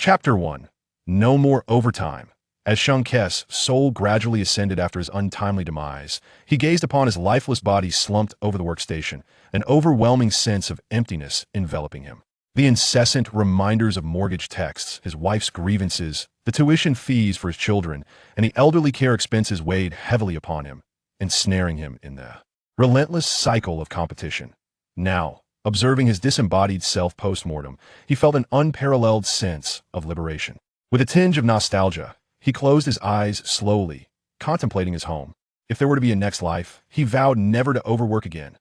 Chapter 1. No More Overtime. As Sheng Ke's soul gradually ascended after his untimely demise, he gazed upon his lifeless body slumped over the workstation, an overwhelming sense of emptiness enveloping him. The incessant reminders of mortgage texts, his wife's grievances, the tuition fees for his children, and the elderly care expenses weighed heavily upon him, ensnaring him in the relentless cycle of competition. Now, observing his disembodied self post-mortem, he felt an unparalleled sense of liberation. With a tinge of nostalgia, he closed his eyes slowly, contemplating his home. If there were to be a next life, he vowed never to overwork again.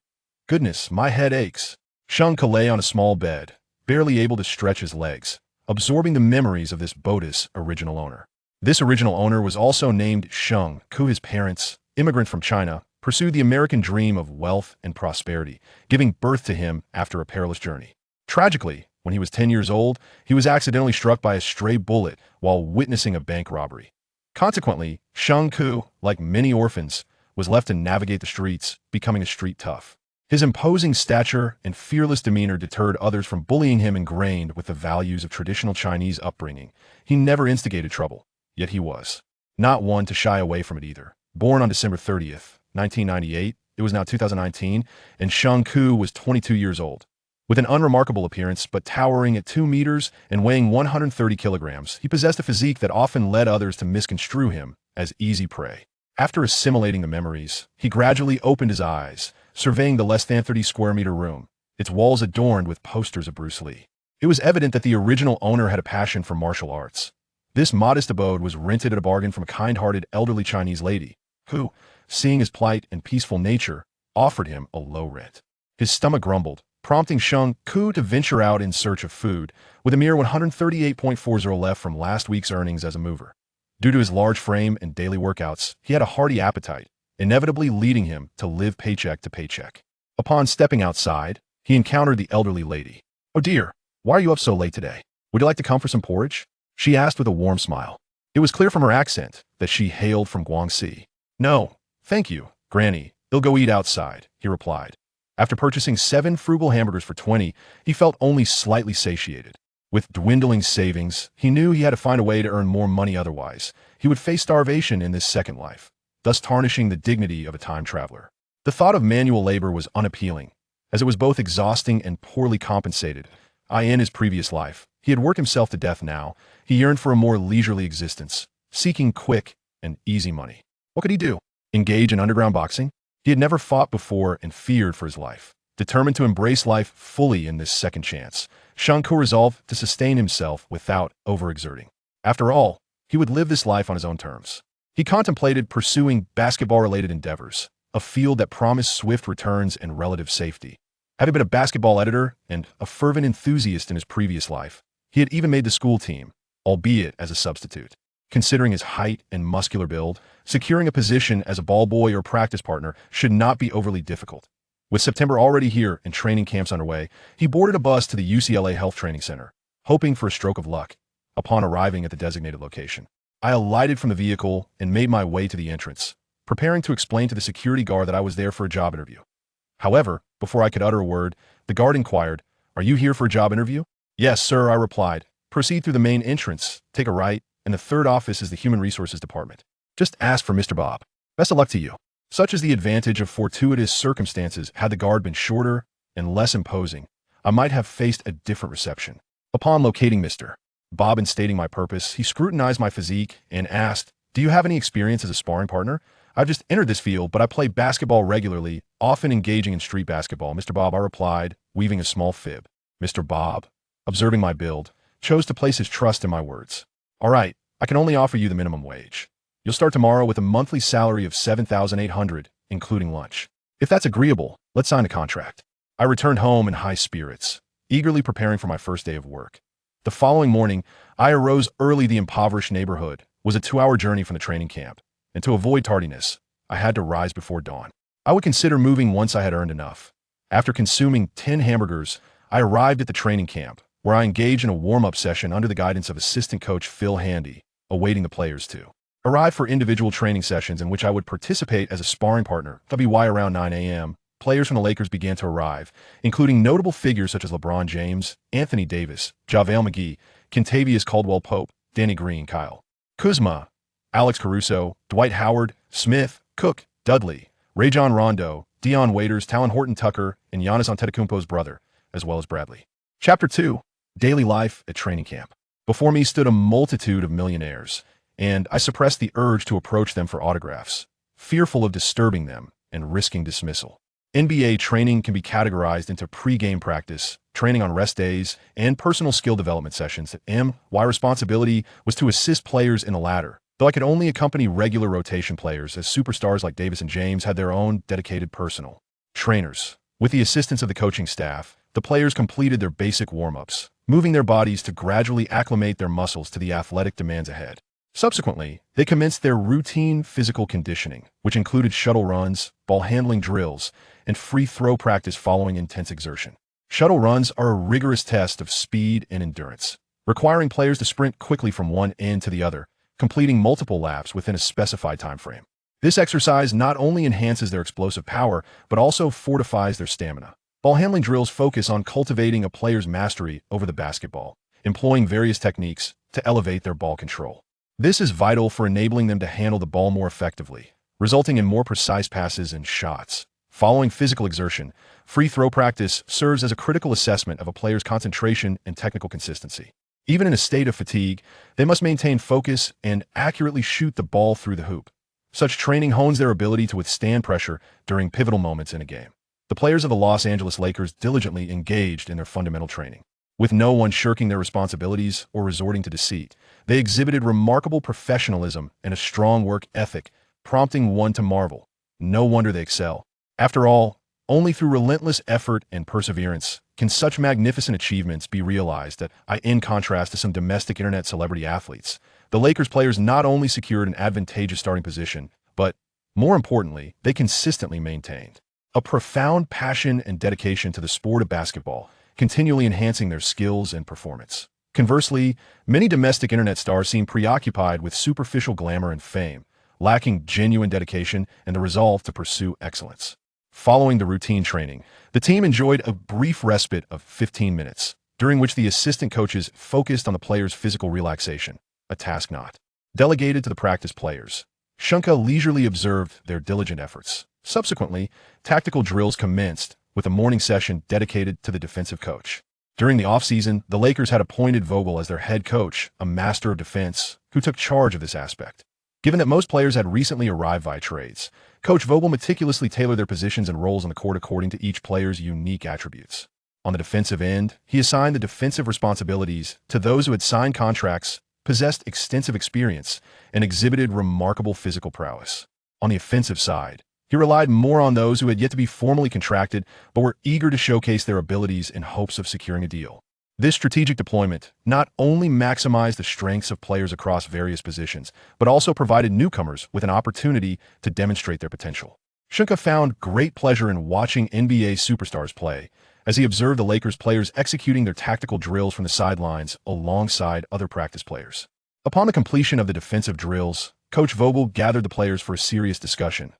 Goodness, my head aches. Sheng Ke lay on a small bed, barely able to stretch his legs, absorbing the memories of this boat's original owner. This original owner was also named Sheng Ke. His parents, immigrant from China, pursued the American dream of wealth and prosperity, giving birth to him after a perilous journey. Tragically, when he was 10 years old, he was accidentally struck by a stray bullet while witnessing a bank robbery. Consequently, Sheng Ke, like many orphans, was left to navigate the streets, becoming a street tough. His imposing stature and fearless demeanor deterred others from bullying him. Ingrained with the values of traditional Chinese upbringing, he never instigated trouble, yet he was not one to shy away from it either. Born on December 30th, 1998, it was now 2019, and Sheng Ke was 22 years old. With an unremarkable appearance, but towering at 2 meters and weighing 130 kilograms, he possessed a physique that often led others to misconstrue him as easy prey. After assimilating the memories, he gradually opened his eyes, surveying the less than 30 square meter room, its walls adorned with posters of Bruce Lee. It was evident that the original owner had a passion for martial arts. This modest abode was rented at a bargain from a kind-hearted elderly Chinese lady, who, seeing his plight and peaceful nature, offered him a low rent. His stomach grumbled, prompting Sheng Ke to venture out in search of food, with a mere $138.40 left from last week's earnings as a mover. Due to his large frame and daily workouts, he had a hearty appetite, inevitably leading him to live paycheck to paycheck. Upon stepping outside, he encountered the elderly lady. "Oh dear, why are you up so late today? Would you like to come for some porridge?" she asked with a warm smile. It was clear from her accent that she hailed from Guangxi. "No, thank you, Granny. I'll go eat outside," he replied. After purchasing 7 frugal hamburgers for 20, he felt only slightly satiated. With dwindling savings, he knew he had to find a way to earn more money, otherwise he would face starvation in this second life, thus tarnishing the dignity of a time traveler. The thought of manual labor was unappealing, as it was both exhausting and poorly compensated. In his previous life, he had worked himself to death. Now, he yearned for a more leisurely existence, seeking quick and easy money. What could he do? Engage in underground boxing? He had never fought before and feared for his life. Determined to embrace life fully in this second chance, Sheng Ke resolved to sustain himself without overexerting. After all, he would live this life on his own terms. He contemplated pursuing basketball-related endeavors, a field that promised swift returns and relative safety. Having been a basketball editor and a fervent enthusiast in his previous life, he had even made the school team, albeit as a substitute. Considering his height and muscular build, securing a position as a ball boy or practice partner should not be overly difficult. With September already here and training camps underway, he boarded a bus to the UCLA Health Training Center, hoping for a stroke of luck. Upon arriving at the designated location, I alighted from the vehicle and made my way to the entrance, preparing to explain to the security guard that I was there for a job interview. However, before I could utter a word, the guard inquired, "Are you here for a job interview?" "Yes, sir," I replied. "Proceed through the main entrance, take a right, and the third office is the Human Resources Department. Just ask for Mr. Bob. Best of luck to you." Such is the advantage of fortuitous circumstances. Had the guard been shorter and less imposing, I might have faced a different reception. Upon locating Mr. Bob and stating my purpose, he scrutinized my physique and asked, "Do you have any experience as a sparring partner?" "I've just entered this field, but I play basketball regularly, often engaging in street basketball, Mr. Bob," I replied, weaving a small fib. Mr. Bob, observing my build, chose to place his trust in my words. "All right, I can only offer you the minimum wage. You'll start tomorrow with a monthly salary of $7,800, including lunch. If that's agreeable, let's sign a contract." I returned home in high spirits, eagerly preparing for my first day of work. The following morning, I arose early. The impoverished neighborhood was a 2-hour journey from the training camp, and to avoid tardiness, I had to rise before dawn. I would consider moving once I had earned enough. After consuming 10 hamburgers, I arrived at the training camp, where I engaged in a warm-up session under the guidance of assistant coach Phil Handy, awaiting the players to arrive for individual training sessions in which I would participate as a sparring partner. Around 9 a.m., players from the Lakers began to arrive, including notable figures such as LeBron James, Anthony Davis, JaVale McGee, Kentavious Caldwell-Pope, Danny Green, Kyle Kuzma, Alex Caruso, Dwight Howard, Smith, Cook, Dudley, Rajon Rondo, Dion Waiters, Talon Horton-Tucker, and Giannis Antetokounmpo's brother, as well as Bradley. Chapter 2. Daily Life at Training Camp. Before me stood a multitude of millionaires, and I suppressed the urge to approach them for autographs, fearful of disturbing them and risking dismissal. NBA training can be categorized into pre-game practice, training on rest days, and personal skill development sessions. My responsibility was to assist players in the latter, though I could only accompany regular rotation players, as superstars like Davis and James had their own dedicated personal trainers. With the assistance of the coaching staff, the players completed their basic warm-ups, moving their bodies to gradually acclimate their muscles to the athletic demands ahead. Subsequently, they commenced their routine physical conditioning, which included shuttle runs, ball handling drills, and free throw practice following intense exertion. Shuttle runs are a rigorous test of speed and endurance, requiring players to sprint quickly from one end to the other, completing multiple laps within a specified time frame. This exercise not only enhances their explosive power, but also fortifies their stamina. Ball handling drills focus on cultivating a player's mastery over the basketball, employing various techniques to elevate their ball control. This is vital for enabling them to handle the ball more effectively, resulting in more precise passes and shots. Following physical exertion, free throw practice serves as a critical assessment of a player's concentration and technical consistency. Even in a state of fatigue, they must maintain focus and accurately shoot the ball through the hoop. Such training hones their ability to withstand pressure during pivotal moments in a game. The players of the Los Angeles Lakers diligently engaged in their fundamental training. With no one shirking their responsibilities or resorting to deceit, they exhibited remarkable professionalism and a strong work ethic, prompting one to marvel. No wonder they excel. After all, only through relentless effort and perseverance can such magnificent achievements be realized. In contrast to some domestic internet celebrity athletes, the Lakers players not only secured an advantageous starting position, but, more importantly, they consistently maintained a profound passion and dedication to the sport of basketball, continually enhancing their skills and performance. Conversely, many domestic internet stars seem preoccupied with superficial glamour and fame, lacking genuine dedication and the resolve to pursue excellence. Following the routine training, the team enjoyed a brief respite of 15 minutes, during which the assistant coaches focused on the players' physical relaxation, a task not delegated to the practice players. Sheng Ke leisurely observed their diligent efforts. Subsequently, tactical drills commenced, with a morning session dedicated to the defensive coach. During the offseason, the Lakers had appointed Vogel as their head coach, a master of defense, who took charge of this aspect. Given that most players had recently arrived via trades, Coach Vogel meticulously tailored their positions and roles on the court according to each player's unique attributes. On the defensive end, he assigned the defensive responsibilities to those who had signed contracts, possessed extensive experience, and exhibited remarkable physical prowess. On the offensive side, he relied more on those who had yet to be formally contracted but were eager to showcase their abilities in hopes of securing a deal. This strategic deployment not only maximized the strengths of players across various positions, but also provided newcomers with an opportunity to demonstrate their potential. Sheng Ke found great pleasure in watching NBA superstars play, as he observed the Lakers players executing their tactical drills from the sidelines alongside other practice players. Upon the completion of the defensive drills, Coach Vogel gathered the players for a serious discussion.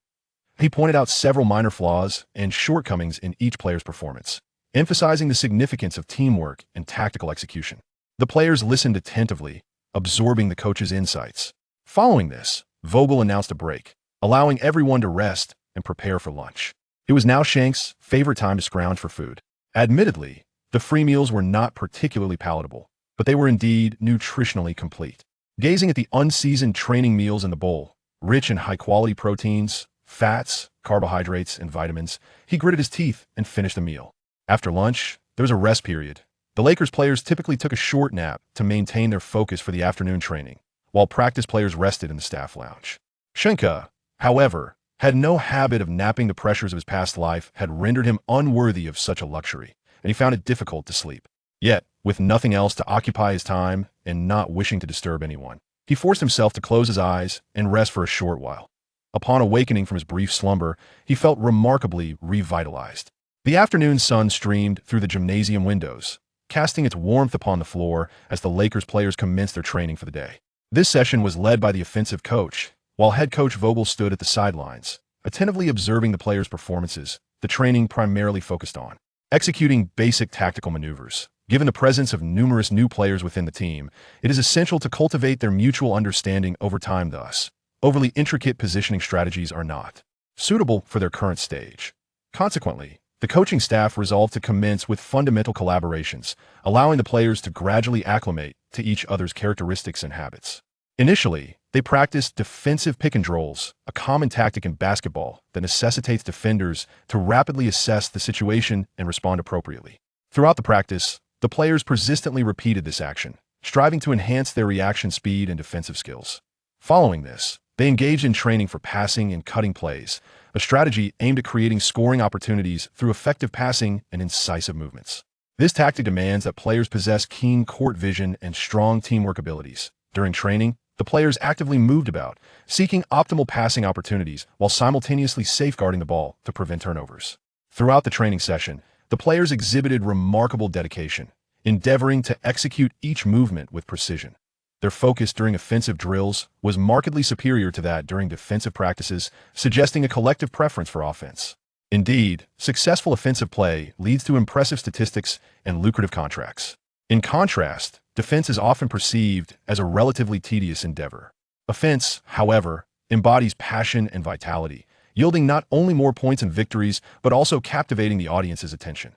He pointed out several minor flaws and shortcomings in each player's performance, emphasizing the significance of teamwork and tactical execution. The players listened attentively, absorbing the coach's insights. Following this, Vogel announced a break, allowing everyone to rest and prepare for lunch. It was now Shenk's favorite time to scrounge for food. Admittedly, the free meals were not particularly palatable, but they were indeed nutritionally complete. Gazing at the unseasoned training meals in the bowl, rich in high-quality proteins, fats, carbohydrates, and vitamins, he gritted his teeth and finished the meal. After lunch, there was a rest period. The Lakers players typically took a short nap to maintain their focus for the afternoon training, while practice players rested in the staff lounge. Sheng Ke, however, had no habit of napping. The pressures of his past life had rendered him unworthy of such a luxury, and he found it difficult to sleep. Yet, with nothing else to occupy his time and not wishing to disturb anyone, he forced himself to close his eyes and rest for a short while. Upon awakening from his brief slumber, he felt remarkably revitalized. The afternoon sun streamed through the gymnasium windows, casting its warmth upon the floor as the Lakers players commenced their training for the day. This session was led by the offensive coach, while head coach Vogel stood at the sidelines, attentively observing the players' performances. The training primarily focused on executing basic tactical maneuvers, Given the presence of numerous new players within the team, it is essential to cultivate their mutual understanding over time. Thus, overly intricate positioning strategies are not suitable for their current stage. Consequently, the coaching staff resolved to commence with fundamental collaborations, allowing the players to gradually acclimate to each other's characteristics and habits. Initially, they practiced defensive pick-and-rolls, a common tactic in basketball that necessitates defenders to rapidly assess the situation and respond appropriately. Throughout the practice, the players persistently repeated this action, striving to enhance their reaction speed and defensive skills. Following this, they engaged in training for passing and cutting plays, a strategy aimed at creating scoring opportunities through effective passing and incisive movements. This tactic demands that players possess keen court vision and strong teamwork abilities. During training, the players actively moved about, seeking optimal passing opportunities while simultaneously safeguarding the ball to prevent turnovers. Throughout the training session, the players exhibited remarkable dedication, endeavoring to execute each movement with precision. Their focus during offensive drills was markedly superior to that during defensive practices, suggesting a collective preference for offense. Indeed, successful offensive play leads to impressive statistics and lucrative contracts. In contrast, defense is often perceived as a relatively tedious endeavor. Offense, however, embodies passion and vitality, yielding not only more points and victories, but also captivating the audience's attention.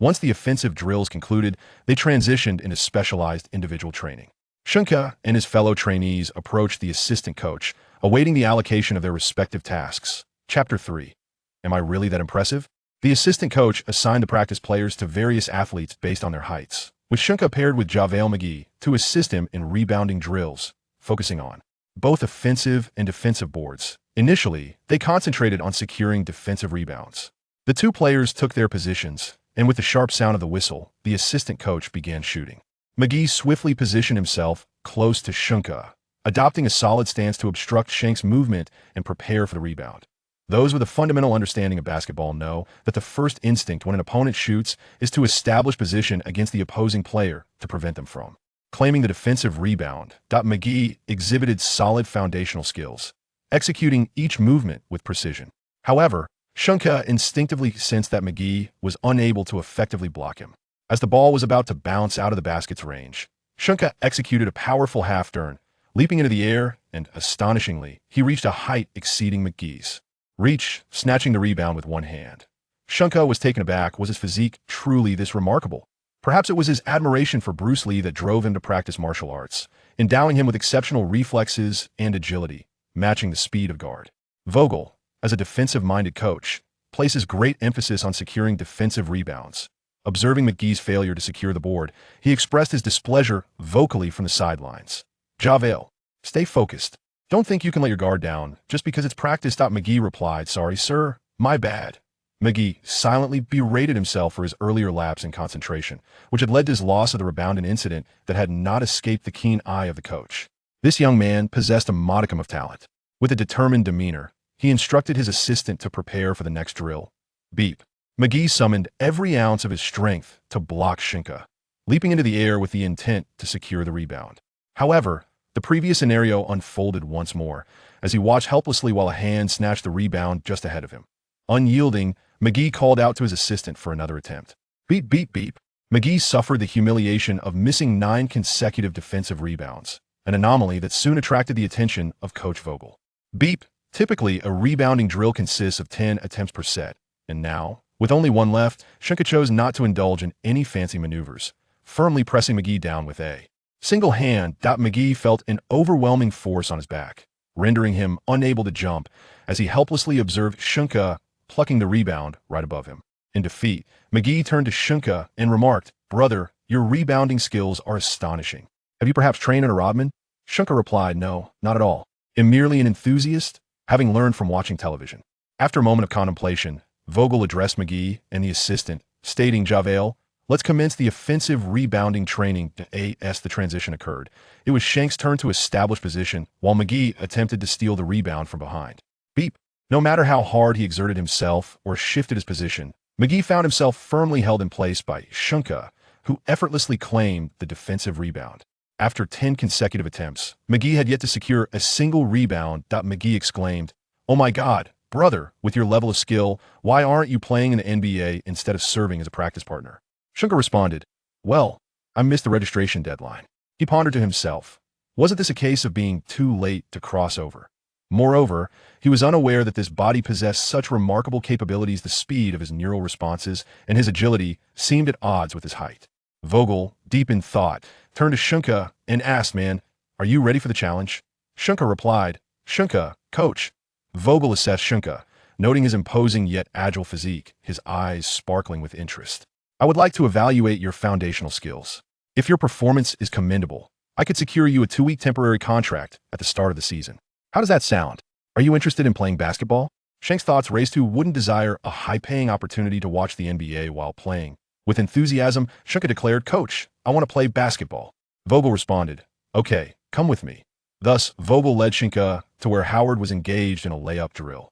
Once the offensive drills concluded, they transitioned into specialized individual training. Sheng Ke and his fellow trainees approached the assistant coach, awaiting the allocation of their respective tasks. Chapter 3. Am I really that impressive? The assistant coach assigned the practice players to various athletes based on their heights, with Sheng Ke paired with JaVale McGee to assist him in rebounding drills, focusing on both offensive and defensive boards. Initially, they concentrated on securing defensive rebounds. The two players took their positions, and with the sharp sound of the whistle, the assistant coach began shooting. McGee swiftly positioned himself close to Sheng Ke, adopting a solid stance to obstruct Shenk's movement and prepare for the rebound. Those with a fundamental understanding of basketball know that the first instinct when an opponent shoots is to establish position against the opposing player to prevent them from claiming the defensive rebound. McGee exhibited solid foundational skills, executing each movement with precision. However, Sheng Ke instinctively sensed that McGee was unable to effectively block him. As the ball was about to bounce out of the basket's range, Sheng Ke executed a powerful half-turn, leaping into the air, and, astonishingly, he reached a height exceeding McGee's reach, snatching the rebound with one hand. Sheng Ke was taken aback. Was his physique truly this remarkable? Perhaps it was his admiration for Bruce Lee that drove him to practice martial arts, endowing him with exceptional reflexes and agility, matching the speed of guard. Vogel, as a defensive-minded coach, places great emphasis on securing defensive rebounds. Observing McGee's failure to secure the board, he expressed his displeasure vocally from the sidelines. JaVale, stay focused. Don't think you can let your guard down just because it's practice. McGee replied, sorry, sir, my bad. McGee silently berated himself for his earlier lapse in concentration, which had led to his loss of the rebound, an incident that had not escaped the keen eye of the coach. This young man possessed a modicum of talent. With a determined demeanor, he instructed his assistant to prepare for the next drill. Beep. McGee summoned every ounce of his strength to block Sheng Ke, leaping into the air with the intent to secure the rebound. However, the previous scenario unfolded once more, as he watched helplessly while a hand snatched the rebound just ahead of him. Unyielding, McGee called out to his assistant for another attempt. Beep, beep, beep. McGee suffered the humiliation of missing 9 consecutive defensive rebounds, an anomaly that soon attracted the attention of Coach Vogel. Beep. Typically, a rebounding drill consists of 10 attempts per set, and now, with only one left, Sheng Ke chose not to indulge in any fancy maneuvers, firmly pressing McGee down with a single hand. McGee felt an overwhelming force on his back, rendering him unable to jump as he helplessly observed Sheng Ke plucking the rebound right above him. In defeat, McGee turned to Sheng Ke and remarked, "Brother, your rebounding skills are astonishing. Have you perhaps trained under Rodman?" Sheng Ke replied, "No, not at all. I'm merely an enthusiast, having learned from watching television." After a moment of contemplation, Vogel addressed McGee and the assistant, stating, "JaVale, let's commence the offensive rebounding training." As the transition occurred, it was Shenk's turn to establish position, while McGee attempted to steal the rebound from behind. Beep. No matter how hard he exerted himself or shifted his position, McGee found himself firmly held in place by Sheng Ke, who effortlessly claimed the defensive rebound. After 10 consecutive attempts, McGee had yet to secure a single rebound. McGee exclaimed, "Oh my God, brother, with your level of skill, why aren't you playing in the NBA instead of serving as a practice partner?" Sheng Ke responded, Well, I missed the registration deadline. He pondered to himself. Wasn't this a case of being too late to cross over? Moreover, he was unaware that this body possessed such remarkable capabilities. The speed of his neural responses and his agility seemed at odds with his height. Vogel, deep in thought, turned to Sheng Ke and asked, "Man, are you ready for the challenge?" Sheng Ke replied, "Sheng Ke, coach." Vogel assessed Sheng Ke, noting his imposing yet agile physique, his eyes sparkling with interest. "I would like to evaluate your foundational skills. If your performance is commendable, I could secure you a 2-week temporary contract at the start of the season. How does that sound? Are you interested in playing basketball?" Sheng's thoughts raced to wouldn't desire a high-paying opportunity to watch the NBA while playing. With enthusiasm, Sheng Ke declared, "Coach, I want to play basketball." Vogel responded, "Okay, come with me." Thus, Vogel led Sheng Ke to where Howard was engaged in a layup drill.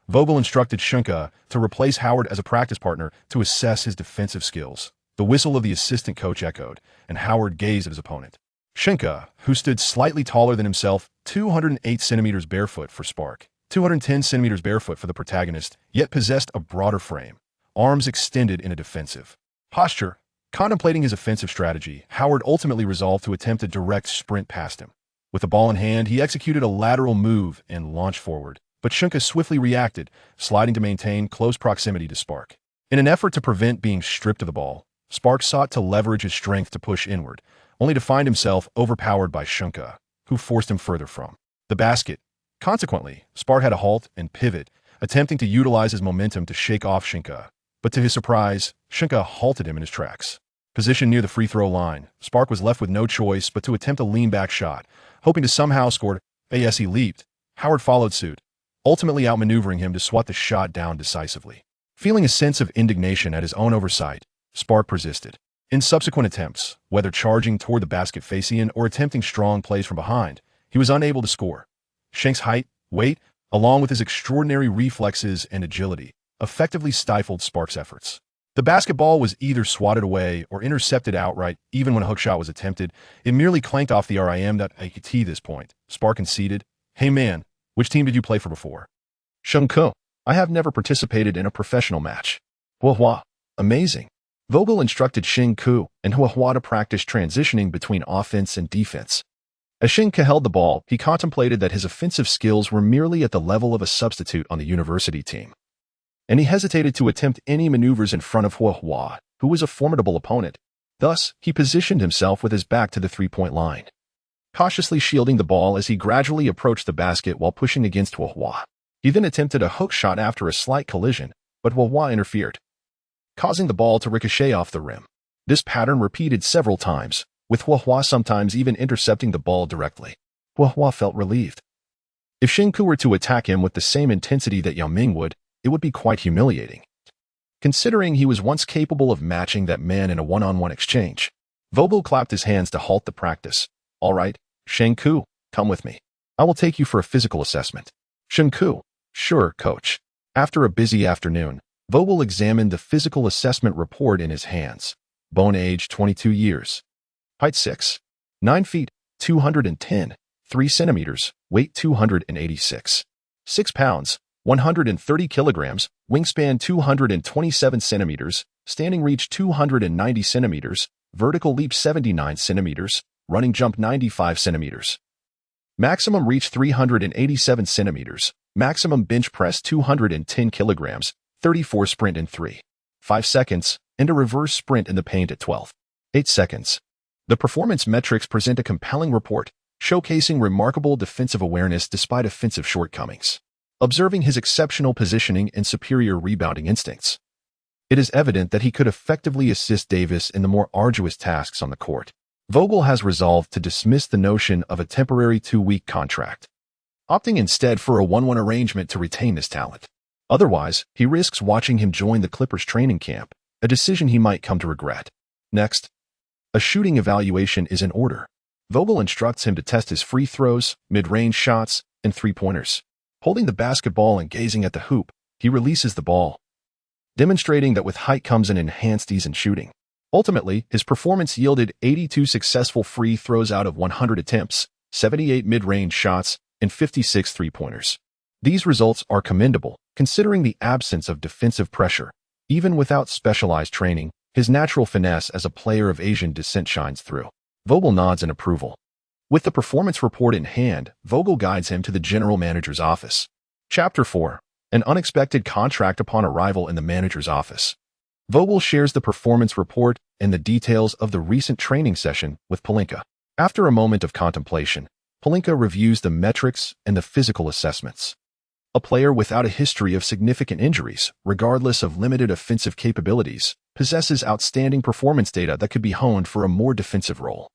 Vogel instructed Sheng Ke to replace Howard as a practice partner to assess his defensive skills. The whistle of the assistant coach echoed, and Howard gazed at his opponent. Sheng Ke, who stood slightly taller than himself, 208 centimeters barefoot for Spark, 210 centimeters barefoot for the protagonist, yet possessed a broader frame, arms extended in a defensive posture. Contemplating his offensive strategy, Howard ultimately resolved to attempt a direct sprint past him. With the ball in hand, he executed a lateral move and launched forward, but Sheng Ke swiftly reacted, sliding to maintain close proximity to Spark. In an effort to prevent being stripped of the ball, Spark sought to leverage his strength to push inward, only to find himself overpowered by Sheng Ke, who forced him further from the basket. Consequently, Spark had to halt and pivot, attempting to utilize his momentum to shake off Sheng Ke. But to his surprise, Sheng Ke halted him in his tracks. Positioned near the free throw line, Spark was left with no choice but to attempt a lean-back shot, hoping to somehow score. As he leaped, Howard followed suit, ultimately outmaneuvering him to swat the shot down decisively. Feeling a sense of indignation at his own oversight, Spark persisted. In subsequent attempts, whether charging toward the basket facing or attempting strong plays from behind, he was unable to score. Sheng's height, weight, along with his extraordinary reflexes and agility, effectively stifled Spark's efforts. The basketball was either swatted away or intercepted outright. Even when a hook shot was attempted, it merely clanked off the rim.At this point. Spark conceded, "Hey man, which team did you play for before?" "Sheng Ke. I have never participated in a professional match." "Hua. Amazing." Vogel instructed Sheng Ke and Hua to practice transitioning between offense and defense. As Sheng Ke held the ball, he contemplated that his offensive skills were merely at the level of a substitute on the university team, and he hesitated to attempt any maneuvers in front of Hua, who was a formidable opponent. Thus, he positioned himself with his back to the three-point line, cautiously shielding the ball as he gradually approached the basket while pushing against Hua. He then attempted a hook shot after a slight collision, but Hua interfered, causing the ball to ricochet off the rim. This pattern repeated several times, with Hua sometimes even intercepting the ball directly. Hua felt relieved. If Sheng Ke were to attack him with the same intensity that Yao Ming would, it would be quite humiliating, considering he was once capable of matching that man in a one-on-one exchange. Vogel clapped his hands to halt the practice. "All right, Sheng Ke, come with me. I will take you for a physical assessment." Sheng Ke, "Sure, coach." After a busy afternoon, Vogel examined the physical assessment report in his hands. Bone age 22 years. Height 6'9" 210, 3 centimeters, weight 286. 6 pounds, 130 kilograms, wingspan 227 centimeters, standing reach 290 centimeters, vertical leap 79 centimeters, running jump 95 centimeters. Maximum reach 387 centimeters, maximum bench press 210 kilograms, 34 sprint in 3.5 seconds, and a reverse sprint in the paint at 12.8 seconds. The performance metrics present a compelling report, showcasing remarkable defensive awareness despite offensive shortcomings. Observing his exceptional positioning and superior rebounding instincts, it is evident that he could effectively assist Davis in the more arduous tasks on the court. Vogel has resolved to dismiss the notion of a temporary 2-week contract, opting instead for a 1-1 arrangement to retain this talent. Otherwise, he risks watching him join the Clippers training camp, a decision he might come to regret. Next, a shooting evaluation is in order. Vogel instructs him to test his free throws, mid-range shots, and three-pointers. Holding the basketball and gazing at the hoop, he releases the ball, demonstrating that with height comes an enhanced ease in shooting. Ultimately, his performance yielded 82 successful free throws out of 100 attempts, 78 mid-range shots, and 56 three-pointers. These results are commendable, considering the absence of defensive pressure. Even without specialized training, His natural finesse as a player of Asian descent shines through. Vogel nods in approval. With the performance report in hand, Vogel guides him to the general manager's office. Chapter 4. An unexpected contract upon arrival in the manager's office. Vogel shares the performance report and the details of the recent training session with Pelinka. After a moment of contemplation, Pelinka reviews the metrics and the physical assessments. A player without a history of significant injuries, regardless of limited offensive capabilities, possesses outstanding performance data that could be honed for a more defensive role.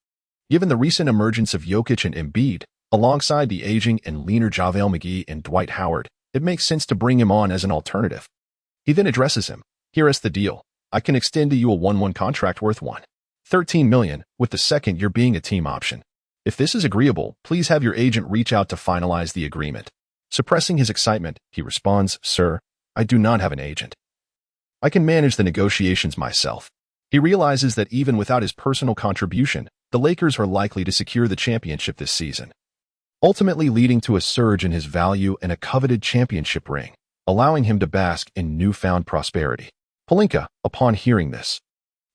Given the recent emergence of Jokic and Embiid, alongside the aging and leaner JaVale McGee and Dwight Howard, it makes sense to bring him on as an alternative. He then addresses him. Here's the deal. I can extend to you a 1-1 contract worth $13 million, with the second year being a team option. If this is agreeable, please have your agent reach out to finalize the agreement. Suppressing his excitement, he responds, Sir, I do not have an agent. I can manage the negotiations myself. He realizes that even without his personal contribution, the Lakers are likely to secure the championship this season, ultimately leading to a surge in his value and a coveted championship ring, allowing him to bask in newfound prosperity. Pelinka, upon hearing this,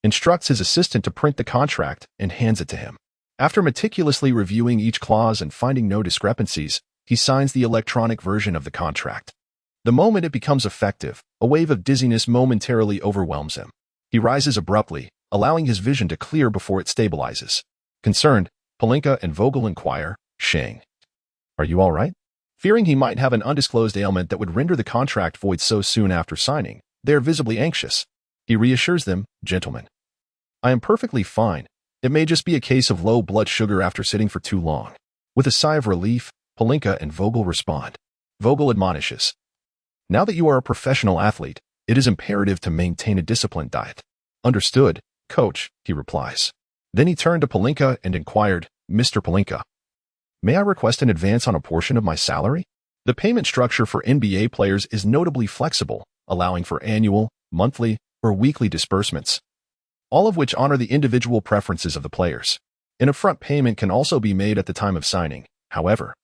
instructs his assistant to print the contract and hands it to him. After meticulously reviewing each clause and finding no discrepancies, he signs the electronic version of the contract. The moment it becomes effective, a wave of dizziness momentarily overwhelms him. He rises abruptly, allowing his vision to clear before it stabilizes. Concerned, Pelinka and Vogel inquire, Sheng, are you all right? Fearing he might have an undisclosed ailment that would render the contract void so soon after signing, they are visibly anxious. He reassures them, Gentlemen, I am perfectly fine. It may just be a case of low blood sugar after sitting for too long. With a sigh of relief, Pelinka and Vogel respond. Vogel admonishes, Now that you are a professional athlete, it is imperative to maintain a disciplined diet. Understood, Coach, he replies. Then he turned to Pelinka and inquired, Mr. Pelinka, may I request an advance on a portion of my salary? The payment structure for NBA players is notably flexible, allowing for annual, monthly, or weekly disbursements, all of which honor the individual preferences of the players. An upfront payment can also be made at the time of signing. However,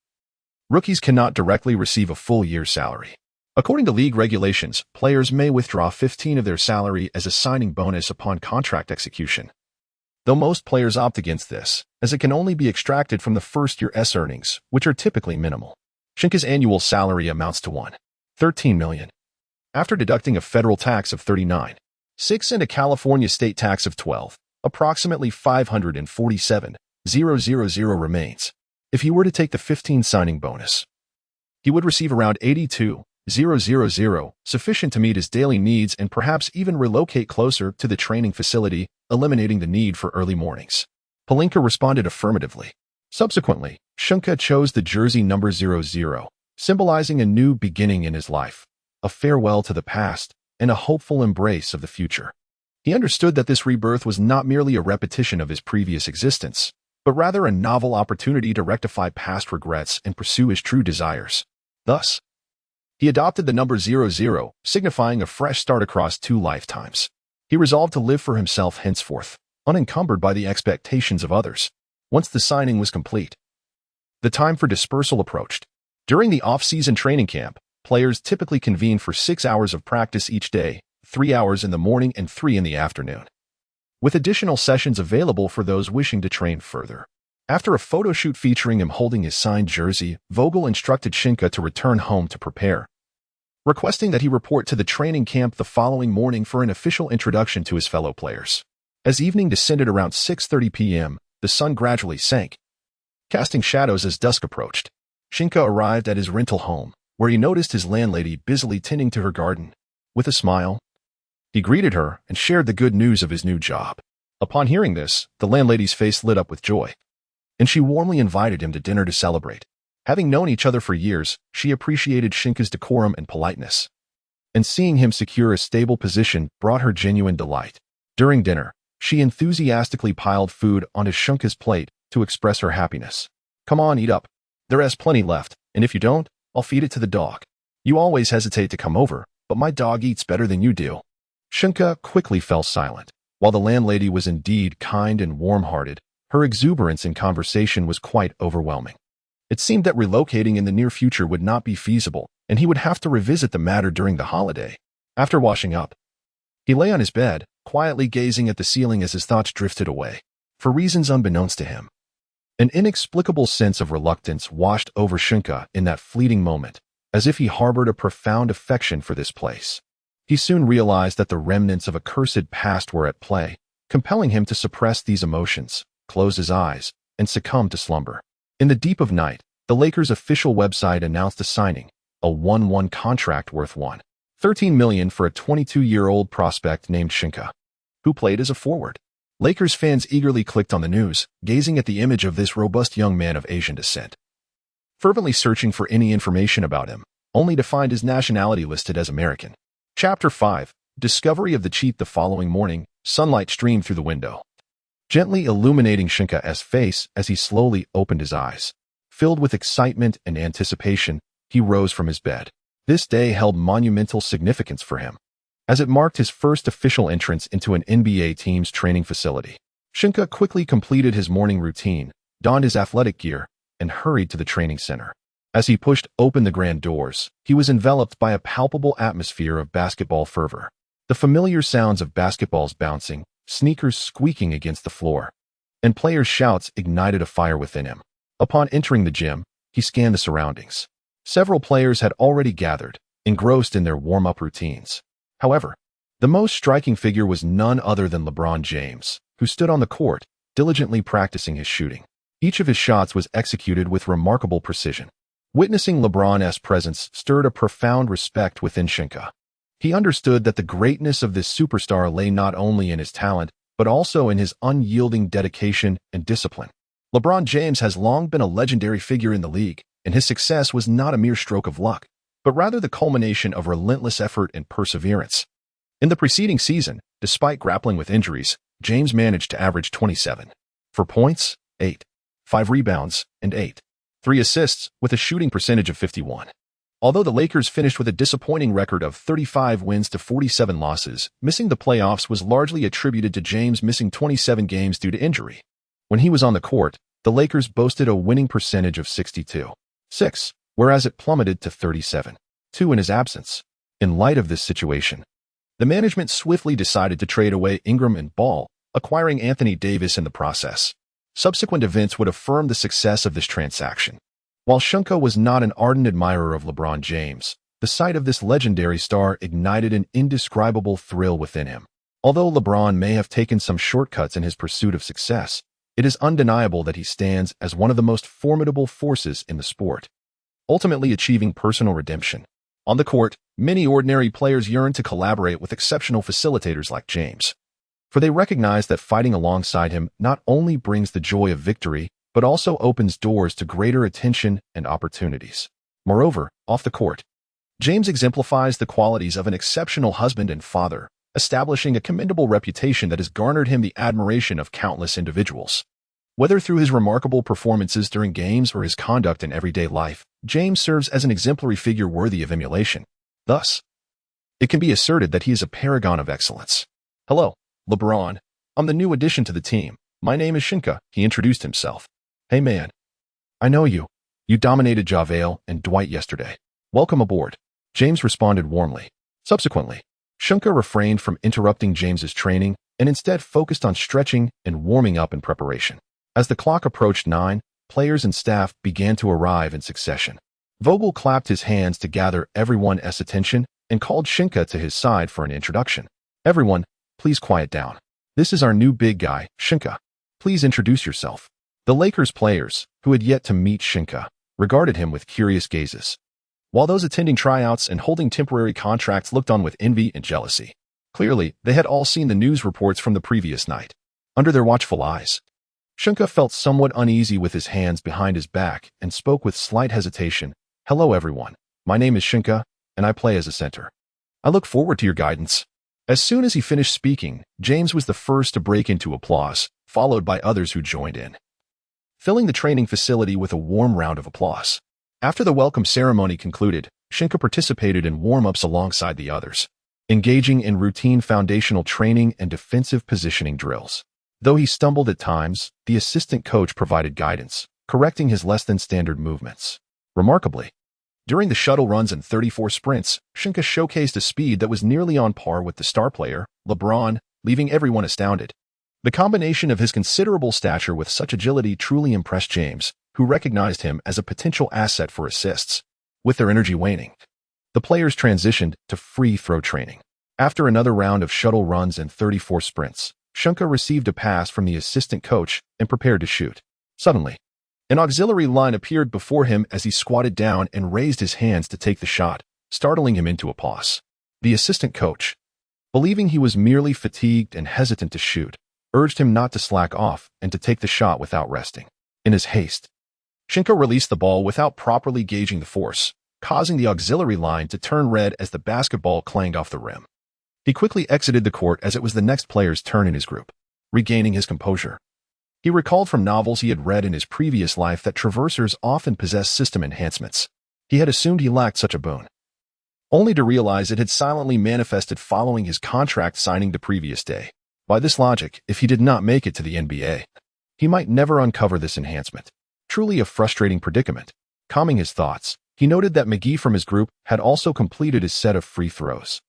rookies cannot directly receive a full year's salary. According to league regulations, players may withdraw 15% of their salary as a signing bonus upon contract execution, though most players opt against this, as it can only be extracted from the first year's earnings, which are typically minimal. Sheng Ke's annual salary amounts to $13 million. After deducting a federal tax of $39.6 and a California state tax of $12, approximately $547,000 remains. If he were to take the 15 signing bonus, he would receive around $82,000, sufficient to meet his daily needs and perhaps even relocate closer to the training facility, eliminating the need for early mornings. Pelinka responded affirmatively. Subsequently, Sheng Ke chose the jersey number 00, symbolizing a new beginning in his life, a farewell to the past, and a hopeful embrace of the future. He understood that this rebirth was not merely a repetition of his previous existence, but rather a novel opportunity to rectify past regrets and pursue his true desires. Thus, he adopted the number 00, signifying a fresh start across 2 lifetimes. He resolved to live for himself henceforth, unencumbered by the expectations of others. Once the signing was complete, the time for dispersal approached. During the off-season training camp, players typically convene for 6 hours of practice each day, 3 hours in the morning and 3 in the afternoon, with additional sessions available for those wishing to train further. After a photo shoot featuring him holding his signed jersey, Vogel instructed Sheng Ke to return home to prepare, requesting that he report to the training camp the following morning for an official introduction to his fellow players. As evening descended around 6:30 p.m., the sun gradually sank, casting shadows as dusk approached. Sheng Ke arrived at his rental home, where he noticed his landlady busily tending to her garden. With a smile, he greeted her and shared the good news of his new job. Upon hearing this, the landlady's face lit up with joy, and she warmly invited him to dinner to celebrate. Having known each other for years, she appreciated Sheng Ke's decorum and politeness, and seeing him secure a stable position brought her genuine delight. During dinner, she enthusiastically piled food onto Sheng Ke's plate to express her happiness. Come on, eat up. There is plenty left, and if you don't, I'll feed it to the dog. You always hesitate to come over, but my dog eats better than you do. Sheng Ke quickly fell silent. While the landlady was indeed kind and warm-hearted, her exuberance in conversation was quite overwhelming. It seemed that relocating in the near future would not be feasible, and he would have to revisit the matter during the holiday. After washing up, he lay on his bed, quietly gazing at the ceiling as his thoughts drifted away. For reasons unbeknownst to him, an inexplicable sense of reluctance washed over Sheng Ke in that fleeting moment, as if he harbored a profound affection for this place. He soon realized that the remnants of a cursed past were at play, compelling him to suppress these emotions, close his eyes, and succumb to slumber. In the deep of night, the Lakers' official website announced a signing, a 1-1 contract worth $13 million for a 22-year-old prospect named Sheng Ke, who played as a forward. Lakers fans eagerly clicked on the news, gazing at the image of this robust young man of Asian descent, fervently searching for any information about him, only to find his nationality listed as American. Chapter 5. Discovery of the cheat. The following morning, sunlight streamed through the window, gently illuminating Sheng Ke's face as he slowly opened his eyes. Filled with excitement and anticipation, he rose from his bed. This day held monumental significance for him, as it marked his first official entrance into an NBA team's training facility. Sheng Ke quickly completed his morning routine, donned his athletic gear, and hurried to the training center. As he pushed open the grand doors, he was enveloped by a palpable atmosphere of basketball fervor. The familiar sounds of basketballs bouncing, sneakers squeaking against the floor, and players' shouts ignited a fire within him. Upon entering the gym, he scanned the surroundings. Several players had already gathered, engrossed in their warm-up routines. However, the most striking figure was none other than LeBron James, who stood on the court, diligently practicing his shooting. Each of his shots was executed with remarkable precision. Witnessing LeBron's presence stirred a profound respect within Sheng Ke. He understood that the greatness of this superstar lay not only in his talent, but also in his unyielding dedication and discipline. LeBron James has long been a legendary figure in the league, and his success was not a mere stroke of luck, but rather the culmination of relentless effort and perseverance. In the preceding season, despite grappling with injuries, James managed to average 27 points, 5 rebounds, and 3 assists, with a shooting percentage of 51. Although the Lakers finished with a disappointing record of 35 wins to 47 losses, missing the playoffs was largely attributed to James missing 27 games due to injury. When he was on the court, the Lakers boasted a winning percentage of 62.6, whereas it plummeted to 37.2 in his absence. In light of this situation, the management swiftly decided to trade away Ingram and Ball, acquiring Anthony Davis in the process. Subsequent events would affirm the success of this transaction. While Sheng Ke was not an ardent admirer of LeBron James, the sight of this legendary star ignited an indescribable thrill within him. Although LeBron may have taken some shortcuts in his pursuit of success, it is undeniable that he stands as one of the most formidable forces in the sport, ultimately achieving personal redemption. On the court, many ordinary players yearn to collaborate with exceptional facilitators like James, for they recognize that fighting alongside him not only brings the joy of victory, but also opens doors to greater attention and opportunities. Moreover, off the court, James exemplifies the qualities of an exceptional husband and father, establishing a commendable reputation that has garnered him the admiration of countless individuals. Whether through his remarkable performances during games or his conduct in everyday life, James serves as an exemplary figure worthy of emulation. Thus, it can be asserted that he is a paragon of excellence. "Hello, LeBron. I'm the new addition to the team. My name is Sheng Ke," he introduced himself. "Hey man, I know you. You dominated JaVale and Dwight yesterday. Welcome aboard." James responded warmly. Subsequently, Sheng Ke refrained from interrupting James's training and instead focused on stretching and warming up in preparation. As the clock approached 9, players and staff began to arrive in succession. Vogel clapped his hands to gather everyone's attention and called Sheng Ke to his side for an introduction. "Everyone, please quiet down. This is our new big guy, Sheng Ke. Please introduce yourself." The Lakers players, who had yet to meet Sheng Ke, regarded him with curious gazes, while those attending tryouts and holding temporary contracts looked on with envy and jealousy. Clearly, they had all seen the news reports from the previous night. Under their watchful eyes, Sheng Ke felt somewhat uneasy with his hands behind his back and spoke with slight hesitation. "Hello everyone, my name is Sheng Ke, and I play as a center. I look forward to your guidance." As soon as he finished speaking, James was the first to break into applause, followed by others who joined in, filling the training facility with a warm round of applause. After the welcome ceremony concluded, Sheng Ke participated in warm-ups alongside the others, engaging in routine foundational training and defensive positioning drills. Though he stumbled at times, the assistant coach provided guidance, correcting his less-than-standard movements. Remarkably, during the shuttle runs and 34 sprints, Sheng Ke showcased a speed that was nearly on par with the star player, LeBron, leaving everyone astounded. The combination of his considerable stature with such agility truly impressed James, who recognized him as a potential asset for assists. With their energy waning, the players transitioned to free throw training. After another round of shuttle runs and 34 sprints, Sheng Ke received a pass from the assistant coach and prepared to shoot. Suddenly, an auxiliary line appeared before him as he squatted down and raised his hands to take the shot, startling him into a pause. The assistant coach, believing he was merely fatigued and hesitant to shoot, urged him not to slack off and to take the shot without resting. In his haste, Sheng Ke released the ball without properly gauging the force, causing the auxiliary line to turn red as the basketball clanged off the rim. He quickly exited the court as it was the next player's turn in his group. Regaining his composure, he recalled from novels he had read in his previous life that traversers often possess system enhancements. He had assumed he lacked such a boon, only to realize it had silently manifested following his contract signing the previous day. By this logic, if he did not make it to the NBA, he might never uncover this enhancement. Truly a frustrating predicament. Calming his thoughts, he noted that McGee from his group had also completed his set of free throws.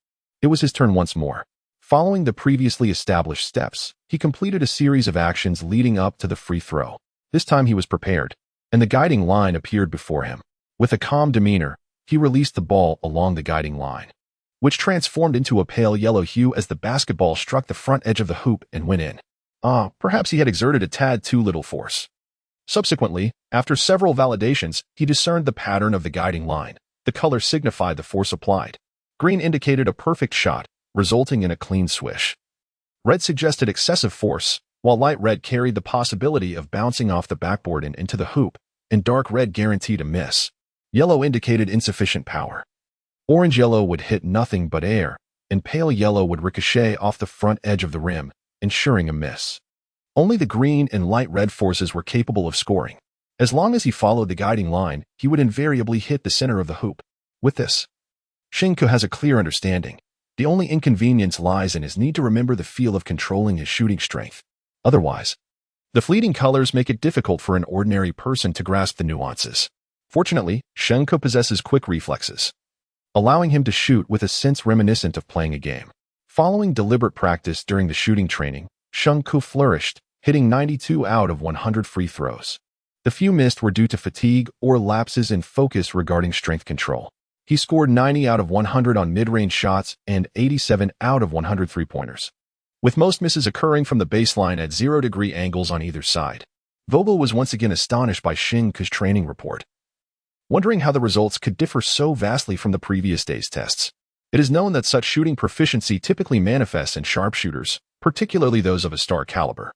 It was his turn once more. Following the previously established steps, he completed a series of actions leading up to the free throw. This time he was prepared, and the guiding line appeared before him. With a calm demeanor, he released the ball along the guiding line, which transformed into a pale yellow hue as the basketball struck the front edge of the hoop and went in. Perhaps he had exerted a tad too little force. Subsequently, after several validations, he discerned the pattern of the guiding line. The color signified the force applied. Green indicated a perfect shot, resulting in a clean swish. Red suggested excessive force, while light red carried the possibility of bouncing off the backboard and into the hoop, and dark red guaranteed a miss. Yellow indicated insufficient power. Orange-yellow would hit nothing but air, and pale yellow would ricochet off the front edge of the rim, ensuring a miss. Only the green and light red forces were capable of scoring. As long as he followed the guiding line, he would invariably hit the center of the hoop. With this, Sheng Ke has a clear understanding. The only inconvenience lies in his need to remember the feel of controlling his shooting strength. Otherwise, the fleeting colors make it difficult for an ordinary person to grasp the nuances. Fortunately, Sheng Ke possesses quick reflexes, allowing him to shoot with a sense reminiscent of playing a game. Following deliberate practice during the shooting training, Sheng Ke flourished, hitting 92 out of 100 free throws. The few missed were due to fatigue or lapses in focus regarding strength control. He scored 90 out of 100 on mid-range shots and 87 out of 100 three-pointers, with most misses occurring from the baseline at 0-degree angles on either side. Vogel was once again astonished by Sheng Ke's training report, wondering how the results could differ so vastly from the previous day's tests. It is known that such shooting proficiency typically manifests in sharpshooters, particularly those of a star caliber.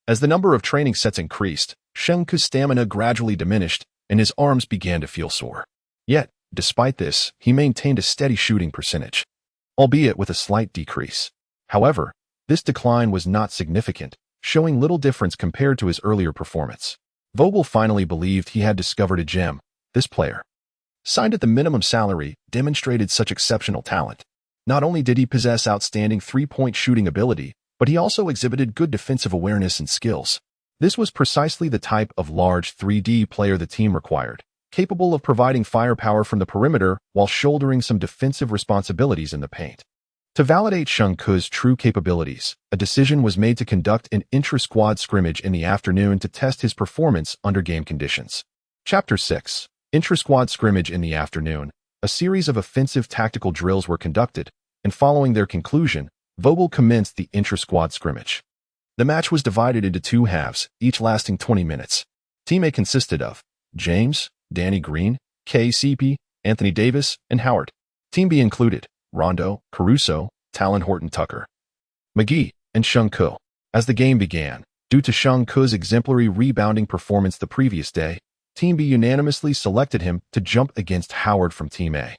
As the number of training sets increased, Sheng Ke's stamina gradually diminished, and his arms began to feel sore. Yet, despite this, he maintained a steady shooting percentage, albeit with a slight decrease. However, this decline was not significant, showing little difference compared to his earlier performance. Vogel finally believed he had discovered a gem. This player, signed at the minimum salary, demonstrated such exceptional talent. Not only did he possess outstanding three-point shooting ability, but he also exhibited good defensive awareness and skills. This was precisely the type of large 3D player the team required, capable of providing firepower from the perimeter while shouldering some defensive responsibilities in the paint. To validate Sheng Ke's true capabilities, a decision was made to conduct an intra-squad scrimmage in the afternoon to test his performance under game conditions. Chapter 6. Intrasquad scrimmage in the afternoon. A series of offensive tactical drills were conducted, and following their conclusion, Vogel commenced the intrasquad scrimmage. The match was divided into two halves, each lasting 20 minutes. Team A consisted of James, Danny Green, KCP, Anthony Davis, and Howard. Team B included Rondo, Caruso, Talon Horton-Tucker, McGee, and Sheng Ke. As the game began, due to Sheng Ke's exemplary rebounding performance the previous day, Team B unanimously selected him to jump against Howard from Team A.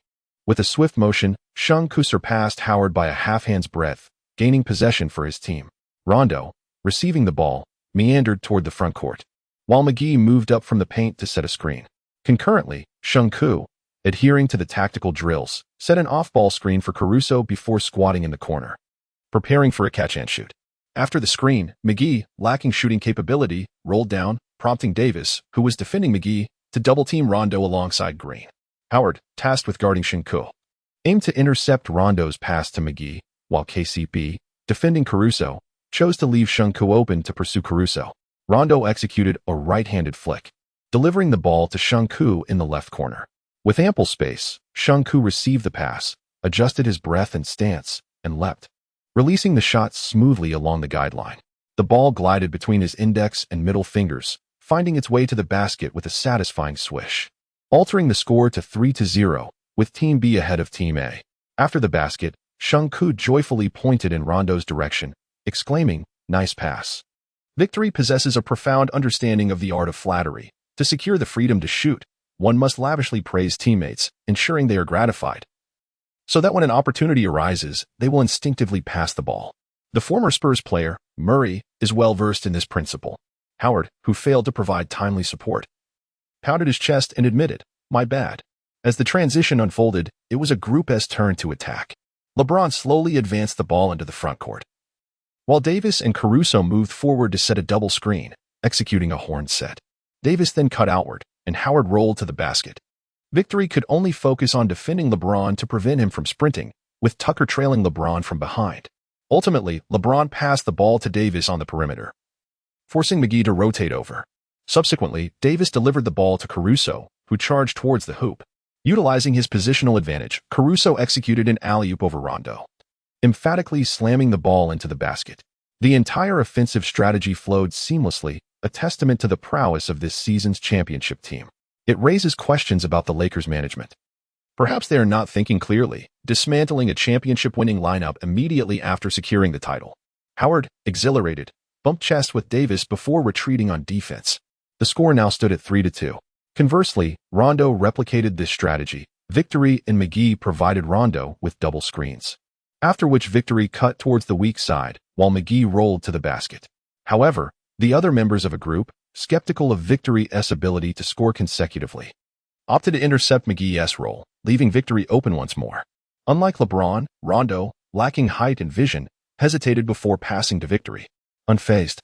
With a swift motion, Sheng Ke surpassed Howard by a half-hand's breadth, gaining possession for his team. Rondo, receiving the ball, meandered toward the front court, while McGee moved up from the paint to set a screen. Concurrently, Sheng Ke, adhering to the tactical drills, set an off-ball screen for Caruso before squatting in the corner, preparing for a catch-and-shoot. After the screen, McGee, lacking shooting capability, rolled down, prompting Davis, who was defending McGee, to double-team Rondo alongside Green. Howard, tasked with guarding Sheng Ke, aimed to intercept Rondo's pass to McGee, while KCP, defending Caruso, chose to leave Sheng Ke open to pursue Caruso. Rondo executed a right-handed flick, delivering the ball to Sheng Ke in the left corner. With ample space, Sheng Ke received the pass, adjusted his breath and stance, and leapt, releasing the shot smoothly along the guideline. The ball glided between his index and middle fingers, finding its way to the basket with a satisfying swish, altering the score to 3-0, with Team B ahead of Team A. After the basket, Sheng Ke joyfully pointed in Rondo's direction, exclaiming, "Nice pass." Victory possesses a profound understanding of the art of flattery. To secure the freedom to shoot, one must lavishly praise teammates, ensuring they are gratified, so that when an opportunity arises, they will instinctively pass the ball. The former Spurs player, Murray, is well versed in this principle. Howard, who failed to provide timely support, pounded his chest and admitted, "My bad." As the transition unfolded, it was a Group S turn to attack. LeBron slowly advanced the ball into the front court, while Davis and Caruso moved forward to set a double screen, executing a horn set. Davis then cut outward, and Howard rolled to the basket. Victory could only focus on defending LeBron to prevent him from sprinting, with Tucker trailing LeBron from behind. Ultimately, LeBron passed the ball to Davis on the perimeter, forcing McGee to rotate over. Subsequently, Davis delivered the ball to Caruso, who charged towards the hoop. Utilizing his positional advantage, Caruso executed an alley-oop over Rondo, emphatically slamming the ball into the basket. The entire offensive strategy flowed seamlessly, a testament to the prowess of this season's championship team. It raises questions about the Lakers' management. Perhaps they are not thinking clearly, dismantling a championship-winning lineup immediately after securing the title. Howard, exhilarated, bumped chest with Davis before retreating on defense. The score now stood at 3-2. Conversely, Rondo replicated this strategy. Victory and McGee provided Rondo with double screens, after which Victory cut towards the weak side, while McGee rolled to the basket. However, the other members of a group, skeptical of Victory's ability to score consecutively, opted to intercept McGee's roll, leaving Victory open once more. Unlike LeBron, Rondo, lacking height and vision, hesitated before passing to Victory. Unfazed,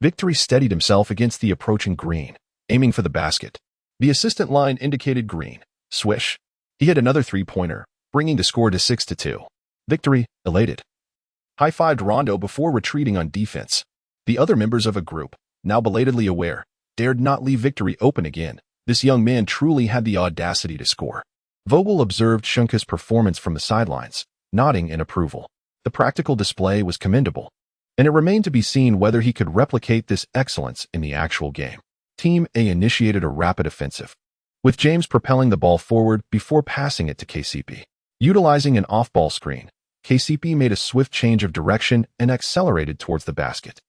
Victory steadied himself against the approaching Green, aiming for the basket. The assistant line indicated Green. Swish. He hit another three-pointer, bringing the score to 6-2. Victory, elated, high-fived Rondo before retreating on defense. The other members of a group, now belatedly aware, dared not leave Victory open again. This young man truly had the audacity to score. Vogel observed Sheng Ke's performance from the sidelines, nodding in approval. The practical display was commendable, and it remained to be seen whether he could replicate this excellence in the actual game. Team A initiated a rapid offensive, with James propelling the ball forward before passing it to KCP. Utilizing an off-ball screen, KCP made a swift change of direction and accelerated towards the basket.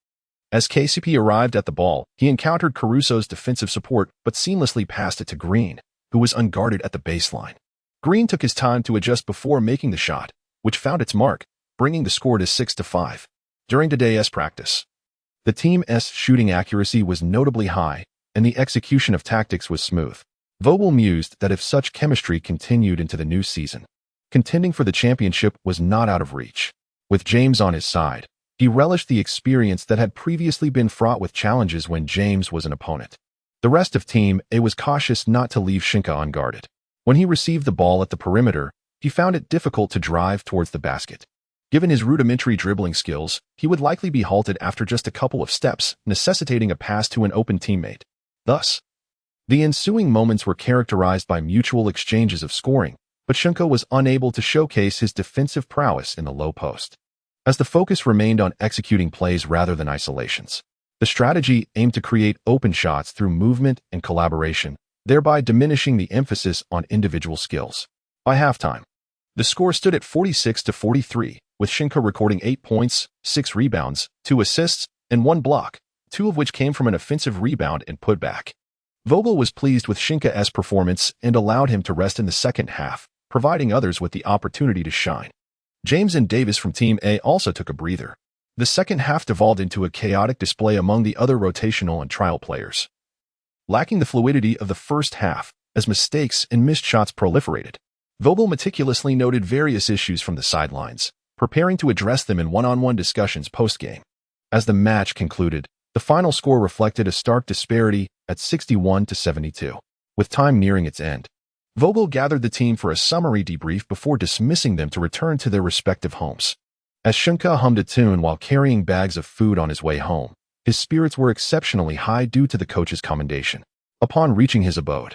As KCP arrived at the ball, he encountered Caruso's defensive support but seamlessly passed it to Green, who was unguarded at the baseline. Green took his time to adjust before making the shot, which found its mark, bringing the score to 6-5. During today's practice, the team's shooting accuracy was notably high, and the execution of tactics was smooth. Vogel mused that if such chemistry continued into the new season, contending for the championship was not out of reach. With James on his side, he relished the experience that had previously been fraught with challenges when James was an opponent. The rest of Team A was cautious not to leave Sheng Ke unguarded. When he received the ball at the perimeter, he found it difficult to drive towards the basket. Given his rudimentary dribbling skills, he would likely be halted after just a couple of steps, necessitating a pass to an open teammate. Thus, the ensuing moments were characterized by mutual exchanges of scoring, but Sheng Ke was unable to showcase his defensive prowess in the low post, as the focus remained on executing plays rather than isolations. The strategy aimed to create open shots through movement and collaboration, thereby diminishing the emphasis on individual skills. By halftime, the score stood at 46-43, with Sheng Ke recording 8 points, 6 rebounds, 2 assists, and 1 block, 2 of which came from an offensive rebound and putback. Vogel was pleased with Sheng Ke's performance and allowed him to rest in the second half, providing others with the opportunity to shine. James and Davis from Team A also took a breather. The second half devolved into a chaotic display among the other rotational and trial players, lacking the fluidity of the first half as mistakes and missed shots proliferated. Vogel meticulously noted various issues from the sidelines, preparing to address them in one-on-one discussions post-game. As the match concluded, the final score reflected a stark disparity at 61-72. With time nearing its end, Vogel gathered the team for a summary debrief before dismissing them to return to their respective homes. As Sheng Ke hummed a tune while carrying bags of food on his way home, his spirits were exceptionally high due to the coach's commendation. Upon reaching his abode,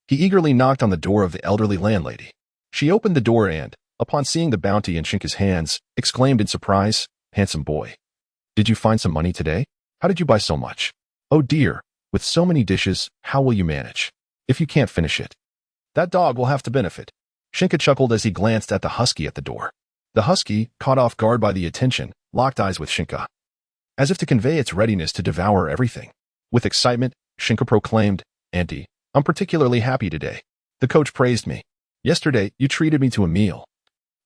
he eagerly knocked on the door of the elderly landlady. She opened the door and, upon seeing the bounty in Sheng Ke's hands, exclaimed in surprise, "Handsome boy. Did you find some money today? How did you buy so much? Oh dear, with so many dishes, how will you manage? If you can't finish it, that dog will have to benefit." Sheng Ke chuckled as he glanced at the husky at the door. The husky, caught off guard by the attention, locked eyes with Sheng Ke, as if to convey its readiness to devour everything. With excitement, Sheng Ke proclaimed, "Auntie, I'm particularly happy today. The coach praised me. Yesterday, you treated me to a meal.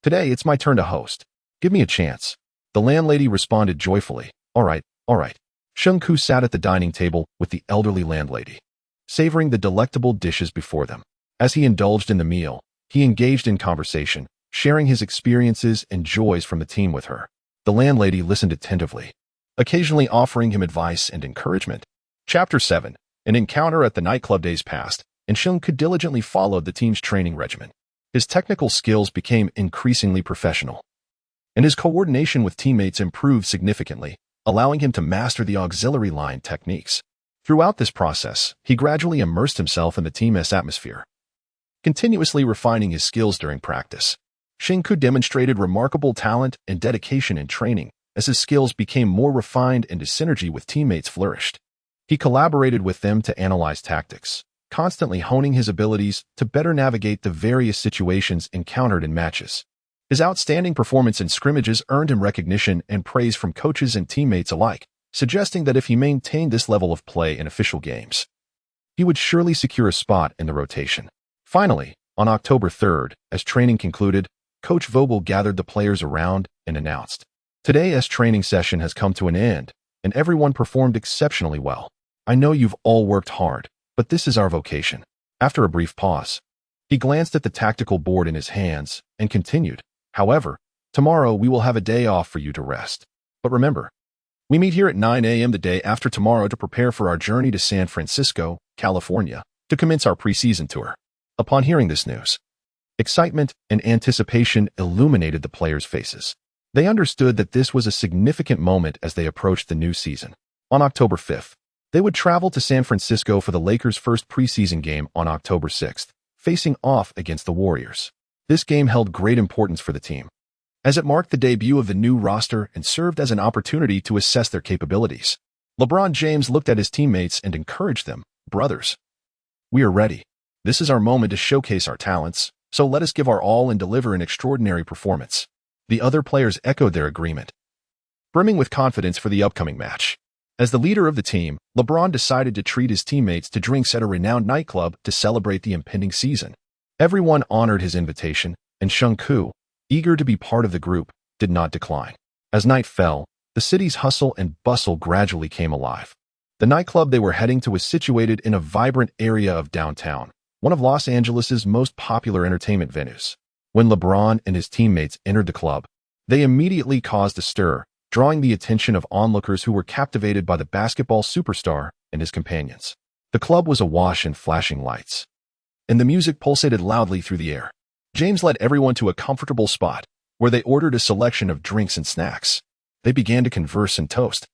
Today, it's my turn to host. Give me a chance." The landlady responded joyfully, "All right, all right." Sheng Ke sat at the dining table with the elderly landlady, savoring the delectable dishes before them. As he indulged in the meal, he engaged in conversation, sharing his experiences and joys from the team with her. The landlady listened attentively, occasionally offering him advice and encouragement. Chapter 7. An encounter at the nightclub. Days passed, and Sheng Ke diligently followed the team's training regimen. His technical skills became increasingly professional, and his coordination with teammates improved significantly, allowing him to master the auxiliary line techniques. Throughout this process, he gradually immersed himself in the team's atmosphere, continuously refining his skills during practice. Sheng Ke demonstrated remarkable talent and dedication in training. As his skills became more refined and his synergy with teammates flourished, he collaborated with them to analyze tactics, constantly honing his abilities to better navigate the various situations encountered in matches. His outstanding performance in scrimmages earned him recognition and praise from coaches and teammates alike, suggesting that if he maintained this level of play in official games, he would surely secure a spot in the rotation. Finally, on October 3rd, as training concluded, Coach Vogel gathered the players around and announced, "Today's training session has come to an end, and everyone performed exceptionally well. I know you've all worked hard, but this is our vocation." After a brief pause, he glanced at the tactical board in his hands and continued, "However, tomorrow we will have a day off for you to rest. But remember, we meet here at 9 a.m. the day after tomorrow to prepare for our journey to San Francisco, California, to commence our preseason tour." Upon hearing this news, excitement and anticipation illuminated the players' faces. They understood that this was a significant moment as they approached the new season. On October 5th, they would travel to San Francisco for the Lakers' first preseason game on October 6th, facing off against the Warriors. This game held great importance for the team, as it marked the debut of the new roster and served as an opportunity to assess their capabilities. LeBron James looked at his teammates and encouraged them, "Brothers, we are ready. This is our moment to showcase our talents, so let us give our all and deliver an extraordinary performance." The other players echoed their agreement, brimming with confidence for the upcoming match. As the leader of the team, LeBron decided to treat his teammates to drinks at a renowned nightclub to celebrate the impending season. Everyone honored his invitation, and Sheng Ke, eager to be part of the group, did not decline. As night fell, the city's hustle and bustle gradually came alive. The nightclub they were heading to was situated in a vibrant area of downtown, one of Los Angeles' most popular entertainment venues. When LeBron and his teammates entered the club, they immediately caused a stir, drawing the attention of onlookers who were captivated by the basketball superstar and his companions. The club was awash in flashing lights, and the music pulsated loudly through the air. James led everyone to a comfortable spot, where they ordered a selection of drinks and snacks. They began to converse and toast,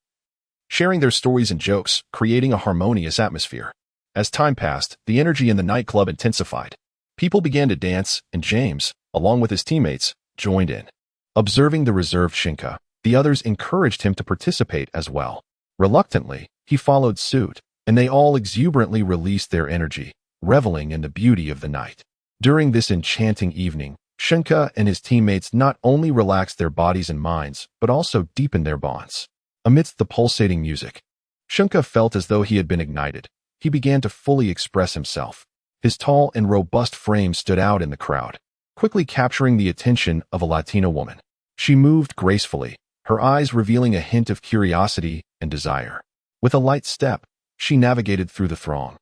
sharing their stories and jokes, creating a harmonious atmosphere. As time passed, the energy in the nightclub intensified. People began to dance, and James, along with his teammates, joined in. Observing the reserved Sheng Ke, the others encouraged him to participate as well. Reluctantly, he followed suit, and they all exuberantly released their energy, reveling in the beauty of the night. During this enchanting evening, Sheng Ke and his teammates not only relaxed their bodies and minds, but also deepened their bonds. Amidst the pulsating music, Sheng Ke felt as though he had been ignited. He began to fully express himself. His tall and robust frame stood out in the crowd, quickly capturing the attention of a Latina woman. She moved gracefully, her eyes revealing a hint of curiosity and desire. With a light step, she navigated through the throng,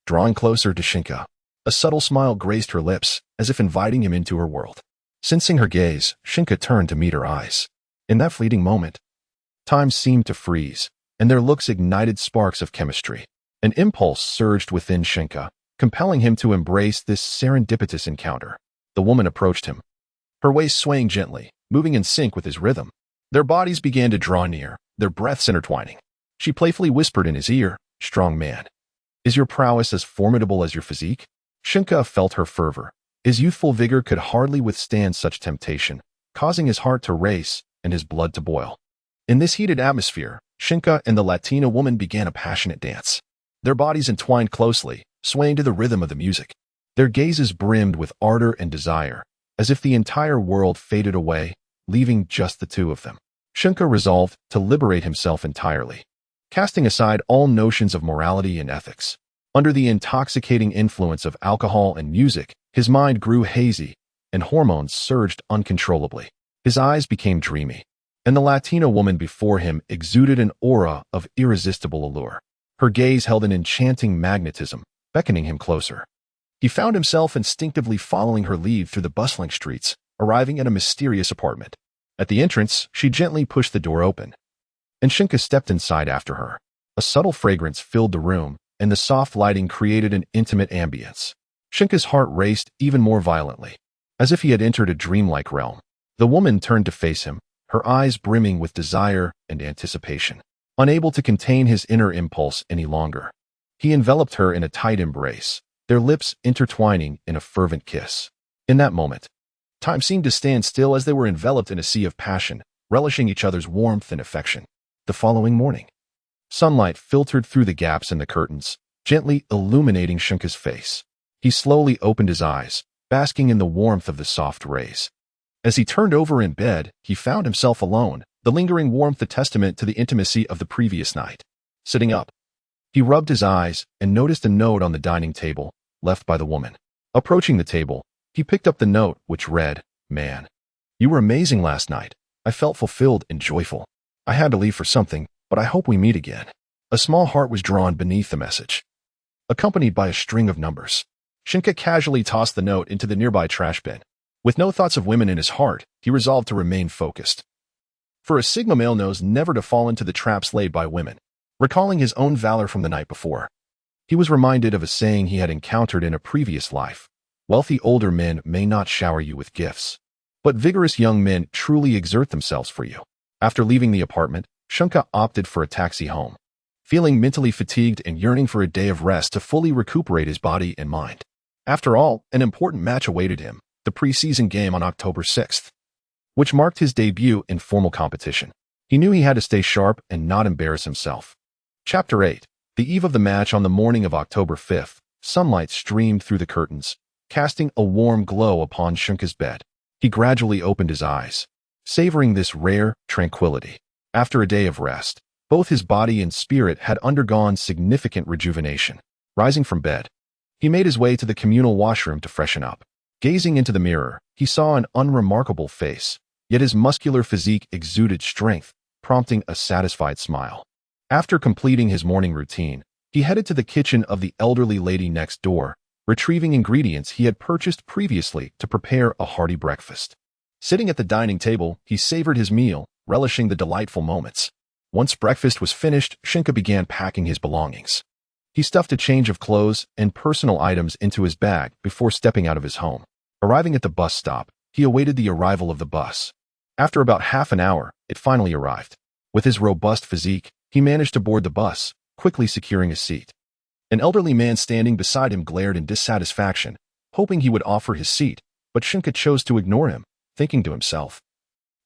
drawing closer to Sheng Ke. A subtle smile graced her lips, as if inviting him into her world. Sensing her gaze, Sheng Ke turned to meet her eyes. In that fleeting moment, time seemed to freeze, and their looks ignited sparks of chemistry. An impulse surged within Sheng Ke, compelling him to embrace this serendipitous encounter. The woman approached him, her waist swaying gently, moving in sync with his rhythm. Their bodies began to draw near, their breaths intertwining. She playfully whispered in his ear, "Strong man. Is your prowess as formidable as your physique?" Sheng Ke felt her fervor. His youthful vigor could hardly withstand such temptation, causing his heart to race and his blood to boil. In this heated atmosphere, Sheng Ke and the Latina woman began a passionate dance. Their bodies entwined closely, swaying to the rhythm of the music. Their gazes brimmed with ardor and desire, as if the entire world faded away, leaving just the two of them. Sheng Ke resolved to liberate himself entirely, casting aside all notions of morality and ethics. Under the intoxicating influence of alcohol and music, his mind grew hazy, and hormones surged uncontrollably. His eyes became dreamy, and the Latina woman before him exuded an aura of irresistible allure. Her gaze held an enchanting magnetism, beckoning him closer. He found himself instinctively following her lead through the bustling streets, arriving at a mysterious apartment. At the entrance, she gently pushed the door open, and Sheng Ke stepped inside after her. A subtle fragrance filled the room, and the soft lighting created an intimate ambience. Sheng Ke's heart raced even more violently, as if he had entered a dreamlike realm. The woman turned to face him, her eyes brimming with desire and anticipation. Unable to contain his inner impulse any longer, he enveloped her in a tight embrace, their lips intertwining in a fervent kiss. In that moment, time seemed to stand still as they were enveloped in a sea of passion, relishing each other's warmth and affection. The following morning, sunlight filtered through the gaps in the curtains, gently illuminating Sheng Ke's face. He slowly opened his eyes, basking in the warmth of the soft rays. As he turned over in bed, he found himself alone, the lingering warmth a testament to the intimacy of the previous night. Sitting up, he rubbed his eyes and noticed a note on the dining table, left by the woman. Approaching the table, he picked up the note, which read, "Man, you were amazing last night. I felt fulfilled and joyful. I had to leave for something, but I hope we meet again." A small heart was drawn beneath the message, accompanied by a string of numbers. Sheng Ke casually tossed the note into the nearby trash bin. With no thoughts of women in his heart, he resolved to remain focused. For a Sigma male knows never to fall into the traps laid by women. Recalling his own valor from the night before, he was reminded of a saying he had encountered in a previous life: "Wealthy older men may not shower you with gifts, but vigorous young men truly exert themselves for you." After leaving the apartment, Sheng Ke opted for a taxi home, feeling mentally fatigued and yearning for a day of rest to fully recuperate his body and mind. After all, an important match awaited him, the preseason game on October 6th, which marked his debut in formal competition. He knew he had to stay sharp and not embarrass himself. Chapter 8. The eve of the match. On the morning of October 5th, sunlight streamed through the curtains, casting a warm glow upon Sheng Ke's bed. He gradually opened his eyes, savoring this rare tranquility. After a day of rest, both his body and spirit had undergone significant rejuvenation. Rising from bed, he made his way to the communal washroom to freshen up. Gazing into the mirror, he saw an unremarkable face, yet his muscular physique exuded strength, prompting a satisfied smile. After completing his morning routine, he headed to the kitchen of the elderly lady next door, retrieving ingredients he had purchased previously to prepare a hearty breakfast. Sitting at the dining table, he savored his meal, relishing the delightful moments. Once breakfast was finished, Sheng Ke began packing his belongings. He stuffed a change of clothes and personal items into his bag before stepping out of his home. Arriving at the bus stop, he awaited the arrival of the bus. After about half an hour, it finally arrived. With his robust physique, he managed to board the bus, quickly securing a seat. An elderly man standing beside him glared in dissatisfaction, hoping he would offer his seat, but Sheng Ke chose to ignore him, thinking to himself,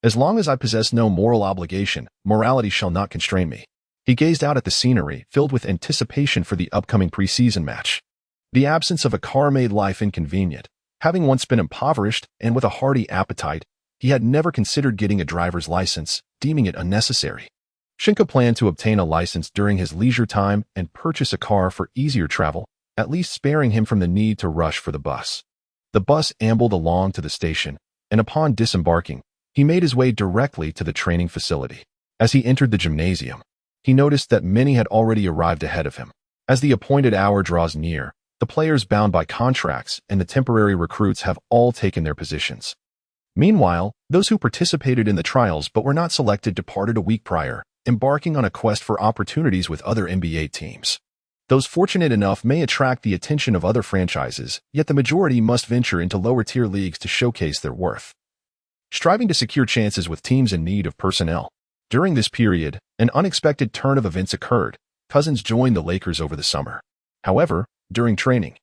"As long as I possess no moral obligation, morality shall not constrain me." He gazed out at the scenery, filled with anticipation for the upcoming preseason match. The absence of a car made life inconvenient. Having once been impoverished and with a hearty appetite, he had never considered getting a driver's license, deeming it unnecessary. Sheng Ke planned to obtain a license during his leisure time and purchase a car for easier travel, at least sparing him from the need to rush for the bus. The bus ambled along to the station, and upon disembarking, he made his way directly to the training facility. As he entered the gymnasium, he noticed that many had already arrived ahead of him. As the appointed hour draws near, the players bound by contracts and the temporary recruits have all taken their positions. Meanwhile, those who participated in the trials but were not selected departed a week prior, embarking on a quest for opportunities with other NBA teams. Those fortunate enough may attract the attention of other franchises, yet the majority must venture into lower-tier leagues to showcase their worth. striving to secure chances with teams in need of personnel. During this period, an unexpected turn of events occurred. Cousins joined the Lakers over the summer. However, during training,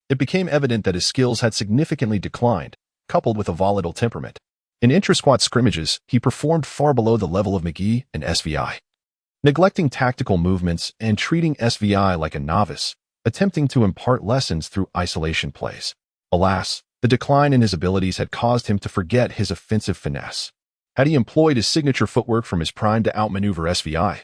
it became evident that his skills had significantly declined, coupled with a volatile temperament. In intrasquad scrimmages, he performed far below the level of McGee and SVI, neglecting tactical movements and treating SVI like a novice, attempting to impart lessons through isolation plays. Alas, the decline in his abilities had caused him to forget his offensive finesse. Had he employed his signature footwork from his prime to outmaneuver SVI,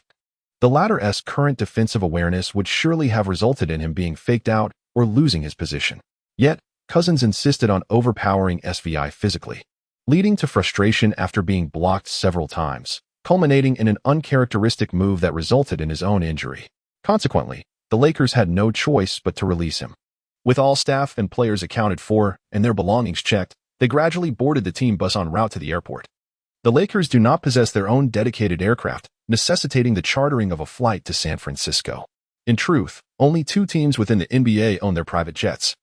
the latter's current defensive awareness would surely have resulted in him being faked out or losing his position. Yet, Cousins insisted on overpowering SVI physically, leading to frustration after being blocked several times, culminating in an uncharacteristic move that resulted in his own injury. Consequently, the Lakers had no choice but to release him. With all staff and players accounted for and their belongings checked, they gradually boarded the team bus en route to the airport. The Lakers do not possess their own dedicated aircraft, necessitating the chartering of a flight to San Francisco. In truth, only 2 teams within the NBA own their private jets.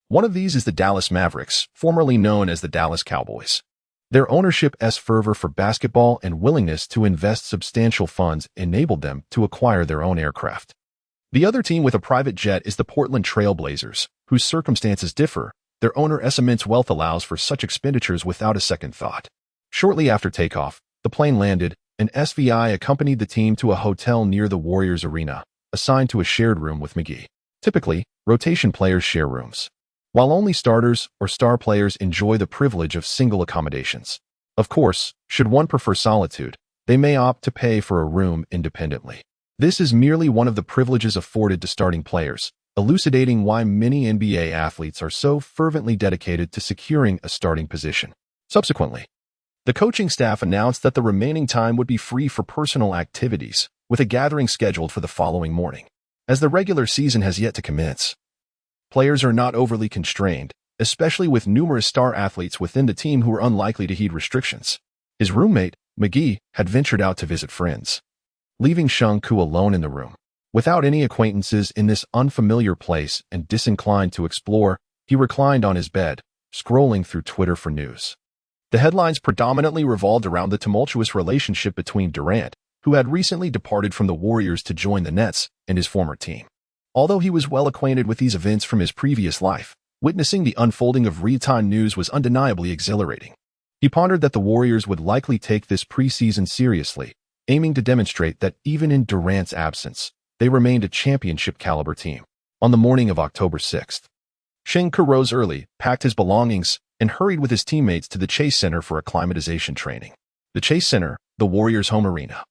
One of these is the Dallas Mavericks, formerly known as the Dallas Cowboys. Their ownership's fervor for basketball and willingness to invest substantial funds enabled them to acquire their own aircraft. The other team with a private jet is the Portland Trailblazers, whose circumstances differ. Their owner's immense wealth allows for such expenditures without a second thought. Shortly after takeoff, the plane landed, and SVI accompanied the team to a hotel near the Warriors Arena, assigned to a shared room with McGee. Typically, rotation players share rooms, while only starters or star players enjoy the privilege of single accommodations. Of course, should one prefer solitude, they may opt to pay for a room independently. This is merely one of the privileges afforded to starting players, elucidating why many NBA athletes are so fervently dedicated to securing a starting position. Subsequently, the coaching staff announced that the remaining time would be free for personal activities, with a gathering scheduled for the following morning. As the regular season has yet to commence, players are not overly constrained, especially with numerous star athletes within the team who are unlikely to heed restrictions. His roommate, McGee, had ventured out to visit friends, leaving Sheng Ke alone in the room. Without any acquaintances in this unfamiliar place and disinclined to explore, he reclined on his bed, scrolling through Twitter for news. The headlines predominantly revolved around the tumultuous relationship between Durant, who had recently departed from the Warriors to join the Nets, and his former team. Although he was well acquainted with these events from his previous life, witnessing the unfolding of real-time news was undeniably exhilarating. He pondered that the Warriors would likely take this preseason seriously, aiming to demonstrate that even in Durant's absence, they remained a championship-caliber team. On the morning of October 6th, Sheng Ke rose early, packed his belongings, and hurried with his teammates to the Chase Center for acclimatization training. The Chase Center, the Warriors' home arena,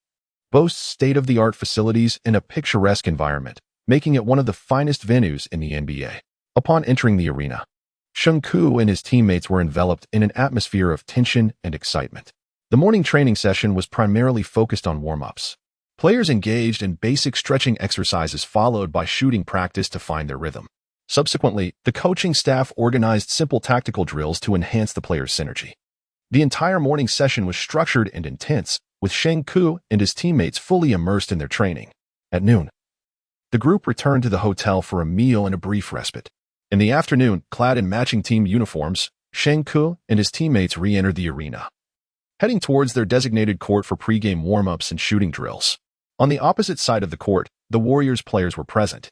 boasts state-of-the-art facilities in a picturesque environment, making it one of the finest venues in the NBA. Upon entering the arena, Sheng Ke and his teammates were enveloped in an atmosphere of tension and excitement. The morning training session was primarily focused on warm-ups. Players engaged in basic stretching exercises followed by shooting practice to find their rhythm. Subsequently, the coaching staff organized simple tactical drills to enhance the players' synergy. The entire morning session was structured and intense, with Sheng Ke and his teammates fully immersed in their training. At noon, the group returned to the hotel for a meal and a brief respite. In the afternoon, clad in matching team uniforms, Sheng Ke and his teammates re-entered the arena, heading towards their designated court for pre-game warm-ups and shooting drills. On the opposite side of the court, the Warriors players were present,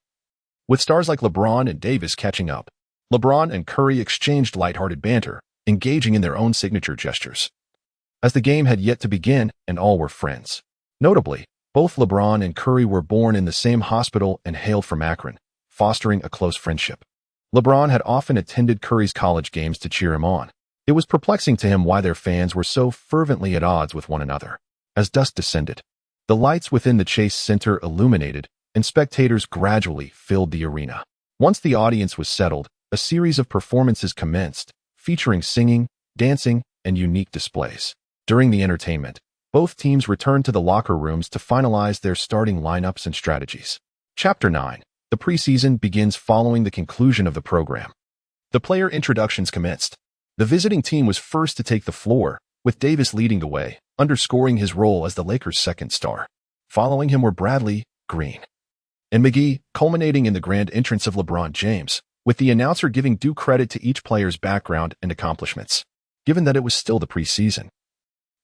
with stars like LeBron and Davis catching up. LeBron and Curry exchanged lighthearted banter, engaging in their own signature gestures, as the game had yet to begin and all were friends. Notably, both LeBron and Curry were born in the same hospital and hailed from Akron, fostering a close friendship. LeBron had often attended Curry's college games to cheer him on. It was perplexing to him why their fans were so fervently at odds with one another. As dusk descended, the lights within the Chase Center illuminated, and spectators gradually filled the arena. Once the audience was settled, a series of performances commenced, featuring singing, dancing, and unique displays. During the entertainment, both teams returned to the locker rooms to finalize their starting lineups and strategies. Chapter 9. The preseason begins following the conclusion of the program. The player introductions commenced. The visiting team was first to take the floor, with Davis leading the way, underscoring his role as the Lakers' second star. Following him were Bradley, Green, and McGee, culminating in the grand entrance of LeBron James, with the announcer giving due credit to each player's background and accomplishments. given that it was still the preseason.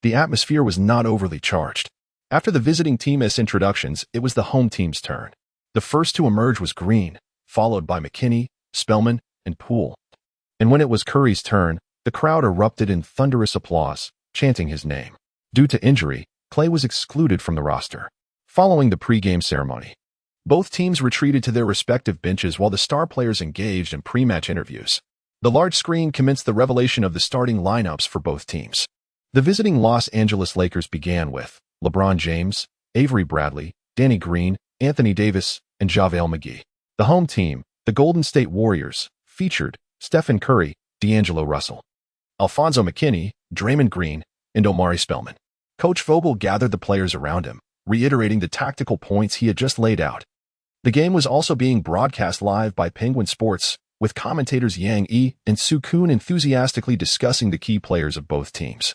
The atmosphere was not overly charged. After the visiting team's introductions, it was the home team's turn. The first to emerge was Green, followed by McKinney, Spellman, and Poole. And when it was Curry's turn, the crowd erupted in thunderous applause, chanting his name. Due to injury, Clay was excluded from the roster. Following the pre-game ceremony, both teams retreated to their respective benches while the star players engaged in pre-match interviews. The large screen commenced the revelation of the starting lineups for both teams. The visiting Los Angeles Lakers began with LeBron James, Avery Bradley, Danny Green, Anthony Davis, and JaVale McGee. The home team, the Golden State Warriors, featured Stephen Curry, D'Angelo Russell, Alfonso McKinney, Draymond Green, and Omari Spellman. Coach Vogel gathered the players around him, reiterating the tactical points he had just laid out. The game was also being broadcast live by Penguin Sports, with commentators Yang Yi and Soo Koon enthusiastically discussing the key players of both teams,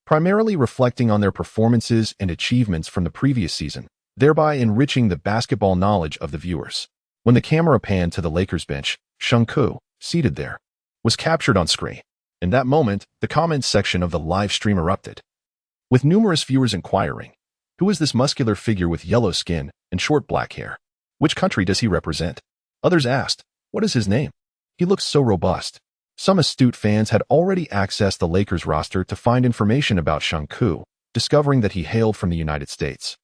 primarily reflecting on their performances and achievements from the previous season, thereby enriching the basketball knowledge of the viewers. When the camera panned to the Lakers bench, Sheng Ke, seated there, was captured on screen. In that moment, the comments section of the live stream erupted, with numerous viewers inquiring, "Who is this muscular figure with yellow skin and short black hair? Which country does he represent?" Others asked, "What is his name? He looks so robust." Some astute fans had already accessed the Lakers roster to find information about Sheng Ke, discovering that he hailed from the United States.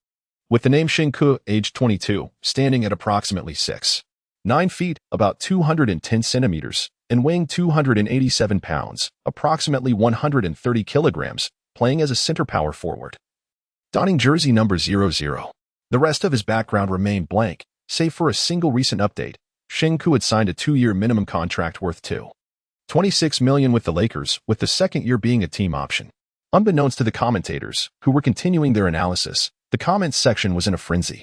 With the name Sheng Ke, age 22, standing at approximately 6'9" feet, about 210 centimeters, and weighing 287 pounds, approximately 130 kilograms, playing as a center power forward, donning jersey number 00. The rest of his background remained blank, save for a single recent update. Sheng Ke had signed a 2-year minimum contract worth $26 million with the Lakers, with the second year being a team option. Unbeknownst to the commentators, who were continuing their analysis, the comments section was in a frenzy.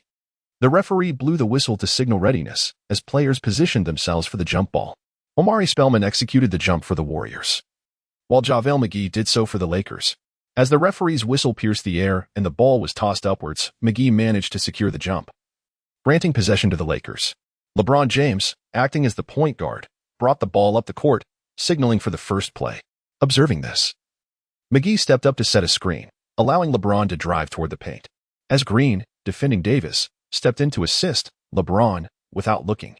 The referee blew the whistle to signal readiness, as players positioned themselves for the jump ball. Omari Spellman executed the jump for the Warriors, while JaVale McGee did so for the Lakers. As the referee's whistle pierced the air and the ball was tossed upwards, McGee managed to secure the jump, granting possession to the Lakers. LeBron James, acting as the point guard, brought the ball up the court, signaling for the first play. Observing this, McGee stepped up to set a screen, allowing LeBron to drive toward the paint. As Green, defending Davis, stepped in to assist, LeBron, without looking,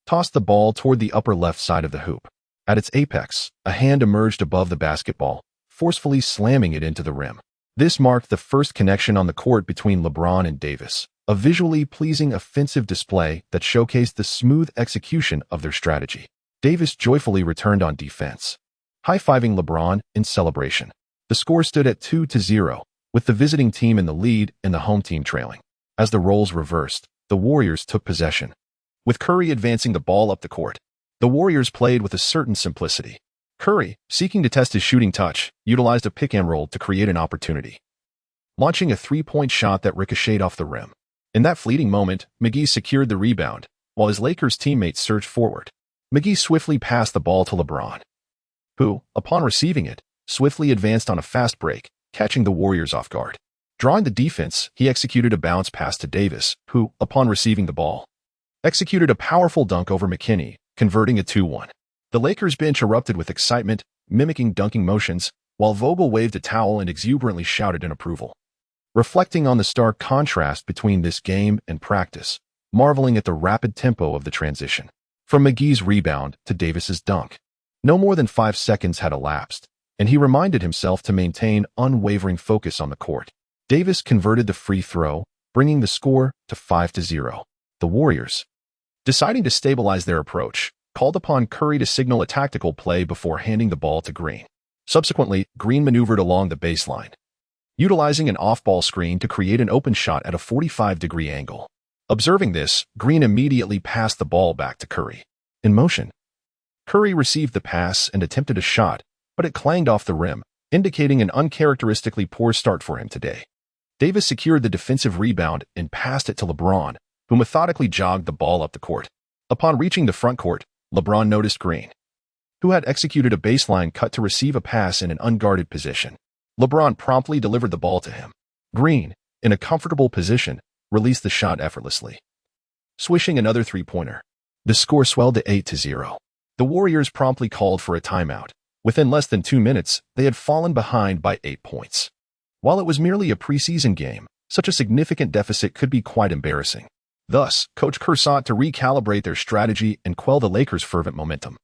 tossed the ball toward the upper left side of the hoop. At its apex, a hand emerged above the basketball, forcefully slamming it into the rim. This marked the first connection on the court between LeBron and Davis, a visually pleasing offensive display that showcased the smooth execution of their strategy. Davis joyfully returned on defense, high-fiving LeBron in celebration. The score stood at 2-0, with the visiting team in the lead and the home team trailing. As the roles reversed, the Warriors took possession, with Curry advancing the ball up the court. The Warriors played with a certain simplicity. Curry, seeking to test his shooting touch, utilized a pick-and-roll to create an opportunity, launching a three-point shot that ricocheted off the rim. In that fleeting moment, McGee secured the rebound, while his Lakers teammates surged forward. McGee swiftly passed the ball to LeBron, who, upon receiving it, swiftly advanced on a fast break, catching the Warriors off guard. Drawing the defense, he executed a bounce pass to Davis, who, upon receiving the ball, executed a powerful dunk over McKinney, converting a 2-1. The Lakers bench erupted with excitement, mimicking dunking motions, while Vogel waved a towel and exuberantly shouted in approval, reflecting on the stark contrast between this game and practice, marveling at the rapid tempo of the transition. From McGee's rebound to Davis's dunk, no more than 5 seconds had elapsed, and he reminded himself to maintain unwavering focus on the court. Davis converted the free throw, bringing the score to 5-0. The Warriors, deciding to stabilize their approach, called upon Curry to signal a tactical play before handing the ball to Green. Subsequently, Green maneuvered along the baseline, utilizing an off-ball screen to create an open shot at a 45-degree angle. Observing this, Green immediately passed the ball back to Curry. In motion, Curry received the pass and attempted a shot, but it clanged off the rim, indicating an uncharacteristically poor start for him today. Davis secured the defensive rebound and passed it to LeBron, who methodically jogged the ball up the court. Upon reaching the front court, LeBron noticed Green, who had executed a baseline cut to receive a pass in an unguarded position. LeBron promptly delivered the ball to him. Green, in a comfortable position, released the shot effortlessly, swishing another three-pointer. The score swelled to 8-0. The Warriors promptly called for a timeout, Within less than 2 minutes, they had fallen behind by 8 points. While it was merely a preseason game, such a significant deficit could be quite embarrassing. Thus, Coach Ke sought to recalibrate their strategy and quell the Lakers' fervent momentum.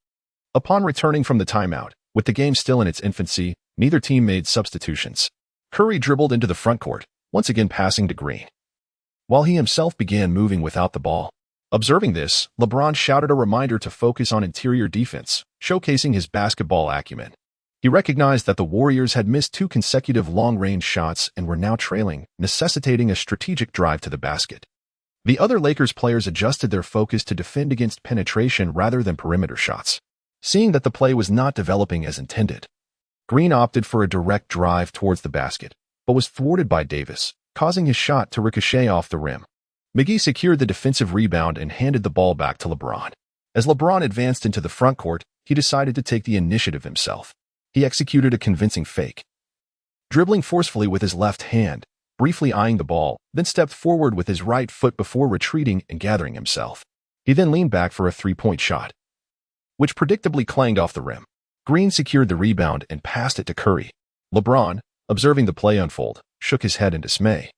Upon returning from the timeout, with the game still in its infancy, neither team made substitutions. Curry dribbled into the front court, once again passing to Green, while he himself began moving without the ball. Observing this, LeBron shouted a reminder to focus on interior defense, showcasing his basketball acumen. He recognized that the Warriors had missed 2 consecutive long-range shots and were now trailing, necessitating a strategic drive to the basket. The other Lakers players adjusted their focus to defend against penetration rather than perimeter shots. Seeing that the play was not developing as intended, Green opted for a direct drive towards the basket, but was thwarted by Davis, causing his shot to ricochet off the rim. McGee secured the defensive rebound and handed the ball back to LeBron. As LeBron advanced into the front court, he decided to take the initiative himself. He executed a convincing fake, dribbling forcefully with his left hand, briefly eyeing the ball, then stepped forward with his right foot before retreating and gathering himself. He then leaned back for a 3-point shot, which predictably clanged off the rim. Green secured the rebound and passed it to Curry. LeBron, observing the play unfold, shook his head in dismay,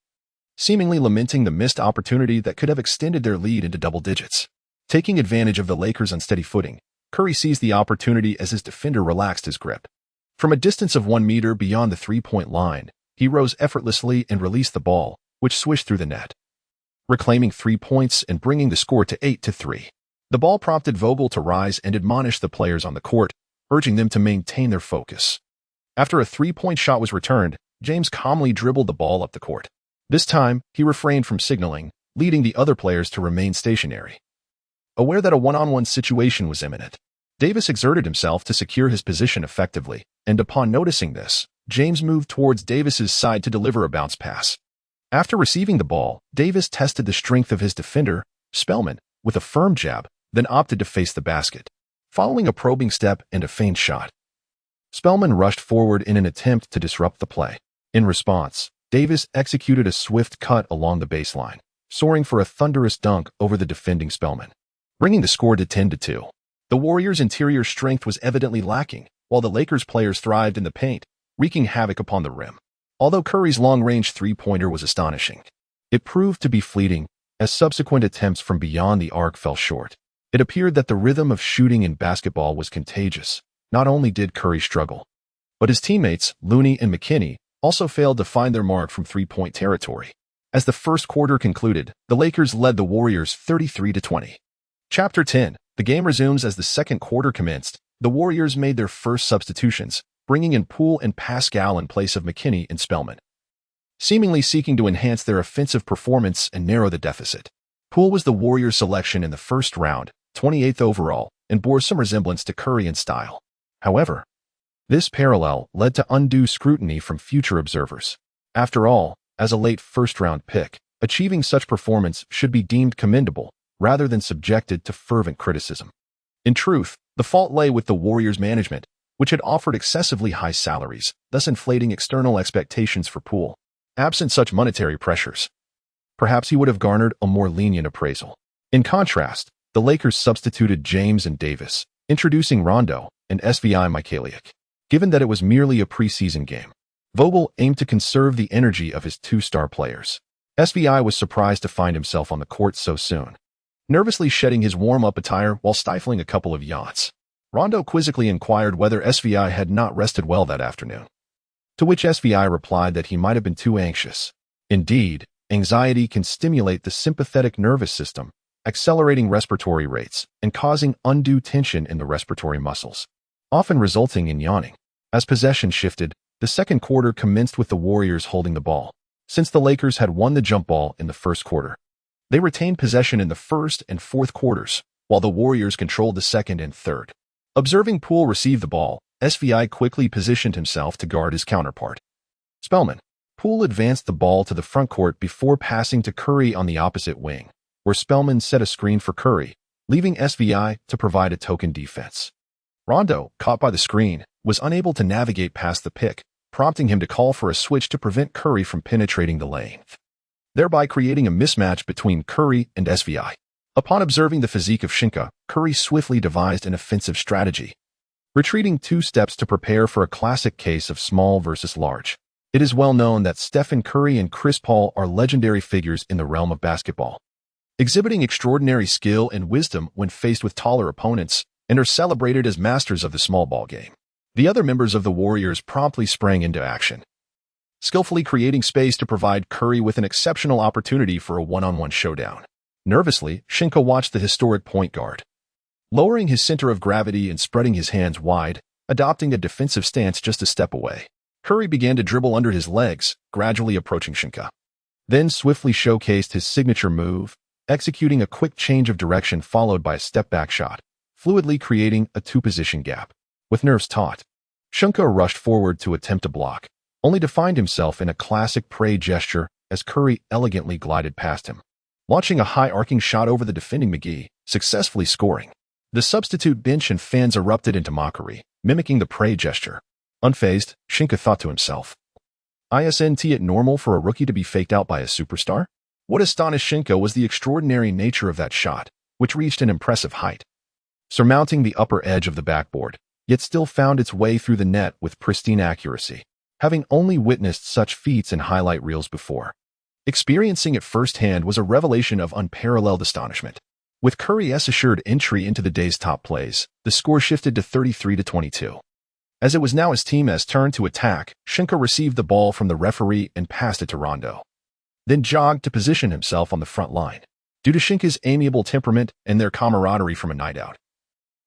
seemingly lamenting the missed opportunity that could have extended their lead into double digits. Taking advantage of the Lakers' unsteady footing, Curry seized the opportunity as his defender relaxed his grip. From a distance of 1 meter beyond the 3-point line, he rose effortlessly and released the ball, which swished through the net, reclaiming 3 points and bringing the score to 8-3. The ball prompted Vogel to rise and admonish the players on the court, urging them to maintain their focus. After a 3-point shot was returned, James calmly dribbled the ball up the court. This time, he refrained from signaling, leading the other players to remain stationary. Aware that a one-on-one situation was imminent, Davis exerted himself to secure his position effectively, and upon noticing this, James moved towards Davis's side to deliver a bounce pass. After receiving the ball, Davis tested the strength of his defender, Spellman, with a firm jab, then opted to face the basket. Following a probing step and a feint shot, Spellman rushed forward in an attempt to disrupt the play. In response, Davis executed a swift cut along the baseline, soaring for a thunderous dunk over the defending Spellman, bringing the score to 10-2. The Warriors' interior strength was evidently lacking, while the Lakers' players thrived in the paint, wreaking havoc upon the rim. Although Curry's long-range 3-pointer was astonishing, it proved to be fleeting, as subsequent attempts from beyond the arc fell short. It appeared that the rhythm of shooting in basketball was contagious. Not only did Curry struggle, but his teammates, Looney and McKinney, also failed to find their mark from 3-point territory. As the first quarter concluded, the Lakers led the Warriors 33-20. Chapter 10. The game resumes as the second quarter commenced. The Warriors made their first substitutions, bringing in Poole and Pascal in place of McKinney and Spellman, seemingly seeking to enhance their offensive performance and narrow the deficit. Poole was the Warriors' selection in the first round, 28th overall, and bore some resemblance to Curry in style. However, this parallel led to undue scrutiny from future observers. After all, as a late first-round pick, achieving such performance should be deemed commendable, rather than subjected to fervent criticism. In truth, the fault lay with the Warriors' management, which had offered excessively high salaries, thus inflating external expectations for Poole. Absent such monetary pressures, perhaps he would have garnered a more lenient appraisal. In contrast, the Lakers substituted James and Davis, introducing Rondo and Svi Mykhailiuk. Given that it was merely a preseason game, Vogel aimed to conserve the energy of his 2-star players. Svi was surprised to find himself on the court so soon, nervously shedding his warm-up attire while stifling a couple of yawns. Rondo quizzically inquired whether Svi had not rested well that afternoon, to which Svi replied that he might have been too anxious. Indeed, anxiety can stimulate the sympathetic nervous system, accelerating respiratory rates and causing undue tension in the respiratory muscles, often resulting in yawning. As possession shifted, the second quarter commenced with the Warriors holding the ball. Since the Lakers had won the jump ball in the first quarter, they retained possession in the first and fourth quarters, while the Warriors controlled the second and third. Observing Poole receive the ball, Svi quickly positioned himself to guard his counterpart, Spellman. Poole advanced the ball to the front court before passing to Curry on the opposite wing, where Spellman set a screen for Curry, leaving Svi to provide a token defense. Rondo, caught by the screen, was unable to navigate past the pick, prompting him to call for a switch to prevent Curry from penetrating the lane, thereby creating a mismatch between Curry and Svi. Upon observing the physique of Sheng Ke, Curry swiftly devised an offensive strategy. retreating 2 steps to prepare for a classic case of small versus large. It is well known that Stephen Curry and Chris Paul are legendary figures in the realm of basketball, exhibiting extraordinary skill and wisdom when faced with taller opponents, and are celebrated as masters of the small ball game. The other members of the Warriors promptly sprang into action, skillfully creating space to provide Curry with an exceptional opportunity for a one-on-one showdown. Nervously, Sheng Ke watched the historic point guard, lowering his center of gravity and spreading his hands wide, adopting a defensive stance just a step away. Curry began to dribble under his legs, gradually approaching Sheng Ke, then swiftly showcased his signature move, executing a quick change of direction followed by a step-back shot, fluidly creating a 2-position gap. With nerves taut, Sheng Ke rushed forward to attempt a block, only to find himself in a classic prey gesture as Curry elegantly glided past him, launching a high-arcing shot over the defending McGee, successfully scoring. The substitute bench and fans erupted into mockery, mimicking the prey gesture. Unfazed, Sheng Ke thought to himself, "Isn't it normal for a rookie to be faked out by a superstar?" What astonished Sheng Ke was the extraordinary nature of that shot, which reached an impressive height, surmounting the upper edge of the backboard, yet still found its way through the net with pristine accuracy. Having only witnessed such feats in highlight reels before, experiencing it firsthand was a revelation of unparalleled astonishment. With Curry's assured entry into the day's top plays, the score shifted to 33-22. As it was now his team's turn to attack, Sheng Ke received the ball from the referee and passed it to Rondo, then jogged to position himself on the front line. Due to Sheng Ke's amiable temperament and their camaraderie from a night out,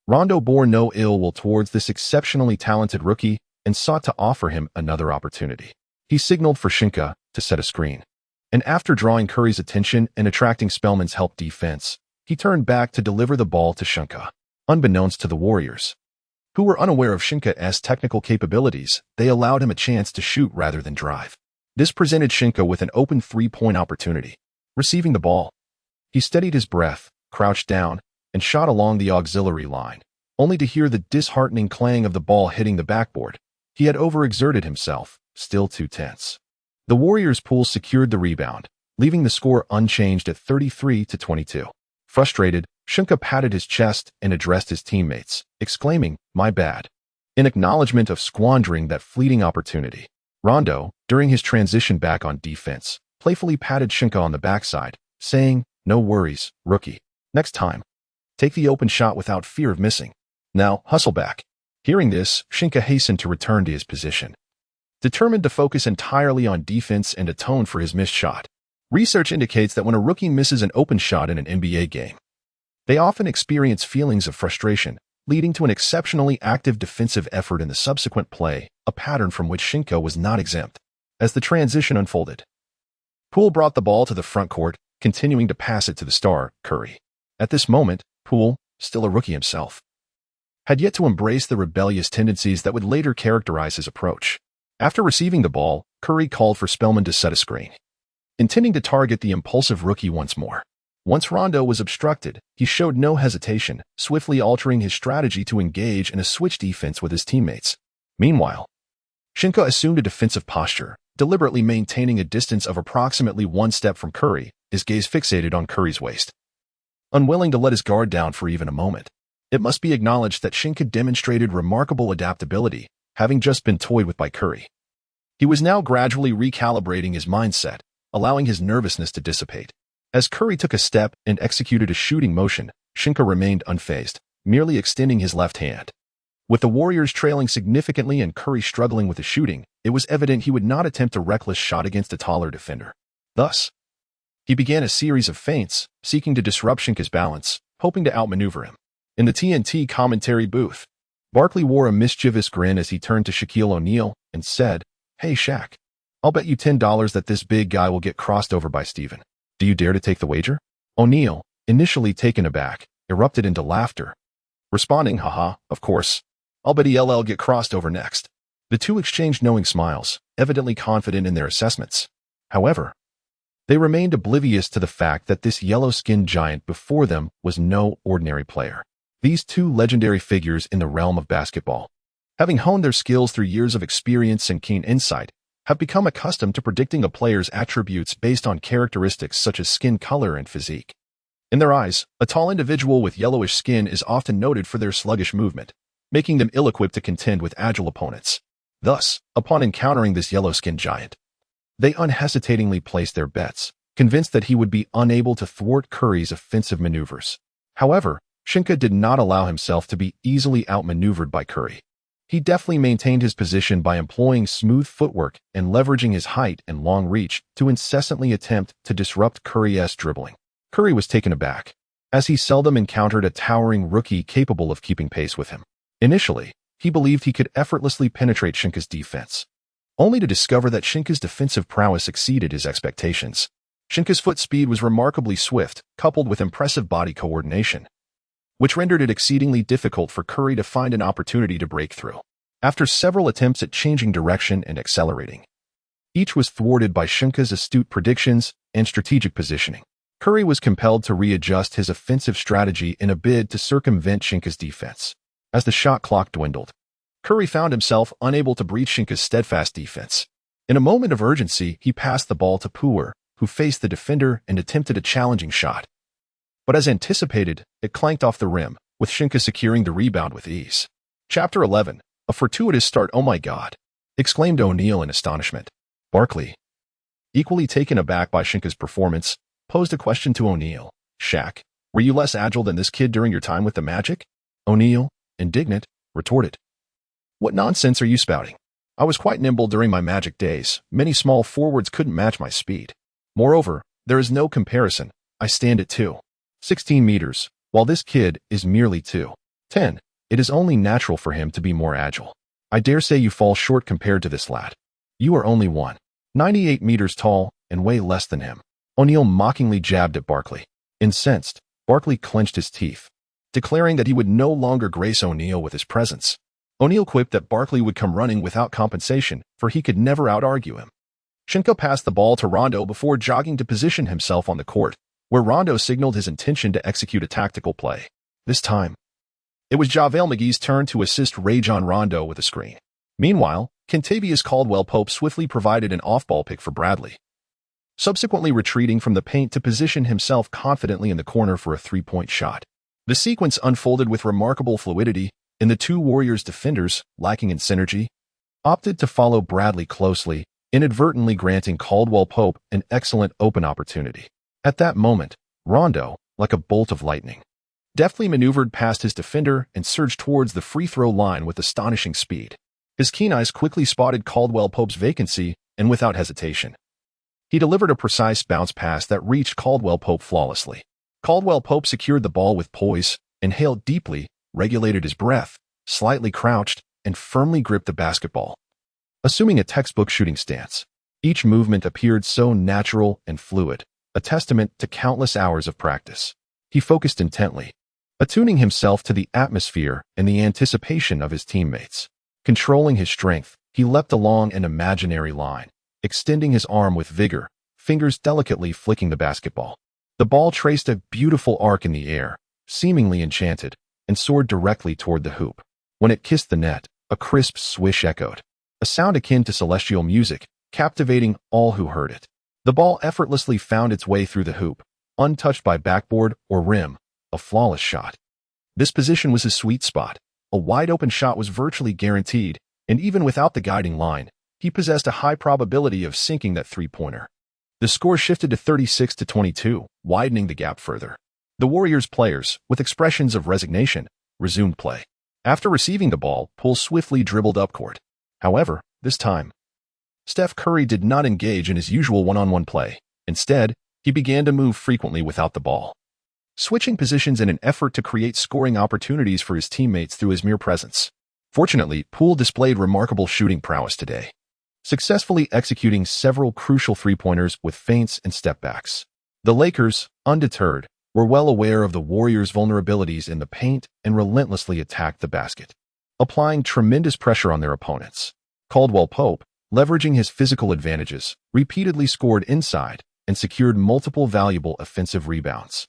Rondo bore no ill will towards this exceptionally talented rookie and sought to offer him another opportunity. He signaled for Sheng Ke to set a screen, and after drawing Curry's attention and attracting Spellman's help defense, he turned back to deliver the ball to Sheng Ke. Unbeknownst to the Warriors, who were unaware of Sheng Ke's technical capabilities, they allowed him a chance to shoot rather than drive. This presented Sheng Ke with an open 3-point opportunity. Receiving the ball, he steadied his breath, crouched down, and shot along the auxiliary line, only to hear the disheartening clang of the ball hitting the backboard. He had overexerted himself, still too tense. The Warriors' pool secured the rebound, leaving the score unchanged at 33-22. Frustrated, Sheng Ke patted his chest and addressed his teammates, exclaiming, "My bad," in acknowledgement of squandering that fleeting opportunity. Rondo, during his transition back on defense, playfully patted Sheng Ke on the backside, saying, "No worries, rookie. Next time, take the open shot without fear of missing. Now, hustle back." Hearing this, Sheng Ke hastened to return to his position, determined to focus entirely on defense and atone for his missed shot. Research indicates that when a rookie misses an open shot in an NBA game, they often experience feelings of frustration, leading to an exceptionally active defensive effort in the subsequent play, a pattern from which Sheng Ke was not exempt. As the transition unfolded, Poole brought the ball to the front court, continuing to pass it to the star, Curry. At this moment, Poole, still a rookie himself, had yet to embrace the rebellious tendencies that would later characterize his approach. After receiving the ball, Curry called for Spellman to set a screen, intending to target the impulsive rookie once more. Once Rondo was obstructed, he showed no hesitation, swiftly altering his strategy to engage in a switch defense with his teammates. Meanwhile, Sheng Ke assumed a defensive posture, deliberately maintaining a distance of approximately 1 step from Curry, his gaze fixated on Curry's waist, unwilling to let his guard down for even a moment. It must be acknowledged that Sheng Ke demonstrated remarkable adaptability, having just been toyed with by Curry. He was now gradually recalibrating his mindset, allowing his nervousness to dissipate. As Curry took a step and executed a shooting motion, Sheng Ke remained unfazed, merely extending his left hand. With the Warriors trailing significantly and Curry struggling with the shooting, it was evident he would not attempt a reckless shot against a taller defender. Thus, he began a series of feints, seeking to disrupt Sheng Ke's balance, hoping to outmaneuver him. In the TNT commentary booth, Barkley wore a mischievous grin as he turned to Shaquille O'Neal and said, "Hey Shaq, I'll bet you $10 that this big guy will get crossed over by Steven. Do you dare to take the wager?" O'Neal, initially taken aback, erupted into laughter, responding, "Haha, of course. I'll bet he'll get crossed over next." The two exchanged knowing smiles, evidently confident in their assessments. However, they remained oblivious to the fact that this yellow-skinned giant before them was no ordinary player. These two legendary figures in the realm of basketball, having honed their skills through years of experience and keen insight, have become accustomed to predicting a player's attributes based on characteristics such as skin color and physique. In their eyes, a tall individual with yellowish skin is often noted for their sluggish movement, making them ill-equipped to contend with agile opponents. Thus, upon encountering this yellow-skinned giant, they unhesitatingly placed their bets, convinced that he would be unable to thwart Curry's offensive maneuvers. However, Sheng Ke did not allow himself to be easily outmaneuvered by Curry. He deftly maintained his position by employing smooth footwork and leveraging his height and long reach to incessantly attempt to disrupt Curry's dribbling. Curry was taken aback, as he seldom encountered a towering rookie capable of keeping pace with him. Initially, he believed he could effortlessly penetrate Sheng Ke's defense, only to discover that Sheng Ke's defensive prowess exceeded his expectations. Sheng Ke's foot speed was remarkably swift, coupled with impressive body coordination, which rendered it exceedingly difficult for Curry to find an opportunity to break through. After several attempts at changing direction and accelerating, each was thwarted by Sheng Ke's astute predictions and strategic positioning. Curry was compelled to readjust his offensive strategy in a bid to circumvent Sheng Ke's defense. As the shot clock dwindled, Curry found himself unable to breach Sheng Ke's steadfast defense. In a moment of urgency, he passed the ball to Puer, who faced the defender and attempted a challenging shot. But as anticipated, it clanked off the rim, with Sheng Ke securing the rebound with ease. Chapter 11. A fortuitous start. "Oh my God," exclaimed O'Neal in astonishment. Barkley, equally taken aback by Sheng Ke's performance, posed a question to O'Neal. "Shaq, were you less agile than this kid during your time with the Magic?" O'Neal, indignant, retorted, "What nonsense are you spouting? I was quite nimble during my Magic days. Many small forwards couldn't match my speed. Moreover, there is no comparison. I stand at 2.16 meters, while this kid is merely 2.10. It is only natural for him to be more agile. I dare say you fall short compared to this lad. You are only 1.98 meters tall and weigh less than him." O'Neal mockingly jabbed at Barkley. Incensed, Barkley clenched his teeth, declaring that he would no longer grace O'Neal with his presence. O'Neal quipped that Barkley would come running without compensation, for he could never out-argue him. Sheng Ke passed the ball to Rondo before jogging to position himself on the court, where Rondo signaled his intention to execute a tactical play. This time, it was JaVale McGee's turn to assist Rajon Rondo with a screen. Meanwhile, Kentavious Caldwell-Pope swiftly provided an off-ball pick for Bradley, subsequently retreating from the paint to position himself confidently in the corner for a three-point shot. The sequence unfolded with remarkable fluidity, and the two Warriors defenders, lacking in synergy, opted to follow Bradley closely, inadvertently granting Caldwell-Pope an excellent open opportunity. At that moment, Rondo, like a bolt of lightning, deftly maneuvered past his defender and surged towards the free-throw line with astonishing speed. His keen eyes quickly spotted Caldwell-Pope's vacancy, and without hesitation, he delivered a precise bounce pass that reached Caldwell-Pope flawlessly. Caldwell-Pope secured the ball with poise, inhaled deeply, regulated his breath, slightly crouched, and firmly gripped the basketball, assuming a textbook shooting stance. Each movement appeared so natural and fluid, a testament to countless hours of practice. He focused intently, attuning himself to the atmosphere and the anticipation of his teammates. Controlling his strength, he leapt along an imaginary line, extending his arm with vigor, fingers delicately flicking the basketball. The ball traced a beautiful arc in the air, seemingly enchanted, and soared directly toward the hoop. When it kissed the net, a crisp swish echoed, a sound akin to celestial music, captivating all who heard it. The ball effortlessly found its way through the hoop, untouched by backboard or rim, a flawless shot. This position was his sweet spot. A wide-open shot was virtually guaranteed, and even without the guiding line, he possessed a high probability of sinking that three-pointer. The score shifted to 36-22, widening the gap further. The Warriors players, with expressions of resignation, resumed play. After receiving the ball, Poole swiftly dribbled up court. However, this time, Steph Curry did not engage in his usual one-on-one play. Instead, he began to move frequently without the ball, switching positions in an effort to create scoring opportunities for his teammates through his mere presence. Fortunately, Poole displayed remarkable shooting prowess today, successfully executing several crucial three-pointers with feints and step-backs. The Lakers, undeterred, were well aware of the Warriors' vulnerabilities in the paint and relentlessly attacked the basket, applying tremendous pressure on their opponents. Caldwell-Pope, leveraging his physical advantages, repeatedly scored inside and secured multiple valuable offensive rebounds.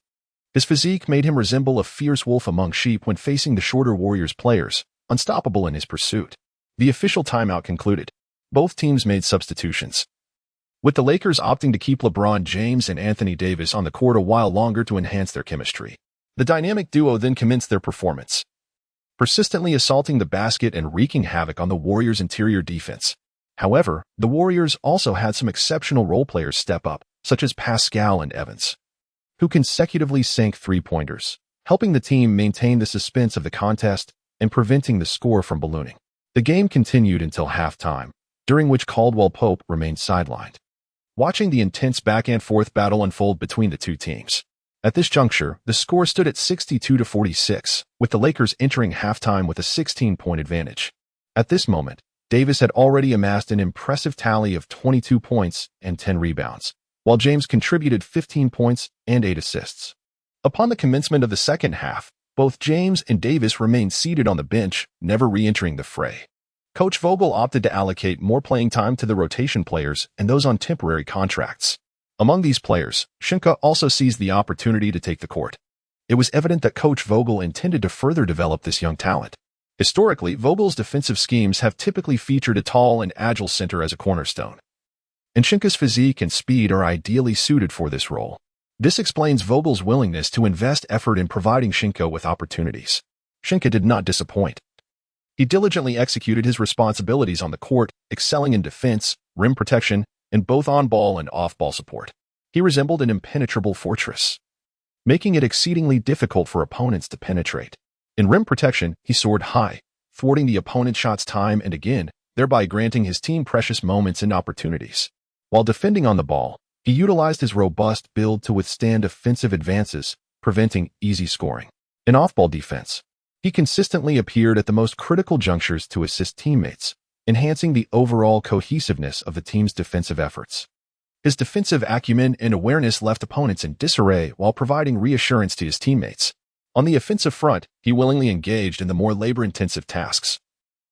His physique made him resemble a fierce wolf among sheep when facing the shorter Warriors players, unstoppable in his pursuit. The official timeout concluded. Both teams made substitutions, with the Lakers opting to keep LeBron James and Anthony Davis on the court a while longer to enhance their chemistry. The dynamic duo then commenced their performance, persistently assaulting the basket and wreaking havoc on the Warriors' interior defense. However, the Warriors also had some exceptional role players step up, such as Pascal and Evans, who consecutively sank three-pointers, helping the team maintain the suspense of the contest and preventing the score from ballooning. The game continued until halftime, during which Caldwell Pope remained sidelined, watching the intense back-and-forth battle unfold between the two teams. At this juncture, the score stood at 62-46, with the Lakers entering halftime with a 16-point advantage. At this moment, Davis had already amassed an impressive tally of 22 points and 10 rebounds, while James contributed 15 points and 8 assists. Upon the commencement of the second half, both James and Davis remained seated on the bench, never re-entering the fray. Coach Vogel opted to allocate more playing time to the rotation players and those on temporary contracts. Among these players, Sheng Ke also seized the opportunity to take the court. It was evident that Coach Vogel intended to further develop this young talent. Historically, Vogel's defensive schemes have typically featured a tall and agile center as a cornerstone, and Sheng Ke's physique and speed are ideally suited for this role. This explains Vogel's willingness to invest effort in providing Sheng Ke with opportunities. Sheng Ke did not disappoint. He diligently executed his responsibilities on the court, excelling in defense, rim protection, and both on-ball and off-ball support. He resembled an impenetrable fortress, making it exceedingly difficult for opponents to penetrate. In rim protection, he soared high, thwarting the opponent's shots time and again, thereby granting his team precious moments and opportunities. While defending on the ball, he utilized his robust build to withstand offensive advances, preventing easy scoring. In off-ball defense, he consistently appeared at the most critical junctures to assist teammates, enhancing the overall cohesiveness of the team's defensive efforts. His defensive acumen and awareness left opponents in disarray while providing reassurance to his teammates. On the offensive front, he willingly engaged in the more labor-intensive tasks,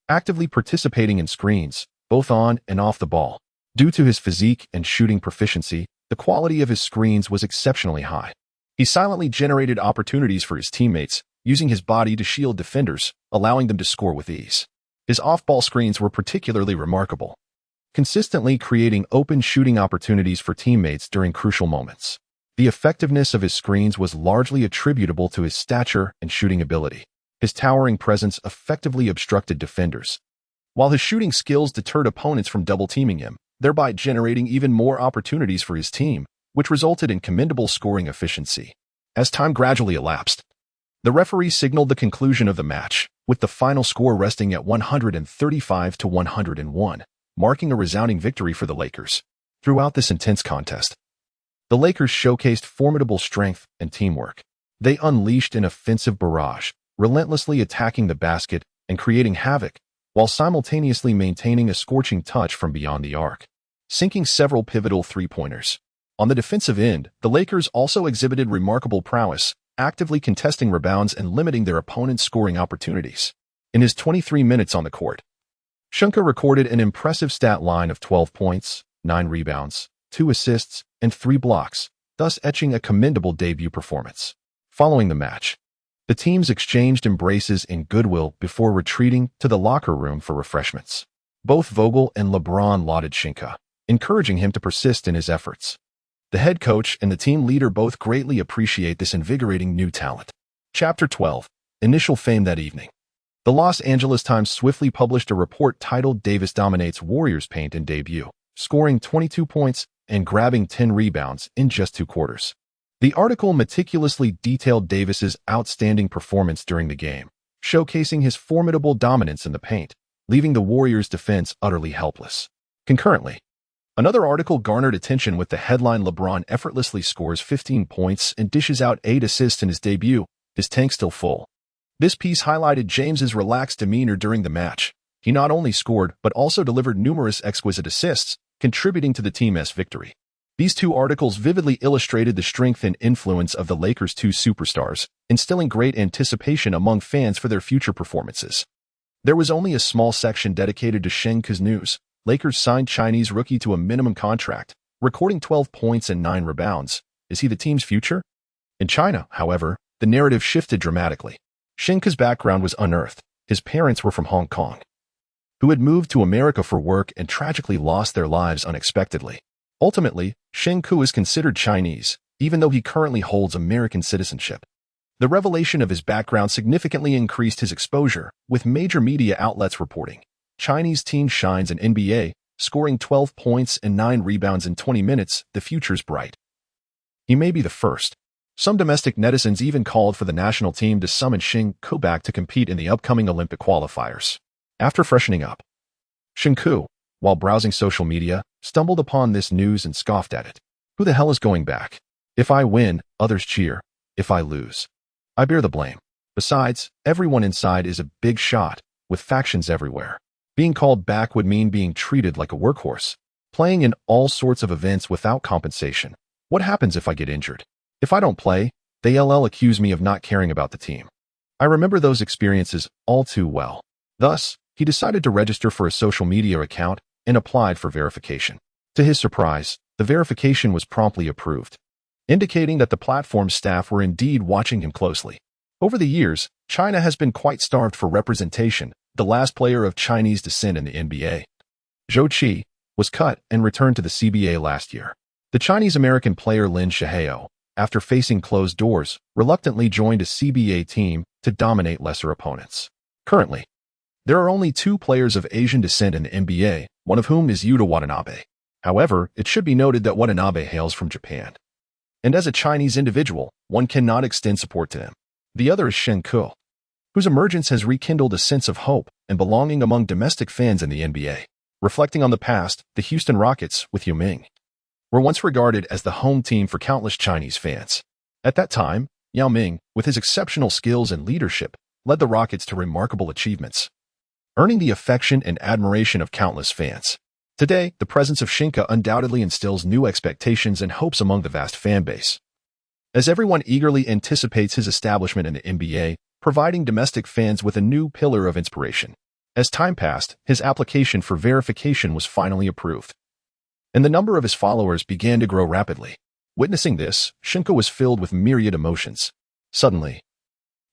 actively participating in screens, both on and off the ball. Due to his physique and shooting proficiency, the quality of his screens was exceptionally high. He silently generated opportunities for his teammates, using his body to shield defenders, allowing them to score with ease. His off-ball screens were particularly remarkable, consistently creating open shooting opportunities for teammates during crucial moments. The effectiveness of his screens was largely attributable to his stature and shooting ability. His towering presence effectively obstructed defenders, while his shooting skills deterred opponents from double-teaming him, thereby generating even more opportunities for his team, which resulted in commendable scoring efficiency. As time gradually elapsed, the referee signaled the conclusion of the match, with the final score resting at 135-101, marking a resounding victory for the Lakers. Throughout this intense contest, the Lakers showcased formidable strength and teamwork. They unleashed an offensive barrage, relentlessly attacking the basket and creating havoc, while simultaneously maintaining a scorching touch from beyond the arc, sinking several pivotal three-pointers. On the defensive end, the Lakers also exhibited remarkable prowess, actively contesting rebounds and limiting their opponents' scoring opportunities. In his 23 minutes on the court, Sheng Ke recorded an impressive stat line of 12 points, 9 rebounds, 2 assists, and 3 blocks, thus etching a commendable debut performance. Following the match, the teams exchanged embraces and goodwill before retreating to the locker room for refreshments. Both Vogel and LeBron lauded Sheng Ke, encouraging him to persist in his efforts. The head coach and the team leader both greatly appreciate this invigorating new talent. Chapter 12. Initial fame that evening. The Los Angeles Times swiftly published a report titled "Davis Dominates Warriors Paint in Debut," scoring 22 points and grabbing 10 rebounds in just 2 quarters. The article meticulously detailed Davis's outstanding performance during the game, showcasing his formidable dominance in the paint, leaving the Warriors' defense utterly helpless. Concurrently, another article garnered attention with the headline "LeBron effortlessly scores 15 points and dishes out 8 assists in his debut, his tank still full." This piece highlighted James's relaxed demeanor during the match. He not only scored but also delivered numerous exquisite assists, contributing to the team's victory. These 2 articles vividly illustrated the strength and influence of the Lakers' 2 superstars, instilling great anticipation among fans for their future performances. There was only a small section dedicated to Sheng Ke's news. Lakers signed Chinese rookie to a minimum contract, recording 12 points and 9 rebounds. Is he the team's future? In China, however, the narrative shifted dramatically. Sheng Ke's background was unearthed. His parents were from Hong Kong, who had moved to America for work and tragically lost their lives unexpectedly. Ultimately, Sheng Ke is considered Chinese, even though he currently holds American citizenship. The revelation of his background significantly increased his exposure, with major media outlets reporting. Chinese teen shines in NBA, scoring 12 points and 9 rebounds in 20 minutes, the future's bright. He may be the first. Some domestic netizens even called for the national team to summon Sheng Ke back to compete in the upcoming Olympic qualifiers. After freshening up, Sheng Ke, while browsing social media, stumbled upon this news and scoffed at it. Who the hell is going back? If I win, others cheer. If I lose, I bear the blame. Besides, everyone inside is a big shot, with factions everywhere. Being called back would mean being treated like a workhorse, playing in all sorts of events without compensation. What happens if I get injured? If I don't play, they'll accuse me of not caring about the team. I remember those experiences all too well. Thus, he decided to register for a social media account and applied for verification. To his surprise, the verification was promptly approved, indicating that the platform's staff were indeed watching him closely. Over the years, China has been quite starved for representation. The last player of Chinese descent in the NBA, Zhou Qi, was cut and returned to the CBA last year. The Chinese-American player Lin Shihao, after facing closed doors, reluctantly joined a CBA team to dominate lesser opponents. Currently, there are only 2 players of Asian descent in the NBA, one of whom is Yuta Watanabe. However, it should be noted that Watanabe hails from Japan, and as a Chinese individual, one cannot extend support to him. The other is Sheng Ke, whose emergence has rekindled a sense of hope and belonging among domestic fans in the NBA. Reflecting on the past, the Houston Rockets, with Yao Ming, were once regarded as the home team for countless Chinese fans. At that time, Yao Ming, with his exceptional skills and leadership, led the Rockets to remarkable achievements, earning the affection and admiration of countless fans. Today, the presence of Sheng Ke undoubtedly instills new expectations and hopes among the vast fan base, as everyone eagerly anticipates his establishment in the NBA, providing domestic fans with a new pillar of inspiration. As time passed, his application for verification was finally approved, and the number of his followers began to grow rapidly. Witnessing this, Sheng Ke was filled with myriad emotions. Suddenly,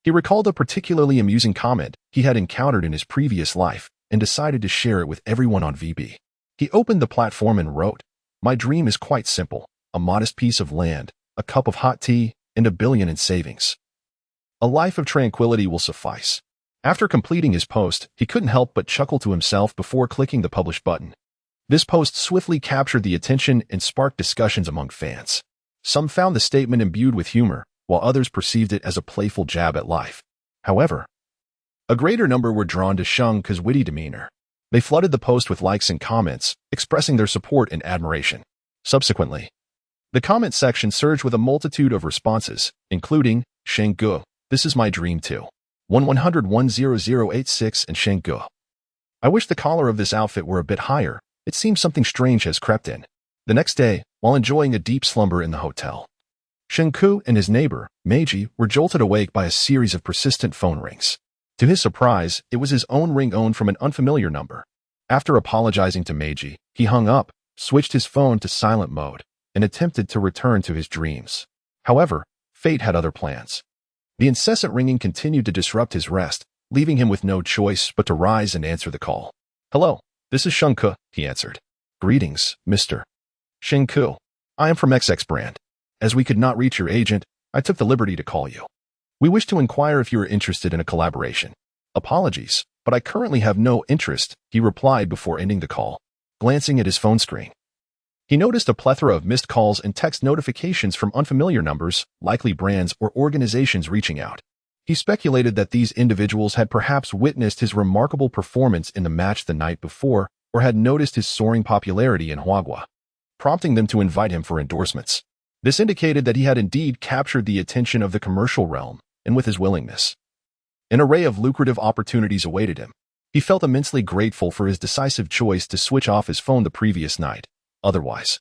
he recalled a particularly amusing comment he had encountered in his previous life and decided to share it with everyone on VB. He opened the platform and wrote, "My dream is quite simple, a modest piece of land, a cup of hot tea, and $1 billion in savings. A life of tranquility will suffice." After completing his post, he couldn't help but chuckle to himself before clicking the publish button. This post swiftly captured the attention and sparked discussions among fans. Some found the statement imbued with humor, while others perceived it as a playful jab at life. However, a greater number were drawn to Sheng Ke's witty demeanor. They flooded the post with likes and comments, expressing their support and admiration. Subsequently, the comment section surged with a multitude of responses, including, "Sheng Ke, this is my dream too. 1-100-10086 and Sheng Ke. I wish the collar of this outfit were a bit higher. It seems something strange has crept in." The next day, while enjoying a deep slumber in the hotel, Sheng Ke and his neighbor, Meiji, were jolted awake by a series of persistent phone rings. To his surprise, it was his own ringtone from an unfamiliar number. After apologizing to Meiji, he hung up, switched his phone to silent mode, and attempted to return to his dreams. However, fate had other plans. The incessant ringing continued to disrupt his rest, leaving him with no choice but to rise and answer the call. "Hello, this is Sheng Ke," he answered. "Greetings, Mr. Sheng Ke. I am from XX brand. As we could not reach your agent, I took the liberty to call you. We wish to inquire if you are interested in a collaboration." "Apologies, but I currently have no interest," he replied before ending the call. Glancing at his phone screen, he noticed a plethora of missed calls and text notifications from unfamiliar numbers, likely brands or organizations reaching out. He speculated that these individuals had perhaps witnessed his remarkable performance in the match the night before or had noticed his soaring popularity in Huagua, prompting them to invite him for endorsements. This indicated that he had indeed captured the attention of the commercial realm, and with his willingness, an array of lucrative opportunities awaited him. He felt immensely grateful for his decisive choice to switch off his phone the previous night. Otherwise,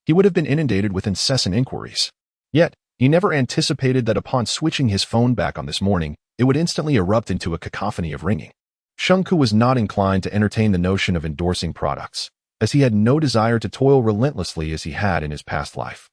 he would have been inundated with incessant inquiries. Yet, he never anticipated that upon switching his phone back on this morning, it would instantly erupt into a cacophony of ringing. Sheng Ke was not inclined to entertain the notion of endorsing products, as he had no desire to toil relentlessly as he had in his past life,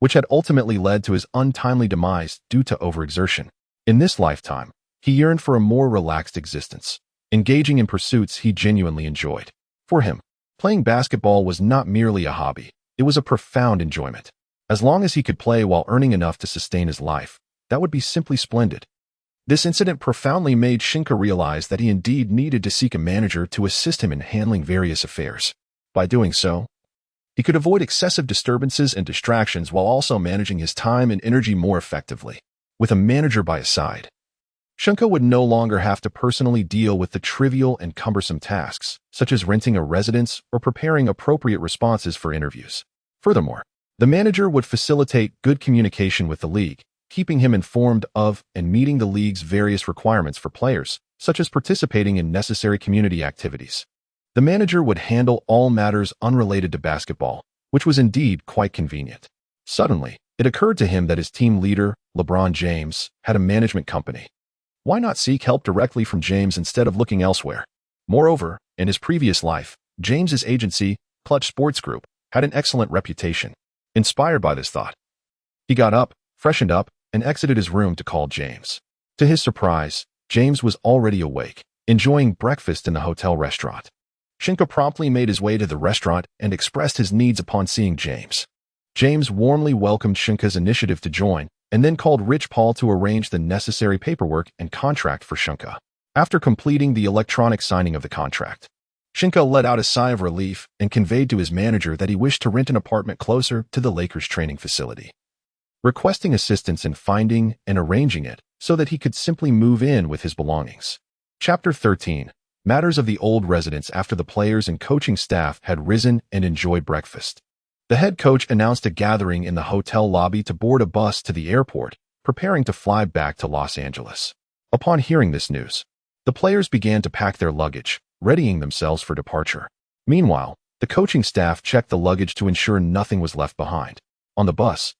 which had ultimately led to his untimely demise due to overexertion. In this lifetime, he yearned for a more relaxed existence, engaging in pursuits he genuinely enjoyed. For him, playing basketball was not merely a hobby, it was a profound enjoyment. As long as he could play while earning enough to sustain his life, That would be simply splendid. This incident profoundly made Sheng Ke realize that he indeed needed to seek a manager to assist him in handling various affairs. By doing so, he could avoid excessive disturbances and distractions while also managing his time and energy more effectively. With a manager by his side, Sheng Ke would no longer have to personally deal with the trivial and cumbersome tasks, such as renting a residence or preparing appropriate responses for interviews. Furthermore, the manager would facilitate good communication with the league, keeping him informed of and meeting the league's various requirements for players, such as participating in necessary community activities. The manager would handle all matters unrelated to basketball, which was indeed quite convenient. Suddenly, it occurred to him that his team leader, LeBron James, had a management company. Why not seek help directly from James instead of looking elsewhere? Moreover, in his previous life, James's agency, Clutch Sports Group, had an excellent reputation. Inspired by this thought, he got up, freshened up, and exited his room to call James. To his surprise, James was already awake, enjoying breakfast in the hotel restaurant. Sheng Ke promptly made his way to the restaurant and expressed his needs upon seeing James. James warmly welcomed Sheng Ke's initiative to join, and then called Rich Paul to arrange the necessary paperwork and contract for Sheng Ke. After completing the electronic signing of the contract, Sheng Ke let out a sigh of relief and conveyed to his manager that he wished to rent an apartment closer to the Lakers' training facility, requesting assistance in finding and arranging it so that he could simply move in with his belongings. Chapter 13. Matters of the old residence. After the players and coaching staff had risen and enjoyed breakfast, the head coach announced a gathering in the hotel lobby to board a bus to the airport, preparing to fly back to Los Angeles. Upon hearing this news, the players began to pack their luggage, readying themselves for departure. Meanwhile, the coaching staff checked the luggage to ensure nothing was left behind. On the bus,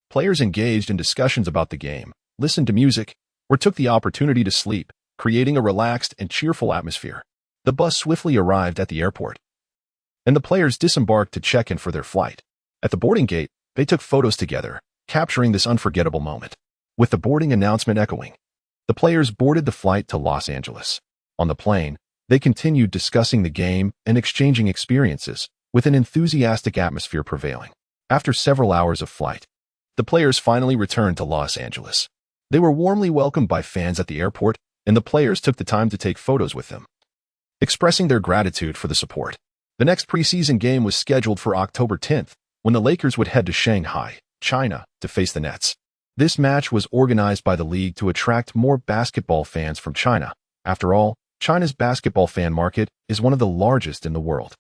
players engaged in discussions about the game, listened to music, or took the opportunity to sleep, creating a relaxed and cheerful atmosphere. The bus swiftly arrived at the airport, and the players disembarked to check in for their flight. At the boarding gate, they took photos together, capturing this unforgettable moment. With the boarding announcement echoing, the players boarded the flight to Los Angeles. On the plane, they continued discussing the game and exchanging experiences, with an enthusiastic atmosphere prevailing. After several hours of flight, the players finally returned to Los Angeles. They were warmly welcomed by fans at the airport, and the players took the time to take photos with them, expressing their gratitude for the support. The next preseason game was scheduled for October 10th, when the Lakers would head to Shanghai, China, to face the Nets. This match was organized by the league to attract more basketball fans from China. After all, China's basketball fan market is one of the largest in the world.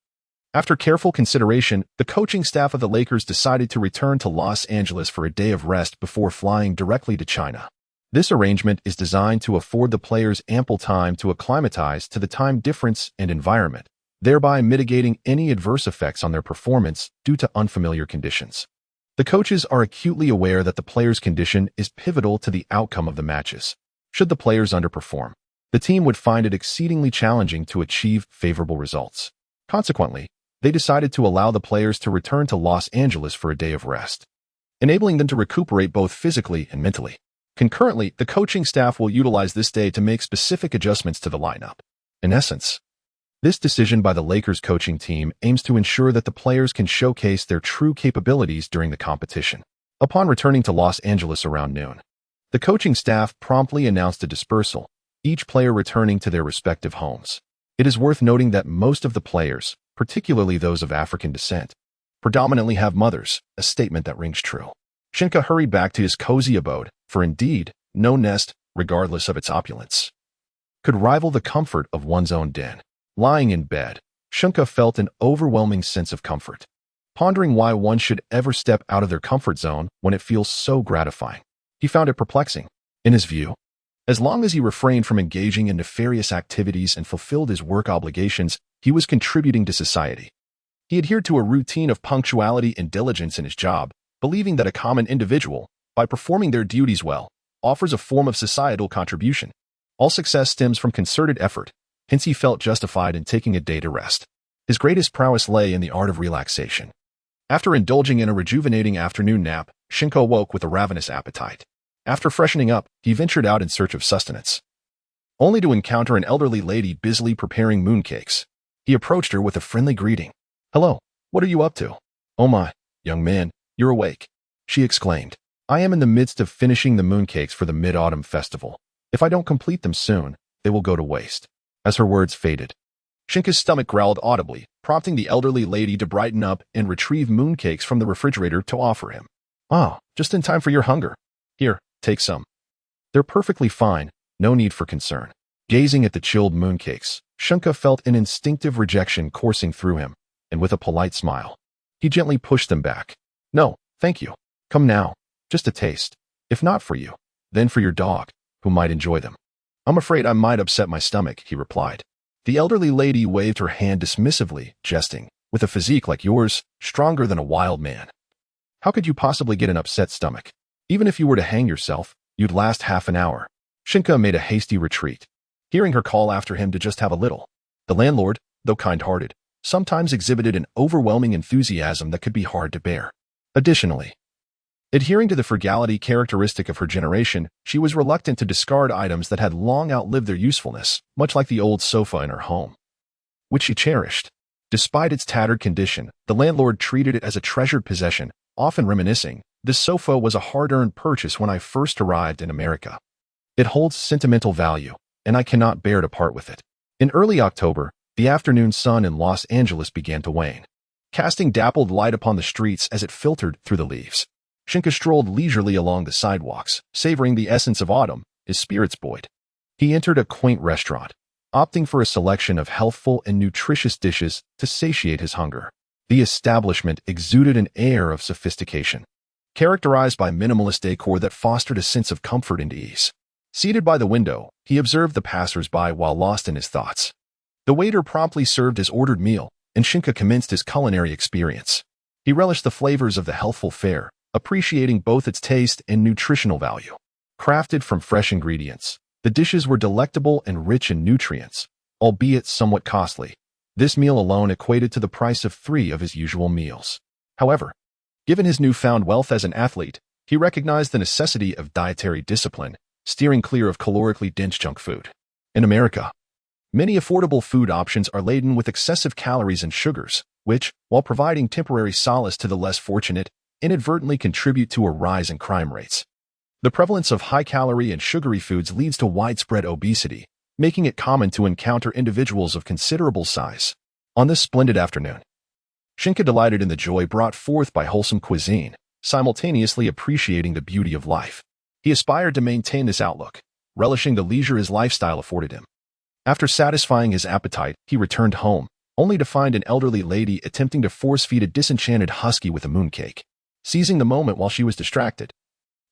After careful consideration, the coaching staff of the Lakers decided to return to Los Angeles for a day of rest before flying directly to China. This arrangement is designed to afford the players ample time to acclimatize to the time difference and environment, thereby mitigating any adverse effects on their performance due to unfamiliar conditions. The coaches are acutely aware that the players' condition is pivotal to the outcome of the matches. Should the players underperform, the team would find it exceedingly challenging to achieve favorable results. Consequently, they decided to allow the players to return to Los Angeles for a day of rest, enabling them to recuperate both physically and mentally. Concurrently, the coaching staff will utilize this day to make specific adjustments to the lineup. In essence, this decision by the Lakers coaching team aims to ensure that the players can showcase their true capabilities during the competition. Upon returning to Los Angeles around noon, the coaching staff promptly announced a dispersal, each player returning to their respective homes. It is worth noting that most of the players, particularly those of African descent, predominantly have mothers, a statement that rings true. Sheng Ke hurried back to his cozy abode, for indeed, no nest, regardless of its opulence, could rival the comfort of one's own den. Lying in bed, Sheng Ke felt an overwhelming sense of comfort, pondering why one should ever step out of their comfort zone when it feels so gratifying. He found it perplexing. In his view, as long as he refrained from engaging in nefarious activities and fulfilled his work obligations, he was contributing to society. He adhered to a routine of punctuality and diligence in his job, believing that a common individual, by performing their duties well, offers a form of societal contribution. All success stems from concerted effort, hence he felt justified in taking a day to rest. His greatest prowess lay in the art of relaxation. After indulging in a rejuvenating afternoon nap, Sheng Ke woke with a ravenous appetite. After freshening up, he ventured out in search of sustenance, only to encounter an elderly lady busily preparing mooncakes. He approached her with a friendly greeting. "Hello, what are you up to?" "Oh my, young man, you're awake," she exclaimed. I am in the midst of finishing the mooncakes for the Mid-Autumn Festival. If I don't complete them soon, they will go to waste. As her words faded, Sheng Ke's stomach growled audibly, prompting the elderly lady to brighten up and retrieve mooncakes from the refrigerator to offer him. "Oh, just in time for your hunger. Here, take some. They're perfectly fine, no need for concern." Gazing at the chilled mooncakes, Sheng Ke felt an instinctive rejection coursing through him, and with a polite smile, he gently pushed them back. "No, thank you. Come now. Just a taste. If not for you, then for your dog, who might enjoy them." "I'm afraid I might upset my stomach," he replied. The elderly lady waved her hand dismissively, jesting, "With a physique like yours, stronger than a wild man. How could you possibly get an upset stomach? Even if you were to hang yourself, you'd last half an hour." Sheng Ke made a hasty retreat, hearing her call after him to just have a little. The landlord, though kind-hearted, sometimes exhibited an overwhelming enthusiasm that could be hard to bear. Additionally, adhering to the frugality characteristic of her generation, she was reluctant to discard items that had long outlived their usefulness, much like the old sofa in her home, which she cherished. Despite its tattered condition, the landlord treated it as a treasured possession, often reminiscing, "This sofa was a hard-earned purchase when I first arrived in America. It holds sentimental value, and I cannot bear to part with it." In early October, the afternoon sun in Los Angeles began to wane, casting dappled light upon the streets as it filtered through the leaves. Sheng Ke strolled leisurely along the sidewalks, savoring the essence of autumn, his spirits buoyed. He entered a quaint restaurant, opting for a selection of healthful and nutritious dishes to satiate his hunger. The establishment exuded an air of sophistication, characterized by minimalist decor that fostered a sense of comfort and ease. Seated by the window, he observed the passers-by while lost in his thoughts. The waiter promptly served his ordered meal, and Sheng Ke commenced his culinary experience. He relished the flavors of the healthful fare, appreciating both its taste and nutritional value. Crafted from fresh ingredients, the dishes were delectable and rich in nutrients, albeit somewhat costly. This meal alone equated to the price of 3 of his usual meals. However, given his newfound wealth as an athlete, he recognized the necessity of dietary discipline, steering clear of calorically dense junk food. In America, many affordable food options are laden with excessive calories and sugars, which, while providing temporary solace to the less fortunate, inadvertently contribute to a rise in crime rates. The prevalence of high-calorie and sugary foods leads to widespread obesity, making it common to encounter individuals of considerable size. On this splendid afternoon, Sheng Ke delighted in the joy brought forth by wholesome cuisine, simultaneously appreciating the beauty of life. He aspired to maintain this outlook, relishing the leisure his lifestyle afforded him. After satisfying his appetite, he returned home, only to find an elderly lady attempting to force-feed a disenchanted husky with a mooncake. Seizing the moment while she was distracted,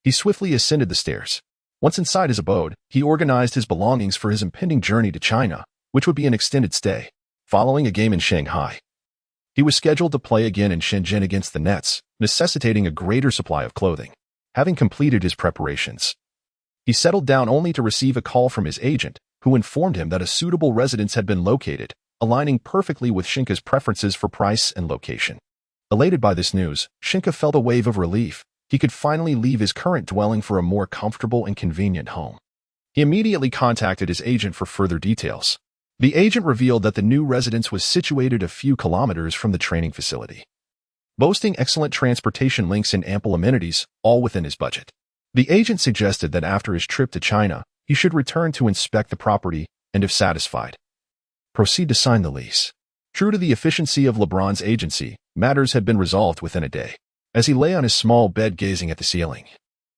he swiftly ascended the stairs. Once inside his abode, he organized his belongings for his impending journey to China, which would be an extended stay. Following a game in Shanghai, he was scheduled to play again in Shenzhen against the Nets, necessitating a greater supply of clothing. Having completed his preparations, he settled down only to receive a call from his agent, who informed him that a suitable residence had been located, aligning perfectly with Sheng Ke's preferences for price and location. Elated by this news, Sheng Ke felt a wave of relief. He could finally leave his current dwelling for a more comfortable and convenient home. He immediately contacted his agent for further details. The agent revealed that the new residence was situated a few kilometers from the training facility, boasting excellent transportation links and ample amenities, all within his budget. The agent suggested that after his trip to China, he should return to inspect the property and, if satisfied, proceed to sign the lease. True to the efficiency of LeBron's agency, matters had been resolved within a day. As he lay on his small bed gazing at the ceiling,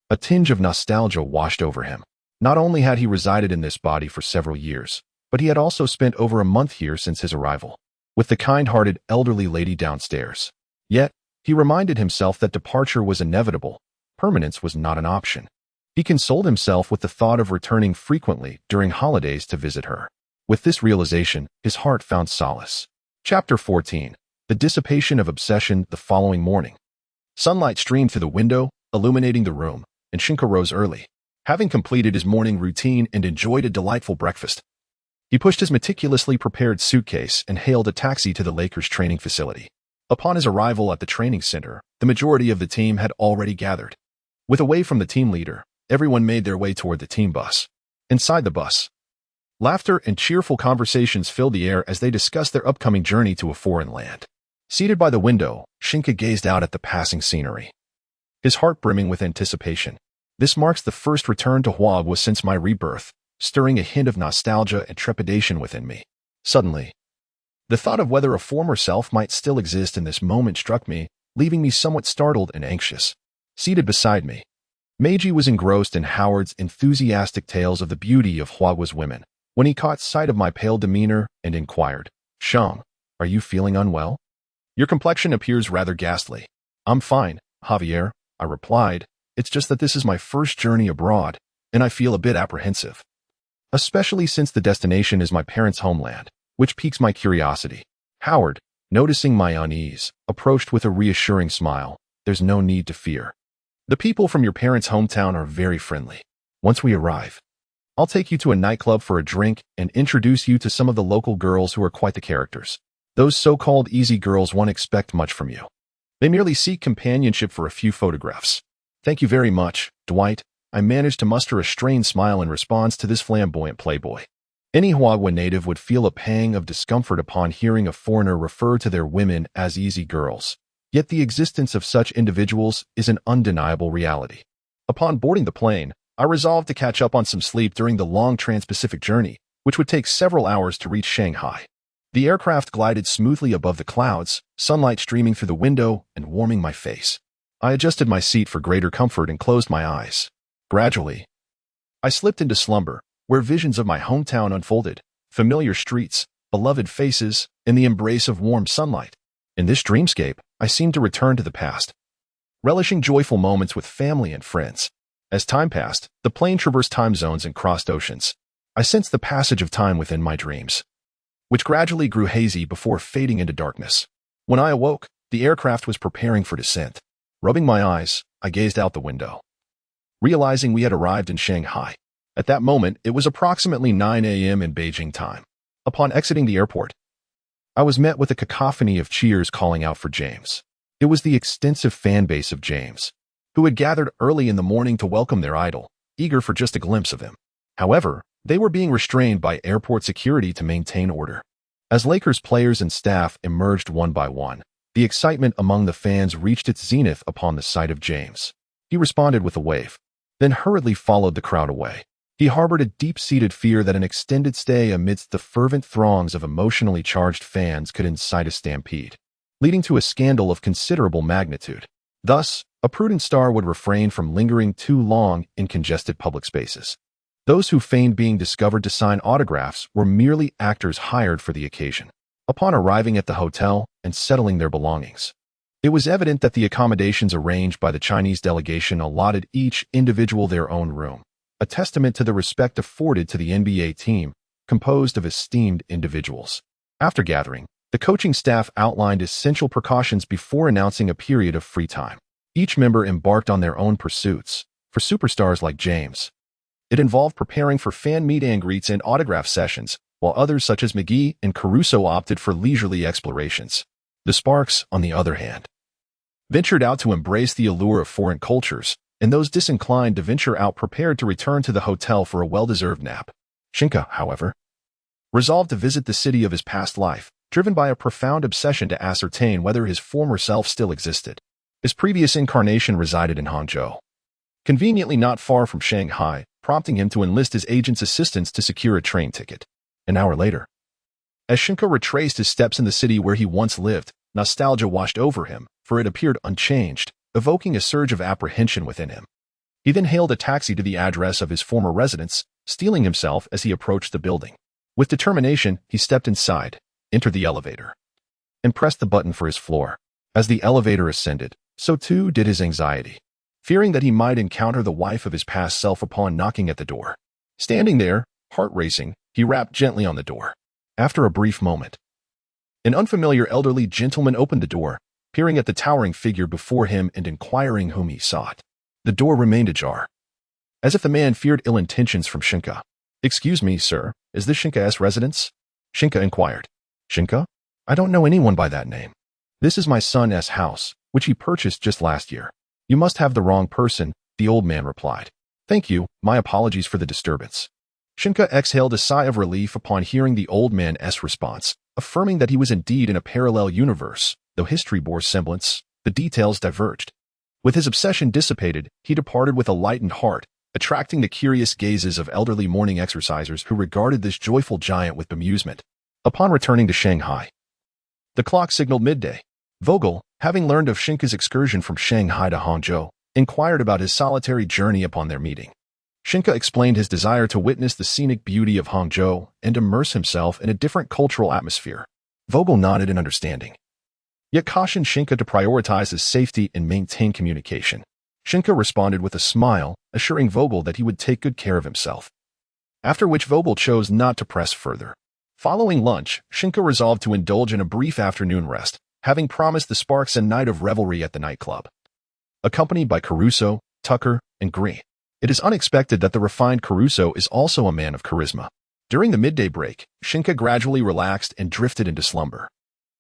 a tinge of nostalgia washed over him. Not only had he resided in this body for several years, but he had also spent over a month here since his arrival, with the kind-hearted elderly lady downstairs. Yet, he reminded himself that departure was inevitable. Permanence was not an option. He consoled himself with the thought of returning frequently during holidays to visit her. With this realization, his heart found solace. Chapter 14. The Dissipation of Obsession. The following morning, sunlight streamed through the window, illuminating the room, and Sheng Ke rose early. Having completed his morning routine and enjoyed a delightful breakfast, he pushed his meticulously prepared suitcase and hailed a taxi to the Lakers training facility. Upon his arrival at the training center, the majority of the team had already gathered. With away from the team leader, everyone made their way toward the team bus. Inside the bus, laughter and cheerful conversations filled the air as they discussed their upcoming journey to a foreign land. Seated by the window, Sheng Ke gazed out at the passing scenery. his heart brimming with anticipation. This marks the first return to Hua since my rebirth, stirring a hint of nostalgia and trepidation within me. Suddenly, the thought of whether a former self might still exist in this moment struck me, leaving me somewhat startled and anxious. Seated beside me, Meiji was engrossed in Howard's enthusiastic tales of the beauty of Hua's women, when he caught sight of my pale demeanor and inquired, "Sheng, are you feeling unwell? Your complexion appears rather ghastly." "I'm fine, Javier," I replied. "It's just that this is my first journey abroad, and I feel a bit apprehensive. Especially since the destination is my parents' homeland, which piques my curiosity." Howard, noticing my unease, approached with a reassuring smile. "There's no need to fear. The people from your parents' hometown are very friendly. Once we arrive, I'll take you to a nightclub for a drink and introduce you to some of the local girls who are quite the characters. Those so-called easy girls won't expect much from you. They merely seek companionship for a few photographs." "Thank you very much, Dwight." I managed to muster a strained smile in response to this flamboyant playboy. Any Hua native would feel a pang of discomfort upon hearing a foreigner refer to their women as easy girls. Yet the existence of such individuals is an undeniable reality. Upon boarding the plane, I resolved to catch up on some sleep during the long trans-Pacific journey, which would take several hours to reach Shanghai. The aircraft glided smoothly above the clouds, sunlight streaming through the window and warming my face. I adjusted my seat for greater comfort and closed my eyes. Gradually, I slipped into slumber, where visions of my hometown unfolded, familiar streets, beloved faces, and the embrace of warm sunlight. In this dreamscape, I seemed to return to the past, relishing joyful moments with family and friends. As time passed, the plane traversed time zones and crossed oceans. I sensed the passage of time within my dreams, which gradually grew hazy before fading into darkness. When I awoke, the aircraft was preparing for descent. Rubbing my eyes, I gazed out the window, realizing we had arrived in Shanghai. At that moment, it was approximately 9 a.m. in Beijing time. Upon exiting the airport, I was met with a cacophony of cheers calling out for James. It was the extensive fan base of James, who had gathered early in the morning to welcome their idol, eager for just a glimpse of him. However, they were being restrained by airport security to maintain order. As Lakers players and staff emerged one by one, the excitement among the fans reached its zenith upon the sight of James. He responded with a wave, then hurriedly followed the crowd away. He harbored a deep-seated fear that an extended stay amidst the fervent throngs of emotionally charged fans could incite a stampede, leading to a scandal of considerable magnitude. Thus, a prudent star would refrain from lingering too long in congested public spaces. Those who feigned being discovered to sign autographs were merely actors hired for the occasion. Upon arriving at the hotel and settling their belongings, it was evident that the accommodations arranged by the Chinese delegation allotted each individual their own room, a testament to the respect afforded to the NBA team, composed of esteemed individuals. After gathering, the coaching staff outlined essential precautions before announcing a period of free time. Each member embarked on their own pursuits. For superstars like James, it involved preparing for fan meet and greets and autograph sessions, while others such as McGee and Caruso opted for leisurely explorations. The Sparks, on the other hand, ventured out to embrace the allure of foreign cultures, and those disinclined to venture out prepared to return to the hotel for a well-deserved nap. Sheng Ke, however, resolved to visit the city of his past life, driven by a profound obsession to ascertain whether his former self still existed. His previous incarnation resided in Hangzhou, conveniently not far from Shanghai, prompting him to enlist his agent's assistance to secure a train ticket. An hour later, as Sheng Ke retraced his steps in the city where he once lived, nostalgia washed over him, for it appeared unchanged, evoking a surge of apprehension within him. He then hailed a taxi to the address of his former residence, steeling himself as he approached the building. With determination, he stepped inside, entered the elevator, and pressed the button for his floor. As the elevator ascended, so too did his anxiety, fearing that he might encounter the wife of his past self upon knocking at the door. Standing there, heart racing, he rapped gently on the door. After a brief moment, an unfamiliar elderly gentleman opened the door, peering at the towering figure before him and inquiring whom he sought. The door remained ajar, as if the man feared ill intentions from Sheng Ke. "Excuse me, sir, is this Sheng Ke's residence?" Sheng Ke inquired. "Sheng Ke? I don't know anyone by that name. This is my son's house, which he purchased just last year. You must have the wrong person," the old man replied. "Thank you, my apologies for the disturbance." Sheng Ke exhaled a sigh of relief upon hearing the old man's response, affirming that he was indeed in a parallel universe. Though history bore semblance, the details diverged. With his obsession dissipated, he departed with a lightened heart, attracting the curious gazes of elderly morning exercisers who regarded this joyful giant with bemusement. Upon returning to Shanghai, the clock signaled midday. Vogel, having learned of Sheng Ke's excursion from Shanghai to Hangzhou, inquired about his solitary journey upon their meeting. Sheng Ke explained his desire to witness the scenic beauty of Hangzhou and immerse himself in a different cultural atmosphere. Vogel nodded in understanding, yet cautioned Sheng Ke to prioritize his safety and maintain communication. Sheng Ke responded with a smile, assuring Vogel that he would take good care of himself. After which Vogel chose not to press further. Following lunch, Sheng Ke resolved to indulge in a brief afternoon rest, having promised the Sparks a night of revelry at the nightclub. Accompanied by Caruso, Tucker, and Green. It is unexpected that the refined Caruso is also a man of charisma. During the midday break, Sheng Ke gradually relaxed and drifted into slumber.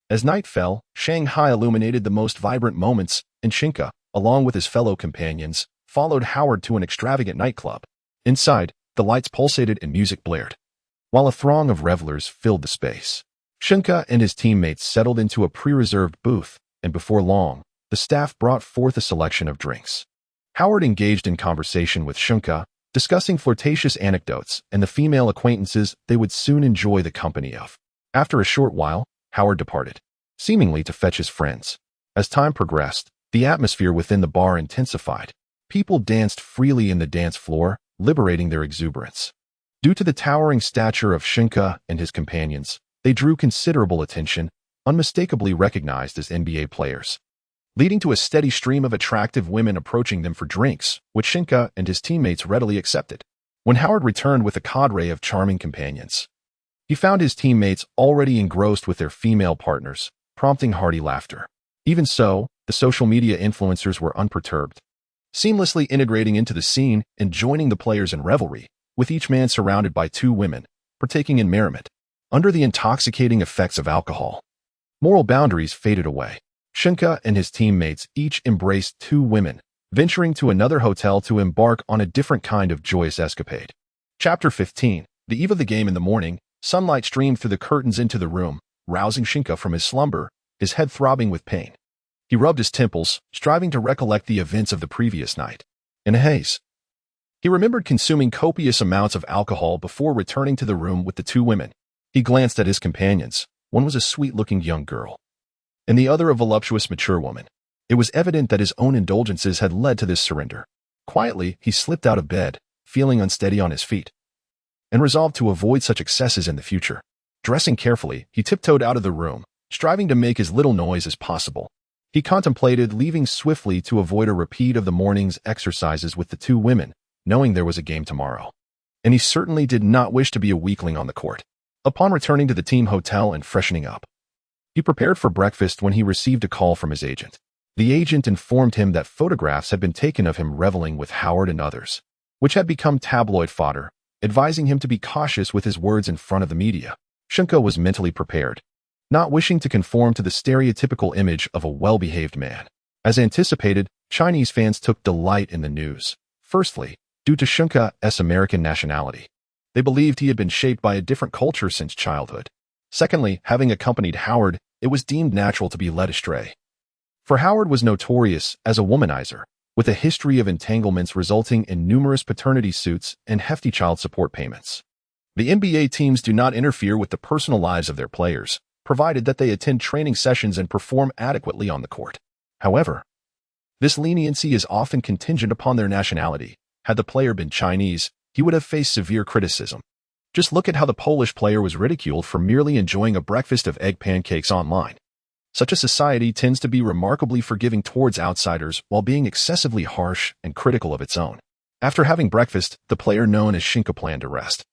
As night fell, Shanghai illuminated the most vibrant moments, and Sheng Ke, along with his fellow companions, followed Howard to an extravagant nightclub. Inside, the lights pulsated and music blared, while a throng of revelers filled the space. Sheng Ke and his teammates settled into a pre-reserved booth, and before long, the staff brought forth a selection of drinks. Howard engaged in conversation with Sheng Ke, discussing flirtatious anecdotes and the female acquaintances they would soon enjoy the company of. After a short while, Howard departed, seemingly to fetch his friends. As time progressed, the atmosphere within the bar intensified. People danced freely in the dance floor, liberating their exuberance. Due to the towering stature of Sheng Ke and his companions, they drew considerable attention, unmistakably recognized as NBA players, leading to a steady stream of attractive women approaching them for drinks, which Sheng Ke and his teammates readily accepted. When Howard returned with a cadre of charming companions, he found his teammates already engrossed with their female partners, prompting hearty laughter. Even so, the social media influencers were unperturbed, seamlessly integrating into the scene and joining the players in revelry, with each man surrounded by two women, partaking in merriment. Under the intoxicating effects of alcohol, moral boundaries faded away. Sheng Ke and his teammates each embraced two women, venturing to another hotel to embark on a different kind of joyous escapade. Chapter 15. The eve of the game. In the morning, sunlight streamed through the curtains into the room, rousing Sheng Ke from his slumber, his head throbbing with pain. He rubbed his temples, striving to recollect the events of the previous night. In a haze, he remembered consuming copious amounts of alcohol before returning to the room with the two women. He glanced at his companions. One was a sweet-looking young girl, and the other a voluptuous mature woman. It was evident that his own indulgences had led to this surrender. Quietly, he slipped out of bed, feeling unsteady on his feet, and resolved to avoid such excesses in the future. Dressing carefully, he tiptoed out of the room, striving to make as little noise as possible. He contemplated leaving swiftly to avoid a repeat of the morning's exercises with the two women, knowing there was a game tomorrow. And he certainly did not wish to be a weakling on the court. Upon returning to the team hotel and freshening up, he prepared for breakfast when he received a call from his agent. The agent informed him that photographs had been taken of him reveling with Howard and others, which had become tabloid fodder, advising him to be cautious with his words in front of the media. Sheng Ke was mentally prepared, not wishing to conform to the stereotypical image of a well-behaved man. As anticipated, Chinese fans took delight in the news. Firstly, due to Sheng Ke's American nationality, they believed he had been shaped by a different culture since childhood. Secondly, having accompanied Howard, it was deemed natural to be led astray. For Howard was notorious as a womanizer, with a history of entanglements resulting in numerous paternity suits and hefty child support payments. The NBA teams do not interfere with the personal lives of their players, provided that they attend training sessions and perform adequately on the court. However, this leniency is often contingent upon their nationality. Had the player been Chinese, he would have faced severe criticism. Just look at how the Polish player was ridiculed for merely enjoying a breakfast of egg pancakes online. Such a society tends to be remarkably forgiving towards outsiders while being excessively harsh and critical of its own. After having breakfast, the player known as Sheng Ke planned to rest,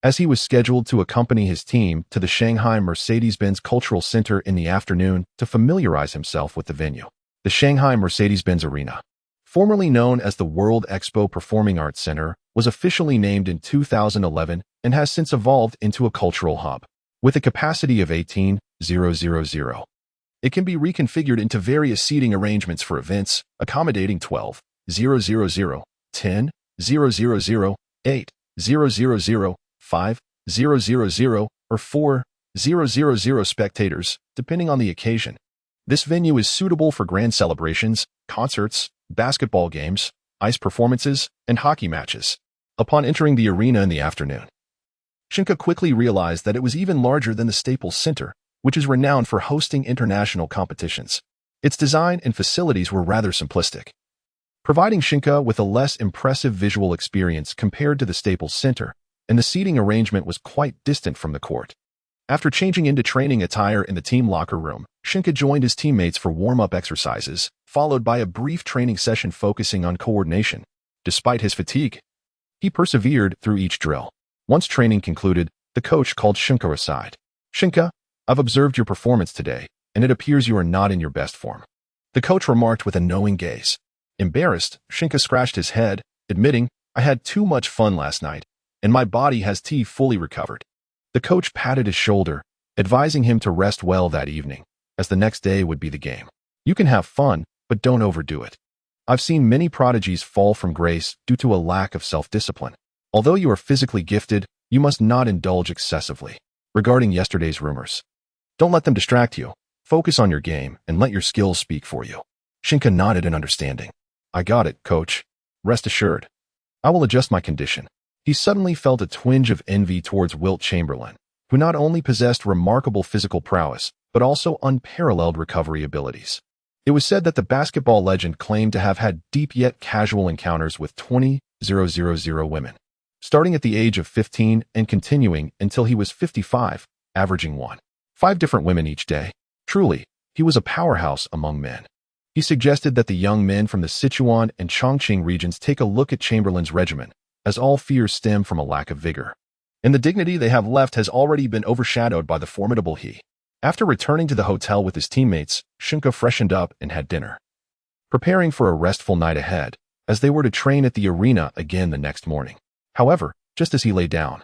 as he was scheduled to accompany his team to the Shanghai Mercedes-Benz Cultural Center in the afternoon to familiarize himself with the venue. The Shanghai Mercedes-Benz Arena, formerly known as the World Expo Performing Arts Center, was officially named in 2011 and has since evolved into a cultural hub. With a capacity of 18,000, it can be reconfigured into various seating arrangements for events, accommodating 12,000, 10,000, 8,000, 5,000, or 4,000 spectators, depending on the occasion. This venue is suitable for grand celebrations, concerts, basketball games, ice performances, and hockey matches. Upon entering the arena in the afternoon, Sheng Ke quickly realized that it was even larger than the Staples Center, which is renowned for hosting international competitions. Its design and facilities were rather simplistic, providing Sheng Ke with a less impressive visual experience compared to the Staples Center, and the seating arrangement was quite distant from the court. After changing into training attire in the team locker room, Sheng Ke joined his teammates for warm-up exercises, followed by a brief training session focusing on coordination. Despite his fatigue, he persevered through each drill. Once training concluded, the coach called Sheng Ke aside. "Sheng Ke, I've observed your performance today, and it appears you are not in your best form." The coach remarked with a knowing gaze. Embarrassed, Sheng Ke scratched his head, admitting, "I had too much fun last night, and my body has fully recovered." The coach patted his shoulder, advising him to rest well that evening, as the next day would be the game. "You can have fun, but don't overdo it. I've seen many prodigies fall from grace due to a lack of self-discipline. Although you are physically gifted, you must not indulge excessively." Regarding yesterday's rumors, "Don't let them distract you. Focus on your game and let your skills speak for you." Sheng Ke nodded in understanding. "I got it, coach. Rest assured. I will adjust my condition." He suddenly felt a twinge of envy towards Wilt Chamberlain, who not only possessed remarkable physical prowess, but also unparalleled recovery abilities. It was said that the basketball legend claimed to have had deep yet casual encounters with 20,000 women, starting at the age of 15 and continuing until he was 55, averaging 1.5 different women each day. Truly, he was a powerhouse among men. He suggested that the young men from the Sichuan and Chongqing regions take a look at Chamberlain's regimen, as all fears stem from a lack of vigor, and the dignity they have left has already been overshadowed by the formidable He. After returning to the hotel with his teammates, Sheng Ke freshened up and had dinner, preparing for a restful night ahead, as they were to train at the arena again the next morning. However, just as he lay down,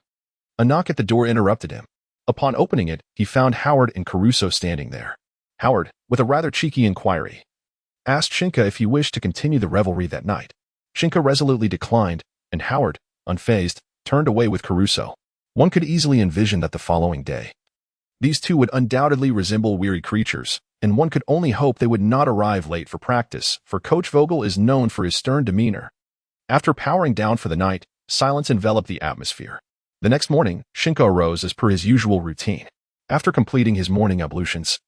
a knock at the door interrupted him. Upon opening it, he found Howard and Caruso standing there. Howard, with a rather cheeky inquiry, asked Sheng Ke if he wished to continue the revelry that night. Sheng Ke resolutely declined, and Howard, unfazed, turned away with Caruso. One could easily envision that the following day, these two would undoubtedly resemble weary creatures, and one could only hope they would not arrive late for practice, for Coach Vogel is known for his stern demeanor. After powering down for the night, silence enveloped the atmosphere. The next morning, Sheng Ke arose as per his usual routine. After completing his morning ablutions,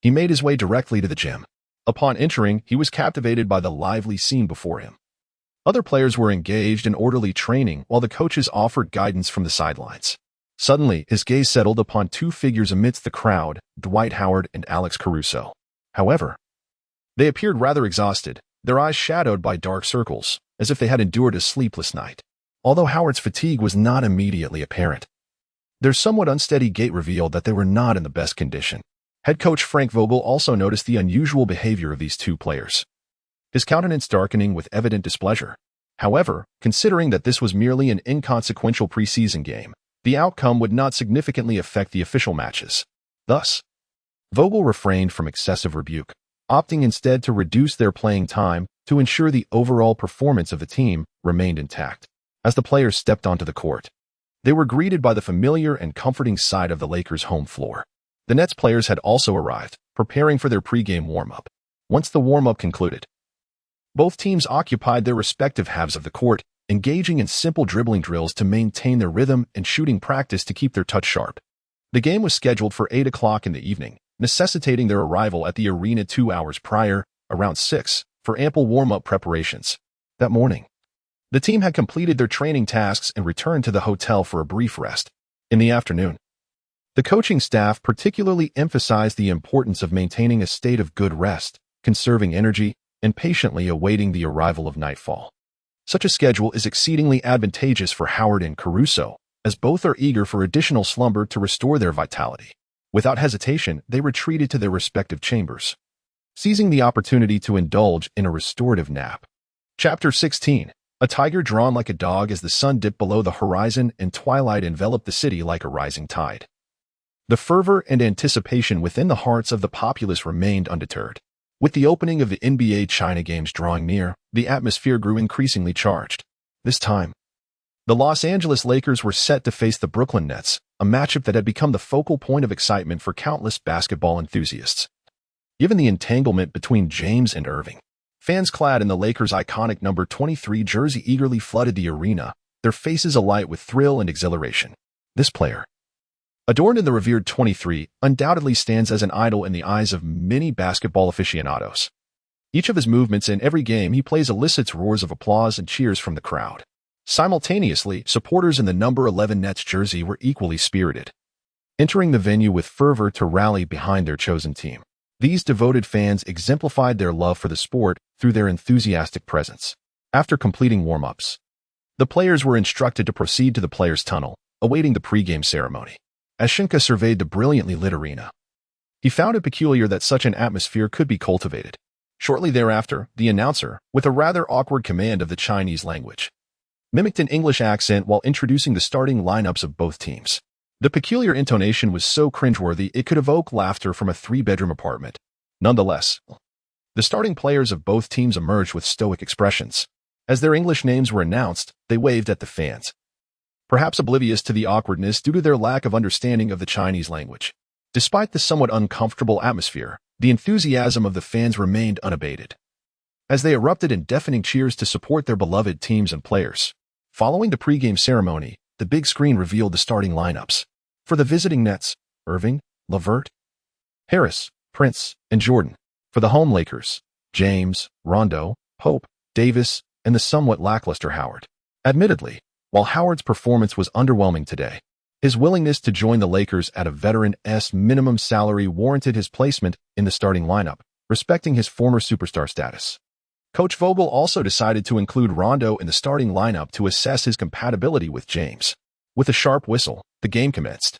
he made his way directly to the gym. Upon entering, he was captivated by the lively scene before him. Other players were engaged in orderly training while the coaches offered guidance from the sidelines. Suddenly, his gaze settled upon two figures amidst the crowd, Dwight Howard and Alex Caruso. However, they appeared rather exhausted, their eyes shadowed by dark circles, as if they had endured a sleepless night. Although Howard's fatigue was not immediately apparent, their somewhat unsteady gait revealed that they were not in the best condition. Head coach Frank Vogel also noticed the unusual behavior of these two players, his countenance darkening with evident displeasure. However, considering that this was merely an inconsequential preseason game, the outcome would not significantly affect the official matches. Thus, Vogel refrained from excessive rebuke, opting instead to reduce their playing time to ensure the overall performance of the team remained intact. As the players stepped onto the court, they were greeted by the familiar and comforting sight of the Lakers' home floor. The Nets players had also arrived, preparing for their pregame warm-up. Once the warm-up concluded, both teams occupied their respective halves of the court, engaging in simple dribbling drills to maintain their rhythm and shooting practice to keep their touch sharp. The game was scheduled for 8 o'clock in the evening, necessitating their arrival at the arena 2 hours prior, around 6, for ample warm-up preparations. That morning, the team had completed their training tasks and returned to the hotel for a brief rest. In the afternoon, the coaching staff particularly emphasized the importance of maintaining a state of good rest, conserving energy, and patiently awaiting the arrival of nightfall. Such a schedule is exceedingly advantageous for Howard and Caruso, as both are eager for additional slumber to restore their vitality. Without hesitation, they retreated to their respective chambers, seizing the opportunity to indulge in a restorative nap. Chapter 16. A tiger drawn like a dog as the sun dipped below the horizon and twilight enveloped the city like a rising tide. The fervor and anticipation within the hearts of the populace remained undeterred. With the opening of the NBA China Games drawing near, the atmosphere grew increasingly charged. This time, the Los Angeles Lakers were set to face the Brooklyn Nets, a matchup that had become the focal point of excitement for countless basketball enthusiasts. Given the entanglement between James and Irving, Fans clad in the Lakers' iconic number 23 jersey eagerly flooded the arena, their faces alight with thrill and exhilaration. This player, adorned in the revered 23, undoubtedly stands as an idol in the eyes of many basketball aficionados. Each of his movements in every game he plays elicits roars of applause and cheers from the crowd. Simultaneously, supporters in the number 11 Nets jersey were equally spirited, entering the venue with fervor to rally behind their chosen team. These devoted fans exemplified their love for the sport through their enthusiastic presence. After completing warm-ups, the players were instructed to proceed to the players' tunnel, awaiting the pregame ceremony. As Sheng Ke surveyed the brilliantly lit arena, he found it peculiar that such an atmosphere could be cultivated. Shortly thereafter, the announcer, with a rather awkward command of the Chinese language, mimicked an English accent while introducing the starting lineups of both teams. The peculiar intonation was so cringeworthy it could evoke laughter from a three-bedroom apartment. Nonetheless, the starting players of both teams emerged with stoic expressions. As their English names were announced, they waved at the fans, perhaps oblivious to the awkwardness due to their lack of understanding of the Chinese language. Despite the somewhat uncomfortable atmosphere, the enthusiasm of the fans remained unabated, as they erupted in deafening cheers to support their beloved teams and players. Following the pregame ceremony, the big screen revealed the starting lineups. For the visiting Nets, Irving, LeVert, Harris, Prince, and Jordan. For the home Lakers, James, Rondo, Pope, Davis, and the somewhat lackluster Howard. Admittedly, while Howard's performance was underwhelming today, his willingness to join the Lakers at a veteran-esque minimum salary warranted his placement in the starting lineup, respecting his former superstar status. Coach Vogel also decided to include Rondo in the starting lineup to assess his compatibility with James. With a sharp whistle, the game commenced.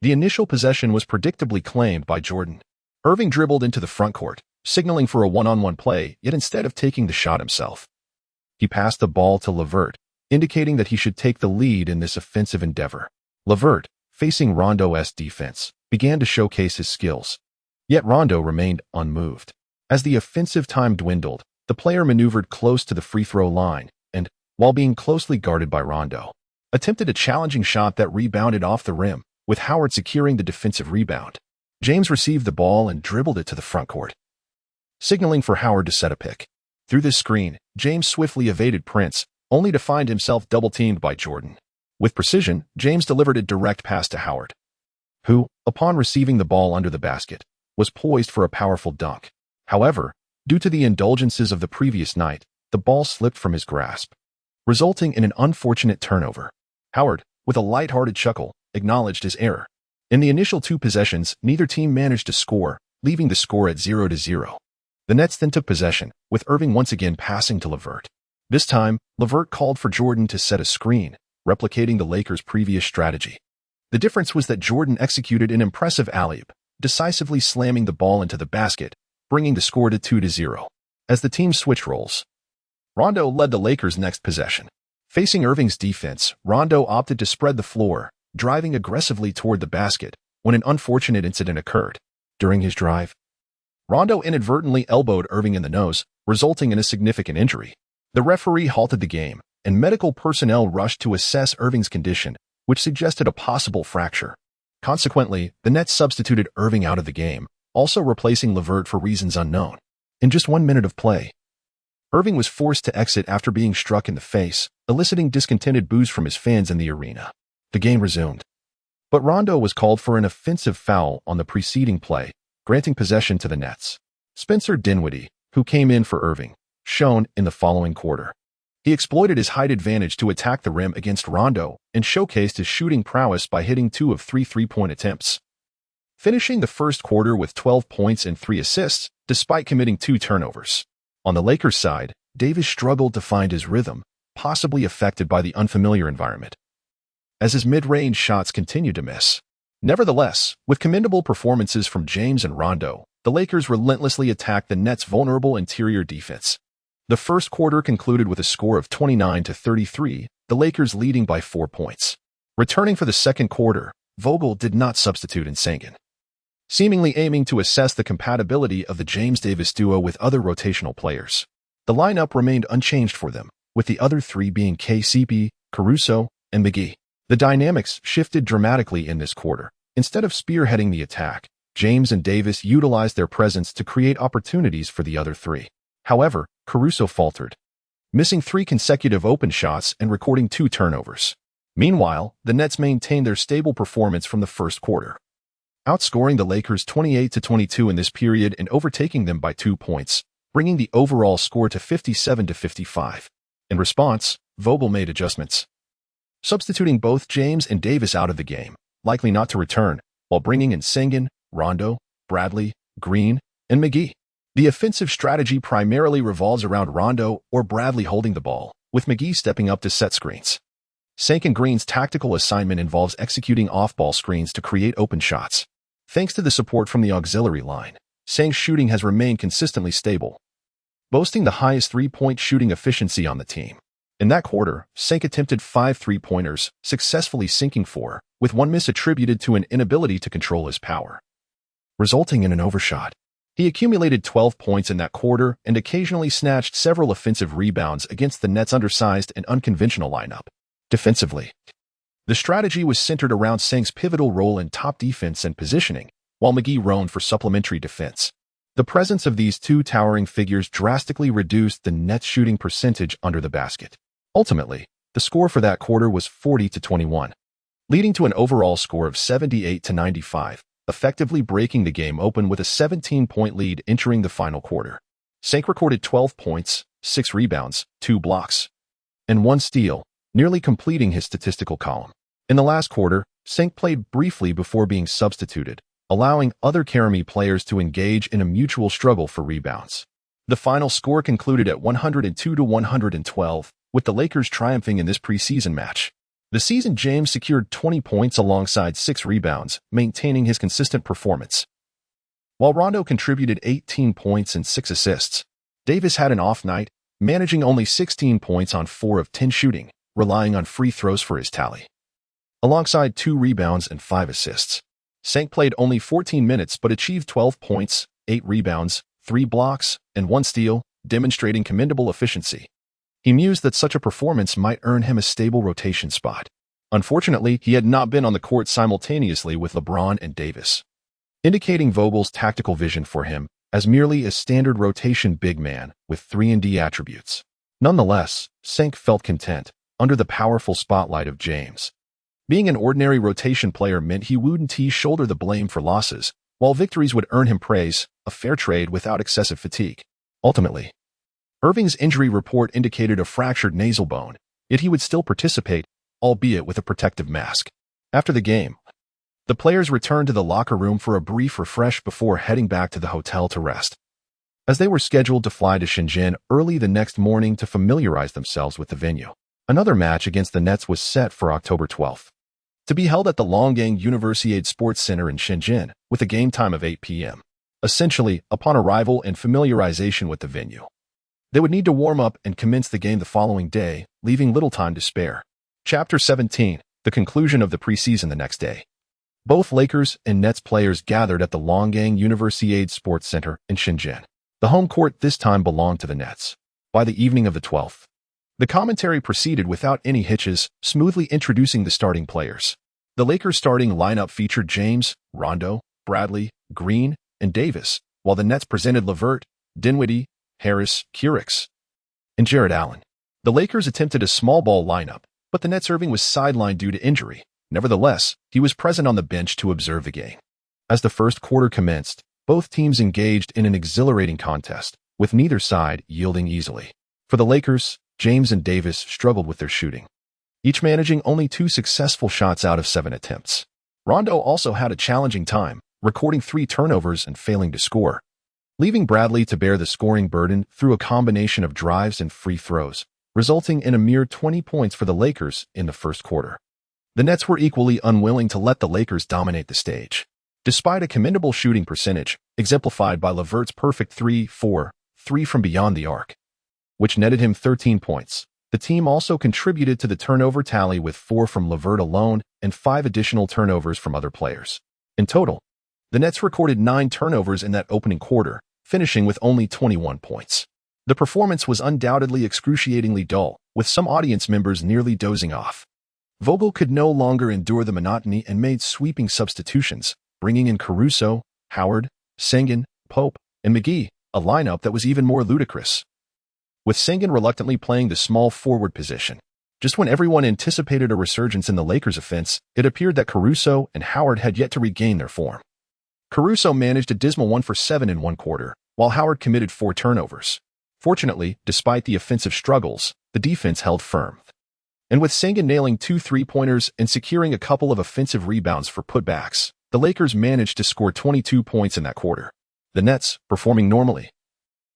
The initial possession was predictably claimed by Jordan. Irving dribbled into the front court, signaling for a one-on-one play, yet instead of taking the shot himself, he passed the ball to LeVert, indicating that he should take the lead in this offensive endeavor. LeVert, facing Rondo's defense, began to showcase his skills. Yet Rondo remained unmoved. As the offensive time dwindled, the player maneuvered close to the free throw line and, while being closely guarded by Rondo, attempted a challenging shot that rebounded off the rim, with Howard securing the defensive rebound. James received the ball and dribbled it to the front court, signaling for Howard to set a pick. Through this screen, James swiftly evaded Prince, only to find himself double-teamed by Jordan. With precision, James delivered a direct pass to Howard, who, upon receiving the ball under the basket, was poised for a powerful dunk. However, due to the indulgences of the previous night, the ball slipped from his grasp, resulting in an unfortunate turnover. Howard, with a light-hearted chuckle, acknowledged his error. In the initial two possessions, neither team managed to score, leaving the score at 0-0. The Nets then took possession, with Irving once again passing to LeVert. This time, LeVert called for Jordan to set a screen, replicating the Lakers' previous strategy. The difference was that Jordan executed an impressive alley-oop, decisively slamming the ball into the basket, bringing the score to 2-0. As the team switched roles, Rondo led the Lakers' next possession. Facing Irving's defense, Rondo opted to spread the floor, driving aggressively toward the basket, when an unfortunate incident occurred. During his drive, Rondo inadvertently elbowed Irving in the nose, resulting in a significant injury. The referee halted the game, and medical personnel rushed to assess Irving's condition, which suggested a possible fracture. Consequently, the Nets substituted Irving out of the game, also replacing LeVert for reasons unknown. In just 1 minute of play, Irving was forced to exit after being struck in the face, eliciting discontented boos from his fans in the arena. The game resumed, but Rondo was called for an offensive foul on the preceding play, granting possession to the Nets. Spencer Dinwiddie, who came in for Irving, shone in the following quarter. He exploited his height advantage to attack the rim against Rondo and showcased his shooting prowess by hitting 2 of 3 three-point attempts, finishing the first quarter with 12 points and 3 assists, despite committing 2 turnovers. On the Lakers' side, Davis struggled to find his rhythm, possibly affected by the unfamiliar environment, as his mid-range shots continued to miss. Nevertheless, with commendable performances from James and Rondo, the Lakers relentlessly attacked the Nets' vulnerable interior defense. The first quarter concluded with a score of 29-33, the Lakers leading by 4 points. Returning for the second quarter, Vogel did not substitute in Sengun, seemingly aiming to assess the compatibility of the James-Davis duo with other rotational players. The lineup remained unchanged for them, with the other 3 being KCP, Caruso, and McGee. The dynamics shifted dramatically in this quarter. Instead of spearheading the attack, James and Davis utilized their presence to create opportunities for the other 3. However, Caruso faltered, missing 3 consecutive open shots and recording 2 turnovers. Meanwhile, the Nets maintained their stable performance from the first quarter, outscoring the Lakers 28-22 in this period and overtaking them by 2 points, bringing the overall score to 57-55. In response, Vogel made adjustments, substituting both James and Davis out of the game, likely not to return, while bringing in Sengun, Rondo, Bradley, Green, and McGee. The offensive strategy primarily revolves around Rondo or Bradley holding the ball, with McGee stepping up to set screens. Sengun and Green's tactical assignment involves executing off-ball screens to create open shots. Thanks to the support from the auxiliary line, Sengun's shooting has remained consistently stable, boasting the highest three-point shooting efficiency on the team. In that quarter, Sengun attempted 5 three-pointers, successfully sinking 4, with 1 miss attributed to an inability to control his power, resulting in an overshot. He accumulated 12 points in that quarter and occasionally snatched several offensive rebounds against the Nets' undersized and unconventional lineup. Defensively, the strategy was centered around Sengun's pivotal role in top defense and positioning, while McGee roamed for supplementary defense. The presence of these 2 towering figures drastically reduced the Nets' shooting percentage under the basket. Ultimately, the score for that quarter was 40-21, leading to an overall score of 78-95, effectively breaking the game open with a 17-point lead entering the final quarter. Sengun recorded 12 points, 6 rebounds, 2 blocks, and 1 steal, nearly completing his statistical column. In the last quarter, Sengun played briefly before being substituted, allowing other Academy players to engage in a mutual struggle for rebounds. The final score concluded at 102-112, with the Lakers triumphing in this preseason match. This season, James secured 20 points alongside 6 rebounds, maintaining his consistent performance, while Rondo contributed 18 points and 6 assists. Davis had an off night, managing only 16 points on 4 of 10 shooting, relying on free throws for his tally, alongside 2 rebounds and 5 assists. Sengun played only 14 minutes but achieved 12 points, 8 rebounds, 3 blocks, and 1 steal, demonstrating commendable efficiency. He mused that such a performance might earn him a stable rotation spot. Unfortunately, he had not been on the court simultaneously with LeBron and Davis, indicating Vogel's tactical vision for him as merely a standard rotation big man with 3-and-D attributes. Nonetheless, Sengun felt content under the powerful spotlight of James. Being an ordinary rotation player meant he wouldn't shoulder the blame for losses, while victories would earn him praise, a fair trade without excessive fatigue. Ultimately, Irving's injury report indicated a fractured nasal bone, yet he would still participate, albeit with a protective mask. After the game, the players returned to the locker room for a brief refresh before heading back to the hotel to rest, as they were scheduled to fly to Shenzhen early the next morning to familiarize themselves with the venue. Another match against the Nets was set for October 12th, to be held at the Longyang Universiade Sports Center in Shenzhen, with a game time of 8 p.m. Essentially, upon arrival and familiarization with the venue, they would need to warm up and commence the game the following day, leaving little time to spare. Chapter 17, the conclusion of the preseason the next day. Both Lakers and Nets players gathered at the Longyang Universiade Sports Center in Shenzhen. The home court this time belonged to the Nets. By the evening of the 12th, the commentary proceeded without any hitches, smoothly introducing the starting players. The Lakers' starting lineup featured James, Rondo, Bradley, Green, and Davis, while the Nets presented LeVert, Dinwiddie, Harris, Kurix, and Jared Allen. The Lakers attempted a small ball lineup, but the Nets' Irving was sidelined due to injury. Nevertheless, he was present on the bench to observe the game. As the first quarter commenced, both teams engaged in an exhilarating contest, with neither side yielding easily. For the Lakers, James and Davis struggled with their shooting, each managing only 2 successful shots out of 7 attempts. Rondo also had a challenging time, recording 3 turnovers and failing to score, leaving Bradley to bear the scoring burden through a combination of drives and free throws, resulting in a mere 20 points for the Lakers in the first quarter. The Nets were equally unwilling to let the Lakers dominate the stage. Despite a commendable shooting percentage, exemplified by LeVert's perfect 3-4-3 from beyond the arc, which netted him 13 points, the team also contributed to the turnover tally with 4 from LeVert alone and 5 additional turnovers from other players. In total, the Nets recorded 9 turnovers in that opening quarter, finishing with only 21 points. The performance was undoubtedly excruciatingly dull, with some audience members nearly dozing off. Vogel could no longer endure the monotony and made sweeping substitutions, bringing in Caruso, Howard, Sengun, Pope, and McGee, a lineup that was even more ludicrous, with Sengun reluctantly playing the small forward position. Just when everyone anticipated a resurgence in the Lakers' offense, it appeared that Caruso and Howard had yet to regain their form. Caruso managed a dismal 1 for 7 in one quarter, while Howard committed 4 turnovers. Fortunately, despite the offensive struggles, the defense held firm. And with Sengun nailing 2 3-pointers and securing a couple of offensive rebounds for putbacks, the Lakers managed to score 22 points in that quarter. The Nets, performing normally,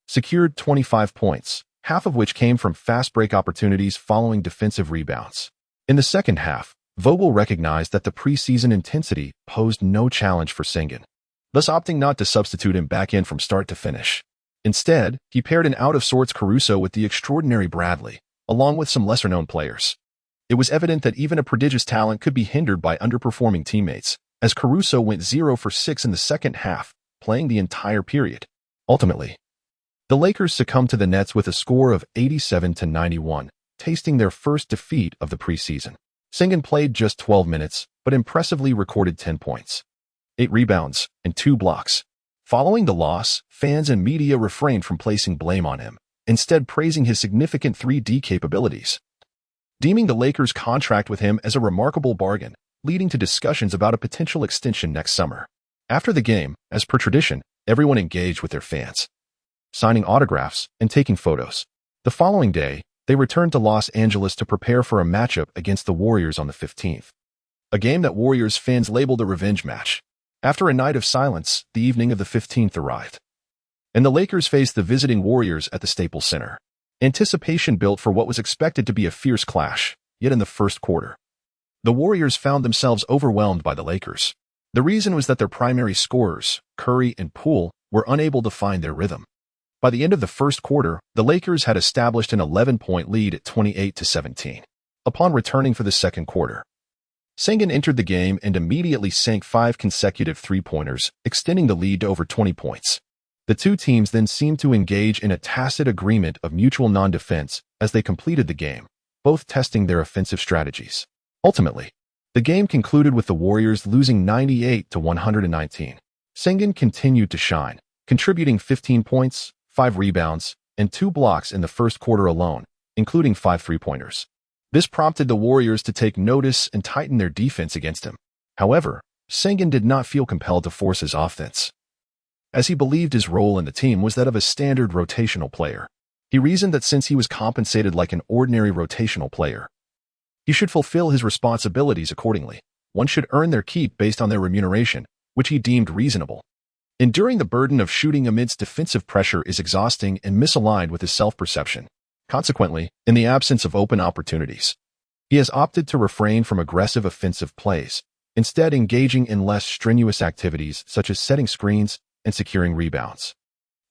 secured 25 points, half of which came from fast break opportunities following defensive rebounds. In the second half, Vogel recognized that the preseason intensity posed no challenge for Sengun, thus opting not to substitute him back in from start to finish. Instead, he paired an out-of-sorts Caruso with the extraordinary Bradley, along with some lesser-known players. It was evident that even a prodigious talent could be hindered by underperforming teammates, as Caruso went 0 for 6 in the second half, playing the entire period. Ultimately, the Lakers succumbed to the Nets with a score of 87-91, tasting their first defeat of the preseason. Sengun played just 12 minutes, but impressively recorded 10 points, 8 rebounds, and 2 blocks. Following the loss, fans and media refrained from placing blame on him, instead praising his significant 3D capabilities, deeming the Lakers' contract with him as a remarkable bargain, leading to discussions about a potential extension next summer. After the game, as per tradition, everyone engaged with their fans, signing autographs and taking photos. The following day, they returned to Los Angeles to prepare for a matchup against the Warriors on the 15th, a game that Warriors fans labeled a revenge match. After a night of silence, the evening of the 15th arrived, and the Lakers faced the visiting Warriors at the Staples Center. Anticipation built for what was expected to be a fierce clash, yet in the first quarter, the Warriors found themselves overwhelmed by the Lakers. The reason was that their primary scorers, Curry and Poole, were unable to find their rhythm. By the end of the first quarter, the Lakers had established an 11-point lead at 28-17. Upon returning for the second quarter, Sengun entered the game and immediately sank 5 consecutive three-pointers, extending the lead to over 20 points. The two teams then seemed to engage in a tacit agreement of mutual non-defense as they completed the game, both testing their offensive strategies. Ultimately, the game concluded with the Warriors losing 98-119. Sengun continued to shine, contributing 15 points, 5 rebounds, and 2 blocks in the first quarter alone, including 5 three-pointers. This prompted the Warriors to take notice and tighten their defense against him. However, Sengun did not feel compelled to force his offense, as he believed his role in the team was that of a standard rotational player. He reasoned that since he was compensated like an ordinary rotational player, he should fulfill his responsibilities accordingly. One should earn their keep based on their remuneration, which he deemed reasonable. Enduring the burden of shooting amidst defensive pressure is exhausting and misaligned with his self-perception. Consequently, in the absence of open opportunities, he has opted to refrain from aggressive offensive plays, instead engaging in less strenuous activities such as setting screens and securing rebounds,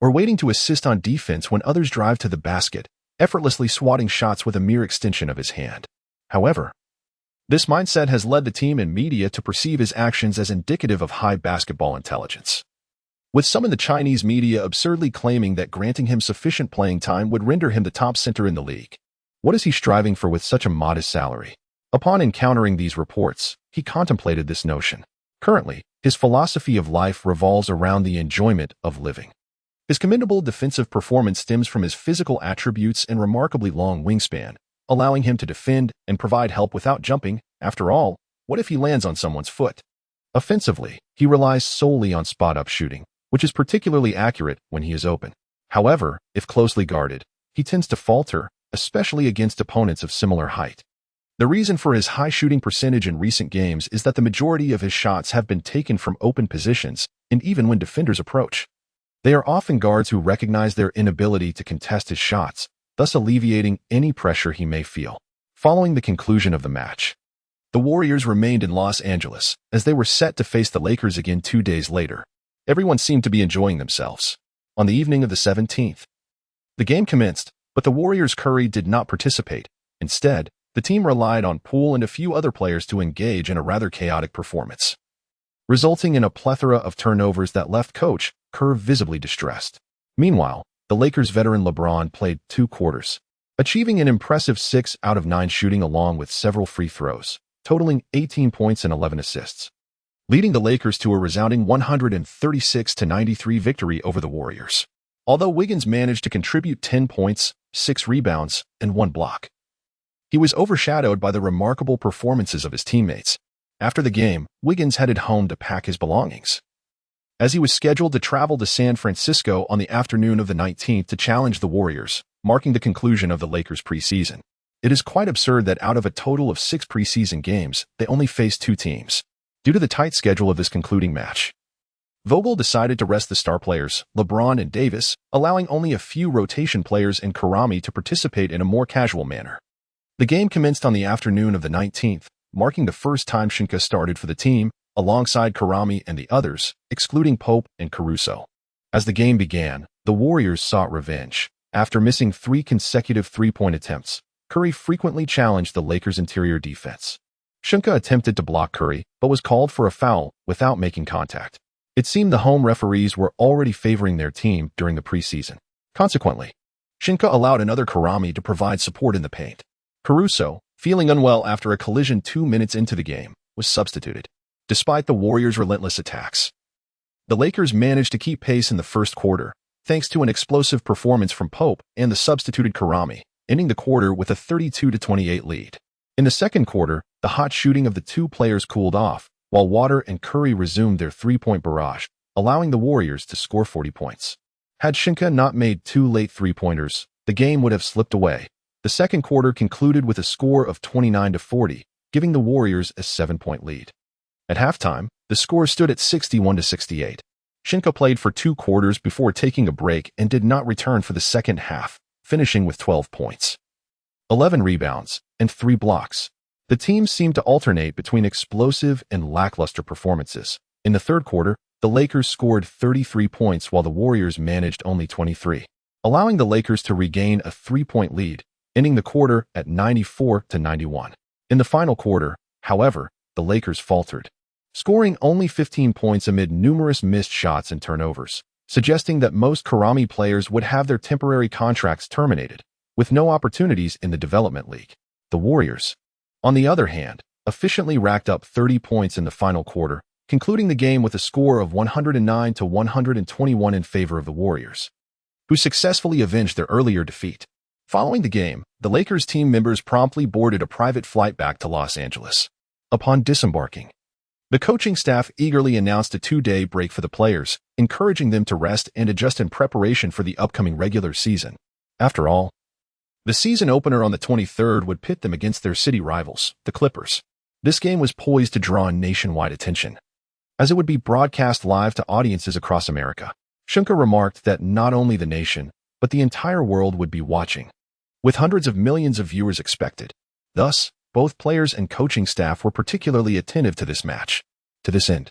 or waiting to assist on defense when others drive to the basket, effortlessly swatting shots with a mere extension of his hand. However, this mindset has led the team and media to perceive his actions as indicative of high basketball intelligence, with some in the Chinese media absurdly claiming that granting him sufficient playing time would render him the top center in the league. What is he striving for with such a modest salary? Upon encountering these reports, he contemplated this notion. Currently, his philosophy of life revolves around the enjoyment of living. His commendable defensive performance stems from his physical attributes and remarkably long wingspan, allowing him to defend and provide help without jumping. After all, what if he lands on someone's foot? Offensively, he relies solely on spot-up shooting, which is particularly accurate when he is open. However, if closely guarded, he tends to falter, especially against opponents of similar height. The reason for his high shooting percentage in recent games is that the majority of his shots have been taken from open positions, and even when defenders approach, they are often guards who recognize their inability to contest his shots, thus alleviating any pressure he may feel. Following the conclusion of the match, the Warriors remained in Los Angeles, as they were set to face the Lakers again 2 days later. Everyone seemed to be enjoying themselves. On the evening of the 17th, the game commenced, but the Warriors' Curry did not participate. Instead, the team relied on Poole and a few other players to engage in a rather chaotic performance, resulting in a plethora of turnovers that left Coach Kerr visibly distressed. Meanwhile, the Lakers' veteran LeBron played 2 quarters, achieving an impressive 6 out of 9 shooting along with several free throws, totaling 18 points and 11 assists, leading the Lakers to a resounding 136-93 victory over the Warriors. although Wiggins managed to contribute 10 points, 6 rebounds, and 1 block. He was overshadowed by the remarkable performances of his teammates. After the game, Wiggins headed home to pack his belongings, as he was scheduled to travel to San Francisco on the afternoon of the 19th to challenge the Warriors, marking the conclusion of the Lakers' preseason. It is quite absurd that out of a total of 6 preseason games, they only faced 2 teams. Due to the tight schedule of this concluding match, Vogel decided to rest the star players, LeBron and Davis, allowing only a few rotation players and Karami to participate in a more casual manner. The game commenced on the afternoon of the 19th, marking the first time Sheng Ke started for the team, alongside Karami and the others, excluding Pope and Caruso. As the game began, the Warriors sought revenge. After missing 3 consecutive three-point attempts, Curry frequently challenged the Lakers' interior defense. Sheng Ke attempted to block Curry, but was called for a foul without making contact. It seemed the home referees were already favoring their team during the preseason. Consequently, Sheng Ke allowed another Karami to provide support in the paint. Caruso, feeling unwell after a collision 2 minutes into the game, was substituted. Despite the Warriors' relentless attacks, the Lakers managed to keep pace in the first quarter, thanks to an explosive performance from Pope and the substituted Karami, ending the quarter with a 32-28 lead. In the second quarter, the hot shooting of the 2 players cooled off, while Water and Curry resumed their three-point barrage, allowing the Warriors to score 40 points. Had Sheng Ke not made 2 late three-pointers, the game would have slipped away. The second quarter concluded with a score of 29-40, giving the Warriors a 7-point lead. At halftime, the score stood at 61-68. Sheng Ke played for 2 quarters before taking a break and did not return for the second half, finishing with 12 points, 11 rebounds, and 3 blocks. The teams seemed to alternate between explosive and lackluster performances. In the third quarter, the Lakers scored 33 points while the Warriors managed only 23, allowing the Lakers to regain a 3-point lead, ending the quarter at 94-91. In the final quarter, however, the Lakers faltered, scoring only 15 points amid numerous missed shots and turnovers, suggesting that most Karami players would have their temporary contracts terminated, with no opportunities in the development league. The Warriors, on the other hand, efficiently racked up 30 points in the final quarter, concluding the game with a score of 109-121 in favor of the Warriors, who successfully avenged their earlier defeat. Following the game, the Lakers team members promptly boarded a private flight back to Los Angeles. Upon disembarking, the coaching staff eagerly announced a 2-day break for the players, encouraging them to rest and adjust in preparation for the upcoming regular season. After all, the season opener on the 23rd would pit them against their city rivals, the Clippers. This game was poised to draw nationwide attention, as it would be broadcast live to audiences across America. Sheng Ke remarked that not only the nation, but the entire world would be watching, with hundreds of millions of viewers expected. Thus, both players and coaching staff were particularly attentive to this match. To this end,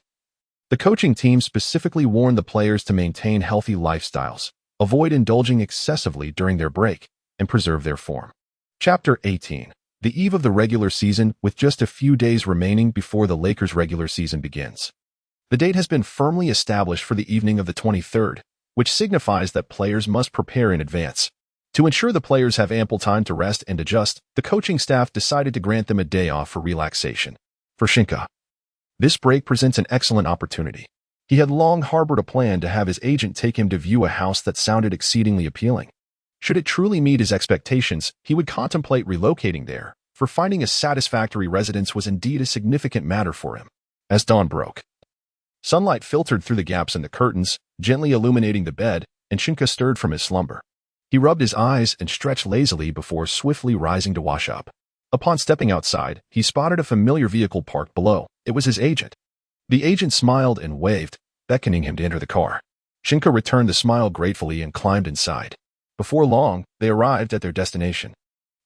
the coaching team specifically warned the players to maintain healthy lifestyles, avoid indulging excessively during their break, and preserve their form. Chapter 18. The eve of the regular season, with just a few days remaining before the Lakers' regular season begins. The date has been firmly established for the evening of the 23rd, which signifies that players must prepare in advance. To ensure the players have ample time to rest and adjust, the coaching staff decided to grant them a day off for relaxation. For Sheng Ke, this break presents an excellent opportunity. He had long harbored a plan to have his agent take him to view a house that sounded exceedingly appealing. Should it truly meet his expectations, he would contemplate relocating there, for finding a satisfactory residence was indeed a significant matter for him. As dawn broke, sunlight filtered through the gaps in the curtains, gently illuminating the bed, and Sheng Ke stirred from his slumber. He rubbed his eyes and stretched lazily before swiftly rising to wash up. Upon stepping outside, he spotted a familiar vehicle parked below. It was his agent. The agent smiled and waved, beckoning him to enter the car. Sheng Ke returned the smile gratefully and climbed inside. Before long, they arrived at their destination.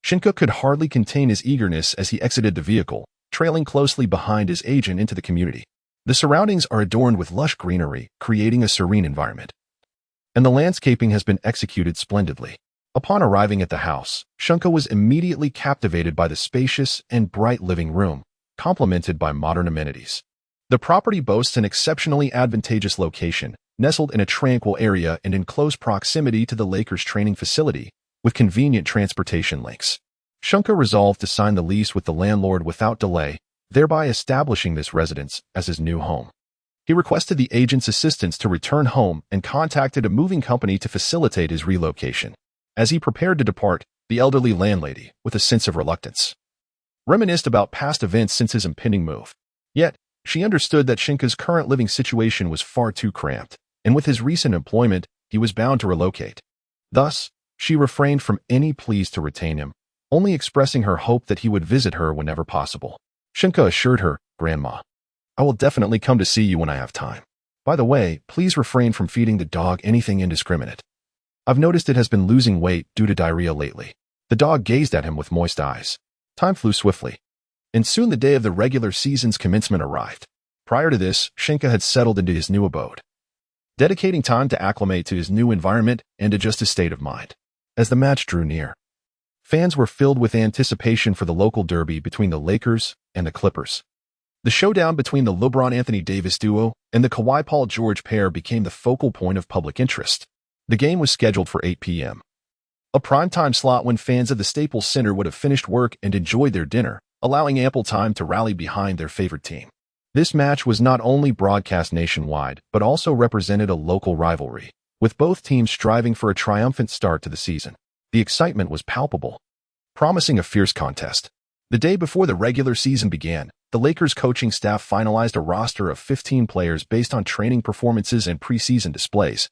Sheng Ke could hardly contain his eagerness as he exited the vehicle, trailing closely behind his agent into the community. The surroundings are adorned with lush greenery, creating a serene environment, and the landscaping has been executed splendidly. Upon arriving at the house, Sheng Ke was immediately captivated by the spacious and bright living room, complemented by modern amenities. The property boasts an exceptionally advantageous location, nestled in a tranquil area and in close proximity to the Lakers' training facility, with convenient transportation links. Sheng Ke resolved to sign the lease with the landlord without delay, thereby establishing this residence as his new home. He requested the agent's assistance to return home and contacted a moving company to facilitate his relocation. As he prepared to depart, the elderly landlady, with a sense of reluctance, reminisced about past events since his impending move. Yet, she understood that Sheng Ke's current living situation was far too cramped, and with his recent employment, he was bound to relocate. Thus, she refrained from any pleas to retain him, only expressing her hope that he would visit her whenever possible. Sheng Ke assured her, "Grandma, I will definitely come to see you when I have time. By the way, please refrain from feeding the dog anything indiscriminate. I've noticed it has been losing weight due to diarrhea lately." The dog gazed at him with moist eyes. Time flew swiftly, and soon the day of the regular season's commencement arrived. Prior to this, Sheng Ke had settled into his new abode, dedicating time to acclimate to his new environment and adjust his state of mind. As the match drew near, fans were filled with anticipation for the local derby between the Lakers and the Clippers. The showdown between the LeBron-Anthony Davis duo and the Kawhi-Paul George pair became the focal point of public interest. The game was scheduled for 8 p.m., a primetime slot when fans of the Staples Center would have finished work and enjoyed their dinner, allowing ample time to rally behind their favorite team. This match was not only broadcast nationwide, but also represented a local rivalry, with both teams striving for a triumphant start to the season. The excitement was palpable, promising a fierce contest. The day before the regular season began, the Lakers coaching staff finalized a roster of 15 players based on training performances and preseason displays,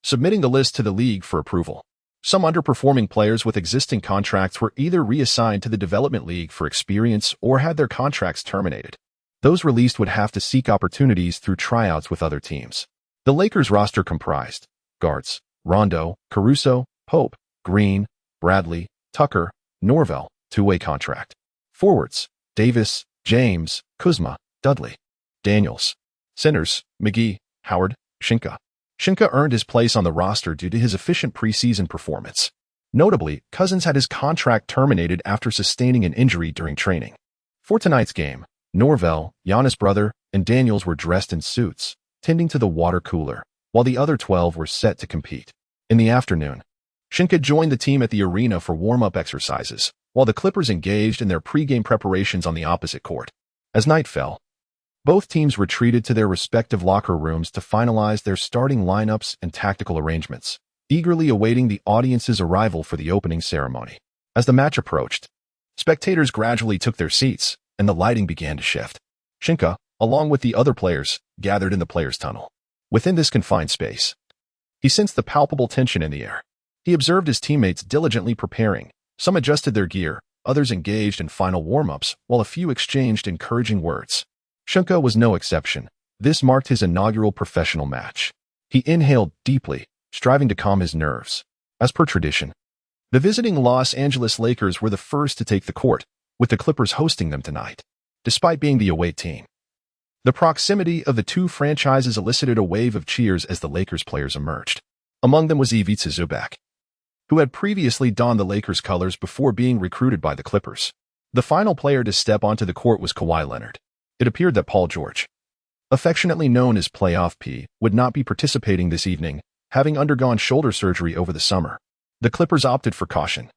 submitting the list to the league for approval. Some underperforming players with existing contracts were either reassigned to the development league for experience or had their contracts terminated. Those released would have to seek opportunities through tryouts with other teams. The Lakers roster comprised guards: Rondo, Caruso, Pope, Green, Bradley, Tucker, Norvell, two-way contract. Forwards: Davis, James, Kuzma, Dudley, Daniels. Centers: McGee, Howard, Sheng Ke. Sheng Ke earned his place on the roster due to his efficient preseason performance. Notably, Cousins had his contract terminated after sustaining an injury during training. For tonight's game, Norvell, Giannis' brother, and Daniels were dressed in suits, tending to the water cooler, while the other 12 were set to compete. In the afternoon, Sheng Ke joined the team at the arena for warm-up exercises, while the Clippers engaged in their pregame preparations on the opposite court. As night fell, both teams retreated to their respective locker rooms to finalize their starting lineups and tactical arrangements, eagerly awaiting the audience's arrival for the opening ceremony. As the match approached, spectators gradually took their seats, and the lighting began to shift. Sheng Ke, along with the other players, gathered in the players' tunnel. Within this confined space, he sensed the palpable tension in the air. He observed his teammates diligently preparing. Some adjusted their gear, others engaged in final warm-ups, while a few exchanged encouraging words. Sheng Ke was no exception. This marked his inaugural professional match. He inhaled deeply, striving to calm his nerves. As per tradition, the visiting Los Angeles Lakers were the first to take the court, with the Clippers hosting them tonight. Despite being the away team, the proximity of the two franchises elicited a wave of cheers as the Lakers players emerged. Among them was Ivica Zubac, who had previously donned the Lakers' colors before being recruited by the Clippers. The final player to step onto the court was Kawhi Leonard. It appeared that Paul George, affectionately known as Playoff P, would not be participating this evening, having undergone shoulder surgery over the summer. The Clippers opted for caution,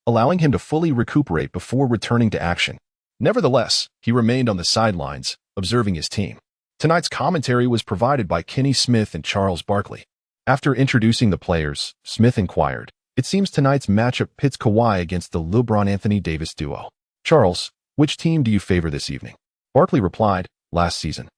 allowing him to fully recuperate before returning to action. Nevertheless, he remained on the sidelines, observing his team. Tonight's commentary was provided by Kenny Smith and Charles Barkley. After introducing the players, Smith inquired, "It seems tonight's matchup pits Kawhi against the LeBron-Anthony Davis duo. Charles, which team do you favor this evening?" Barkley replied, "Last season,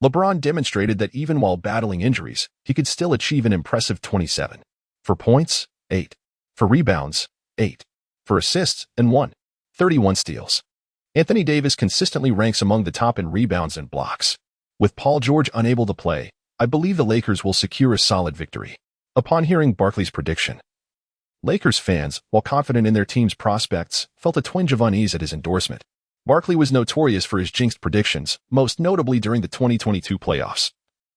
LeBron demonstrated that even while battling injuries, he could still achieve an impressive 27. For points, 8. For rebounds, 8. For assists, and 1. 31 steals. Anthony Davis consistently ranks among the top in rebounds and blocks. With Paul George unable to play, I believe the Lakers will secure a solid victory." Upon hearing Barkley's prediction, Lakers fans, while confident in their team's prospects, felt a twinge of unease at his endorsement. Barkley was notorious for his jinxed predictions, most notably during the 2022 playoffs,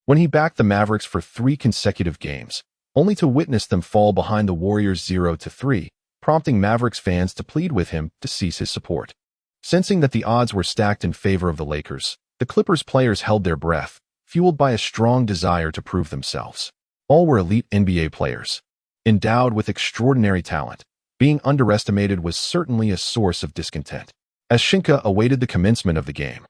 when he backed the Mavericks for 3 consecutive games, only to witness them fall behind the Warriors 0-3, prompting Mavericks fans to plead with him to cease his support. Sensing that the odds were stacked in favor of the Lakers, the Clippers players held their breath, fueled by a strong desire to prove themselves. All were elite NBA players, endowed with extraordinary talent. Being underestimated was certainly a source of discontent. As Sheng Ke awaited the commencement of the game,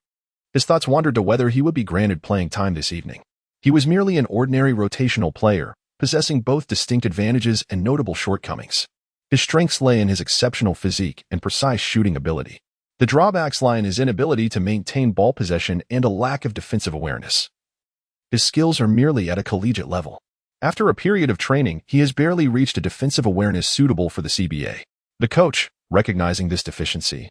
His thoughts wandered to whether he would be granted playing time this evening. He was merely an ordinary rotational player, possessing both distinct advantages and notable shortcomings. His strengths lay in his exceptional physique and precise shooting ability. The drawbacks lie in his inability to maintain ball possession and a lack of defensive awareness. His skills are merely at a collegiate level. After a period of training, he has barely reached a defensive awareness suitable for the CBA. The coach, recognizing this deficiency,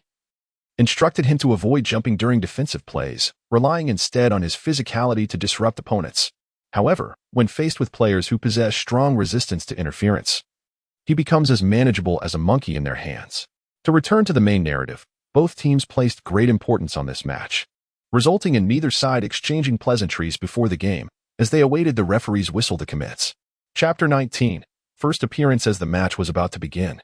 instructed him to avoid jumping during defensive plays, relying instead on his physicality to disrupt opponents. However, when faced with players who possess strong resistance to interference, he becomes as manageable as a monkey in their hands. To return to the main narrative, both teams placed great importance on this match, resulting in neither side exchanging pleasantries before the game as they awaited the referee's whistle to commence. Chapter 19, First appearance as the match was about to begin.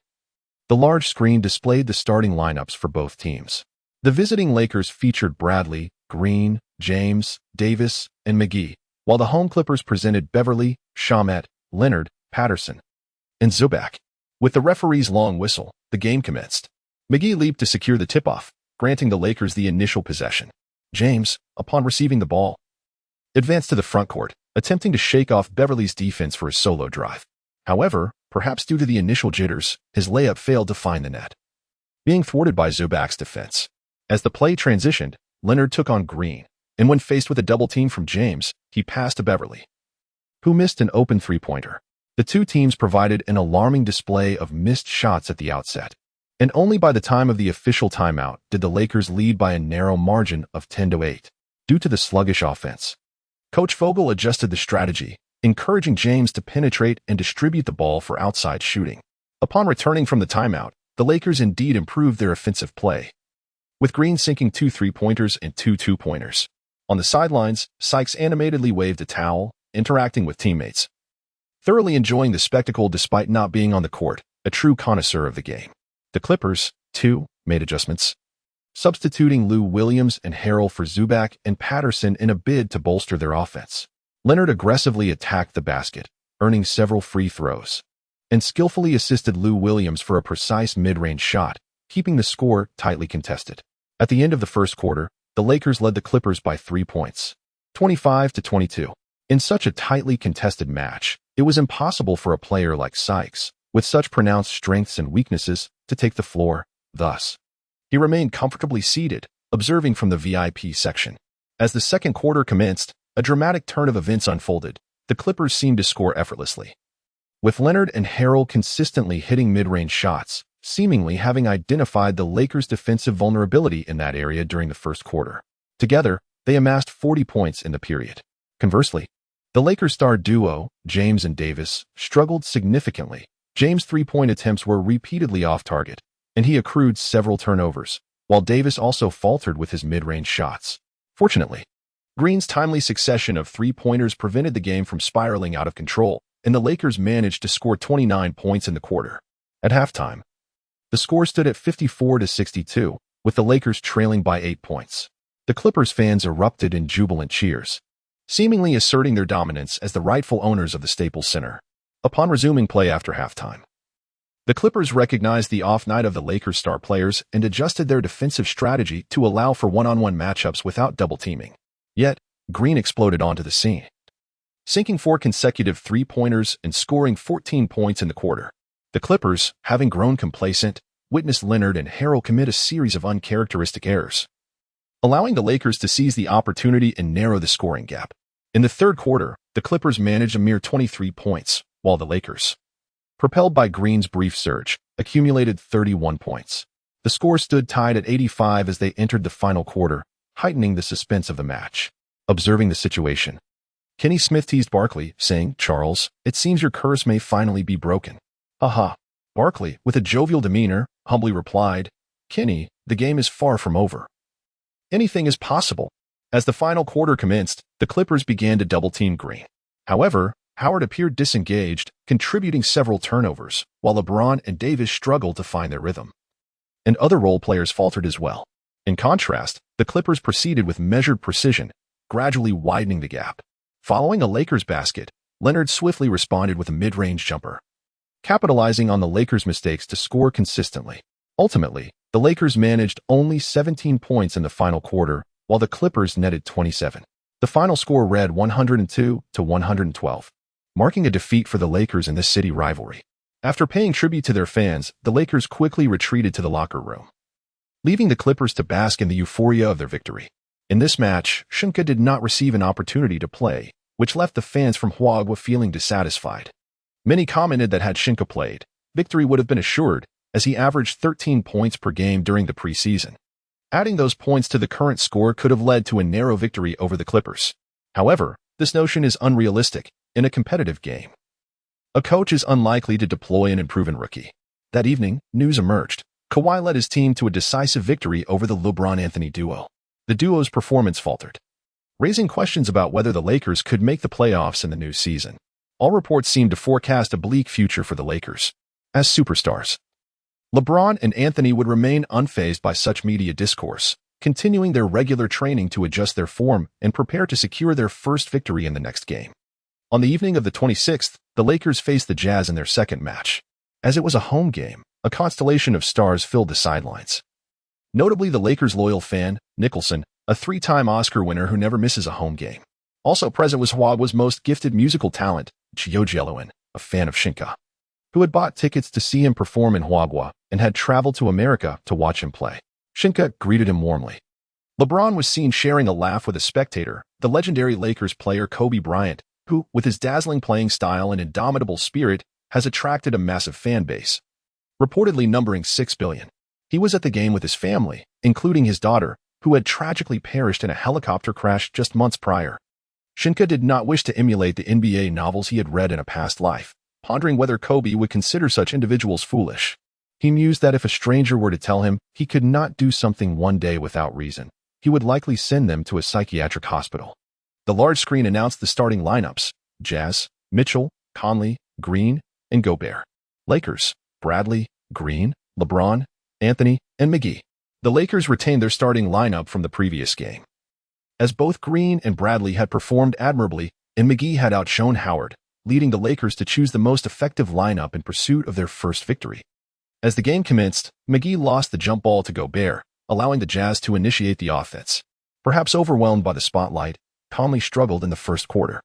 The large screen displayed the starting lineups for both teams. The visiting Lakers featured Bradley, Green, James, Davis, and McGee, while the home Clippers presented Beverly, Shamet, Leonard, Patterson, and Zubac. With the referee's long whistle, the game commenced. McGee leaped to secure the tip-off, granting the Lakers the initial possession. James, upon receiving the ball, advanced to the front court, attempting to shake off Beverly's defense for a solo drive. However, perhaps due to the initial jitters, his layup failed to find the net, being thwarted by Zubac's defense. As the play transitioned, Leonard took on Green, and when faced with a double team from James, he passed to Beverly, who missed an open three-pointer. The two teams provided an alarming display of missed shots at the outset, and only by the time of the official timeout did the Lakers lead by a narrow margin of 10-8. Due to the sluggish offense, Coach Vogel adjusted the strategy, encouraging James to penetrate and distribute the ball for outside shooting. Upon returning from the timeout, the Lakers indeed improved their offensive play, with Green sinking 2 3-pointers and 2 2-pointers. On the sidelines, Sykes animatedly waved a towel, interacting with teammates, thoroughly enjoying the spectacle despite not being on the court, a true connoisseur of the game. The Clippers, too, made adjustments, substituting Lou Williams and Harrell for Zubac and Patterson in a bid to bolster their offense. Leonard aggressively attacked the basket, earning several free throws, and skillfully assisted Lou Williams for a precise mid-range shot, keeping the score tightly contested. At the end of the first quarter, the Lakers led the Clippers by 3 points, 25-22. In such a tightly contested match, it was impossible for a player like Sykes, with such pronounced strengths and weaknesses, to take the floor. Thus, he remained comfortably seated, observing from the VIP section. As the second quarter commenced, a dramatic turn of events unfolded. The Clippers seemed to score effortlessly, with Leonard and Harrell consistently hitting mid-range shots, seemingly having identified the Lakers' defensive vulnerability in that area during the first quarter. Together, they amassed 40 points in the period. Conversely, the Lakers' star duo, James and Davis, struggled significantly. James' three-point attempts were repeatedly off-target, and he accrued several turnovers, while Davis also faltered with his mid-range shots. Fortunately, Green's timely succession of three-pointers prevented the game from spiraling out of control, and the Lakers managed to score 29 points in the quarter. At halftime, the score stood at 54-62, with the Lakers trailing by 8 points. The Clippers fans erupted in jubilant cheers, seemingly asserting their dominance as the rightful owners of the Staples Center. Upon resuming play after halftime, the Clippers recognized the off night of the Lakers' star players and adjusted their defensive strategy to allow for one-on-one matchups without double teaming. Yet, Green exploded onto the scene, sinking 4 consecutive three-pointers and scoring 14 points in the quarter. The Clippers, having grown complacent, witnessed Leonard and Harrell commit a series of uncharacteristic errors, allowing the Lakers to seize the opportunity and narrow the scoring gap. In the third quarter, the Clippers managed a mere 23 points, while the Lakers, propelled by Green's brief surge, accumulated 31 points. The score stood tied at 85 as they entered the final quarter, heightening the suspense of the match. Observing the situation, Kenny Smith teased Barkley, saying, "Charles, it seems your curse may finally be broken." "Haha." Barkley, with a jovial demeanor, humbly replied, "Kenny, the game is far from over. Anything is possible." As the final quarter commenced, the Clippers began to double-team Green. However, Howard appeared disengaged, contributing several turnovers, while LeBron and Davis struggled to find their rhythm, and other role players faltered as well. In contrast, the Clippers proceeded with measured precision, gradually widening the gap. Following a Lakers basket, Leonard swiftly responded with a mid-range jumper, capitalizing on the Lakers' mistakes to score consistently. Ultimately, the Lakers managed only 17 points in the final quarter, while the Clippers netted 27. The final score read 102-112, marking a defeat for the Lakers in this city rivalry. After paying tribute to their fans, the Lakers quickly retreated to the locker room, leaving the Clippers to bask in the euphoria of their victory. In this match, Sheng Ke did not receive an opportunity to play, which left the fans from Hwagwa feeling dissatisfied. Many commented that had Sheng Ke played, victory would have been assured, as he averaged 13 points per game during the preseason. Adding those points to the current score could have led to a narrow victory over the Clippers. However, this notion is unrealistic in a competitive game. A coach is unlikely to deploy an unproven rookie. That evening, news emerged. Kawhi led his team to a decisive victory over the LeBron-Anthony duo. The duo's performance faltered, raising questions about whether the Lakers could make the playoffs in the new season. All reports seem to forecast a bleak future for the Lakers. As superstars, LeBron and Anthony would remain unfazed by such media discourse, continuing their regular training to adjust their form and prepare to secure their first victory in the next game. On the evening of the 26th, the Lakers faced the Jazz in their second match. As it was a home game, a constellation of stars filled the sidelines. Notably, the Lakers' loyal fan, Nicholson, a three-time Oscar winner who never misses a home game. Also present was Hwagwa's most gifted musical talent, Giogeloan, a fan of Sheng Ke, who had bought tickets to see him perform in Hwagwa and had traveled to America to watch him play. Sheng Ke greeted him warmly. LeBron was seen sharing a laugh with a spectator, the legendary Lakers player Kobe Bryant, who, with his dazzling playing style and indomitable spirit, has attracted a massive fan base, reportedly numbering 6 billion. He was at the game with his family, including his daughter, who had tragically perished in a helicopter crash just months prior. Sheng Ke did not wish to emulate the NBA novels he had read in a past life, pondering whether Kobe would consider such individuals foolish. He mused that if a stranger were to tell him he could not do something one day without reason, he would likely send them to a psychiatric hospital. The large screen announced the starting lineups: Jazz, Mitchell, Conley, Green, and Gobert. Lakers, Bradley, Green, LeBron, Anthony, and McGee. The Lakers retained their starting lineup from the previous game, as both Green and Bradley had performed admirably, and McGee had outshone Howard, leading the Lakers to choose the most effective lineup in pursuit of their first victory. As the game commenced, McGee lost the jump ball to Gobert, allowing the Jazz to initiate the offense. Perhaps overwhelmed by the spotlight, Conley struggled in the first quarter,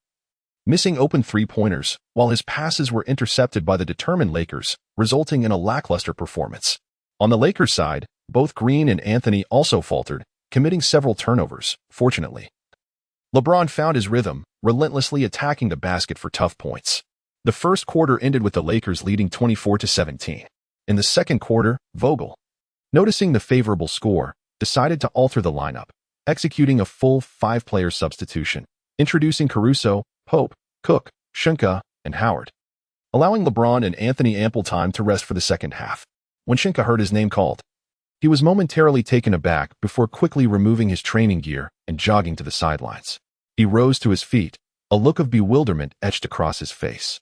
missing open three-pointers, while his passes were intercepted by the determined Lakers, resulting in a lackluster performance. On the Lakers' side, both Green and Anthony also faltered, committing several turnovers. Fortunately, LeBron found his rhythm, relentlessly attacking the basket for tough points. The first quarter ended with the Lakers leading 24-17. In the second quarter, Vogel, noticing the favorable score, decided to alter the lineup, executing a full five-player substitution, introducing Caruso, Pope, Cook, Sheng Ke, and Howard, allowing LeBron and Anthony ample time to rest for the second half. When Sheng Ke heard his name called, he was momentarily taken aback before quickly removing his training gear and jogging to the sidelines. He rose to his feet, a look of bewilderment etched across his face,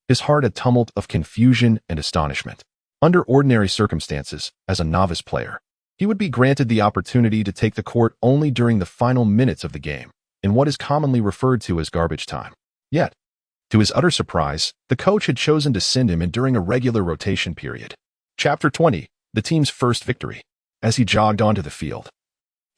his heart a tumult of confusion and astonishment. Under ordinary circumstances, as a novice player, he would be granted the opportunity to take the court only during the final minutes of the game, in what is commonly referred to as garbage time. Yet, to his utter surprise, the coach had chosen to send him in during a regular rotation period. Chapter 20, the team's first victory. As he jogged onto the field,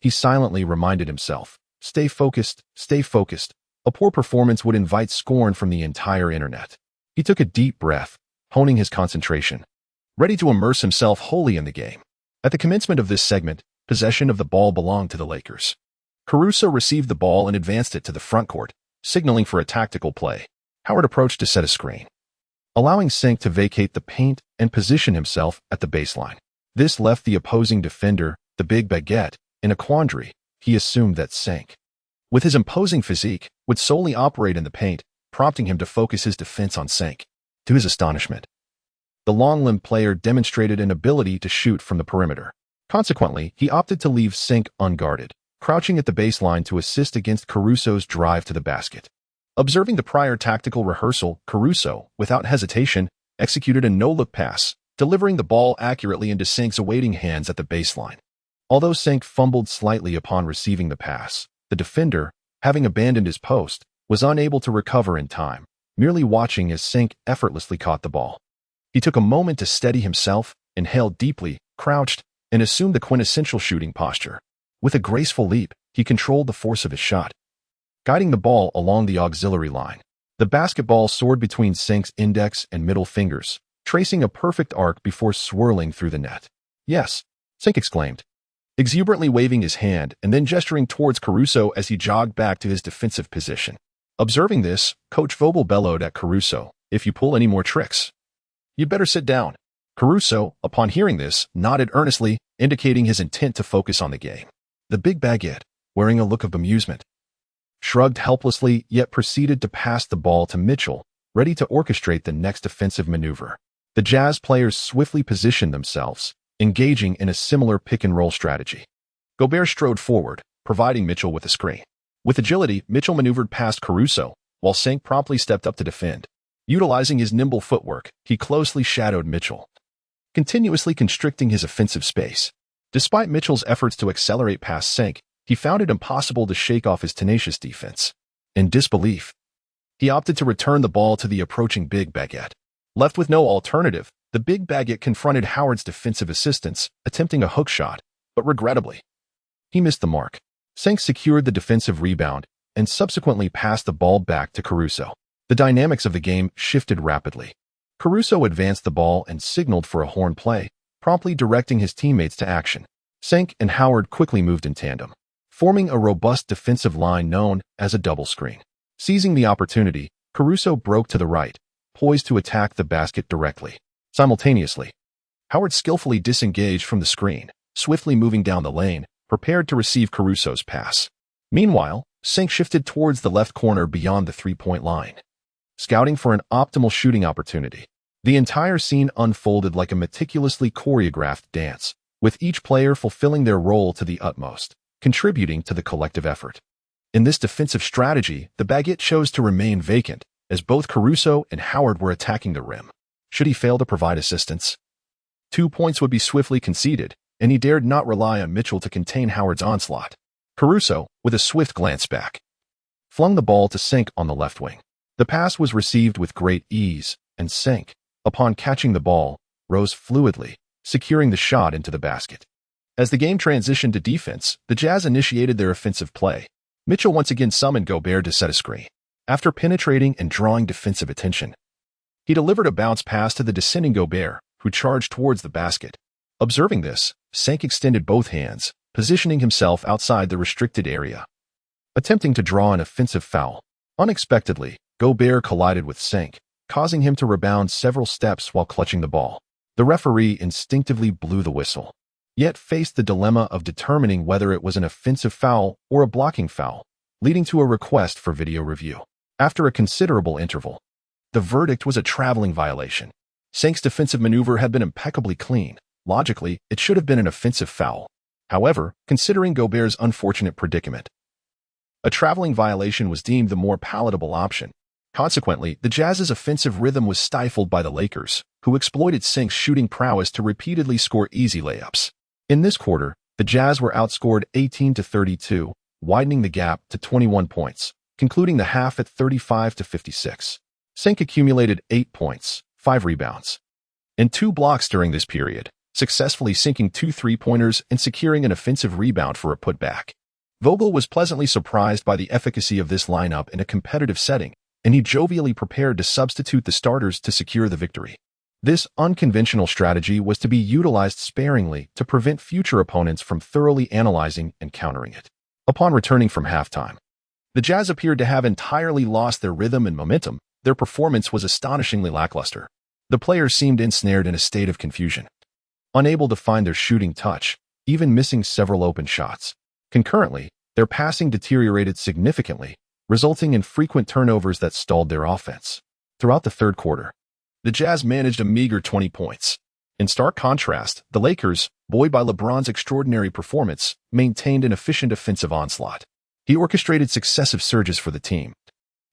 he silently reminded himself, stay focused, stay focused. A poor performance would invite scorn from the entire internet. He took a deep breath, honing his concentration, ready to immerse himself wholly in the game. At the commencement of this segment, possession of the ball belonged to the Lakers. Caruso received the ball and advanced it to the front court, signaling for a tactical play. Howard approached to set a screen, allowing Sheng Ke to vacate the paint and position himself at the baseline. This left the opposing defender, the big baguette, in a quandary. He assumed that Sheng Ke, with his imposing physique, would solely operate in the paint, prompting him to focus his defense on Sheng Ke. To his astonishment, the long-limbed player demonstrated an ability to shoot from the perimeter. Consequently, he opted to leave Sheng Ke unguarded, crouching at the baseline to assist against Caruso's drive to the basket. Observing the prior tactical rehearsal, Caruso, without hesitation, executed a no-look pass, delivering the ball accurately into Sheng Ke's awaiting hands at the baseline. Although Sheng Ke fumbled slightly upon receiving the pass, the defender, having abandoned his post, was unable to recover in time, merely watching as Sheng Ke effortlessly caught the ball. He took a moment to steady himself, inhaled deeply, crouched, and assumed the quintessential shooting posture. With a graceful leap, he controlled the force of his shot, guiding the ball along the auxiliary line. The basketball soared between Shenk's index and middle fingers, tracing a perfect arc before swirling through the net. "Yes," Shenk exclaimed, exuberantly waving his hand and then gesturing towards Caruso as he jogged back to his defensive position. Observing this, Coach Vogel bellowed at Caruso, "If you pull any more tricks, you'd better sit down." Caruso, upon hearing this, nodded earnestly, indicating his intent to focus on the game. The big baguette, wearing a look of amusement, shrugged helplessly yet proceeded to pass the ball to Mitchell, ready to orchestrate the next offensive maneuver. The Jazz players swiftly positioned themselves, engaging in a similar pick-and-roll strategy. Gobert strode forward, providing Mitchell with a screen. With agility, Mitchell maneuvered past Caruso, while Shenk promptly stepped up to defend. Utilizing his nimble footwork, he closely shadowed Mitchell, continuously constricting his offensive space. Despite Mitchell's efforts to accelerate past Shenk, he found it impossible to shake off his tenacious defense. In disbelief, he opted to return the ball to the approaching big baguette. Left with no alternative, the big baguette confronted Howard's defensive assistants, attempting a hook shot, but regrettably, he missed the mark. Shenk secured the defensive rebound and subsequently passed the ball back to Caruso. The dynamics of the game shifted rapidly. Caruso advanced the ball and signaled for a horn play, promptly directing his teammates to action. Shenk and Howard quickly moved in tandem, forming a robust defensive line known as a double screen. Seizing the opportunity, Caruso broke to the right, poised to attack the basket directly. Simultaneously, Howard skillfully disengaged from the screen, swiftly moving down the lane, prepared to receive Caruso's pass. Meanwhile, Shenk shifted towards the left corner beyond the three-point line, scouting for an optimal shooting opportunity. The entire scene unfolded like a meticulously choreographed dance, with each player fulfilling their role to the utmost, contributing to the collective effort. In this defensive strategy, the baguette chose to remain vacant, as both Caruso and Howard were attacking the rim. Should he fail to provide assistance, 2 points would be swiftly conceded, and he dared not rely on Mitchell to contain Howard's onslaught. Caruso, with a swift glance back, flung the ball to Shenk on the left wing. The pass was received with great ease, and Shenk, upon catching the ball, rose fluidly, securing the shot into the basket. As the game transitioned to defense, the Jazz initiated their offensive play. Mitchell once again summoned Gobert to set a screen. After penetrating and drawing defensive attention, he delivered a bounce pass to the descending Gobert, who charged towards the basket. Observing this, Shenk extended both hands, positioning himself outside the restricted area, attempting to draw an offensive foul. Unexpectedly, Gobert collided with Shenk, causing him to rebound several steps while clutching the ball. The referee instinctively blew the whistle, yet faced the dilemma of determining whether it was an offensive foul or a blocking foul, leading to a request for video review. After a considerable interval, the verdict was a traveling violation. Shenk's defensive maneuver had been impeccably clean. Logically, it should have been an offensive foul. However, considering Gobert's unfortunate predicament, a traveling violation was deemed the more palatable option. Consequently, the Jazz's offensive rhythm was stifled by the Lakers, who exploited Shenk's shooting prowess to repeatedly score easy layups. In this quarter, the Jazz were outscored 18-32, widening the gap to 21 points, concluding the half at 35-56. Shenk accumulated 8 points, 5 rebounds, and 2 blocks during this period, successfully sinking 2 three-pointers and securing an offensive rebound for a putback. Vogel was pleasantly surprised by the efficacy of this lineup in a competitive setting, and he jovially prepared to substitute the starters to secure the victory. This unconventional strategy was to be utilized sparingly to prevent future opponents from thoroughly analyzing and countering it. Upon returning from halftime, the Jazz appeared to have entirely lost their rhythm and momentum. Their performance was astonishingly lackluster. The players seemed ensnared in a state of confusion, unable to find their shooting touch, even missing several open shots. Concurrently, their passing deteriorated significantly, resulting in frequent turnovers that stalled their offense. Throughout the third quarter, the Jazz managed a meager 20 points. In stark contrast, the Lakers, buoyed by LeBron's extraordinary performance, maintained an efficient offensive onslaught. He orchestrated successive surges for the team,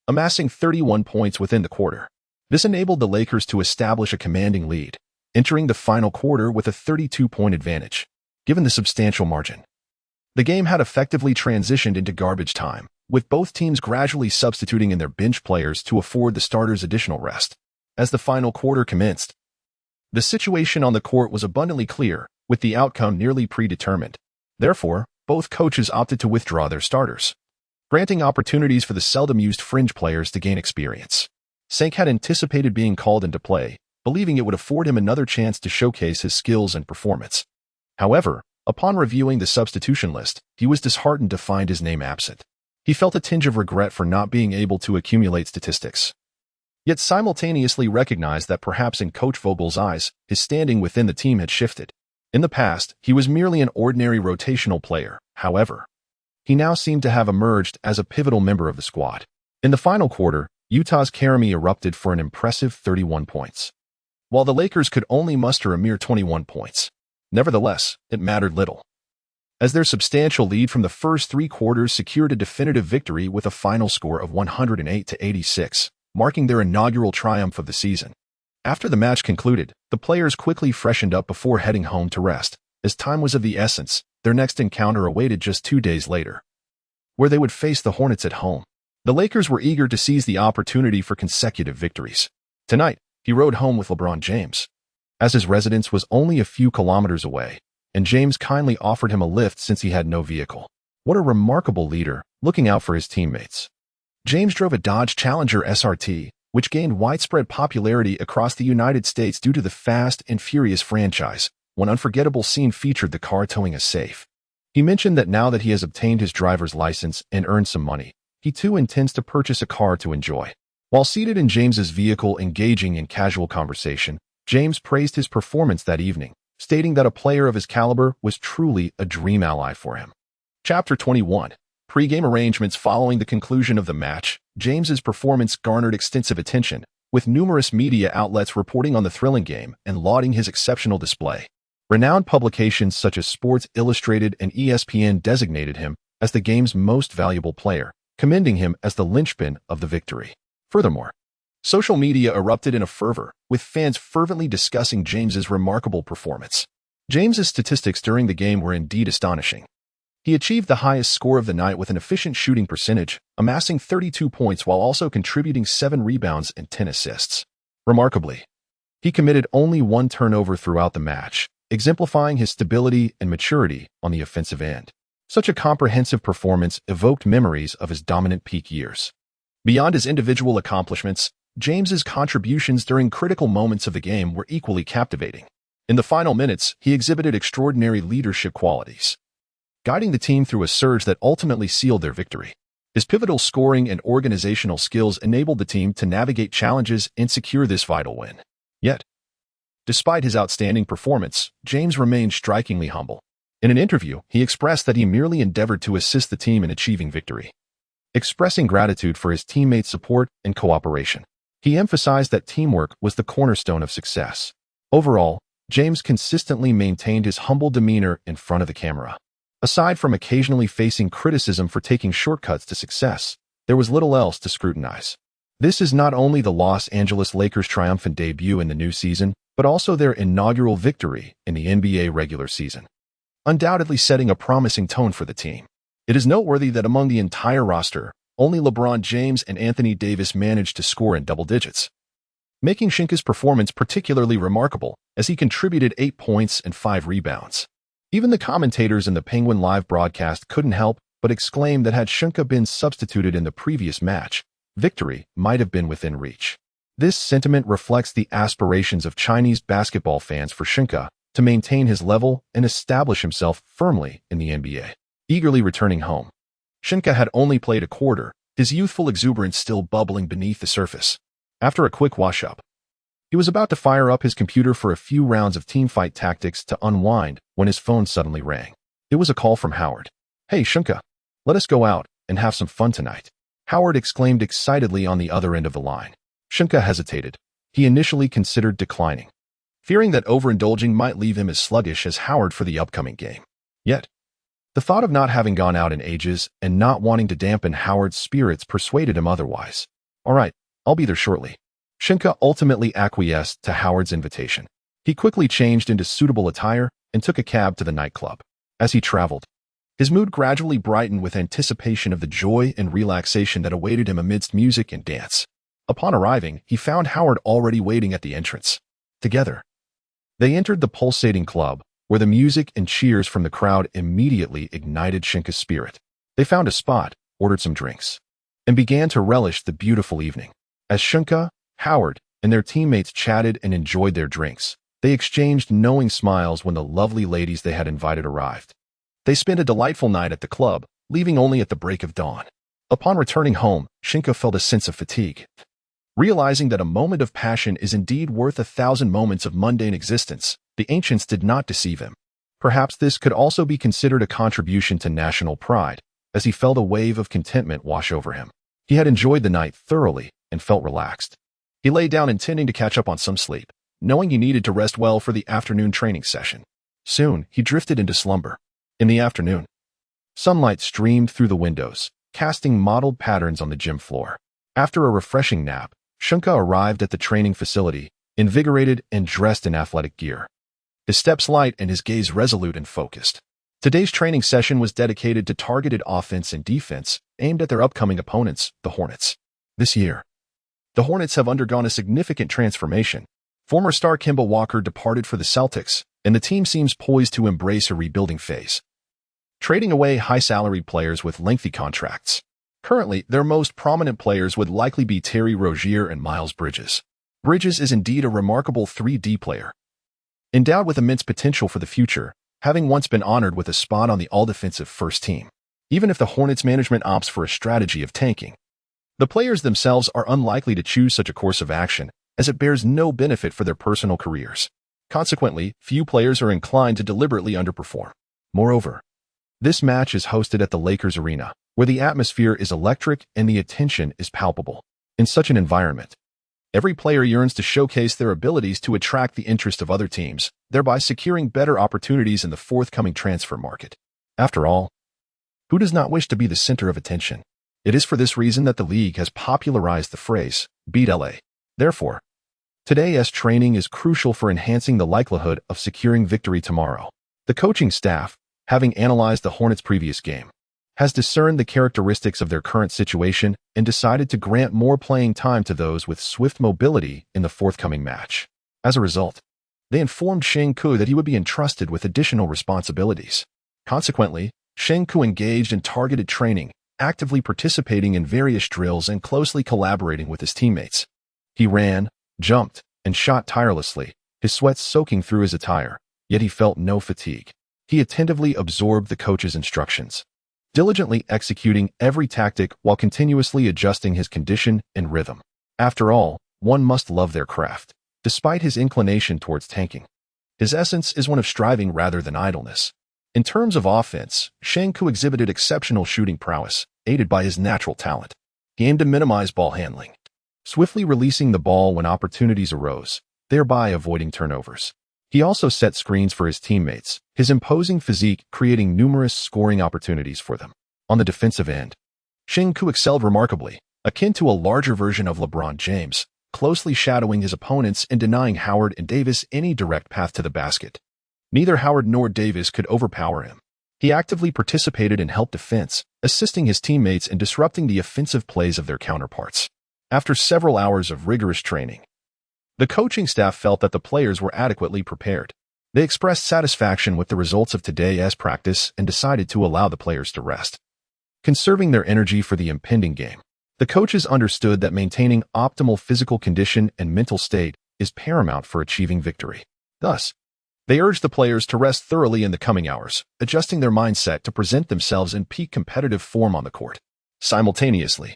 amassing 31 points within the quarter. This enabled the Lakers to establish a commanding lead, entering the final quarter with a 32-point advantage. Given the substantial margin, the game had effectively transitioned into garbage time, with both teams gradually substituting in their bench players to afford the starters additional rest. As the final quarter commenced, the situation on the court was abundantly clear, with the outcome nearly predetermined. Therefore, both coaches opted to withdraw their starters, granting opportunities for the seldom-used fringe players to gain experience. Sheng Ke had anticipated being called into play, believing it would afford him another chance to showcase his skills and performance. However, upon reviewing the substitution list, he was disheartened to find his name absent. He felt a tinge of regret for not being able to accumulate statistics, yet simultaneously recognized that perhaps in Coach Vogel's eyes, his standing within the team had shifted. In the past, he was merely an ordinary rotational player. However, he now seemed to have emerged as a pivotal member of the squad. In the final quarter, Utah's Karami erupted for an impressive 31 points, while the Lakers could only muster a mere 21 points. Nevertheless, it mattered little, as their substantial lead from the first 3 quarters secured a definitive victory with a final score of 108-86, marking their inaugural triumph of the season. After the match concluded, the players quickly freshened up before heading home to rest. As time was of the essence, their next encounter awaited just 2 days later, where they would face the Hornets at home. The Lakers were eager to seize the opportunity for consecutive victories. Tonight, he rode home with LeBron James, as his residence was only a few kilometers away, and James kindly offered him a lift since he had no vehicle. What a remarkable leader, looking out for his teammates. James drove a Dodge Challenger SRT, which gained widespread popularity across the United States due to the Fast and Furious franchise. One unforgettable scene featured the car towing a safe. He mentioned that now that he has obtained his driver's license and earned some money, he too intends to purchase a car to enjoy. While seated in James's vehicle engaging in casual conversation, James praised his performance that evening, stating that a player of his caliber was truly a dream ally for him. Chapter 21. Pre-game arrangements. Following the conclusion of the match, James's performance garnered extensive attention, with numerous media outlets reporting on the thrilling game and lauding his exceptional display. Renowned publications such as Sports Illustrated and ESPN designated him as the game's most valuable player, commending him as the linchpin of the victory. Furthermore, social media erupted in a fervor, with fans fervently discussing James's remarkable performance. James's statistics during the game were indeed astonishing. He achieved the highest score of the night with an efficient shooting percentage, amassing 32 points while also contributing 7 rebounds and 10 assists. Remarkably, he committed only 1 turnover throughout the match, exemplifying his stability and maturity on the offensive end. Such a comprehensive performance evoked memories of his dominant peak years. Beyond his individual accomplishments, James's contributions during critical moments of the game were equally captivating. In the final minutes, he exhibited extraordinary leadership qualities, guiding the team through a surge that ultimately sealed their victory. His pivotal scoring and organizational skills enabled the team to navigate challenges and secure this vital win. Yet, despite his outstanding performance, James remained strikingly humble. In an interview, he expressed that he merely endeavored to assist the team in achieving victory, expressing gratitude for his teammates' support and cooperation. He emphasized that teamwork was the cornerstone of success. Overall, James consistently maintained his humble demeanor in front of the camera. Aside from occasionally facing criticism for taking shortcuts to success, there was little else to scrutinize. This is not only the Los Angeles Lakers' triumphant debut in the new season, but also their inaugural victory in the NBA regular season, undoubtedly setting a promising tone for the team. It is noteworthy that among the entire roster, only LeBron James and Anthony Davis managed to score in double digits, making Sheng Ke's performance particularly remarkable as he contributed 8 points and 5 rebounds. Even the commentators in the Penguin Live broadcast couldn't help but exclaim that had Sheng Ke been substituted in the previous match, victory might have been within reach. This sentiment reflects the aspirations of Chinese basketball fans for Sheng Ke to maintain his level and establish himself firmly in the NBA. Eagerly returning home, Sheng Ke had only played a quarter, his youthful exuberance still bubbling beneath the surface. After a quick wash-up, he was about to fire up his computer for a few rounds of teamfight tactics to unwind when his phone suddenly rang. It was a call from Howard. "Hey, Sheng Ke, let us go out and have some fun tonight," Howard exclaimed excitedly on the other end of the line. Sheng Ke hesitated. He initially considered declining, fearing that overindulging might leave him as sluggish as Howard for the upcoming game. Yet, the thought of not having gone out in ages and not wanting to dampen Howard's spirits persuaded him otherwise. "All right, I'll be there shortly." Sheng Ke ultimately acquiesced to Howard's invitation. He quickly changed into suitable attire and took a cab to the nightclub. As he traveled, his mood gradually brightened with anticipation of the joy and relaxation that awaited him amidst music and dance. Upon arriving, he found Howard already waiting at the entrance. Together, they entered the pulsating club, where the music and cheers from the crowd immediately ignited Sheng Ke's spirit. They found a spot, ordered some drinks, and began to relish the beautiful evening. As Sheng Ke, Howard, and their teammates chatted and enjoyed their drinks, they exchanged knowing smiles when the lovely ladies they had invited arrived. They spent a delightful night at the club, leaving only at the break of dawn. Upon returning home, Sheng Ke felt a sense of fatigue. Realizing that a moment of passion is indeed worth 1,000 moments of mundane existence, the ancients did not deceive him. Perhaps this could also be considered a contribution to national pride, as he felt a wave of contentment wash over him. He had enjoyed the night thoroughly and felt relaxed. He lay down intending to catch up on some sleep, knowing he needed to rest well for the afternoon training session. Soon, he drifted into slumber. In the afternoon, sunlight streamed through the windows, casting mottled patterns on the gym floor. After a refreshing nap, Sheng Ke arrived at the training facility, invigorated and dressed in athletic gear. His steps light and his gaze resolute and focused. Today's training session was dedicated to targeted offense and defense, aimed at their upcoming opponents, the Hornets. This year, the Hornets have undergone a significant transformation. Former star Kemba Walker departed for the Celtics, and the team seems poised to embrace a rebuilding phase, trading away high-salaried players with lengthy contracts. Currently, their most prominent players would likely be Terry Rozier and Miles Bridges. Bridges is indeed a remarkable 3D player, endowed with immense potential for the future, having once been honored with a spot on the all-defensive first team. Even if the Hornets management opts for a strategy of tanking, the players themselves are unlikely to choose such a course of action, as it bears no benefit for their personal careers. Consequently, few players are inclined to deliberately underperform. Moreover, this match is hosted at the Lakers Arena, where the atmosphere is electric and the attention is palpable. In such an environment, every player yearns to showcase their abilities to attract the interest of other teams, thereby securing better opportunities in the forthcoming transfer market. After all, who does not wish to be the center of attention? It is for this reason that the league has popularized the phrase, beat LA. Therefore, today's training is crucial for enhancing the likelihood of securing victory tomorrow. The coaching staff, having analyzed the Hornets' previous game, has discerned the characteristics of their current situation and decided to grant more playing time to those with swift mobility in the forthcoming match. As a result, they informed Sheng Ke that he would be entrusted with additional responsibilities. Consequently, Sheng Ke engaged in targeted training, actively participating in various drills and closely collaborating with his teammates. He ran, jumped, and shot tirelessly, his sweat soaking through his attire, yet he felt no fatigue. He attentively absorbed the coach's instructions, diligently executing every tactic while continuously adjusting his condition and rhythm. After all, one must love their craft. Despite his inclination towards tanking, his essence is one of striving rather than idleness. In terms of offense, Sheng Ke exhibited exceptional shooting prowess, aided by his natural talent. He aimed to minimize ball handling, swiftly releasing the ball when opportunities arose, thereby avoiding turnovers. He also set screens for his teammates, his imposing physique creating numerous scoring opportunities for them. On the defensive end, Sheng Ke excelled remarkably, akin to a larger version of LeBron James, closely shadowing his opponents and denying Howard and Davis any direct path to the basket. Neither Howard nor Davis could overpower him. He actively participated in help defense, assisting his teammates in disrupting the offensive plays of their counterparts. After several hours of rigorous training, the coaching staff felt that the players were adequately prepared. They expressed satisfaction with the results of today's practice and decided to allow the players to rest, conserving their energy for the impending game. The coaches understood that maintaining optimal physical condition and mental state is paramount for achieving victory. Thus, they urged the players to rest thoroughly in the coming hours, adjusting their mindset to present themselves in peak competitive form on the court. Simultaneously,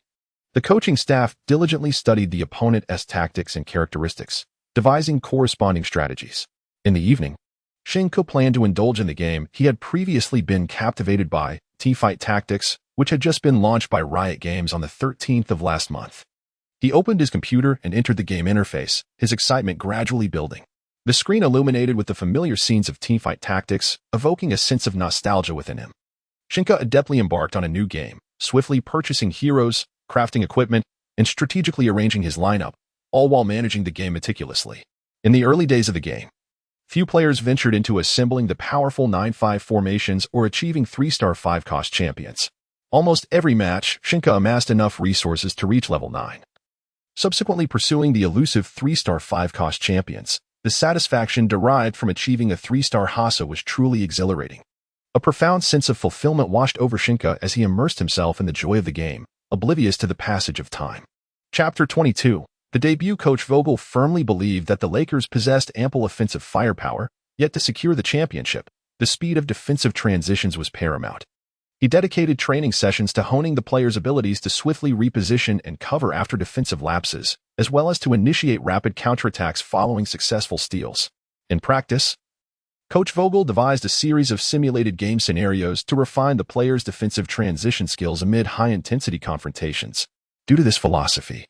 the coaching staff diligently studied the opponent's tactics and characteristics, devising corresponding strategies. In the evening, Sheng Ke planned to indulge in the game he had previously been captivated by, T-Fight Tactics, which had just been launched by Riot Games on the 13th of last month. He opened his computer and entered the game interface, his excitement gradually building. The screen illuminated with the familiar scenes of T-Fight Tactics, evoking a sense of nostalgia within him. Sheng Ke adeptly embarked on a new game, swiftly purchasing heroes, crafting equipment, and strategically arranging his lineup, all while managing the game meticulously. In the early days of the game, few players ventured into assembling the powerful 9-5 formations or achieving 3-star 5-cost champions. Almost every match, Sheng Ke amassed enough resources to reach level 9. Subsequently pursuing the elusive 3-star 5-cost champions, The satisfaction derived from achieving a 3-star Hasa was truly exhilarating. A profound sense of fulfillment washed over Sheng Ke as he immersed himself in the joy of the game, oblivious to the passage of time. Chapter 22. The debut coach Vogel firmly believed that the Lakers possessed ample offensive firepower, yet to secure the championship, the speed of defensive transitions was paramount. He dedicated training sessions to honing the players' abilities to swiftly reposition and cover after defensive lapses, as well as to initiate rapid counterattacks following successful steals. In practice, Coach Vogel devised a series of simulated game scenarios to refine the players' defensive transition skills amid high-intensity confrontations. Due to this philosophy,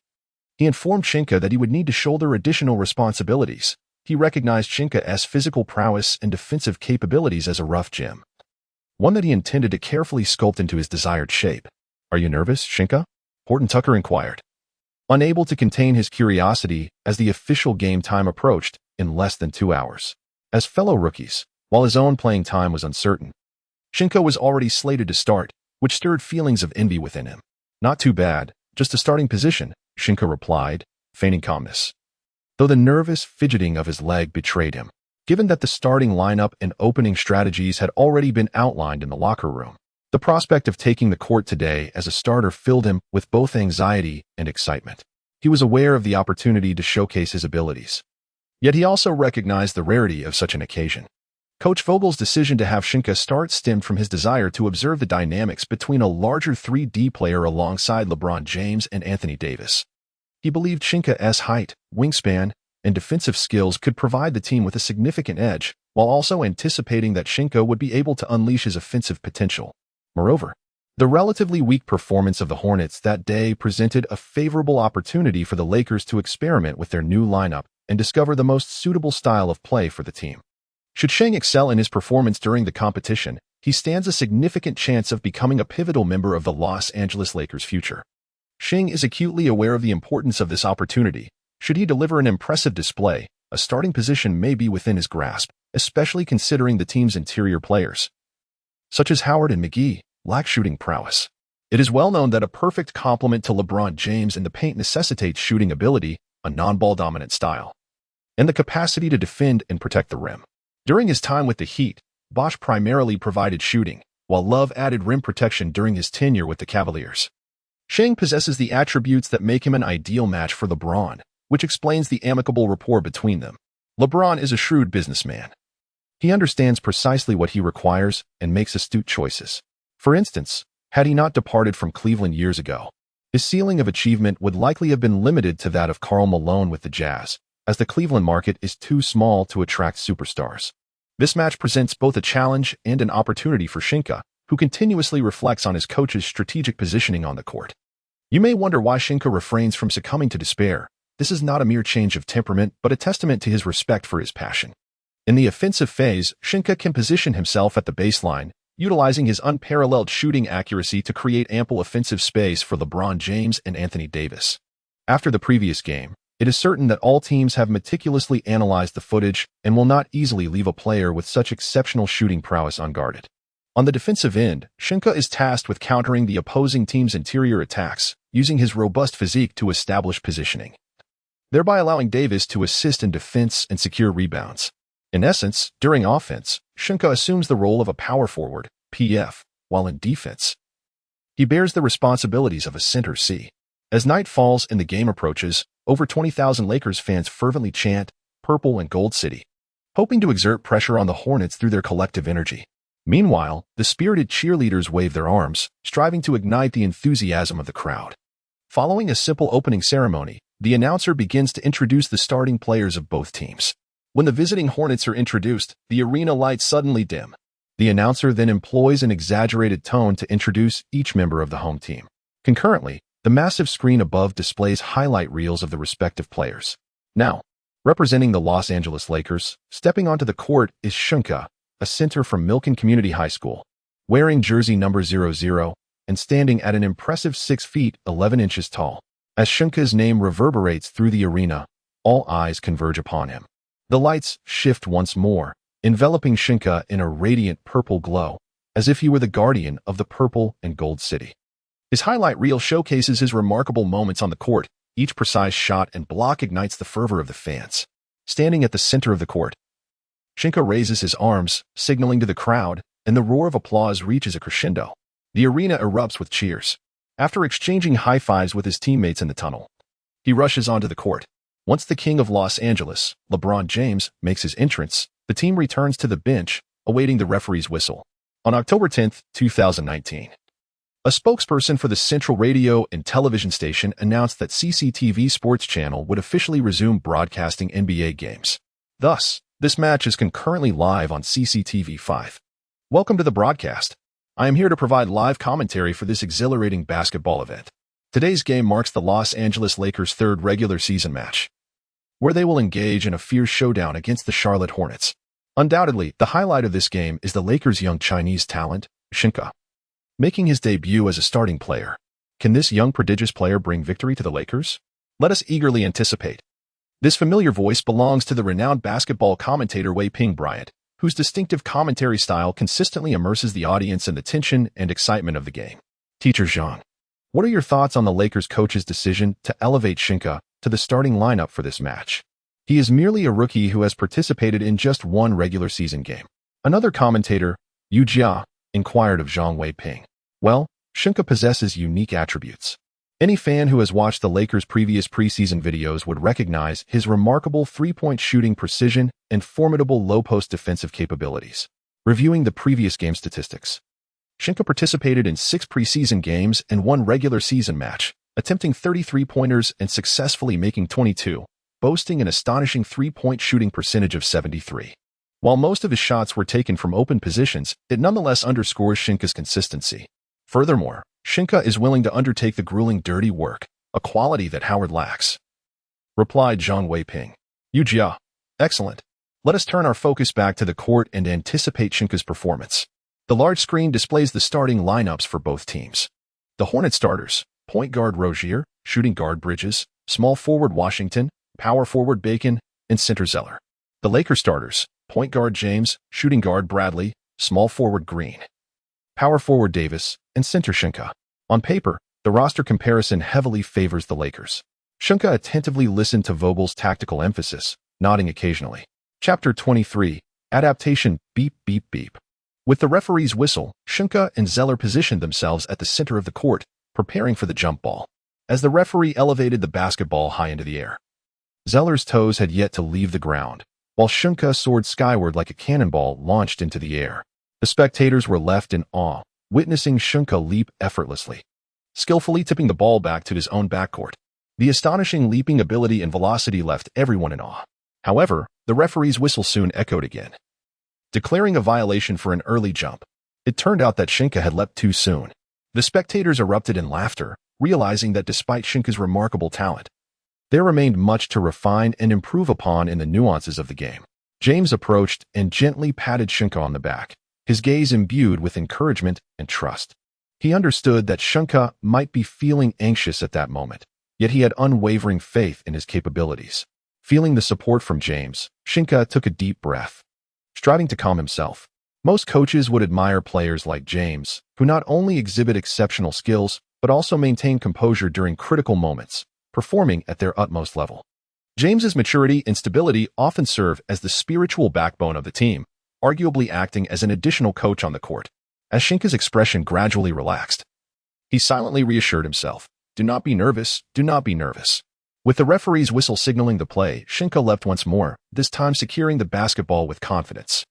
he informed Sheng Ke that he would need to shoulder additional responsibilities. He recognized Sheng Ke's physical prowess and defensive capabilities as a rough gem, one that he intended to carefully sculpt into his desired shape. "Are you nervous, Sheng Ke?" Horton Tucker inquired, unable to contain his curiosity as the official game time approached in less than 2 hours. As fellow rookies, while his own playing time was uncertain, Sheng Ke was already slated to start, which stirred feelings of envy within him. "Not too bad, just a starting position," Sheng Ke replied, feigning calmness, though the nervous fidgeting of his leg betrayed him. Given that the starting lineup and opening strategies had already been outlined in the locker room, the prospect of taking the court today as a starter filled him with both anxiety and excitement. He was aware of the opportunity to showcase his abilities, yet he also recognized the rarity of such an occasion. Coach Vogel's decision to have Sheng Ke start stemmed from his desire to observe the dynamics between a larger 3D player alongside LeBron James and Anthony Davis. He believed Sheng Ke's height, wingspan, and defensive skills could provide the team with a significant edge, while also anticipating that Sheng Ke would be able to unleash his offensive potential. Moreover, the relatively weak performance of the Hornets that day presented a favorable opportunity for the Lakers to experiment with their new lineup and discover the most suitable style of play for the team. Should Sheng excel in his performance during the competition, he stands a significant chance of becoming a pivotal member of the Los Angeles Lakers' future. Sheng is acutely aware of the importance of this opportunity. Should he deliver an impressive display, a starting position may be within his grasp, especially considering the team's interior players, such as Howard and McGee, lack shooting prowess. It is well known that a perfect complement to LeBron James in the paint necessitates shooting ability, a non-ball dominant style, and the capacity to defend and protect the rim. During his time with the Heat, Bosh primarily provided shooting, while Love added rim protection during his tenure with the Cavaliers. Sheng possesses the attributes that make him an ideal match for LeBron, which explains the amicable rapport between them. LeBron is a shrewd businessman. He understands precisely what he requires and makes astute choices. For instance, had he not departed from Cleveland years ago, his ceiling of achievement would likely have been limited to that of Karl Malone with the Jazz, as the Cleveland market is too small to attract superstars. This match presents both a challenge and an opportunity for Sheng Ke, who continuously reflects on his coach's strategic positioning on the court. You may wonder why Sheng Ke refrains from succumbing to despair. This is not a mere change of temperament, but a testament to his respect for his passion. In the offensive phase, Sheng Ke can position himself at the baseline, utilizing his unparalleled shooting accuracy to create ample offensive space for LeBron James and Anthony Davis. After the previous game, it is certain that all teams have meticulously analyzed the footage and will not easily leave a player with such exceptional shooting prowess unguarded. On the defensive end, Sheng Ke is tasked with countering the opposing team's interior attacks, using his robust physique to establish positioning, thereby allowing Davis to assist in defense and secure rebounds. In essence, during offense, Sheng Ke assumes the role of a power forward, PF, while in defense, he bears the responsibilities of a center C. As night falls and the game approaches, over 20,000 Lakers fans fervently chant, "Purple and Gold City," hoping to exert pressure on the Hornets through their collective energy. Meanwhile, the spirited cheerleaders wave their arms, striving to ignite the enthusiasm of the crowd. Following a simple opening ceremony, the announcer begins to introduce the starting players of both teams. When the visiting Hornets are introduced, the arena lights suddenly dim. The announcer then employs an exaggerated tone to introduce each member of the home team. Concurrently, the massive screen above displays highlight reels of the respective players. Now, representing the Los Angeles Lakers, stepping onto the court is Sheng Ke, a center from Milken Community High School, wearing jersey number 00 and standing at an impressive 6 feet 11 inches tall. As Sheng Ke's name reverberates through the arena, all eyes converge upon him. The lights shift once more, enveloping Sheng Ke in a radiant purple glow, as if he were the guardian of the Purple and Gold City. His highlight reel showcases his remarkable moments on the court. Each precise shot and block ignites the fervor of the fans. standing at the center of the court. Sheng Ke raises his arms, signaling to the crowd, and the roar of applause reaches a crescendo. The arena erupts with cheers. After exchanging high fives with his teammates in the tunnel, he rushes onto the court. Once the King of Los Angeles, LeBron James, makes his entrance, the team returns to the bench, awaiting the referee's whistle. On October 10, 2019, a spokesperson for the Central Radio and Television station announced that CCTV Sports Channel would officially resume broadcasting NBA games. Thus, this match is concurrently live on CCTV5. Welcome to the broadcast. I am here to provide live commentary for this exhilarating basketball event. Today's game marks the Los Angeles Lakers' third regular season match, where they will engage in a fierce showdown against the Charlotte Hornets. Undoubtedly, the highlight of this game is the Lakers' young Chinese talent, Sheng Ke, making his debut as a starting player. Can this young prodigious player bring victory to the Lakers? Let us eagerly anticipate. This familiar voice belongs to the renowned basketball commentator Wei Ping Bryant, whose distinctive commentary style consistently immerses the audience in the tension and excitement of the game. Teacher Zhang, what are your thoughts on the Lakers coach's decision to elevate Sheng Ke to the starting lineup for this match? He is merely a rookie who has participated in just one regular season game. Another commentator, Yu Jia, inquired of Zhang Wei Ping. Well, Sheng Ke possesses unique attributes. Any fan who has watched the Lakers' previous preseason videos would recognize his remarkable three-point shooting precision and formidable low-post defensive capabilities. Reviewing the previous game statistics, Sheng Ke participated in 6 preseason games and 1 regular season match, attempting 33-pointers and successfully making 22, boasting an astonishing three-point shooting percentage of 73. While most of his shots were taken from open positions, it nonetheless underscores Sheng Ke's consistency. Furthermore, Sheng Ke is willing to undertake the grueling dirty work, a quality that Howard lacks. Replied Zhang Wei Ping. Yu Jia, excellent. Let us turn our focus back to the court and anticipate Sheng Ke's performance. The large screen displays the starting lineups for both teams. The Hornet starters: point guard Rozier, shooting guard Bridges, small forward Washington, power forward Bacon, and center Zeller. The Lakers starters: point guard James, shooting guard Bradley, small forward Green, power forward Davis, and center Sheng Ke. On paper, the roster comparison heavily favors the Lakers. Sheng Ke attentively listened to Vogel's tactical emphasis, nodding occasionally. Chapter 23, Adaptation. Beep, beep, beep. With the referee's whistle, Sheng Ke and Zeller positioned themselves at the center of the court, preparing for the jump ball. As the referee elevated the basketball high into the air, Zeller's toes had yet to leave the ground, while Sheng Ke soared skyward like a cannonball launched into the air. The spectators were left in awe, witnessing Sheng Ke leap effortlessly, skillfully tipping the ball back to his own backcourt. The astonishing leaping ability and velocity left everyone in awe. However, the referee's whistle soon echoed again, declaring a violation for an early jump. It turned out that Sheng Ke had leapt too soon. The spectators erupted in laughter, realizing that despite Sheng Ke's remarkable talent, there remained much to refine and improve upon in the nuances of the game. James approached and gently patted Sheng Ke on the back, his gaze imbued with encouragement and trust. He understood that Sheng Ke might be feeling anxious at that moment, yet he had unwavering faith in his capabilities. Feeling the support from James, Sheng Ke took a deep breath, striving to calm himself. Most coaches would admire players like James, who not only exhibit exceptional skills, but also maintain composure during critical moments, performing at their utmost level. James's maturity and stability often serve as the spiritual backbone of the team, arguably acting as an additional coach on the court. As Sheng Ke's expression gradually relaxed, he silently reassured himself, "Do not be nervous, do not be nervous." With the referee's whistle signaling the play, Sheng Ke leapt once more, this time securing the basketball with confidence,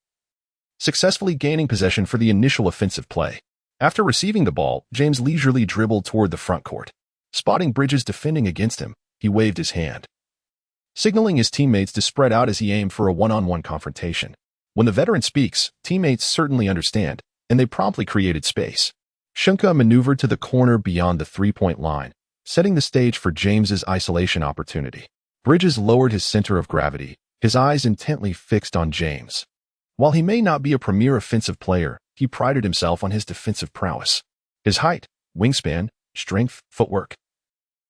successfully gaining possession for the initial offensive play. After receiving the ball, James leisurely dribbled toward the front court. Spotting Bridges defending against him, he waved his hand, signaling his teammates to spread out as he aimed for a one-on-one confrontation. When the veteran speaks, teammates certainly understand, and they promptly created space. Sheng Ke maneuvered to the corner beyond the three-point line, setting the stage for James's isolation opportunity. Bridges lowered his center of gravity, his eyes intently fixed on James. While he may not be a premier offensive player, he prided himself on his defensive prowess. His height, wingspan, strength, footwork,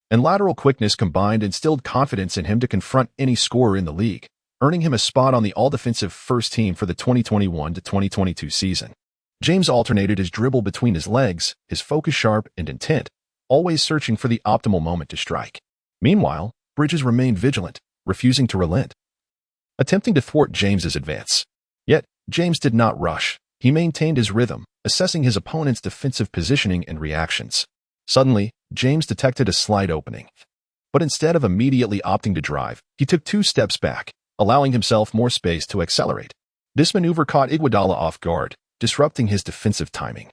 and lateral quickness combined instilled confidence in him to confront any scorer in the league, earning him a spot on the all-defensive first team for the 2021-2022 season. James alternated his dribble between his legs, his focus sharp and intent, always searching for the optimal moment to strike. Meanwhile, Bridges remained vigilant, refusing to relent. attempting to thwart James's advance. Yet, James did not rush. He maintained his rhythm, assessing his opponent's defensive positioning and reactions. Suddenly, James detected a slight opening. But instead of immediately opting to drive, he took 2 steps back, allowing himself more space to accelerate. This maneuver caught Iguodala off guard, disrupting his defensive timing.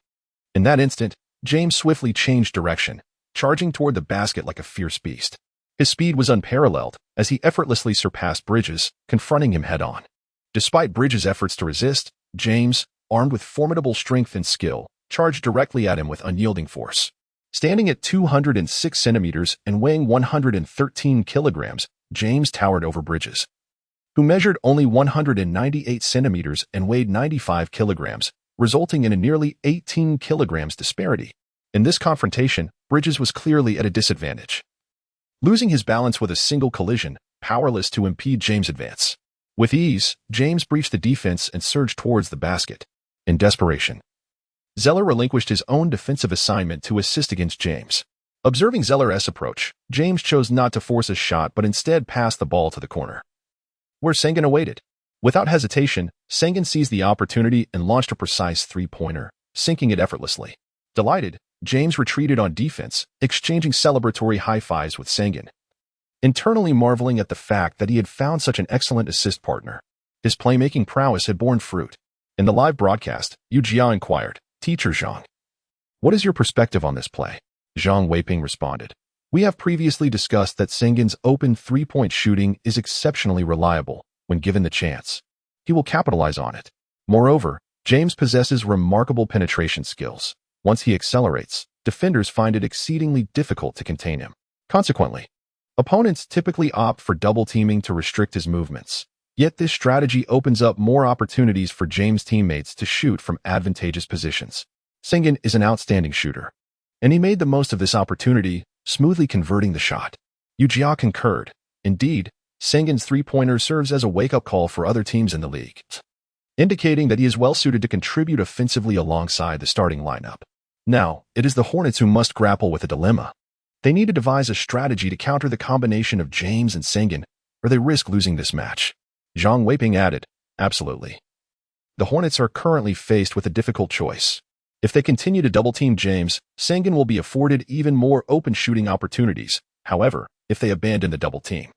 In that instant, James swiftly changed direction, charging toward the basket like a fierce beast. His speed was unparalleled, as he effortlessly surpassed Bridges, confronting him head-on. Despite Bridges' efforts to resist, James, armed with formidable strength and skill, charged directly at him with unyielding force. Standing at 206 centimeters and weighing 113 kilograms, James towered over Bridges, who measured only 198 centimeters and weighed 95 kilograms, resulting in a nearly 18 kilograms disparity. In this confrontation, Bridges was clearly at a disadvantage, losing his balance with a single collision, powerless to impede James' advance. With ease, James breached the defense and surged towards the basket. In desperation, Zeller relinquished his own defensive assignment to assist against James. Observing Zeller's approach, James chose not to force a shot but instead passed the ball to the corner, where Sheng Ke awaited. Without hesitation, Sheng Ke seized the opportunity and launched a precise three-pointer, sinking it effortlessly. Delighted, James retreated on defense, exchanging celebratory high-fives with Sheng Ke, internally marveling at the fact that he had found such an excellent assist partner. His playmaking prowess had borne fruit. In the live broadcast, Yu Jia inquired, "Teacher Zhang, what is your perspective on this play?" Zhang Weiping responded, "We have previously discussed that Sheng Ke's open three-point shooting is exceptionally reliable when given the chance. He will capitalize on it. Moreover, James possesses remarkable penetration skills. Once he accelerates, defenders find it exceedingly difficult to contain him. Consequently, opponents typically opt for double-teaming to restrict his movements. Yet this strategy opens up more opportunities for James' teammates to shoot from advantageous positions. Sheng Ke is an outstanding shooter, and he made the most of this opportunity, smoothly converting the shot." Yu Jia concurred. Indeed, Sheng Ke's three-pointer serves as a wake-up call for other teams in the league, indicating that he is well-suited to contribute offensively alongside the starting lineup. Now, it is the Hornets who must grapple with a dilemma. They need to devise a strategy to counter the combination of James and Sheng Ke, or they risk losing this match. Zhang Weiping added, "Absolutely. The Hornets are currently faced with a difficult choice. If they continue to double-team James, Sheng Ke will be afforded even more open shooting opportunities. However, if they abandon the double-team,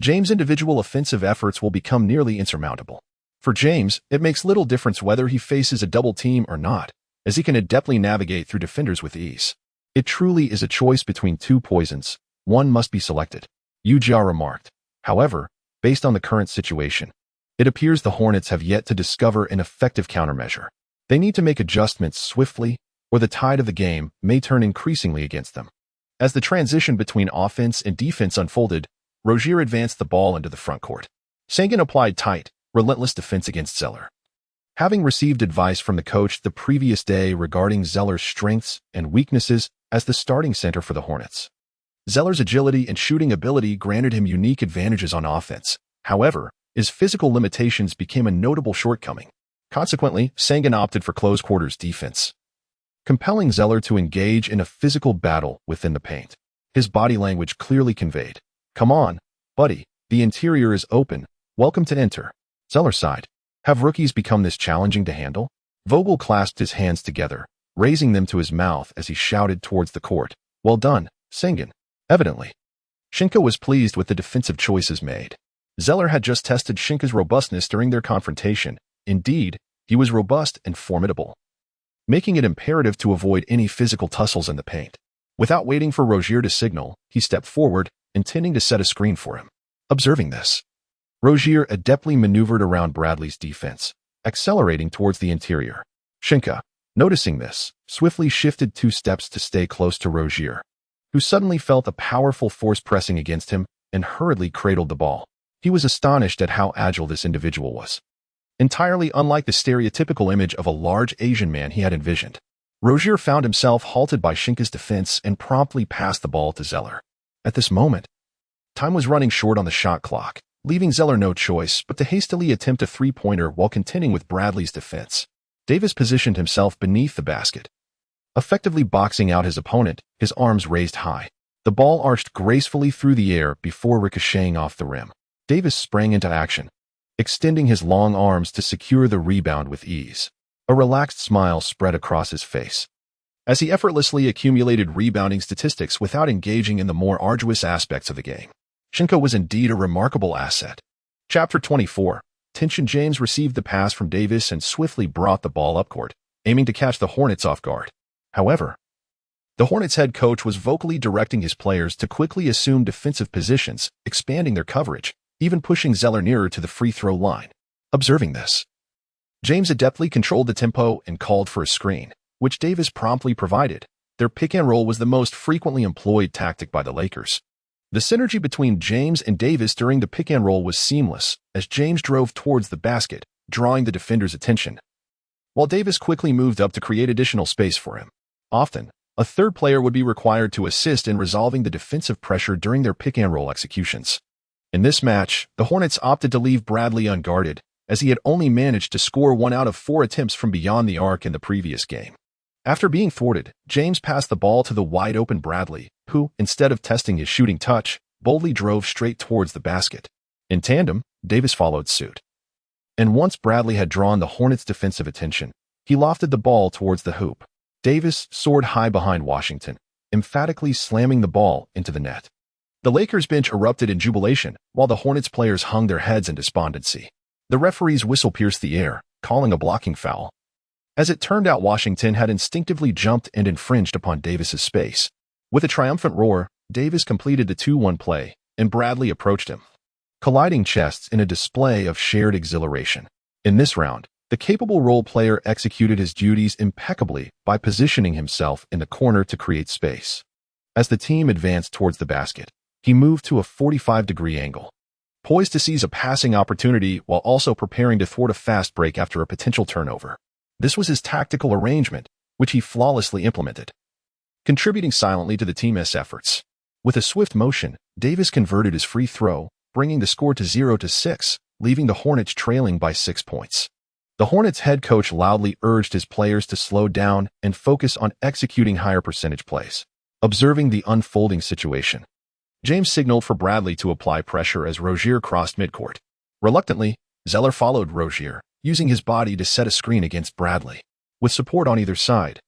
James' individual offensive efforts will become nearly insurmountable. For James, it makes little difference whether he faces a double-team or not, as he can adeptly navigate through defenders with ease. It truly is a choice between two poisons. One must be selected," Yu Jia remarked. However, based on the current situation, it appears the Hornets have yet to discover an effective countermeasure. They need to make adjustments swiftly, or the tide of the game may turn increasingly against them. As the transition between offense and defense unfolded, Rozier advanced the ball into the front court. Sheng Ke applied tight, relentless defense against Zeller. Having received advice from the coach the previous day regarding Zeller's strengths and weaknesses as the starting center for the Hornets, Zeller's agility and shooting ability granted him unique advantages on offense. However, his physical limitations became a notable shortcoming. Consequently, Sheng Ke opted for close-quarters defense, compelling Zeller to engage in a physical battle within the paint. His body language clearly conveyed, "Come on, buddy, the interior is open, welcome to enter." Zeller sighed. Have rookies become this challenging to handle? Vogel clasped his hands together, raising them to his mouth as he shouted towards the court, "Well done, Sheng Ke." Evidently, Sheng Ke was pleased with the defensive choices made. Zeller had just tested Sheng Ke's robustness during their confrontation. Indeed, he was robust and formidable, making it imperative to avoid any physical tussles in the paint. Without waiting for Rozier to signal, he stepped forward, intending to set a screen for him. Observing this, Rozier adeptly maneuvered around Bradley's defense, accelerating towards the interior. Sheng Ke, noticing this, swiftly shifted 2 steps to stay close to Rozier, who suddenly felt a powerful force pressing against him and hurriedly cradled the ball. He was astonished at how agile this individual was, entirely unlike the stereotypical image of a large Asian man he had envisioned. Rozier found himself halted by Sheng Ke's defense and promptly passed the ball to Zeller. At this moment, time was running short on the shot clock, leaving Zeller no choice but to hastily attempt a three-pointer while contending with Bradley's defense. Davis positioned himself beneath the basket, effectively boxing out his opponent, his arms raised high. The ball arched gracefully through the air before ricocheting off the rim. Davis sprang into action, extending his long arms to secure the rebound with ease. A relaxed smile spread across his face, as he effortlessly accumulated rebounding statistics without engaging in the more arduous aspects of the game. Sheng Ke was indeed a remarkable asset. Chapter 24. Tension. James received the pass from Davis and swiftly brought the ball up court, aiming to catch the Hornets off guard. However, the Hornets head coach was vocally directing his players to quickly assume defensive positions, expanding their coverage, even pushing Zeller nearer to the free throw line. Observing this, James adeptly controlled the tempo and called for a screen, which Davis promptly provided. Their pick-and-roll was the most frequently employed tactic by the Lakers. The synergy between James and Davis during the pick-and-roll was seamless, as James drove towards the basket, drawing the defender's attention, while Davis quickly moved up to create additional space for him. Often, a third player would be required to assist in resolving the defensive pressure during their pick-and-roll executions. In this match, the Hornets opted to leave Bradley unguarded, as he had only managed to score 1 out of 4 attempts from beyond the arc in the previous game. After being thwarted, James passed the ball to the wide-open Bradley, who, instead of testing his shooting touch, boldly drove straight towards the basket. In tandem, Davis followed suit. And once Bradley had drawn the Hornets' defensive attention, he lofted the ball towards the hoop. Davis soared high behind Washington, emphatically slamming the ball into the net. The Lakers' bench erupted in jubilation, while the Hornets players hung their heads in despondency. The referee's whistle pierced the air, calling a blocking foul. As it turned out, Washington had instinctively jumped and infringed upon Davis's space. With a triumphant roar, Davis completed the 2-1 play, and Bradley approached him, colliding chests in a display of shared exhilaration. In this round, the capable role player executed his duties impeccably by positioning himself in the corner to create space. As the team advanced towards the basket, he moved to a 45-degree angle, poised to seize a passing opportunity while also preparing to thwart a fast break after a potential turnover. This was his tactical arrangement, which he flawlessly implemented, contributing silently to the team's efforts. With a swift motion, Davis converted his free throw, bringing the score to 0-6, leaving the Hornets trailing by 6 points. The Hornets head coach loudly urged his players to slow down and focus on executing higher percentage plays. Observing the unfolding situation, James signaled for Bradley to apply pressure as Rozier crossed midcourt. Reluctantly, Zeller followed Rozier, using his body to set a screen against Bradley. With support on either side,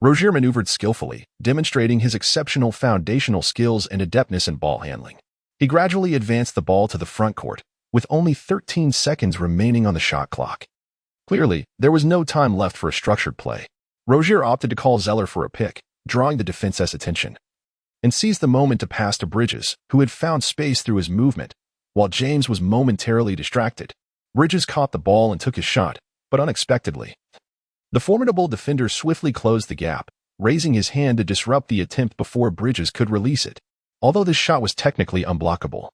Rozier maneuvered skillfully, demonstrating his exceptional foundational skills and adeptness in ball handling. He gradually advanced the ball to the front court, with only 13 seconds remaining on the shot clock. Clearly, there was no time left for a structured play. Rozier opted to call Zeller for a pick, drawing the defense's attention, and seized the moment to pass to Bridges, who had found space through his movement, while James was momentarily distracted. Bridges caught the ball and took his shot, but unexpectedly, the formidable defender swiftly closed the gap, raising his hand to disrupt the attempt before Bridges could release it. Although this shot was technically unblockable,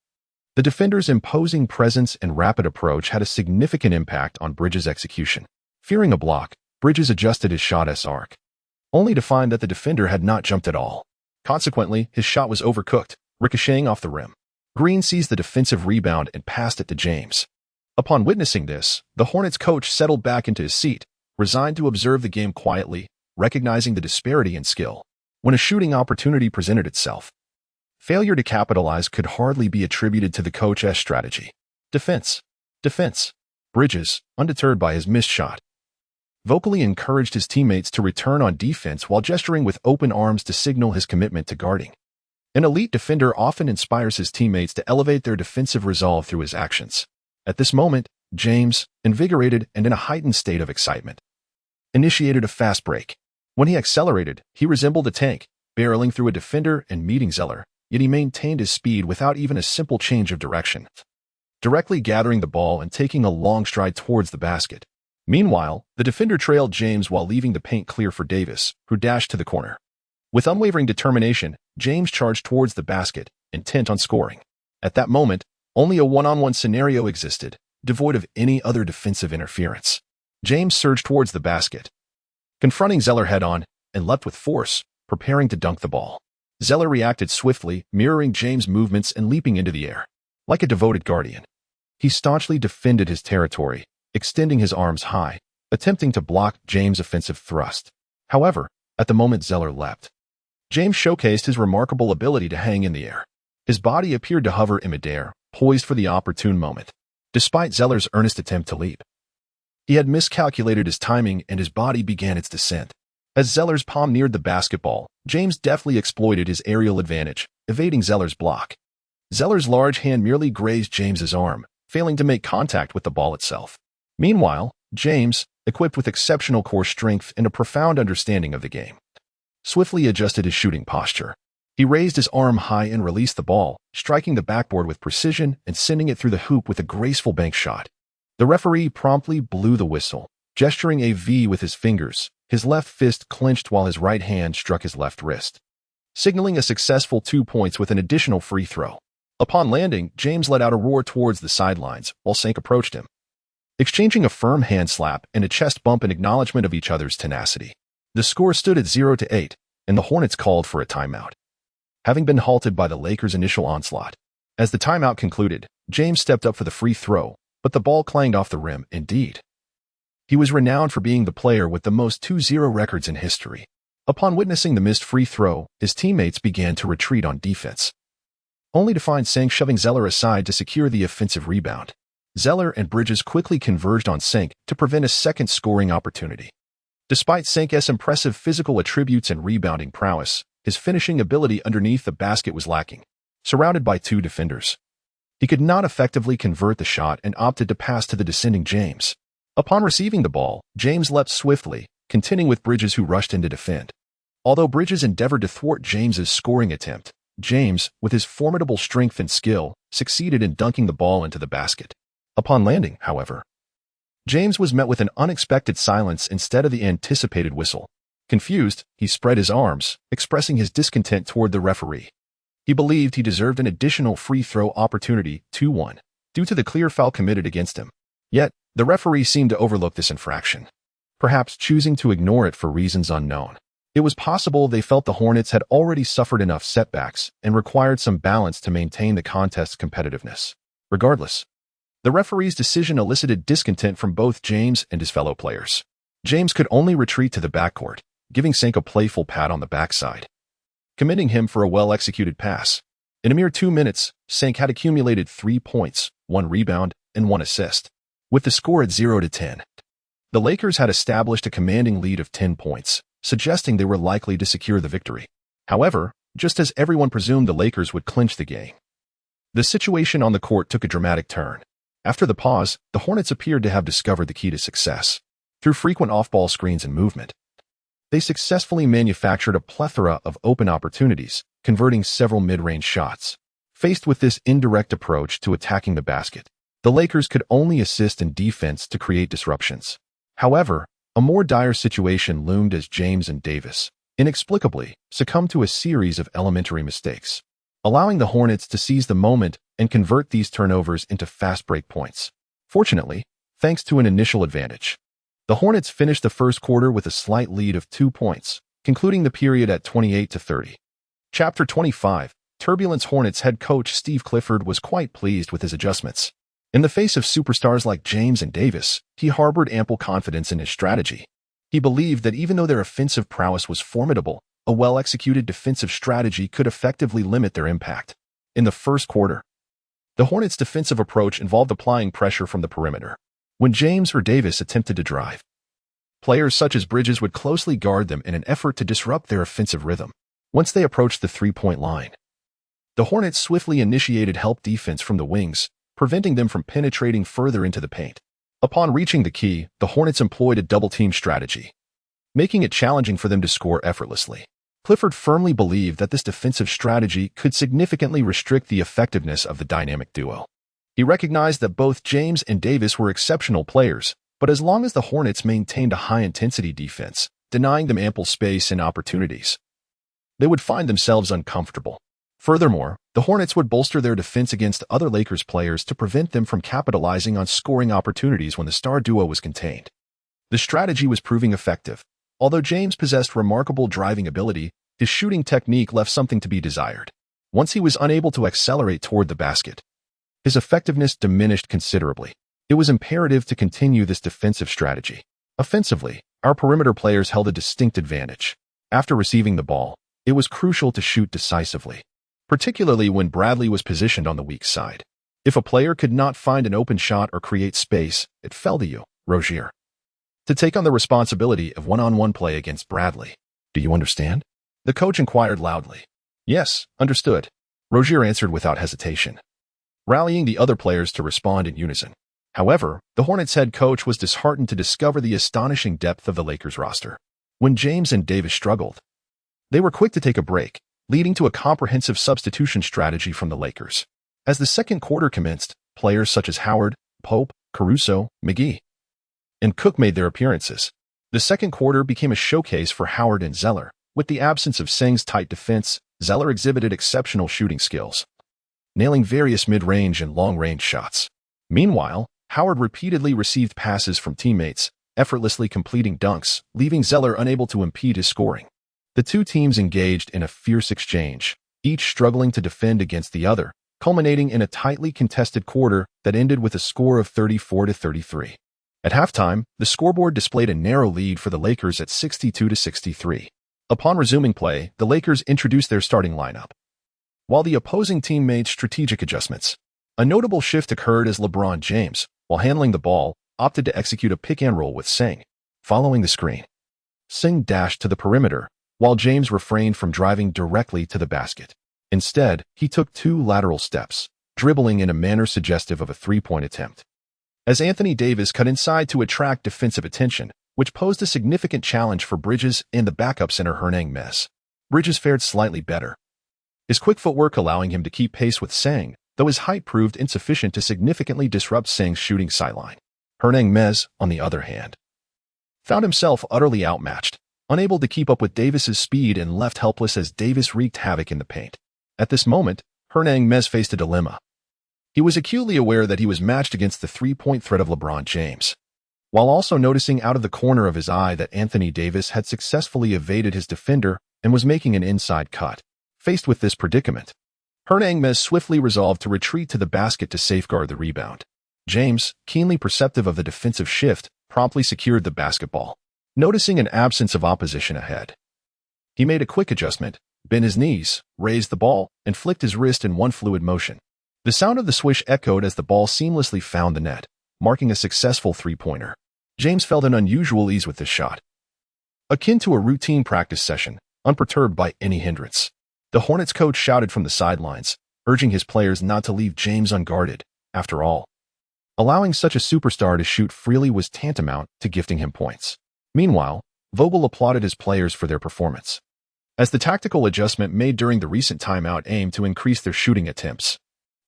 the defender's imposing presence and rapid approach had a significant impact on Bridges' execution. Fearing a block, Bridges adjusted his shot's arc, only to find that the defender had not jumped at all. Consequently, his shot was overcooked, ricocheting off the rim. Green seized the defensive rebound and passed it to James. Upon witnessing this, the Hornets coach settled back into his seat, resigned to observe the game quietly, recognizing the disparity in skill. When a shooting opportunity presented itself, failure to capitalize could hardly be attributed to the coach's strategy. Defense. Bridges, undeterred by his missed shot, vocally encouraged his teammates to return on defense while gesturing with open arms to signal his commitment to guarding. An elite defender often inspires his teammates to elevate their defensive resolve through his actions. At this moment, James, invigorated and in a heightened state of excitement, initiated a fast break. When he accelerated, he resembled a tank, barreling through a defender and meeting Zeller, yet he maintained his speed without even a simple change of direction, directly gathering the ball and taking a long stride towards the basket. Meanwhile, the defender trailed James while leaving the paint clear for Davis, who dashed to the corner. With unwavering determination, James charged towards the basket, intent on scoring. At that moment, only a one-on-one scenario existed, devoid of any other defensive interference. James surged towards the basket, confronting Zeller head-on, and leapt with force, preparing to dunk the ball. Zeller reacted swiftly, mirroring James' movements and leaping into the air. Like a devoted guardian, he staunchly defended his territory, extending his arms high, attempting to block James' offensive thrust. However, at the moment Zeller leapt, James showcased his remarkable ability to hang in the air. His body appeared to hover in midair, poised for the opportune moment. despite Zeller's earnest attempt to leap. He had miscalculated his timing and his body began its descent. As Zeller's palm neared the basketball, James deftly exploited his aerial advantage, evading Zeller's block. Zeller's large hand merely grazed James's arm, failing to make contact with the ball itself. Meanwhile, James, equipped with exceptional core strength and a profound understanding of the game, swiftly adjusted his shooting posture. He raised his arm high and released the ball, striking the backboard with precision and sending it through the hoop with a graceful bank shot. The referee promptly blew the whistle, gesturing a V with his fingers, his left fist clenched while his right hand struck his left wrist, signaling a successful 2 points with an additional free throw. Upon landing, James let out a roar towards the sidelines while Sheng approached him, exchanging a firm hand slap and a chest bump in acknowledgement of each other's tenacity. The score stood at 0-8, and the Hornets called for a timeout, having been halted by the Lakers' initial onslaught. As the timeout concluded, James stepped up for the free throw, but the ball clanged off the rim. Indeed, he was renowned for being the player with the most 2-0 records in history. Upon witnessing the missed free throw, his teammates began to retreat on defense, only to find Sheng shoving Zeller aside to secure the offensive rebound. Zeller and Bridges quickly converged on Sheng to prevent a second scoring opportunity. Despite Sheng's impressive physical attributes and rebounding prowess, his finishing ability underneath the basket was lacking. Surrounded by two defenders, he could not effectively convert the shot and opted to pass to the descending James. Upon receiving the ball, James leapt swiftly, contending with Bridges who rushed in to defend. Although Bridges endeavored to thwart James's scoring attempt, James, with his formidable strength and skill, succeeded in dunking the ball into the basket. Upon landing, however, James was met with an unexpected silence instead of the anticipated whistle. Confused, he spread his arms, expressing his discontent toward the referee. He believed he deserved an additional free throw opportunity, 2-1, due to the clear foul committed against him. Yet, the referee seemed to overlook this infraction, perhaps choosing to ignore it for reasons unknown. It was possible they felt the Hornets had already suffered enough setbacks and required some balance to maintain the contest's competitiveness. Regardless, the referee's decision elicited discontent from both James and his fellow players. James could only retreat to the backcourt, giving Sheng a playful pat on the backside, commending him for a well-executed pass. In a mere 2 minutes, Sheng had accumulated 3 points, 1 rebound, and 1 assist. With the score at 0-10, the Lakers had established a commanding lead of 10 points, suggesting they were likely to secure the victory. However, just as everyone presumed the Lakers would clinch the game, the situation on the court took a dramatic turn. After the pause, the Hornets appeared to have discovered the key to success. Through frequent off-ball screens and movement, they successfully manufactured a plethora of open opportunities, converting several mid-range shots. Faced with this indirect approach to attacking the basket, the Lakers could only assist in defense to create disruptions. However, a more dire situation loomed as James and Davis, inexplicably, succumbed to a series of elementary mistakes, allowing the Hornets to seize the moment and convert these turnovers into fast break points. Fortunately, thanks to an initial advantage, the Hornets finished the first quarter with a slight lead of 2 points, concluding the period at 28-30. Chapter 25. Turbulence. Hornets head coach Steve Clifford was quite pleased with his adjustments. In the face of superstars like James and Davis, he harbored ample confidence in his strategy. He believed that even though their offensive prowess was formidable, a well-executed defensive strategy could effectively limit their impact. In the first quarter, the Hornets' defensive approach involved applying pressure from the perimeter. When James or Davis attempted to drive, players such as Bridges would closely guard them in an effort to disrupt their offensive rhythm. Once they approached the three-point line, the Hornets swiftly initiated help defense from the wings, preventing them from penetrating further into the paint. Upon reaching the key, the Hornets employed a double-team strategy, making it challenging for them to score effortlessly. Clifford firmly believed that this defensive strategy could significantly restrict the effectiveness of the dynamic duo. He recognized that both James and Davis were exceptional players, but as long as the Hornets maintained a high-intensity defense, denying them ample space and opportunities, they would find themselves uncomfortable. Furthermore, the Hornets would bolster their defense against other Lakers players to prevent them from capitalizing on scoring opportunities when the star duo was contained. The strategy was proving effective. Although James possessed remarkable driving ability, his shooting technique left something to be desired. Once he was unable to accelerate toward the basket, his effectiveness diminished considerably. It was imperative to continue this defensive strategy. Offensively, our perimeter players held a distinct advantage. After receiving the ball, it was crucial to shoot decisively, particularly when Bradley was positioned on the weak side. If a player could not find an open shot or create space, it fell to you, Rozier, to take on the responsibility of one-on-one play against Bradley. Do you understand? The coach inquired loudly. Yes, understood, Rozier answered without hesitation, rallying the other players to respond in unison. However, the Hornets head coach was disheartened to discover the astonishing depth of the Lakers roster. When James and Davis struggled, they were quick to take a break, leading to a comprehensive substitution strategy from the Lakers. As the second quarter commenced, players such as Howard, Pope, Caruso, McGee, and Cook made their appearances. The second quarter became a showcase for Howard and Zeller. With the absence of Seng's tight defense, Zeller exhibited exceptional shooting skills, nailing various mid-range and long-range shots. Meanwhile, Howard repeatedly received passes from teammates, effortlessly completing dunks, leaving Zeller unable to impede his scoring. The two teams engaged in a fierce exchange, each struggling to defend against the other, culminating in a tightly contested quarter that ended with a score of 34-33. At halftime, the scoreboard displayed a narrow lead for the Lakers at 62-63. Upon resuming play, the Lakers introduced their starting lineup, while the opposing team made strategic adjustments. A notable shift occurred as LeBron James, while handling the ball, opted to execute a pick-and-roll with Seng. Following the screen, Seng dashed to the perimeter, while James refrained from driving directly to the basket. Instead, he took two lateral steps, dribbling in a manner suggestive of a three-point attempt. As Anthony Davis cut inside to attract defensive attention, which posed a significant challenge for Bridges and the backup center Hernang Mez. Bridges fared slightly better, his quick footwork allowing him to keep pace with Seng, though his height proved insufficient to significantly disrupt Seng's shooting sideline. Hernang Mez, on the other hand, found himself utterly outmatched, unable to keep up with Davis's speed and left helpless as Davis wreaked havoc in the paint. At this moment, Hernang Mez faced a dilemma. He was acutely aware that he was matched against the three-point threat of LeBron James, while also noticing out of the corner of his eye that Anthony Davis had successfully evaded his defender and was making an inside cut. Faced with this predicament, Hernang Mez swiftly resolved to retreat to the basket to safeguard the rebound. James, keenly perceptive of the defensive shift, promptly secured the basketball. Noticing an absence of opposition ahead, he made a quick adjustment, bent his knees, raised the ball, and flicked his wrist in one fluid motion. The sound of the swish echoed as the ball seamlessly found the net, marking a successful three-pointer. James felt an unusual ease with this shot, akin to a routine practice session, unperturbed by any hindrance. The Hornets coach shouted from the sidelines, urging his players not to leave James unguarded. After all, allowing such a superstar to shoot freely was tantamount to gifting him points. Meanwhile, Vogel applauded his players for their performance, as the tactical adjustment made during the recent timeout aimed to increase their shooting attempts,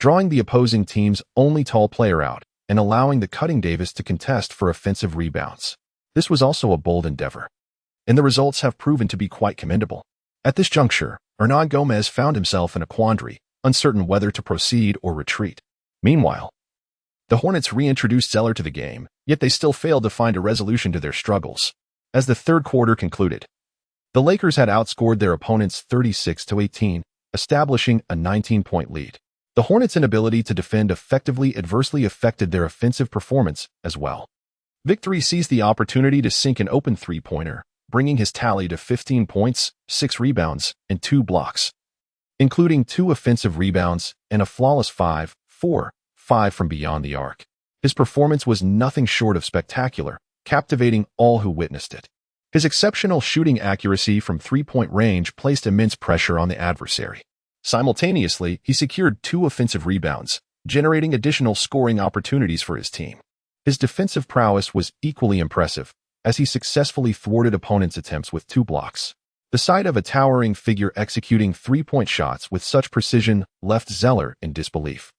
drawing the opposing team's only tall player out and allowing the cutting Davis to contest for offensive rebounds. This was also a bold endeavor, and the results have proven to be quite commendable. At this juncture, Hernan Gomez found himself in a quandary, uncertain whether to proceed or retreat. Meanwhile, the Hornets reintroduced Zeller to the game, yet they still failed to find a resolution to their struggles. As the third quarter concluded, the Lakers had outscored their opponents 36-18, establishing a 19-point lead. The Hornets' inability to defend effectively adversely affected their offensive performance as well. Victory seized the opportunity to sink an open three-pointer, bringing his tally to 15 points, 6 rebounds, and 2 blocks, including 2 offensive rebounds and a flawless 5-4-5 from beyond the arc. His performance was nothing short of spectacular, captivating all who witnessed it. His exceptional shooting accuracy from three-point range placed immense pressure on the adversary. Simultaneously, he secured 2 offensive rebounds, generating additional scoring opportunities for his team. His defensive prowess was equally impressive, as he successfully thwarted opponents' attempts with 2 blocks. The sight of a towering figure executing three-point shots with such precision left Zeller in disbelief,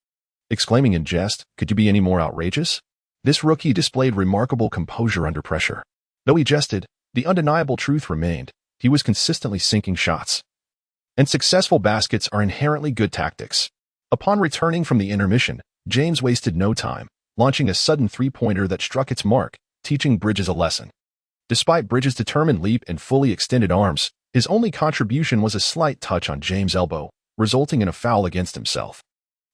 exclaiming in jest, "Could you be any more outrageous?" This rookie displayed remarkable composure under pressure. Though he jested, the undeniable truth remained: he was consistently sinking shots. And successful baskets are inherently good tactics. Upon returning from the intermission, James wasted no time, launching a sudden three-pointer that struck its mark, teaching Bridges a lesson. Despite Bridges' determined leap and fully extended arms, his only contribution was a slight touch on James' elbow, resulting in a foul against himself.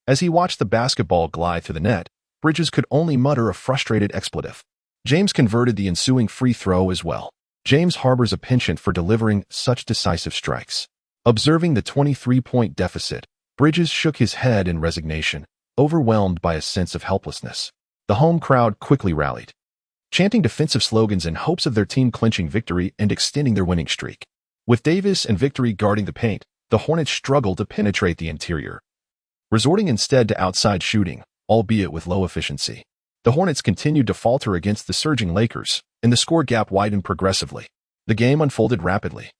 As he watched the basketball glide through the net, Bridges could only mutter a frustrated expletive. James converted the ensuing free throw as well. James harbors a penchant for delivering such decisive strikes. Observing the 23-point deficit, Bridges shook his head in resignation, overwhelmed by a sense of helplessness. The home crowd quickly rallied, chanting defensive slogans in hopes of their team clinching victory and extending their winning streak. With Davis and Victory guarding the paint, the Hornets struggled to penetrate the interior, resorting instead to outside shooting, albeit with low efficiency. The Hornets continued to falter against the surging Lakers, and the score gap widened progressively. The game unfolded rapidly,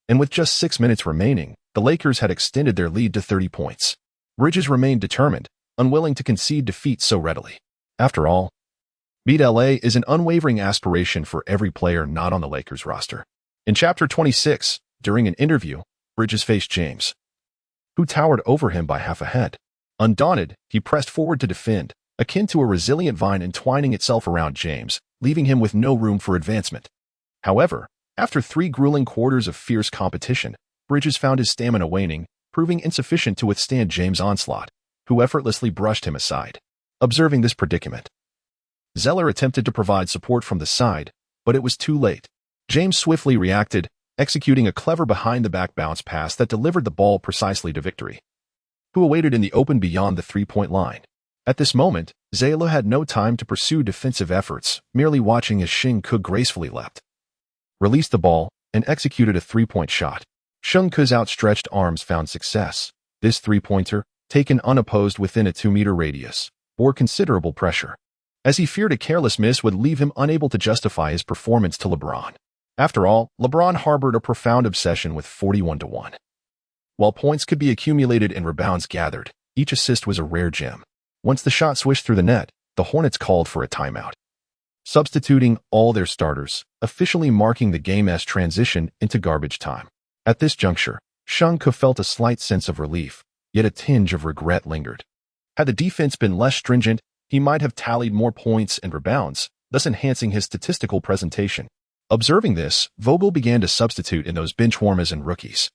and with just 6 minutes remaining, the Lakers had extended their lead to 30 points. Bridges remained determined, unwilling to concede defeat so readily. After all, beat LA is an unwavering aspiration for every player not on the Lakers roster. In Chapter 26, during an interview, Bridges faced James, who towered over him by half a head. Undaunted, he pressed forward to defend, akin to a resilient vine entwining itself around James, leaving him with no room for advancement. However, after 3 grueling quarters of fierce competition, Bridges found his stamina waning, proving insufficient to withstand James' onslaught, who effortlessly brushed him aside. Observing this predicament, Zeller attempted to provide support from the side, but it was too late. James swiftly reacted, executing a clever behind-the-back bounce pass that delivered the ball precisely to Victory, who awaited in the open beyond the three-point line. At this moment, Zeller had no time to pursue defensive efforts, merely watching as Sheng Ke gracefully leapt, released the ball, and executed a three-point shot. Sheng Ke's outstretched arms found success. This three-pointer, taken unopposed within a 2-meter radius, bore considerable pressure, as he feared a careless miss would leave him unable to justify his performance to LeBron. After all, LeBron harbored a profound obsession with 41-1. While points could be accumulated and rebounds gathered, each assist was a rare gem. Once the shot swished through the net, the Hornets called for a timeout, substituting all their starters, officially marking the game's transition into garbage time. At this juncture, Sheng Ke felt a slight sense of relief, yet a tinge of regret lingered. Had the defense been less stringent, he might have tallied more points and rebounds, thus enhancing his statistical presentation. Observing this, Vogel began to substitute in those benchwarmers and rookies.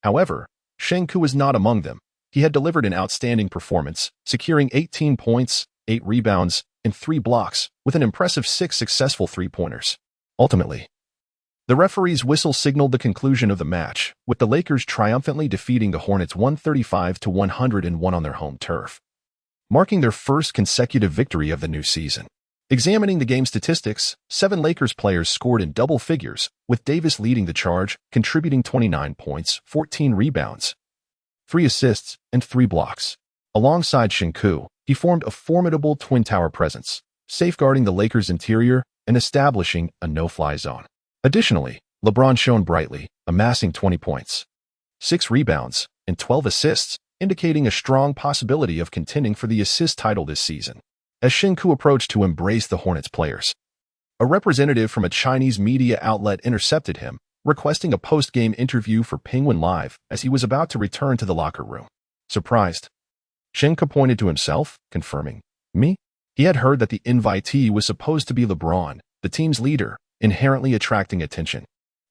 However, Sheng Ke was not among them. He had delivered an outstanding performance, securing 18 points, 8 rebounds, and 3 blocks, with an impressive 6 successful three-pointers. Ultimately, the referee's whistle signaled the conclusion of the match, with the Lakers triumphantly defeating the Hornets 135-101 on their home turf, marking their first consecutive victory of the new season. Examining the game statistics, 7 Lakers players scored in double figures, with Davis leading the charge, contributing 29 points, 14 rebounds, 3 assists, and 3 blocks. Alongside Sheng Ke, he formed a formidable twin-tower presence, safeguarding the Lakers' interior and establishing a no-fly zone. Additionally, LeBron shone brightly, amassing 20 points, 6 rebounds, and 12 assists, indicating a strong possibility of contending for the assist title this season. As Sheng Ke approached to embrace the Hornets players, a representative from a Chinese media outlet intercepted him, requesting a post-game interview for Penguin Live as he was about to return to the locker room. Surprised, Sheng Ke pointed to himself, confirming, "Me?" He had heard that the invitee was supposed to be LeBron, the team's leader, inherently attracting attention.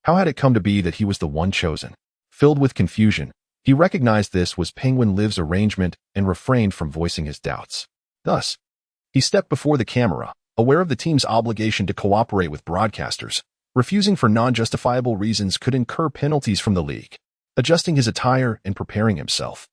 How had it come to be that he was the one chosen? Filled with confusion, he recognized this was Penguin Live's arrangement and refrained from voicing his doubts. Thus, he stepped before the camera, aware of the team's obligation to cooperate with broadcasters. Refusing for non-justifiable reasons could incur penalties from the league. Adjusting his attire and preparing himself,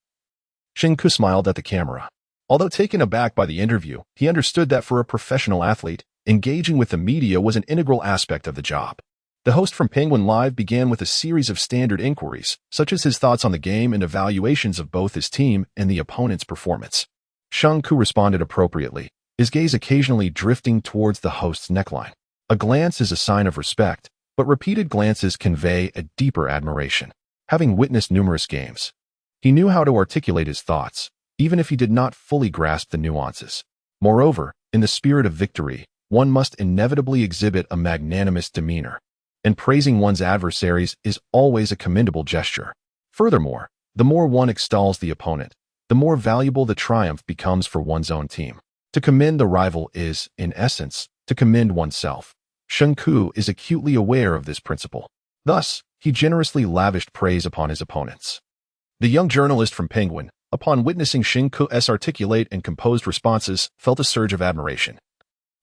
Sheng Ke smiled at the camera. Although taken aback by the interview, he understood that for a professional athlete, engaging with the media was an integral aspect of the job. The host from Penguin Live began with a series of standard inquiries, such as his thoughts on the game and evaluations of both his team and the opponent's performance. Sheng Ke responded appropriately, his gaze occasionally drifting towards the host's neckline. A glance is a sign of respect, but repeated glances convey a deeper admiration. Having witnessed numerous games, he knew how to articulate his thoughts, even if he did not fully grasp the nuances. Moreover, in the spirit of victory, one must inevitably exhibit a magnanimous demeanor, and praising one's adversaries is always a commendable gesture. Furthermore, the more one extols the opponent, the more valuable the triumph becomes for one's own team. To commend the rival is, in essence, to commend oneself. Sheng Ke is acutely aware of this principle. Thus, he generously lavished praise upon his opponents. The young journalist from Penguin, upon witnessing Sheng Ke's articulate and composed responses, felt a surge of admiration,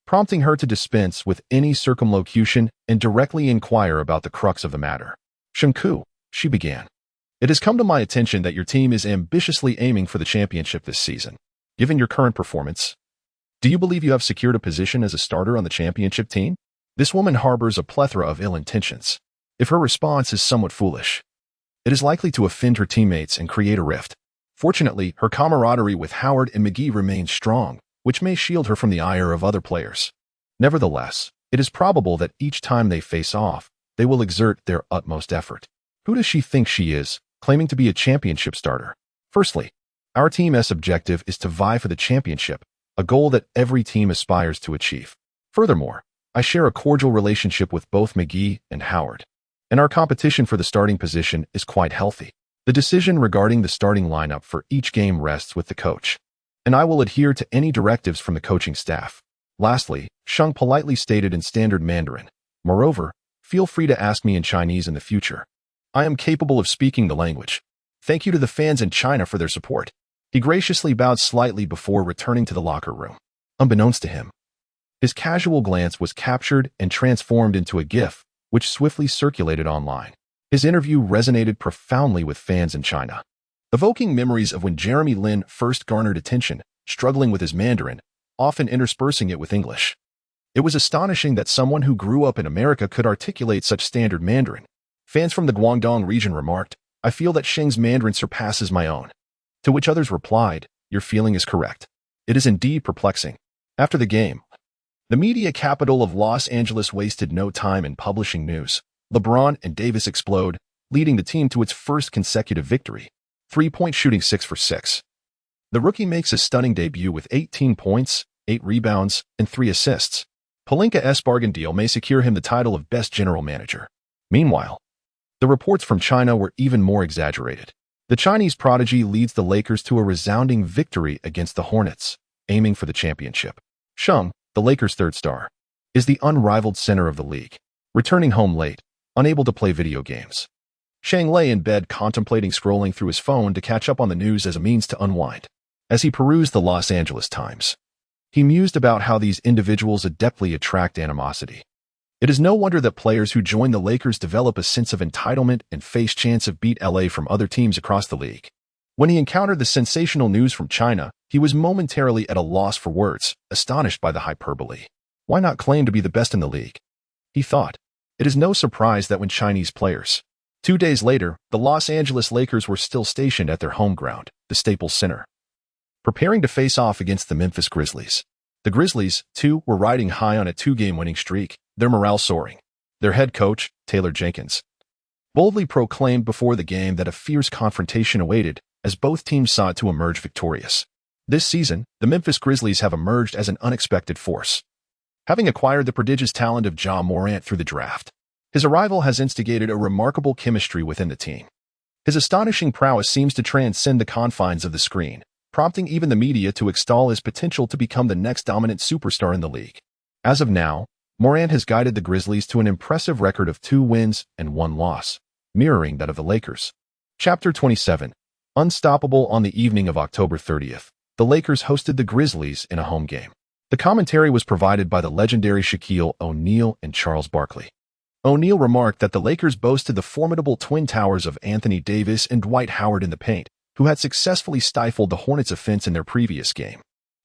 prompting her to dispense with any circumlocution and directly inquire about the crux of the matter. "Sheng Ke," she began, "it has come to my attention that your team is ambitiously aiming for the championship this season. Given your current performance, do you believe you have secured a position as a starter on the championship team? This woman harbors a plethora of ill intentions. If her response is somewhat foolish, it is likely to offend her teammates and create a rift. Fortunately, her camaraderie with Howard and McGee remains strong, which may shield her from the ire of other players. Nevertheless, it is probable that each time they face off, they will exert their utmost effort. Who does she think she is, claiming to be a championship starter? Firstly, our team's objective is to vie for the championship, a goal that every team aspires to achieve. Furthermore, I share a cordial relationship with both McGee and Howard, and our competition for the starting position is quite healthy. The decision regarding the starting lineup for each game rests with the coach, and I will adhere to any directives from the coaching staff. Lastly, Sheng politely stated in standard Mandarin, "Moreover, feel free to ask me in Chinese in the future. I am capable of speaking the language. Thank you to the fans in China for their support." He graciously bowed slightly before returning to the locker room. Unbeknownst to him, his casual glance was captured and transformed into a GIF, which swiftly circulated online. His interview resonated profoundly with fans in China, evoking memories of when Jeremy Lin first garnered attention, struggling with his Mandarin, often interspersing it with English. It was astonishing that someone who grew up in America could articulate such standard Mandarin. Fans from the Guangdong region remarked, "I feel that Sheng's Mandarin surpasses my own." To which others replied, "Your feeling is correct. It is indeed perplexing." After the game, the media capital of Los Angeles wasted no time in publishing news. LeBron and Davis explode, leading the team to its first consecutive victory. 3-point shooting 6 for 6. The rookie makes a stunning debut with 18 points, 8 rebounds, and 3 assists. Pelinka's bargain deal may secure him the title of Best General Manager. Meanwhile, the reports from China were even more exaggerated. The Chinese prodigy leads the Lakers to a resounding victory against the Hornets, aiming for the championship. Sheng, the Lakers' third star, is the unrivaled center of the league, returning home late, unable to play video games. Sheng lay in bed contemplating scrolling through his phone to catch up on the news as a means to unwind. As he perused the Los Angeles Times, he mused about how these individuals adeptly attract animosity. It is no wonder that players who join the Lakers develop a sense of entitlement and face chance of beat LA from other teams across the league. When he encountered the sensational news from China, he was momentarily at a loss for words, astonished by the hyperbole. Why not claim to be the best in the league? He thought. It is no surprise that when Chinese players. 2 days later, the Los Angeles Lakers were still stationed at their home ground, the Staples Center, preparing to face off against the Memphis Grizzlies. The Grizzlies, too, were riding high on a 2-game winning streak, their morale soaring. Their head coach, Taylor Jenkins, boldly proclaimed before the game that a fierce confrontation awaited as both teams sought to emerge victorious. This season, the Memphis Grizzlies have emerged as an unexpected force, having acquired the prodigious talent of Ja Morant through the draft. His arrival has instigated a remarkable chemistry within the team. His astonishing prowess seems to transcend the confines of the screen, prompting even the media to extol his potential to become the next dominant superstar in the league. As of now, Morant has guided the Grizzlies to an impressive record of 2 wins and 1 loss, mirroring that of the Lakers. Chapter 27. Unstoppable. On the evening of October 30th, the Lakers hosted the Grizzlies in a home game. The commentary was provided by the legendary Shaquille O'Neal and Charles Barkley. O'Neal remarked that the Lakers boasted the formidable twin towers of Anthony Davis and Dwight Howard in the paint, who had successfully stifled the Hornets' offense in their previous game.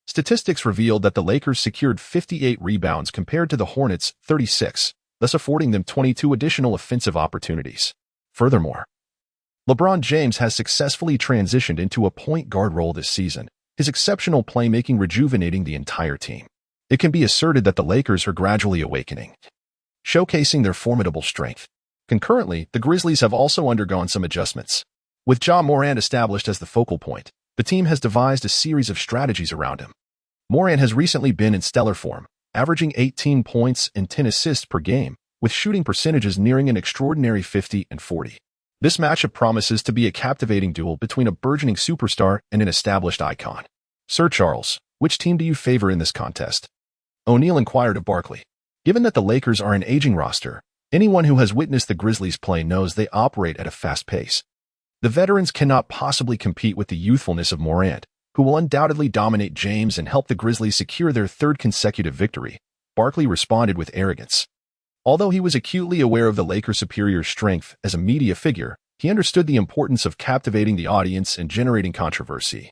Statistics revealed that the Lakers secured 58 rebounds compared to the Hornets' 36, thus affording them 22 additional offensive opportunities. Furthermore, LeBron James has successfully transitioned into a point guard role this season, his exceptional playmaking rejuvenating the entire team. It can be asserted that the Lakers are gradually awakening, showcasing their formidable strength. Concurrently, the Grizzlies have also undergone some adjustments. With Ja Morant established as the focal point, the team has devised a series of strategies around him. Morant has recently been in stellar form, averaging 18 points and 10 assists per game, with shooting percentages nearing an extraordinary 50 and 40. This matchup promises to be a captivating duel between a burgeoning superstar and an established icon. Sir Charles, which team do you favor in this contest? O'Neal inquired of Barkley. Given that the Lakers are an aging roster, anyone who has witnessed the Grizzlies play knows they operate at a fast pace. The veterans cannot possibly compete with the youthfulness of Morant, who will undoubtedly dominate James and help the Grizzlies secure their 3rd consecutive victory. Barkley responded with arrogance. Although he was acutely aware of the Lakers' superior strength as a media figure, he understood the importance of captivating the audience and generating controversy.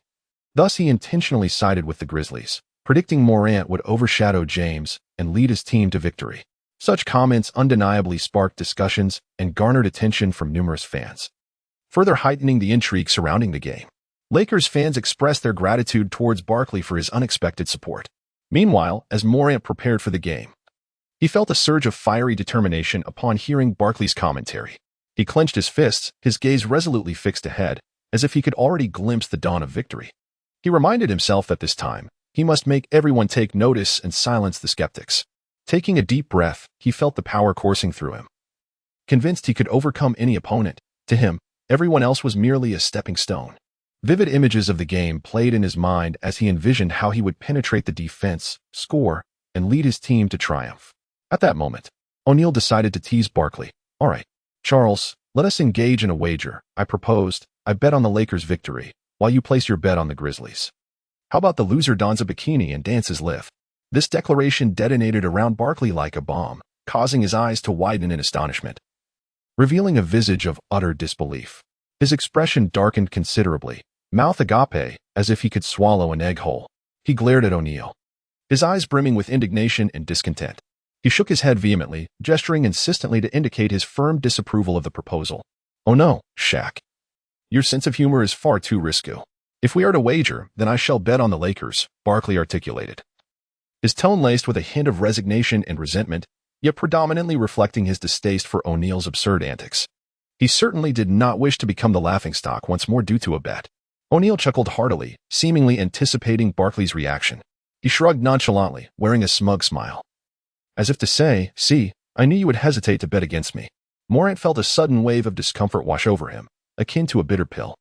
Thus, he intentionally sided with the Grizzlies, predicting Morant would overshadow James and lead his team to victory. Such comments undeniably sparked discussions and garnered attention from numerous fans, further heightening the intrigue surrounding the game. Lakers fans expressed their gratitude towards Barkley for his unexpected support. Meanwhile, as Morant prepared for the game, he felt a surge of fiery determination upon hearing Barkley's commentary. He clenched his fists, his gaze resolutely fixed ahead, as if he could already glimpse the dawn of victory. He reminded himself that this time, he must make everyone take notice and silence the skeptics. Taking a deep breath, he felt the power coursing through him. Convinced he could overcome any opponent, to him, everyone else was merely a stepping stone. Vivid images of the game played in his mind as he envisioned how he would penetrate the defense, score, and lead his team to triumph. At that moment, O'Neal decided to tease Barkley. "All right, Charles, let us engage in a wager. I proposed, I bet on the Lakers' victory, while you place your bet on the Grizzlies. How about the loser dons a bikini and dances live?" This declaration detonated around Barkley like a bomb, causing his eyes to widen in astonishment, revealing a visage of utter disbelief. His expression darkened considerably, mouth agape, as if he could swallow an egg whole. He glared at O'Neal, his eyes brimming with indignation and discontent. He shook his head vehemently, gesturing insistently to indicate his firm disapproval of the proposal. "Oh no, Shaq. Your sense of humor is far too risky. If we are to wager, then I shall bet on the Lakers," Barkley articulated, his tone laced with a hint of resignation and resentment, yet predominantly reflecting his distaste for O'Neal's absurd antics. He certainly did not wish to become the laughingstock once more due to a bet. O'Neal chuckled heartily, seemingly anticipating Barkley's reaction. He shrugged nonchalantly, wearing a smug smile, as if to say, "See, I knew you would hesitate to bet against me." Morant felt a sudden wave of discomfort wash over him, akin to a bitter pill.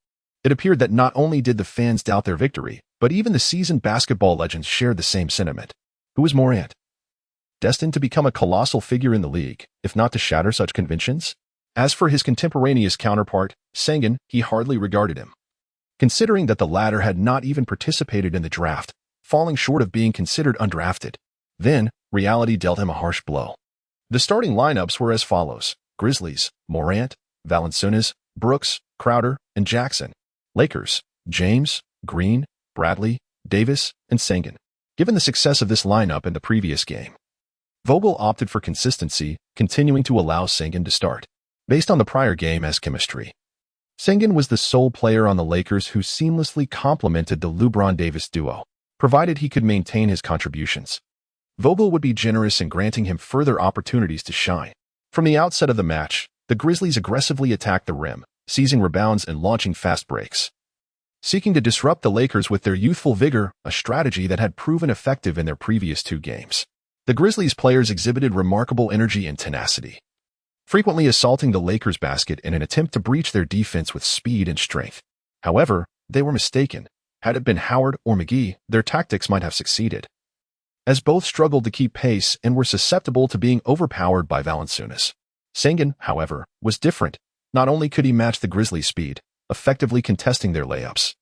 It appeared that not only did the fans doubt their victory, but even the seasoned basketball legends shared the same sentiment. Who was Morant? Destined to become a colossal figure in the league, if not to shatter such conventions? As for his contemporaneous counterpart, Sheng Ke, he hardly regarded him, considering that the latter had not even participated in the draft, falling short of being considered undrafted. Then, reality dealt him a harsh blow. The starting lineups were as follows: Grizzlies, Morant, Valanciunas, Brooks, Crowder, and Jackson. Lakers, James, Green, Bradley, Davis, and Sheng Ke. Given the success of this lineup in the previous game, Vogel opted for consistency, continuing to allow Sheng Ke to start. Based on the prior game as chemistry, Sheng Ke was the sole player on the Lakers who seamlessly complemented the LeBron-Davis duo, provided he could maintain his contributions. Vogel would be generous in granting him further opportunities to shine. From the outset of the match, the Grizzlies aggressively attacked the rim, seizing rebounds and launching fast breaks, seeking to disrupt the Lakers with their youthful vigor, a strategy that had proven effective in their previous two games. The Grizzlies players exhibited remarkable energy and tenacity, frequently assaulting the Lakers' basket in an attempt to breach their defense with speed and strength. However, they were mistaken. Had it been Howard or McGee, their tactics might have succeeded, as both struggled to keep pace and were susceptible to being overpowered by Valanciunas. Sheng Ke, however, was different. Not only could he match the Grizzlies' speed, effectively contesting their layups,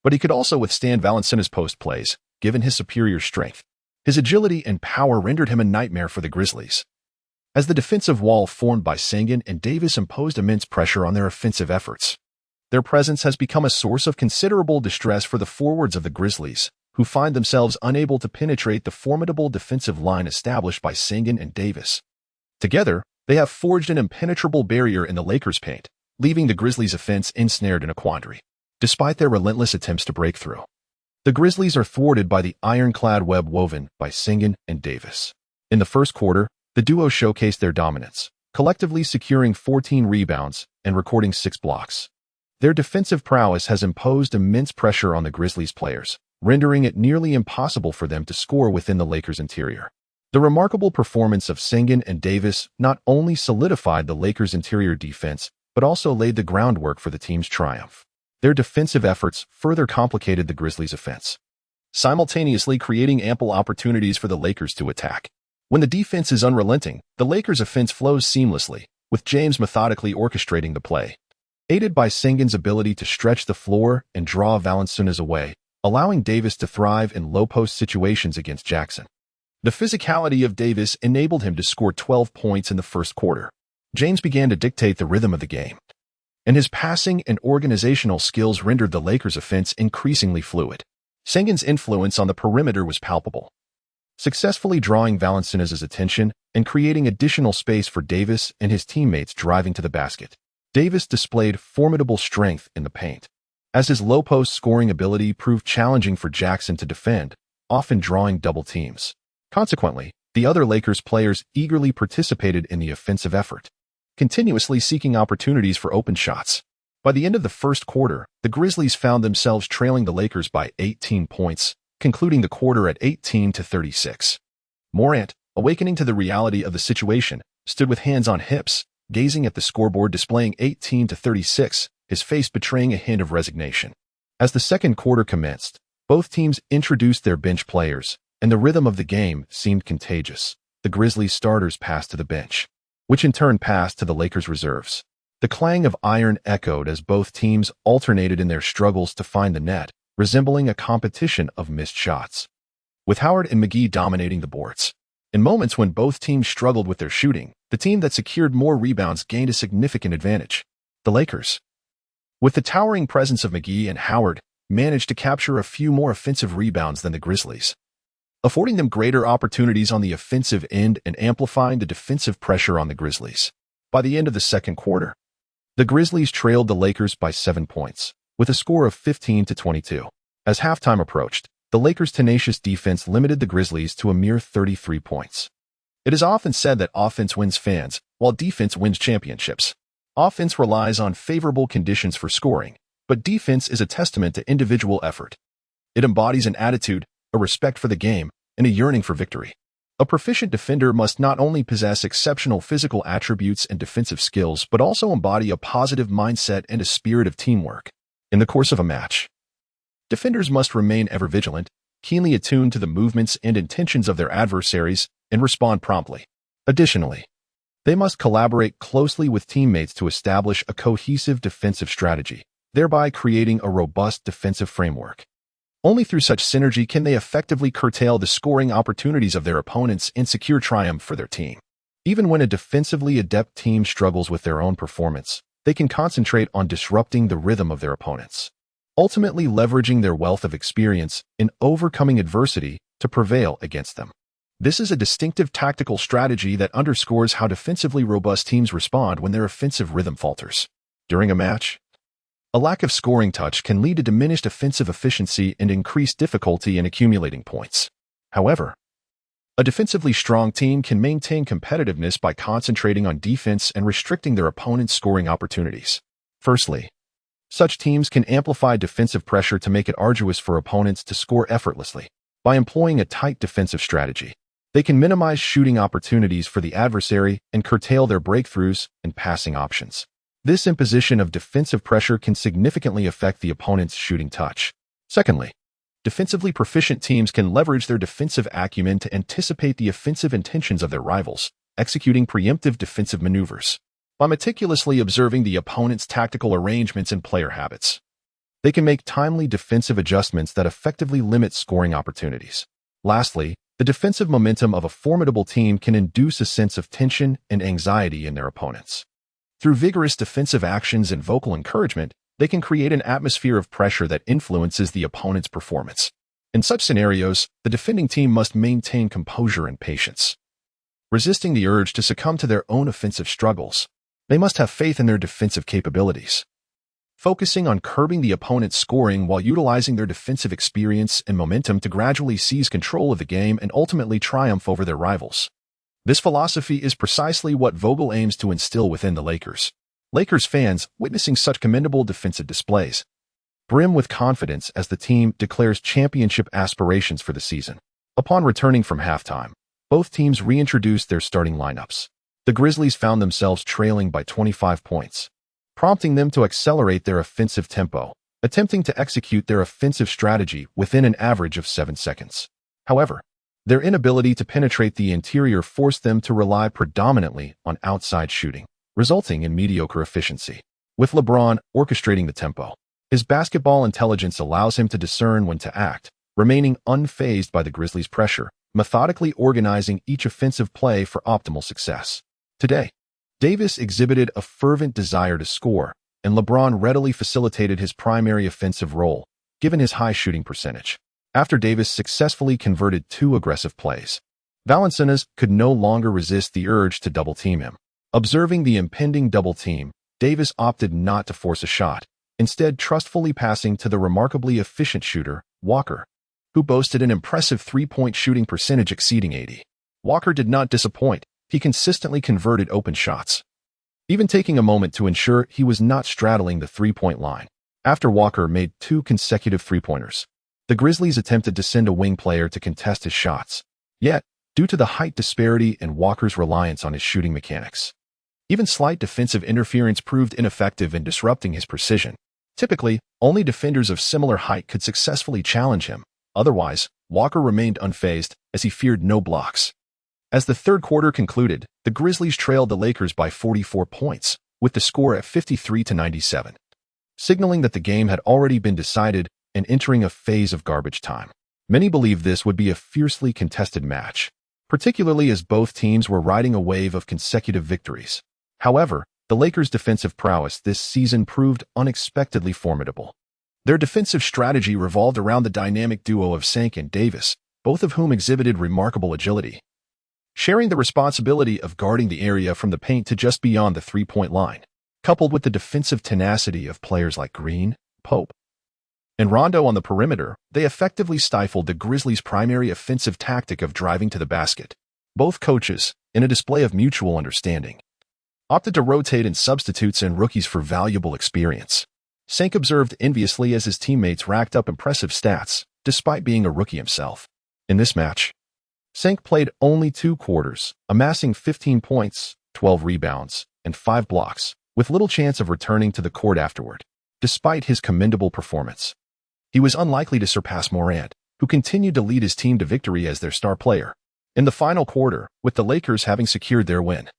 but he could also withstand Valanciunas' post plays, given his superior strength. His agility and power rendered him a nightmare for the Grizzlies, as the defensive wall formed by Sheng Ke and Davis imposed immense pressure on their offensive efforts. Their presence has become a source of considerable distress for the forwards of the Grizzlies, who find themselves unable to penetrate the formidable defensive line established by Sheng Ke and Davis. Together, they have forged an impenetrable barrier in the Lakers' paint, leaving the Grizzlies' offense ensnared in a quandary. Despite their relentless attempts to break through, the Grizzlies are thwarted by the ironclad web woven by Sheng Ke and Davis. In the first quarter, the duo showcased their dominance, collectively securing 14 rebounds and recording 6 blocks. Their defensive prowess has imposed immense pressure on the Grizzlies players, rendering it nearly impossible for them to score within the Lakers' interior. The remarkable performance of Sheng Ke and Davis not only solidified the Lakers' interior defense, but also laid the groundwork for the team's triumph. Their defensive efforts further complicated the Grizzlies' offense, simultaneously creating ample opportunities for the Lakers to attack. When the defense is unrelenting, the Lakers' offense flows seamlessly, with James methodically orchestrating the play, aided by Sheng Ke's ability to stretch the floor and draw Valanciunas away, allowing Davis to thrive in low-post situations against Jackson. The physicality of Davis enabled him to score 12 points in the first quarter. James began to dictate the rhythm of the game, and his passing and organizational skills rendered the Lakers' offense increasingly fluid. Sheng Ke's influence on the perimeter was palpable, successfully drawing Valanciunas' attention and creating additional space for Davis and his teammates driving to the basket. Davis displayed formidable strength in the paint, as his low-post scoring ability proved challenging for Jackson to defend, often drawing double teams. Consequently, the other Lakers players eagerly participated in the offensive effort, continuously seeking opportunities for open shots. By the end of the first quarter, the Grizzlies found themselves trailing the Lakers by 18 points, concluding the quarter at 18-36. Morant, awakening to the reality of the situation, stood with hands on hips, gazing at the scoreboard displaying 18-36, his face betraying a hint of resignation. As the second quarter commenced, both teams introduced their bench players, and the rhythm of the game seemed contagious. The Grizzlies starters passed to the bench, which in turn passed to the Lakers reserves. The clang of iron echoed as both teams alternated in their struggles to find the net, resembling a competition of missed shots, with Howard and McGee dominating the boards. In moments when both teams struggled with their shooting, the team that secured more rebounds gained a significant advantage. The Lakers, with the towering presence of McGee and Howard, managed to capture a few more offensive rebounds than the Grizzlies, affording them greater opportunities on the offensive end and amplifying the defensive pressure on the Grizzlies. By the end of the second quarter, the Grizzlies trailed the Lakers by 7 points, with a score of 15-22. As halftime approached, the Lakers' tenacious defense limited the Grizzlies to a mere 33 points. It is often said that offense wins fans, while defense wins championships. Offense relies on favorable conditions for scoring, but defense is a testament to individual effort. It embodies an attitude, a respect for the game, and a yearning for victory. A proficient defender must not only possess exceptional physical attributes and defensive skills, but also embody a positive mindset and a spirit of teamwork. In the course of a match, defenders must remain ever vigilant, keenly attuned to the movements and intentions of their adversaries, and respond promptly. Additionally, they must collaborate closely with teammates to establish a cohesive defensive strategy, thereby creating a robust defensive framework. Only through such synergy can they effectively curtail the scoring opportunities of their opponents and secure triumph for their team. Even when a defensively adept team struggles with their own performance, they can concentrate on disrupting the rhythm of their opponents, ultimately leveraging their wealth of experience in overcoming adversity to prevail against them. This is a distinctive tactical strategy that underscores how defensively robust teams respond when their offensive rhythm falters. During a match, a lack of scoring touch can lead to diminished offensive efficiency and increased difficulty in accumulating points. However, a defensively strong team can maintain competitiveness by concentrating on defense and restricting their opponent's scoring opportunities. Firstly, such teams can amplify defensive pressure to make it arduous for opponents to score effortlessly. By employing a tight defensive strategy, they can minimize shooting opportunities for the adversary and curtail their breakthroughs and passing options. This imposition of defensive pressure can significantly affect the opponent's shooting touch. Secondly, defensively proficient teams can leverage their defensive acumen to anticipate the offensive intentions of their rivals, executing preemptive defensive maneuvers. By meticulously observing the opponent's tactical arrangements and player habits, they can make timely defensive adjustments that effectively limit scoring opportunities. Lastly, the defensive momentum of a formidable team can induce a sense of tension and anxiety in their opponents. Through vigorous defensive actions and vocal encouragement, they can create an atmosphere of pressure that influences the opponent's performance. In such scenarios, the defending team must maintain composure and patience, resisting the urge to succumb to their own offensive struggles. They must have faith in their defensive capabilities, focusing on curbing the opponent's scoring while utilizing their defensive experience and momentum to gradually seize control of the game and ultimately triumph over their rivals. This philosophy is precisely what Vogel aims to instill within the Lakers. Lakers fans, witnessing such commendable defensive displays, brim with confidence as the team declares championship aspirations for the season. Upon returning from halftime, both teams reintroduced their starting lineups. The Grizzlies found themselves trailing by 25 points, prompting them to accelerate their offensive tempo, attempting to execute their offensive strategy within an average of 7 seconds. However, their inability to penetrate the interior forced them to rely predominantly on outside shooting, resulting in mediocre efficiency. With LeBron orchestrating the tempo, his basketball intelligence allows him to discern when to act, remaining unfazed by the Grizzlies' pressure, methodically organizing each offensive play for optimal success. Today, Davis exhibited a fervent desire to score, and LeBron readily facilitated his primary offensive role, given his high shooting percentage. After Davis successfully converted 2 aggressive plays, Valanciunas could no longer resist the urge to double-team him. Observing the impending double-team, Davis opted not to force a shot, instead trustfully passing to the remarkably efficient shooter, Walker, who boasted an impressive three-point shooting percentage exceeding 80%. Walker did not disappoint. He consistently converted open shots, even taking a moment to ensure he was not straddling the three-point line. After Walker made 2 consecutive three-pointers, the Grizzlies attempted to send a wing player to contest his shots. Yet, due to the height disparity and Walker's reliance on his shooting mechanics, even slight defensive interference proved ineffective in disrupting his precision. Typically, only defenders of similar height could successfully challenge him. Otherwise, Walker remained unfazed as he feared no blocks. As the third quarter concluded, the Grizzlies trailed the Lakers by 44 points, with the score at 53-97, signaling that the game had already been decided and entering a phase of garbage time. Many believed this would be a fiercely contested match, particularly as both teams were riding a wave of consecutive victories. However, the Lakers' defensive prowess this season proved unexpectedly formidable. Their defensive strategy revolved around the dynamic duo of Sheng and Davis, both of whom exhibited remarkable agility, sharing the responsibility of guarding the area from the paint to just beyond the three-point line. Coupled with the defensive tenacity of players like Green, Pope, and Rondo on the perimeter, they effectively stifled the Grizzlies' primary offensive tactic of driving to the basket. Both coaches, in a display of mutual understanding, opted to rotate in substitutes and rookies for valuable experience. Sheng observed enviously as his teammates racked up impressive stats, despite being a rookie himself. In this match, Sheng played only 2 quarters, amassing 15 points, 12 rebounds, and 5 blocks, with little chance of returning to the court afterward. Despite his commendable performance, he was unlikely to surpass Morant, who continued to lead his team to victory as their star player. In the final quarter, with the Lakers having secured their win,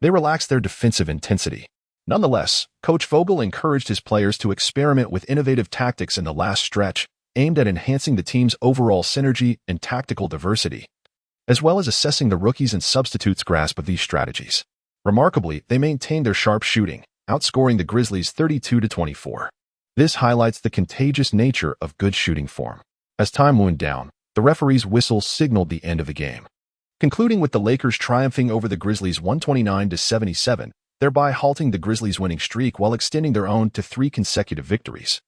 they relaxed their defensive intensity. Nonetheless, Coach Vogel encouraged his players to experiment with innovative tactics in the last stretch, aimed at enhancing the team's overall synergy and tactical diversity, as well as assessing the rookies' and substitutes' grasp of these strategies. Remarkably, they maintained their sharp shooting, outscoring the Grizzlies 32-24. This highlights the contagious nature of good shooting form. As time wound down, the referee's whistle signaled the end of the game, concluding with the Lakers triumphing over the Grizzlies 129-77, thereby halting the Grizzlies' winning streak while extending their own to 3 consecutive victories.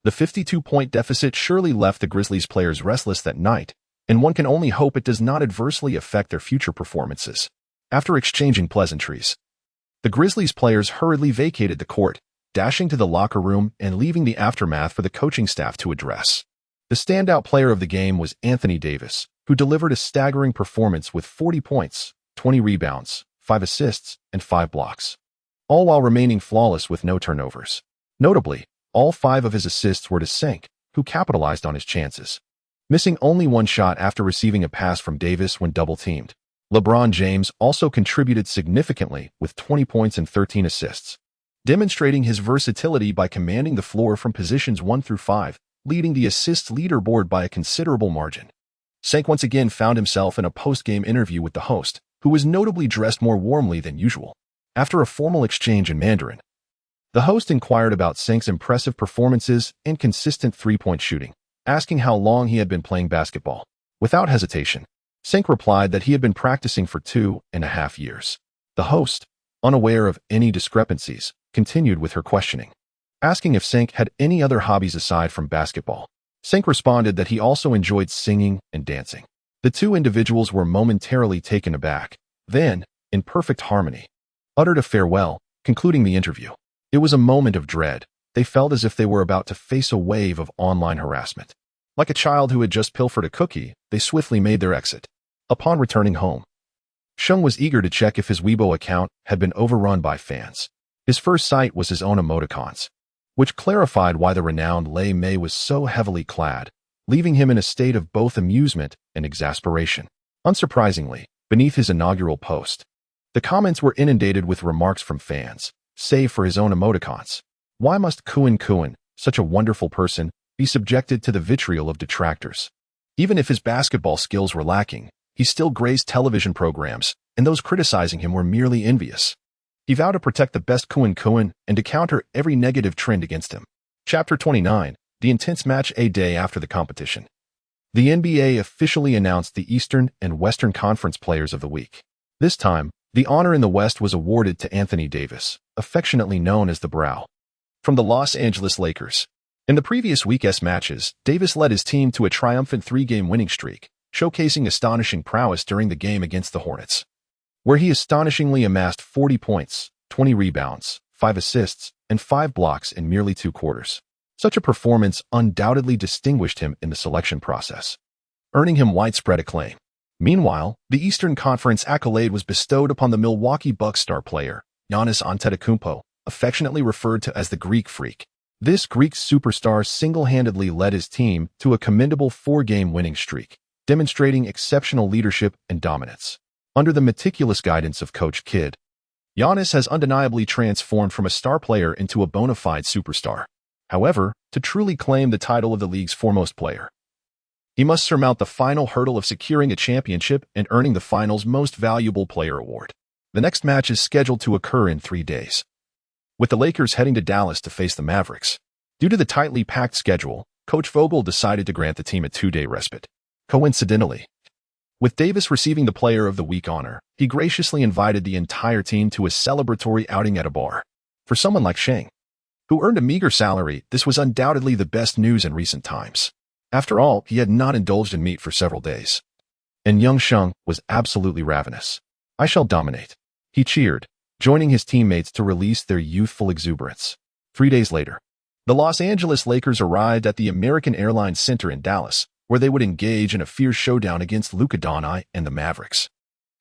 The 52-point deficit surely left the Grizzlies players restless that night, and one can only hope it does not adversely affect their future performances. After exchanging pleasantries, the Grizzlies players hurriedly vacated the court, dashing to the locker room and leaving the aftermath for the coaching staff to address. The standout player of the game was Anthony Davis, who delivered a staggering performance with 40 points, 20 rebounds, 5 assists, and 5 blocks, all while remaining flawless with no turnovers. Notably, all 5 of his assists were to Sheng, who capitalized on his chances, missing only 1 shot after receiving a pass from Davis when double-teamed. LeBron James also contributed significantly with 20 points and 13 assists, demonstrating his versatility by commanding the floor from positions 1 through 5, leading the assists leaderboard by a considerable margin. Sheng once again found himself in a post-game interview with the host, who was notably dressed more warmly than usual. After a formal exchange in Mandarin, the host inquired about Sheng's impressive performances and consistent three-point shooting, asking how long he had been playing basketball. Without hesitation, Sheng replied that he had been practicing for 2.5 years. The host, unaware of any discrepancies, continued with her questioning, asking if Sheng had any other hobbies aside from basketball. Sheng responded that he also enjoyed singing and dancing. The two individuals were momentarily taken aback, then, in perfect harmony, uttered a farewell, concluding the interview. It was a moment of dread. They felt as if they were about to face a wave of online harassment. Like a child who had just pilfered a cookie, they swiftly made their exit. Upon returning home, Sheng was eager to check if his Weibo account had been overrun by fans. His first sight was his own emoticons, which clarified why the renowned Lei Mei was so heavily clad, leaving him in a state of both amusement and exasperation. Unsurprisingly, beneath his inaugural post, the comments were inundated with remarks from fans, save for his own emoticons. Why must Kuan, such a wonderful person, be subjected to the vitriol of detractors? Even if his basketball skills were lacking, he still graced television programs, and those criticizing him were merely envious. He vowed to protect the best Kuan and to counter every negative trend against him. Chapter 29, the intense match a day after the competition. The NBA officially announced the Eastern and Western Conference Players of the Week. This time, the honor in the West was awarded to Anthony Davis, affectionately known as the Brow, from the Los Angeles Lakers. In the previous week's matches, Davis led his team to a triumphant 3-game winning streak, showcasing astonishing prowess during the game against the Hornets, where he astonishingly amassed 40 points, 20 rebounds, 5 assists, and 5 blocks in merely 2 quarters. Such a performance undoubtedly distinguished him in the selection process, earning him widespread acclaim. Meanwhile, the Eastern Conference accolade was bestowed upon the Milwaukee Bucks star player, Giannis Antetokounmpo, affectionately referred to as the Greek Freak. This Greek superstar single-handedly led his team to a commendable 4-game winning streak, demonstrating exceptional leadership and dominance. Under the meticulous guidance of Coach Kidd, Giannis has undeniably transformed from a star player into a bona fide superstar. However, to truly claim the title of the league's foremost player, he must surmount the final hurdle of securing a championship and earning the final's Most Valuable Player award. The next match is scheduled to occur in 3 days, with the Lakers heading to Dallas to face the Mavericks. Due to the tightly packed schedule, Coach Vogel decided to grant the team a 2-day respite. Coincidentally, with Davis receiving the Player of the Week honor, he graciously invited the entire team to a celebratory outing at a bar. For someone like Sheng, who earned a meager salary, this was undoubtedly the best news in recent times. After all, he had not indulged in meat for several days, and young Sheng was absolutely ravenous. "I shall dominate," he cheered, joining his teammates to release their youthful exuberance. 3 days later, the Los Angeles Lakers arrived at the American Airlines Center in Dallas, where they would engage in a fierce showdown against Luka Doncic and the Mavericks.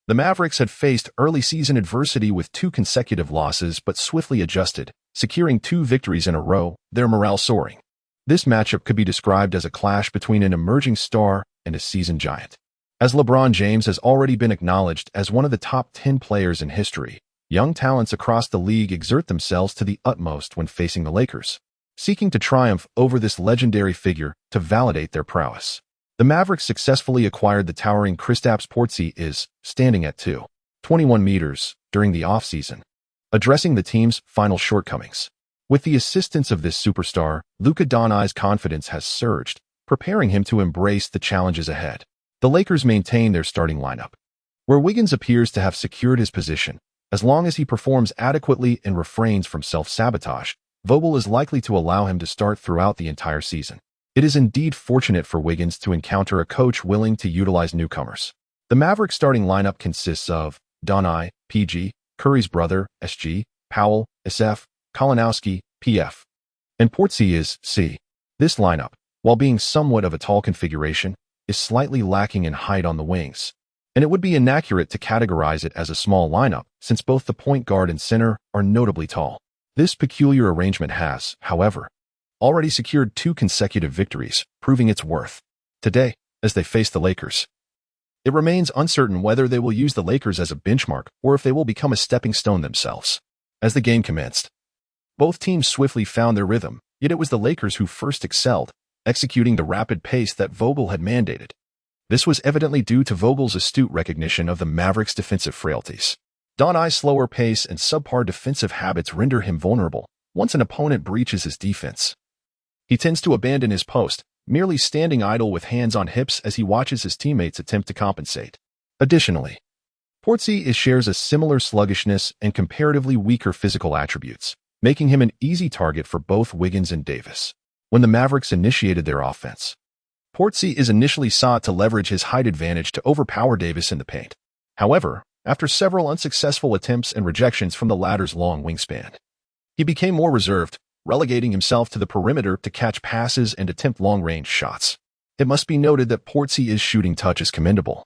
The Mavericks had faced early season adversity with 2 consecutive losses but swiftly adjusted, securing 2 victories in a row, their morale soaring. This matchup could be described as a clash between an emerging star and a seasoned giant. As LeBron James has already been acknowledged as one of the top 10 players in history, young talents across the league exert themselves to the utmost when facing the Lakers, seeking to triumph over this legendary figure to validate their prowess. The Mavericks successfully acquired the towering Kristaps Porzingis, standing at 2.21 meters, during the offseason, addressing the team's final shortcomings. With the assistance of this superstar, Luka Doncic's confidence has surged, preparing him to embrace the challenges ahead. The Lakers maintain their starting lineup, where Wiggins appears to have secured his position. As long as he performs adequately and refrains from self-sabotage, Vogel is likely to allow him to start throughout the entire season. It is indeed fortunate for Wiggins to encounter a coach willing to utilize newcomers. The Mavericks starting lineup consists of Doncic, PG, Curry's brother, SG, Powell, SF, Kalinowski, PF, and Porzingis, C. This lineup, while being somewhat of a tall configuration, is slightly lacking in height on the wings, and it would be inaccurate to categorize it as a small lineup since both the point guard and center are notably tall. This peculiar arrangement has, however, already secured 2 consecutive victories, proving its worth. Today, as they face the Lakers, it remains uncertain whether they will use the Lakers as a benchmark or if they will become a stepping stone themselves. As the game commenced, both teams swiftly found their rhythm, yet it was the Lakers who first excelled, executing the rapid pace that Vogel had mandated. This was evidently due to Vogel's astute recognition of the Mavericks' defensive frailties. Doncic's slower pace and subpar defensive habits render him vulnerable once an opponent breaches his defense. He tends to abandon his post, merely standing idle with hands on hips as he watches his teammates attempt to compensate. Additionally, Porzingis shares a similar sluggishness and comparatively weaker physical attributes, making him an easy target for both Wiggins and Davis. When the Mavericks initiated their offense, Porzingis initially sought to leverage his height advantage to overpower Davis in the paint. However, after several unsuccessful attempts and rejections from the latter's long wingspan, he became more reserved, relegating himself to the perimeter to catch passes and attempt long-range shots. It must be noted that Porzingis' shooting touch is commendable,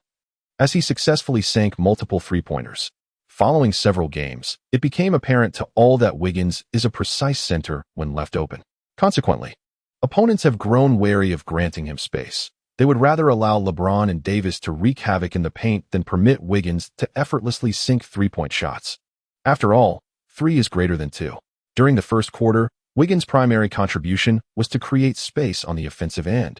as he successfully sank multiple three-pointers. Following several games, it became apparent to all that Wiggins is a precise center when left open. Consequently, opponents have grown wary of granting him space. They would rather allow LeBron and Davis to wreak havoc in the paint than permit Wiggins to effortlessly sink three-point shots. After all, 3 is greater than 2. During the first quarter, Wiggins' primary contribution was to create space on the offensive end,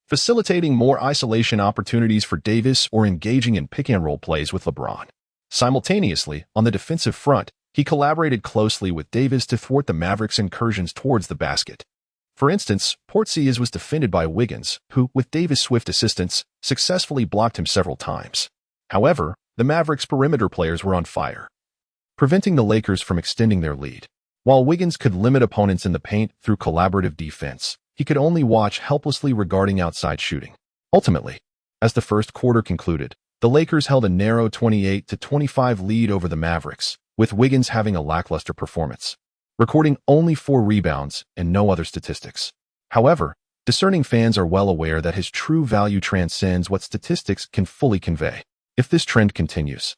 facilitating more isolation opportunities for Davis or engaging in pick-and-roll plays with LeBron. Simultaneously, on the defensive front, He collaborated closely with Davis to thwart the Mavericks' incursions towards the basket. For instance, Preseason was defended by Wiggins, who, with Davis' swift assistance, successfully blocked him several times. However, the Mavericks' perimeter players were on fire, preventing the Lakers from extending their lead. While Wiggins could limit opponents in the paint through collaborative defense, he could only watch helplessly regarding outside shooting. Ultimately, as the first quarter concluded, the Lakers held a narrow 28-25 lead over the Mavericks, with Wiggins having a lackluster performance, recording only 4 rebounds and no other statistics. However, discerning fans are well aware that his true value transcends what statistics can fully convey. If this trend continues,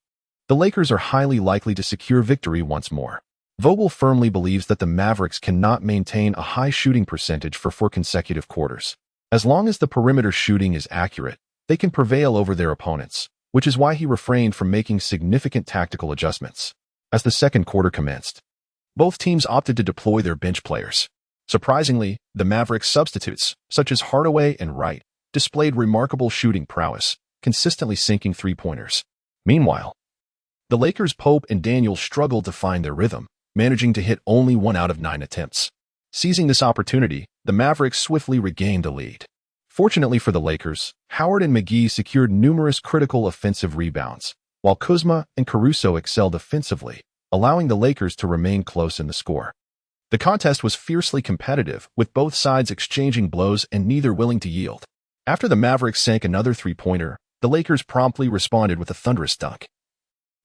the Lakers are highly likely to secure victory once more. Vogel firmly believes that the Mavericks cannot maintain a high shooting percentage for 4 consecutive quarters. As long as the perimeter shooting is accurate, they can prevail over their opponents, which is why he refrained from making significant tactical adjustments. As the second quarter commenced, both teams opted to deploy their bench players. Surprisingly, the Mavericks' substitutes, such as Hardaway and Wright, displayed remarkable shooting prowess, consistently sinking three-pointers. Meanwhile, the Lakers' Pope and Daniels struggled to find their rhythm, managing to hit only 1 out of 9 attempts. Seizing this opportunity, the Mavericks swiftly regained the lead. Fortunately for the Lakers, Howard and McGee secured numerous critical offensive rebounds, while Kuzma and Caruso excelled offensively, allowing the Lakers to remain close in the score. The contest was fiercely competitive, with both sides exchanging blows and neither willing to yield. After the Mavericks sank another three-pointer, the Lakers promptly responded with a thunderous dunk.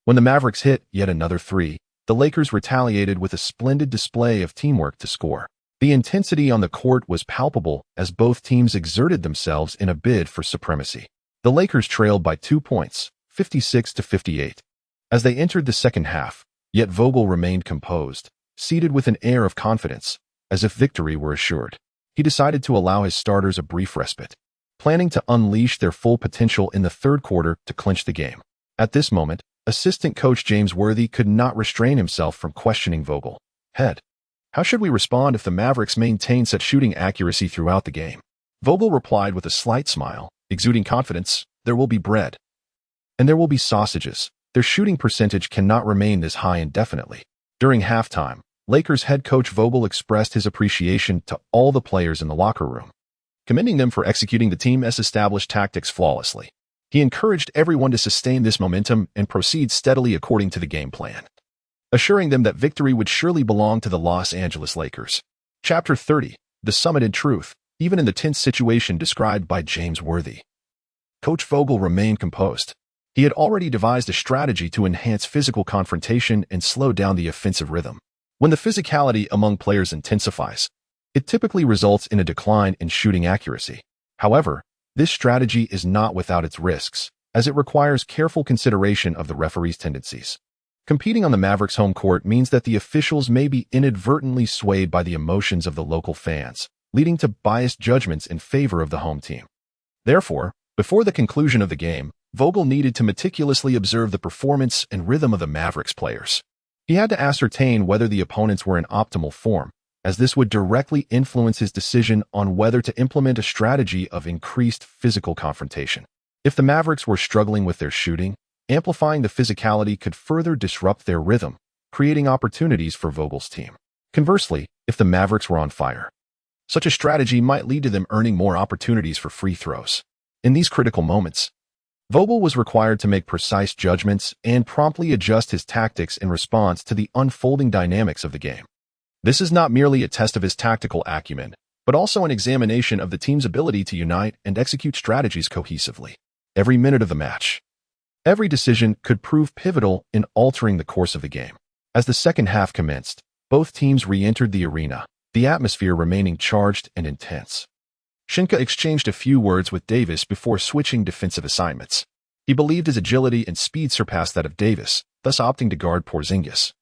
When the Mavericks hit yet another 3, the Lakers retaliated with a splendid display of teamwork to score. The intensity on the court was palpable as both teams exerted themselves in a bid for supremacy. The Lakers trailed by 2 points, 56-58. As they entered the second half, yet Vogel remained composed, seated with an air of confidence, as if victory were assured. He decided to allow his starters a brief respite, planning to unleash their full potential in the third quarter to clinch the game. At this moment, assistant coach James Worthy could not restrain himself from questioning Vogel. "Head, how should we respond if the Mavericks maintain such shooting accuracy throughout the game?" Vogel replied with a slight smile, exuding confidence, "There will be bread. And there will be sausages. Their shooting percentage cannot remain this high indefinitely." During halftime, Lakers head coach Vogel expressed his appreciation to all the players in the locker room, commending them for executing the team's established tactics flawlessly. He encouraged everyone to sustain this momentum and proceed steadily according to the game plan, assuring them that victory would surely belong to the Los Angeles Lakers. Chapter 30, The Summit in Truth, even in the tense situation described by James Worthy. Coach Vogel remained composed. He had already devised a strategy to enhance physical confrontation and slow down the offensive rhythm. When the physicality among players intensifies, it typically results in a decline in shooting accuracy. However, this strategy is not without its risks, as it requires careful consideration of the referee's tendencies. Competing on the Mavericks' home court means that the officials may be inadvertently swayed by the emotions of the local fans, leading to biased judgments in favor of the home team. Therefore, before the conclusion of the game, Vogel needed to meticulously observe the performance and rhythm of the Mavericks players. He had to ascertain whether the opponents were in optimal form, as this would directly influence his decision on whether to implement a strategy of increased physical confrontation. If the Mavericks were struggling with their shooting, amplifying the physicality could further disrupt their rhythm, creating opportunities for Vogel's team. Conversely, if the Mavericks were on fire, such a strategy might lead to them earning more opportunities for free throws. In these critical moments, Vogel was required to make precise judgments and promptly adjust his tactics in response to the unfolding dynamics of the game. This is not merely a test of his tactical acumen, but also an examination of the team's ability to unite and execute strategies cohesively. Every minute of the match, every decision could prove pivotal in altering the course of the game. As the second half commenced, both teams re-entered the arena, the atmosphere remaining charged and intense. Sheng Ke exchanged a few words with Davis before switching defensive assignments. He believed his agility and speed surpassed that of Davis, thus opting to guard Porzingis,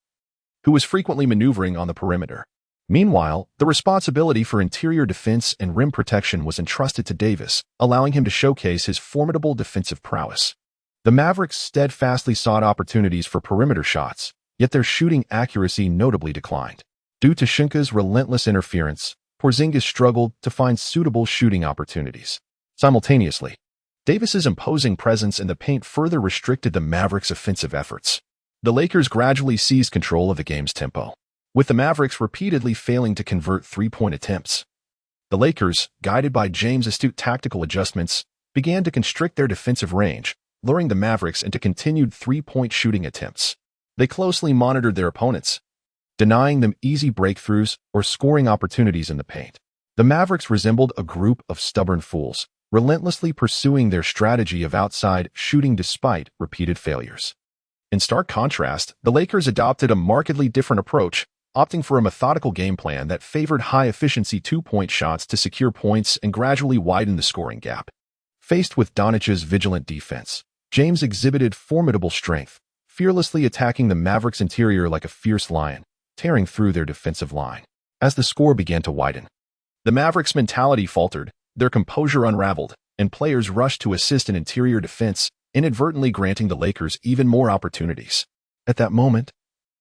who was frequently maneuvering on the perimeter. Meanwhile, the responsibility for interior defense and rim protection was entrusted to Davis, allowing him to showcase his formidable defensive prowess. The Mavericks steadfastly sought opportunities for perimeter shots, yet their shooting accuracy notably declined. Due to Sheng Ke's relentless interference, Porzingis struggled to find suitable shooting opportunities. Simultaneously, Davis's imposing presence in the paint further restricted the Mavericks' offensive efforts. The Lakers gradually seized control of the game's tempo, with the Mavericks repeatedly failing to convert three-point attempts. The Lakers, guided by James' astute tactical adjustments, began to constrict their defensive range, luring the Mavericks into continued three-point shooting attempts. They closely monitored their opponents, denying them easy breakthroughs or scoring opportunities in the paint. The Mavericks resembled a group of stubborn fools, relentlessly pursuing their strategy of outside shooting despite repeated failures. In stark contrast, the Lakers adopted a markedly different approach, opting for a methodical game plan that favored high-efficiency two-point shots to secure points and gradually widen the scoring gap. Faced with Doncic's vigilant defense, James exhibited formidable strength, fearlessly attacking the Mavericks' interior like a fierce lion, tearing through their defensive line. As the score began to widen, the Mavericks' mentality faltered, their composure unraveled, and players rushed to assist in interior defense, inadvertently granting the Lakers even more opportunities. At that moment,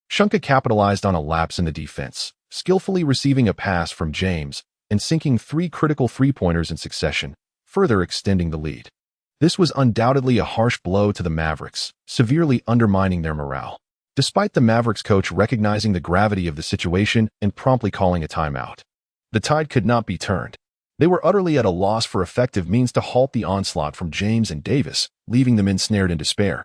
Sheng Ke capitalized on a lapse in the defense, skillfully receiving a pass from James and sinking three critical three-pointers in succession, further extending the lead. This was undoubtedly a harsh blow to the Mavericks, severely undermining their morale. Despite the Mavericks coach recognizing the gravity of the situation and promptly calling a timeout, the tide could not be turned. They were utterly at a loss for effective means to halt the onslaught from James and Davis, leaving them ensnared in despair.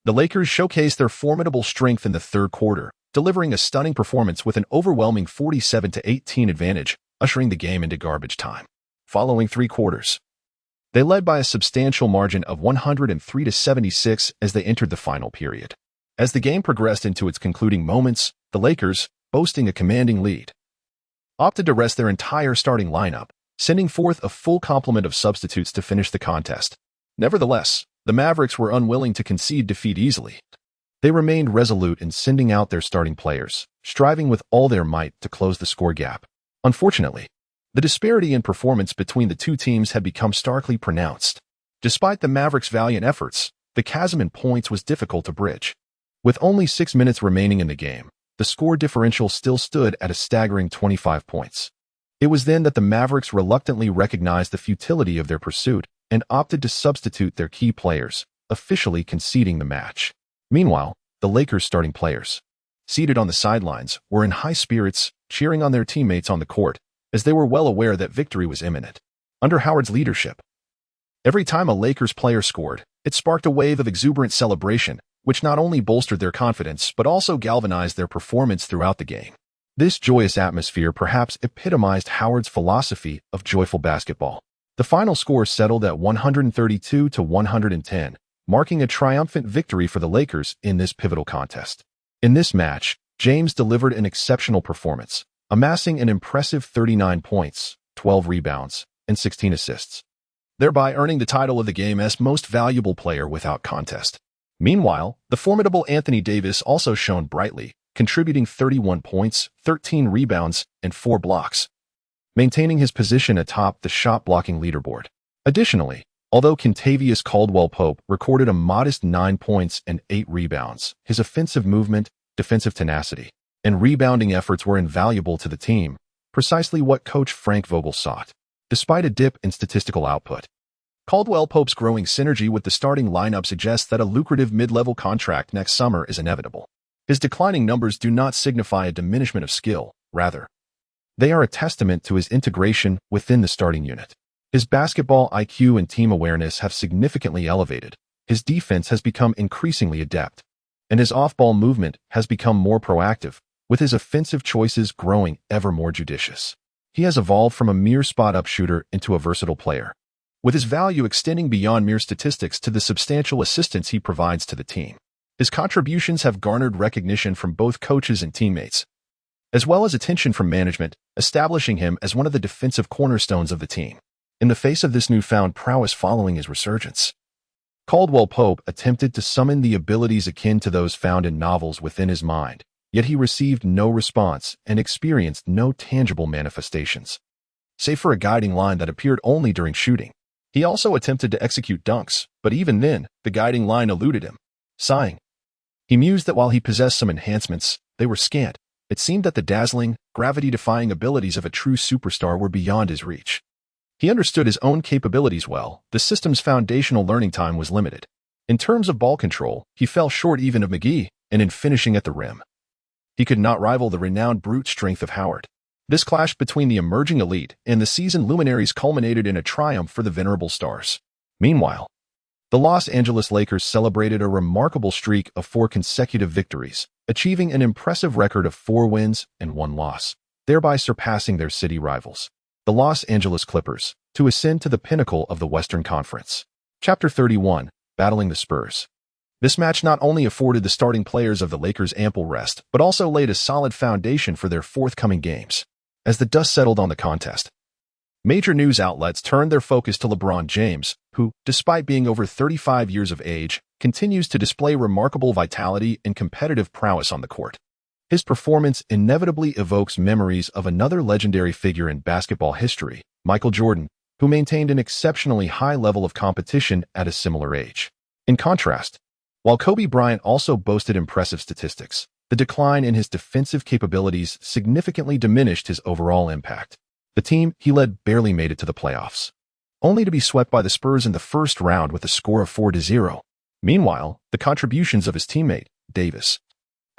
The Lakers showcased their formidable strength in the third quarter, delivering a stunning performance with an overwhelming 47-18 advantage, ushering the game into garbage time. Following three quarters, they led by a substantial margin of 103-76 as they entered the final period. As the game progressed into its concluding moments, the Lakers, boasting a commanding lead, opted to rest their entire starting lineup, sending forth a full complement of substitutes to finish the contest. Nevertheless, the Mavericks were unwilling to concede defeat easily. They remained resolute in sending out their starting players, striving with all their might to close the score gap. Unfortunately, the disparity in performance between the two teams had become starkly pronounced. Despite the Mavericks' valiant efforts, the chasm in points was difficult to bridge. With only 6 minutes remaining in the game, the score differential still stood at a staggering 25 points. It was then that the Mavericks reluctantly recognized the futility of their pursuit and opted to substitute their key players, officially conceding the match. Meanwhile, the Lakers' starting players, seated on the sidelines, were in high spirits, cheering on their teammates on the court, as they were well aware that victory was imminent. Under Howard's leadership, every time a Lakers player scored, it sparked a wave of exuberant celebration, which not only bolstered their confidence but also galvanized their performance throughout the game. This joyous atmosphere perhaps epitomized Howard's philosophy of joyful basketball. The final score settled at 132-110, marking a triumphant victory for the Lakers in this pivotal contest. In this match, James delivered an exceptional performance, amassing an impressive 39 points, 12 rebounds, and 16 assists, thereby earning the title of the game's most valuable player without contest. Meanwhile, the formidable Anthony Davis also shone brightly, contributing 31 points, 13 rebounds, and 4 blocks, maintaining his position atop the shot-blocking leaderboard. Additionally, although Kentavious Caldwell-Pope recorded a modest 9 points and 8 rebounds, his offensive movement, defensive tenacity, and rebounding efforts were invaluable to the team, precisely what coach Frank Vogel sought. Despite a dip in statistical output, Caldwell-Pope's growing synergy with the starting lineup suggests that a lucrative mid-level contract next summer is inevitable. His declining numbers do not signify a diminishment of skill, rather, they are a testament to his integration within the starting unit. His basketball IQ and team awareness have significantly elevated, his defense has become increasingly adept, and his off-ball movement has become more proactive, with his offensive choices growing ever more judicious. He has evolved from a mere spot-up shooter into a versatile player, with his value extending beyond mere statistics to the substantial assistance he provides to the team. His contributions have garnered recognition from both coaches and teammates, as well as attention from management, establishing him as one of the defensive cornerstones of the team. In the face of this newfound prowess following his resurgence, Caldwell-Pope attempted to summon the abilities akin to those found in novels within his mind, yet he received no response and experienced no tangible manifestations, save for a guiding line that appeared only during shooting. He also attempted to execute dunks, but even then, the guiding line eluded him. Sighing, he mused that while he possessed some enhancements, they were scant. It seemed that the dazzling, gravity-defying abilities of a true superstar were beyond his reach. He understood his own capabilities well. The system's foundational learning time was limited. In terms of ball control, he fell short even of McGee, and in finishing at the rim. He could not rival the renowned brute strength of Howard. This clash between the emerging elite and the seasoned luminaries culminated in a triumph for the venerable stars. Meanwhile, the Los Angeles Lakers celebrated a remarkable streak of 4 consecutive victories, achieving an impressive record of 4 wins and 1 loss, thereby surpassing their city rivals, the Los Angeles Clippers, to ascend to the pinnacle of the Western Conference. Chapter 31, Battling the Spurs. This match not only afforded the starting players of the Lakers ample rest, but also laid a solid foundation for their forthcoming games. As the dust settled on the contest, major news outlets turned their focus to LeBron James, who, despite being over 35 years of age, continues to display remarkable vitality and competitive prowess on the court. His performance inevitably evokes memories of another legendary figure in basketball history, Michael Jordan, who maintained an exceptionally high level of competition at a similar age. In contrast, while Kobe Bryant also boasted impressive statistics, the decline in his defensive capabilities significantly diminished his overall impact. The team he led barely made it to the playoffs, only to be swept by the Spurs in the first round with a score of 4-0. Meanwhile, the contributions of his teammate, Davis,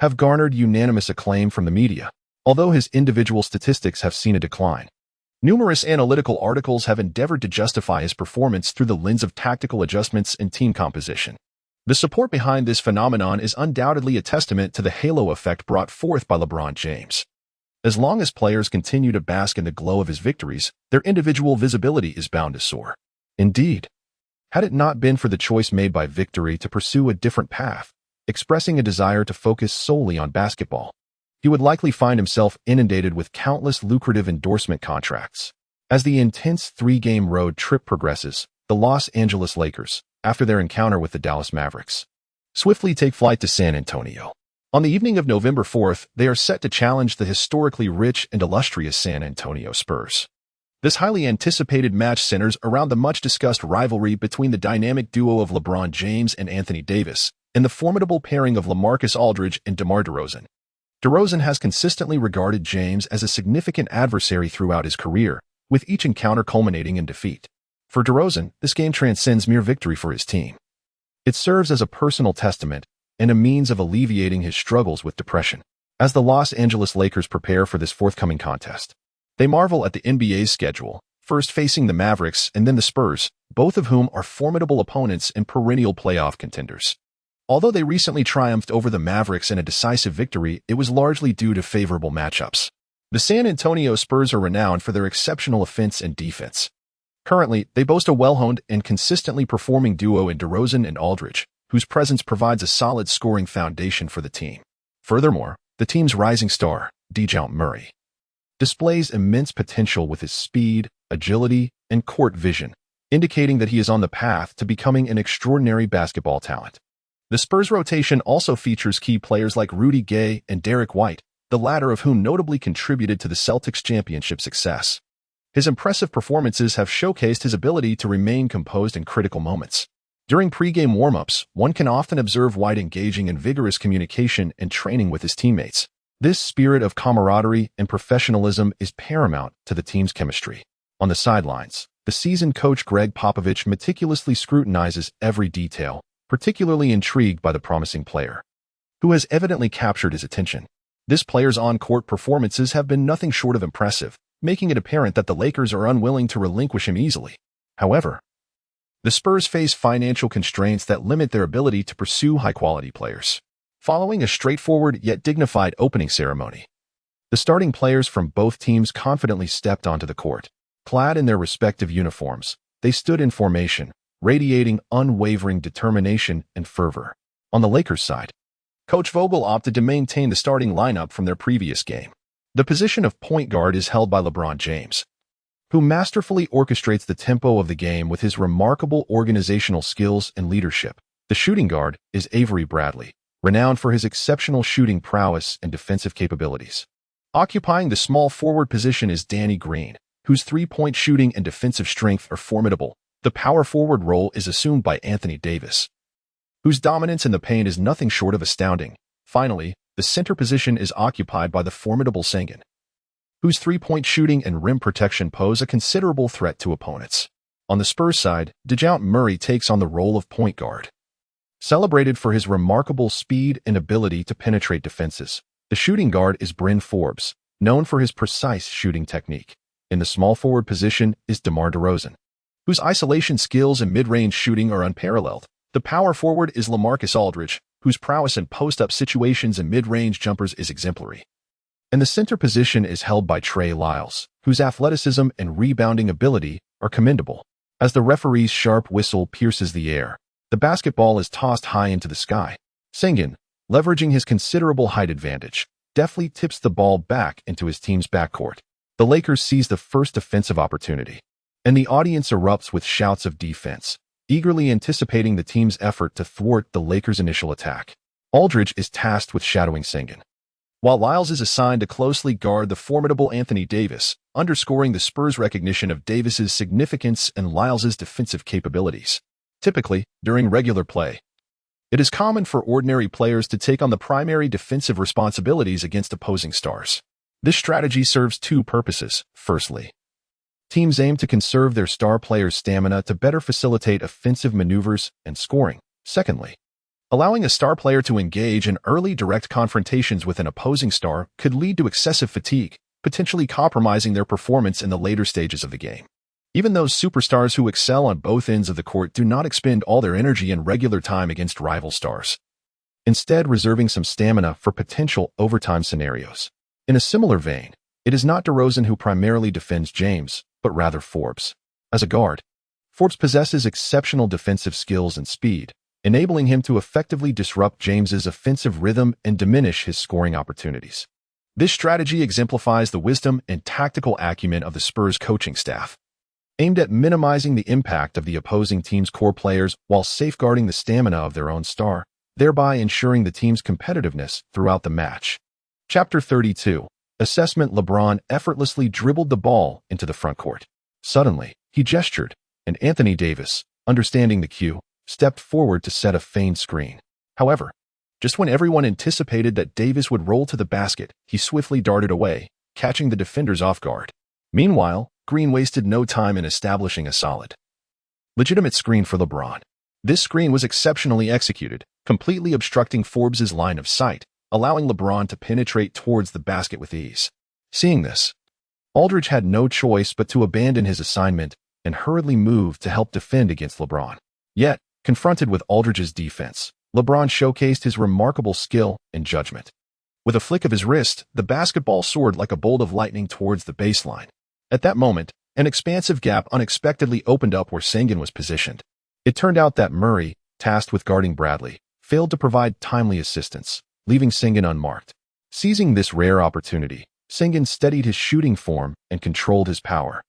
have garnered unanimous acclaim from the media, although his individual statistics have seen a decline. Numerous analytical articles have endeavored to justify his performance through the lens of tactical adjustments and team composition. The support behind this phenomenon is undoubtedly a testament to the halo effect brought forth by LeBron James. As long as players continue to bask in the glow of his victories, their individual visibility is bound to soar. Indeed, had it not been for the choice made by Victory to pursue a different path, expressing a desire to focus solely on basketball, he would likely find himself inundated with countless lucrative endorsement contracts. As the intense 3-game road trip progresses, the Los Angeles Lakers, after their encounter with the Dallas Mavericks, swiftly take flight to San Antonio. On the evening of November 4th, they are set to challenge the historically rich and illustrious San Antonio Spurs. This highly anticipated match centers around the much-discussed rivalry between the dynamic duo of LeBron James and Anthony Davis and the formidable pairing of LaMarcus Aldridge and DeMar DeRozan. DeRozan has consistently regarded James as a significant adversary throughout his career, with each encounter culminating in defeat. For DeRozan, this game transcends mere victory for his team. It serves as a personal testament and a means of alleviating his struggles with depression. As the Los Angeles Lakers prepare for this forthcoming contest, they marvel at the NBA's schedule, first facing the Mavericks and then the Spurs, both of whom are formidable opponents and perennial playoff contenders. Although they recently triumphed over the Mavericks in a decisive victory, it was largely due to favorable matchups. The San Antonio Spurs are renowned for their exceptional offense and defense. Currently, they boast a well-honed and consistently performing duo in DeRozan and Aldridge, whose presence provides a solid scoring foundation for the team. Furthermore, the team's rising star, DeJounte Murray, displays immense potential with his speed, agility, and court vision, indicating that he is on the path to becoming an extraordinary basketball talent. The Spurs rotation also features key players like Rudy Gay and Derek White, the latter of whom notably contributed to the Celtics' championship success. His impressive performances have showcased his ability to remain composed in critical moments. During pre-game warm-ups, one can often observe White engaging in vigorous communication and training with his teammates. This spirit of camaraderie and professionalism is paramount to the team's chemistry. On the sidelines, the seasoned coach Greg Popovich meticulously scrutinizes every detail, particularly intrigued by the promising player, who has evidently captured his attention. This player's on-court performances have been nothing short of impressive, making it apparent that the Lakers are unwilling to relinquish him easily. However, the Spurs face financial constraints that limit their ability to pursue high-quality players. Following a straightforward yet dignified opening ceremony, the starting players from both teams confidently stepped onto the court. Clad in their respective uniforms, they stood in formation, radiating unwavering determination and fervor. On the Lakers' side, Coach Vogel opted to maintain the starting lineup from their previous game. The position of point guard is held by LeBron James, who masterfully orchestrates the tempo of the game with his remarkable organizational skills and leadership. The shooting guard is Avery Bradley, renowned for his exceptional shooting prowess and defensive capabilities. Occupying the small forward position is Danny Green, whose three-point shooting and defensive strength are formidable. The power forward role is assumed by Anthony Davis, whose dominance in the paint is nothing short of astounding. Finally, the center position is occupied by the formidable Sengun, whose three-point shooting and rim protection pose a considerable threat to opponents. On the Spurs side, DeJounte Murray takes on the role of point guard, Celebrated for his remarkable speed and ability to penetrate defenses, the shooting guard is Bryn Forbes, known for his precise shooting technique. In the small forward position is DeMar DeRozan, whose isolation skills and mid-range shooting are unparalleled. The power forward is LaMarcus Aldridge, whose prowess in post-up situations and mid-range jumpers is exemplary. And the center position is held by Trey Lyles, whose athleticism and rebounding ability are commendable. As the referee's sharp whistle pierces the air, the basketball is tossed high into the sky. Sengun, leveraging his considerable height advantage, deftly tips the ball back into his team's backcourt. The Lakers seize the first defensive opportunity, and the audience erupts with shouts of defense, eagerly anticipating the team's effort to thwart the Lakers' initial attack. Aldridge is tasked with shadowing Sengun, while Lyles is assigned to closely guard the formidable Anthony Davis, underscoring the Spurs' recognition of Davis's significance and Lyles' defensive capabilities. Typically, during regular play, it is common for ordinary players to take on the primary defensive responsibilities against opposing stars. This strategy serves two purposes. Firstly, teams aim to conserve their star players' stamina to better facilitate offensive maneuvers and scoring. Secondly, allowing a star player to engage in early direct confrontations with an opposing star could lead to excessive fatigue, potentially compromising their performance in the later stages of the game. Even those superstars who excel on both ends of the court do not expend all their energy in regular time against rival stars, instead reserving some stamina for potential overtime scenarios. In a similar vein, it is not DeRozan who primarily defends James, but rather Forbes. As a guard, Forbes possesses exceptional defensive skills and speed, enabling him to effectively disrupt James's offensive rhythm and diminish his scoring opportunities. This strategy exemplifies the wisdom and tactical acumen of the Spurs coaching staff, aimed at minimizing the impact of the opposing team's core players while safeguarding the stamina of their own star, thereby ensuring the team's competitiveness throughout the match. Chapter 32. Assessment. LeBron effortlessly dribbled the ball into the front court. Suddenly, he gestured, and Anthony Davis, understanding the cue, stepped forward to set a feigned screen. However, just when everyone anticipated that Davis would roll to the basket, he swiftly darted away, catching the defenders off guard. Meanwhile, Green wasted no time in establishing a solid, legitimate screen for LeBron. This screen was exceptionally executed, completely obstructing Forbes' line of sight, allowing LeBron to penetrate towards the basket with ease. Seeing this, Aldridge had no choice but to abandon his assignment and hurriedly move to help defend against LeBron. Yet, confronted with Aldridge's defense, LeBron showcased his remarkable skill and judgment. With a flick of his wrist, the basketball soared like a bolt of lightning towards the baseline. At that moment, an expansive gap unexpectedly opened up where Sengun was positioned. It turned out that Murray, tasked with guarding Bradley, failed to provide timely assistance, leaving Sengun unmarked. Seizing this rare opportunity, Sengun steadied his shooting form and controlled his power,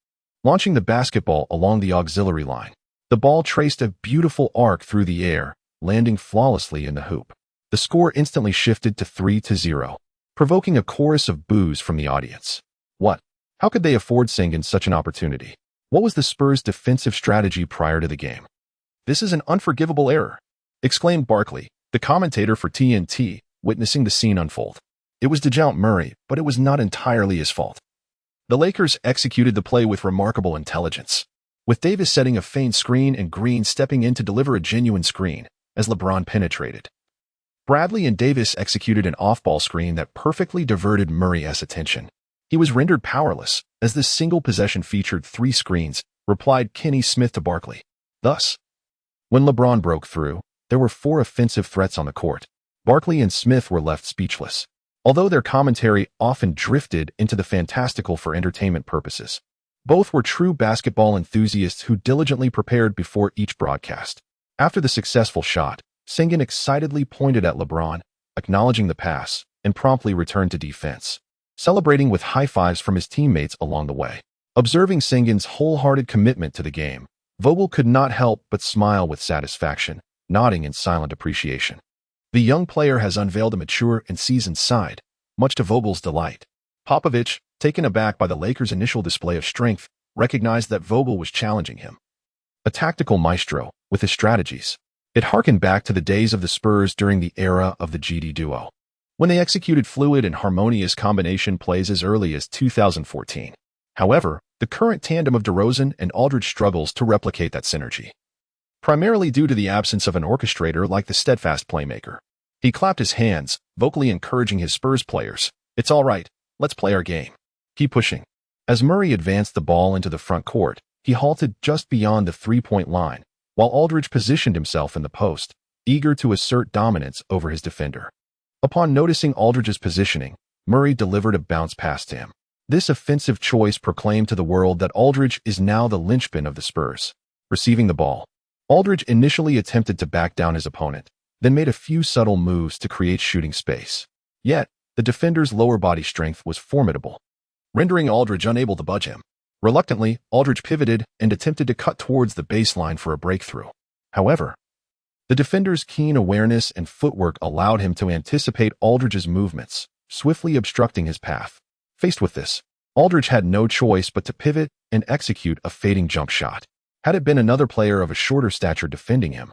launching the basketball along the auxiliary line. The ball traced a beautiful arc through the air, landing flawlessly in the hoop. The score instantly shifted to 3-0, provoking a chorus of boos from the audience. What? How could they afford Sengun such an opportunity? What was the Spurs' defensive strategy prior to the game? This is an unforgivable error, exclaimed Barkley, the commentator for TNT, witnessing the scene unfold. It was DeJounte Murray, but it was not entirely his fault. The Lakers executed the play with remarkable intelligence, with Davis setting a feigned screen and Green stepping in to deliver a genuine screen as LeBron penetrated. Bradley and Davis executed an off-ball screen that perfectly diverted Murray's attention. He was rendered powerless, as this single possession featured 3 screens, replied Kenny Smith to Barkley. Thus, when LeBron broke through, there were 4 offensive threats on the court. Barkley and Smith were left speechless, although their commentary often drifted into the fantastical for entertainment purposes. Both were true basketball enthusiasts who diligently prepared before each broadcast. After the successful shot, Sengun excitedly pointed at LeBron, acknowledging the pass, and promptly returned to defense, celebrating with high fives from his teammates along the way. Observing Sengun's wholehearted commitment to the game, Vogel could not help but smile with satisfaction, nodding in silent appreciation. The young player has unveiled a mature and seasoned side, much to Vogel's delight. Popovich, taken aback by the Lakers' initial display of strength, recognized that Vogel was challenging him. A tactical maestro, with his strategies, it harkened back to the days of the Spurs during the era of the GD duo, when they executed fluid and harmonious combination plays as early as 2014. However, the current tandem of DeRozan and Aldridge struggles to replicate that synergy. primarily due to the absence of an orchestrator like the steadfast playmaker. He clapped his hands, vocally encouraging his Spurs players. "It's all right, let's play our game. Keep pushing." As Murray advanced the ball into the front court, he halted just beyond the three-point line, while Aldridge positioned himself in the post, eager to assert dominance over his defender. Upon noticing Aldridge's positioning, Murray delivered a bounce pass to him. This offensive choice proclaimed to the world that Aldridge is now the linchpin of the Spurs. Receiving the ball, Aldridge initially attempted to back down his opponent, then made a few subtle moves to create shooting space. Yet, the defender's lower body strength was formidable, rendering Aldridge unable to budge him. Reluctantly, Aldridge pivoted and attempted to cut towards the baseline for a breakthrough. However, the defender's keen awareness and footwork allowed him to anticipate Aldridge's movements, swiftly obstructing his path. Faced with this, Aldridge had no choice but to pivot and execute a fading jump shot. Had it been another player of a shorter stature defending him,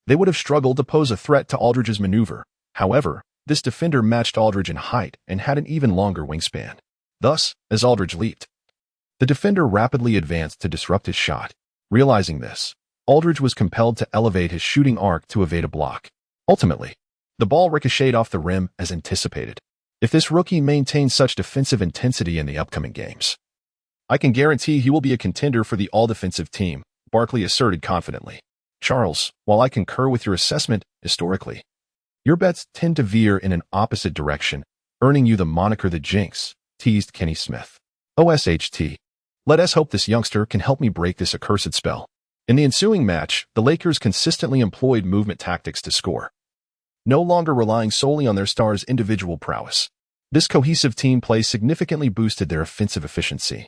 they would have struggled to pose a threat to Aldridge's maneuver. However, this defender matched Aldridge in height and had an even longer wingspan. Thus, as Aldridge leaped, the defender rapidly advanced to disrupt his shot. Realizing this, Aldridge was compelled to elevate his shooting arc to evade a block. Ultimately, the ball ricocheted off the rim as anticipated. If this rookie maintains such defensive intensity in the upcoming games, I can guarantee he will be a contender for the all-defensive team, Barkley asserted confidently. "Charles, while I concur with your assessment, historically, your bets tend to veer in an opposite direction, earning you the moniker the Jinx," teased Kenny Smith. "OSHT. Let us hope this youngster can help me break this accursed spell." In the ensuing match, the Lakers consistently employed movement tactics to score, no longer relying solely on their stars' individual prowess. This cohesive team play significantly boosted their offensive efficiency,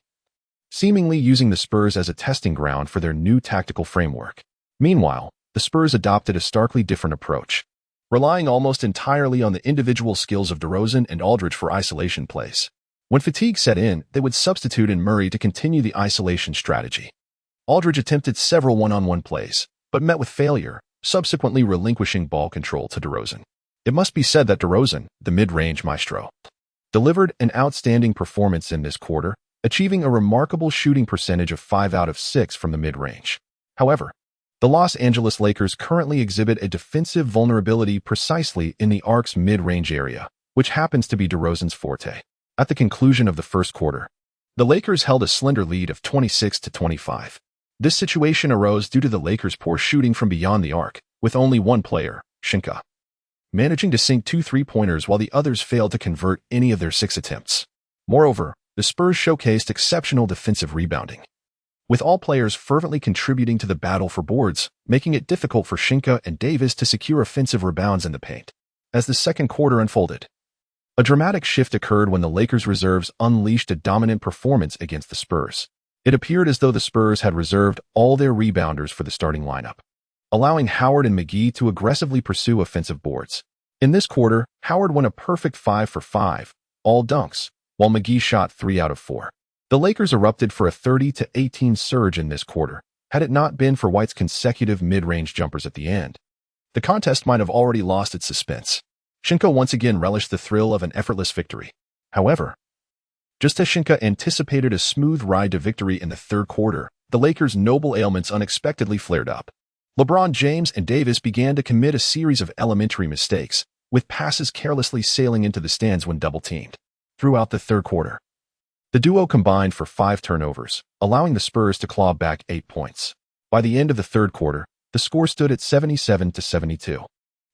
seemingly using the Spurs as a testing ground for their new tactical framework. Meanwhile, the Spurs adopted a starkly different approach, relying almost entirely on the individual skills of DeRozan and Aldridge for isolation plays. When fatigue set in, they would substitute in Murray to continue the isolation strategy. Aldridge attempted several one-on-one plays, but met with failure, subsequently relinquishing ball control to DeRozan. It must be said that DeRozan, the mid-range maestro, delivered an outstanding performance in this quarter, achieving a remarkable shooting percentage of 5 out of 6 from the mid-range. However, the Los Angeles Lakers currently exhibit a defensive vulnerability precisely in the arc's mid-range area, which happens to be DeRozan's forte. At the conclusion of the first quarter, the Lakers held a slender lead of 26-25. This situation arose due to the Lakers' poor shooting from beyond the arc, with only one player, Sheng Ke, managing to sink 2 three-pointers while the others failed to convert any of their 6 attempts. Moreover, the Spurs showcased exceptional defensive rebounding, with all players fervently contributing to the battle for boards, making it difficult for Sheng Ke and Davis to secure offensive rebounds in the paint. As the second quarter unfolded, a dramatic shift occurred when the Lakers' reserves unleashed a dominant performance against the Spurs. It appeared as though the Spurs had reserved all their rebounders for the starting lineup, allowing Howard and McGee to aggressively pursue offensive boards. In this quarter, Howard won a perfect 5 for 5, all dunks, while McGee shot 3 out of 4. The Lakers erupted for a 30-18 surge in this quarter. Had it not been for White's consecutive mid-range jumpers at the end, the contest might have already lost its suspense. Sheng Ke once again relished the thrill of an effortless victory. However, just as Sheng Ke anticipated a smooth ride to victory in the third quarter, the Lakers' noble ailments unexpectedly flared up. LeBron James and Davis began to commit a series of elementary mistakes, with passes carelessly sailing into the stands when double-teamed. Throughout the third quarter, the duo combined for 5 turnovers, allowing the Spurs to claw back 8 points. By the end of the third quarter, the score stood at 77-72.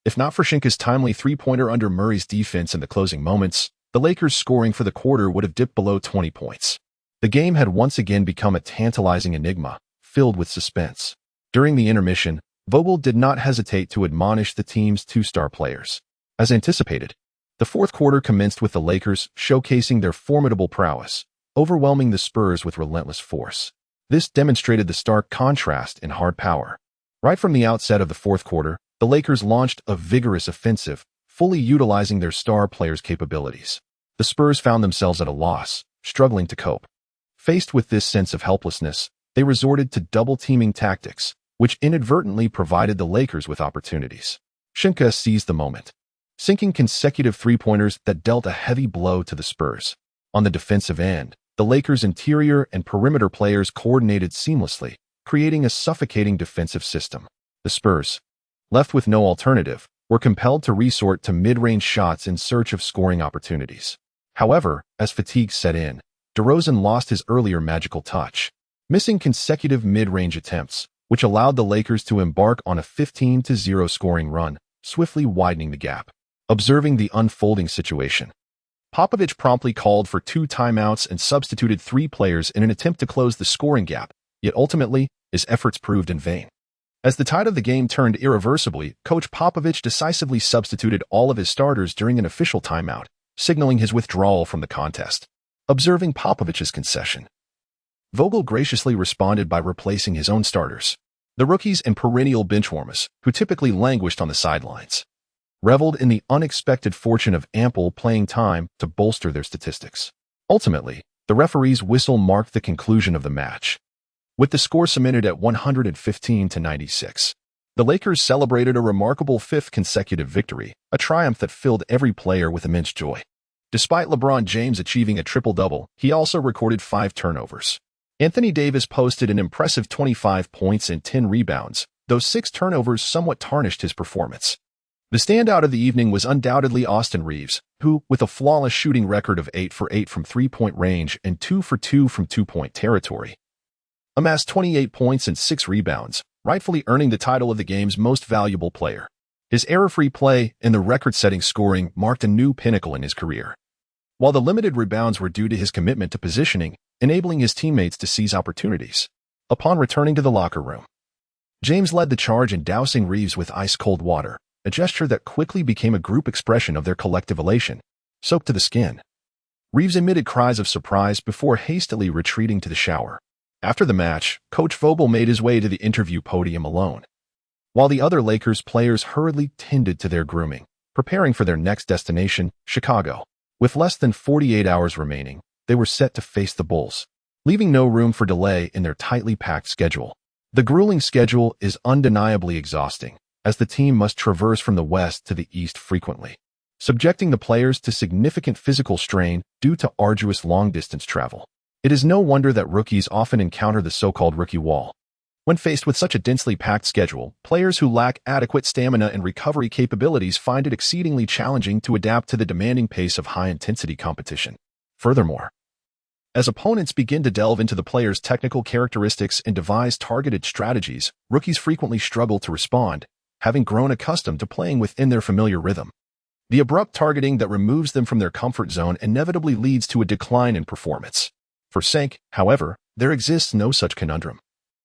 If not for Sheng Ke's timely three-pointer under Murray's defense in the closing moments, the Lakers' scoring for the quarter would have dipped below 20 points. The game had once again become a tantalizing enigma, filled with suspense. During the intermission, Vogel did not hesitate to admonish the team's 2-star players. As anticipated, the fourth quarter commenced with the Lakers showcasing their formidable prowess, overwhelming the Spurs with relentless force. This demonstrated the stark contrast in hard power. Right from the outset of the fourth quarter, the Lakers launched a vigorous offensive, fully utilizing their star players' capabilities. The Spurs found themselves at a loss, struggling to cope. Faced with this sense of helplessness, they resorted to double-teaming tactics, which inadvertently provided the Lakers with opportunities. Sheng Ke seized the moment, sinking consecutive three-pointers that dealt a heavy blow to the Spurs. On the defensive end, the Lakers' interior and perimeter players coordinated seamlessly, creating a suffocating defensive system. The Spurs, left with no alternative, were compelled to resort to mid-range shots in search of scoring opportunities. However, as fatigue set in, DeRozan lost his earlier magical touch, missing consecutive mid-range attempts, which allowed the Lakers to embark on a 15-0 scoring run, swiftly widening the gap. Observing the unfolding situation, Popovich promptly called for 2 timeouts and substituted 3 players in an attempt to close the scoring gap, yet ultimately, his efforts proved in vain. As the tide of the game turned irreversibly, Coach Popovich decisively substituted all of his starters during an official timeout, signaling his withdrawal from the contest. Observing Popovich's concession, Vogel graciously responded by replacing his own starters. The rookies and perennial benchwarmers, who typically languished on the sidelines, reveled in the unexpected fortune of ample playing time to bolster their statistics. Ultimately, the referee's whistle marked the conclusion of the match, with the score cemented at 115-96. The Lakers celebrated a remarkable 5th consecutive victory, a triumph that filled every player with immense joy. Despite LeBron James achieving a triple-double, he also recorded 5 turnovers. Anthony Davis posted an impressive 25 points and 10 rebounds, though 6 turnovers somewhat tarnished his performance. The standout of the evening was undoubtedly Austin Reaves, who, with a flawless shooting record of 8 for 8 from three-point range and 2 for 2 from two-point territory, amassed 28 points and 6 rebounds, rightfully earning the title of the game's most valuable player. His error-free play and the record-setting scoring marked a new pinnacle in his career, while the limited rebounds were due to his commitment to positioning, enabling his teammates to seize opportunities. Upon returning to the locker room, James led the charge in dousing Reaves with ice-cold water, a gesture that quickly became a group expression of their collective elation. Soaked to the skin, Reaves emitted cries of surprise before hastily retreating to the shower. After the match, Coach Vogel made his way to the interview podium alone, while the other Lakers players hurriedly tended to their grooming, preparing for their next destination, Chicago. With less than 48 hours remaining, they were set to face the Bulls, leaving no room for delay in their tightly packed schedule. The grueling schedule is undeniably exhausting, as the team must traverse from the west to the east frequently, subjecting the players to significant physical strain due to arduous long-distance travel. It is no wonder that rookies often encounter the so-called rookie wall. When faced with such a densely packed schedule, players who lack adequate stamina and recovery capabilities find it exceedingly challenging to adapt to the demanding pace of high-intensity competition. Furthermore, as opponents begin to delve into the players' technical characteristics and devise targeted strategies, rookies frequently struggle to respond, having grown accustomed to playing within their familiar rhythm. The abrupt targeting that removes them from their comfort zone inevitably leads to a decline in performance. For Sheng Ke, however, there exists no such conundrum.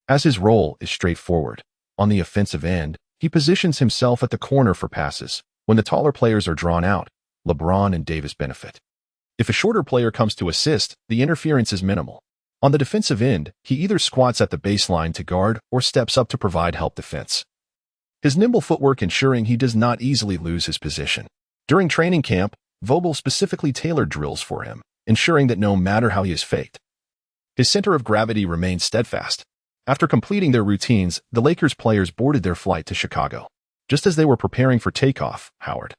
As his role is straightforward, on the offensive end, he positions himself at the corner for passes. When the taller players are drawn out, LeBron and Davis benefit. If a shorter player comes to assist, the interference is minimal. On the defensive end, he either squats at the baseline to guard or steps up to provide help defense, his nimble footwork ensuring he does not easily lose his position. During training camp, Vogel specifically tailored drills for him, ensuring that no matter how he is faked, his center of gravity remains steadfast. After completing their routines, the Lakers players boarded their flight to Chicago. Just as they were preparing for takeoff, Howard,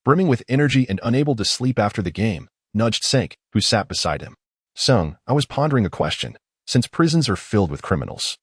brimming with energy and unable to sleep after the game, nudged Sheng Ke, who sat beside him. "Sung, I was pondering a question. Since prisons are filled with criminals,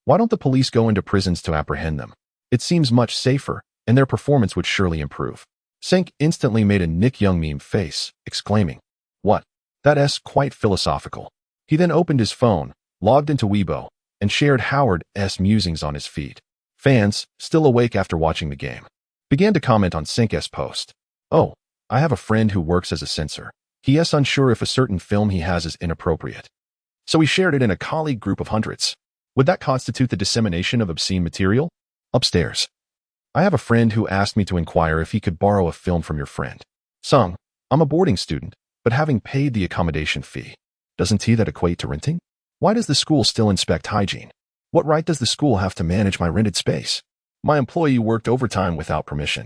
why don't the police go into prisons to apprehend them? It seems much safer, and their performance would surely improve." Sheng Ke instantly made a Nick Young meme face, exclaiming, "What? That's quite philosophical." He then opened his phone, logged into Weibo, and shared Howard's musings on his feed. Fans, still awake after watching the game, began to comment on Sheng Ke's post. "Oh, I have a friend who works as a censor. He is unsure if a certain film he has is inappropriate, so he shared it in a colleague group of hundreds. Would that constitute the dissemination of obscene material?" Upstairs, "I have a friend who asked me to inquire if he could borrow a film from your friend. Sung, I'm a boarding student, but having paid the accommodation fee, doesn't that equate to renting? Why does the school still inspect hygiene? What right does the school have to manage my rented space? My employee worked overtime without permission.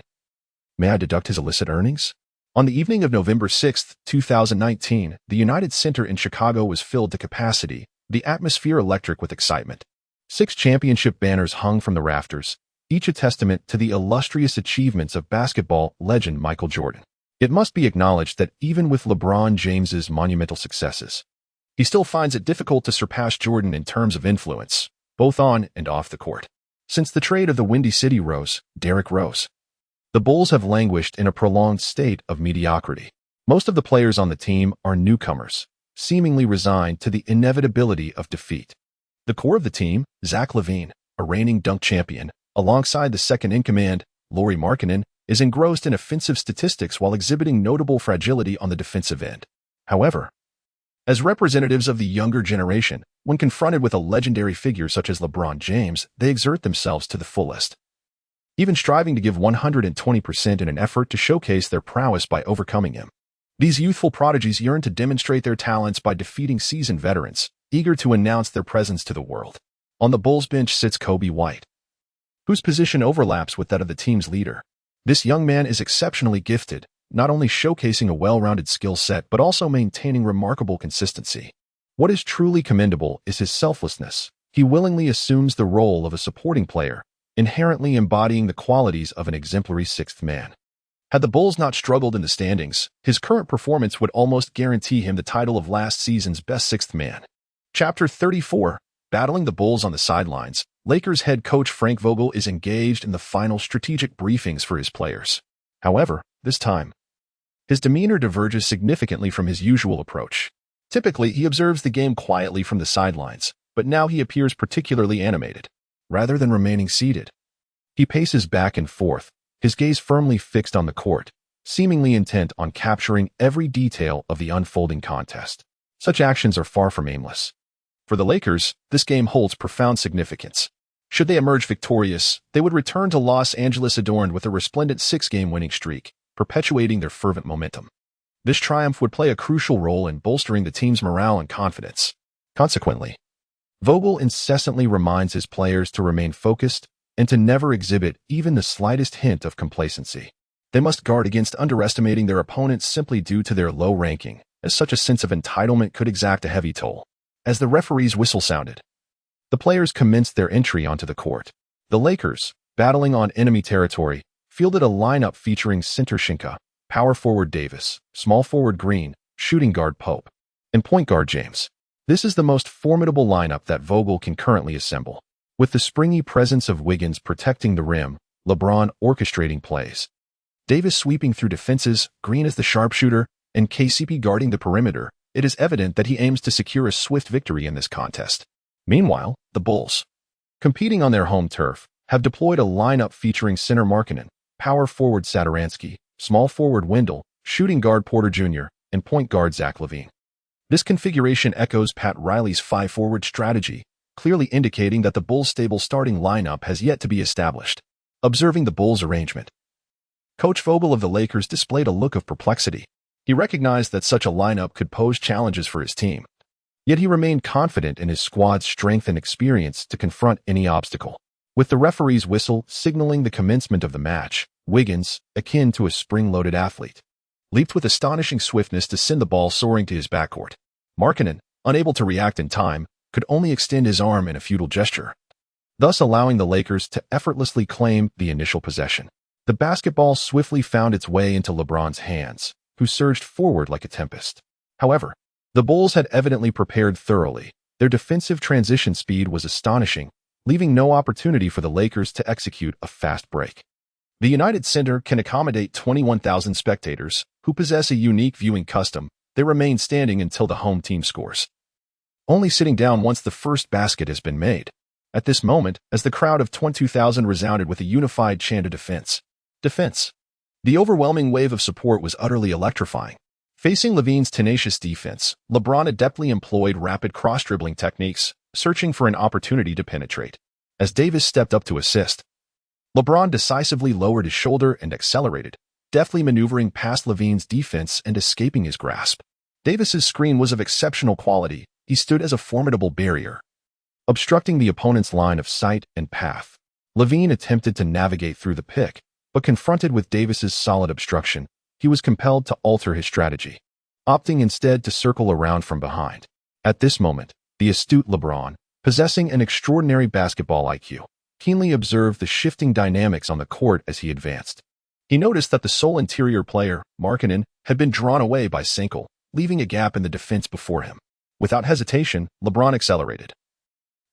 May I deduct his illicit earnings?" On the evening of November 6, 2019, the United Center in Chicago was filled to capacity, the atmosphere electric with excitement. 6 championship banners hung from the rafters, each a testament to the illustrious achievements of basketball legend Michael Jordan. It must be acknowledged that even with LeBron James's monumental successes, he still finds it difficult to surpass Jordan in terms of influence, both on and off the court. Since the trade of the Windy City Rose, Derrick Rose, the Bulls have languished in a prolonged state of mediocrity. Most of the players on the team are newcomers, seemingly resigned to the inevitability of defeat. The core of the team, Zach LaVine, a reigning dunk champion, alongside the second-in-command, Lauri Markkanen, is engrossed in offensive statistics while exhibiting notable fragility on the defensive end. However, as representatives of the younger generation, when confronted with a legendary figure such as LeBron James, they exert themselves to the fullest, even striving to give 120% in an effort to showcase their prowess by overcoming him. These youthful prodigies yearn to demonstrate their talents by defeating seasoned veterans, eager to announce their presence to the world. On the Bulls bench sits Kobe White, whose position overlaps with that of the team's leader. This young man is exceptionally gifted, not only showcasing a well-rounded skill set but also maintaining remarkable consistency. What is truly commendable is his selflessness. He willingly assumes the role of a supporting player, inherently embodying the qualities of an exemplary sixth man. Had the Bulls not struggled in the standings, his current performance would almost guarantee him the title of last season's best sixth man. Chapter 34, Battling the Bulls on the Sidelines. Lakers head coach Frank Vogel is engaged in the final strategic briefings for his players. However, this time, his demeanor diverges significantly from his usual approach. Typically, he observes the game quietly from the sidelines, but now he appears particularly animated. Rather than remaining seated, he paces back and forth, his gaze firmly fixed on the court, seemingly intent on capturing every detail of the unfolding contest. Such actions are far from aimless. For the Lakers, this game holds profound significance. Should they emerge victorious, they would return to Los Angeles adorned with a resplendent six-game winning streak, perpetuating their fervent momentum. This triumph would play a crucial role in bolstering the team's morale and confidence. Consequently, Vogel incessantly reminds his players to remain focused and to never exhibit even the slightest hint of complacency. They must guard against underestimating their opponents simply due to their low ranking, as such a sense of entitlement could exact a heavy toll. As the referee's whistle sounded, the players commenced their entry onto the court. The Lakers, battling on enemy territory, fielded a lineup featuring center Sheng Ke, power forward Davis, small forward Green, shooting guard Pope, and point guard James. This is the most formidable lineup that Vogel can currently assemble. With the springy presence of Wiggins protecting the rim, LeBron orchestrating plays, Davis sweeping through defenses, Green as the sharpshooter, and KCP guarding the perimeter, it is evident that he aims to secure a swift victory in this contest. Meanwhile, the Bulls, competing on their home turf, have deployed a lineup featuring center Markkanen, power forward Satoransky, small forward Wendell, shooting guard Porter Jr., and point guard Zach LaVine. This configuration echoes Pat Riley's five-forward strategy, clearly indicating that the Bulls' stable starting lineup has yet to be established. Observing the Bulls' arrangement, Coach Vogel of the Lakers displayed a look of perplexity. He recognized that such a lineup could pose challenges for his team, yet he remained confident in his squad's strength and experience to confront any obstacle. With the referee's whistle signaling the commencement of the match, Wiggins, akin to a spring-loaded athlete, leaped with astonishing swiftness to send the ball soaring to his backcourt. Markkanen, unable to react in time, could only extend his arm in a futile gesture, thus allowing the Lakers to effortlessly claim the initial possession. The basketball swiftly found its way into LeBron's hands, who surged forward like a tempest. However, the Bulls had evidently prepared thoroughly. Their defensive transition speed was astonishing, leaving no opportunity for the Lakers to execute a fast break. The United Center can accommodate 21,000 spectators, who possess a unique viewing custom. They remain standing until the home team scores, only sitting down once the first basket has been made. At this moment, as the crowd of 22,000 resounded with a unified chant of defense, defense, the overwhelming wave of support was utterly electrifying. Facing LaVine's tenacious defense, LeBron adeptly employed rapid cross-dribbling techniques, searching for an opportunity to penetrate. As Davis stepped up to assist, LeBron decisively lowered his shoulder and accelerated, deftly maneuvering past LaVine's defense and escaping his grasp. Davis's screen was of exceptional quality. He stood as a formidable barrier, obstructing the opponent's line of sight and path. LaVine attempted to navigate through the pick, but confronted with Davis's solid obstruction, he was compelled to alter his strategy, opting instead to circle around from behind. At this moment, the astute LeBron, possessing an extraordinary basketball IQ, keenly observed the shifting dynamics on the court as he advanced. He noticed that the sole interior player, Markkanen, had been drawn away by Sheng Ke, leaving a gap in the defense before him. Without hesitation, LeBron accelerated,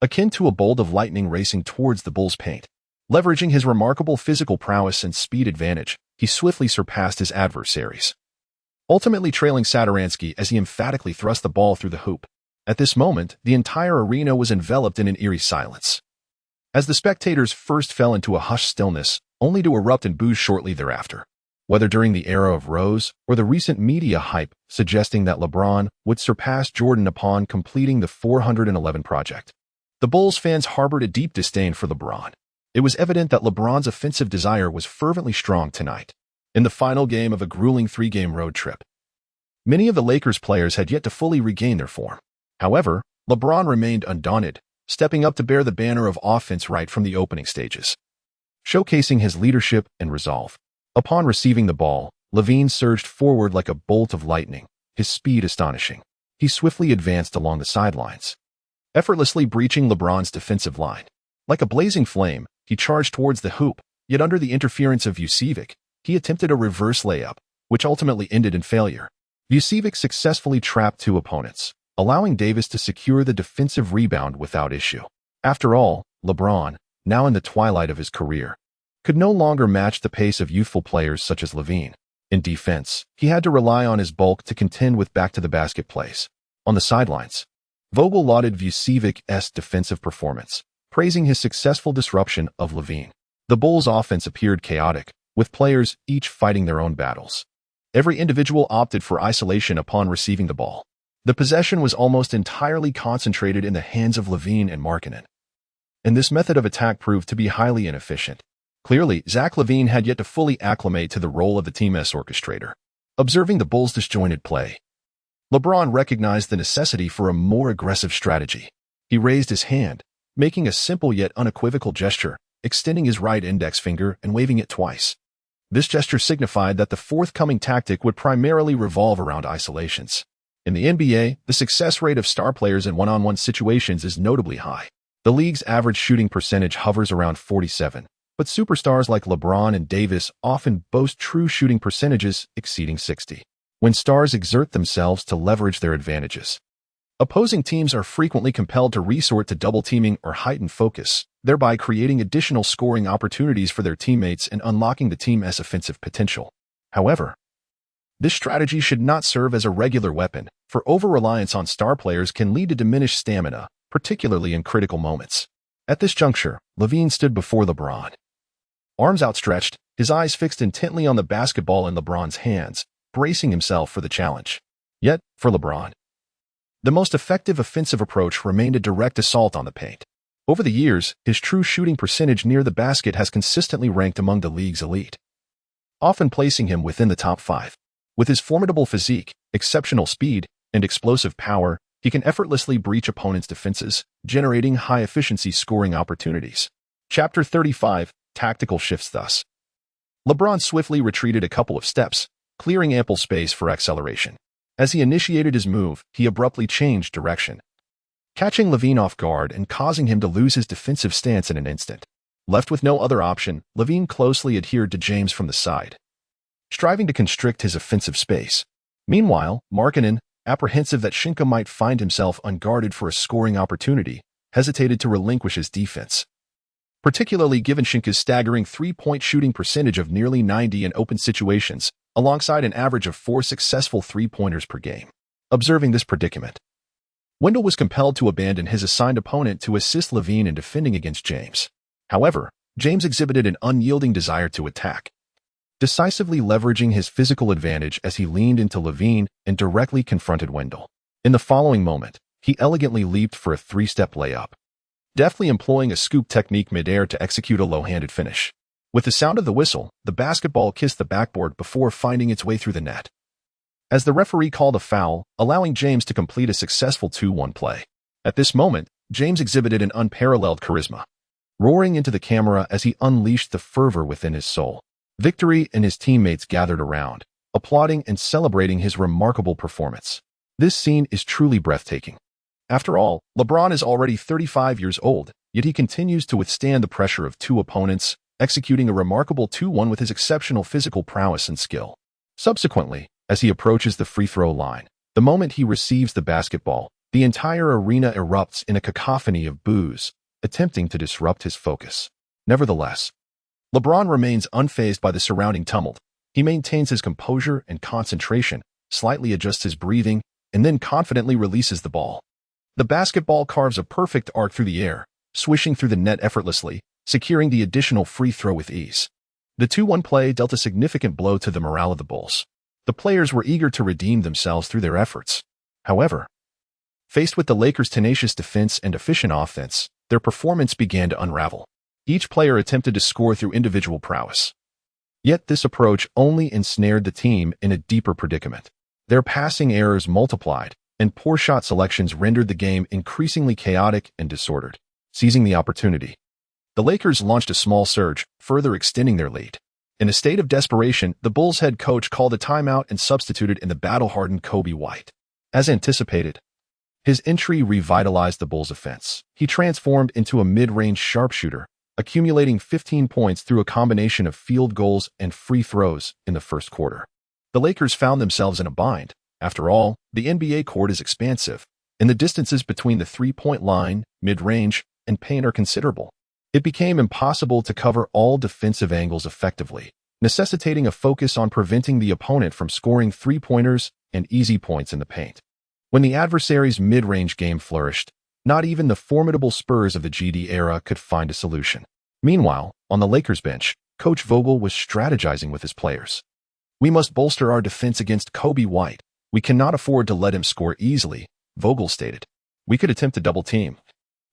akin to a bolt of lightning racing towards the Bulls' paint. Leveraging his remarkable physical prowess and speed advantage, he swiftly surpassed his adversaries, ultimately trailing Satoransky as he emphatically thrust the ball through the hoop. At this moment, the entire arena was enveloped in an eerie silence, as the spectators first fell into a hushed stillness, only to erupt in boos shortly thereafter. Whether during the era of Rose or the recent media hype suggesting that LeBron would surpass Jordan upon completing the 411 project, the Bulls fans harbored a deep disdain for LeBron. It was evident that LeBron's offensive desire was fervently strong tonight, in the final game of a grueling 3-game road trip. Many of the Lakers players had yet to fully regain their form. However, LeBron remained undaunted, stepping up to bear the banner of offense right from the opening stages, showcasing his leadership and resolve. Upon receiving the ball, LaVine surged forward like a bolt of lightning, his speed astonishing. He swiftly advanced along the sidelines, effortlessly breaching LeBron's defensive line. Like a blazing flame, he charged towards the hoop, yet under the interference of Vucevic, he attempted a reverse layup, which ultimately ended in failure. Vucevic successfully trapped 2 opponents, allowing Davis to secure the defensive rebound without issue. After all, LeBron, now in the twilight of his career, could no longer match the pace of youthful players such as LaVine. In defense, he had to rely on his bulk to contend with back-to-the-basket plays. On the sidelines, Vogel lauded Vucevic's defensive performance, praising his successful disruption of LaVine. The Bulls' offense appeared chaotic, with players each fighting their own battles. Every individual opted for isolation upon receiving the ball. The possession was almost entirely concentrated in the hands of LaVine and Markkanen, and this method of attack proved to be highly inefficient. Clearly, Zach LaVine had yet to fully acclimate to the role of the team's orchestrator. Observing the Bulls' disjointed play, LeBron recognized the necessity for a more aggressive strategy. He raised his hand, making a simple yet unequivocal gesture, extending his right index finger and waving it twice. This gesture signified that the forthcoming tactic would primarily revolve around isolations. In the NBA, the success rate of star players in one-on-one situations is notably high. The league's average shooting percentage hovers around 47%. But superstars like LeBron and Davis often boast true shooting percentages exceeding 60%. When stars exert themselves to leverage their advantages, opposing teams are frequently compelled to resort to double-teaming or heightened focus, thereby creating additional scoring opportunities for their teammates and unlocking the team's offensive potential. However, this strategy should not serve as a regular weapon, for over-reliance on star players can lead to diminished stamina, particularly in critical moments. At this juncture, LaVine stood before LeBron, arms outstretched, his eyes fixed intently on the basketball in LeBron's hands, bracing himself for the challenge. Yet, for LeBron, the most effective offensive approach remained a direct assault on the paint. Over the years, his true shooting percentage near the basket has consistently ranked among the league's elite, often placing him within the top 5. With his formidable physique, exceptional speed, and explosive power, he can effortlessly breach opponents' defenses, generating high-efficiency scoring opportunities. Chapter 35. Tactical shifts. Thus, LeBron swiftly retreated a couple of steps, clearing ample space for acceleration. As he initiated his move, he abruptly changed direction, catching LaVine off guard and causing him to lose his defensive stance in an instant. Left with no other option, LaVine closely adhered to James from the side, striving to constrict his offensive space. Meanwhile, Markkanen, apprehensive that Sheng Ke might find himself unguarded for a scoring opportunity, hesitated to relinquish his defense, particularly given Sheng Ke's staggering 3-point shooting percentage of nearly 90% in open situations, alongside an average of 4 successful 3-pointers per game. Observing this predicament, Wendell was compelled to abandon his assigned opponent to assist LaVine in defending against James. However, James exhibited an unyielding desire to attack, decisively leveraging his physical advantage as he leaned into LaVine and directly confronted Wendell. In the following moment, he elegantly leaped for a 3-step layup, deftly employing a scoop technique midair to execute a low-handed finish. With the sound of the whistle, the basketball kissed the backboard before finding its way through the net, as the referee called a foul, allowing James to complete a successful 2-1 play. At this moment, James exhibited an unparalleled charisma, roaring into the camera as he unleashed the fervor within his soul. Victory and his teammates gathered around, applauding and celebrating his remarkable performance. This scene is truly breathtaking. After all, LeBron is already 35 years old, yet he continues to withstand the pressure of 2 opponents, executing a remarkable 2-1 with his exceptional physical prowess and skill. Subsequently, as he approaches the free throw line, the moment he receives the basketball, The entire arena erupts in a cacophony of boos, attempting to disrupt his focus. Nevertheless, LeBron remains unfazed by the surrounding tumult. He maintains his composure and concentration, slightly adjusts his breathing, and then confidently releases the ball. The basketball carves a perfect arc through the air, swishing through the net effortlessly, securing the additional free throw with ease. The 2-1 play dealt a significant blow to the morale of the Bulls. The players were eager to redeem themselves through their efforts. However, faced with the Lakers' tenacious defense and efficient offense, their performance began to unravel. Each player attempted to score through individual prowess. Yet this approach only ensnared the team in a deeper predicament. Their passing errors multiplied, and poor shot selections rendered the game increasingly chaotic and disordered. Seizing the opportunity, the Lakers launched a small surge, further extending their lead. In a state of desperation, the Bulls head coach called a timeout and substituted in the battle-hardened Coby White. As anticipated, his entry revitalized the Bulls' offense. He transformed into a mid-range sharpshooter, accumulating 15 points through a combination of field goals and free throws in the first quarter. The Lakers found themselves in a bind. After all, the NBA court is expansive, and the distances between the three-point line, mid-range, and paint are considerable. It became impossible to cover all defensive angles effectively, necessitating a focus on preventing the opponent from scoring three-pointers and easy points in the paint. When the adversary's mid-range game flourished, not even the formidable Spurs of the GD era could find a solution. Meanwhile, on the Lakers bench, Coach Vogel was strategizing with his players. "We must bolster our defense against Coby White. We cannot afford to let him score easily," Vogel stated. "We could attempt to double-team,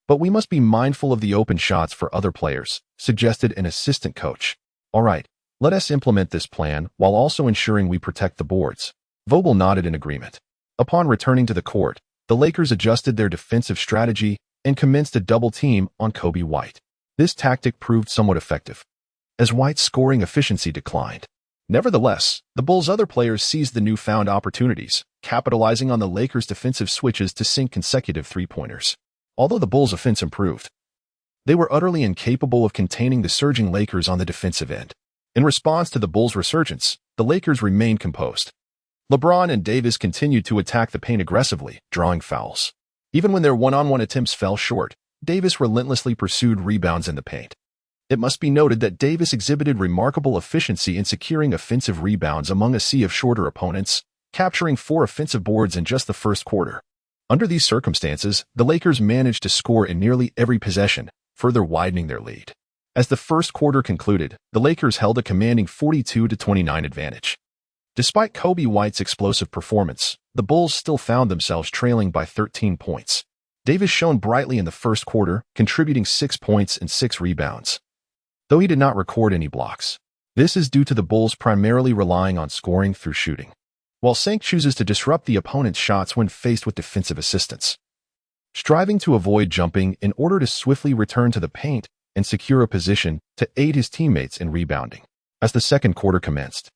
but we must be mindful of the open shots for other players," suggested an assistant coach. "All right, let us implement this plan while also ensuring we protect the boards." Vogel nodded in agreement. Upon returning to the court, the Lakers adjusted their defensive strategy and commenced a double-team on Coby White. This tactic proved somewhat effective, as White's scoring efficiency declined. Nevertheless, the Bulls' other players seized the newfound opportunities, capitalizing on the Lakers' defensive switches to sink consecutive three-pointers. Although the Bulls' offense improved, they were utterly incapable of containing the surging Lakers on the defensive end. In response to the Bulls' resurgence, the Lakers remained composed. LeBron and Davis continued to attack the paint aggressively, drawing fouls. Even when their one-on-one attempts fell short, Davis relentlessly pursued rebounds in the paint. It must be noted that Davis exhibited remarkable efficiency in securing offensive rebounds among a sea of shorter opponents, capturing 4 offensive boards in just the first quarter. Under these circumstances, the Lakers managed to score in nearly every possession, further widening their lead. As the first quarter concluded, the Lakers held a commanding 42-29 advantage. Despite Coby White's explosive performance, the Bulls still found themselves trailing by 13 points. Davis shone brightly in the first quarter, contributing 6 points and 6 rebounds, though he did not record any blocks. This is due to the Bulls primarily relying on scoring through shooting, while Sheng chooses to disrupt the opponent's shots when faced with defensive assistance, striving to avoid jumping in order to swiftly return to the paint and secure a position to aid his teammates in rebounding. As the second quarter commenced,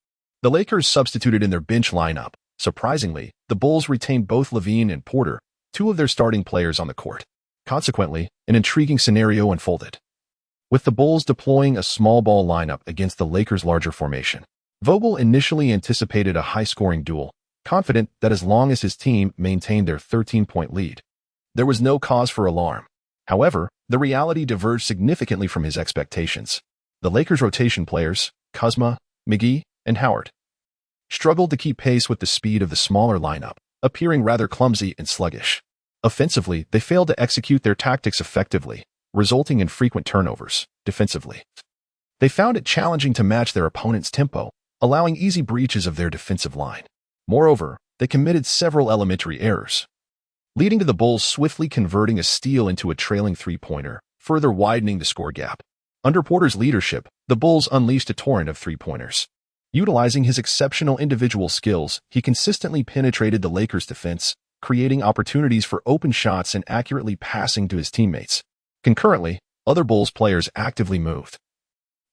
the Lakers substituted in their bench lineup. Surprisingly, the Bulls retained both Levine and Porter, 2 of their starting players on the court. Consequently, an intriguing scenario unfolded, with the Bulls deploying a small ball lineup against the Lakers' larger formation. Vogel initially anticipated a high-scoring duel, confident that as long as his team maintained their 13-point lead, there was no cause for alarm. However, the reality diverged significantly from his expectations. The Lakers' rotation players, Kuzma, McGee, and Howard, struggled to keep pace with the speed of the smaller lineup, appearing rather clumsy and sluggish. Offensively, they failed to execute their tactics effectively, resulting in frequent turnovers. Defensively, they found it challenging to match their opponent's tempo, allowing easy breaches of their defensive line. Moreover, they committed several elementary errors, leading to the Bulls swiftly converting a steal into a trailing three-pointer, further widening the score gap. Under Porter's leadership, the Bulls unleashed a torrent of three-pointers. Utilizing his exceptional individual skills, he consistently penetrated the Lakers' defense, creating opportunities for open shots and accurately passing to his teammates. Concurrently, other Bulls players actively moved,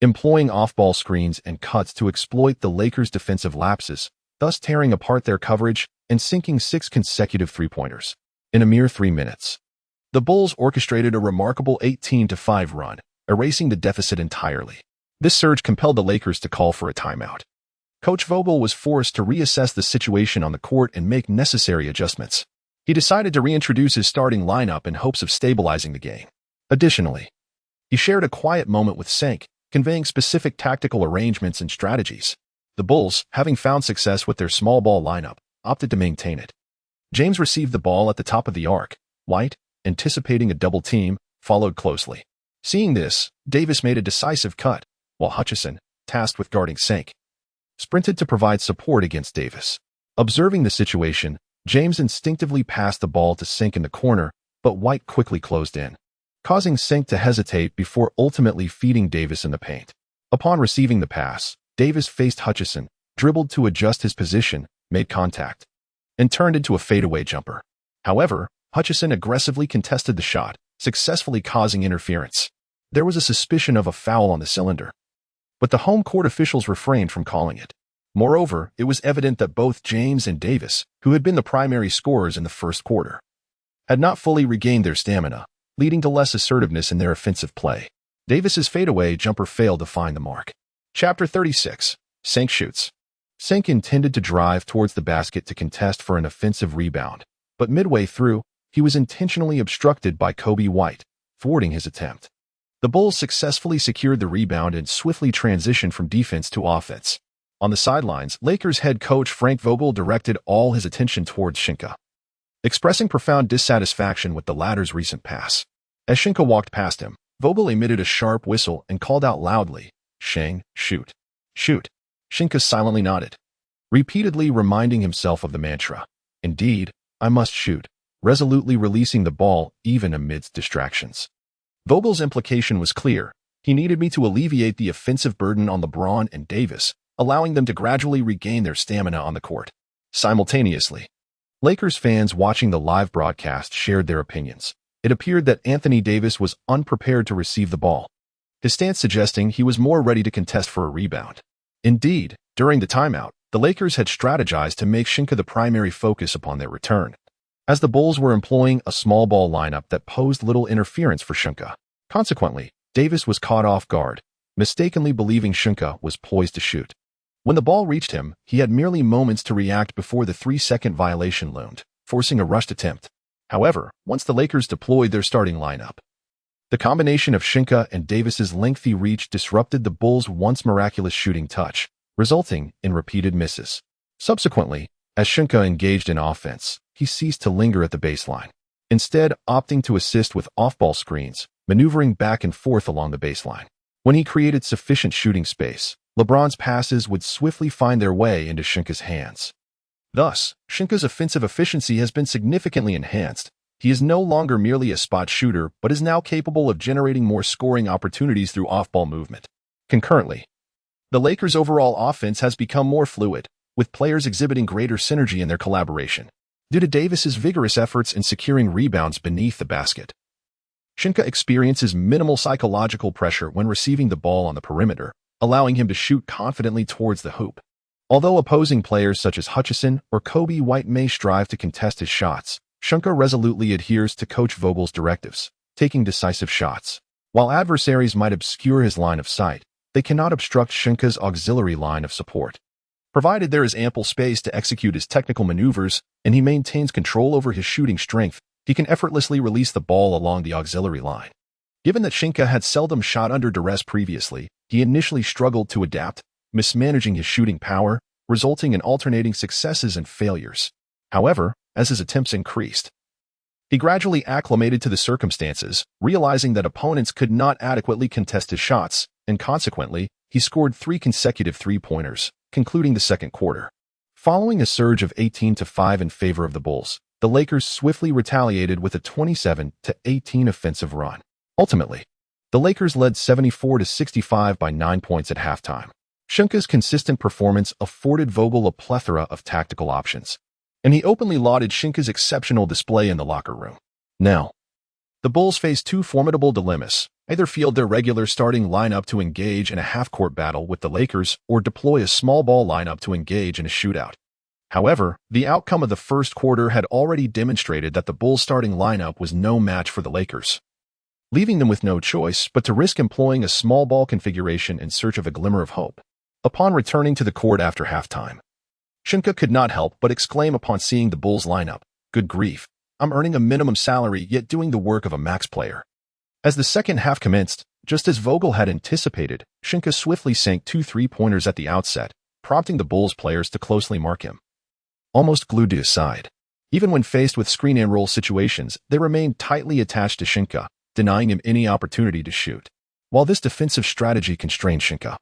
employing off-ball screens and cuts to exploit the Lakers' defensive lapses, thus tearing apart their coverage and sinking 6 consecutive three-pointers. In a mere 3 minutes, the Bulls orchestrated a remarkable 18-5 run, erasing the deficit entirely. This surge compelled the Lakers to call for a timeout. Coach Vogel was forced to reassess the situation on the court and make necessary adjustments. He decided to reintroduce his starting lineup in hopes of stabilizing the game. Additionally, he shared a quiet moment with Sheng Ke, conveying specific tactical arrangements and strategies. The Bulls, having found success with their small ball lineup, opted to maintain it. James received the ball at the top of the arc. White, anticipating a double team, followed closely. Seeing this, Davis made a decisive cut, while Hutchison, tasked with guarding Sheng Ke, sprinted to provide support against Davis. Observing the situation, James instinctively passed the ball to Sheng Ke in the corner, but White quickly closed in, causing Sheng Ke to hesitate before ultimately feeding Davis in the paint. Upon receiving the pass, Davis faced Hutchison, dribbled to adjust his position, made contact, and turned into a fadeaway jumper. However, Hutchison aggressively contested the shot, successfully causing interference. There was a suspicion of a foul on the cylinder, but the home court officials refrained from calling it. Moreover, it was evident that both James and Davis, who had been the primary scorers in the first quarter, had not fully regained their stamina, leading to less assertiveness in their offensive play. Davis's fadeaway jumper failed to find the mark. Chapter 36. Sheng Ke shoots. Sheng Ke intended to drive towards the basket to contest for an offensive rebound, but midway through, he was intentionally obstructed by Coby White, thwarting his attempt. The Bulls successfully secured the rebound and swiftly transitioned from defense to offense. On the sidelines, Lakers head coach Frank Vogel directed all his attention towards Sheng Ke, expressing profound dissatisfaction with the latter's recent pass. As Sheng Ke walked past him, Vogel emitted a sharp whistle and called out loudly, "Sheng, shoot. Shoot." Sheng Ke silently nodded, repeatedly reminding himself of the mantra, "Indeed, I must shoot," resolutely releasing the ball even amidst distractions. Vogel's implication was clear. He needed me to alleviate the offensive burden on LeBron and Davis, allowing them to gradually regain their stamina on the court. Simultaneously, Lakers fans watching the live broadcast shared their opinions. It appeared that Anthony Davis was unprepared to receive the ball, his stance suggesting he was more ready to contest for a rebound. Indeed, during the timeout, the Lakers had strategized to make Sheng Ke the primary focus upon their return, as the Bulls were employing a small ball lineup that posed little interference for Sheng Ke. Consequently, Davis was caught off guard, mistakenly believing Sheng Ke was poised to shoot. When the ball reached him, he had merely moments to react before the 3-second violation loomed, forcing a rushed attempt. However, once the Lakers deployed their starting lineup, the combination of Sheng Ke and Davis's lengthy reach disrupted the Bulls' once miraculous shooting touch, resulting in repeated misses. Subsequently, as Sheng Ke engaged in offense, he ceased to linger at the baseline, instead opting to assist with off-ball screens, maneuvering back and forth along the baseline. When he created sufficient shooting space, LeBron's passes would swiftly find their way into Sheng Ke's hands. Thus, Sheng Ke's offensive efficiency has been significantly enhanced. He is no longer merely a spot shooter, but is now capable of generating more scoring opportunities through off-ball movement. Concurrently, the Lakers' overall offense has become more fluid, with players exhibiting greater synergy in their collaboration, due to Davis's vigorous efforts in securing rebounds beneath the basket. Sheng Ke experiences minimal psychological pressure when receiving the ball on the perimeter, allowing him to shoot confidently towards the hoop. Although opposing players such as Hutchison or Coby White may strive to contest his shots, Sheng Ke resolutely adheres to Coach Vogel's directives, taking decisive shots. While adversaries might obscure his line of sight, they cannot obstruct Sheng Ke's auxiliary line of support. Provided there is ample space to execute his technical maneuvers and he maintains control over his shooting strength, he can effortlessly release the ball along the auxiliary line. Given that Sheng Ke had seldom shot under duress previously, he initially struggled to adapt, mismanaging his shooting power, resulting in alternating successes and failures. However, as his attempts increased, he gradually acclimated to the circumstances, realizing that opponents could not adequately contest his shots, and consequently, he scored 3 consecutive three-pointers, concluding the second quarter. Following a surge of 18-5 in favor of the Bulls, the Lakers swiftly retaliated with a 27-18 offensive run. Ultimately, the Lakers led 74-65 by 9 points at halftime. Sheng Ke's consistent performance afforded Vogel a plethora of tactical options, and he openly lauded Sheng Ke's exceptional display in the locker room. Now, the Bulls face 2 formidable dilemmas: either field their regular starting lineup to engage in a half-court battle with the Lakers or deploy a small ball lineup to engage in a shootout. However, the outcome of the first quarter had already demonstrated that the Bulls' starting lineup was no match for the Lakers, leaving them with no choice but to risk employing a small ball configuration in search of a glimmer of hope. Upon returning to the court after halftime, Sheng Ke could not help but exclaim upon seeing the Bulls' lineup, "Good grief, I'm earning a minimum salary yet doing the work of a max player. As the second half commenced, just as Vogel had anticipated, Sheng Ke swiftly sank 2 3-pointers at the outset, prompting the Bulls players to closely mark him. Almost glued to his side. Even when faced with screen-and-roll situations, they remained tightly attached to Sheng Ke, denying him any opportunity to shoot. While this defensive strategy constrained Sheng Ke,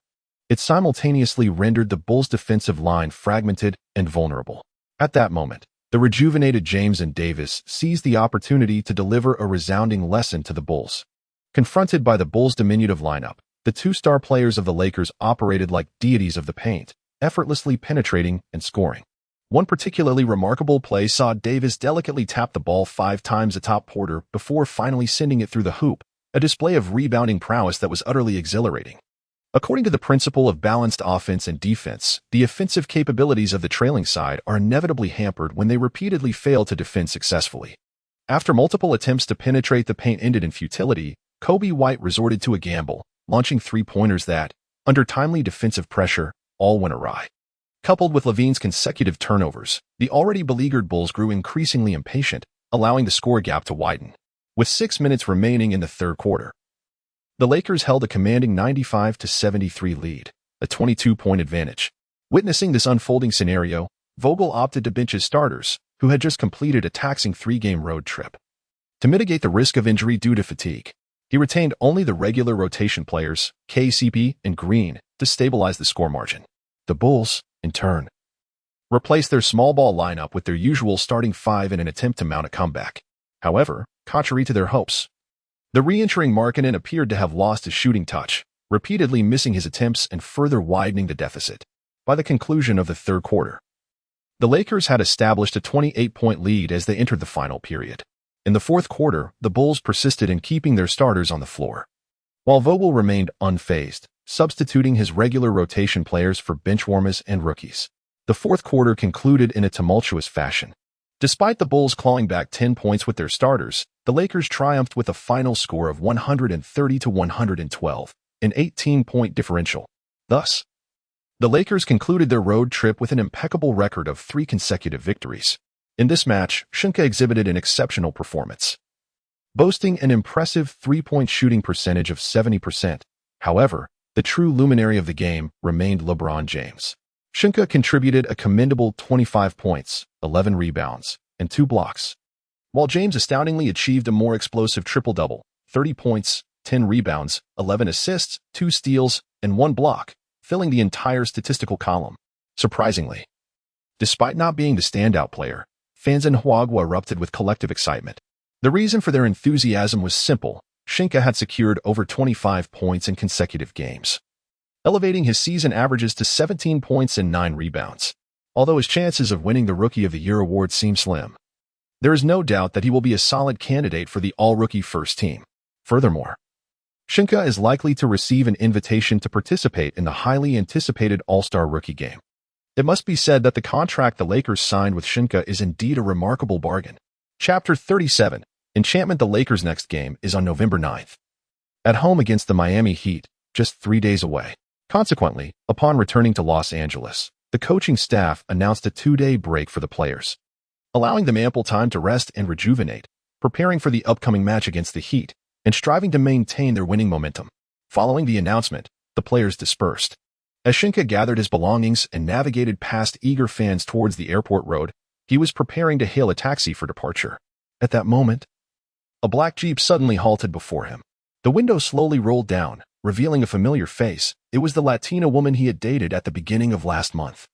it simultaneously rendered the Bulls' defensive line fragmented and vulnerable. At that moment, the rejuvenated James and Davis seized the opportunity to deliver a resounding lesson to the Bulls. Confronted by the Bulls' diminutive lineup, the two-star players of the Lakers operated like deities of the paint, effortlessly penetrating and scoring. One particularly remarkable play saw Davis delicately tap the ball 5 times atop Porter before finally sending it through the hoop, a display of rebounding prowess that was utterly exhilarating. According to the principle of balanced offense and defense, the offensive capabilities of the trailing side are inevitably hampered when they repeatedly fail to defend successfully. After multiple attempts to penetrate the paint ended in futility, Kobe White resorted to a gamble, launching 3-pointers that, under timely defensive pressure, all went awry. Coupled with Levine's consecutive turnovers, the already beleaguered Bulls grew increasingly impatient, allowing the score gap to widen. With 6 minutes remaining in the third quarter, the Lakers held a commanding 95-73 lead, a 22-point advantage. Witnessing this unfolding scenario, Vogel opted to bench his starters, who had just completed a taxing 3-game road trip. To mitigate the risk of injury due to fatigue, he retained only the regular rotation players, KCP and Green, to stabilize the score margin. The Bulls, in turn, replaced their small ball lineup with their usual starting 5 in an attempt to mount a comeback. However, contrary to their hopes, the re-entering Markkanen appeared to have lost his shooting touch, repeatedly missing his attempts and further widening the deficit. By the conclusion of the third quarter, the Lakers had established a 28-point lead as they entered the final period. In the fourth quarter, the Bulls persisted in keeping their starters on the floor, while Vogel remained unfazed, substituting his regular rotation players for benchwarmers and rookies. The fourth quarter concluded in a tumultuous fashion. Despite the Bulls clawing back 10 points with their starters, the Lakers triumphed with a final score of 130-112, an 18-point differential. Thus, the Lakers concluded their road trip with an impeccable record of 3 consecutive victories. In this match, Sheng Ke exhibited an exceptional performance, boasting an impressive 3-point shooting percentage of 70%. However, the true luminary of the game remained LeBron James. Sheng Ke contributed a commendable 25 points, 11 rebounds, and 2 blocks, while James astoundingly achieved a more explosive triple-double, 30 points, 10 rebounds, 11 assists, 2 steals, and 1 block, filling the entire statistical column. Surprisingly, despite not being the standout player, fans in Huagua erupted with collective excitement. The reason for their enthusiasm was simple. Sheng Ke had secured over 25 points in consecutive games, elevating his season averages to 17 points and 9 rebounds. Although his chances of winning the Rookie of the Year award seem slim, there is no doubt that he will be a solid candidate for the All-Rookie First Team. Furthermore, Sheng Ke is likely to receive an invitation to participate in the highly anticipated All-Star Rookie game. It must be said that the contract the Lakers signed with Sheng Ke is indeed a remarkable bargain. Chapter 37. Enchantment. The Lakers' next game is on November 9th, at home against the Miami Heat, just 3 days away. Consequently, upon returning to Los Angeles, the coaching staff announced a 2-day break for the players, allowing them ample time to rest and rejuvenate, preparing for the upcoming match against the Heat, and striving to maintain their winning momentum. Following the announcement, the players dispersed. As Sheng Ke gathered his belongings and navigated past eager fans towards the airport road, he was preparing to hail a taxi for departure. At that moment, a black Jeep suddenly halted before him. The window slowly rolled down, revealing a familiar face. It was the Latina woman he had dated at the beginning of last month.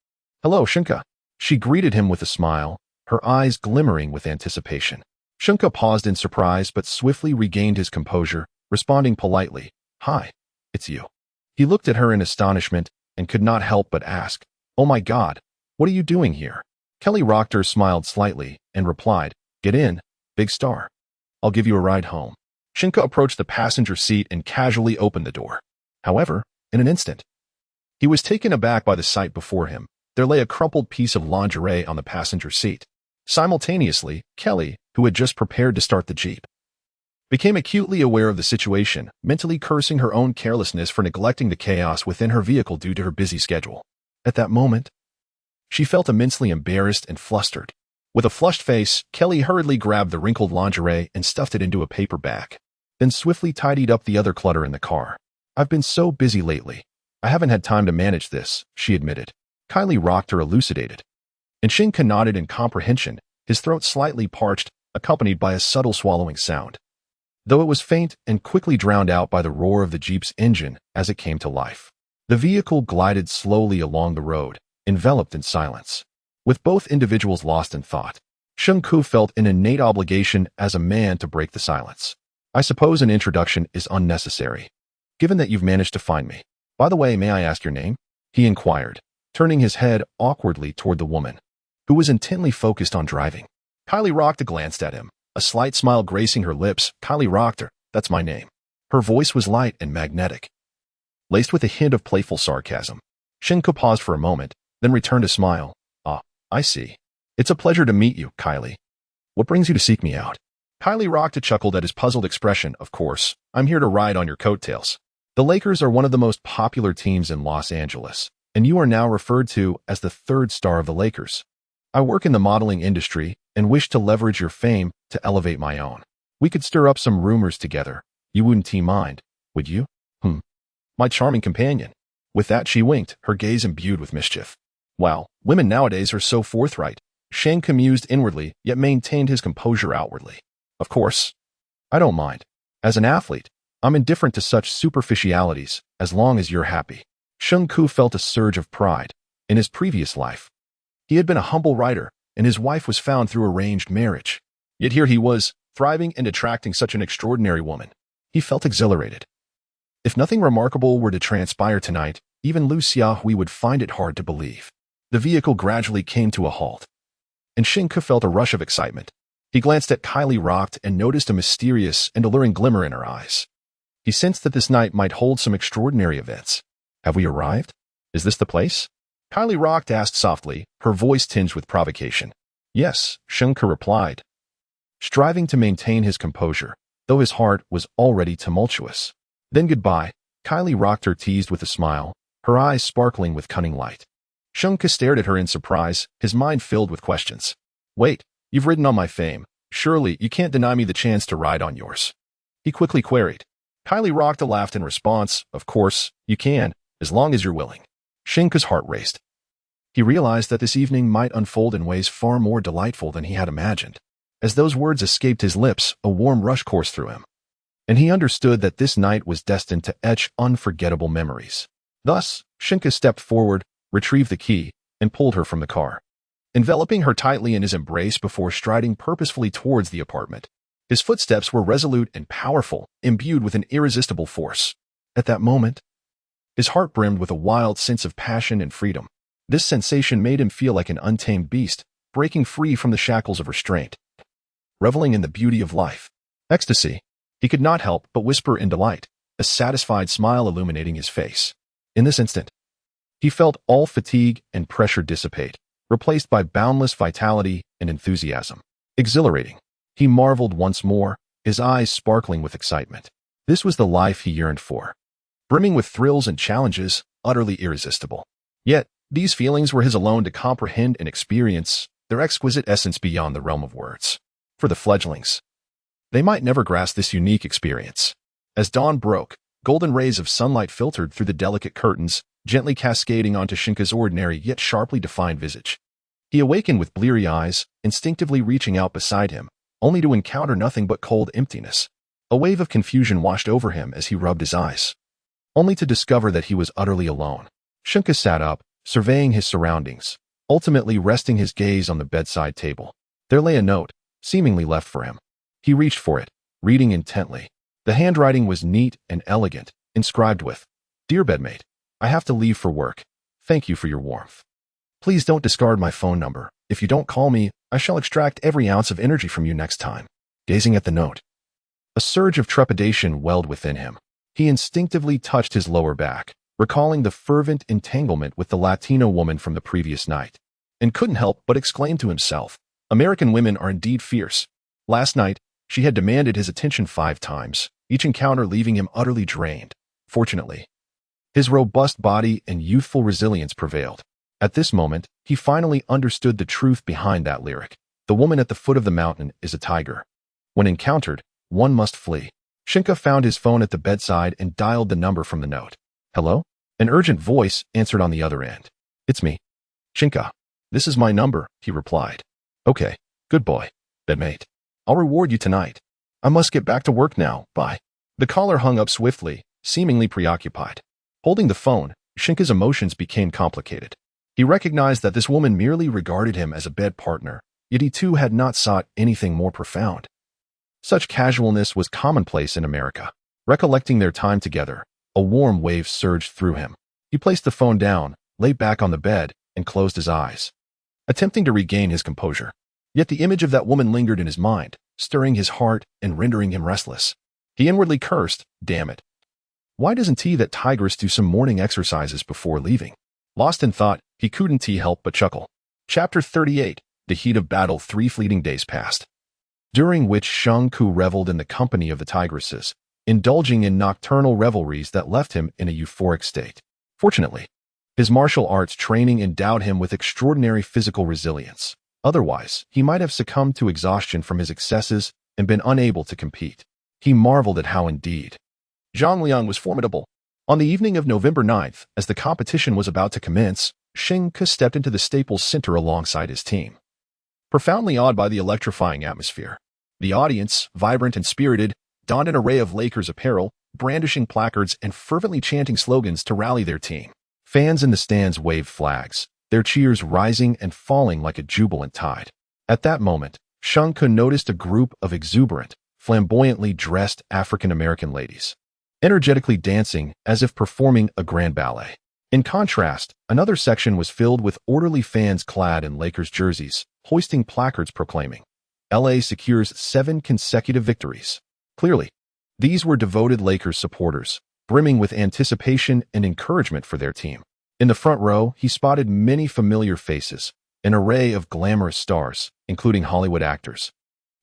"Hello, Sheng Ke." She greeted him with a smile, her eyes glimmering with anticipation. Sheng Ke paused in surprise but swiftly regained his composure, responding politely, "Hi, it's you." He looked at her in astonishment and could not help but ask, "Oh my God, what are you doing here?" Kelly Rochter smiled slightly and replied, "Get in, big star. I'll give you a ride home." Sheng Ke approached the passenger seat and casually opened the door. However, in an instant, he was taken aback by the sight before him. There lay a crumpled piece of lingerie on the passenger seat. Simultaneously, Kelly, who had just prepared to start the Jeep, became acutely aware of the situation, mentally cursing her own carelessness for neglecting the chaos within her vehicle due to her busy schedule. At that moment, she felt immensely embarrassed and flustered. With a flushed face, Kelly hurriedly grabbed the wrinkled lingerie and stuffed it into a paper bag, then swiftly tidied up the other clutter in the car. "I've been so busy lately. I haven't had time to manage this," she admitted. Kylie rocked her, elucidated. And Sheng Ke nodded in comprehension, his throat slightly parched, accompanied by a subtle swallowing sound, though it was faint and quickly drowned out by the roar of the Jeep's engine as it came to life. The vehicle glided slowly along the road, enveloped in silence. With both individuals lost in thought, Sheng Ke felt an innate obligation as a man to break the silence. "I suppose an introduction is unnecessary, given that you've managed to find me. By the way, may I ask your name?" he inquired, turning his head awkwardly toward the woman, who was intently focused on driving. Kylie rocked glanced at him, a slight smile gracing her lips. Kylie rocked her. "That's my name." Her voice was light and magnetic, laced with a hint of playful sarcasm. Sheng Ke paused for a moment, then returned a smile. "Ah, I see. It's a pleasure to meet you, Kylie. What brings you to seek me out?" Kylie rocked chuckled at his puzzled expression. "Of course, I'm here to ride on your coattails. The Lakers are one of the most popular teams in Los Angeles, and you are now referred to as the third star of the Lakers. I work in the modeling industry and wish to leverage your fame to elevate my own. We could stir up some rumors together. You wouldn't mind, would you? My charming companion." With that, she winked, her gaze imbued with mischief. "Wow, women nowadays are so forthright." Sheng Ke mused inwardly, yet maintained his composure outwardly. "Of course, I don't mind. As an athlete, I'm indifferent to such superficialities, as long as you're happy." Sheng Ke felt a surge of pride. In his previous life, he had been a humble writer, and his wife was found through arranged marriage. Yet here he was, thriving and attracting such an extraordinary woman. He felt exhilarated. If nothing remarkable were to transpire tonight, even Lu Xiaohui would find it hard to believe. The vehicle gradually came to a halt, and Sheng Ke felt a rush of excitement. He glanced at Kylie rocked and noticed a mysterious and alluring glimmer in her eyes. He sensed that this night might hold some extraordinary events. "Have we arrived? Is this the place?" Kylie rocked asked softly, her voice tinged with provocation. "Yes," Sheng Ke replied, striving to maintain his composure, though his heart was already tumultuous. "Then goodbye," Kylie rocked her teased with a smile, her eyes sparkling with cunning light. Sheng Ke stared at her in surprise, his mind filled with questions. "Wait, you've ridden on my fame. Surely you can't deny me the chance to ride on yours?" he quickly queried. Kylie rocked laughed in response. "Of course, you can, as long as you're willing." Sheng Ke's heart raced. He realized that this evening might unfold in ways far more delightful than he had imagined. As those words escaped his lips, a warm rush coursed through him, and he understood that this night was destined to etch unforgettable memories. Thus, Sheng Ke stepped forward, retrieved the key, and pulled her from the car, enveloping her tightly in his embrace before striding purposefully towards the apartment. His footsteps were resolute and powerful, imbued with an irresistible force. At that moment, his heart brimmed with a wild sense of passion and freedom. This sensation made him feel like an untamed beast, breaking free from the shackles of restraint, reveling in the beauty of life. Ecstasy. He could not help but whisper in delight, a satisfied smile illuminating his face. In this instant, he felt all fatigue and pressure dissipate, replaced by boundless vitality and enthusiasm. Exhilarating. He marveled once more, his eyes sparkling with excitement. This was the life he yearned for, brimming with thrills and challenges, utterly irresistible. Yet, these feelings were his alone to comprehend and experience, their exquisite essence beyond the realm of words. For the fledglings, they might never grasp this unique experience. As dawn broke, golden rays of sunlight filtered through the delicate curtains, gently cascading onto Sheng Ke's ordinary yet sharply defined visage. He awakened with bleary eyes, instinctively reaching out beside him, only to encounter nothing but cold emptiness. A wave of confusion washed over him as he rubbed his eyes, only to discover that he was utterly alone. Sheng Ke sat up, surveying his surroundings, ultimately resting his gaze on the bedside table. There lay a note, seemingly left for him. He reached for it, reading intently. The handwriting was neat and elegant, inscribed with, "Dear bedmate, I have to leave for work. Thank you for your warmth. Please don't discard my phone number. If you don't call me, I shall extract every ounce of energy from you next time." Gazing at the note, a surge of trepidation welled within him. He instinctively touched his lower back, recalling the fervent entanglement with the Latino woman from the previous night, and couldn't help but exclaim to himself, American women are indeed fierce. Last night, she had demanded his attention 5 times, each encounter leaving him utterly drained. Fortunately, his robust body and youthful resilience prevailed. At this moment, he finally understood the truth behind that lyric. The woman at the foot of the mountain is a tiger. When encountered, one must flee. Sheng Ke found his phone at the bedside and dialed the number from the note. Hello? An urgent voice answered on the other end. It's me. Sheng Ke. This is my number, he replied. Okay, good boy, bedmate. I'll reward you tonight. I must get back to work now, bye. The caller hung up swiftly, seemingly preoccupied. Holding the phone, Sheng Ke's emotions became complicated. He recognized that this woman merely regarded him as a bed partner, yet he too had not sought anything more profound. Such casualness was commonplace in America. Recollecting their time together, a warm wave surged through him. He placed the phone down, lay back on the bed, and closed his eyes, attempting to regain his composure. Yet the image of that woman lingered in his mind, stirring his heart and rendering him restless. He inwardly cursed, damn it. Why doesn't he that tigress do some morning exercises before leaving? Lost in thought, he couldn't help but chuckle. Chapter 38. The heat of battle. 3 fleeting days passed, during which Sheng Ke reveled in the company of the tigresses, indulging in nocturnal revelries that left him in a euphoric state. Fortunately, his martial arts training endowed him with extraordinary physical resilience. Otherwise, he might have succumbed to exhaustion from his excesses and been unable to compete. He marveled at how indeed Zhang Liang was formidable. On the evening of November 9th, as the competition was about to commence, Sheng Ke stepped into the Staples Center alongside his team. Profoundly awed by the electrifying atmosphere, the audience, vibrant and spirited, donned an array of Lakers apparel, brandishing placards and fervently chanting slogans to rally their team. Fans in the stands waved flags, their cheers rising and falling like a jubilant tide. At that moment, Sheng Ke noticed a group of exuberant, flamboyantly dressed African-American ladies, energetically dancing as if performing a grand ballet. In contrast, another section was filled with orderly fans clad in Lakers jerseys, hoisting placards proclaiming, LA secures 7 consecutive victories. Clearly, these were devoted Lakers supporters, brimming with anticipation and encouragement for their team. In the front row, he spotted many familiar faces, an array of glamorous stars, including Hollywood actors,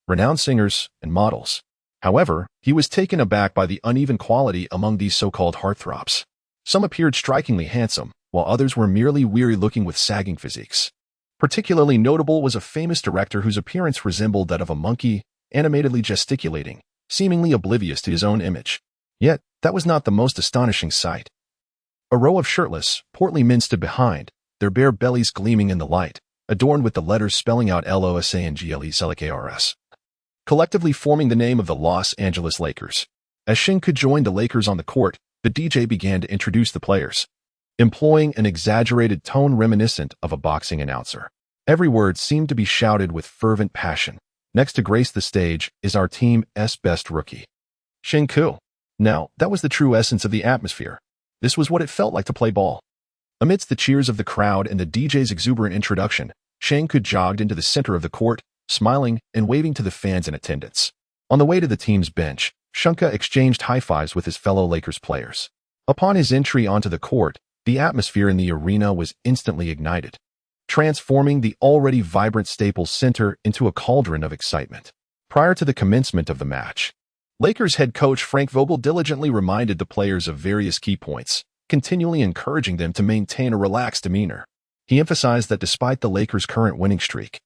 renowned singers, and models. However, he was taken aback by the uneven quality among these so-called heartthrobs. Some appeared strikingly handsome, while others were merely weary-looking with sagging physiques. Particularly notable was a famous director whose appearance resembled that of a monkey, animatedly gesticulating, seemingly oblivious to his own image. Yet, that was not the most astonishing sight. A row of shirtless, portly men stood behind, their bare bellies gleaming in the light, adorned with the letters spelling out LOS ANGLES, collectively forming the name of the Los Angeles Lakers. As Sheng Ke joined the Lakers on the court, the DJ began to introduce the players, employing an exaggerated tone reminiscent of a boxing announcer. Every word seemed to be shouted with fervent passion. Next to grace the stage is our team's best rookie, Sheng Ke. Now, that was the true essence of the atmosphere. This was what it felt like to play ball. Amidst the cheers of the crowd and the DJ's exuberant introduction, Sheng Ke jogged into the center of the court, smiling and waving to the fans in attendance. On the way to the team's bench, Sheng Ke exchanged high-fives with his fellow Lakers players. Upon his entry onto the court, the atmosphere in the arena was instantly ignited, transforming the already vibrant Staples Center into a cauldron of excitement. Prior to the commencement of the match, Lakers head coach Frank Vogel diligently reminded the players of various key points, continually encouraging them to maintain a relaxed demeanor. He emphasized that despite the Lakers' current winning streak,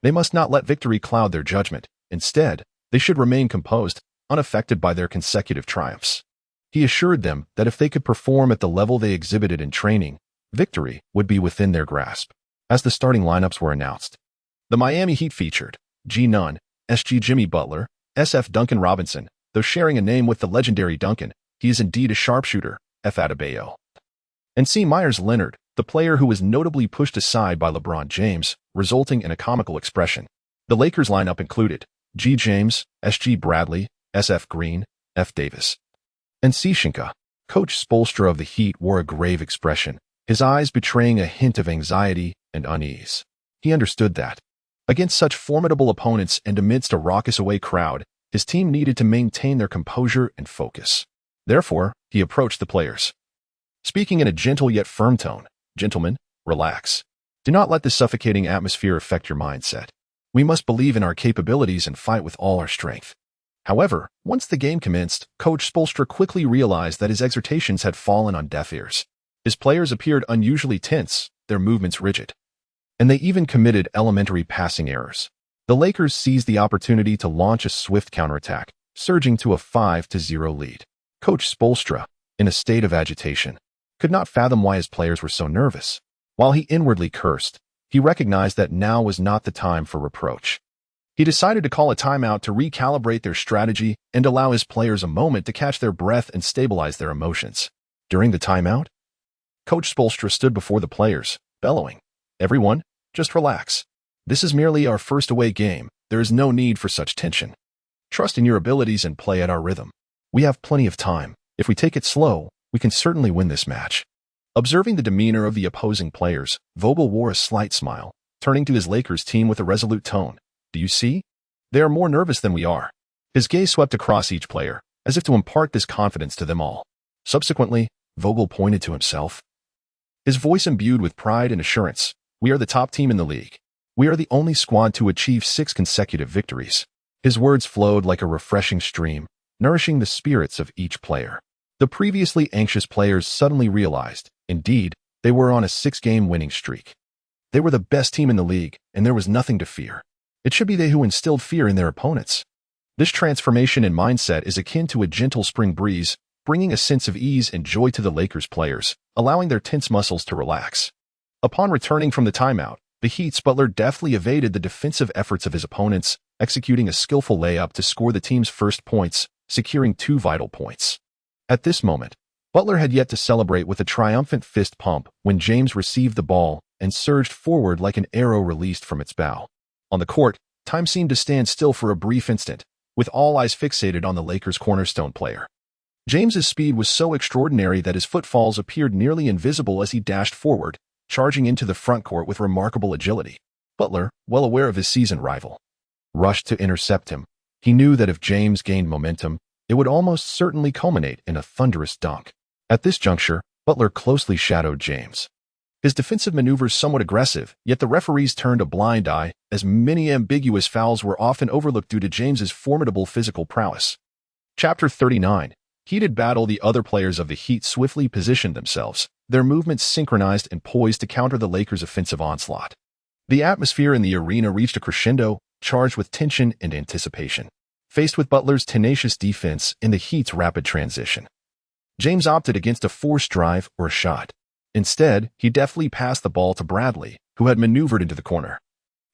they must not let victory cloud their judgment. Instead, they should remain composed, unaffected by their consecutive triumphs. He assured them that if they could perform at the level they exhibited in training, victory would be within their grasp. As the starting lineups were announced, the Miami Heat featured G. Nunn, S.G. Jimmy Butler, S.F. Duncan Robinson. Though sharing a name with the legendary Duncan, he is indeed a sharpshooter, F. Adebayo, and C. Myers Leonard, the player who was notably pushed aside by LeBron James, resulting in a comical expression. The Lakers lineup included G. James, S.G. Bradley, S.F. Green, F. Davis, and C. Sheng Ke. Coach Spoelstra of the Heat wore a grave expression, his eyes betraying a hint of anxiety and unease. He understood that, against such formidable opponents and amidst a raucous away crowd, his team needed to maintain their composure and focus. Therefore, he approached the players, speaking in a gentle yet firm tone. Gentlemen, relax. Do not let the suffocating atmosphere affect your mindset. We must believe in our capabilities and fight with all our strength. However, once the game commenced, Coach Spoelstra quickly realized that his exhortations had fallen on deaf ears. His players appeared unusually tense, their movements rigid, and they even committed elementary passing errors. The Lakers seized the opportunity to launch a swift counterattack, surging to a 5-0 lead. Coach Spoelstra, in a state of agitation, could not fathom why his players were so nervous. While he inwardly cursed, he recognized that now was not the time for reproach. He decided to call a timeout to recalibrate their strategy and allow his players a moment to catch their breath and stabilize their emotions. During the timeout, Coach Spoelstra stood before the players, bellowing, "Everyone, just relax. This is merely our first away game. There is no need for such tension. Trust in your abilities and play at our rhythm. We have plenty of time. If we take it slow, we can certainly win this match." Observing the demeanor of the opposing players, Vogel wore a slight smile, turning to his Lakers team with a resolute tone. "Do you see? They are more nervous than we are." His gaze swept across each player, as if to impart this confidence to them all. Subsequently, Vogel pointed to himself, his voice imbued with pride and assurance. "We are the top team in the league. We are the only squad to achieve 6 consecutive victories." His words flowed like a refreshing stream, nourishing the spirits of each player. The previously anxious players suddenly realized, indeed, they were on a 6-game winning streak. They were the best team in the league, and there was nothing to fear. It should be they who instilled fear in their opponents. This transformation in mindset is akin to a gentle spring breeze, bringing a sense of ease and joy to the Lakers players, allowing their tense muscles to relax. Upon returning from the timeout, the Heat's Butler deftly evaded the defensive efforts of his opponents, executing a skillful layup to score the team's first points, securing 2 vital points. At this moment, Butler had yet to celebrate with a triumphant fist pump when James received the ball and surged forward like an arrow released from its bow. On the court, time seemed to stand still for a brief instant, with all eyes fixated on the Lakers' cornerstone player. James's speed was so extraordinary that his footfalls appeared nearly invisible as he dashed forward, charging into the front court with remarkable agility. Butler, well aware of his seasoned rival, rushed to intercept him. He knew that if James gained momentum, it would almost certainly culminate in a thunderous dunk. At this juncture, Butler closely shadowed James. His defensive maneuvers somewhat aggressive, yet the referees turned a blind eye, as many ambiguous fouls were often overlooked due to James's formidable physical prowess. Chapter 39. Heated battle. The other players of the Heat swiftly positioned themselves, their movements synchronized and poised to counter the Lakers' offensive onslaught. The atmosphere in the arena reached a crescendo, charged with tension and anticipation. Faced with Butler's tenacious defense and the Heat's rapid transition, James opted against a forced drive or a shot. Instead, he deftly passed the ball to Bradley, who had maneuvered into the corner,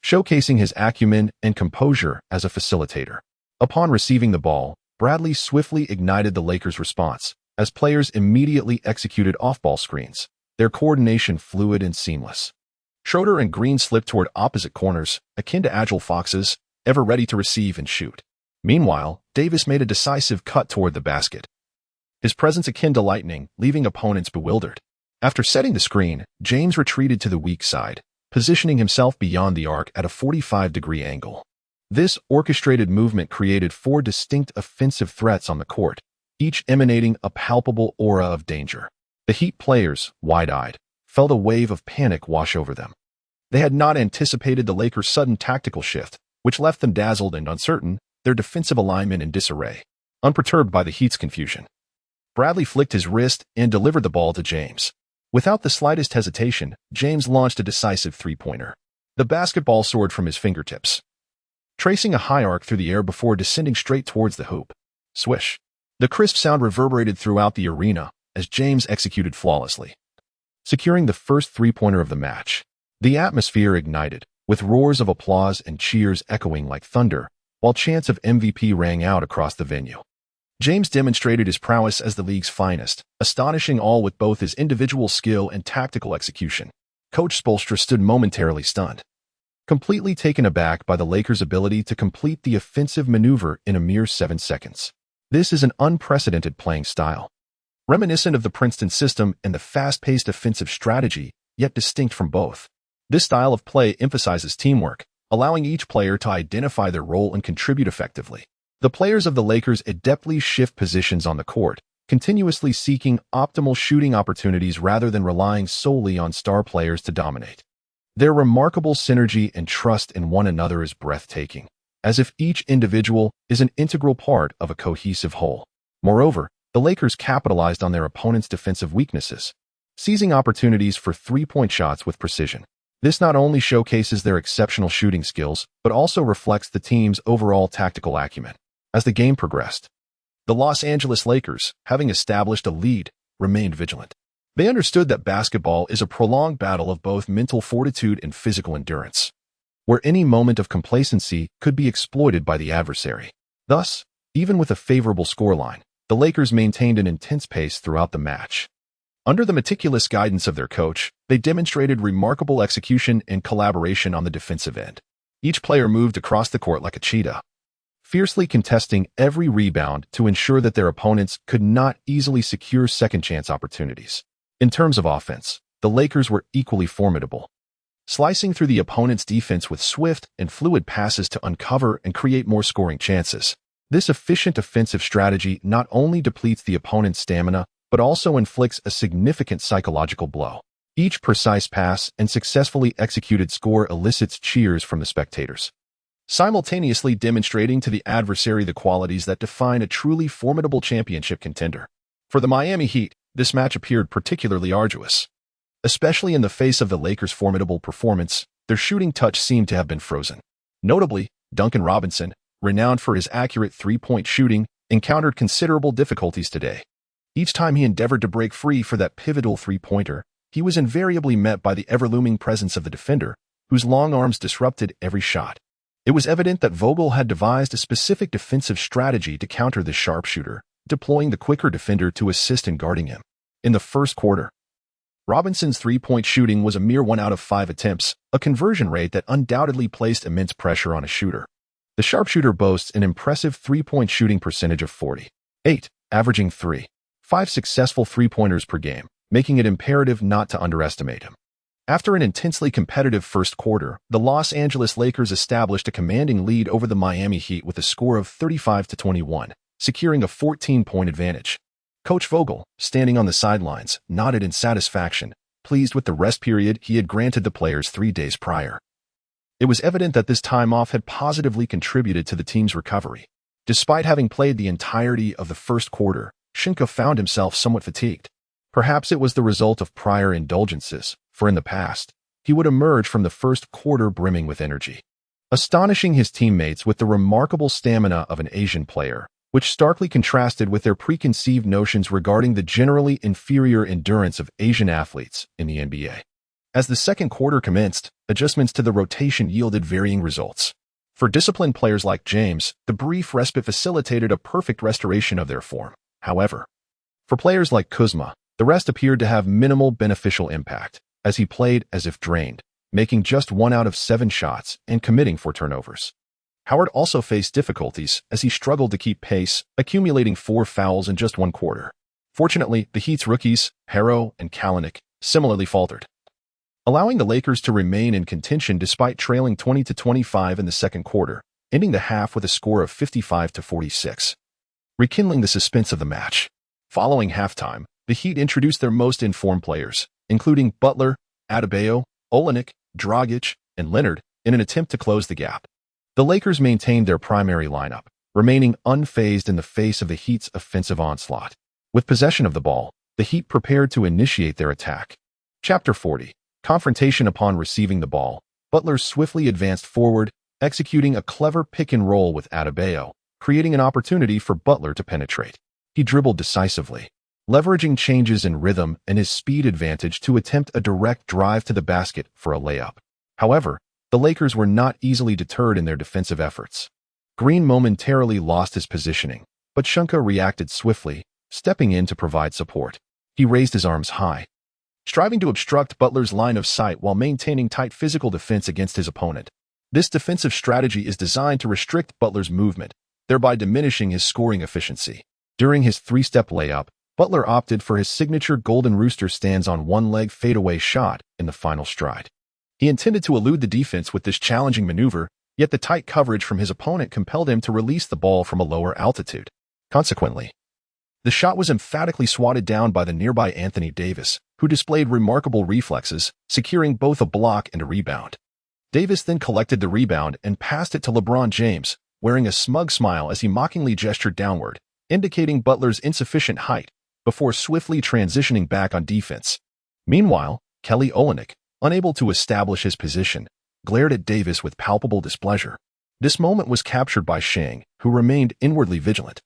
showcasing his acumen and composure as a facilitator. Upon receiving the ball, Bradley swiftly ignited the Lakers' response, as players immediately executed off-ball screens, their coordination fluid and seamless. Schroeder and Green slipped toward opposite corners, akin to agile foxes, ever ready to receive and shoot. Meanwhile, Davis made a decisive cut toward the basket, his presence akin to lightning, leaving opponents bewildered. After setting the screen, James retreated to the weak side, positioning himself beyond the arc at a 45-degree angle. This orchestrated movement created 4 distinct offensive threats on the court, each emanating a palpable aura of danger. The Heat players, wide-eyed, felt a wave of panic wash over them. They had not anticipated the Lakers' sudden tactical shift, which left them dazzled and uncertain, their defensive alignment in disarray. Unperturbed by the Heat's confusion, Bradley flicked his wrist and delivered the ball to James. Without the slightest hesitation, James launched a decisive 3-pointer. The basketball soared from his fingertips, tracing a high arc through the air before descending straight towards the hoop. Swish! The crisp sound reverberated throughout the arena as James executed flawlessly, securing the first 3-pointer of the match. The atmosphere ignited, with roars of applause and cheers echoing like thunder, while chants of MVP rang out across the venue. James demonstrated his prowess as the league's finest, astonishing all with both his individual skill and tactical execution. Coach Spoelstra stood momentarily stunned, completely taken aback by the Lakers' ability to complete the offensive maneuver in a mere 7 seconds. This is an unprecedented playing style, reminiscent of the Princeton system and the fast-paced offensive strategy, yet distinct from both. This style of play emphasizes teamwork, allowing each player to identify their role and contribute effectively. The players of the Lakers adeptly shift positions on the court, continuously seeking optimal shooting opportunities rather than relying solely on star players to dominate. Their remarkable synergy and trust in one another is breathtaking, as if each individual is an integral part of a cohesive whole. Moreover, the Lakers capitalized on their opponent's defensive weaknesses, seizing opportunities for 3-point shots with precision. This not only showcases their exceptional shooting skills, but also reflects the team's overall tactical acumen. As the game progressed, the Los Angeles Lakers, having established a lead, remained vigilant. They understood that basketball is a prolonged battle of both mental fortitude and physical endurance, where any moment of complacency could be exploited by the adversary. Thus, even with a favorable scoreline, the Lakers maintained an intense pace throughout the match. Under the meticulous guidance of their coach, they demonstrated remarkable execution and collaboration on the defensive end. Each player moved across the court like a cheetah, fiercely contesting every rebound to ensure that their opponents could not easily secure second-chance opportunities. In terms of offense, the Lakers were equally formidable, slicing through the opponent's defense with swift and fluid passes to uncover and create more scoring chances. This efficient offensive strategy not only depletes the opponent's stamina, but also inflicts a significant psychological blow. Each precise pass and successfully executed score elicits cheers from the spectators, simultaneously demonstrating to the adversary the qualities that define a truly formidable championship contender. For the Miami Heat, this match appeared particularly arduous. Especially in the face of the Lakers' formidable performance, their shooting touch seemed to have been frozen. Notably, Duncan Robinson, renowned for his accurate three-point shooting, encountered considerable difficulties today. Each time he endeavored to break free for that pivotal three-pointer, he was invariably met by the ever-looming presence of the defender, whose long arms disrupted every shot. It was evident that Vogel had devised a specific defensive strategy to counter this sharpshooter, deploying the quicker defender to assist in guarding him. In the first quarter, Robinson's three-point shooting was a mere 1 out of 5 attempts, a conversion rate that undoubtedly placed immense pressure on a shooter. The sharpshooter boasts an impressive three-point shooting percentage of 48, averaging 3.5 successful three-pointers per game, making it imperative not to underestimate him. After an intensely competitive first quarter, the Los Angeles Lakers established a commanding lead over the Miami Heat with a score of 35-21, securing a 14-point advantage. Coach Vogel, standing on the sidelines, nodded in satisfaction, pleased with the rest period he had granted the players 3 days prior. It was evident that this time off had positively contributed to the team's recovery. Despite having played the entirety of the first quarter, Sheng Ke found himself somewhat fatigued. Perhaps it was the result of prior indulgences, for in the past, he would emerge from the first quarter brimming with energy, astonishing his teammates with the remarkable stamina of an Asian player, which starkly contrasted with their preconceived notions regarding the generally inferior endurance of Asian athletes in the NBA. As the second quarter commenced, adjustments to the rotation yielded varying results. For disciplined players like James, the brief respite facilitated a perfect restoration of their form. However, for players like Kuzma, the rest appeared to have minimal beneficial impact, as he played as if drained, making just 1 out of 7 shots and committing 4 turnovers. Howard also faced difficulties as he struggled to keep pace, accumulating 4 fouls in just 1 quarter. Fortunately, the Heat's rookies, Harrow and Kalanick, similarly faltered, allowing the Lakers to remain in contention despite trailing 20-25 in the second quarter, ending the half with a score of 55-46, rekindling the suspense of the match. Following halftime, the Heat introduced their most informed players, including Butler, Adebayo, Olynyk, Dragic, and Leonard, in an attempt to close the gap. The Lakers maintained their primary lineup, remaining unfazed in the face of the Heat's offensive onslaught. With possession of the ball, the Heat prepared to initiate their attack. Chapter 40. Confrontation. Upon receiving the ball, Butler swiftly advanced forward, executing a clever pick-and-roll with Adebayo, creating an opportunity for Butler to penetrate. He dribbled decisively, leveraging changes in rhythm and his speed advantage to attempt a direct drive to the basket for a layup. However, the Lakers were not easily deterred in their defensive efforts. Green momentarily lost his positioning, but Sheng Ke reacted swiftly, stepping in to provide support. He raised his arms high, striving to obstruct Butler's line of sight while maintaining tight physical defense against his opponent. This defensive strategy is designed to restrict Butler's movement, thereby diminishing his scoring efficiency. During his 3-step layup, Butler opted for his signature Golden Rooster stands on one-leg fadeaway shot in the final stride. He intended to elude the defense with this challenging maneuver, yet the tight coverage from his opponent compelled him to release the ball from a lower altitude. Consequently, the shot was emphatically swatted down by the nearby Anthony Davis, who displayed remarkable reflexes, securing both a block and a rebound. Davis then collected the rebound and passed it to LeBron James, wearing a smug smile as he mockingly gestured downward, indicating Butler's insufficient height, before swiftly transitioning back on defense. Meanwhile, Kelly Olynyk, unable to establish his position, glared at Davis with palpable displeasure. This moment was captured by Sheng, who remained inwardly vigilant.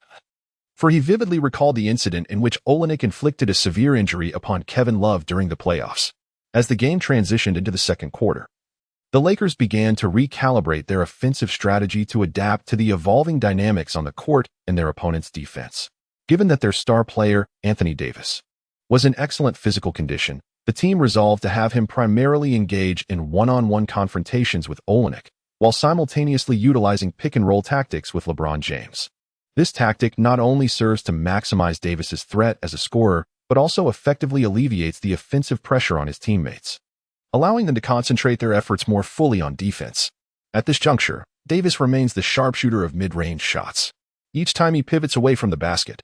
For he vividly recalled the incident in which Olynyk inflicted a severe injury upon Kevin Love during the playoffs. As the game transitioned into the second quarter, the Lakers began to recalibrate their offensive strategy to adapt to the evolving dynamics on the court and their opponent's defense. Given that their star player, Anthony Davis, was in excellent physical condition, the team resolved to have him primarily engage in one-on-one confrontations with Olynyk, while simultaneously utilizing pick-and-roll tactics with LeBron James. This tactic not only serves to maximize Davis's threat as a scorer, but also effectively alleviates the offensive pressure on his teammates, allowing them to concentrate their efforts more fully on defense. At this juncture, Davis remains the sharpshooter of mid-range shots. Each time he pivots away from the basket,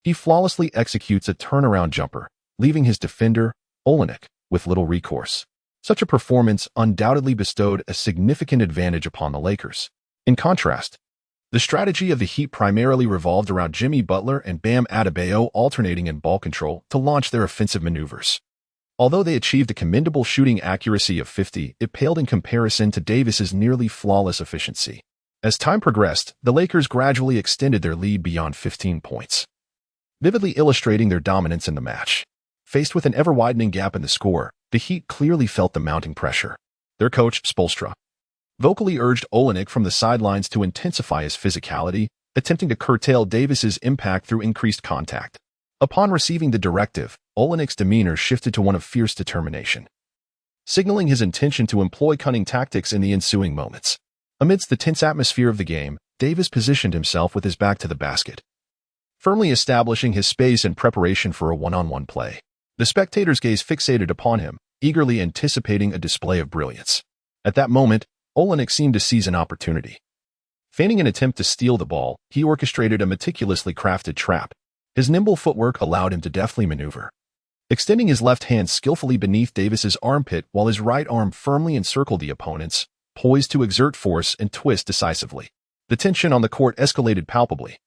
he flawlessly executes a turnaround jumper, leaving his defender, Olynyk, with little recourse. Such a performance undoubtedly bestowed a significant advantage upon the Lakers. In contrast, the strategy of the Heat primarily revolved around Jimmy Butler and Bam Adebayo alternating in ball control to launch their offensive maneuvers. Although they achieved a commendable shooting accuracy of 50%, it paled in comparison to Davis's nearly flawless efficiency. As time progressed, the Lakers gradually extended their lead beyond 15 points, vividly illustrating their dominance in the match. Faced with an ever-widening gap in the score, the Heat clearly felt the mounting pressure. Their coach, Spoelstra, vocally urged Olynyk from the sidelines to intensify his physicality, attempting to curtail Davis's impact through increased contact. Upon receiving the directive, Olynyk's demeanor shifted to one of fierce determination, signaling his intention to employ cunning tactics in the ensuing moments. Amidst the tense atmosphere of the game, Davis positioned himself with his back to the basket, firmly establishing his space in preparation for a one-on-one play. The spectators' gaze fixated upon him, eagerly anticipating a display of brilliance. At that moment, Olynyk seemed to seize an opportunity. Feigning an attempt to steal the ball, he orchestrated a meticulously crafted trap. His nimble footwork allowed him to deftly maneuver, extending his left hand skillfully beneath Davis's armpit while his right arm firmly encircled the opponent's, poised to exert force and twist decisively. The tension on the court escalated palpably,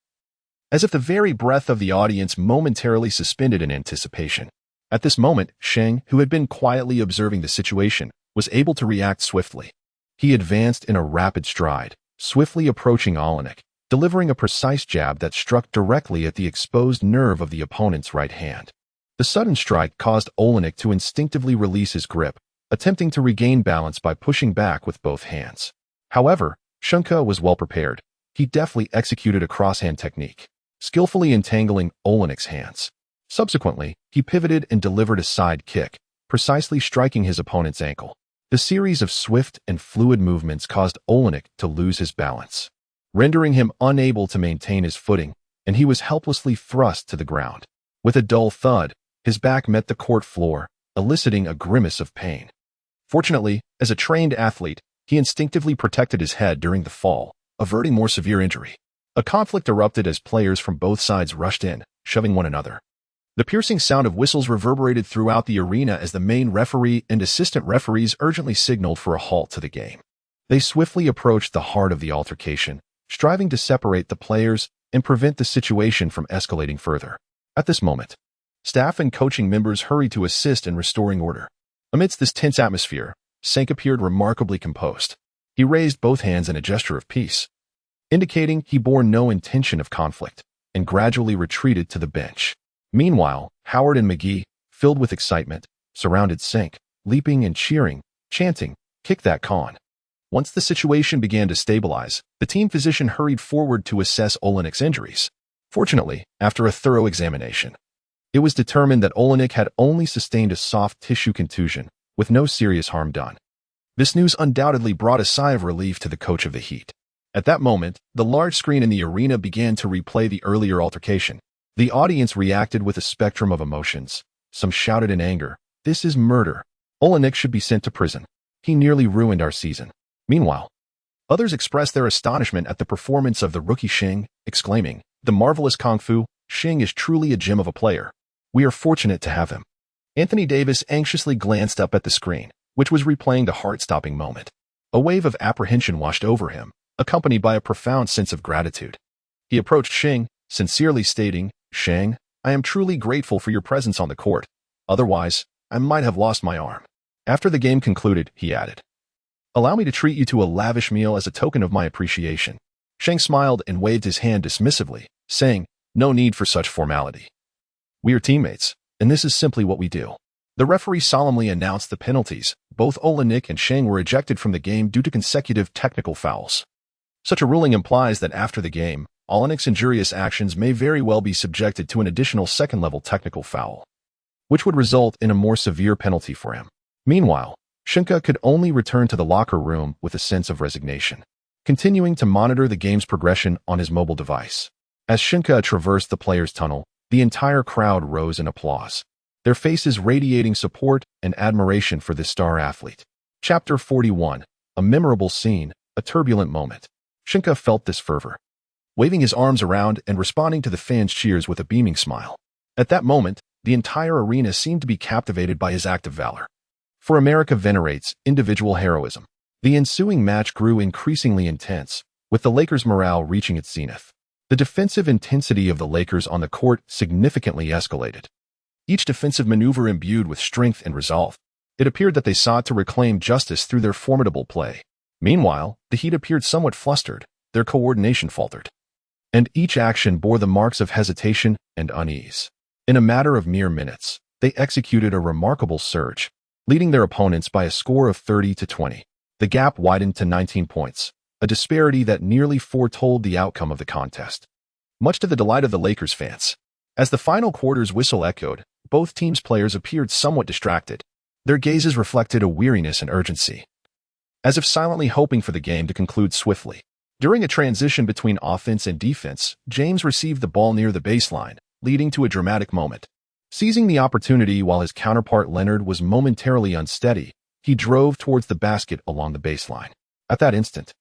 as if the very breath of the audience momentarily suspended in anticipation. At this moment, Sheng, who had been quietly observing the situation, was able to react swiftly. He advanced in a rapid stride, swiftly approaching Olynyk, delivering a precise jab that struck directly at the exposed nerve of the opponent's right hand. The sudden strike caused Olynyk to instinctively release his grip, attempting to regain balance by pushing back with both hands. However, Sheng Ke was well prepared. He deftly executed a crosshand technique, skillfully entangling Olynyk's hands. Subsequently, he pivoted and delivered a side kick, precisely striking his opponent's ankle. The series of swift and fluid movements caused Olynyk to lose his balance, rendering him unable to maintain his footing, and he was helplessly thrust to the ground. With a dull thud, his back met the court floor, eliciting a grimace of pain. Fortunately, as a trained athlete, he instinctively protected his head during the fall, averting more severe injury. A conflict erupted as players from both sides rushed in, shoving one another. The piercing sound of whistles reverberated throughout the arena as the main referee and assistant referees urgently signaled for a halt to the game. They swiftly approached the heart of the altercation, striving to separate the players and prevent the situation from escalating further. At this moment, staff and coaching members hurried to assist in restoring order. Amidst this tense atmosphere, Sheng appeared remarkably composed. He raised both hands in a gesture of peace, indicating he bore no intention of conflict, and gradually retreated to the bench. Meanwhile, Howard and McGee, filled with excitement, surrounded Sheng, leaping and cheering, chanting, "Kick that con." Once the situation began to stabilize, the team physician hurried forward to assess Olynyk's injuries. Fortunately, after a thorough examination, it was determined that Olynyk had only sustained a soft tissue contusion, with no serious harm done. This news undoubtedly brought a sigh of relief to the coach of the Heat. At that moment, the large screen in the arena began to replay the earlier altercation. The audience reacted with a spectrum of emotions. Some shouted in anger, "This is murder. Olynyk should be sent to prison. He nearly ruined our season." Meanwhile, others expressed their astonishment at the performance of the rookie Sheng, exclaiming, "The marvelous Kung Fu, Sheng is truly a gem of a player. We are fortunate to have him." Anthony Davis anxiously glanced up at the screen, which was replaying the heart-stopping moment. A wave of apprehension washed over him, accompanied by a profound sense of gratitude. He approached Sheng, sincerely stating, "Sheng, I am truly grateful for your presence on the court. Otherwise, I might have lost my arm." After the game concluded, he added, "Allow me to treat you to a lavish meal as a token of my appreciation." Sheng smiled and waved his hand dismissively, saying, "No need for such formality. We are teammates, and this is simply what we do." The referee solemnly announced the penalties. Both Olynyk and Sheng were ejected from the game due to consecutive technical fouls. Such a ruling implies that after the game, Olynyk's injurious actions may very well be subjected to an additional second-level technical foul, which would result in a more severe penalty for him. Meanwhile, Sheng Ke could only return to the locker room with a sense of resignation, continuing to monitor the game's progression on his mobile device. As Sheng Ke traversed the players' tunnel, the entire crowd rose in applause, their faces radiating support and admiration for this star athlete. Chapter 41. A memorable scene, a turbulent moment. Sheng Ke felt this fervor, waving his arms around and responding to the fans' cheers with a beaming smile. At that moment, the entire arena seemed to be captivated by his act of valor. For America venerates individual heroism. The ensuing match grew increasingly intense, with the Lakers' morale reaching its zenith. The defensive intensity of the Lakers on the court significantly escalated, each defensive maneuver imbued with strength and resolve. It appeared that they sought to reclaim justice through their formidable play. Meanwhile, the Heat appeared somewhat flustered, their coordination faltered, and each action bore the marks of hesitation and unease. In a matter of mere minutes, they executed a remarkable surge, leading their opponents by a score of 30-20. The gap widened to 19 points, a disparity that nearly foretold the outcome of the contest, much to the delight of the Lakers fans. As the final quarter's whistle echoed, both teams' players appeared somewhat distracted. Their gazes reflected a weariness and urgency, as if silently hoping for the game to conclude swiftly. During a transition between offense and defense, James received the ball near the baseline, leading to a dramatic moment. Seizing the opportunity while his counterpart Leonard was momentarily unsteady, he drove towards the basket along the baseline. At that instant,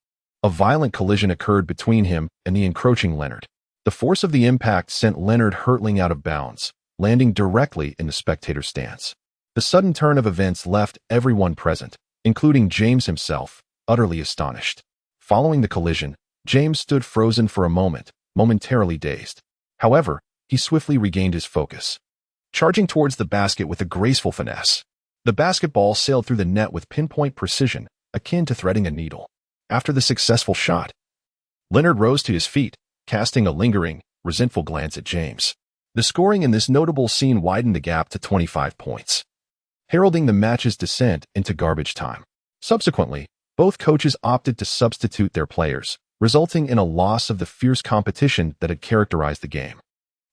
a violent collision occurred between him and the encroaching Leonard. The force of the impact sent Leonard hurtling out of bounds, landing directly in the spectator stands. The sudden turn of events left everyone present, including James himself, utterly astonished. Following the collision, James stood frozen for a moment, momentarily dazed. However, he swiftly regained his focus, charging towards the basket with a graceful finesse. The basketball sailed through the net with pinpoint precision, akin to threading a needle. After the successful shot, Leonard rose to his feet, casting a lingering, resentful glance at James. The scoring in this notable scene widened the gap to 25 points, heralding the match's descent into garbage time. Subsequently, both coaches opted to substitute their players, resulting in a loss of the fierce competition that had characterized the game,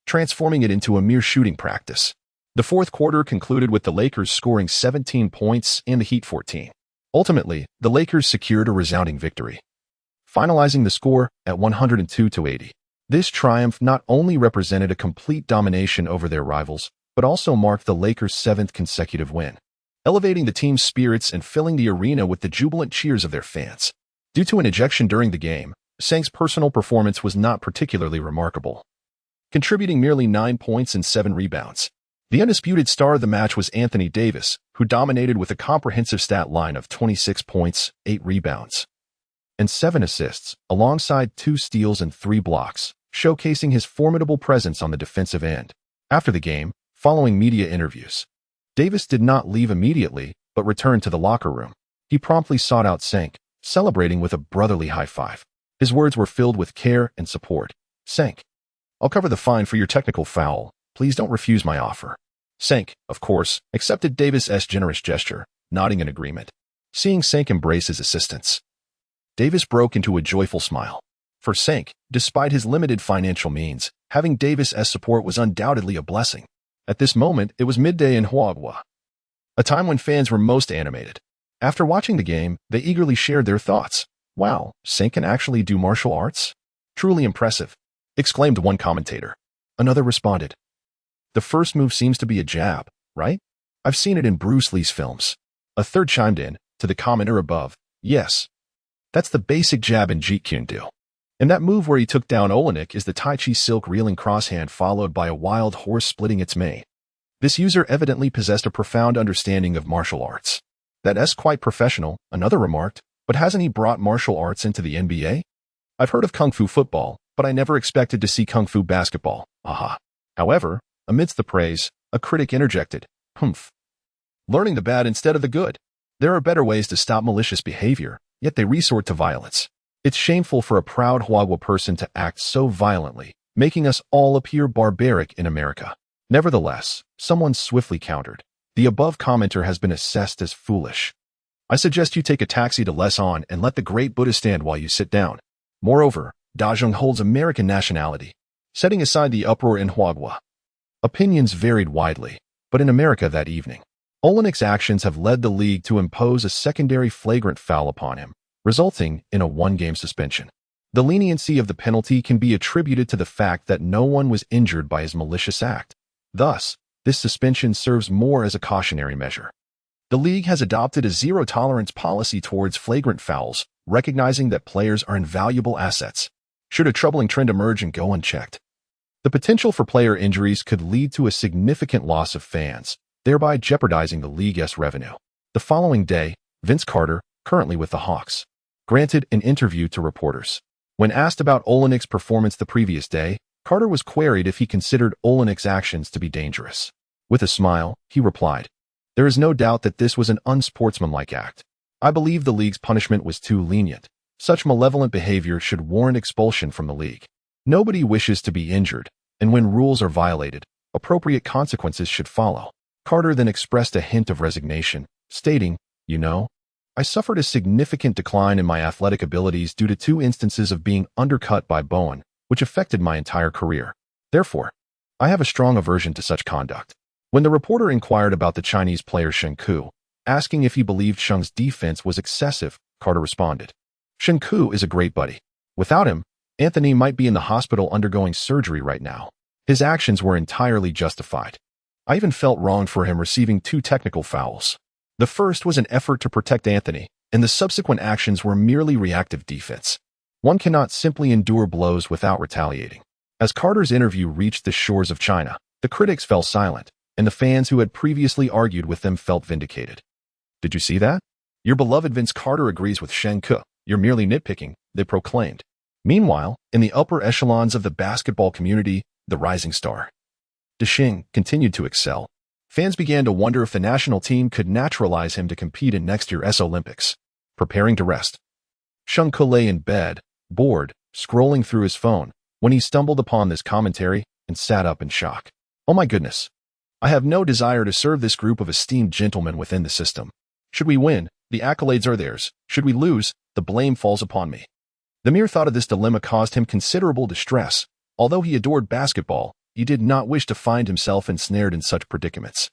transforming it into a mere shooting practice. The fourth quarter concluded with the Lakers scoring 17 points and the Heat 14. Ultimately, the Lakers secured a resounding victory, finalizing the score at 102-80. This triumph not only represented a complete domination over their rivals, but also marked the Lakers' seventh consecutive win, elevating the team's spirits and filling the arena with the jubilant cheers of their fans. Due to an ejection during the game, Sheng's personal performance was not particularly remarkable, contributing merely 9 points and 7 rebounds. The undisputed star of the match was Anthony Davis, who dominated with a comprehensive stat line of 26 points, 8 rebounds, and 7 assists, alongside 2 steals and 3 blocks, showcasing his formidable presence on the defensive end. After the game, following media interviews, Davis did not leave immediately, but returned to the locker room. He promptly sought out Sheng, celebrating with a brotherly high five. His words were filled with care and support. "Sheng, I'll cover the fine for your technical foul. Please don't refuse my offer." Sheng, of course, accepted Davis' generous gesture, nodding in agreement. Seeing Sheng embrace his assistance, Davis broke into a joyful smile. For Sheng, despite his limited financial means, having Davis' support was undoubtedly a blessing. At this moment, it was midday in Huagua, a time when fans were most animated. After watching the game, they eagerly shared their thoughts. "Wow, Sheng can actually do martial arts? Truly impressive," exclaimed one commentator. Another responded, "The first move seems to be a jab, right? I've seen it in Bruce Lee's films." A third chimed in, to the commenter above, "Yes, that's the basic jab in Jeet Kune Do. And that move where he took down Olynyk is the Tai Chi silk reeling crosshand followed by a wild horse splitting its mane." This user evidently possessed a profound understanding of martial arts. "That's quite professional," another remarked, "but hasn't he brought martial arts into the NBA? I've heard of Kung Fu football, but I never expected to see Kung Fu basketball. Aha." However, amidst the praise, a critic interjected, "Humph. learning the bad instead of the good. There are better ways to stop malicious behavior, yet they resort to violence. It's shameful for a proud Huagua person to act so violently, making us all appear barbaric in America. Nevertheless, someone swiftly countered. The above commenter has been assessed as foolish. I suggest you take a taxi to Leson and let the great Buddha stand while you sit down. Moreover, Dajong holds American nationality. Setting aside the uproar in Huagua, opinions varied widely, but in America that evening, Olynyk's actions have led the league to impose a secondary flagrant foul upon him, resulting in a one-game suspension. The leniency of the penalty can be attributed to the fact that no one was injured by his malicious act. Thus, this suspension serves more as a cautionary measure. The league has adopted a zero-tolerance policy towards flagrant fouls, recognizing that players are invaluable assets. Should a troubling trend emerge and go unchecked, the potential for player injuries could lead to a significant loss of fans, thereby jeopardizing the league's revenue. The following day, Vince Carter, currently with the Hawks, granted an interview to reporters. When asked about Olynyk's performance the previous day, Carter was queried if he considered Olynyk's actions to be dangerous. With a smile, he replied, "There is no doubt that this was an unsportsmanlike act. I believe the league's punishment was too lenient. Such malevolent behavior should warrant expulsion from the league. Nobody wishes to be injured, and when rules are violated, appropriate consequences should follow." Carter then expressed a hint of resignation, stating, "You know, I suffered a significant decline in my athletic abilities due to 2 instances of being undercut by Bowen, which affected my entire career. Therefore, I have a strong aversion to such conduct." When the reporter inquired about the Chinese player Sheng Ke, asking if he believed Sheng's defense was excessive, Carter responded, "Sheng Ke is a great buddy. Without him, Anthony might be in the hospital undergoing surgery right now. His actions were entirely justified. I even felt wronged for him receiving 2 technical fouls. The first was an effort to protect Anthony, and the subsequent actions were merely reactive defense. One cannot simply endure blows without retaliating." As Carter's interview reached the shores of China, the critics fell silent, and the fans who had previously argued with them felt vindicated. "Did you see that? Your beloved Vince Carter agrees with Sheng Ke. You're merely nitpicking," they proclaimed. Meanwhile, in the upper echelons of the basketball community, the rising star, Sheng, continued to excel. Fans began to wonder if the national team could naturalize him to compete in next year's Olympics. Preparing to rest, Sheng Ke lay in bed, bored, scrolling through his phone, when he stumbled upon this commentary and sat up in shock. "Oh my goodness. I have no desire to serve this group of esteemed gentlemen within the system. Should we win, the accolades are theirs. Should we lose, the blame falls upon me." The mere thought of this dilemma caused him considerable distress. Although he adored basketball, he did not wish to find himself ensnared in such predicaments.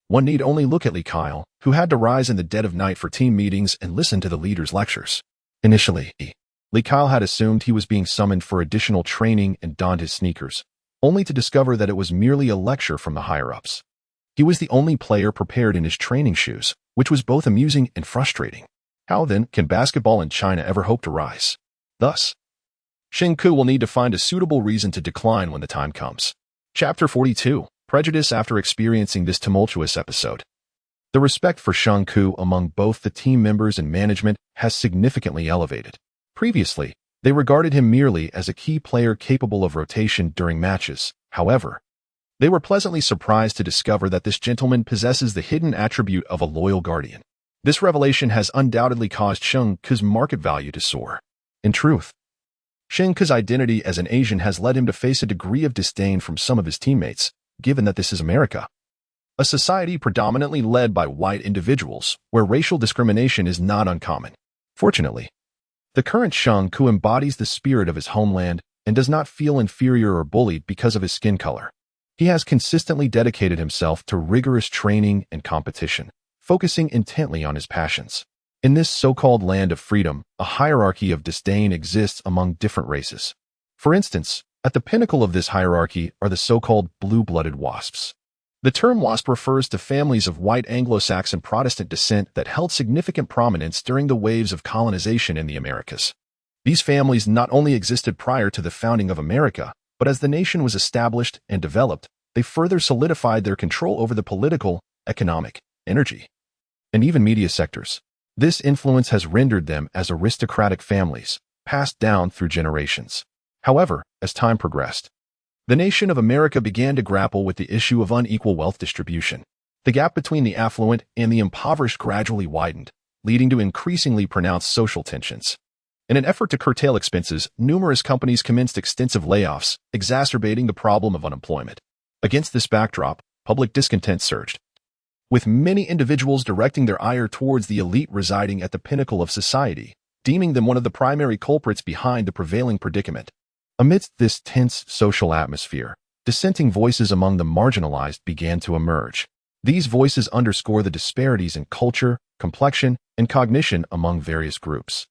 One need only look at Lee Kyle, who had to rise in the dead of night for team meetings and listen to the leaders' lectures. Initially, Lee Kyle had assumed he was being summoned for additional training and donned his sneakers, only to discover that it was merely a lecture from the higher-ups. He was the only player prepared in his training shoes, which was both amusing and frustrating. How then can basketball in China ever hope to rise? Thus, Sheng Ke will need to find a suitable reason to decline when the time comes. Chapter 42. Prejudice after experiencing this tumultuous episode. The respect for Sheng Ke among both the team members and management has significantly elevated. Previously, they regarded him merely as a key player capable of rotation during matches. However, they were pleasantly surprised to discover that this gentleman possesses the hidden attribute of a loyal guardian. This revelation has undoubtedly caused Sheng Ke's market value to soar. In truth, Sheng Ke's identity as an Asian has led him to face a degree of disdain from some of his teammates, given that this is America, a society predominantly led by white individuals, where racial discrimination is not uncommon. Fortunately, the current Sheng Ke embodies the spirit of his homeland and does not feel inferior or bullied because of his skin color. He has consistently dedicated himself to rigorous training and competition, focusing intently on his passions. In this so-called land of freedom, a hierarchy of disdain exists among different races. For instance, at the pinnacle of this hierarchy are the so-called blue-blooded wasps. The term wasp refers to families of white Anglo-Saxon Protestant descent that held significant prominence during the waves of colonization in the Americas. These families not only existed prior to the founding of America, but as the nation was established and developed, they further solidified their control over the political, economic, energy, and even media sectors. This influence has rendered them as aristocratic families, passed down through generations. However, as time progressed, the nation of America began to grapple with the issue of unequal wealth distribution. The gap between the affluent and the impoverished gradually widened, leading to increasingly pronounced social tensions. In an effort to curtail expenses, numerous companies commenced extensive layoffs, exacerbating the problem of unemployment. Against this backdrop, public discontent surged, with many individuals directing their ire towards the elite residing at the pinnacle of society, deeming them one of the primary culprits behind the prevailing predicament. Amidst this tense social atmosphere, dissenting voices among the marginalized began to emerge. These voices underscore the disparities in culture, complexion, and cognition among various groups,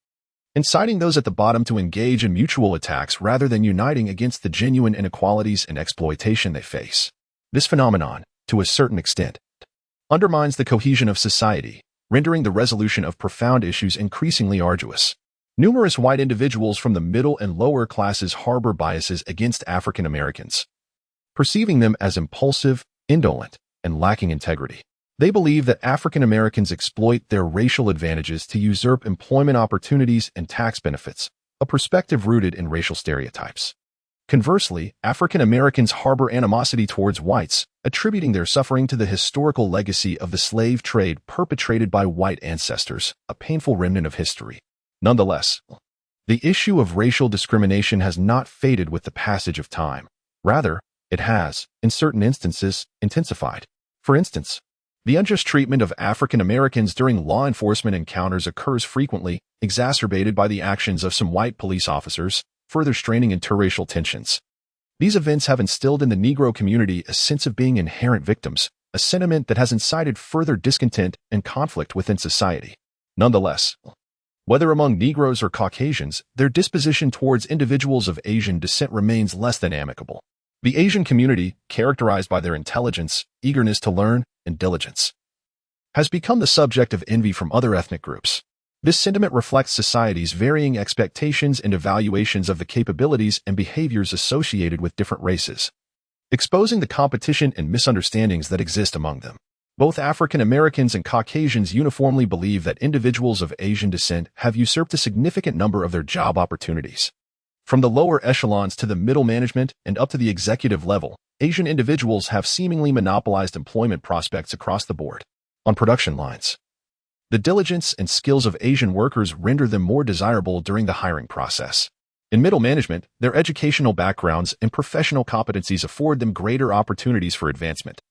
inciting those at the bottom to engage in mutual attacks rather than uniting against the genuine inequalities and exploitation they face. This phenomenon, to a certain extent, undermines the cohesion of society, rendering the resolution of profound issues increasingly arduous. Numerous white individuals from the middle and lower classes harbor biases against African Americans, perceiving them as impulsive, indolent, and lacking integrity. They believe that African Americans exploit their racial advantages to usurp employment opportunities and tax benefits, a perspective rooted in racial stereotypes. Conversely, African Americans harbor animosity towards whites, attributing their suffering to the historical legacy of the slave trade perpetrated by white ancestors, a painful remnant of history. Nonetheless, the issue of racial discrimination has not faded with the passage of time. Rather, it has, in certain instances, intensified. For instance, the unjust treatment of African Americans during law enforcement encounters occurs frequently, exacerbated by the actions of some white police officers, further straining interracial tensions. These events have instilled in the Negro community a sense of being inherent victims, a sentiment that has incited further discontent and conflict within society. Nonetheless, whether among Negroes or Caucasians, their disposition towards individuals of Asian descent remains less than amicable. The Asian community, characterized by their intelligence, eagerness to learn, and diligence, has become the subject of envy from other ethnic groups. This sentiment reflects society's varying expectations and evaluations of the capabilities and behaviors associated with different races, exposing the competition and misunderstandings that exist among them. Both African Americans and Caucasians uniformly believe that individuals of Asian descent have usurped a significant number of their job opportunities. From the lower echelons to the middle management and up to the executive level, Asian individuals have seemingly monopolized employment prospects across the board. On production lines, the diligence and skills of Asian workers render them more desirable during the hiring process. In middle management, their educational backgrounds and professional competencies afford them greater opportunities for advancement.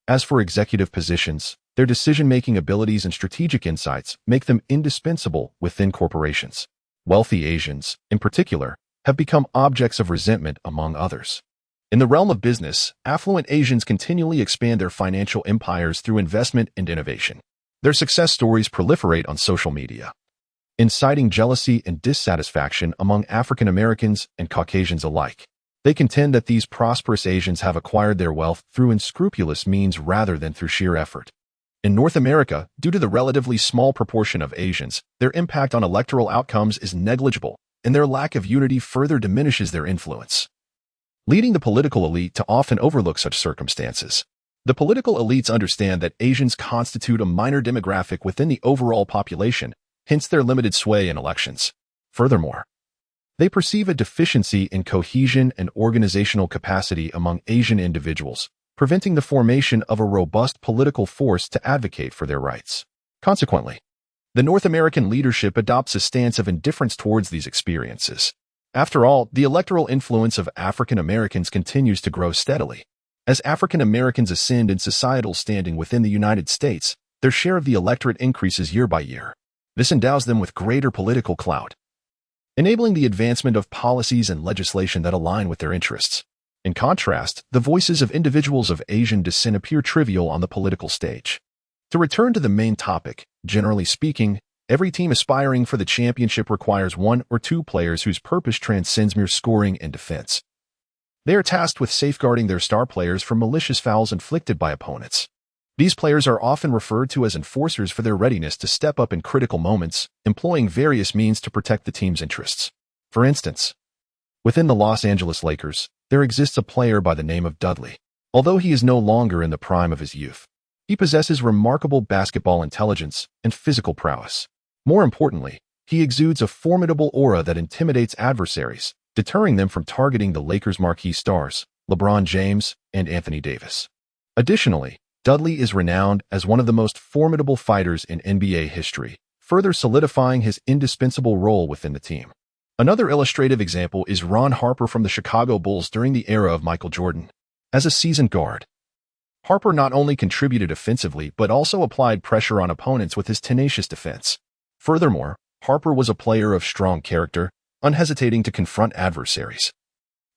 As for executive positions, their decision-making abilities and strategic insights make them indispensable within corporations. Wealthy Asians, in particular, have become objects of resentment among others. In the realm of business, affluent Asians continually expand their financial empires through investment and innovation. Their success stories proliferate on social media, inciting jealousy and dissatisfaction among African Americans and Caucasians alike. They contend that these prosperous Asians have acquired their wealth through unscrupulous means rather than through sheer effort. In North America, due to the relatively small proportion of Asians, their impact on electoral outcomes is negligible, and their lack of unity further diminishes their influence, leading the political elite to often overlook such circumstances. The political elites understand that Asians constitute a minor demographic within the overall population, hence their limited sway in elections. Furthermore, they perceive a deficiency in cohesion and organizational capacity among Asian individuals, preventing the formation of a robust political force to advocate for their rights. Consequently, the North American leadership adopts a stance of indifference towards these experiences. After all, the electoral influence of African Americans continues to grow steadily. As African Americans ascend in societal standing within the United States, their share of the electorate increases year by year. This endows them with greater political clout, enabling the advancement of policies and legislation that align with their interests. In contrast, the voices of individuals of Asian descent appear trivial on the political stage. To return to the main topic, generally speaking, every team aspiring for the championship requires one or two players whose purpose transcends mere scoring and defense. They are tasked with safeguarding their star players from malicious fouls inflicted by opponents. These players are often referred to as enforcers for their readiness to step up in critical moments, employing various means to protect the team's interests. For instance, within the Los Angeles Lakers, there exists a player by the name of Dudley. Although he is no longer in the prime of his youth, he possesses remarkable basketball intelligence and physical prowess. More importantly, he exudes a formidable aura that intimidates adversaries, deterring them from targeting the Lakers' marquee stars, LeBron James and Anthony Davis. Additionally, Dudley is renowned as one of the most formidable fighters in NBA history, further solidifying his indispensable role within the team. Another illustrative example is Ron Harper from the Chicago Bulls during the era of Michael Jordan. As a seasoned guard, Harper not only contributed offensively but also applied pressure on opponents with his tenacious defense. Furthermore, Harper was a player of strong character, unhesitating to confront adversaries.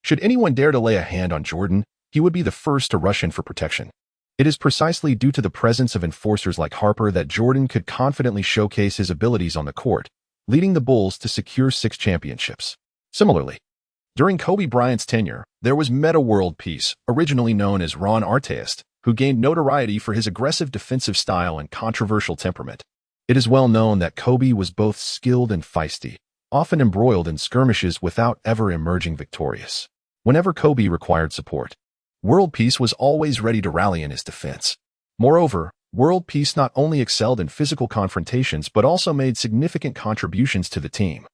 Should anyone dare to lay a hand on Jordan, he would be the first to rush in for protection. It is precisely due to the presence of enforcers like Harper that Jordan could confidently showcase his abilities on the court, leading the Bulls to secure 6 championships. Similarly, during Kobe Bryant's tenure, there was Metta World Peace, originally known as Ron Artest, who gained notoriety for his aggressive defensive style and controversial temperament. It is well known that Kobe was both skilled and feisty, often embroiled in skirmishes without ever emerging victorious. Whenever Kobe required support, World Peace was always ready to rally in his defense. Moreover, World Peace not only excelled in physical confrontations but also made significant contributions to the team.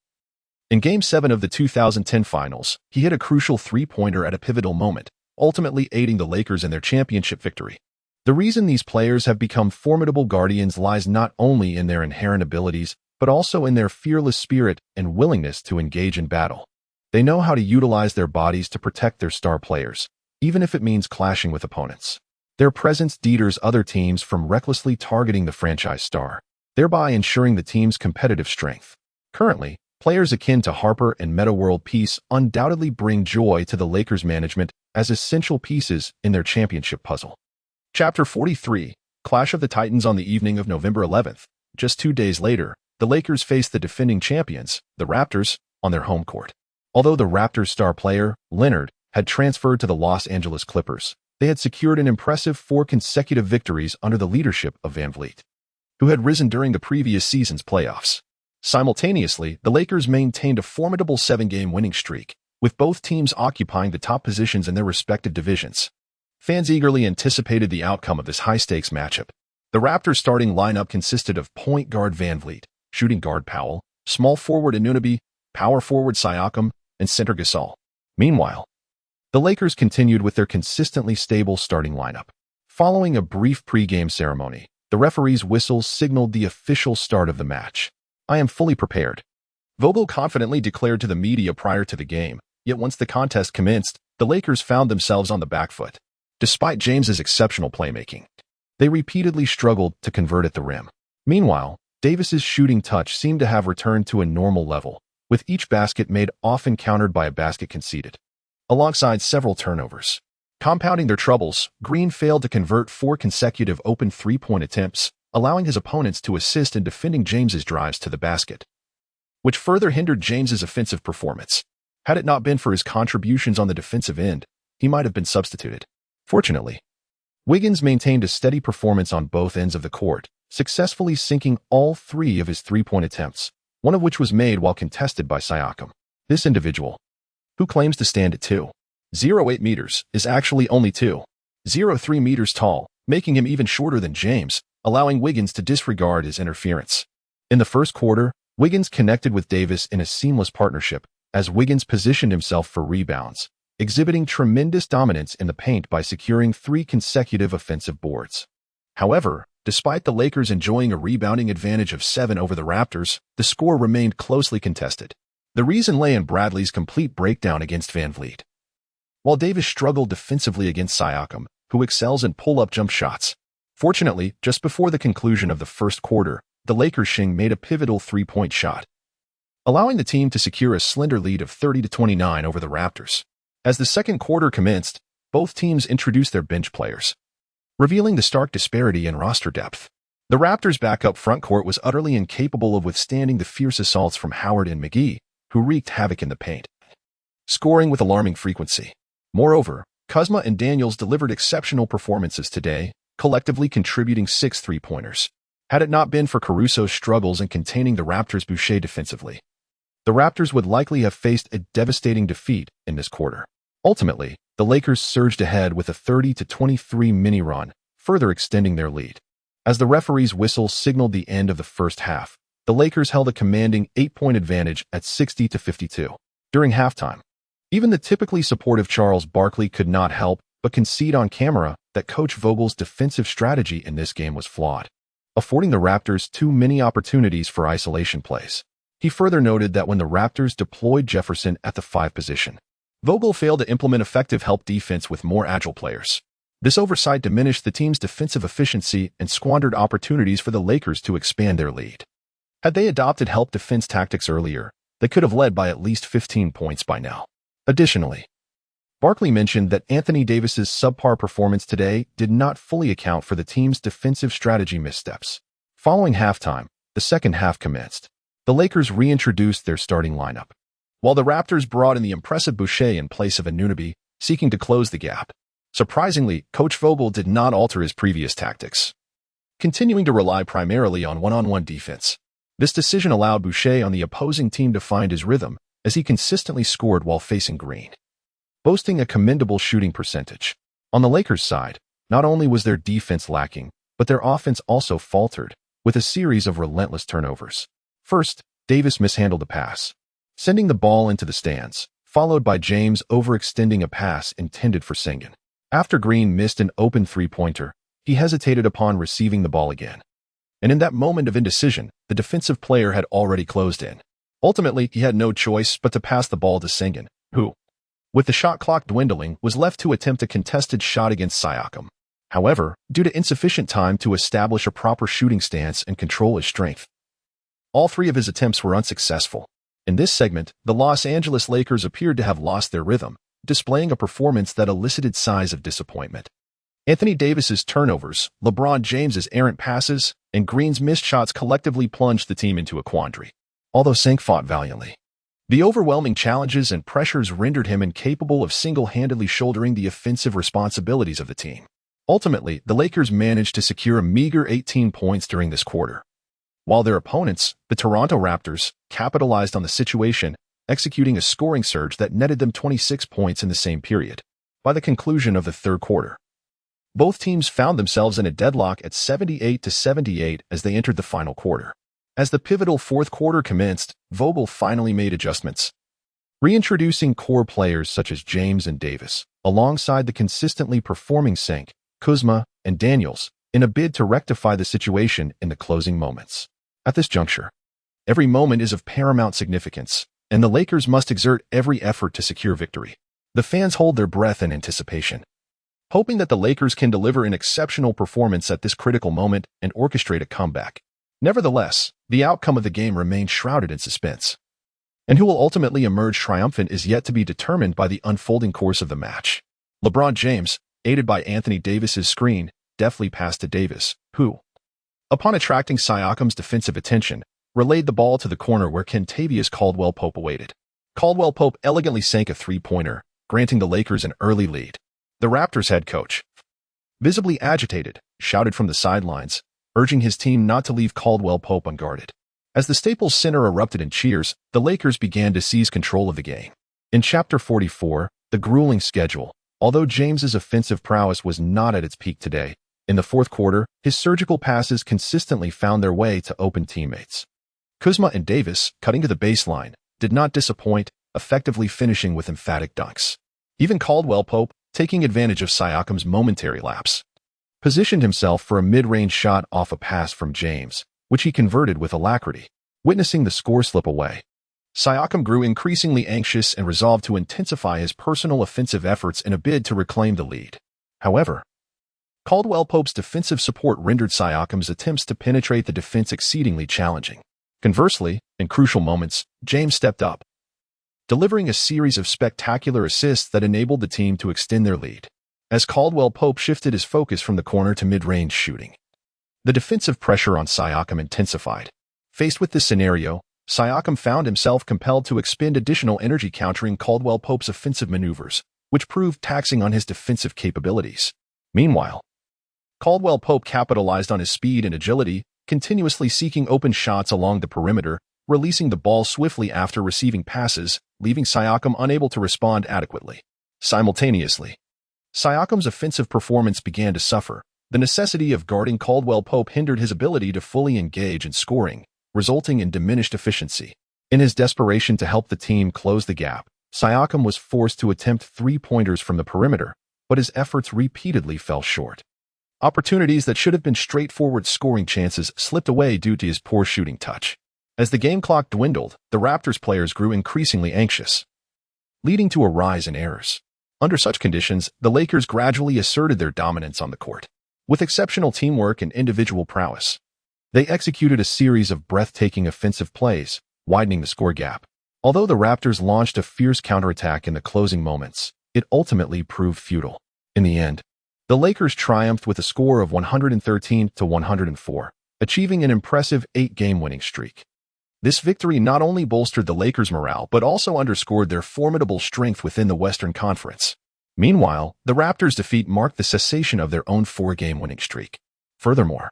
In Game 7 of the 2010 Finals, he hit a crucial three-pointer at a pivotal moment, ultimately aiding the Lakers in their championship victory. The reason these players have become formidable guardians lies not only in their inherent abilities, but also in their fearless spirit and willingness to engage in battle. They know how to utilize their bodies to protect their star players, even if it means clashing with opponents. Their presence deters other teams from recklessly targeting the franchise star, thereby ensuring the team's competitive strength. Currently, players akin to Harper and Metta World Peace undoubtedly bring joy to the Lakers management as essential pieces in their championship puzzle. Chapter 43, Clash of the Titans. On the evening of November 11th, just 2 days later, the Lakers faced the defending champions, the Raptors, on their home court. Although the Raptors' star player, Leonard, had transferred to the Los Angeles Clippers, they had secured an impressive 4 consecutive victories under the leadership of Van Vliet, who had risen during the previous season's playoffs. Simultaneously, the Lakers maintained a formidable 7-game winning streak, with both teams occupying the top positions in their respective divisions. Fans eagerly anticipated the outcome of this high-stakes matchup. The Raptors' starting lineup consisted of point guard Van Vliet, shooting guard Powell, small forward Anunoby, power forward Siakam, and center Gasol. Meanwhile, the Lakers continued with their consistently stable starting lineup. Following a brief pre-game ceremony, the referee's whistle signaled the official start of the match. "I am fully prepared," Vogel confidently declared to the media prior to the game, yet once the contest commenced, the Lakers found themselves on the back foot. Despite James's exceptional playmaking, they repeatedly struggled to convert at the rim. Meanwhile, Davis's shooting touch seemed to have returned to a normal level, with each basket made often countered by a basket conceded, alongside several turnovers. Compounding their troubles, Green failed to convert 4 consecutive open three-point attempts, allowing his opponents to assist in defending James's drives to the basket, which further hindered James's offensive performance. Had it not been for his contributions on the defensive end, he might have been substituted. Fortunately, Wiggins maintained a steady performance on both ends of the court, successfully sinking all 3 of his three-point attempts, one of which was made while contested by Siakam. This individual, who claims to stand at 2.08 meters, is actually only 2.03 meters tall, making him even shorter than James, allowing Wiggins to disregard his interference. In the first quarter, Wiggins connected with Davis in a seamless partnership, as Wiggins positioned himself for rebounds, exhibiting tremendous dominance in the paint by securing 3 consecutive offensive boards. However, despite the Lakers enjoying a rebounding advantage of 7 over the Raptors, the score remained closely contested. The reason lay in Bradley's complete breakdown against Van Vliet, while Davis struggled defensively against Siakam, who excels in pull-up jump shots. Fortunately, just before the conclusion of the first quarter, the Lakers' Sheng made a pivotal 3-point shot, allowing the team to secure a slender lead of 30-29 over the Raptors. As the second quarter commenced, both teams introduced their bench players, revealing the stark disparity in roster depth. The Raptors' backup frontcourt was utterly incapable of withstanding the fierce assaults from Howard and McGee, who wreaked havoc in the paint, scoring with alarming frequency. Moreover, Kuzma and Daniels delivered exceptional performances today, collectively contributing 6 three-pointers. Had it not been for Caruso's struggles in containing the Raptors' Boucher defensively, the Raptors would likely have faced a devastating defeat in this quarter. Ultimately, the Lakers surged ahead with a 30-23 mini-run, further extending their lead. As the referee's whistle signaled the end of the first half, the Lakers held a commanding 8-point advantage at 60-52. During halftime, even the typically supportive Charles Barkley could not help but concede on camera that Coach Vogel's defensive strategy in this game was flawed, affording the Raptors too many opportunities for isolation plays. He further noted that when the Raptors deployed Jefferson at the 5 position, Vogel failed to implement effective help defense with more agile players. This oversight diminished the team's defensive efficiency and squandered opportunities for the Lakers to expand their lead. Had they adopted help defense tactics earlier, they could have led by at least 15 points by now. Additionally, Barkley mentioned that Anthony Davis's subpar performance today did not fully account for the team's defensive strategy missteps. Following halftime, the second half commenced. The Lakers reintroduced their starting lineup, while the Raptors brought in the impressive Boucher in place of Anunoby, seeking to close the gap. Surprisingly, Coach Vogel did not alter his previous tactics, continuing to rely primarily on one-on-one defense. This decision allowed Boucher on the opposing team to find his rhythm, as he consistently scored while facing Green, boasting a commendable shooting percentage. On the Lakers' side, not only was their defense lacking, but their offense also faltered, with a series of relentless turnovers. First, Davis mishandled a pass, sending the ball into the stands, followed by James overextending a pass intended for Sheng Ke. After Green missed an open three-pointer, he hesitated upon receiving the ball again. And in that moment of indecision, the defensive player had already closed in. Ultimately, he had no choice but to pass the ball to Sheng Ke, who, with the shot clock dwindling, was left to attempt a contested shot against Siakam. However, due to insufficient time to establish a proper shooting stance and control his strength, all 3 of his attempts were unsuccessful. In this segment, the Los Angeles Lakers appeared to have lost their rhythm, displaying a performance that elicited sighs of disappointment. Anthony Davis's turnovers, LeBron James's errant passes, and Green's missed shots collectively plunged the team into a quandary. Although Sheng Ke fought valiantly, the overwhelming challenges and pressures rendered him incapable of single-handedly shouldering the offensive responsibilities of the team. Ultimately, the Lakers managed to secure a meager 18 points during this quarter, while their opponents, the Toronto Raptors, capitalized on the situation, executing a scoring surge that netted them 26 points in the same period. By the conclusion of the third quarter, both teams found themselves in a deadlock at 78-78 as they entered the final quarter. As the pivotal fourth quarter commenced, Vogel finally made adjustments, reintroducing core players such as James and Davis, alongside the consistently performing Sheng Ke, Kuzma, and Daniels, in a bid to rectify the situation in the closing moments. At this juncture, every moment is of paramount significance, and the Lakers must exert every effort to secure victory. The fans hold their breath in anticipation, hoping that the Lakers can deliver an exceptional performance at this critical moment and orchestrate a comeback. Nevertheless, the outcome of the game remains shrouded in suspense, and who will ultimately emerge triumphant is yet to be determined by the unfolding course of the match. LeBron James, aided by Anthony Davis's screen, deftly passed to Davis, who, upon attracting Siakam's defensive attention, relayed the ball to the corner where Kentavious Caldwell-Pope awaited. Caldwell-Pope elegantly sank a three-pointer, granting the Lakers an early lead. The Raptors head coach, visibly agitated, shouted from the sidelines, urging his team not to leave Caldwell-Pope unguarded. As the Staples Center erupted in cheers, the Lakers began to seize control of the game. In Chapter 44, the grueling schedule, although James's offensive prowess was not at its peak today, in the fourth quarter, his surgical passes consistently found their way to open teammates. Kuzma and Davis, cutting to the baseline, did not disappoint, effectively finishing with emphatic dunks. Even Caldwell-Pope, taking advantage of Siakam's momentary lapse, positioned himself for a mid-range shot off a pass from James, which he converted with alacrity. Witnessing the score slip away, Siakam grew increasingly anxious and resolved to intensify his personal offensive efforts in a bid to reclaim the lead. However, Caldwell-Pope's defensive support rendered Siakam's attempts to penetrate the defense exceedingly challenging. Conversely, in crucial moments, James stepped up, delivering a series of spectacular assists that enabled the team to extend their lead. As Caldwell-Pope shifted his focus from the corner to mid-range shooting, the defensive pressure on Siakam intensified. Faced with this scenario, Siakam found himself compelled to expend additional energy countering Caldwell-Pope's offensive maneuvers, which proved taxing on his defensive capabilities. Meanwhile, Caldwell-Pope capitalized on his speed and agility, continuously seeking open shots along the perimeter, releasing the ball swiftly after receiving passes, leaving Siakam unable to respond adequately. Simultaneously, Siakam's offensive performance began to suffer. The necessity of guarding Caldwell-Pope hindered his ability to fully engage in scoring, resulting in diminished efficiency. In his desperation to help the team close the gap, Siakam was forced to attempt three-pointers from the perimeter, but his efforts repeatedly fell short. Opportunities that should have been straightforward scoring chances slipped away due to his poor shooting touch. As the game clock dwindled, the Raptors players grew increasingly anxious, leading to a rise in errors. Under such conditions, the Lakers gradually asserted their dominance on the court. With exceptional teamwork and individual prowess, they executed a series of breathtaking offensive plays, widening the score gap. Although the Raptors launched a fierce counterattack in the closing moments, it ultimately proved futile. In the end, the Lakers triumphed with a score of 113-104, achieving an impressive 8-game winning streak. This victory not only bolstered the Lakers' morale but also underscored their formidable strength within the Western Conference. Meanwhile, the Raptors' defeat marked the cessation of their own 4-game winning streak. Furthermore,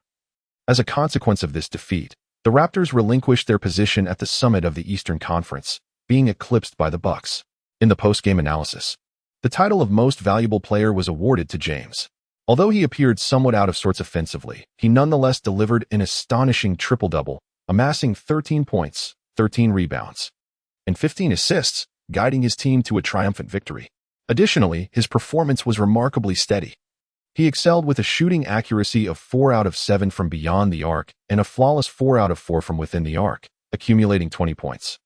as a consequence of this defeat, the Raptors relinquished their position at the summit of the Eastern Conference, being eclipsed by the Bucks. In the post-game analysis, the title of Most Valuable Player was awarded to James. Although he appeared somewhat out of sorts offensively, he nonetheless delivered an astonishing triple-double, amassing 13 points, 13 rebounds, and 15 assists, guiding his team to a triumphant victory. Additionally, his performance was remarkably steady. He excelled with a shooting accuracy of 4 out of 7 from beyond the arc and a flawless 4 out of 4 from within the arc, accumulating 20 points,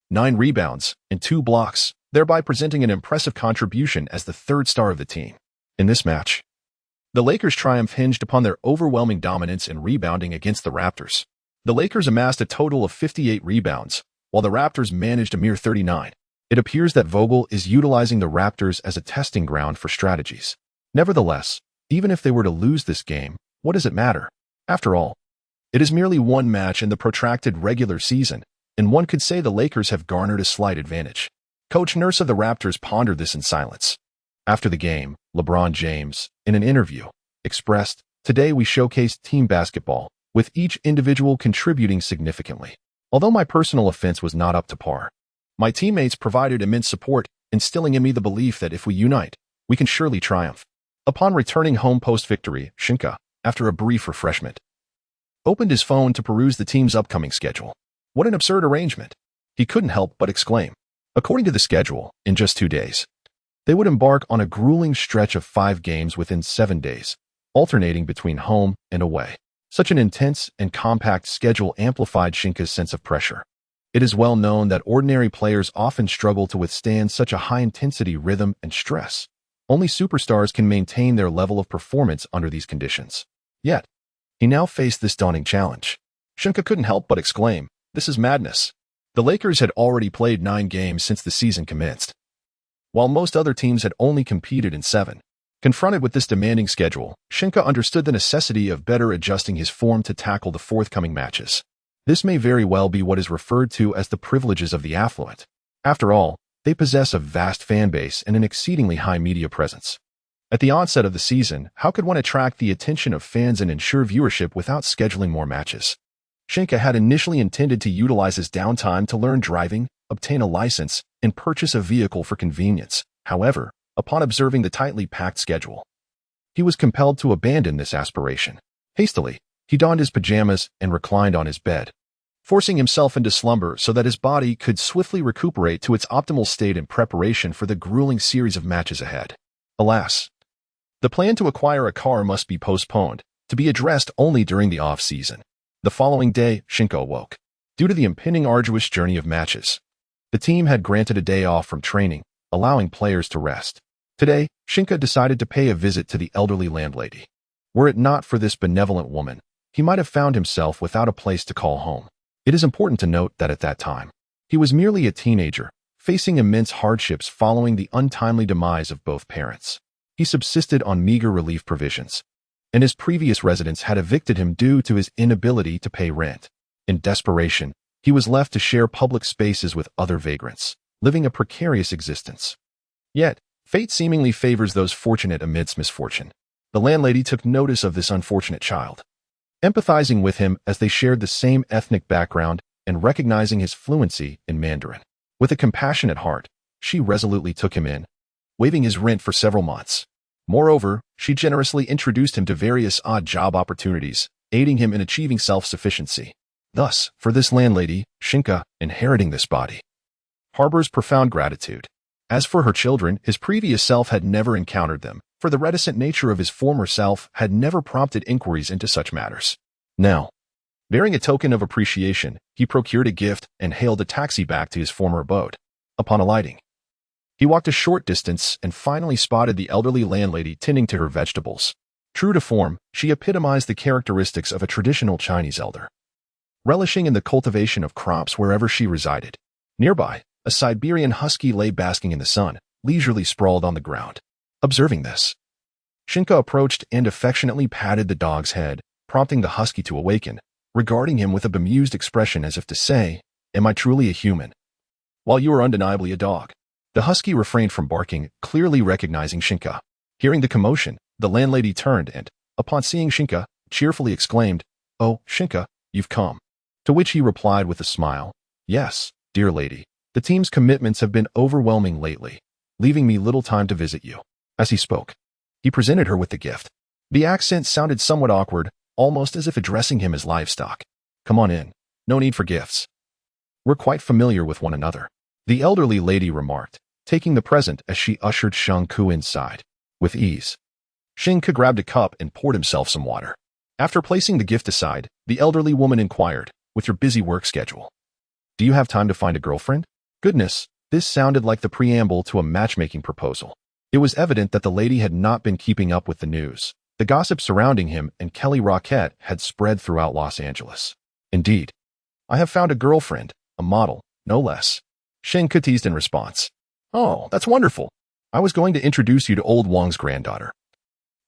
9 rebounds, and 2 blocks, thereby presenting an impressive contribution as the third star of the team. In this match, the Lakers' triumph hinged upon their overwhelming dominance in rebounding against the Raptors. The Lakers amassed a total of 58 rebounds, while the Raptors managed a mere 39. It appears that Vogel is utilizing the Raptors as a testing ground for strategies. Nevertheless, even if they were to lose this game, what does it matter? After all, it is merely one match in the protracted regular season, and one could say the Lakers have garnered a slight advantage. Coach Nurse of the Raptors pondered this in silence. After the game, LeBron James, in an interview, expressed, "Today we showcased team basketball, with each individual contributing significantly. Although my personal offense was not up to par, my teammates provided immense support, instilling in me the belief that if we unite, we can surely triumph." Upon returning home post-victory, Sheng Ke, after a brief refreshment, opened his phone to peruse the team's upcoming schedule. What an absurd arrangement! He couldn't help but exclaim. According to the schedule, in just 2 days, they would embark on a grueling stretch of 5 games within 7 days, alternating between home and away. Such an intense and compact schedule amplified Sheng Ke's sense of pressure. It is well known that ordinary players often struggle to withstand such a high-intensity rhythm and stress. Only superstars can maintain their level of performance under these conditions. Yet, he now faced this daunting challenge. Sheng Ke couldn't help but exclaim, "This is madness." The Lakers had already played 9 games since the season commenced, while most other teams had only competed in 7. Confronted with this demanding schedule, Sheng Ke understood the necessity of better adjusting his form to tackle the forthcoming matches. This may very well be what is referred to as the privileges of the affluent. After all, they possess a vast fan base and an exceedingly high media presence. At the onset of the season, how could one attract the attention of fans and ensure viewership without scheduling more matches? Sheng Ke had initially intended to utilize his downtime to learn driving, obtain a license, and purchase a vehicle for convenience. However, upon observing the tightly packed schedule, he was compelled to abandon this aspiration. Hastily, he donned his pajamas and reclined on his bed, forcing himself into slumber so that his body could swiftly recuperate to its optimal state in preparation for the grueling series of matches ahead. Alas, the plan to acquire a car must be postponed, to be addressed only during the off-season. The following day, Sheng Ke awoke. Due to the impending arduous journey of matches, the team had granted a day off from training, allowing players to rest. Today, Sheng Ke decided to pay a visit to the elderly landlady. Were it not for this benevolent woman, he might have found himself without a place to call home. It is important to note that at that time, he was merely a teenager, facing immense hardships following the untimely demise of both parents. He subsisted on meager relief provisions, and his previous residents had evicted him due to his inability to pay rent. In desperation, he was left to share public spaces with other vagrants, living a precarious existence. Yet, fate seemingly favors those fortunate amidst misfortune. The landlady took notice of this unfortunate child, empathizing with him as they shared the same ethnic background and recognizing his fluency in Mandarin. With a compassionate heart, she resolutely took him in, waiving his rent for several months. Moreover, she generously introduced him to various odd job opportunities, aiding him in achieving self-sufficiency. Thus, for this landlady, Sheng Ke, inheriting this body, harbors profound gratitude. As for her children, his previous self had never encountered them, for the reticent nature of his former self had never prompted inquiries into such matters. Now, bearing a token of appreciation, he procured a gift and hailed a taxi back to his former abode. Upon alighting, he walked a short distance and finally spotted the elderly landlady tending to her vegetables. True to form, she epitomized the characteristics of a traditional Chinese elder, relishing in the cultivation of crops wherever she resided. Nearby, a Siberian husky lay basking in the sun, leisurely sprawled on the ground. Observing this, Sheng Ke approached and affectionately patted the dog's head, prompting the husky to awaken, regarding him with a bemused expression as if to say, "Am I truly a human? While you are undeniably a dog." The husky refrained from barking, clearly recognizing Sheng Ke. Hearing the commotion, the landlady turned and, upon seeing Sheng Ke, cheerfully exclaimed, "Oh, Sheng Ke, you've come." To which he replied with a smile, "Yes, dear lady. The team's commitments have been overwhelming lately, leaving me little time to visit you." As he spoke, he presented her with the gift. The accent sounded somewhat awkward, almost as if addressing him as livestock. "Come on in. No need for gifts. We're quite familiar with one another," the elderly lady remarked, taking the present as she ushered Sheng Ke inside. With ease, Sheng Ke grabbed a cup and poured himself some water. After placing the gift aside, the elderly woman inquired, "With your busy work schedule, do you have time to find a girlfriend?" Goodness, this sounded like the preamble to a matchmaking proposal. It was evident that the lady had not been keeping up with the news. The gossip surrounding him and Kelly Roquette had spread throughout Los Angeles. "Indeed, I have found a girlfriend, a model, no less," Sheng Ke teased in response. "Oh, that's wonderful. I was going to introduce you to old Wang's granddaughter.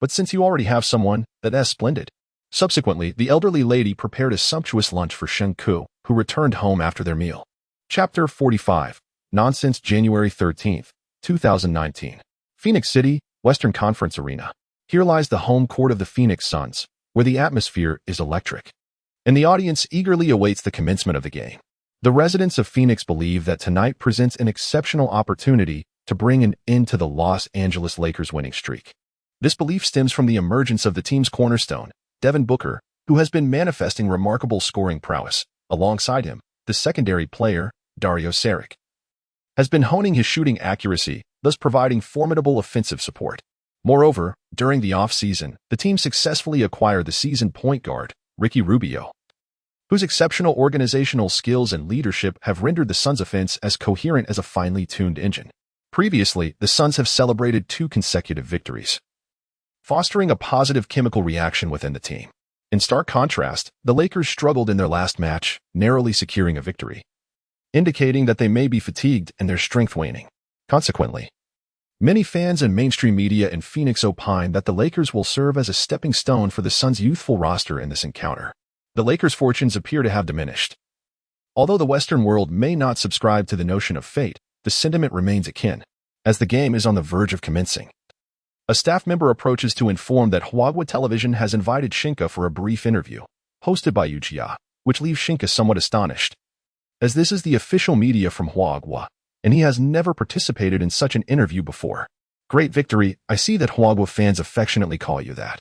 But since you already have someone, that's splendid." Subsequently, the elderly lady prepared a sumptuous lunch for Sheng Ke, who returned home after their meal. Chapter 45. Nonsense. January 13th, 2019. Phoenix City, Western Conference Arena. Here lies the home court of the Phoenix Suns, where the atmosphere is electric, and the audience eagerly awaits the commencement of the game. The residents of Phoenix believe that tonight presents an exceptional opportunity to bring an end to the Los Angeles Lakers winning streak. This belief stems from the emergence of the team's cornerstone, Devin Booker, who has been manifesting remarkable scoring prowess. Alongside him, the secondary player, Dario Saric, has been honing his shooting accuracy, thus providing formidable offensive support. Moreover, during the off-season, the team successfully acquired the seasoned point guard, Ricky Rubio, whose exceptional organizational skills and leadership have rendered the Suns' offense as coherent as a finely tuned engine. Previously, the Suns have celebrated 2 consecutive victories, fostering a positive chemical reaction within the team. In stark contrast, the Lakers struggled in their last match, narrowly securing a victory, indicating that they may be fatigued and their strength waning. Consequently, many fans and mainstream media in Phoenix opine that the Lakers will serve as a stepping stone for the Suns' youthful roster in this encounter. The Lakers' fortunes appear to have diminished. Although the Western world may not subscribe to the notion of fate, the sentiment remains akin, as the game is on the verge of commencing. A staff member approaches to inform that Hua Television has invited Sheng Ke for a brief interview, hosted by Yu, which leaves Sheng Ke somewhat astonished, as this is the official media from Hua, and he has never participated in such an interview before. "Great victory. I see that Hua fans affectionately call you that.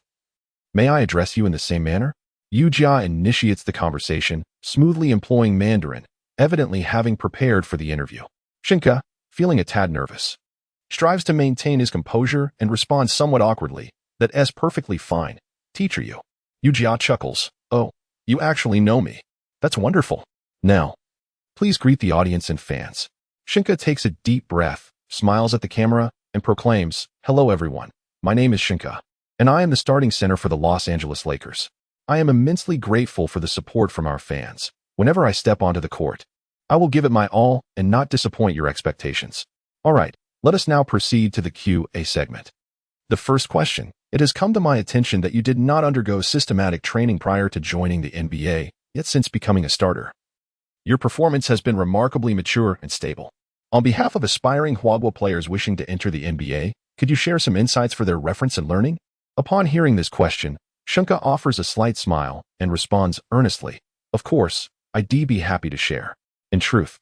May I address you in the same manner?" Yu initiates the conversation, smoothly employing Mandarin, evidently having prepared for the interview. Sheng Ke, feeling a tad nervous, strives to maintain his composure and responds somewhat awkwardly, "That's perfectly fine, teacher you." Yu chuckles, "Oh, you actually know me. That's wonderful. Now, please greet the audience and fans." Sheng Ke takes a deep breath, smiles at the camera, and proclaims, "Hello everyone. My name is Sheng Ke, and I am the starting center for the Los Angeles Lakers. I am immensely grateful for the support from our fans. Whenever I step onto the court, I will give it my all and not disappoint your expectations. All right, let us now proceed to the Q&A segment. The first question. It has come to my attention that you did not undergo systematic training prior to joining the NBA, yet since becoming a starter, your performance has been remarkably mature and stable. On behalf of aspiring Hua players wishing to enter the NBA, could you share some insights for their reference and learning? Upon hearing this question, Sheng Ke offers a slight smile and responds earnestly, "Of course, I'd be happy to share. In truth,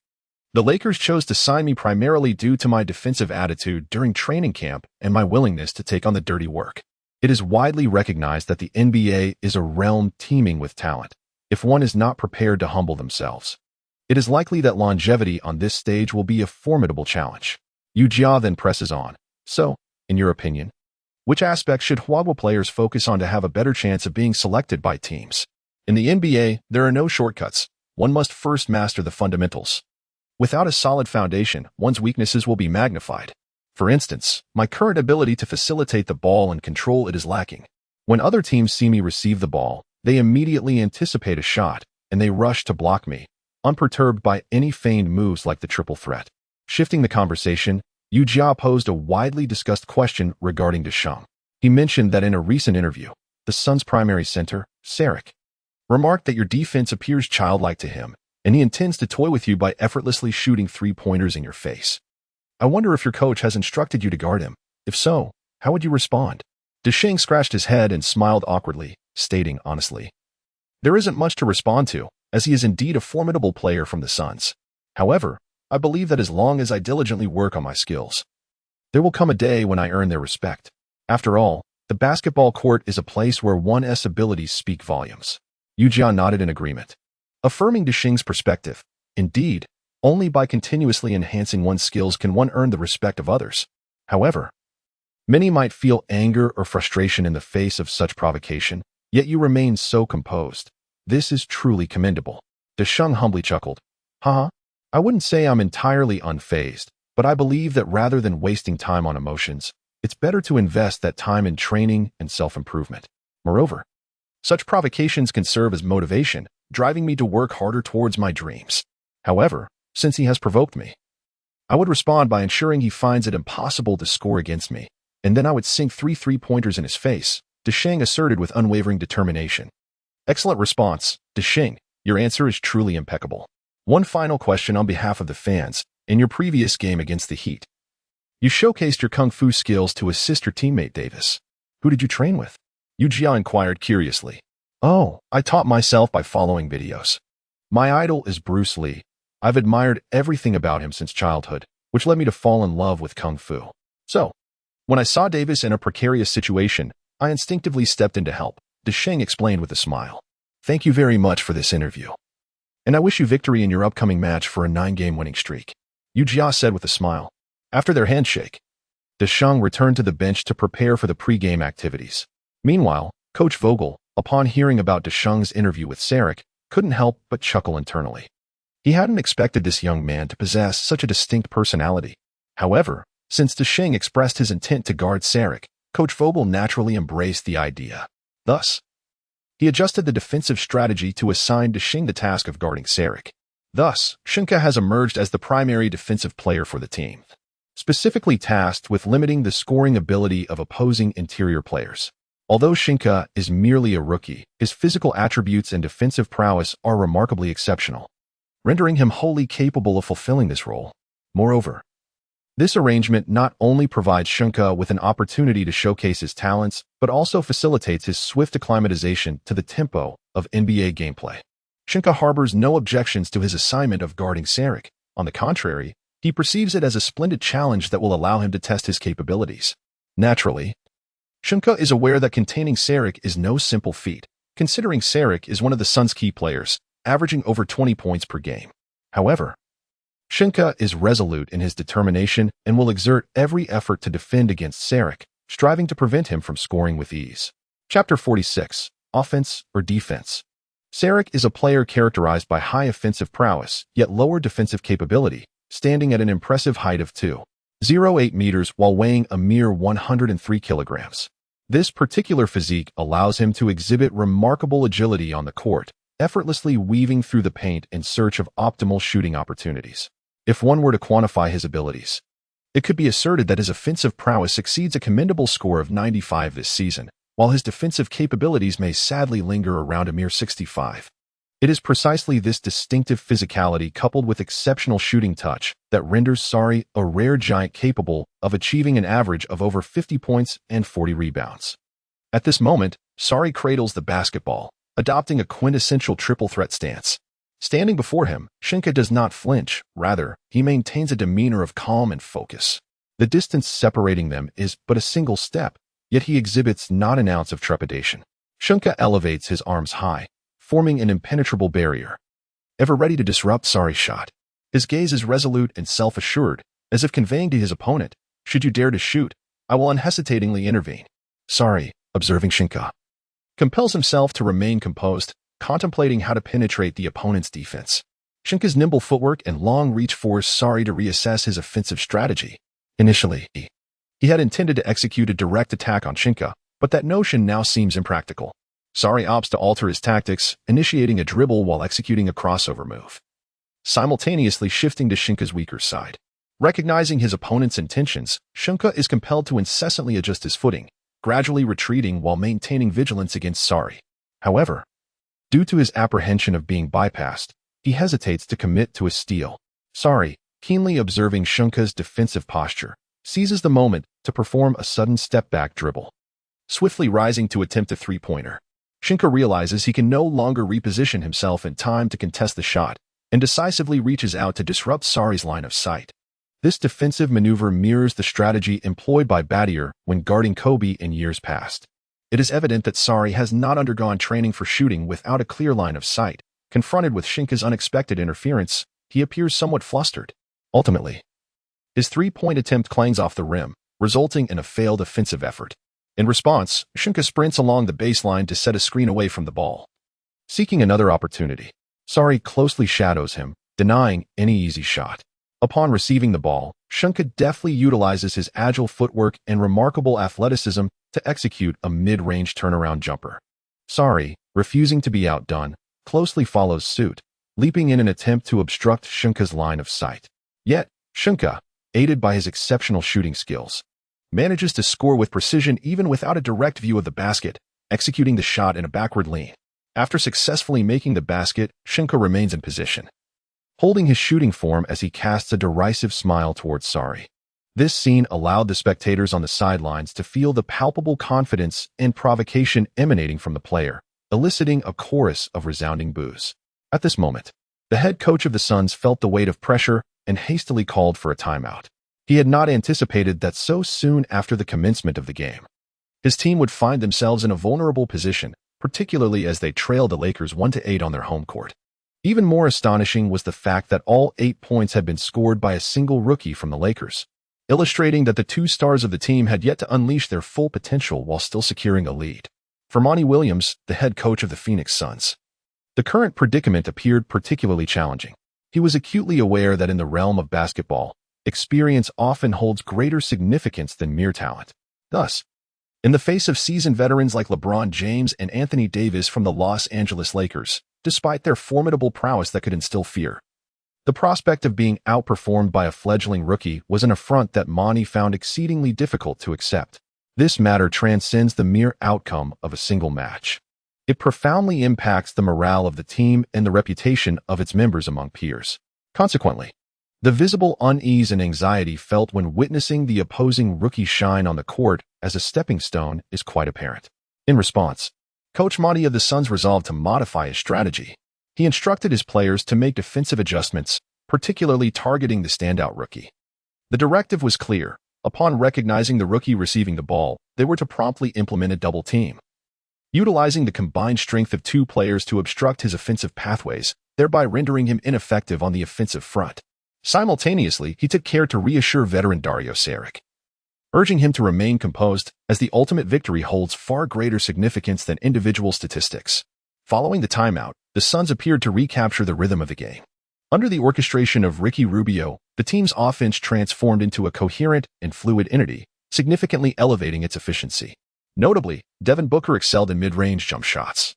the Lakers chose to sign me primarily due to my defensive attitude during training camp and my willingness to take on the dirty work. It is widely recognized that the NBA is a realm teeming with talent. If one is not prepared to humble themselves, it is likely that longevity on this stage will be a formidable challenge." Yu Jia then presses on. So, in your opinion, which aspects should Hwagwa players focus on to have a better chance of being selected by teams? In the NBA, there are no shortcuts. One must first master the fundamentals. Without a solid foundation, one's weaknesses will be magnified. For instance, my current ability to facilitate the ball and control it is lacking. When other teams see me receive the ball, they immediately anticipate a shot, and they rush to block me, unperturbed by any feigned moves like the triple threat. Shifting the conversation, Yu Jia posed a widely discussed question regarding Sheng. He mentioned that in a recent interview, the Suns' primary center, Sarek, remarked that your defense appears childlike to him, and he intends to toy with you by effortlessly shooting three-pointers in your face. I wonder if your coach has instructed you to guard him. If so, how would you respond? Sheng scratched his head and smiled awkwardly, stating honestly, there isn't much to respond to, as he is indeed a formidable player from the Suns. However, I believe that as long as I diligently work on my skills, there will come a day when I earn their respect. After all, the basketball court is a place where one's abilities speak volumes. Yu Jia nodded in agreement, affirming Sheng's perspective. Indeed, only by continuously enhancing one's skills can one earn the respect of others. However, many might feel anger or frustration in the face of such provocation, yet you remain so composed. This is truly commendable. Sheng humbly chuckled. Haha, I wouldn't say I'm entirely unfazed, but I believe that rather than wasting time on emotions, it's better to invest that time in training and self-improvement. Moreover, such provocations can serve as motivation, driving me to work harder towards my dreams. However, since he has provoked me, I would respond by ensuring he finds it impossible to score against me, and then I would sink three-pointers in his face, Sheng asserted with unwavering determination. Excellent response, Sheng. Your answer is truly impeccable. One final question on behalf of the fans. In your previous game against the Heat, you showcased your kung fu skills to assist your teammate Davis. Who did you train with? Yu Jia inquired curiously. Oh, I taught myself by following videos. My idol is Bruce Lee. I've admired everything about him since childhood, which led me to fall in love with kung fu. So, when I saw Davis in a precarious situation, I instinctively stepped in to help, Sheng explained with a smile. Thank you very much for this interview. And I wish you victory in your upcoming match for a 9-game winning streak, Yu Jia said with a smile. After their handshake, Sheng returned to the bench to prepare for the pre-game activities. Meanwhile, Coach Vogel, upon hearing about Sheng's interview with Sarek, couldn't help but chuckle internally. He hadn't expected this young man to possess such a distinct personality. However, since Sheng expressed his intent to guard Sarek, Coach Vogel naturally embraced the idea. Thus, he adjusted the defensive strategy to assign Sheng the task of guarding Sarek. Thus, Sheng Ke has emerged as the primary defensive player for the team, specifically tasked with limiting the scoring ability of opposing interior players. Although Sheng Ke is merely a rookie, his physical attributes and defensive prowess are remarkably exceptional, rendering him wholly capable of fulfilling this role. Moreover, this arrangement not only provides Sheng Ke with an opportunity to showcase his talents, but also facilitates his swift acclimatization to the tempo of NBA gameplay. Sheng Ke harbors no objections to his assignment of guarding Sarek. On the contrary, he perceives it as a splendid challenge that will allow him to test his capabilities. Naturally, Sheng Ke is aware that containing Sarek is no simple feat, considering Sarek is one of the Suns' key players, averaging over 20 points per game. However, Sheng Ke is resolute in his determination and will exert every effort to defend against Sarek, striving to prevent him from scoring with ease. Chapter 46, Offense or Defense. Sarek is a player characterized by high offensive prowess, yet lower defensive capability, standing at an impressive height of 2.08 meters while weighing a mere 103 kilograms. This particular physique allows him to exhibit remarkable agility on the court, effortlessly weaving through the paint in search of optimal shooting opportunities. If one were to quantify his abilities, it could be asserted that his offensive prowess exceeds a commendable score of 95 this season, while his defensive capabilities may sadly linger around a mere 65. It is precisely this distinctive physicality coupled with exceptional shooting touch that renders Sarek a rare giant capable of achieving an average of over 50 points and 40 rebounds. At this moment, Sarek cradles the basketball, adopting a quintessential triple threat stance. Standing before him, Sheng Ke does not flinch. Rather, he maintains a demeanor of calm and focus. The distance separating them is but a single step, yet he exhibits not an ounce of trepidation. Sheng Ke elevates his arms high, forming an impenetrable barrier, ever ready to disrupt Sarek's shot. His gaze is resolute and self-assured, as if conveying to his opponent, "Should you dare to shoot, I will unhesitatingly intervene." Sorry, observing Sheng Ke compels himself to remain composed, contemplating how to penetrate the opponent's defense. Sheng Ke's nimble footwork and long reach force Sorry to reassess his offensive strategy. Initially, he had intended to execute a direct attack on Sheng Ke, but that notion now seems impractical. Sorry opts to alter his tactics, initiating a dribble while executing a crossover move, simultaneously shifting to Sheng Ke's weaker side. Recognizing his opponent's intentions, Sheng Ke is compelled to incessantly adjust his footing, gradually retreating while maintaining vigilance against Sorry. However, due to his apprehension of being bypassed, he hesitates to commit to a steal. Sorry, keenly observing Sheng Ke's defensive posture, seizes the moment to perform a sudden step-back dribble. Swiftly rising to attempt a three-pointer, Sheng Ke realizes he can no longer reposition himself in time to contest the shot, and decisively reaches out to disrupt Sorry's line of sight. This defensive maneuver mirrors the strategy employed by Battier when guarding Kobe in years past. It is evident that Sorry has not undergone training for shooting without a clear line of sight. Confronted with Sheng Ke's unexpected interference, he appears somewhat flustered. Ultimately, his three-point attempt clangs off the rim, resulting in a failed offensive effort. In response, Sheng Ke sprints along the baseline to set a screen away from the ball. Seeking another opportunity, Sorry closely shadows him, denying any easy shot. Upon receiving the ball, Sheng Ke deftly utilizes his agile footwork and remarkable athleticism to execute a mid-range turnaround jumper. Sorry, refusing to be outdone, closely follows suit, leaping in an attempt to obstruct Sheng Ke's line of sight. Yet, Sheng Ke, aided by his exceptional shooting skills, manages to score with precision even without a direct view of the basket, executing the shot in a backward lean. After successfully making the basket, Sheng Ke remains in position, holding his shooting form as he casts a derisive smile towards Sorry. This scene allowed the spectators on the sidelines to feel the palpable confidence and provocation emanating from the player, eliciting a chorus of resounding boos. At this moment, the head coach of the Suns felt the weight of pressure and hastily called for a timeout. He had not anticipated that so soon after the commencement of the game, his team would find themselves in a vulnerable position, particularly as they trailed the Lakers 1-8 on their home court. Even more astonishing was the fact that all 8 points had been scored by a single rookie from the Lakers, illustrating that the two stars of the team had yet to unleash their full potential while still securing a lead. For Monty Williams, the head coach of the Phoenix Suns, the current predicament appeared particularly challenging. He was acutely aware that in the realm of basketball, experience often holds greater significance than mere talent. Thus, in the face of seasoned veterans like LeBron James and Anthony Davis from the Los Angeles Lakers, despite their formidable prowess that could instill fear, the prospect of being outperformed by a fledgling rookie was an affront that Monty found exceedingly difficult to accept. This matter transcends the mere outcome of a single match. It profoundly impacts the morale of the team and the reputation of its members among peers. Consequently, the visible unease and anxiety felt when witnessing the opposing rookie shine on the court as a stepping stone is quite apparent. In response, Coach Monty of the Suns resolved to modify his strategy. He instructed his players to make defensive adjustments, particularly targeting the standout rookie. The directive was clear. Upon recognizing the rookie receiving the ball, they were to promptly implement a double team, utilizing the combined strength of two players to obstruct his offensive pathways, thereby rendering him ineffective on the offensive front. Simultaneously, he took care to reassure veteran Dario Saric, urging him to remain composed as the ultimate victory holds far greater significance than individual statistics. Following the timeout, the Suns appeared to recapture the rhythm of the game. Under the orchestration of Ricky Rubio, the team's offense transformed into a coherent and fluid entity, significantly elevating its efficiency. Notably, Devin Booker excelled in mid-range jump shots,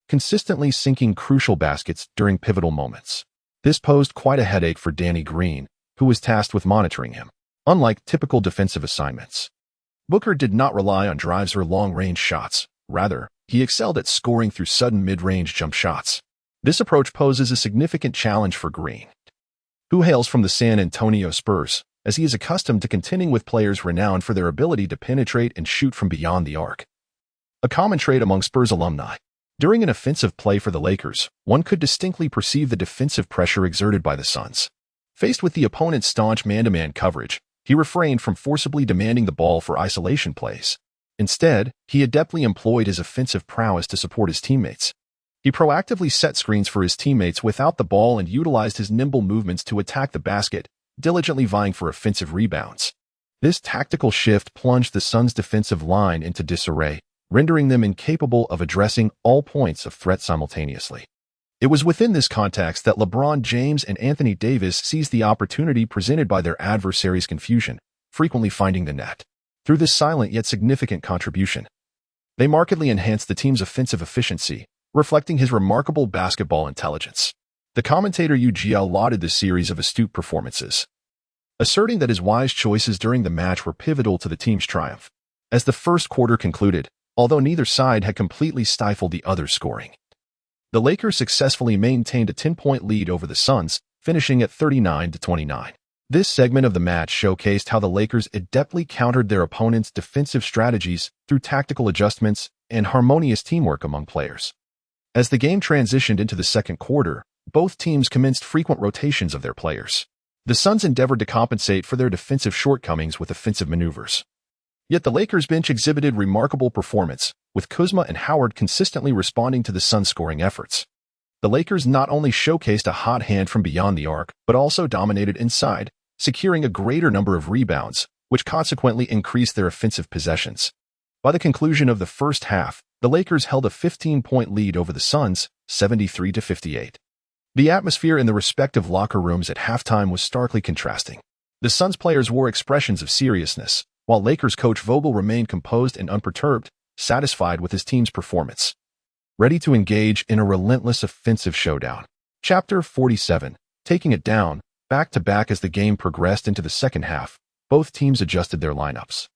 consistently sinking crucial baskets during pivotal moments. This posed quite a headache for Danny Green, who was tasked with monitoring him. Unlike typical defensive assignments, Booker did not rely on drives or long-range shots. Rather, he excelled at scoring through sudden mid-range jump shots. This approach poses a significant challenge for Green, who hails from the San Antonio Spurs, as he is accustomed to contending with players renowned for their ability to penetrate and shoot from beyond the arc. A common trait among Spurs alumni. During an offensive play for the Lakers, one could distinctly perceive the defensive pressure exerted by the Suns. Faced with the opponent's staunch man-to-man coverage, he refrained from forcibly demanding the ball for isolation plays. Instead, he adeptly employed his offensive prowess to support his teammates. He proactively set screens for his teammates without the ball and utilized his nimble movements to attack the basket, diligently vying for offensive rebounds. This tactical shift plunged the Suns' defensive line into disarray, rendering them incapable of addressing all points of threat simultaneously. It was within this context that LeBron James and Anthony Davis seized the opportunity presented by their adversaries' confusion, frequently finding the net. Through this silent yet significant contribution, they markedly enhanced the team's offensive efficiency, reflecting his remarkable basketball intelligence. The commentator UGL lauded this series of astute performances, asserting that his wise choices during the match were pivotal to the team's triumph. As the first quarter concluded, although neither side had completely stifled the other's scoring, the Lakers successfully maintained a 10-point lead over the Suns, finishing at 39-29. This segment of the match showcased how the Lakers adeptly countered their opponents' defensive strategies through tactical adjustments and harmonious teamwork among players. As the game transitioned into the second quarter, both teams commenced frequent rotations of their players. The Suns endeavored to compensate for their defensive shortcomings with offensive maneuvers. Yet the Lakers bench exhibited remarkable performance, with Kuzma and Howard consistently responding to the Suns' scoring efforts. The Lakers not only showcased a hot hand from beyond the arc, but also dominated inside, securing a greater number of rebounds, which consequently increased their offensive possessions. By the conclusion of the first half, the Lakers held a 15-point lead over the Suns, 73-58. The atmosphere in the respective locker rooms at halftime was starkly contrasting. The Suns players wore expressions of seriousness, while Lakers coach Vogel remained composed and unperturbed, satisfied with his team's performance, ready to engage in a relentless offensive showdown. Chapter 47. Taking it down. Back-to-back. As the game progressed into the second half, both teams adjusted their lineups.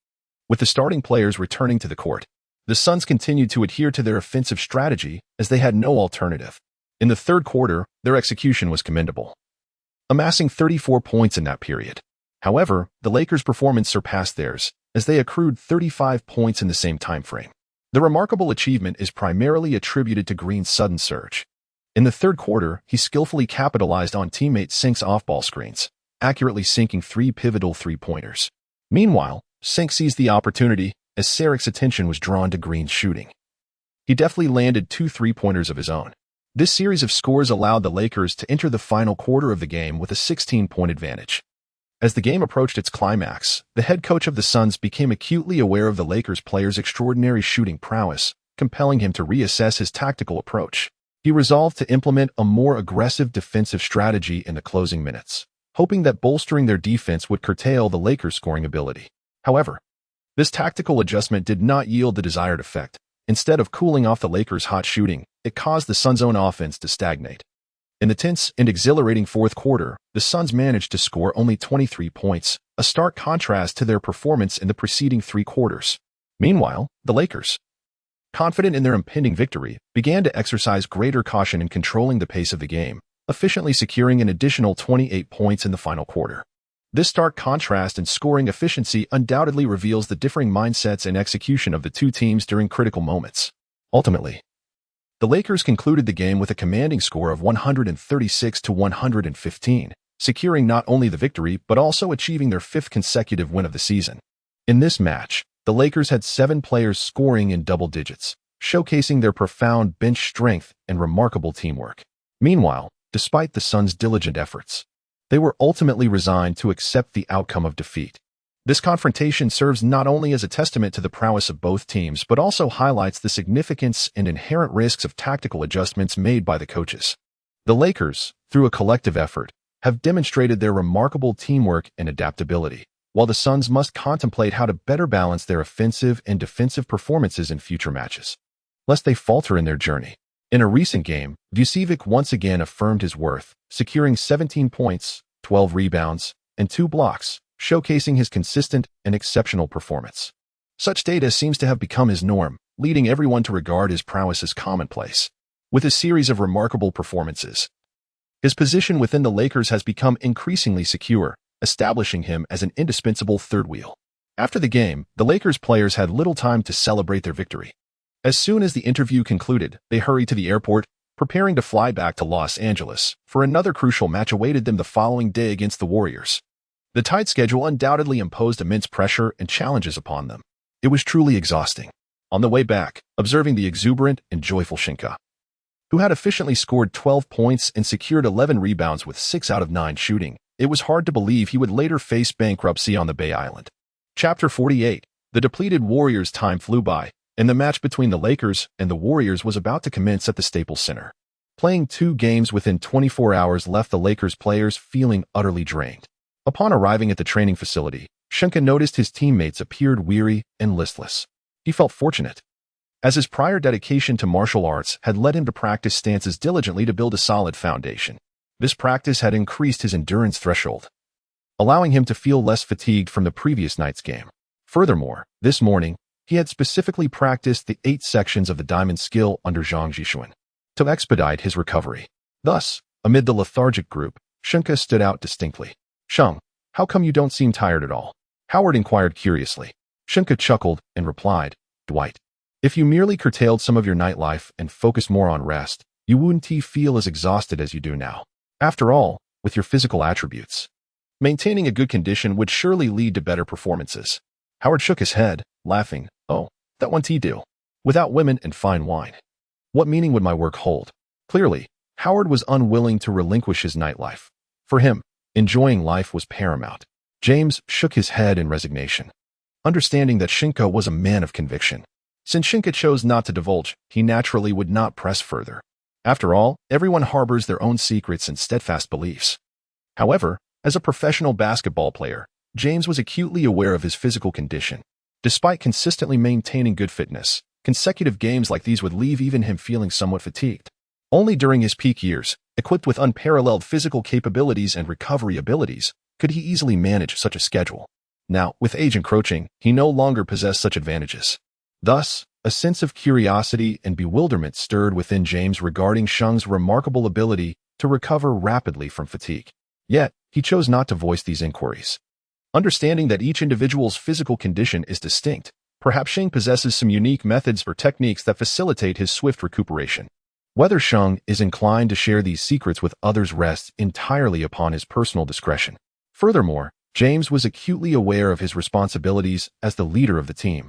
With the starting players returning to the court, the Suns continued to adhere to their offensive strategy as they had no alternative. In the third quarter, their execution was commendable, amassing 34 points in that period. However, the Lakers' performance surpassed theirs, as they accrued 35 points in the same time frame. The remarkable achievement is primarily attributed to Green's sudden surge. In the third quarter, he skillfully capitalized on teammate Sink's off-ball screens, accurately sinking 3 pivotal three-pointers. Meanwhile, Sink seized the opportunity as Saric's attention was drawn to Green's shooting. He deftly landed 2 three-pointers of his own. This series of scores allowed the Lakers to enter the final quarter of the game with a 16-point advantage. As the game approached its climax, the head coach of the Suns became acutely aware of the Lakers players' extraordinary shooting prowess, compelling him to reassess his tactical approach. He resolved to implement a more aggressive defensive strategy in the closing minutes, hoping that bolstering their defense would curtail the Lakers' scoring ability. However, this tactical adjustment did not yield the desired effect. Instead of cooling off the Lakers' hot shooting, it caused the Suns' own offense to stagnate. In the tense and exhilarating fourth quarter, the Suns managed to score only 23 points, a stark contrast to their performance in the preceding 3 quarters. Meanwhile, the Lakers, confident in their impending victory, began to exercise greater caution in controlling the pace of the game, efficiently securing an additional 28 points in the final quarter. This stark contrast in scoring efficiency undoubtedly reveals the differing mindsets and execution of the two teams during critical moments. Ultimately, the Lakers concluded the game with a commanding score of 136-115, securing not only the victory but also achieving their 5th consecutive win of the season. In this match, the Lakers had 7 players scoring in double digits, showcasing their profound bench strength and remarkable teamwork. Meanwhile, despite the Suns' diligent efforts, they were ultimately resigned to accept the outcome of defeat. This confrontation serves not only as a testament to the prowess of both teams but also highlights the significance and inherent risks of tactical adjustments made by the coaches. The Lakers, through a collective effort, have demonstrated their remarkable teamwork and adaptability, while the Suns must contemplate how to better balance their offensive and defensive performances in future matches, lest they falter in their journey. In a recent game, Vucevic once again affirmed his worth, securing 17 points, 12 rebounds, and 2 blocks, showcasing his consistent and exceptional performance. Such data seems to have become his norm, leading everyone to regard his prowess as commonplace. With a series of remarkable performances, his position within the Lakers has become increasingly secure, establishing him as an indispensable third wheel. After the game, the Lakers players had little time to celebrate their victory. As soon as the interview concluded, they hurried to the airport, preparing to fly back to Los Angeles, for another crucial match awaited them the following day against the Warriors. The tight schedule undoubtedly imposed immense pressure and challenges upon them. It was truly exhausting. On the way back, observing the exuberant and joyful Sheng Ke, who had efficiently scored 12 points and secured 11 rebounds with 6 out of 9 shooting, it was hard to believe he would later face bankruptcy on the Bay Island. Chapter 48. The depleted Warriors. Time flew by, and the match between the Lakers and the Warriors was about to commence at the Staples Center. Playing 2 games within 24 hours left the Lakers players feeling utterly drained. Upon arriving at the training facility, Sheng Ke noticed his teammates appeared weary and listless. He felt fortunate, as his prior dedication to martial arts had led him to practice stances diligently to build a solid foundation. This practice had increased his endurance threshold, allowing him to feel less fatigued from the previous night's game. Furthermore, this morning, he had specifically practiced the 8 sections of the diamond skill under Zhang Zhishuan to expedite his recovery. Thus, amid the lethargic group, Sheng Ke stood out distinctly. "Sheng, how come you don't seem tired at all?" Howard inquired curiously. Sheng Ke chuckled and replied, "Dwight, if you merely curtailed some of your nightlife and focused more on rest, you wouldn't feel as exhausted as you do now. After all, with your physical attributes, maintaining a good condition would surely lead to better performances." Howard shook his head, laughing. "Oh, that won't do. Without women and fine wine, what meaning would my work hold?" Clearly, Howard was unwilling to relinquish his nightlife. For him, enjoying life was paramount. James shook his head in resignation, understanding that Sheng Ke was a man of conviction. Since Sheng Ke chose not to divulge, he naturally would not press further. After all, everyone harbors their own secrets and steadfast beliefs. However, as a professional basketball player, James was acutely aware of his physical condition. Despite consistently maintaining good fitness, consecutive games like these would leave even him feeling somewhat fatigued. Only during his peak years, equipped with unparalleled physical capabilities and recovery abilities, could he easily manage such a schedule. Now, with age encroaching, he no longer possessed such advantages. Thus, a sense of curiosity and bewilderment stirred within James regarding Sheng's remarkable ability to recover rapidly from fatigue. Yet, he chose not to voice these inquiries. Understanding that each individual's physical condition is distinct, perhaps Sheng possesses some unique methods or techniques that facilitate his swift recuperation. Whether Sheng is inclined to share these secrets with others rests entirely upon his personal discretion. Furthermore, James was acutely aware of his responsibilities as the leader of the team.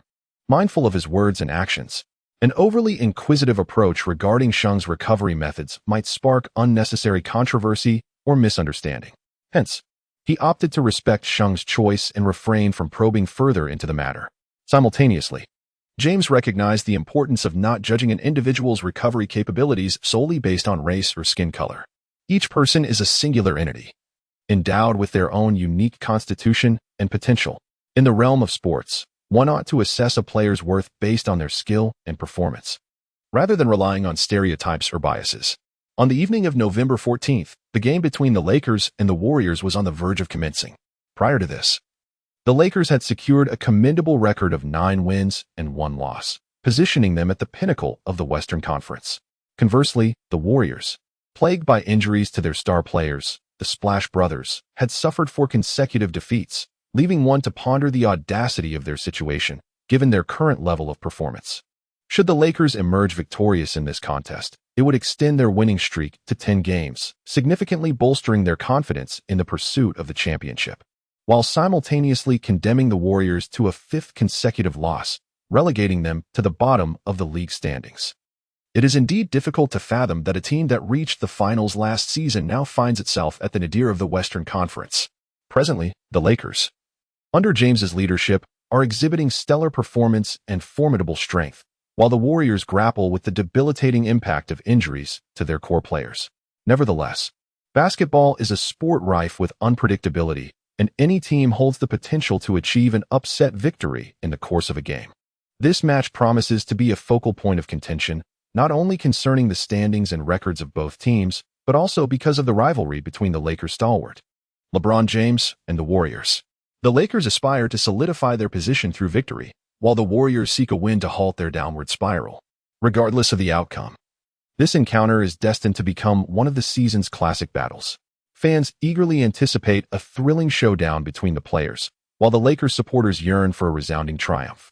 Mindful of his words and actions, an overly inquisitive approach regarding Sheng's recovery methods might spark unnecessary controversy or misunderstanding. Hence, he opted to respect Sheng's choice and refrain from probing further into the matter. Simultaneously, James recognized the importance of not judging an individual's recovery capabilities solely based on race or skin color. Each person is a singular entity, endowed with their own unique constitution and potential. In the realm of sports, one ought to assess a player's worth based on their skill and performance, rather than relying on stereotypes or biases. On the evening of November 14th, the game between the Lakers and the Warriors was on the verge of commencing. Prior to this, the Lakers had secured a commendable record of 9 wins and 1 loss, positioning them at the pinnacle of the Western Conference. Conversely, the Warriors, plagued by injuries to their star players, the Splash Brothers, had suffered 4 consecutive defeats, leaving one to ponder the audacity of their situation, given their current level of performance. Should the Lakers emerge victorious in this contest, it would extend their winning streak to 10 games, significantly bolstering their confidence in the pursuit of the championship, while simultaneously condemning the Warriors to a 5th consecutive loss, relegating them to the bottom of the league standings. It is indeed difficult to fathom that a team that reached the finals last season now finds itself at the nadir of the Western Conference. Presently, the Lakers, under James's leadership, are exhibiting stellar performance and formidable strength, while the Warriors grapple with the debilitating impact of injuries to their core players. Nevertheless, basketball is a sport rife with unpredictability, and any team holds the potential to achieve an upset victory in the course of a game. This match promises to be a focal point of contention, not only concerning the standings and records of both teams, but also because of the rivalry between the Lakers stalwart, LeBron James, and the Warriors. The Lakers aspire to solidify their position through victory, while the Warriors seek a win to halt their downward spiral. Regardless of the outcome, this encounter is destined to become one of the season's classic battles. Fans eagerly anticipate a thrilling showdown between the players, while the Lakers supporters yearn for a resounding triumph,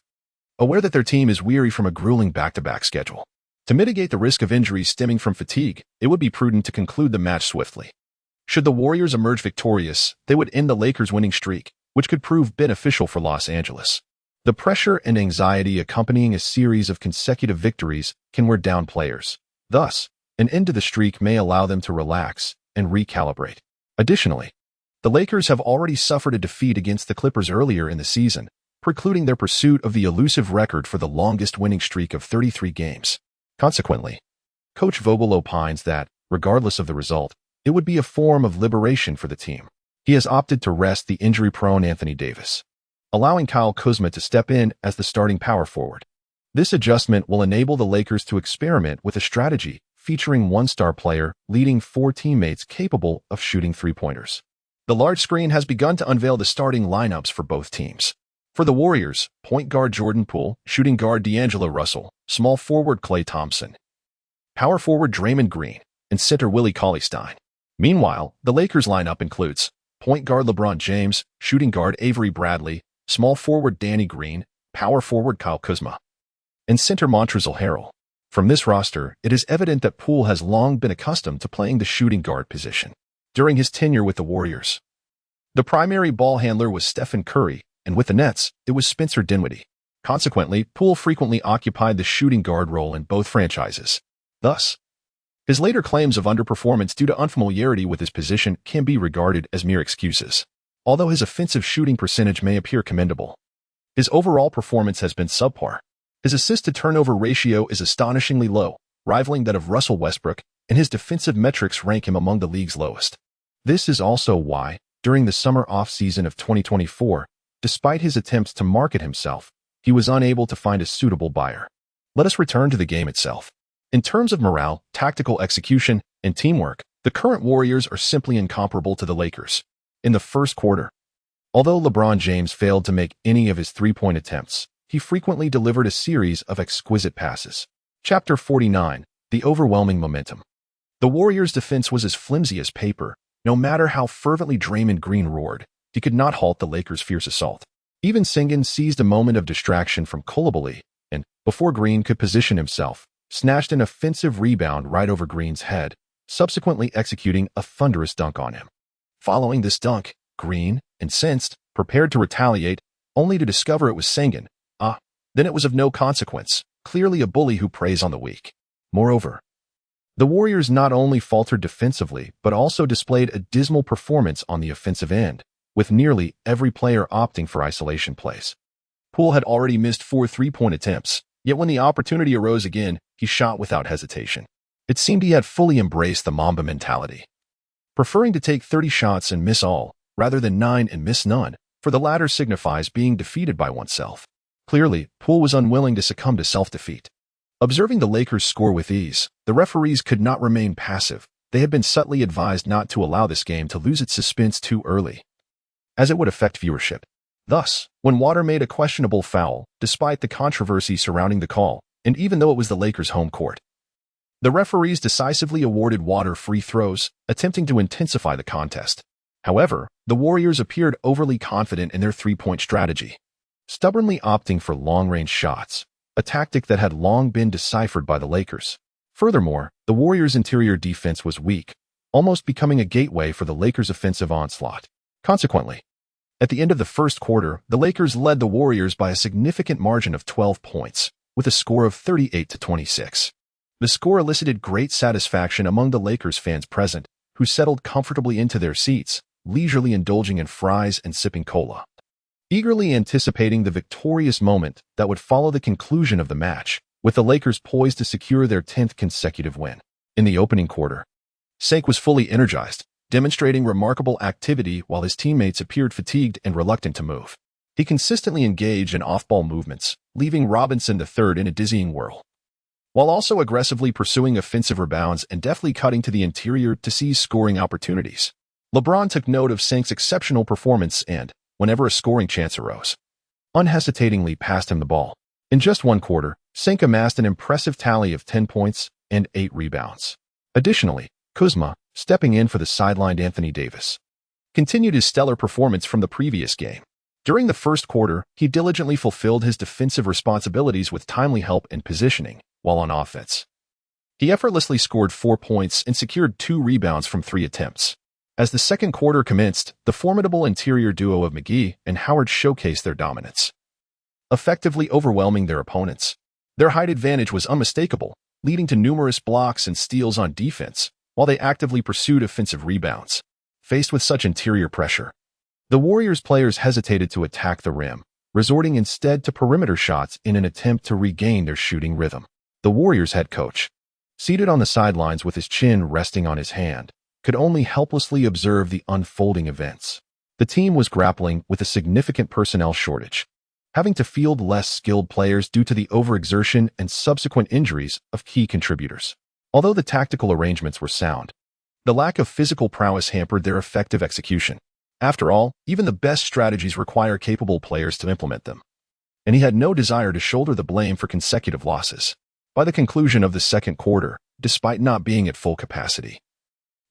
aware that their team is weary from a grueling back-to-back schedule. To mitigate the risk of injuries stemming from fatigue, it would be prudent to conclude the match swiftly. Should the Warriors emerge victorious, they would end the Lakers' winning streak, which could prove beneficial for Los Angeles. The pressure and anxiety accompanying a series of consecutive victories can wear down players. Thus, an end to the streak may allow them to relax and recalibrate. Additionally, The Lakers have already suffered a defeat against the Clippers earlier in the season, precluding their pursuit of the elusive record for the longest winning streak of 33 games. Consequently, Coach Vogel opines that, regardless of the result, it would be a form of liberation for the team. He has opted to rest the injury-prone Anthony Davis, allowing Kyle Kuzma to step in as the starting power forward. This adjustment will enable the Lakers to experiment with a strategy featuring one star player leading 4 teammates capable of shooting three-pointers. The large screen has begun to unveil the starting lineups for both teams. For the Warriors, point guard Jordan Poole, shooting guard D'Angelo Russell, small forward Klay Thompson, power forward Draymond Green, and center Willie Cauley-Stein. Meanwhile, the Lakers lineup includes point guard LeBron James, shooting guard Avery Bradley, small forward Danny Green, power forward Kyle Kuzma, and center Montrezl Harrell. From this roster, it is evident that Poole has long been accustomed to playing the shooting guard position. During his tenure with the Warriors, the primary ball handler was Stephen Curry, and with the Nets, it was Spencer Dinwiddie. Consequently, Poole frequently occupied the shooting guard role in both franchises. Thus, his later claims of underperformance due to unfamiliarity with his position can be regarded as mere excuses. Although his offensive shooting percentage may appear commendable, his overall performance has been subpar. His assist-to-turnover ratio is astonishingly low, rivaling that of Russell Westbrook, and his defensive metrics rank him among the league's lowest. This is also why, during the summer off-season of 2024, despite his attempts to market himself, he was unable to find a suitable buyer. Let us return to the game itself. In terms of morale, tactical execution, and teamwork, the current Warriors are simply incomparable to the Lakers. In the first quarter, although LeBron James failed to make any of his three-point attempts, he frequently delivered a series of exquisite passes. Chapter 49, The Overwhelming Momentum. The Warriors' defense was as flimsy as paper. No matter how fervently Draymond Green roared, he could not halt the Lakers' fierce assault. Even Sengun seized a moment of distraction from Coulibaly, and, before Green could position himself, snatched an offensive rebound right over Green's head, subsequently executing a thunderous dunk on him. Following this dunk, Green, incensed, prepared to retaliate, only to discover it was Sengun. Then it was of no consequence, clearly a bully who preys on the weak. Moreover, the Warriors not only faltered defensively but also displayed a dismal performance on the offensive end, with nearly every player opting for isolation plays. Poole had already missed 4 three-point attempts, yet when the opportunity arose again, he shot without hesitation. It seemed he had fully embraced the Mamba mentality, preferring to take 30 shots and miss all, rather than 9 and miss none, for the latter signifies being defeated by oneself. Clearly, Poole was unwilling to succumb to self-defeat. Observing the Lakers score with ease, the referees could not remain passive. They had been subtly advised not to allow this game to lose its suspense too early, as it would affect viewership. Thus, when Water made a questionable foul, despite the controversy surrounding the call, and even though it was the Lakers' home court, the referees decisively awarded Water free throws, attempting to intensify the contest. However, the Warriors appeared overly confident in their three-point strategy, stubbornly opting for long-range shots, a tactic that had long been deciphered by the Lakers. Furthermore, the Warriors' interior defense was weak, almost becoming a gateway for the Lakers' offensive onslaught. Consequently, at the end of the first quarter, the Lakers led the Warriors by a significant margin of 12 points, with a score of 38-26. The score elicited great satisfaction among the Lakers fans present, who settled comfortably into their seats, leisurely indulging in fries and sipping cola, eagerly anticipating the victorious moment that would follow the conclusion of the match, with the Lakers poised to secure their 10th consecutive win. In the opening quarter, Sheng Ke was fully energized, demonstrating remarkable activity while his teammates appeared fatigued and reluctant to move. He consistently engaged in off-ball movements, leaving Robinson III in a dizzying whirl, while also aggressively pursuing offensive rebounds and deftly cutting to the interior to seize scoring opportunities. LeBron took note of Sheng Ke's exceptional performance and, whenever a scoring chance arose, unhesitatingly passed him the ball. In just one quarter, Sheng Ke amassed an impressive tally of 10 points and 8 rebounds. Additionally, Kuzma, stepping in for the sidelined Anthony Davis, continued his stellar performance from the previous game. During the first quarter, he diligently fulfilled his defensive responsibilities with timely help and positioning, while on offense, he effortlessly scored 4 points and secured 2 rebounds from 3 attempts. As the second quarter commenced, the formidable interior duo of McGee and Howard showcased their dominance, effectively overwhelming their opponents. Their height advantage was unmistakable, leading to numerous blocks and steals on defense, while they actively pursued offensive rebounds. faced with such interior pressure. The Warriors players hesitated to attack the rim, resorting instead to perimeter shots in an attempt to regain their shooting rhythm. The Warriors head coach, seated on the sidelines with his chin resting on his hand, could only helplessly observe the unfolding events. The team was grappling with a significant personnel shortage, having to field less skilled players due to the overexertion and subsequent injuries of key contributors. Although the tactical arrangements were sound, the lack of physical prowess hampered their effective execution. After all, even the best strategies require capable players to implement them, and he had no desire to shoulder the blame for consecutive losses. By the conclusion of the second quarter, despite not being at full capacity,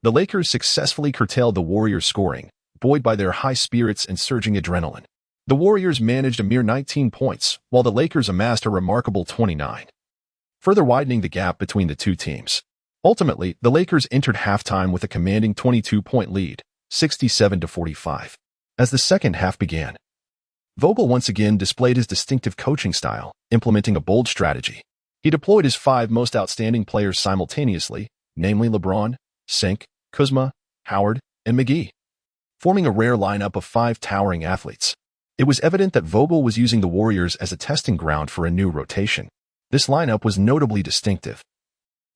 the Lakers successfully curtailed the Warriors' scoring, buoyed by their high spirits and surging adrenaline. The Warriors managed a mere 19 points, while the Lakers amassed a remarkable 29, further widening the gap between the two teams. Ultimately, the Lakers entered halftime with a commanding 22-point lead, 67-45. As the second half began, Vogel once again displayed his distinctive coaching style, implementing a bold strategy. He deployed his 5 most outstanding players simultaneously, namely LeBron, Sheng, Kuzma, Howard, and McGee, forming a rare lineup of 5 towering athletes. It was evident that Vogel was using the Warriors as a testing ground for a new rotation. This lineup was notably distinctive,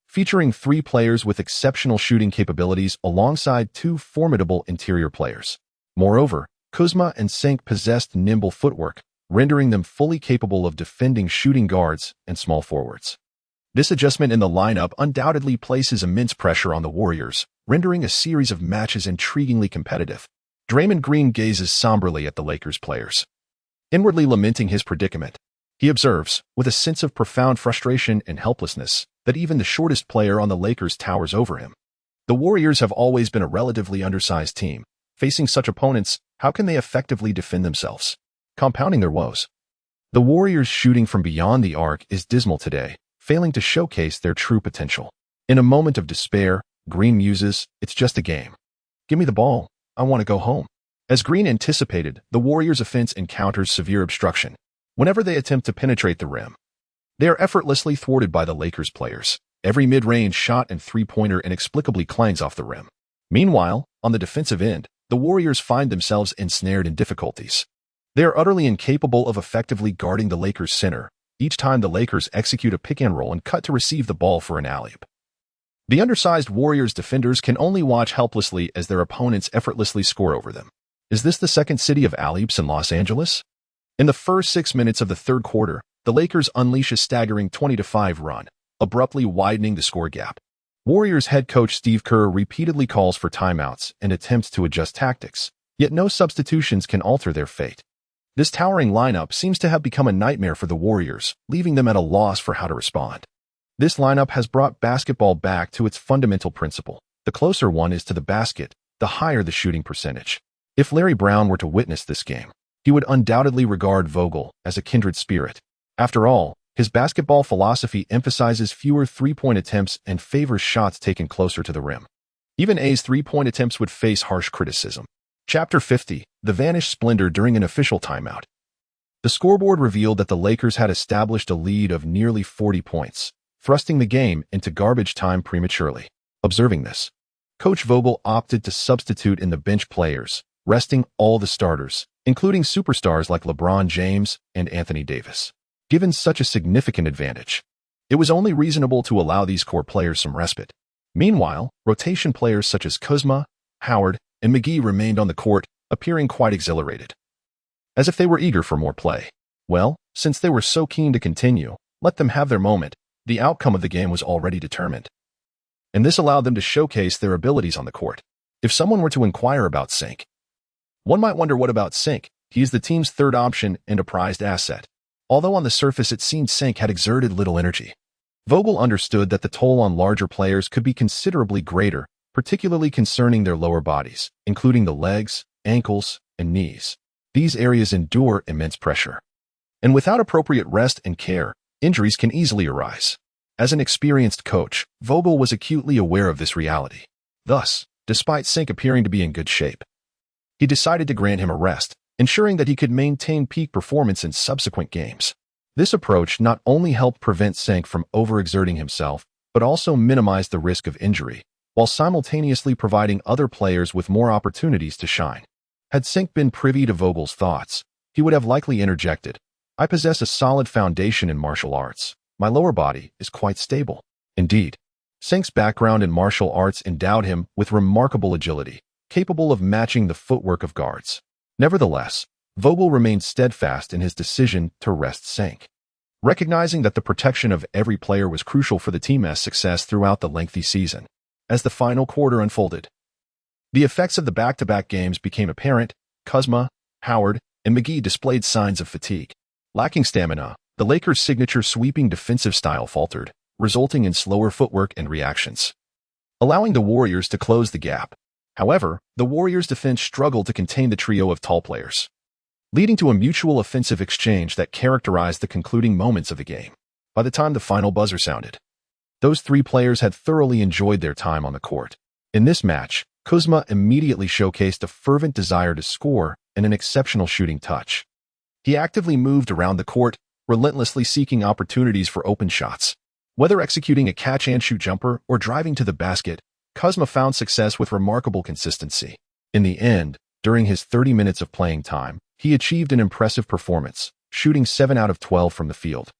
featuring 3 players with exceptional shooting capabilities alongside 2 formidable interior players. Moreover, Kuzma and Sheng possessed nimble footwork, rendering them fully capable of defending shooting guards and small forwards. This adjustment in the lineup undoubtedly places immense pressure on the Warriors, rendering a series of matches intriguingly competitive. Draymond Green gazes somberly at the Lakers players, inwardly lamenting his predicament. He observes, with a sense of profound frustration and helplessness, that even the shortest player on the Lakers towers over him. The Warriors have always been a relatively undersized team. Facing such opponents, how can they effectively defend themselves? Compounding their woes, the Warriors' shooting from beyond the arc is dismal today, failing to showcase their true potential. In a moment of despair, Green muses, "It's just a game. Give me the ball. I want to go home." As Green anticipated, the Warriors' offense encounters severe obstruction. Whenever they attempt to penetrate the rim, they are effortlessly thwarted by the Lakers players. Every mid-range shot and three-pointer inexplicably clangs off the rim. Meanwhile, on the defensive end, the Warriors find themselves ensnared in difficulties. They are utterly incapable of effectively guarding the Lakers' center, each time the Lakers execute a pick-and-roll and cut to receive the ball for an alley-oop. The undersized Warriors defenders can only watch helplessly as their opponents effortlessly score over them. Is this the second city of alley-oops in Los Angeles? In the first 6 minutes of the third quarter, the Lakers unleash a staggering 20-5 run, abruptly widening the score gap. Warriors head coach Steve Kerr repeatedly calls for timeouts and attempts to adjust tactics, yet no substitutions can alter their fate. This towering lineup seems to have become a nightmare for the Warriors, leaving them at a loss for how to respond. This lineup has brought basketball back to its fundamental principle. The closer one is to the basket, the higher the shooting percentage. If Larry Brown were to witness this game, he would undoubtedly regard Vogel as a kindred spirit. After all, his basketball philosophy emphasizes fewer three-point attempts and favors shots taken closer to the rim. Even A's three-point attempts would face harsh criticism. Chapter 50, The Vanished Splendor During an Official Timeout. The scoreboard revealed that the Lakers had established a lead of nearly 40 points, thrusting the game into garbage time prematurely. Observing this, Coach Vogel opted to substitute in the bench players, resting all the starters, including superstars like LeBron James and Anthony Davis. Given such a significant advantage, it was only reasonable to allow these core players some respite. Meanwhile, rotation players such as Kuzma, Howard, and McGee remained on the court, appearing quite exhilarated, as if they were eager for more play. Well, since they were so keen to continue, let them have their moment. The outcome of the game was already determined, and this allowed them to showcase their abilities on the court. If someone were to inquire about Sheng, one might wonder, what about Sheng? He is the team's third option and a prized asset. Although on the surface it seemed Sheng had exerted little energy, Vogel understood that the toll on larger players could be considerably greater, particularly concerning their lower bodies, including the legs, ankles, and knees. These areas endure immense pressure, and without appropriate rest and care, injuries can easily arise. As an experienced coach, Vogel was acutely aware of this reality. Thus, despite Sheng appearing to be in good shape, he decided to grant him a rest, ensuring that he could maintain peak performance in subsequent games. This approach not only helped prevent Sheng from overexerting himself, but also minimized the risk of injury, while simultaneously providing other players with more opportunities to shine. Had Sheng Ke been privy to Vogel's thoughts, he would have likely interjected, "I possess a solid foundation in martial arts. My lower body is quite stable." Indeed, Sheng Ke's background in martial arts endowed him with remarkable agility, capable of matching the footwork of guards. Nevertheless, Vogel remained steadfast in his decision to rest Sheng Ke, recognizing that the protection of every player was crucial for the team's success throughout the lengthy season. As the final quarter unfolded, the effects of the back-to-back games became apparent. Kuzma, Howard, and McGee displayed signs of fatigue. Lacking stamina, the Lakers' signature sweeping defensive style faltered, resulting in slower footwork and reactions, allowing the Warriors to close the gap. However, the Warriors' defense struggled to contain the trio of tall players, leading to a mutual offensive exchange that characterized the concluding moments of the game. By the time the final buzzer sounded, those three players had thoroughly enjoyed their time on the court. In this match, Kuzma immediately showcased a fervent desire to score and an exceptional shooting touch. He actively moved around the court, relentlessly seeking opportunities for open shots. Whether executing a catch-and-shoot jumper or driving to the basket, Kuzma found success with remarkable consistency. In the end, during his 30 minutes of playing time, he achieved an impressive performance, shooting 7 out of 12 from the field,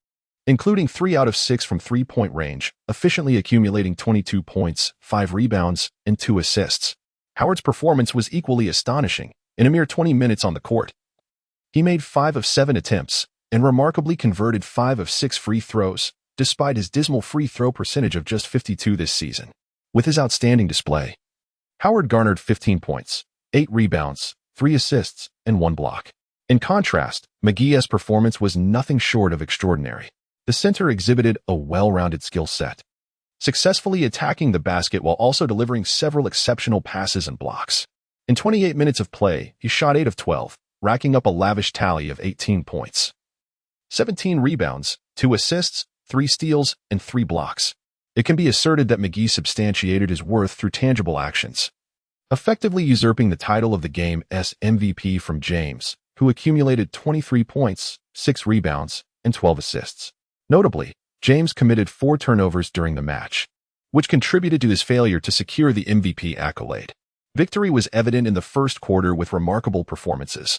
including 3 out of 6 from three-point range, efficiently accumulating 22 points, 5 rebounds, and 2 assists. Howard's performance was equally astonishing. In a mere 20 minutes on the court, he made 5 of 7 attempts and remarkably converted 5 of 6 free throws, despite his dismal free throw percentage of just 52 this season. With his outstanding display, Howard garnered 15 points, 8 rebounds, 3 assists, and 1 block. In contrast, McGee's performance was nothing short of extraordinary. The center exhibited a well-rounded skill set, successfully attacking the basket while also delivering several exceptional passes and blocks. In 28 minutes of play, he shot 8 of 12, racking up a lavish tally of 18 points, 17 rebounds, 2 assists, 3 steals, and 3 blocks. It can be asserted that McGee substantiated his worth through tangible actions, effectively usurping the title of the game's MVP from James, who accumulated 23 points, 6 rebounds, and 12 assists. Notably, James committed 4 turnovers during the match, which contributed to his failure to secure the MVP accolade. Victory was evident in the first quarter with remarkable performances.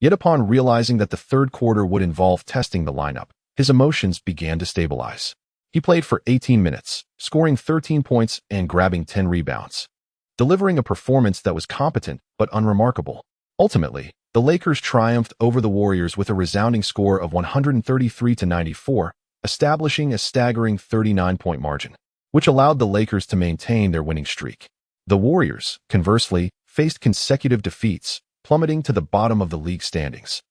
Yet upon realizing that the third quarter would involve testing the lineup, his emotions began to stabilize. He played for 18 minutes, scoring 13 points and grabbing 10 rebounds, delivering a performance that was competent but unremarkable. Ultimately, the Lakers triumphed over the Warriors with a resounding score of 133-94, establishing a staggering 39-point margin, which allowed the Lakers to maintain their winning streak. The Warriors, conversely, faced consecutive defeats, plummeting to the bottom of the league standings,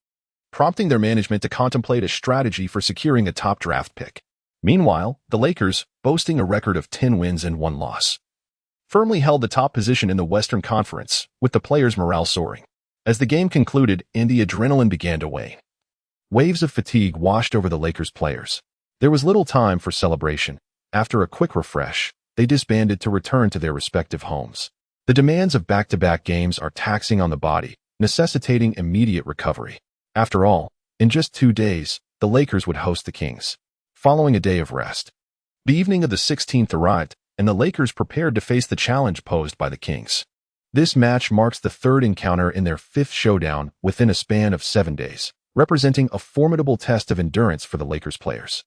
prompting their management to contemplate a strategy for securing a top draft pick. Meanwhile, the Lakers, boasting a record of 10 wins and 1 loss, firmly held the top position in the Western Conference, with the players' morale soaring. As the game concluded and the adrenaline began to wane, waves of fatigue washed over the Lakers players. There was little time for celebration. After a quick refresh, they disbanded to return to their respective homes. The demands of back-to-back games are taxing on the body, necessitating immediate recovery. After all, in just 2 days, the Lakers would host the Kings, following a day of rest. The evening of the 16th arrived, and the Lakers prepared to face the challenge posed by the Kings. This match marks the third encounter in their 5th showdown within a span of 7 days, representing a formidable test of endurance for the Lakers players.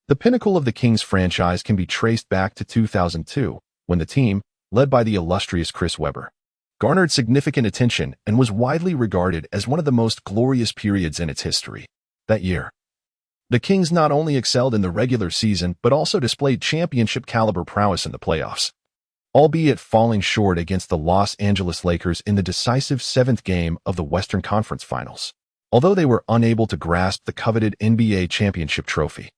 The pinnacle of the Kings franchise can be traced back to 2002, when the team, led by the illustrious Chris Webber, garnered significant attention and was widely regarded as one of the most glorious periods in its history. That year, the Kings not only excelled in the regular season but also displayed championship-caliber prowess in the playoffs, albeit falling short against the Los Angeles Lakers in the decisive 7th game of the Western Conference Finals. Although they were unable to grasp the coveted NBA championship trophy,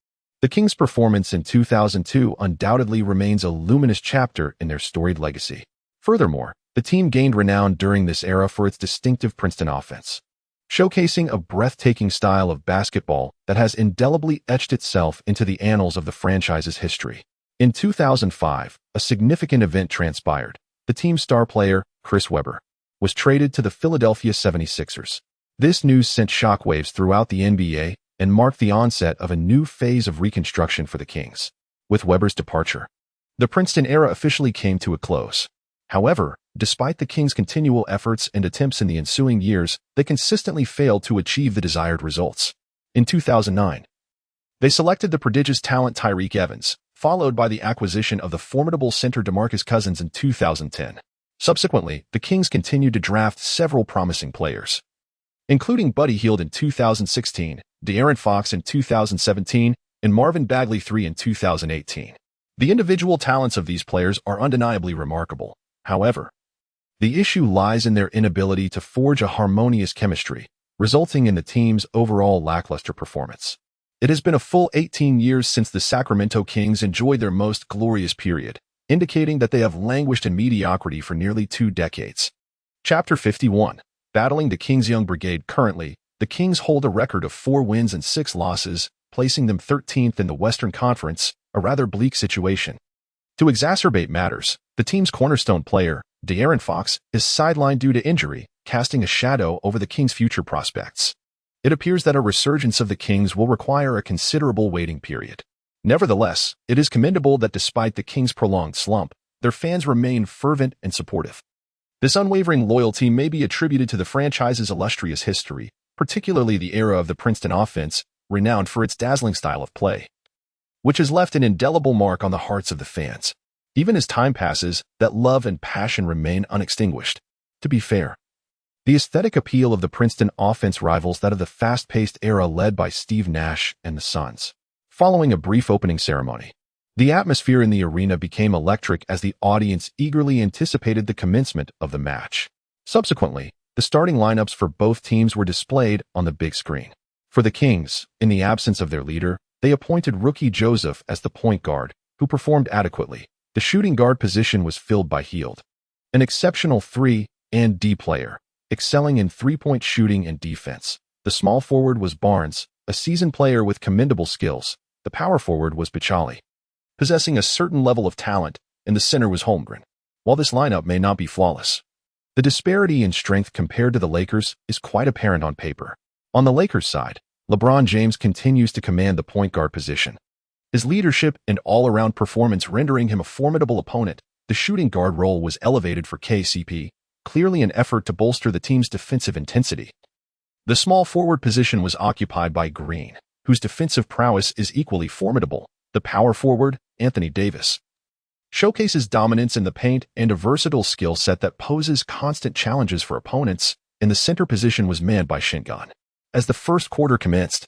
the Kings' performance in 2002 undoubtedly remains a luminous chapter in their storied legacy. Furthermore, the team gained renown during this era for its distinctive Princeton offense, showcasing a breathtaking style of basketball that has indelibly etched itself into the annals of the franchise's history. In 2005, a significant event transpired. The team's star player, Chris Webber, was traded to the Philadelphia 76ers. This news sent shockwaves throughout the NBA and marked the onset of a new phase of reconstruction for the Kings. With Webber's departure, The Princeton era officially came to a close. However, despite the Kings' continual efforts and attempts in the ensuing years, they consistently failed to achieve the desired results. In 2009, they selected the prodigious talent Tyreke Evans, followed by the acquisition of the formidable center DeMarcus Cousins in 2010. Subsequently, the Kings continued to draft several promising players, including Buddy Hield in 2016, De'Aaron Fox in 2017, and Marvin Bagley III in 2018. The individual talents of these players are undeniably remarkable. However, the issue lies in their inability to forge a harmonious chemistry, resulting in the team's overall lackluster performance. It has been a full 18 years since the Sacramento Kings enjoyed their most glorious period, indicating that they have languished in mediocrity for nearly 2 decades. Chapter 51. Battling the Kings' Young Brigade. Currently, the Kings hold a record of 4 wins and 6 losses, placing them 13th in the Western Conference, a rather bleak situation. To exacerbate matters, the team's cornerstone player, De'Aaron Fox, is sidelined due to injury, casting a shadow over the Kings' future prospects. It appears that a resurgence of the Kings will require a considerable waiting period. Nevertheless, it is commendable that despite the Kings' prolonged slump, their fans remain fervent and supportive. This unwavering loyalty may be attributed to the franchise's illustrious history, particularly the era of the Princeton offense, renowned for its dazzling style of play, which has left an indelible mark on the hearts of the fans. Even as time passes, that love and passion remain unextinguished. To be fair, the aesthetic appeal of the Princeton offense rivals that of the fast-paced era led by Steve Nash and the Suns. Following a brief opening ceremony, the atmosphere in the arena became electric as the audience eagerly anticipated the commencement of the match. Subsequently, the starting lineups for both teams were displayed on the big screen. For the Kings, in the absence of their leader, they appointed rookie Joseph as the point guard, who performed adequately. The shooting guard position was filled by Hield, an exceptional 3-and-D player, excelling in three-point shooting and defense. The small forward was Barnes, a seasoned player with commendable skills. The power forward was Bichali, possessing a certain level of talent, and the center was Holmgren. While this lineup may not be flawless, the disparity in strength compared to the Lakers is quite apparent on paper. On the Lakers' side, LeBron James continues to command the point guard position, his leadership and all-around performance rendering him a formidable opponent. The shooting guard role was elevated for KCP, clearly an effort to bolster the team's defensive intensity. The small forward position was occupied by Green, whose defensive prowess is equally formidable. The power forward, Anthony Davis, showcases dominance in the paint and a versatile skill set that poses constant challenges for opponents, and the center position was manned by Sheng Ke. As the first quarter commenced,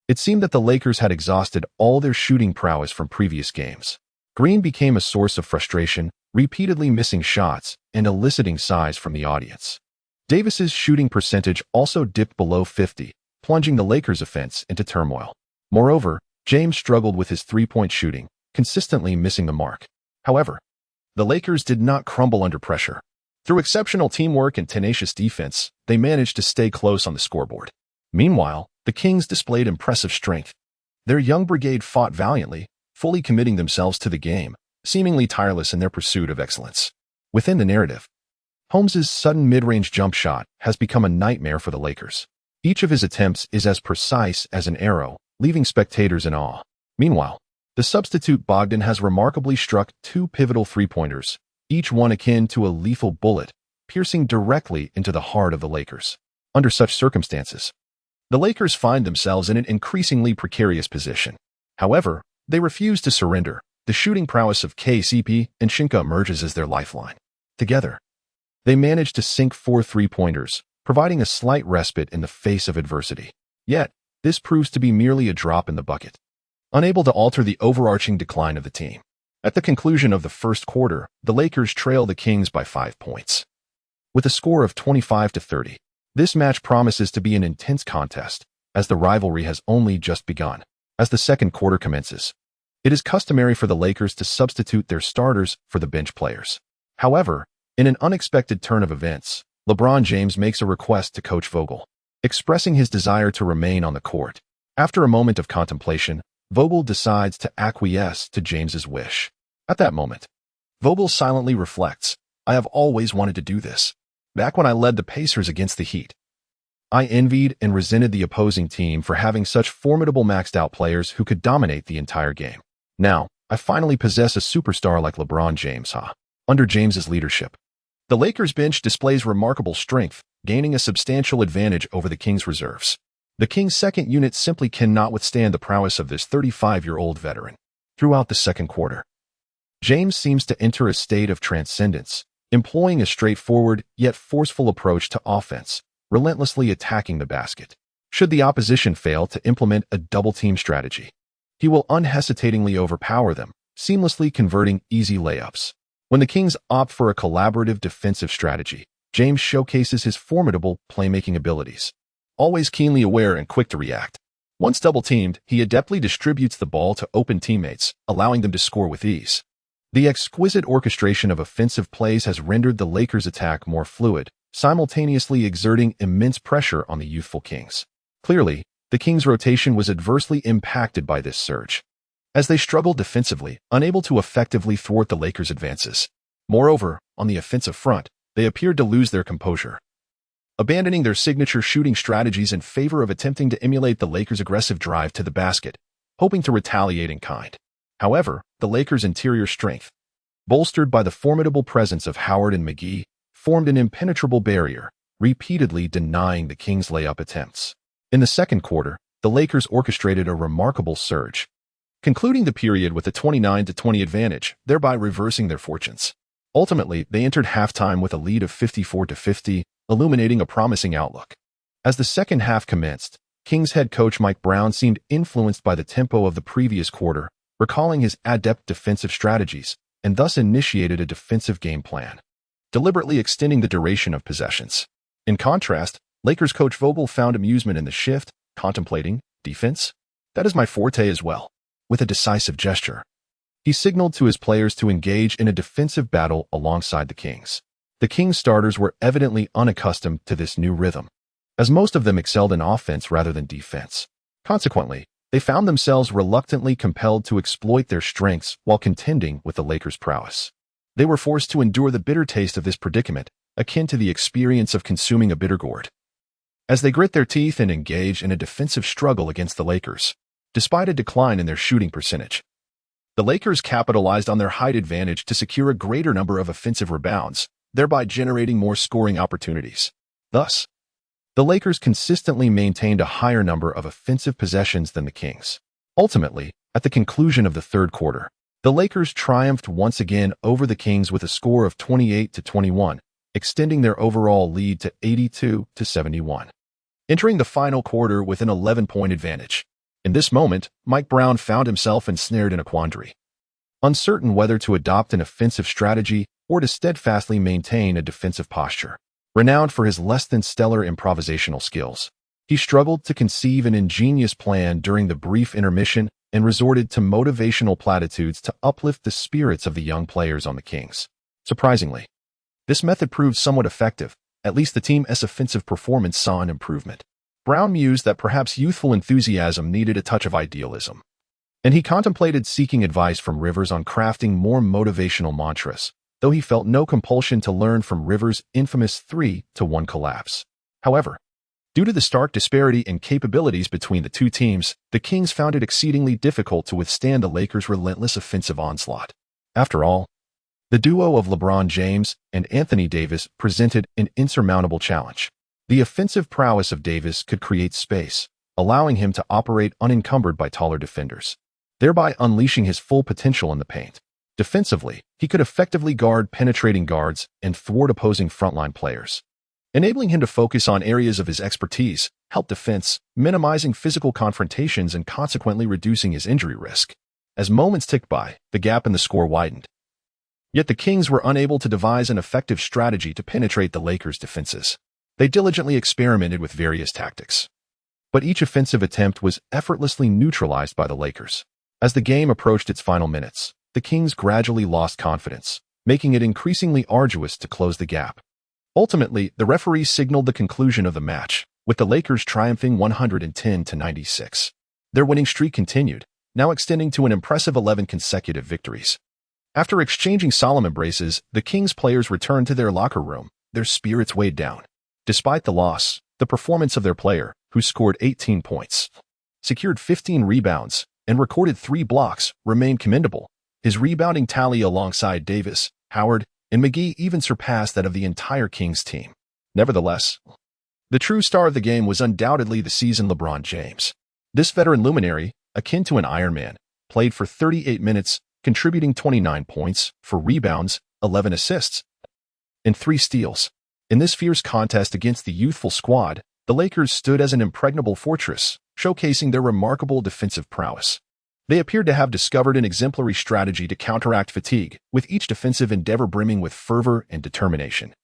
it seemed that the Lakers had exhausted all their shooting prowess from previous games. Green became a source of frustration, repeatedly missing shots and eliciting sighs from the audience. Davis's shooting percentage also dipped below 50, plunging the Lakers' offense into turmoil. Moreover, James struggled with his three-point shooting, consistently missing the mark. However, the Lakers did not crumble under pressure. Through exceptional teamwork and tenacious defense, they managed to stay close on the scoreboard. Meanwhile, the Kings displayed impressive strength. Their young brigade fought valiantly, fully committing themselves to the game, seemingly tireless in their pursuit of excellence. Within the narrative, Holmes's sudden mid-range jump shot has become a nightmare for the Lakers. Each of his attempts is as precise as an arrow, leaving spectators in awe. Meanwhile, the substitute Bogdan has remarkably struck 2 pivotal three-pointers, each one akin to a lethal bullet, piercing directly into the heart of the Lakers. Under such circumstances, the Lakers find themselves in an increasingly precarious position. However, they refuse to surrender. The shooting prowess of KCP and Sheng Ke emerges as their lifeline. Together, they manage to sink 4 three-pointers, providing a slight respite in the face of adversity. Yet, this proves to be merely a drop in the bucket, unable to alter the overarching decline of the team. At the conclusion of the first quarter, the Lakers trail the Kings by 5 points, with a score of 25-30. This match promises to be an intense contest, as the rivalry has only just begun. As the second quarter commences, it is customary for the Lakers to substitute their starters for the bench players. However, in an unexpected turn of events, LeBron James makes a request to Coach Vogel, expressing his desire to remain on the court. After a moment of contemplation, Vogel decides to acquiesce to James's wish. At that moment, Vogel silently reflects, "I have always wanted to do this. Back when I led the Pacers against the Heat, I envied and resented the opposing team for having such formidable maxed-out players who could dominate the entire game. Now, I finally possess a superstar like LeBron James, huh? Under James's leadership, the Lakers bench displays remarkable strength, gaining a substantial advantage over the Kings' reserves. The Kings' second unit simply cannot withstand the prowess of this 35-year-old veteran. Throughout the second quarter, James seems to enter a state of transcendence, employing a straightforward yet forceful approach to offense, relentlessly attacking the basket. Should the opposition fail to implement a double-team strategy, he will unhesitatingly overpower them, seamlessly converting easy layups. When the Kings opt for a collaborative defensive strategy, James showcases his formidable playmaking abilities. Always keenly aware and quick to react. Once double-teamed, he adeptly distributes the ball to open teammates, allowing them to score with ease. The exquisite orchestration of offensive plays has rendered the Lakers' attack more fluid, simultaneously exerting immense pressure on the youthful Kings. Clearly, the Kings' rotation was adversely impacted by this surge, as they struggled defensively, unable to effectively thwart the Lakers' advances. Moreover, on the offensive front, they appeared to lose their composure, abandoning their signature shooting strategies in favor of attempting to emulate the Lakers' aggressive drive to the basket, hoping to retaliate in kind. However, the Lakers' interior strength, bolstered by the formidable presence of Howard and McGee, formed an impenetrable barrier, repeatedly denying the Kings' layup attempts. In the second quarter, the Lakers orchestrated a remarkable surge, concluding the period with a 29-20 advantage, thereby reversing their fortunes. Ultimately, they entered halftime with a lead of 54-50, illuminating a promising outlook. As the second half commenced, Kings head coach Mike Brown seemed influenced by the tempo of the previous quarter, recalling his adept defensive strategies, and thus initiated a defensive game plan, deliberately extending the duration of possessions. In contrast, Lakers coach Vogel found amusement in the shift, contemplating defense. That is my forte as well. With a decisive gesture, he signaled to his players to engage in a defensive battle alongside the Kings. The Kings starters were evidently unaccustomed to this new rhythm, as most of them excelled in offense rather than defense. Consequently, they found themselves reluctantly compelled to exploit their strengths while contending with the Lakers' prowess. They were forced to endure the bitter taste of this predicament, akin to the experience of consuming a bitter gourd, as they grit their teeth and engage in a defensive struggle against the Lakers. Despite a decline in their shooting percentage, the Lakers capitalized on their height advantage to secure a greater number of offensive rebounds, thereby generating more scoring opportunities. Thus, the Lakers consistently maintained a higher number of offensive possessions than the Kings. Ultimately, at the conclusion of the third quarter, the Lakers triumphed once again over the Kings with a score of 28-21, extending their overall lead to 82-71. Entering the final quarter with an 11-point advantage. In this moment, Mike Brown found himself ensnared in a quandary, uncertain whether to adopt an offensive strategy or to steadfastly maintain a defensive posture. Renowned for his less-than-stellar improvisational skills, he struggled to conceive an ingenious plan during the brief intermission and resorted to motivational platitudes to uplift the spirits of the young players on the Kings. Surprisingly, this method proved somewhat effective. At least the team's offensive performance saw an improvement. Brown mused that perhaps youthful enthusiasm needed a touch of idealism, and he contemplated seeking advice from Rivers on crafting more motivational mantras, though he felt no compulsion to learn from Rivers' infamous 3-1 collapse. However, due to the stark disparity in capabilities between the two teams, the Kings found it exceedingly difficult to withstand the Lakers' relentless offensive onslaught. After all, the duo of LeBron James and Anthony Davis presented an insurmountable challenge. The offensive prowess of Davis could create space, allowing him to operate unencumbered by taller defenders, thereby unleashing his full potential in the paint. Defensively, he could effectively guard penetrating guards and thwart opposing frontline players, enabling him to focus on areas of his expertise, help defense, minimizing physical confrontations and consequently reducing his injury risk. As moments ticked by, the gap in the score widened. Yet the Kings were unable to devise an effective strategy to penetrate the Lakers' defenses. They diligently experimented with various tactics, but each offensive attempt was effortlessly neutralized by the Lakers. As the game approached its final minutes, the Kings gradually lost confidence, making it increasingly arduous to close the gap. Ultimately, the referee signaled the conclusion of the match, with the Lakers triumphing 110-96. Their winning streak continued, now extending to an impressive 11 consecutive victories. After exchanging solemn embraces, the Kings players returned to their locker room, their spirits weighed down. Despite the loss, the performance of their player, who scored 18 points, secured 15 rebounds, and recorded 3 blocks, remained commendable, His rebounding tally alongside Davis, Howard, and McGee even surpassed that of the entire Kings team. Nevertheless, the true star of the game was undoubtedly the seasoned LeBron James. This veteran luminary, akin to an Iron Man, played for 38 minutes, contributing 29 points, 4 rebounds, 11 assists, and 3 steals. In this fierce contest against the youthful squad, the Lakers stood as an impregnable fortress, showcasing their remarkable defensive prowess. They appeared to have discovered an exemplary strategy to counteract fatigue, with each defensive endeavor brimming with fervor and determination.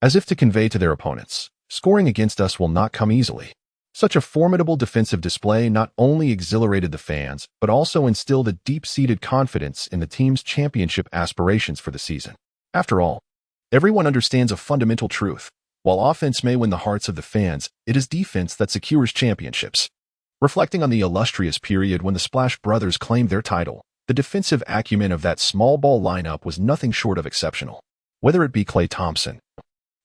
As if to convey to their opponents, scoring against us will not come easily. Such a formidable defensive display not only exhilarated the fans, but also instilled a deep-seated confidence in the team's championship aspirations for the season. After all, everyone understands a fundamental truth. While offense may win the hearts of the fans, it is defense that secures championships. Reflecting on the illustrious period when the Splash Brothers claimed their title, the defensive acumen of that small ball lineup was nothing short of exceptional. Whether it be Klay Thompson,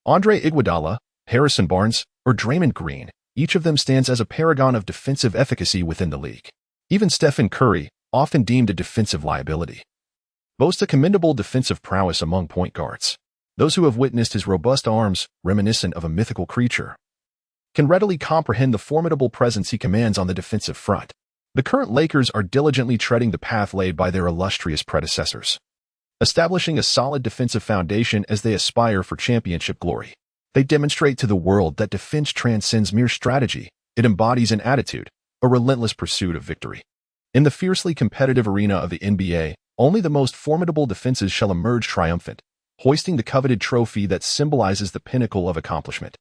Andre Iguodala, Harrison Barnes, or Draymond Green, each of them stands as a paragon of defensive efficacy within the league. Even Stephen Curry, often deemed a defensive liability, boasts a commendable defensive prowess among point guards. Those who have witnessed his robust arms, reminiscent of a mythical creature, can readily comprehend the formidable presence he commands on the defensive front. The current Lakers are diligently treading the path laid by their illustrious predecessors, establishing a solid defensive foundation as they aspire for championship glory. They demonstrate to the world that defense transcends mere strategy. It embodies an attitude, a relentless pursuit of victory. In the fiercely competitive arena of the NBA, only the most formidable defenses shall emerge triumphant, hoisting the coveted trophy that symbolizes the pinnacle of accomplishment.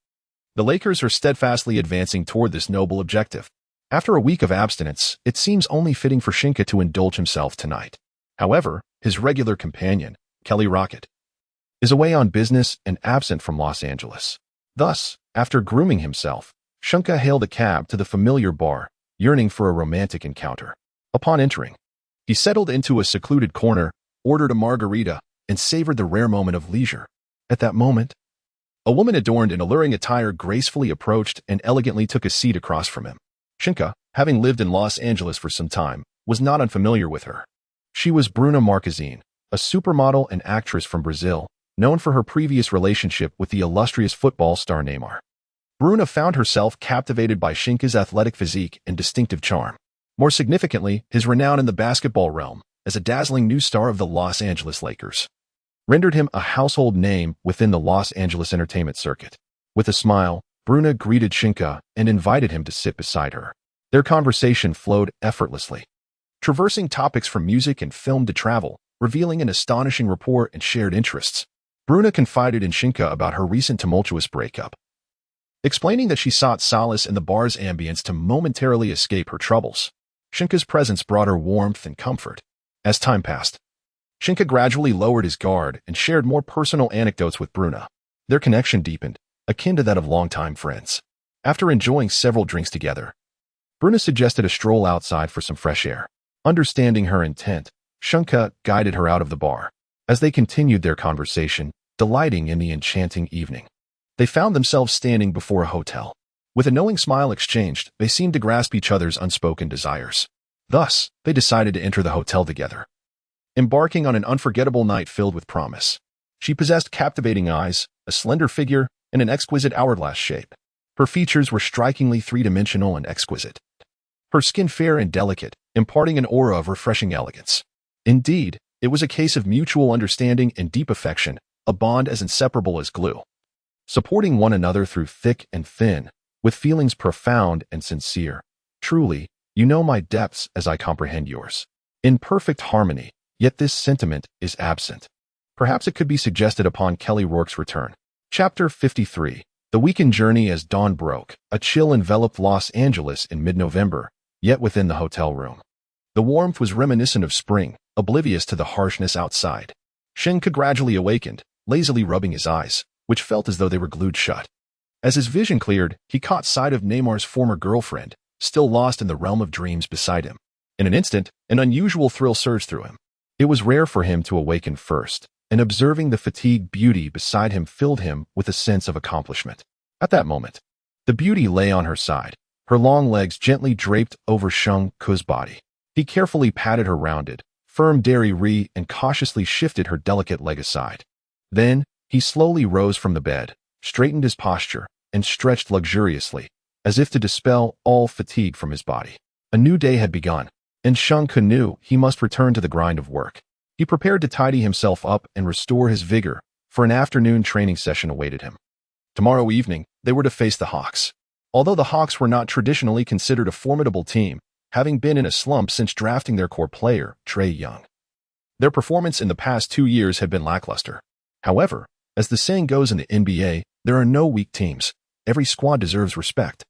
The Lakers are steadfastly advancing toward this noble objective. After a week of abstinence, it seems only fitting for Sheng Ke to indulge himself tonight. However, his regular companion, Kelly Rocket, is away on business and absent from Los Angeles. Thus, after grooming himself, Sheng Ke hailed a cab to the familiar bar, yearning for a romantic encounter. Upon entering, he settled into a secluded corner, ordered a margarita, and savored the rare moment of leisure. At that moment, a woman adorned in alluring attire gracefully approached and elegantly took a seat across from him. Sheng Ke, having lived in Los Angeles for some time, was not unfamiliar with her. She was Bruna Marquezine, a supermodel and actress from Brazil, known for her previous relationship with the illustrious football star Neymar. Bruna found herself captivated by Sheng Ke's athletic physique and distinctive charm. More significantly, his renown in the basketball realm as a dazzling new star of the Los Angeles Lakers rendered him a household name within the Los Angeles entertainment circuit. With a smile, Bruna greeted Sheng Ke and invited him to sit beside her. Their conversation flowed effortlessly, traversing topics from music and film to travel, revealing an astonishing rapport and shared interests. Bruna confided in Sheng Ke about her recent tumultuous breakup, explaining that she sought solace in the bar's ambience to momentarily escape her troubles. Sheng Ke's presence brought her warmth and comfort. As time passed, Sheng Ke gradually lowered his guard and shared more personal anecdotes with Bruna. Their connection deepened, akin to that of longtime friends. After enjoying several drinks together, Bruna suggested a stroll outside for some fresh air. Understanding her intent, Sheng Ke guided her out of the bar. As they continued their conversation, delighting in the enchanting evening, they found themselves standing before a hotel. With a knowing smile exchanged, they seemed to grasp each other's unspoken desires. Thus, they decided to enter the hotel together, embarking on an unforgettable night filled with promise. She possessed captivating eyes, a slender figure, and an exquisite hourglass shape. Her features were strikingly three-dimensional and exquisite, her skin fair and delicate, imparting an aura of refreshing elegance. Indeed, it was a case of mutual understanding and deep affection, a bond as inseparable as glue, supporting one another through thick and thin, with feelings profound and sincere. Truly, you know my depths as I comprehend yours. In perfect harmony, yet this sentiment is absent. Perhaps it could be suggested upon Kelly Rourke's return. Chapter 53. The weekend journey as dawn broke. A chill enveloped Los Angeles in mid-November, yet within the hotel room, the warmth was reminiscent of spring, oblivious to the harshness outside. Sheng Ke gradually awakened, lazily rubbing his eyes, which felt as though they were glued shut. As his vision cleared, he caught sight of Neymar's former girlfriend, still lost in the realm of dreams beside him. In an instant, an unusual thrill surged through him. It was rare for him to awaken first, and observing the fatigued beauty beside him filled him with a sense of accomplishment. At that moment, the beauty lay on her side, her long legs gently draped over Sheng Ke's body. He carefully patted her rounded, firm Re and cautiously shifted her delicate leg aside. Then, he slowly rose from the bed, straightened his posture, and stretched luxuriously, as if to dispel all fatigue from his body. A new day had begun, and Sheng Ke knew he must return to the grind of work. He prepared to tidy himself up and restore his vigor, for an afternoon training session awaited him. Tomorrow evening, they were to face the Hawks. Although the Hawks were not traditionally considered a formidable team, having been in a slump since drafting their core player, Trae Young. Their performance in the past 2 years had been lackluster. However, as the saying goes in the NBA, there are no weak teams. Every squad deserves respect.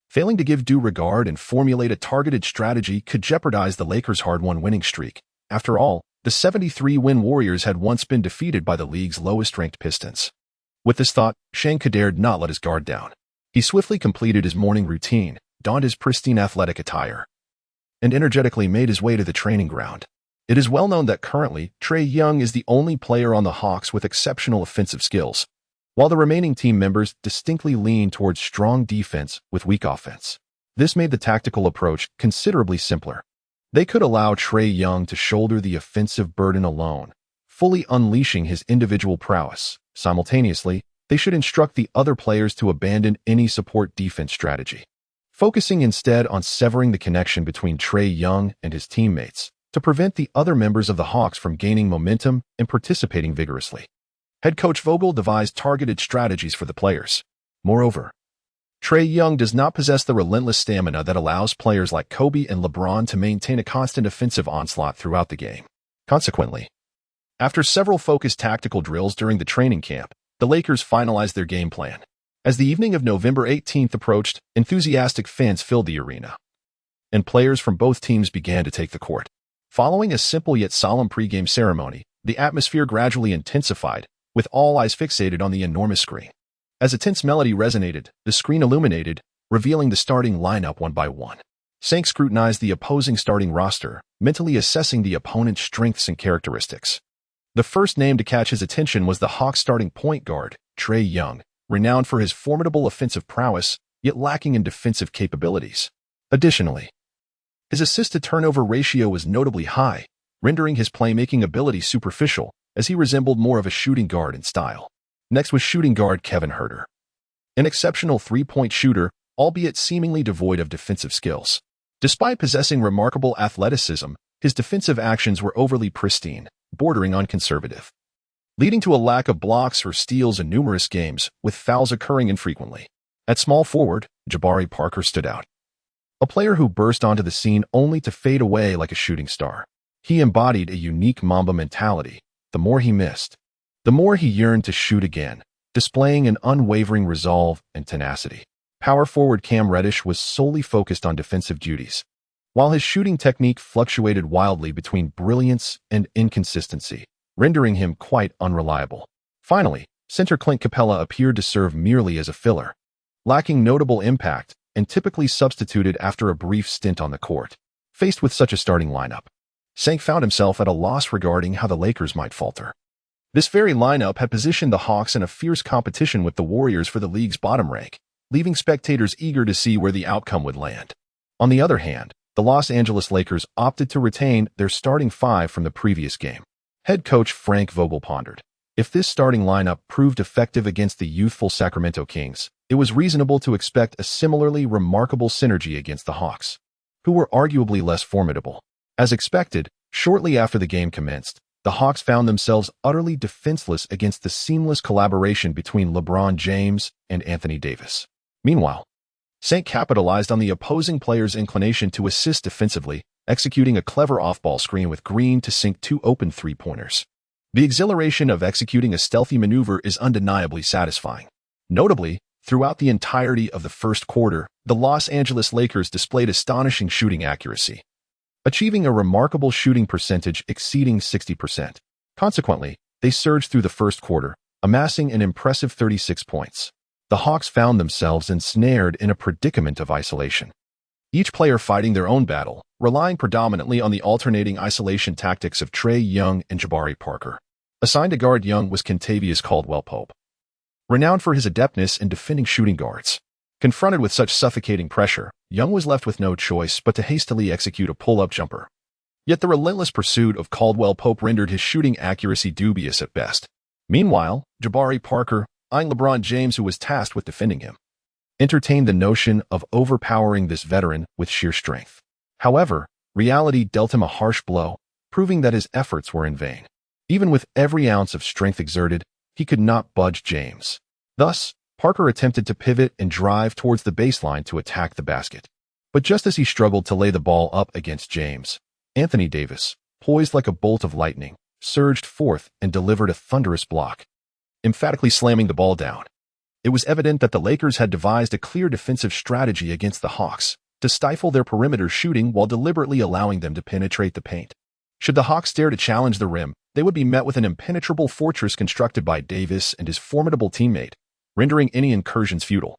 Failing to give due regard and formulate a targeted strategy could jeopardize the Lakers' hard-won winning streak. After all, the 73-win Warriors had once been defeated by the league's lowest-ranked Pistons. With this thought, Sheng Ke dared not let his guard down. He swiftly completed his morning routine, donned his pristine athletic attire, and energetically made his way to the training ground. It is well known that currently, Trae Young is the only player on the Hawks with exceptional offensive skills, while the remaining team members distinctly lean towards strong defense with weak offense. This made the tactical approach considerably simpler. They could allow Trae Young to shoulder the offensive burden alone, fully unleashing his individual prowess. Simultaneously, they should instruct the other players to abandon any support defense strategy, focusing instead on severing the connection between Trae Young and his teammates to prevent the other members of the Hawks from gaining momentum and participating vigorously. Head coach Vogel devised targeted strategies for the players. Moreover, Trae Young does not possess the relentless stamina that allows players like Kobe and LeBron to maintain a constant offensive onslaught throughout the game. Consequently, after several focused tactical drills during the training camp, the Lakers finalized their game plan. As the evening of November 18th approached, enthusiastic fans filled the arena, and players from both teams began to take the court. Following a simple yet solemn pregame ceremony, the atmosphere gradually intensified, with all eyes fixated on the enormous screen. As a tense melody resonated, the screen illuminated, revealing the starting lineup one by one. Sheng scrutinized the opposing starting roster, mentally assessing the opponent's strengths and characteristics. The first name to catch his attention was the Hawks starting point guard, Trae Young, renowned for his formidable offensive prowess, yet lacking in defensive capabilities. Additionally, his assist-to-turnover ratio was notably high, rendering his playmaking ability superficial, as he resembled more of a shooting guard in style. Next was shooting guard Kevin Huerter, an exceptional three-point shooter, albeit seemingly devoid of defensive skills. Despite possessing remarkable athleticism, his defensive actions were overly pristine, bordering on conservative, leading to a lack of blocks or steals in numerous games, with fouls occurring infrequently. At small forward, Jabari Parker stood out, a player who burst onto the scene only to fade away like a shooting star. He embodied a unique Mamba mentality. The more he missed, the more he yearned to shoot again, displaying an unwavering resolve and tenacity. Power forward Cam Reddish was solely focused on defensive duties, while his shooting technique fluctuated wildly between brilliance and inconsistency, rendering him quite unreliable. Finally, center Clint Capella appeared to serve merely as a filler, lacking notable impact and typically substituted after a brief stint on the court. Faced with such a starting lineup, Sheng found himself at a loss regarding how the Lakers might falter. This very lineup had positioned the Hawks in a fierce competition with the Warriors for the league's bottom rank, leaving spectators eager to see where the outcome would land. On the other hand, the Los Angeles Lakers opted to retain their starting five from the previous game. Head coach Frank Vogel pondered. If this starting lineup proved effective against the youthful Sacramento Kings, it was reasonable to expect a similarly remarkable synergy against the Hawks, who were arguably less formidable. As expected, shortly after the game commenced, the Hawks found themselves utterly defenseless against the seamless collaboration between LeBron James and Anthony Davis. Meanwhile, Sheng capitalized on the opposing player's inclination to assist defensively, executing a clever off-ball screen with Green to sink 2 open three-pointers. The exhilaration of executing a stealthy maneuver is undeniably satisfying. Notably, throughout the entirety of the first quarter, the Los Angeles Lakers displayed astonishing shooting accuracy, achieving a remarkable shooting percentage exceeding 60%. Consequently, they surged through the first quarter, amassing an impressive 36 points. The Hawks found themselves ensnared in a predicament of isolation, each player fighting their own battle, relying predominantly on the alternating isolation tactics of Trae Young and Jabari Parker. Assigned to guard Young was Kentavious Caldwell-Pope, renowned for his adeptness in defending shooting guards. Confronted with such suffocating pressure, Young was left with no choice but to hastily execute a pull-up jumper, Yet the relentless pursuit of Caldwell Pope rendered his shooting accuracy dubious at best. Meanwhile, Jabari Parker, eyeing LeBron James, who was tasked with defending him, entertained the notion of overpowering this veteran with sheer strength. However, reality dealt him a harsh blow, proving that his efforts were in vain. Even with every ounce of strength exerted, he could not budge James. Thus, Parker attempted to pivot and drive towards the baseline to attack the basket. But just as he struggled to lay the ball up against James, Anthony Davis, poised like a bolt of lightning, surged forth and delivered a thunderous block, emphatically slamming the ball down. It was evident that the Lakers had devised a clear defensive strategy against the Hawks to stifle their perimeter shooting while deliberately allowing them to penetrate the paint. Should the Hawks dare to challenge the rim, they would be met with an impenetrable fortress constructed by Davis and his formidable teammate, rendering any incursions futile.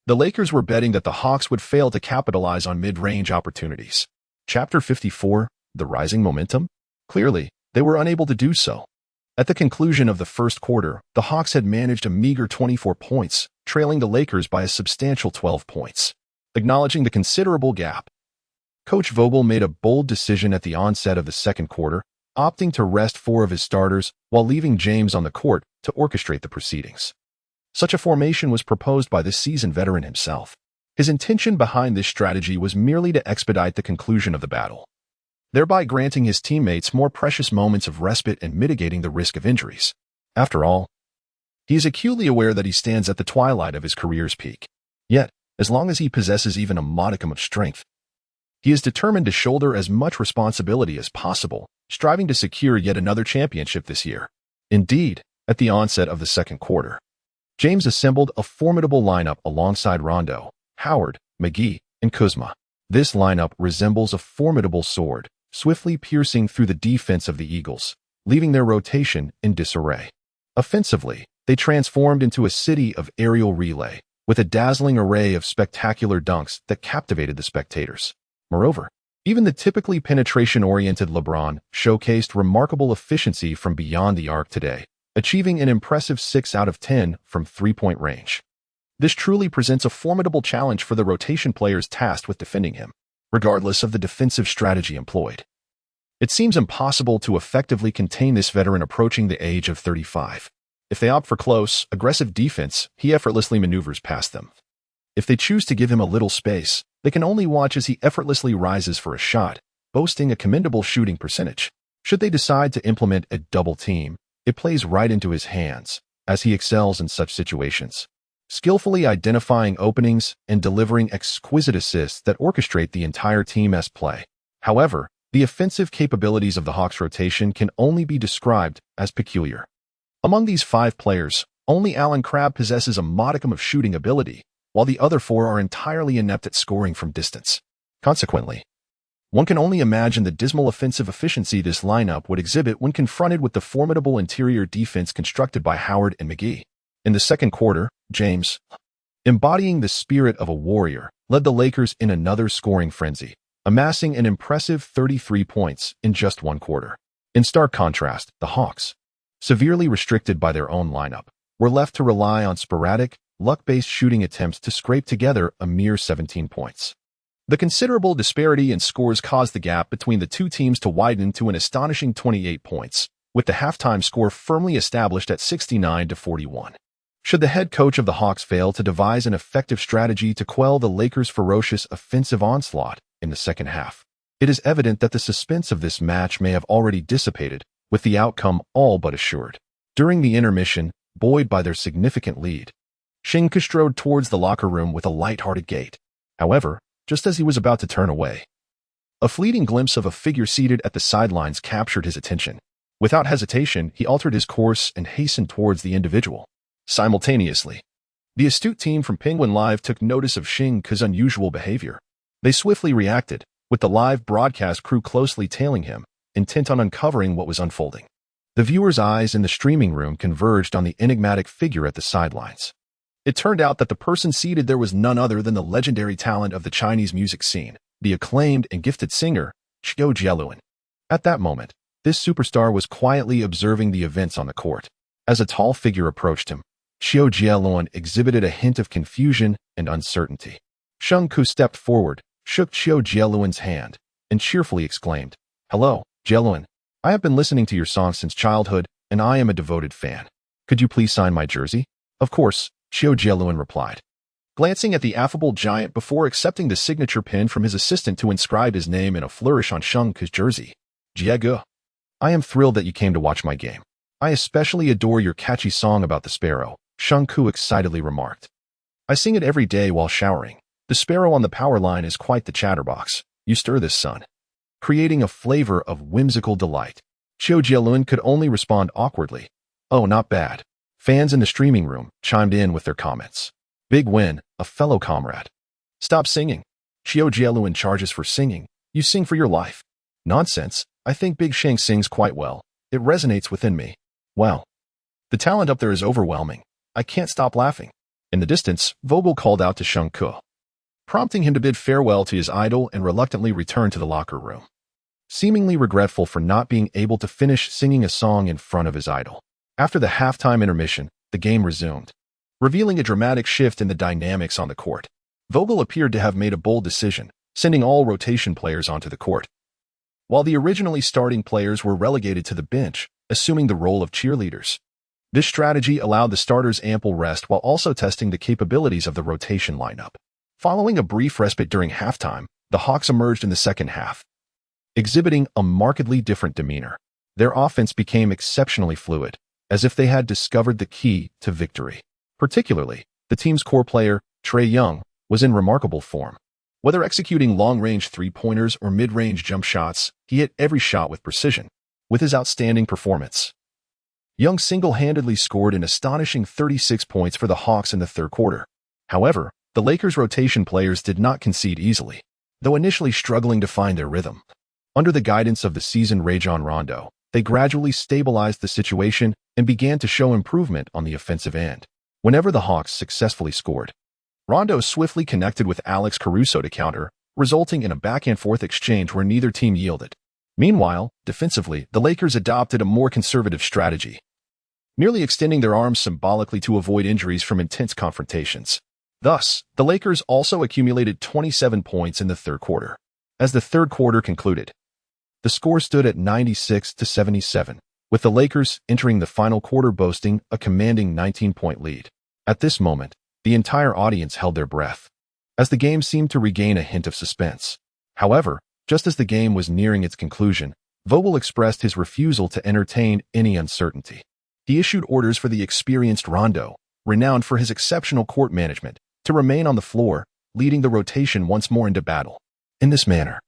The Lakers were betting that the Hawks would fail to capitalize on mid-range opportunities. Chapter 54, The Rising Momentum? Clearly, they were unable to do so. At the conclusion of the first quarter, the Hawks had managed a meager 24 points, trailing the Lakers by a substantial 12 points. Acknowledging the considerable gap, Coach Vogel made a bold decision at the onset of the second quarter, opting to rest 4 of his starters while leaving James on the court to orchestrate the proceedings. Such a formation was proposed by the seasoned veteran himself. His intention behind this strategy was merely to expedite the conclusion of the battle, thereby granting his teammates more precious moments of respite and mitigating the risk of injuries. After all, he is acutely aware that he stands at the twilight of his career's peak. Yet, as long as he possesses even a modicum of strength, he is determined to shoulder as much responsibility as possible, striving to secure yet another championship this year. Indeed, at the onset of the second quarter, James assembled a formidable lineup alongside Rondo, Howard, McGee, and Kuzma. This lineup resembles a formidable sword, swiftly piercing through the defense of the Eagles, leaving their rotation in disarray. Offensively, they transformed into a city of aerial relay, with a dazzling array of spectacular dunks that captivated the spectators. Moreover, even the typically penetration-oriented LeBron showcased remarkable efficiency from beyond the arc today, achieving an impressive 6 out of 10 from three-point range. This truly presents a formidable challenge for the rotation players tasked with defending him, regardless of the defensive strategy employed. It seems impossible to effectively contain this veteran approaching the age of 35. If they opt for close, aggressive defense, he effortlessly maneuvers past them. If they choose to give him a little space, they can only watch as he effortlessly rises for a shot, boasting a commendable shooting percentage. Should they decide to implement a double team, it plays right into his hands, as he excels in such situations, skillfully identifying openings and delivering exquisite assists that orchestrate the entire team's play. However, the offensive capabilities of the Hawks rotation can only be described as peculiar. Among these 5 players, only Allen Crabbe possesses a modicum of shooting ability, while the other 4 are entirely inept at scoring from distance. Consequently, one can only imagine the dismal offensive efficiency this lineup would exhibit when confronted with the formidable interior defense constructed by Howard and McGee. In the second quarter, James, embodying the spirit of a warrior, led the Lakers in another scoring frenzy, amassing an impressive 33 points in just one quarter. In stark contrast, the Hawks, severely restricted by their own lineup, were left to rely on sporadic, luck-based shooting attempts to scrape together a mere 17 points. The considerable disparity in scores caused the gap between the two teams to widen to an astonishing 28 points, with the halftime score firmly established at 69-41. Should the head coach of the Hawks fail to devise an effective strategy to quell the Lakers' ferocious offensive onslaught in the second half, it is evident that the suspense of this match may have already dissipated, with the outcome all but assured. During the intermission, buoyed by their significant lead, Sheng Ke strode towards the locker room with a light-hearted gait. However, just as he was about to turn away, a fleeting glimpse of a figure seated at the sidelines captured his attention. Without hesitation, he altered his course and hastened towards the individual. Simultaneously, the astute team from Penguin Live took notice of Sheng Ke's unusual behavior. They swiftly reacted, with the live broadcast crew closely tailing him, intent on uncovering what was unfolding. The viewers' eyes in the streaming room converged on the enigmatic figure at the sidelines. It turned out that the person seated there was none other than the legendary talent of the Chinese music scene, the acclaimed and gifted singer, Xiao Jielun. At that moment, this superstar was quietly observing the events on the court. As a tall figure approached him, Xiao Jielun exhibited a hint of confusion and uncertainty. Sheng Ke stepped forward, shook Xiao Jielun's hand, and cheerfully exclaimed, Hello, Jeluan. I have been listening to your songs since childhood, and I am a devoted fan. Could you please sign my jersey? Of course, Jeluan replied, glancing at the affable giant before accepting the signature pin from his assistant to inscribe his name in a flourish on Sheng Ke's jersey. Jiegu. I am thrilled that you came to watch my game. I especially adore your catchy song about the sparrow, Sheng Ke excitedly remarked. I sing it every day while showering. The sparrow on the power line is quite the chatterbox. You stir this sun, creating a flavor of whimsical delight. Jeluan could only respond awkwardly. Oh, not bad. Fans in the streaming room chimed in with their comments. Big win, a fellow comrade. Stop singing. Jeluan charges for singing. You sing for your life. Nonsense. I think Big Sheng sings quite well. It resonates within me. Well, the talent up there is overwhelming. I can't stop laughing. In the distance, Vogel called out to Sheng Ke, prompting him to bid farewell to his idol and reluctantly return to the locker room, seemingly regretful for not being able to finish singing a song in front of his idol. After the halftime intermission, the game resumed, revealing a dramatic shift in the dynamics on the court. Vogel appeared to have made a bold decision, sending all rotation players onto the court, while the originally starting players were relegated to the bench, assuming the role of cheerleaders. This strategy allowed the starters ample rest while also testing the capabilities of the rotation lineup. Following a brief respite during halftime, the Hawks emerged in the second half, exhibiting a markedly different demeanor. Their offense became exceptionally fluid, as if they had discovered the key to victory. Particularly, the team's core player, Trae Young, was in remarkable form. Whether executing long-range three-pointers or mid-range jump shots, he hit every shot with precision. With his outstanding performance, Young single-handedly scored an astonishing 36 points for the Hawks in the third quarter. However, the Lakers' rotation players did not concede easily, though initially struggling to find their rhythm. Under the guidance of the seasoned Rajon Rondo, they gradually stabilized the situation and began to show improvement on the offensive end. Whenever the Hawks successfully scored, Rondo swiftly connected with Alex Caruso to counter, resulting in a back-and-forth exchange where neither team yielded. Meanwhile, defensively, the Lakers adopted a more conservative strategy, merely extending their arms symbolically to avoid injuries from intense confrontations. Thus, the Lakers also accumulated 27 points in the third quarter. As the third quarter concluded, the score stood at 96-77, with the Lakers entering the final quarter boasting a commanding 19-point lead. At this moment, the entire audience held their breath, as the game seemed to regain a hint of suspense. However, just as the game was nearing its conclusion, Vogel expressed his refusal to entertain any uncertainty. He issued orders for the experienced Rondo, renowned for his exceptional court management, to remain on the floor, leading the rotation once more into battle. In this manner,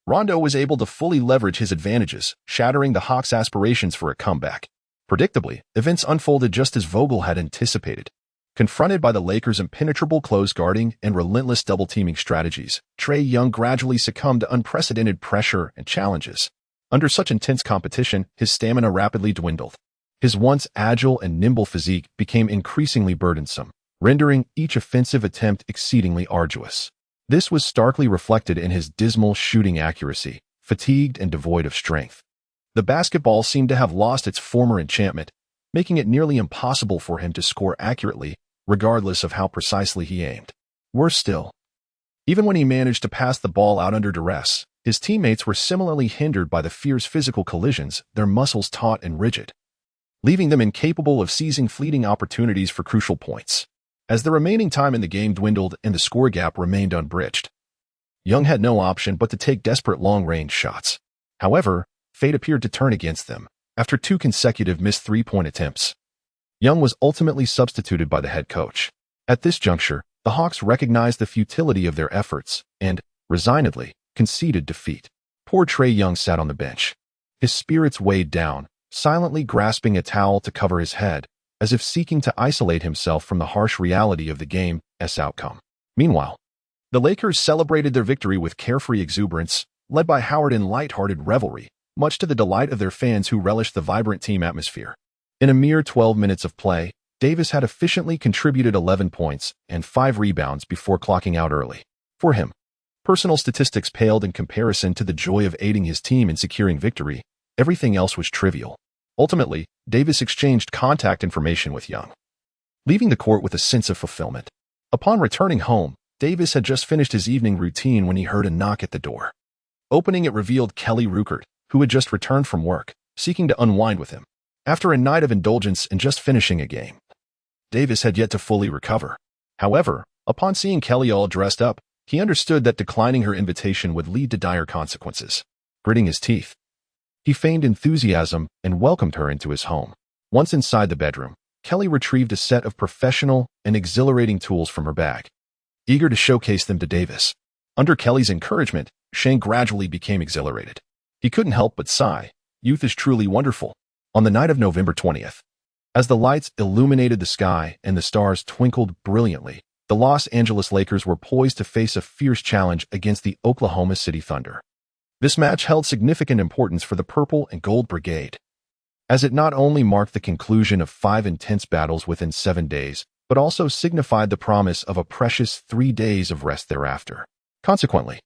Rondo was able to fully leverage his advantages, shattering the Hawks' aspirations for a comeback. Predictably, events unfolded just as Vogel had anticipated. Confronted by the Lakers' impenetrable close guarding and relentless double-teaming strategies, Trae Young gradually succumbed to unprecedented pressure and challenges. Under such intense competition, his stamina rapidly dwindled. His once agile and nimble physique became increasingly burdensome, rendering each offensive attempt exceedingly arduous. This was starkly reflected in his dismal shooting accuracy, fatigued and devoid of strength. The basketball seemed to have lost its former enchantment, making it nearly impossible for him to score accurately, regardless of how precisely he aimed. Worse still, even when he managed to pass the ball out under duress, his teammates were similarly hindered by the fierce physical collisions, their muscles taut and rigid, leaving them incapable of seizing fleeting opportunities for crucial points. As the remaining time in the game dwindled and the score gap remained unbridged, Young had no option but to take desperate long-range shots. However, fate appeared to turn against them. After 2 consecutive missed three-point attempts, Young was ultimately substituted by the head coach. At this juncture, the Hawks recognized the futility of their efforts and, resignedly, conceded defeat. Poor Trae Young sat on the bench, his spirits weighed down, silently grasping a towel to cover his head, as if seeking to isolate himself from the harsh reality of the game's outcome. Meanwhile, the Lakers celebrated their victory with carefree exuberance, led by Howard in light-hearted revelry, much to the delight of their fans who relished the vibrant team atmosphere. In a mere 12 minutes of play, Davis had efficiently contributed 11 points and 5 rebounds before clocking out early. For him, personal statistics paled in comparison to the joy of aiding his team in securing victory. Everything else was trivial. Ultimately, Davis exchanged contact information with Young, leaving the court with a sense of fulfillment. Upon returning home, Davis had just finished his evening routine when he heard a knock at the door. Opening it revealed Kelly Ruckert, who had just returned from work, seeking to unwind with him. After a night of indulgence and just finishing a game, Davis had yet to fully recover. However, upon seeing Kelly all dressed up, he understood that declining her invitation would lead to dire consequences. Gritting his teeth, he feigned enthusiasm and welcomed her into his home. Once inside the bedroom, Kelly retrieved a set of professional and exhilarating tools from her bag, eager to showcase them to Davis. Under Kelly's encouragement, Sheng gradually became exhilarated. He couldn't help but sigh. Youth is truly wonderful. On the night of November 20th, as the lights illuminated the sky and the stars twinkled brilliantly, the Los Angeles Lakers were poised to face a fierce challenge against the Oklahoma City Thunder. This match held significant importance for the Purple and Gold Brigade, as it not only marked the conclusion of 5 intense battles within 7 days, but also signified the promise of a precious 3 days of rest thereafter. Consequently,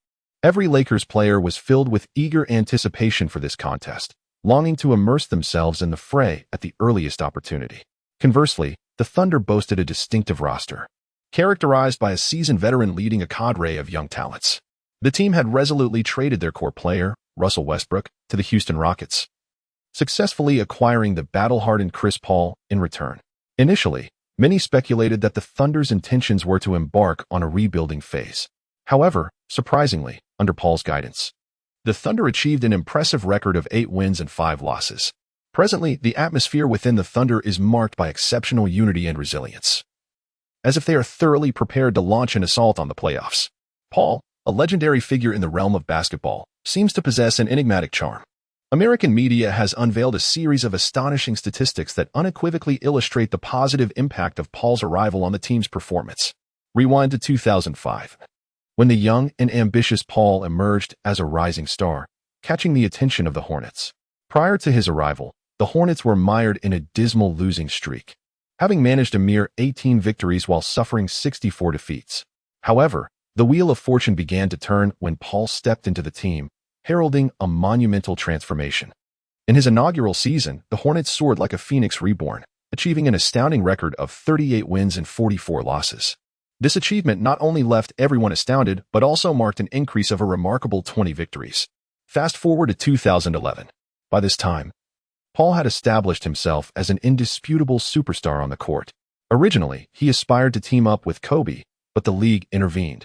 every Lakers player was filled with eager anticipation for this contest, longing to immerse themselves in the fray at the earliest opportunity. Conversely, the Thunder boasted a distinctive roster, characterized by a seasoned veteran leading a cadre of young talents. The team had resolutely traded their core player, Russell Westbrook, to the Houston Rockets, successfully acquiring the battle-hardened Chris Paul in return. Initially, many speculated that the Thunder's intentions were to embark on a rebuilding phase. However, surprisingly, under Paul's guidance, the Thunder achieved an impressive record of 8 wins and 5 losses. Presently, the atmosphere within the Thunder is marked by exceptional unity and resilience, as if they are thoroughly prepared to launch an assault on the playoffs. Paul, a legendary figure in the realm of basketball, seems to possess an enigmatic charm. American media has unveiled a series of astonishing statistics that unequivocally illustrate the positive impact of Paul's arrival on the team's performance. Rewind to 2005, when the young and ambitious Paul emerged as a rising star, catching the attention of the Hornets. Prior to his arrival, the Hornets were mired in a dismal losing streak, having managed a mere 18 victories while suffering 64 defeats. However, the wheel of fortune began to turn when Paul stepped into the team, heralding a monumental transformation. In his inaugural season, the Hornets soared like a phoenix reborn, achieving an astounding record of 38 wins and 44 losses. This achievement not only left everyone astounded, but also marked an increase of a remarkable 20 victories. Fast forward to 2011. By this time, Paul had established himself as an indisputable superstar on the court. Originally, he aspired to team up with Kobe, but the league intervened,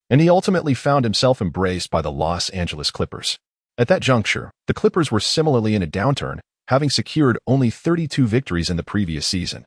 and he ultimately found himself embraced by the Los Angeles Clippers. At that juncture, the Clippers were similarly in a downturn, having secured only 32 victories in the previous season,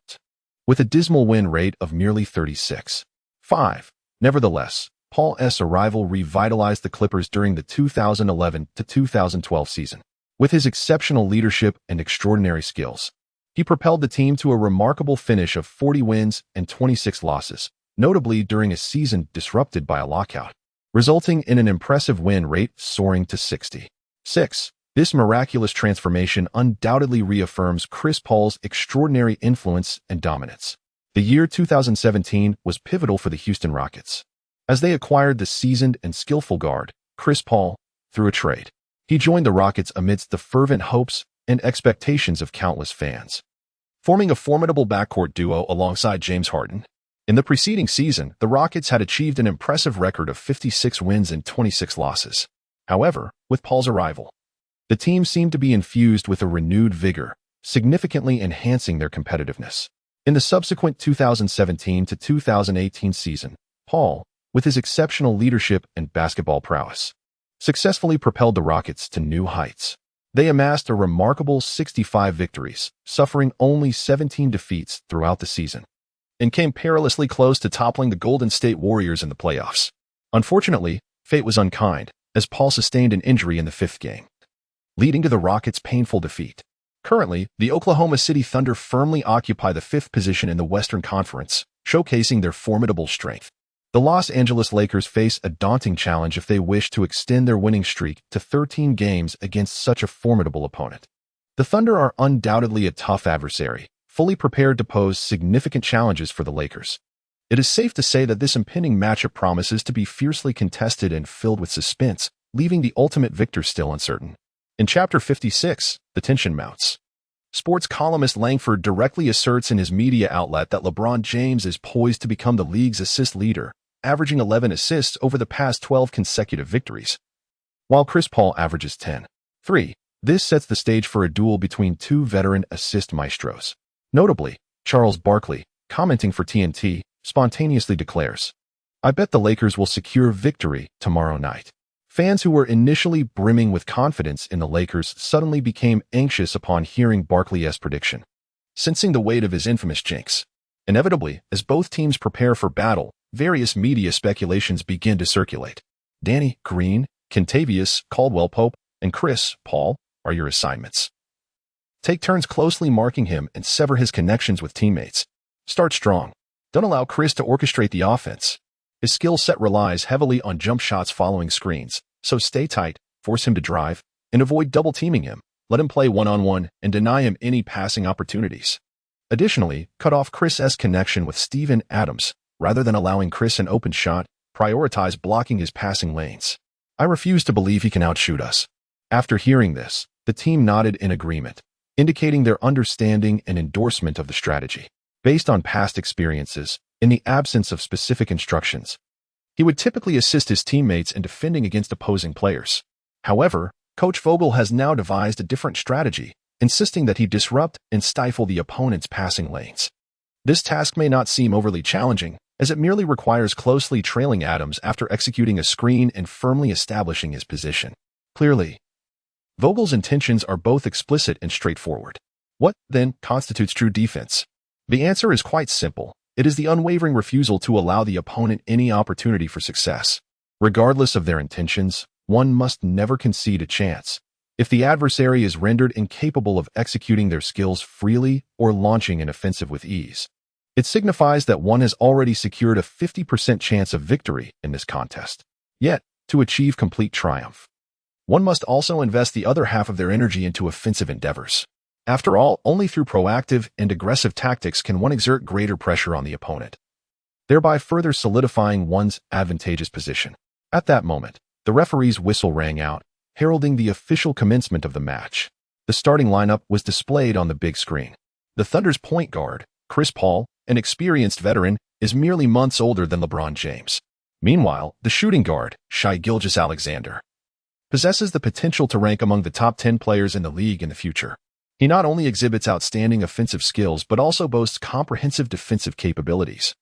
with a dismal win rate of merely 36.5. Nevertheless, Paul's arrival revitalized the Clippers during the 2011 to 2012 season. With his exceptional leadership and extraordinary skills, he propelled the team to a remarkable finish of 40 wins and 26 losses, notably during a season disrupted by a lockout, resulting in an impressive win rate soaring to 66. This miraculous transformation undoubtedly reaffirms Chris Paul's extraordinary influence and dominance. The year 2017 was pivotal for the Houston Rockets, as they acquired the seasoned and skillful guard, Chris Paul, through a trade. He joined the Rockets amidst the fervent hopes and expectations of countless fans, forming a formidable backcourt duo alongside James Harden. In the preceding season, the Rockets had achieved an impressive record of 56 wins and 26 losses. However, with Paul's arrival, the team seemed to be infused with a renewed vigor, significantly enhancing their competitiveness. In the subsequent 2017 to 2018 season, Paul, with his exceptional leadership and basketball prowess, successfully propelled the Rockets to new heights. They amassed a remarkable 65 victories, suffering only 17 defeats throughout the season, and came perilously close to toppling the Golden State Warriors in the playoffs. Unfortunately, fate was unkind, as Paul sustained an injury in the 5th game, leading to the Rockets' painful defeat. Currently, the Oklahoma City Thunder firmly occupy the 5th position in the Western Conference, showcasing their formidable strength. The Los Angeles Lakers face a daunting challenge if they wish to extend their winning streak to 13 games against such a formidable opponent. The Thunder are undoubtedly a tough adversary, fully prepared to pose significant challenges for the Lakers. It is safe to say that this impending matchup promises to be fiercely contested and filled with suspense, leaving the ultimate victor still uncertain. In Chapter 56, the tension mounts. Sports columnist Langford directly asserts in his media outlet that LeBron James is poised to become the league's assist leader, averaging 11 assists over the past 12 consecutive victories. while Chris Paul averages 10.3. This sets the stage for a duel between two veteran assist maestros. Notably, Charles Barkley, commenting for TNT, spontaneously declares, "I bet the Lakers will secure victory tomorrow night." Fans who were initially brimming with confidence in the Lakers suddenly became anxious upon hearing Barkley's prediction, sensing the weight of his infamous jinx. Inevitably, as both teams prepare for battle, various media speculations begin to circulate. Danny Green, Kentavious Caldwell-Pope, and Chris Paul are your assignments. Take turns closely marking him and sever his connections with teammates. Start strong. Don't allow Chris to orchestrate the offense. His skill set relies heavily on jump shots following screens, so stay tight, force him to drive, and avoid double-teaming him. Let him play one-on-one and deny him any passing opportunities. Additionally, cut off Chris's connection with Steven Adams. Rather than allowing Chris an open shot, prioritize blocking his passing lanes. I refuse to believe he can outshoot us. After hearing this, the team nodded in agreement, indicating their understanding and endorsement of the strategy. Based on past experiences, in the absence of specific instructions, he would typically assist his teammates in defending against opposing players. However, Coach Vogel has now devised a different strategy, insisting that he disrupt and stifle the opponent's passing lanes. This task may not seem overly challenging, as it merely requires closely trailing Adams after executing a screen and firmly establishing his position. Clearly, Vogel's intentions are both explicit and straightforward. What, then, constitutes true defense? The answer is quite simple. It is the unwavering refusal to allow the opponent any opportunity for success. Regardless of their intentions, one must never concede a chance. If the adversary is rendered incapable of executing their skills freely or launching an offensive with ease, it signifies that one has already secured a 50% chance of victory in this contest. Yet, to achieve complete triumph, one must also invest the other half of their energy into offensive endeavors. After all, only through proactive and aggressive tactics can one exert greater pressure on the opponent, thereby further solidifying one's advantageous position. At that moment, the referee's whistle rang out, heralding the official commencement of the match. The starting lineup was displayed on the big screen. The Thunder's point guard, Chris Paul, an experienced veteran, is merely months older than LeBron James. Meanwhile, the shooting guard, Shai Gilgeous-Alexander, possesses the potential to rank among the top 10 players in the league in the future. He not only exhibits outstanding offensive skills but also boasts comprehensive defensive capabilities.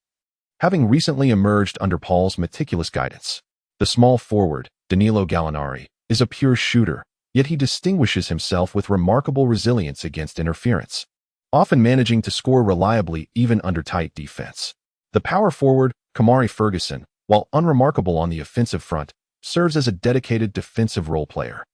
Having recently emerged under Paul's meticulous guidance, the small forward, Danilo Gallinari, is a pure shooter, yet he distinguishes himself with remarkable resilience against interference, often managing to score reliably even under tight defense. The power forward, Kamari Ferguson, while unremarkable on the offensive front, serves as a dedicated defensive role player.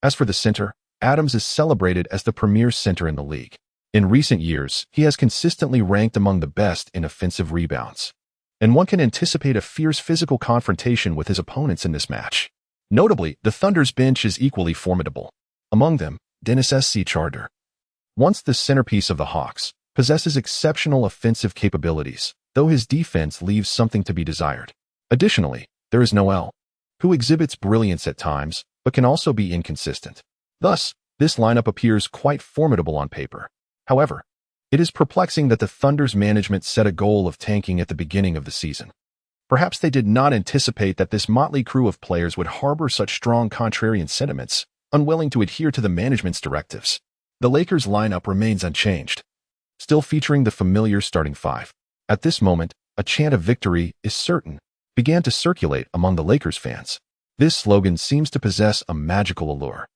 As for the center, Adams is celebrated as the premier center in the league. In recent years, he has consistently ranked among the best in offensive rebounds, and one can anticipate a fierce physical confrontation with his opponents in this match. Notably, the Thunder's bench is equally formidable. Among them, Dennis S.C. Charter, once the centerpiece of the Hawks, possesses exceptional offensive capabilities, though his defense leaves something to be desired. Additionally, there is Noel, who exhibits brilliance at times, but can also be inconsistent. Thus, this lineup appears quite formidable on paper. However, it is perplexing that the Thunder's management set a goal of tanking at the beginning of the season. Perhaps they did not anticipate that this motley crew of players would harbor such strong contrarian sentiments, unwilling to adhere to the management's directives. The Lakers' lineup remains unchanged, still featuring the familiar starting five. At this moment, a chant of victory is certain began to circulate among the Lakers fans. This slogan seems to possess a magical allure,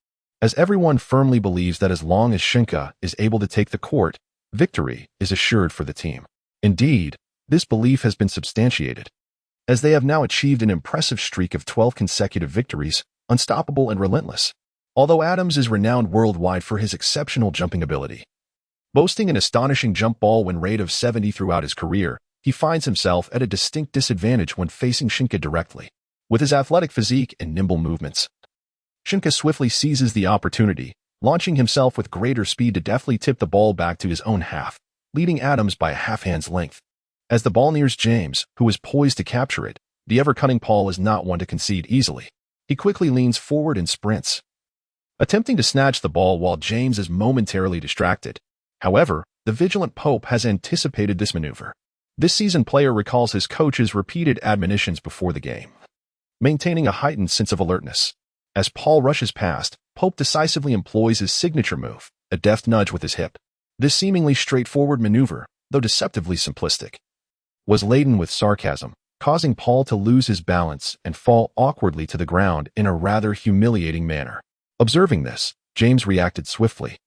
as everyone firmly believes that as long as Sheng Ke is able to take the court, victory is assured for the team. Indeed, this belief has been substantiated, as they have now achieved an impressive streak of 12 consecutive victories, unstoppable and relentless. Although Adams is renowned worldwide for his exceptional jumping ability, boasting an astonishing jump ball win rate of 70 throughout his career, he finds himself at a distinct disadvantage when facing Sheng Ke directly. With his athletic physique and nimble movements, Sheng Ke swiftly seizes the opportunity, launching himself with greater speed to deftly tip the ball back to his own half, leading Adams by a half-hand's length. As the ball nears James, who is poised to capture it, the ever-cunning Paul is not one to concede easily. He quickly leans forward and sprints, attempting to snatch the ball while James is momentarily distracted. However, the vigilant Pope has anticipated this maneuver. This seasoned player recalls his coach's repeated admonitions before the game, maintaining a heightened sense of alertness. As Paul rushes past, Pope decisively employs his signature move, a deft nudge with his hip. This seemingly straightforward maneuver, though deceptively simplistic, was laden with sarcasm, causing Paul to lose his balance and fall awkwardly to the ground in a rather humiliating manner. Observing this, James reacted swiftly,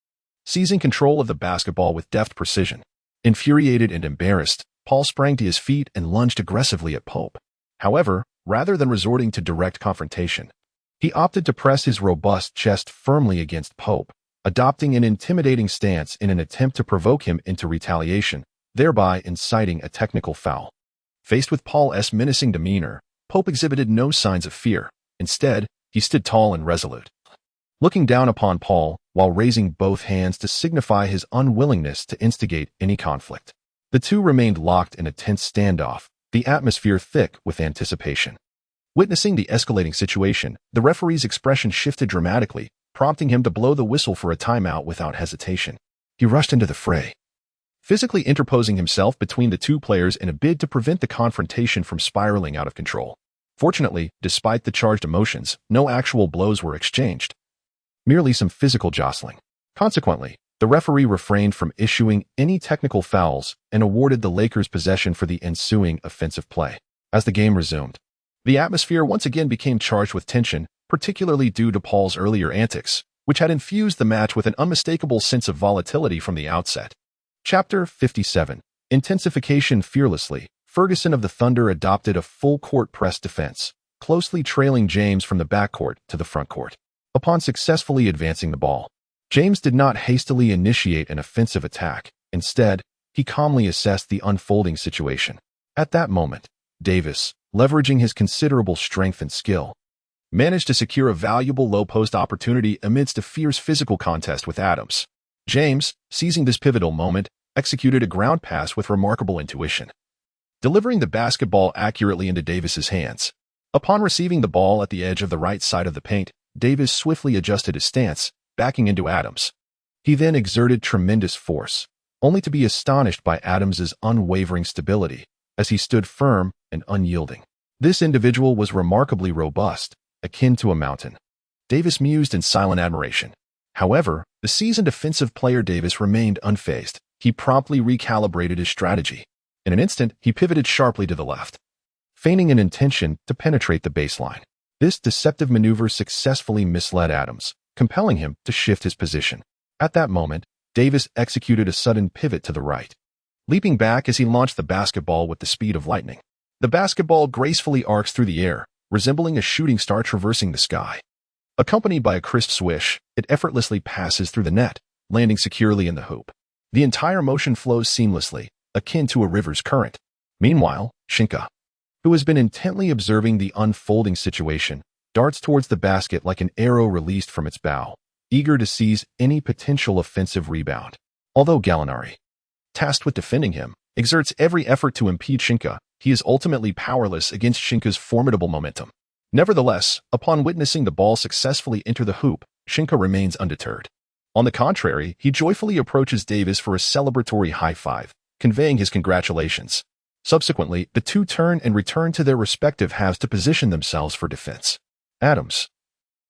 seizing control of the basketball with deft precision. Infuriated and embarrassed, Paul sprang to his feet and lunged aggressively at Pope. However, rather than resorting to direct confrontation, he opted to press his robust chest firmly against Pope, adopting an intimidating stance in an attempt to provoke him into retaliation, thereby inciting a technical foul. Faced with Paul's menacing demeanor, Pope exhibited no signs of fear. Instead, he stood tall and resolute, looking down upon Paul while raising both hands to signify his unwillingness to instigate any conflict. The two remained locked in a tense standoff, the atmosphere thick with anticipation. Witnessing the escalating situation, the referee's expression shifted dramatically, prompting him to blow the whistle for a timeout without hesitation. He rushed into the fray, physically interposing himself between the two players in a bid to prevent the confrontation from spiraling out of control. Fortunately, despite the charged emotions, no actual blows were exchanged, merely some physical jostling. Consequently, the referee refrained from issuing any technical fouls and awarded the Lakers possession for the ensuing offensive play. As the game resumed, the atmosphere once again became charged with tension, particularly due to Paul's earlier antics, which had infused the match with an unmistakable sense of volatility from the outset. Chapter 57. Intensification. Fearlessly, Ferguson of the Thunder adopted a full-court press defense, closely trailing James from the backcourt to the frontcourt. Upon successfully advancing the ball, James did not hastily initiate an offensive attack. Instead, he calmly assessed the unfolding situation. At that moment, Davis, leveraging his considerable strength and skill, managed to secure a valuable low-post opportunity amidst a fierce physical contest with Adams. James, seizing this pivotal moment, executed a ground pass with remarkable intuition, delivering the basketball accurately into Davis's hands. Upon receiving the ball at the edge of the right side of the paint, Davis swiftly adjusted his stance, backing into Adams. He then exerted tremendous force, only to be astonished by Adams's unwavering stability, as he stood firm and unyielding. This individual was remarkably robust, akin to a mountain. Davis mused in silent admiration. However, the seasoned defensive player Davis remained unfazed. He promptly recalibrated his strategy. In an instant, he pivoted sharply to the left, feigning an intention to penetrate the baseline. This deceptive maneuver successfully misled Adams, compelling him to shift his position. At that moment, Davis executed a sudden pivot to the right, leaping back as he launched the basketball with the speed of lightning. The basketball gracefully arcs through the air, resembling a shooting star traversing the sky. Accompanied by a crisp swish, it effortlessly passes through the net, landing securely in the hoop. The entire motion flows seamlessly, akin to a river's current. Meanwhile, Sheng Ke, who has been intently observing the unfolding situation, darts towards the basket like an arrow released from its bow, eager to seize any potential offensive rebound. Although Gallinari, tasked with defending him, exerts every effort to impede Sheng Ke, he is ultimately powerless against Sheng Ke's formidable momentum. Nevertheless, upon witnessing the ball successfully enter the hoop, Sheng Ke remains undeterred. On the contrary, he joyfully approaches Davis for a celebratory high-five, conveying his congratulations. Subsequently, the two turn and return to their respective halves to position themselves for defense. Adams,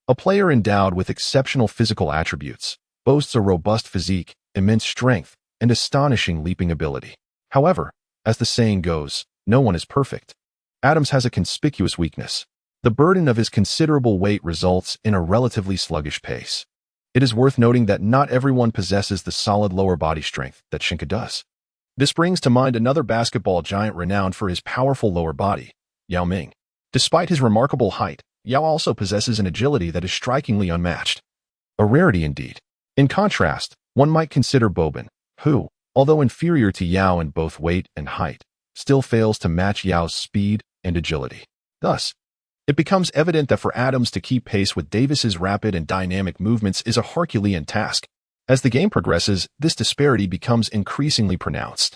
a player endowed with exceptional physical attributes, boasts a robust physique, immense strength, and astonishing leaping ability. However, as the saying goes, no one is perfect. Adams has a conspicuous weakness. The burden of his considerable weight results in a relatively sluggish pace. It is worth noting that not everyone possesses the solid lower body strength that Sheng Ke does. This brings to mind another basketball giant renowned for his powerful lower body, Yao Ming. Despite his remarkable height, Yao also possesses an agility that is strikingly unmatched. A rarity indeed. In contrast, one might consider Boban, who, although inferior to Yao in both weight and height, still fails to match Yao's speed and agility. Thus, it becomes evident that for Adams to keep pace with Davis's rapid and dynamic movements is a Herculean task. As the game progresses, this disparity becomes increasingly pronounced.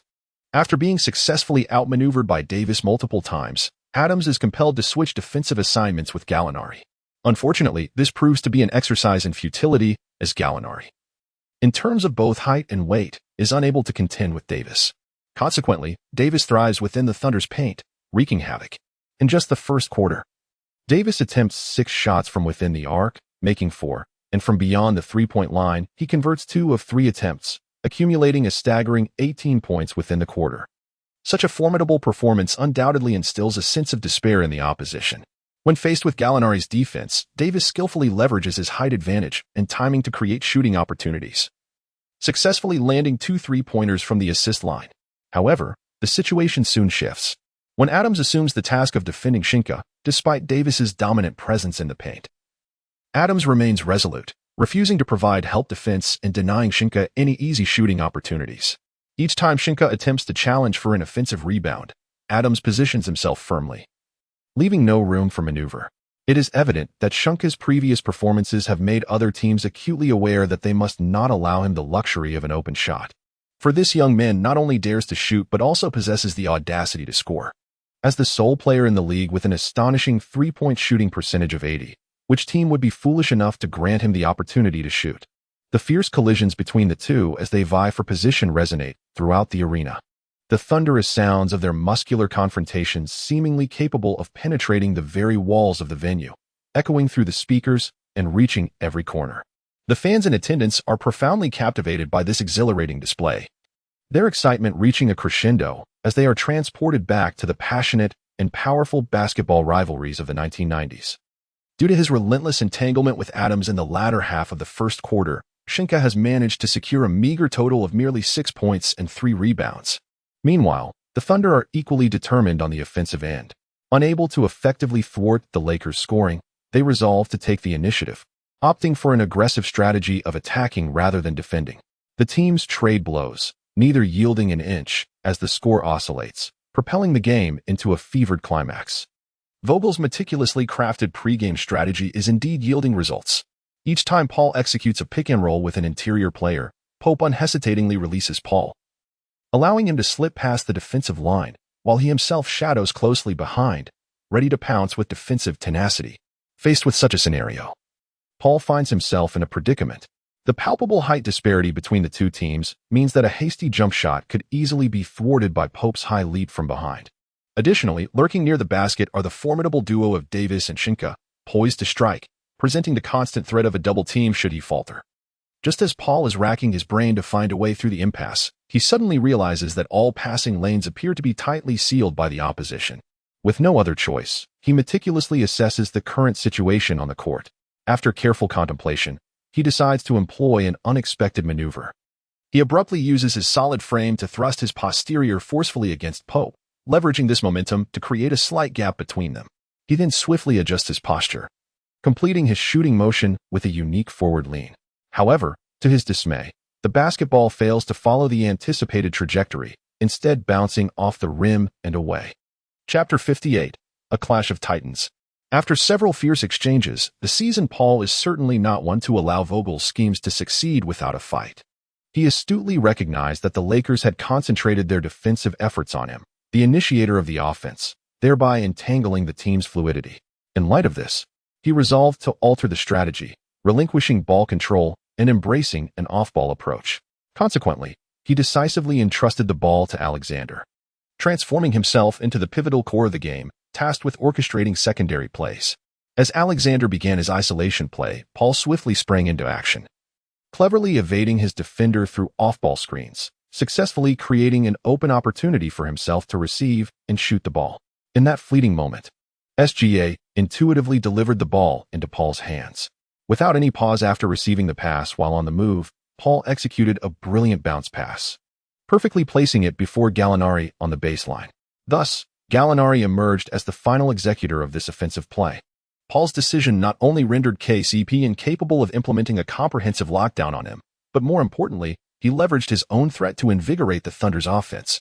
After being successfully outmaneuvered by Davis multiple times, Adams is compelled to switch defensive assignments with Gallinari. Unfortunately, this proves to be an exercise in futility, as Gallinari, in terms of both height and weight, is unable to contend with Davis. Consequently, Davis thrives within the Thunder's paint, wreaking havoc. In just the first quarter, Davis attempts 6 shots from within the arc, making 4, and from beyond the three-point line, he converts 2 of 3 attempts, accumulating a staggering 18 points within the quarter. Such a formidable performance undoubtedly instills a sense of despair in the opposition. When faced with Gallinari's defense, Davis skillfully leverages his height advantage and timing to create shooting opportunities, successfully landing 2 three-pointers from the assist line. However, the situation soon shifts. When Adams assumes the task of defending Sheng Ke, despite Davis's dominant presence in the paint, Adams remains resolute, refusing to provide help defense and denying Sheng Ke any easy shooting opportunities. Each time Sheng Ke attempts to challenge for an offensive rebound, Adams positions himself firmly, leaving no room for maneuver. It is evident that Sheng Ke's previous performances have made other teams acutely aware that they must not allow him the luxury of an open shot. For this young man not only dares to shoot but also possesses the audacity to score. As the sole player in the league with an astonishing three-point shooting percentage of 80, which team would be foolish enough to grant him the opportunity to shoot? The fierce collisions between the two as they vie for position resonate throughout the arena. The thunderous sounds of their muscular confrontations seemingly capable of penetrating the very walls of the venue, echoing through the speakers and reaching every corner. The fans in attendance are profoundly captivated by this exhilarating display, their excitement reaching a crescendo as they are transported back to the passionate and powerful basketball rivalries of the 1990s. Due to his relentless entanglement with Adams in the latter half of the first quarter, Sheng Ke has managed to secure a meager total of merely 6 points and 3 rebounds. Meanwhile, the Thunder are equally determined on the offensive end. Unable to effectively thwart the Lakers' scoring, they resolve to take the initiative, opting for an aggressive strategy of attacking rather than defending. The teams trade blows, neither yielding an inch as the score oscillates, propelling the game into a fevered climax. Vogel's meticulously crafted pregame strategy is indeed yielding results. Each time Paul executes a pick-and-roll with an interior player, Pope unhesitatingly releases Paul, allowing him to slip past the defensive line, while he himself shadows closely behind, ready to pounce with defensive tenacity. Faced with such a scenario, Paul finds himself in a predicament. The palpable height disparity between the two teams means that a hasty jump shot could easily be thwarted by Pope's high leap from behind. Additionally, lurking near the basket are the formidable duo of Davis and Sheng Ke, poised to strike, presenting the constant threat of a double team should he falter. Just as Paul is racking his brain to find a way through the impasse, he suddenly realizes that all passing lanes appear to be tightly sealed by the opposition. With no other choice, he meticulously assesses the current situation on the court. After careful contemplation, he decides to employ an unexpected maneuver. He abruptly uses his solid frame to thrust his posterior forcefully against Pope, leveraging this momentum to create a slight gap between them. He then swiftly adjusts his posture, completing his shooting motion with a unique forward lean. However, to his dismay, the basketball fails to follow the anticipated trajectory, instead bouncing off the rim and away. Chapter 58, A Clash of Titans. After several fierce exchanges, the seasoned Paul is certainly not one to allow Vogel's schemes to succeed without a fight. He astutely recognized that the Lakers had concentrated their defensive efforts on him, the initiator of the offense, thereby entangling the team's fluidity. In light of this, he resolved to alter the strategy, relinquishing ball control and embracing an off-ball approach. Consequently, he decisively entrusted the ball to Alexander, transforming himself into the pivotal core of the game, tasked with orchestrating secondary plays. As Alexander began his isolation play, Paul swiftly sprang into action, cleverly evading his defender through off-ball screens, successfully creating an open opportunity for himself to receive and shoot the ball. In that fleeting moment, SGA intuitively delivered the ball into Paul's hands. Without any pause after receiving the pass while on the move, Paul executed a brilliant bounce pass, perfectly placing it before Gallinari on the baseline. Thus, Gallinari emerged as the final executor of this offensive play. Paul's decision not only rendered KCP incapable of implementing a comprehensive lockdown on him, but more importantly, he leveraged his own threat to invigorate the Thunder's offense,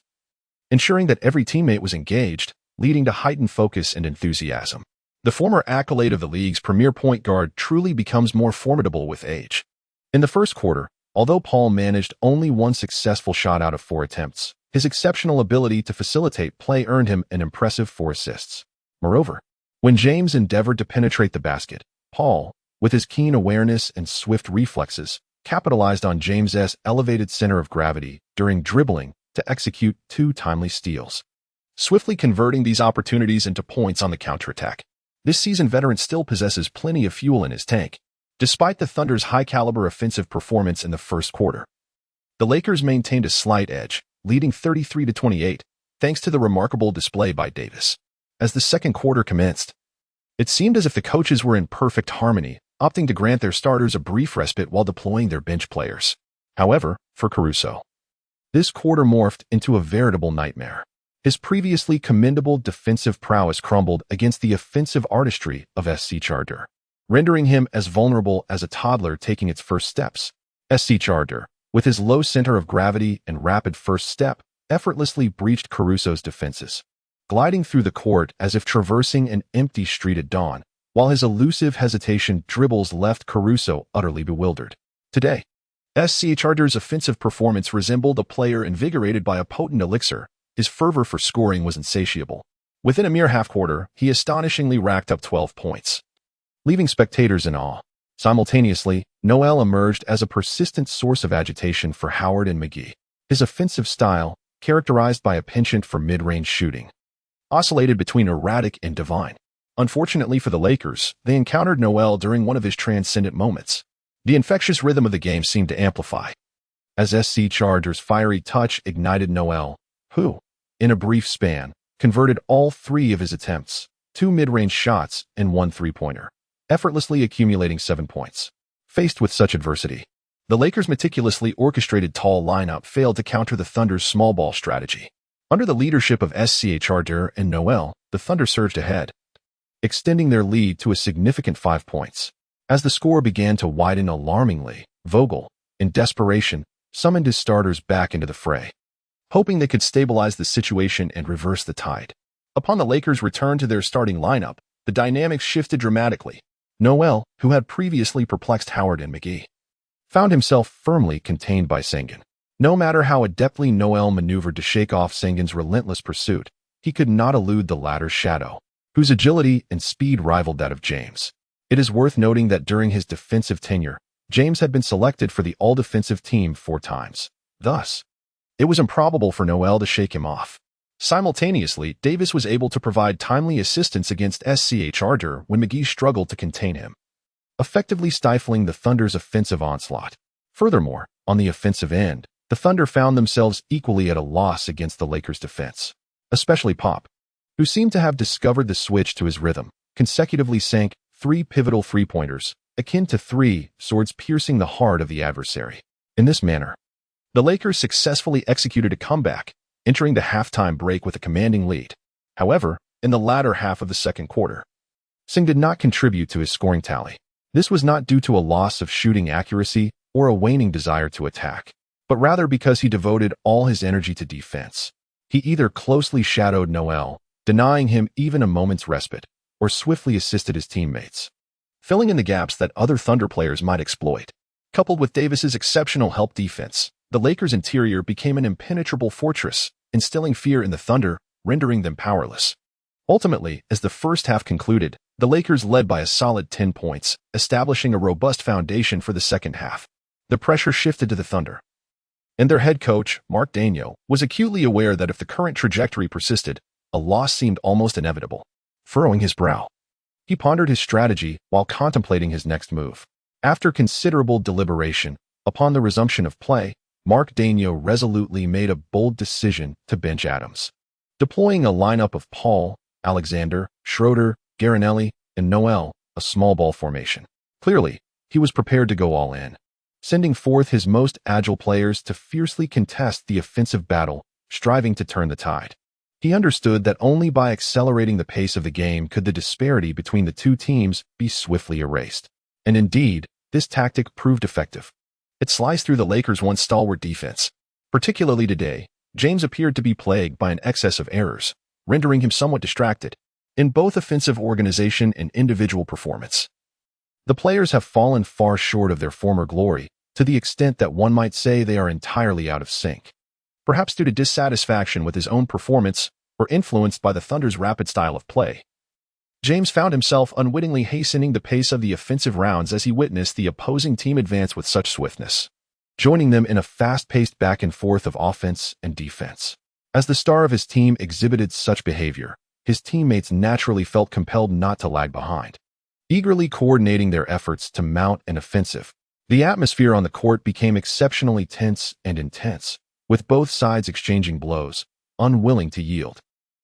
ensuring that every teammate was engaged, leading to heightened focus and enthusiasm. The former accolade of the league's premier point guard truly becomes more formidable with age. In the first quarter, although Paul managed only one successful shot out of 4 attempts, his exceptional ability to facilitate play earned him an impressive 4 assists. Moreover, when James endeavored to penetrate the basket, Paul, with his keen awareness and swift reflexes, capitalized on James's elevated center of gravity during dribbling to execute 2 timely steals, swiftly converting these opportunities into points on the counterattack. This seasoned veteran still possesses plenty of fuel in his tank, despite the Thunder's high-caliber offensive performance in the first quarter. The Lakers maintained a slight edge, leading 33-28, thanks to the remarkable display by Davis. As the second quarter commenced, it seemed as if the coaches were in perfect harmony, opting to grant their starters a brief respite while deploying their bench players. However, for Caruso, this quarter morphed into a veritable nightmare. His previously commendable defensive prowess crumbled against the offensive artistry of SC Charter, rendering him as vulnerable as a toddler taking its first steps. SC Charter, with his low center of gravity and rapid first step, effortlessly breached Caruso's defenses, gliding through the court as if traversing an empty street at dawn, while his elusive hesitation dribbles left Caruso utterly bewildered. Today, SC Charter's offensive performance resembled a player invigorated by a potent elixir. His fervor for scoring was insatiable. Within a mere half-quarter, he astonishingly racked up 12 points, leaving spectators in awe. Simultaneously, Noel emerged as a persistent source of agitation for Howard and McGee. His offensive style, characterized by a penchant for mid-range shooting, oscillated between erratic and divine. Unfortunately for the Lakers, they encountered Noel during one of his transcendent moments. The infectious rhythm of the game seemed to amplify, as SC Charger's fiery touch ignited Noel, who, in a brief span, converted all 3 of his attempts, 2 mid-range shots and 1 three-pointer, effortlessly accumulating 7 points. Faced with such adversity, the Lakers' meticulously orchestrated tall lineup failed to counter the Thunder's small ball strategy. Under the leadership of SC Charter and Noel, the Thunder surged ahead, extending their lead to a significant 5 points. As the score began to widen alarmingly, Vogel, in desperation, summoned his starters back into the fray, hoping they could stabilize the situation and reverse the tide. Upon the Lakers' return to their starting lineup, the dynamics shifted dramatically. Noel, who had previously perplexed Howard and McGee, found himself firmly contained by Sengun. No matter how adeptly Noel maneuvered to shake off Sengun's relentless pursuit, he could not elude the latter's shadow, whose agility and speed rivaled that of James. It is worth noting that during his defensive tenure, James had been selected for the all-defensive team 4 times. Thus, it was improbable for Noel to shake him off. Simultaneously, Davis was able to provide timely assistance against SC Charter when McGee struggled to contain him, effectively stifling the Thunder's offensive onslaught. Furthermore, on the offensive end, the Thunder found themselves equally at a loss against the Lakers' defense, especially Pop, who seemed to have discovered the switch to his rhythm, consecutively sank 3 pivotal three-pointers, akin to 3 swords piercing the heart of the adversary. In this manner, the Lakers successfully executed a comeback, entering the halftime break with a commanding lead. However, in the latter half of the second quarter, Singh did not contribute to his scoring tally. This was not due to a loss of shooting accuracy or a waning desire to attack, but rather because he devoted all his energy to defense. He either closely shadowed Noel, denying him even a moment's respite, or swiftly assisted his teammates, filling in the gaps that other Thunder players might exploit. Coupled with Davis's exceptional help defense, the Lakers' interior became an impenetrable fortress, instilling fear in the Thunder, rendering them powerless. Ultimately, as the first half concluded, the Lakers led by a solid 10 points, establishing a robust foundation for the second half. The pressure shifted to the Thunder, and their head coach, Mark Daigneault, was acutely aware that if the current trajectory persisted, a loss seemed almost inevitable. Furrowing his brow, he pondered his strategy while contemplating his next move. After considerable deliberation, upon the resumption of play, Mark Daigneault resolutely made a bold decision to bench Adams, deploying a lineup of Paul, Alexander, Schroeder, Garinelli, and Noel, a small ball formation. Clearly, he was prepared to go all in, sending forth his most agile players to fiercely contest the offensive battle, striving to turn the tide. He understood that only by accelerating the pace of the game could the disparity between the two teams be swiftly erased. And indeed, this tactic proved effective. It sliced through the Lakers' once stalwart defense. Particularly today, James appeared to be plagued by an excess of errors, rendering him somewhat distracted in both offensive organization and individual performance. The players have fallen far short of their former glory, to the extent that one might say they are entirely out of sync, perhaps due to dissatisfaction with his own performance or influenced by the Thunder's rapid style of play. James found himself unwittingly hastening the pace of the offensive rounds as he witnessed the opposing team advance with such swiftness, joining them in a fast-paced back and forth of offense and defense. As the star of his team exhibited such behavior, his teammates naturally felt compelled not to lag behind. Eagerly coordinating their efforts to mount an offensive, the atmosphere on the court became exceptionally tense and intense, with both sides exchanging blows, unwilling to yield,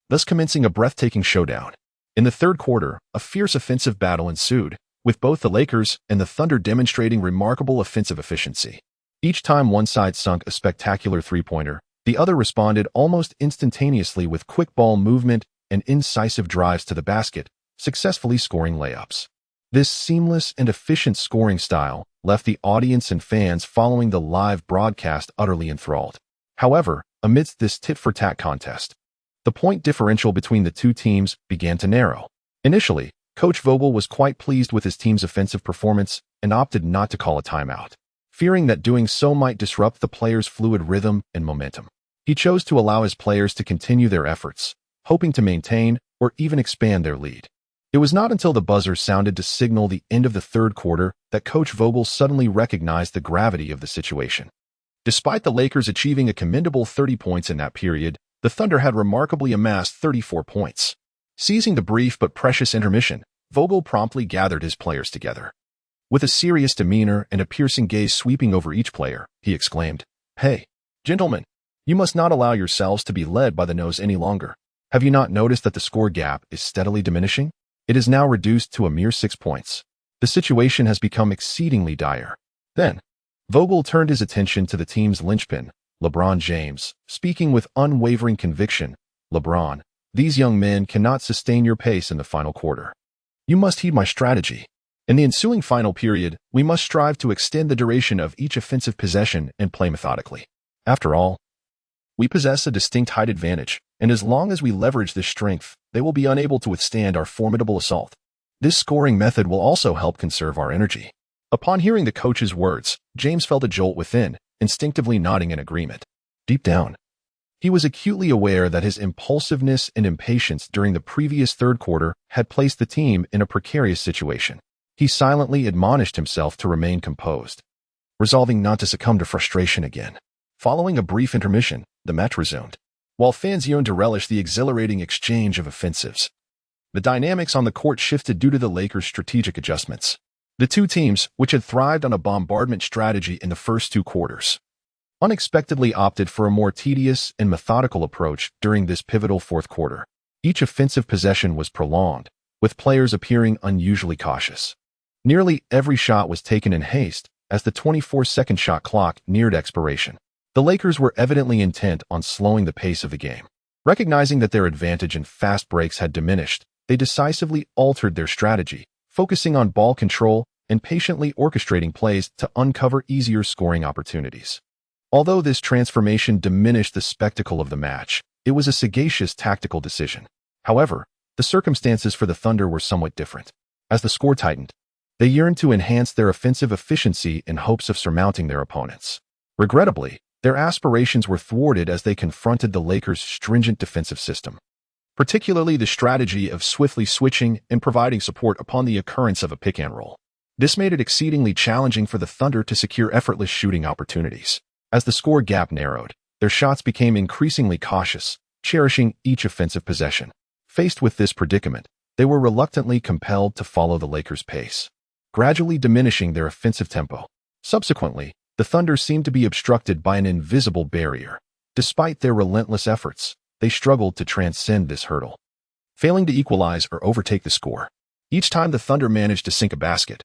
thus commencing a breathtaking showdown. In the third quarter, a fierce offensive battle ensued, with both the Lakers and the Thunder demonstrating remarkable offensive efficiency. Each time one side sunk a spectacular three-pointer, the other responded almost instantaneously with quick ball movement and incisive drives to the basket, successfully scoring layups. This seamless and efficient scoring style left the audience and fans following the live broadcast utterly enthralled. However, amidst this tit-for-tat contest, the point differential between the two teams began to narrow. Initially, Coach Vogel was quite pleased with his team's offensive performance and opted not to call a timeout, fearing that doing so might disrupt the players' fluid rhythm and momentum. He chose to allow his players to continue their efforts, hoping to maintain or even expand their lead. It was not until the buzzer sounded to signal the end of the third quarter that Coach Vogel suddenly recognized the gravity of the situation. Despite the Lakers achieving a commendable 30 points in that period, the Thunder had remarkably amassed 34 points. Seizing the brief but precious intermission, Vogel promptly gathered his players together. With a serious demeanor and a piercing gaze sweeping over each player, he exclaimed, "Hey, gentlemen, you must not allow yourselves to be led by the nose any longer. Have you not noticed that the score gap is steadily diminishing? It is now reduced to a mere 6 points. The situation has become exceedingly dire." Then, Vogel turned his attention to the team's linchpin, LeBron James, speaking with unwavering conviction. "LeBron, these young men cannot sustain your pace in the final quarter. You must heed my strategy. In the ensuing final period, we must strive to extend the duration of each offensive possession and play methodically. After all, we possess a distinct height advantage, and as long as we leverage this strength, they will be unable to withstand our formidable assault. This scoring method will also help conserve our energy." Upon hearing the coach's words, James felt a jolt within, instinctively nodding in agreement. Deep down, he was acutely aware that his impulsiveness and impatience during the previous third quarter had placed the team in a precarious situation. He silently admonished himself to remain composed, resolving not to succumb to frustration again. Following a brief intermission, the match resumed. While fans yearned to relish the exhilarating exchange of offensives, the dynamics on the court shifted due to the Lakers' strategic adjustments. The two teams, which had thrived on a bombardment strategy in the first two quarters, unexpectedly opted for a more tedious and methodical approach during this pivotal fourth quarter. Each offensive possession was prolonged, with players appearing unusually cautious. Nearly every shot was taken in haste as the 24-second shot clock neared expiration. The Lakers were evidently intent on slowing the pace of the game. Recognizing that their advantage in fast breaks had diminished, they decisively altered their strategy, focusing on ball control and patiently orchestrating plays to uncover easier scoring opportunities. Although this transformation diminished the spectacle of the match, it was a sagacious tactical decision. However, the circumstances for the Thunder were somewhat different. As the score tightened, they yearned to enhance their offensive efficiency in hopes of surmounting their opponents. Regrettably, their aspirations were thwarted as they confronted the Lakers' stringent defensive system, particularly the strategy of swiftly switching and providing support upon the occurrence of a pick-and-roll. This made it exceedingly challenging for the Thunder to secure effortless shooting opportunities. As the score gap narrowed, their shots became increasingly cautious, cherishing each offensive possession. Faced with this predicament, they were reluctantly compelled to follow the Lakers' pace, gradually diminishing their offensive tempo. Subsequently, the Thunder seemed to be obstructed by an invisible barrier. Despite their relentless efforts, they struggled to transcend this hurdle, failing to equalize or overtake the score. Each time the Thunder managed to sink a basket,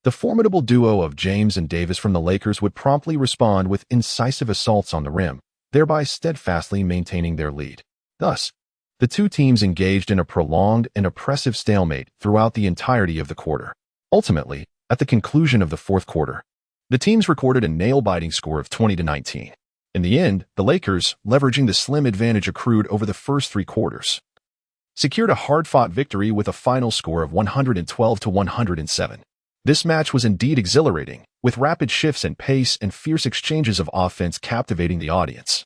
the formidable duo of James and Davis from the Lakers would promptly respond with incisive assaults on the rim, thereby steadfastly maintaining their lead. Thus, the two teams engaged in a prolonged and oppressive stalemate throughout the entirety of the quarter. Ultimately, at the conclusion of the fourth quarter, the teams recorded a nail-biting score of 20-19. In the end, the Lakers, leveraging the slim advantage accrued over the first three quarters, secured a hard-fought victory with a final score of 112-107. This match was indeed exhilarating, with rapid shifts in pace and fierce exchanges of offense captivating the audience,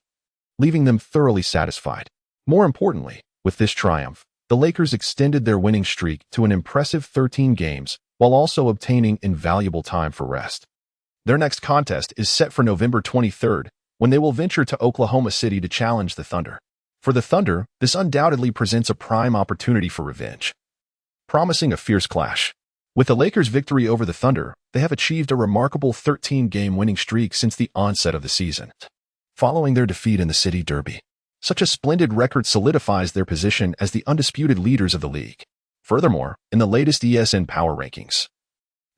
leaving them thoroughly satisfied. More importantly, with this triumph, the Lakers extended their winning streak to an impressive 13 games, while also obtaining invaluable time for rest. Their next contest is set for November 23rd, when they will venture to Oklahoma City to challenge the Thunder. For the Thunder, this undoubtedly presents a prime opportunity for revenge, promising a fierce clash. With the Lakers' victory over the Thunder, they have achieved a remarkable 13-game winning streak since the onset of the season, following their defeat in the City Derby. Such a splendid record solidifies their position as the undisputed leaders of the league. Furthermore, in the latest ESPN Power Rankings,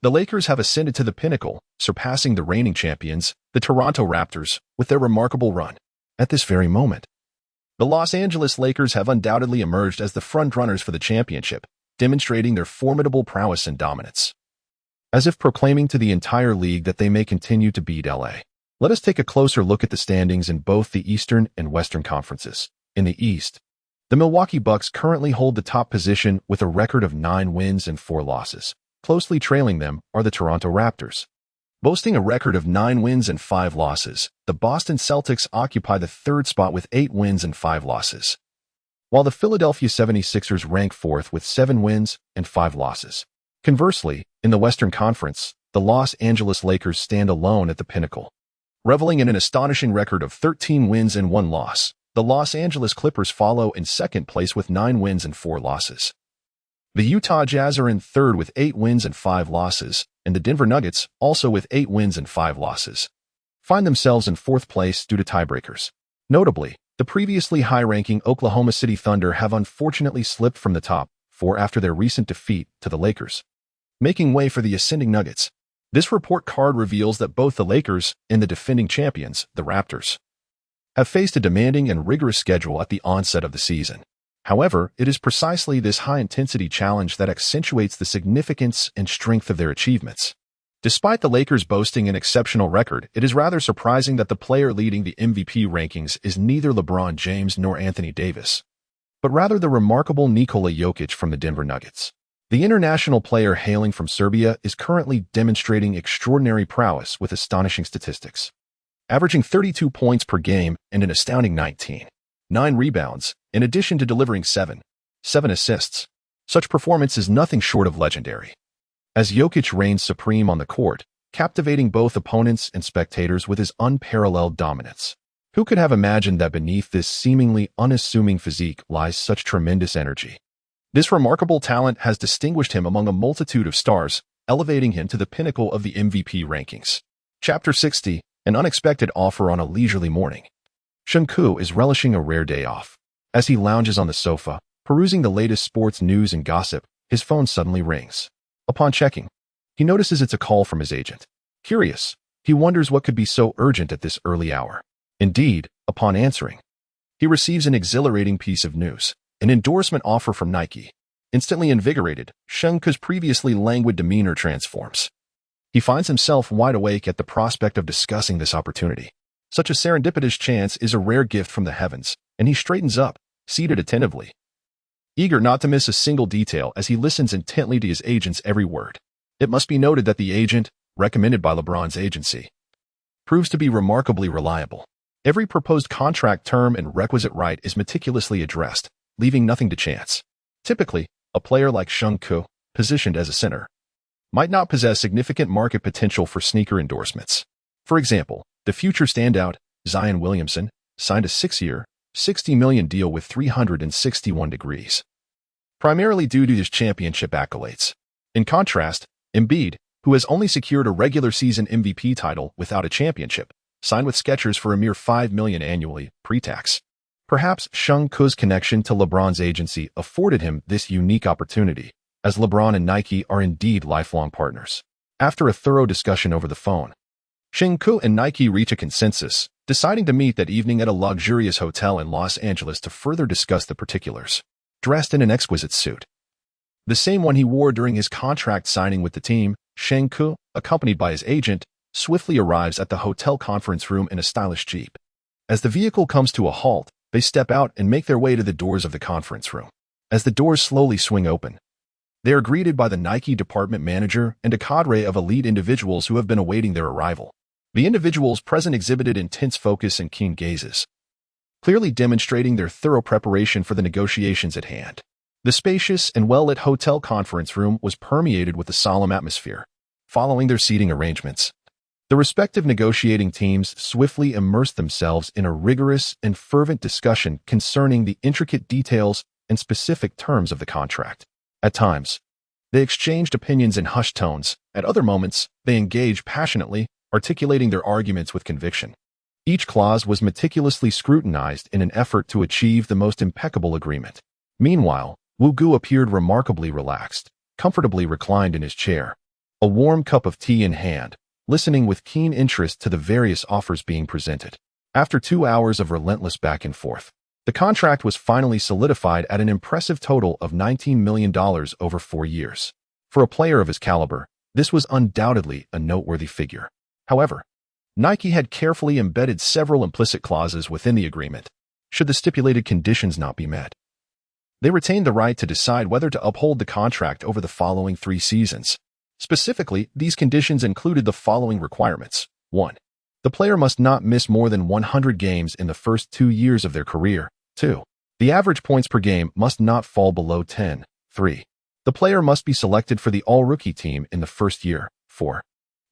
the Lakers have ascended to the pinnacle, surpassing the reigning champions, the Toronto Raptors, with their remarkable run. At this very moment, the Los Angeles Lakers have undoubtedly emerged as the frontrunners for the championship, demonstrating their formidable prowess and dominance, as if proclaiming to the entire league that they may continue to beat LA. Let us take a closer look at the standings in both the Eastern and Western Conferences. In the East, the Milwaukee Bucks currently hold the top position with a record of 9 wins and 4 losses. Closely trailing them are the Toronto Raptors, boasting a record of 9 wins and 5 losses. The Boston Celtics occupy the 3rd spot with 8 wins and 5 losses, while the Philadelphia 76ers rank 4th with 7 wins and 5 losses. Conversely, in the Western Conference, the Los Angeles Lakers stand alone at the pinnacle, reveling in an astonishing record of 13 wins and 1 loss. The Los Angeles Clippers follow in 2nd place with 9 wins and 4 losses. The Utah Jazz are in 3rd with 8 wins and 5 losses, and the Denver Nuggets, also with 8 wins and 5 losses, find themselves in 4th place due to tiebreakers. Notably, the previously high-ranking Oklahoma City Thunder have unfortunately slipped from the top 4 after their recent defeat to the Lakers, making way for the ascending Nuggets. This report card reveals that both the Lakers and the defending champions, the Raptors, have faced a demanding and rigorous schedule at the onset of the season. However, it is precisely this high-intensity challenge that accentuates the significance and strength of their achievements. Despite the Lakers boasting an exceptional record, it is rather surprising that the player leading the MVP rankings is neither LeBron James nor Anthony Davis, but rather the remarkable Nikola Jokic from the Denver Nuggets. The international player hailing from Serbia is currently demonstrating extraordinary prowess with astonishing statistics, averaging 32 points per game and an astounding 9 rebounds, in addition to delivering 7 assists. Such performance is nothing short of legendary, as Jokic reigns supreme on the court, captivating both opponents and spectators with his unparalleled dominance. Who could have imagined that beneath this seemingly unassuming physique lies such tremendous energy? This remarkable talent has distinguished him among a multitude of stars, elevating him to the pinnacle of the MVP rankings. Chapter 60, An Unexpected Offer on a Leisurely Morning. Sheng Ke is relishing a rare day off. As he lounges on the sofa, perusing the latest sports news and gossip, his phone suddenly rings. Upon checking, he notices it's a call from his agent. Curious, he wonders what could be so urgent at this early hour. Indeed, upon answering, he receives an exhilarating piece of news, an endorsement offer from Nike. Instantly invigorated, Sheng Ke's previously languid demeanor transforms. He finds himself wide awake at the prospect of discussing this opportunity. Such a serendipitous chance is a rare gift from the heavens, and he straightens up, seated attentively, eager not to miss a single detail as he listens intently to his agent's every word. It must be noted that the agent, recommended by LeBron's agency, proves to be remarkably reliable. Every proposed contract term and requisite right is meticulously addressed, leaving nothing to chance. Typically, a player like Sheng Ke, positioned as a center, might not possess significant market potential for sneaker endorsements. For example, the future standout, Zion Williamson, signed a 6-year, $60 million deal with 361 degrees, primarily due to his championship accolades. In contrast, Embiid, who has only secured a regular season MVP title without a championship, signed with Skechers for a mere $5 million annually, pre-tax. Perhaps Sheng Ke's connection to LeBron's agency afforded him this unique opportunity, as LeBron and Nike are indeed lifelong partners. After a thorough discussion over the phone, Sheng Ke and Nike reach a consensus, deciding to meet that evening at a luxurious hotel in Los Angeles to further discuss the particulars. Dressed in an exquisite suit, the same one he wore during his contract signing with the team, Sheng Ke, accompanied by his agent, swiftly arrives at the hotel conference room in a stylish Jeep. As the vehicle comes to a halt, they step out and make their way to the doors of the conference room. As the doors slowly swing open, they are greeted by the Nike department manager and a cadre of elite individuals who have been awaiting their arrival. The individuals present exhibited intense focus and keen gazes, clearly demonstrating their thorough preparation for the negotiations at hand. The spacious and well-lit hotel conference room was permeated with a solemn atmosphere. Following their seating arrangements, The respective negotiating teams swiftly immersed themselves in a rigorous and fervent discussion concerning the intricate details and specific terms of the contract. At times, they exchanged opinions in hushed tones. At other moments, they engaged passionately, articulating their arguments with conviction. Each clause was meticulously scrutinized in an effort to achieve the most impeccable agreement. Meanwhile, Wu Gu appeared remarkably relaxed, comfortably reclined in his chair, a warm cup of tea in hand, listening with keen interest to the various offers being presented. After 2 hours of relentless back and forth, the contract was finally solidified at an impressive total of $19 million over 4 years. For a player of his caliber, this was undoubtedly a noteworthy figure. However, Nike had carefully embedded several implicit clauses within the agreement, should the stipulated conditions not be met. They retained the right to decide whether to uphold the contract over the following 3 seasons. Specifically, these conditions included the following requirements. 1. The player must not miss more than 100 games in the first 2 years of their career. 2. The average points per game must not fall below 10. 3. The player must be selected for the all-rookie team in the first year. 4.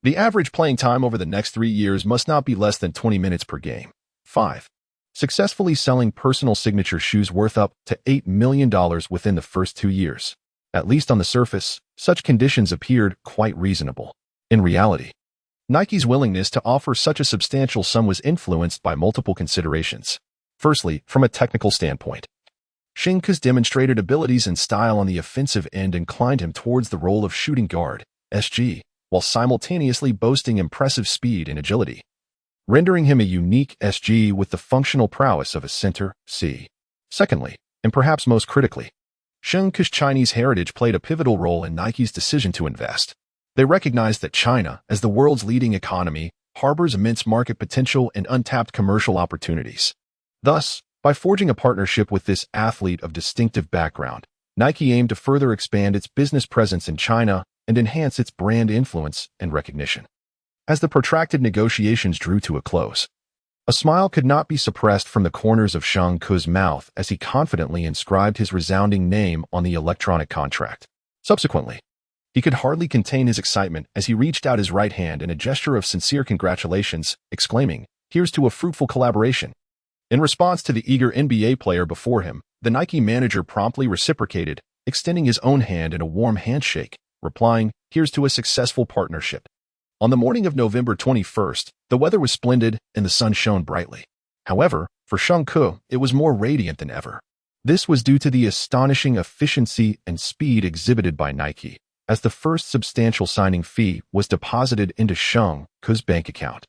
The average playing time over the next 3 years must not be less than 20 minutes per game. 5. Successfully selling personal signature shoes worth up to $8 million within the first 2 years. At least on the surface, such conditions appeared quite reasonable. In reality, Nike's willingness to offer such a substantial sum was influenced by multiple considerations. Firstly, from a technical standpoint, Sheng Ke's demonstrated abilities and style on the offensive end inclined him towards the role of shooting guard, SG, while simultaneously boasting impressive speed and agility, rendering him a unique SG with the functional prowess of a center, C. Secondly, and perhaps most critically, Sheng Ke's Chinese heritage played a pivotal role in Nike's decision to invest. They recognized that China, as the world's leading economy, harbors immense market potential and untapped commercial opportunities. Thus, by forging a partnership with this athlete of distinctive background, Nike aimed to further expand its business presence in China and enhance its brand influence and recognition. As the protracted negotiations drew to a close, a smile could not be suppressed from the corners of Sheng Ke's mouth as he confidently inscribed his resounding name on the electronic contract. Subsequently, he could hardly contain his excitement as he reached out his right hand in a gesture of sincere congratulations, exclaiming, "Here's to a fruitful collaboration." In response to the eager NBA player before him, the Nike manager promptly reciprocated, extending his own hand in a warm handshake, replying, "Here's to a successful partnership." On the morning of November 21st, the weather was splendid and the sun shone brightly. However, for Sheng Ke, it was more radiant than ever. This was due to the astonishing efficiency and speed exhibited by Nike, as the first substantial signing fee was deposited into Sheng Ke's bank account.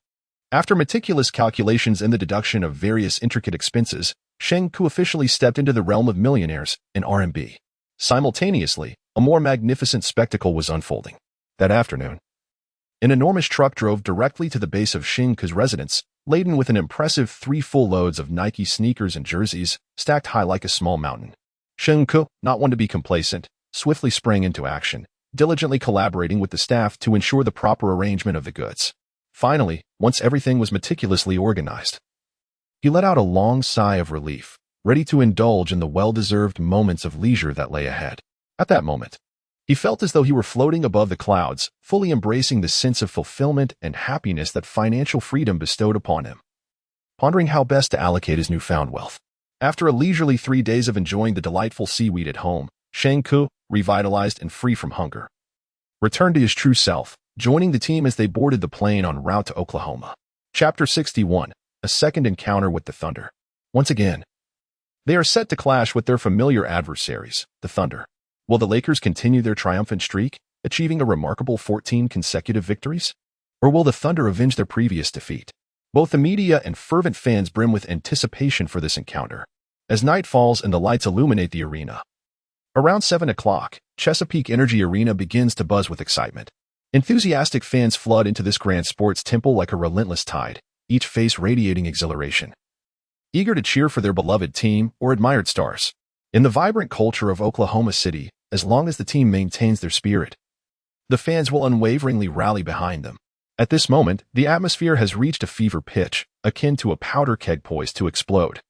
After meticulous calculations and the deduction of various intricate expenses, Sheng Ke officially stepped into the realm of millionaires in RMB. Simultaneously, a more magnificent spectacle was unfolding. That afternoon, an enormous truck drove directly to the base of Sheng Ke's residence, laden with an impressive 3 full loads of Nike sneakers and jerseys, stacked high like a small mountain. Sheng Ke, not one to be complacent, swiftly sprang into action, diligently collaborating with the staff to ensure the proper arrangement of the goods. Finally, once everything was meticulously organized, he let out a long sigh of relief, ready to indulge in the well-deserved moments of leisure that lay ahead. At that moment, he felt as though he were floating above the clouds, fully embracing the sense of fulfillment and happiness that financial freedom bestowed upon him. Pondering how best to allocate his newfound wealth, after a leisurely 3 days of enjoying the delightful seaweed at home, Sheng Ke, revitalized and free from hunger, returned to his true self, joining the team as they boarded the plane en route to Oklahoma. Chapter 61, A Second Encounter with the Thunder. Once again, they are set to clash with their familiar adversaries, the Thunder. Will the Lakers continue their triumphant streak, achieving a remarkable 14 consecutive victories? Or will the Thunder avenge their previous defeat? Both the media and fervent fans brim with anticipation for this encounter, as night falls and the lights illuminate the arena. Around 7 o'clock, Chesapeake Energy Arena begins to buzz with excitement. Enthusiastic fans flood into this grand sports temple like a relentless tide, each face radiating exhilaration, eager to cheer for their beloved team or admired stars. In the vibrant culture of Oklahoma City, as long as the team maintains their spirit, the fans will unwaveringly rally behind them. At this moment, the atmosphere has reached a fever pitch, akin to a powder keg poised to explode,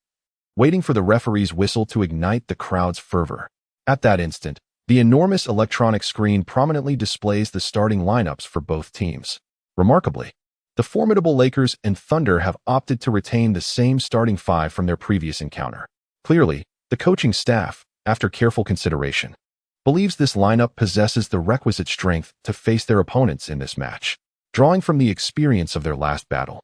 waiting for the referee's whistle to ignite the crowd's fervor. At that instant, the enormous electronic screen prominently displays the starting lineups for both teams. Remarkably, The formidable Lakers and Thunder have opted to retain the same starting five from their previous encounter. Clearly, the coaching staff, after careful consideration, believes this lineup possesses the requisite strength to face their opponents in this match, drawing from the experience of their last battle.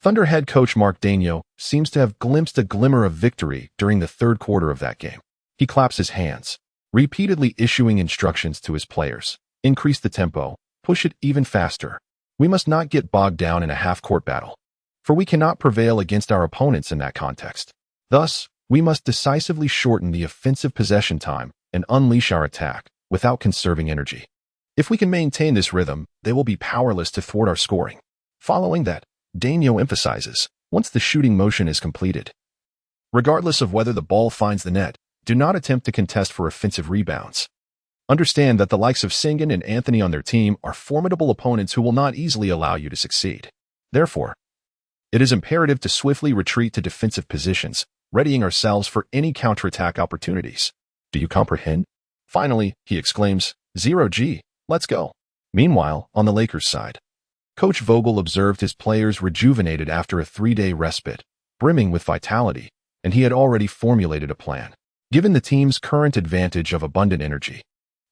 Thunder head coach Mark Daigneault seems to have glimpsed a glimmer of victory during the third quarter of that game. He claps his hands, repeatedly issuing instructions to his players. Increase the tempo, push it even faster. We must not get bogged down in a half-court battle, for we cannot prevail against our opponents in that context. Thus, we must decisively shorten the offensive possession time and unleash our attack without conserving energy. If we can maintain this rhythm, they will be powerless to thwart our scoring. Following that, Daigneault emphasizes, once the shooting motion is completed, regardless of whether the ball finds the net, do not attempt to contest for offensive rebounds. Understand that the likes of Sengun and Anthony on their team are formidable opponents who will not easily allow you to succeed. Therefore, it is imperative to swiftly retreat to defensive positions, readying ourselves for any counterattack opportunities. Do you comprehend? Finally, he exclaims, 0G, let's go. Meanwhile, on the Lakers side, Coach Vogel observed his players rejuvenated after a 3-day respite, brimming with vitality, and he had already formulated a plan. Given the team's current advantage of abundant energy,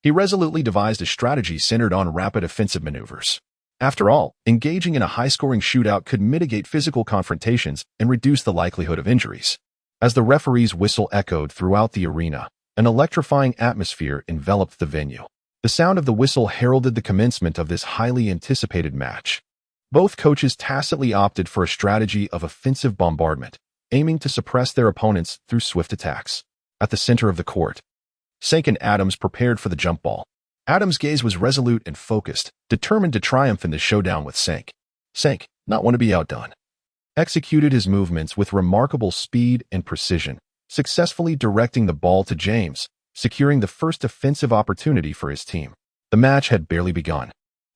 he resolutely devised a strategy centered on rapid offensive maneuvers. After all, engaging in a high-scoring shootout could mitigate physical confrontations and reduce the likelihood of injuries. As the referee's whistle echoed throughout the arena, an electrifying atmosphere enveloped the venue. The sound of the whistle heralded the commencement of this highly anticipated match. Both coaches tacitly opted for a strategy of offensive bombardment, aiming to suppress their opponents through swift attacks. At the center of the court, Sheng and Adams prepared for the jump ball. Adams' gaze was resolute and focused, determined to triumph in the showdown with Sheng. Sheng, not one to be outdone, executed his movements with remarkable speed and precision, successfully directing the ball to James, securing the first offensive opportunity for his team. The match had barely begun,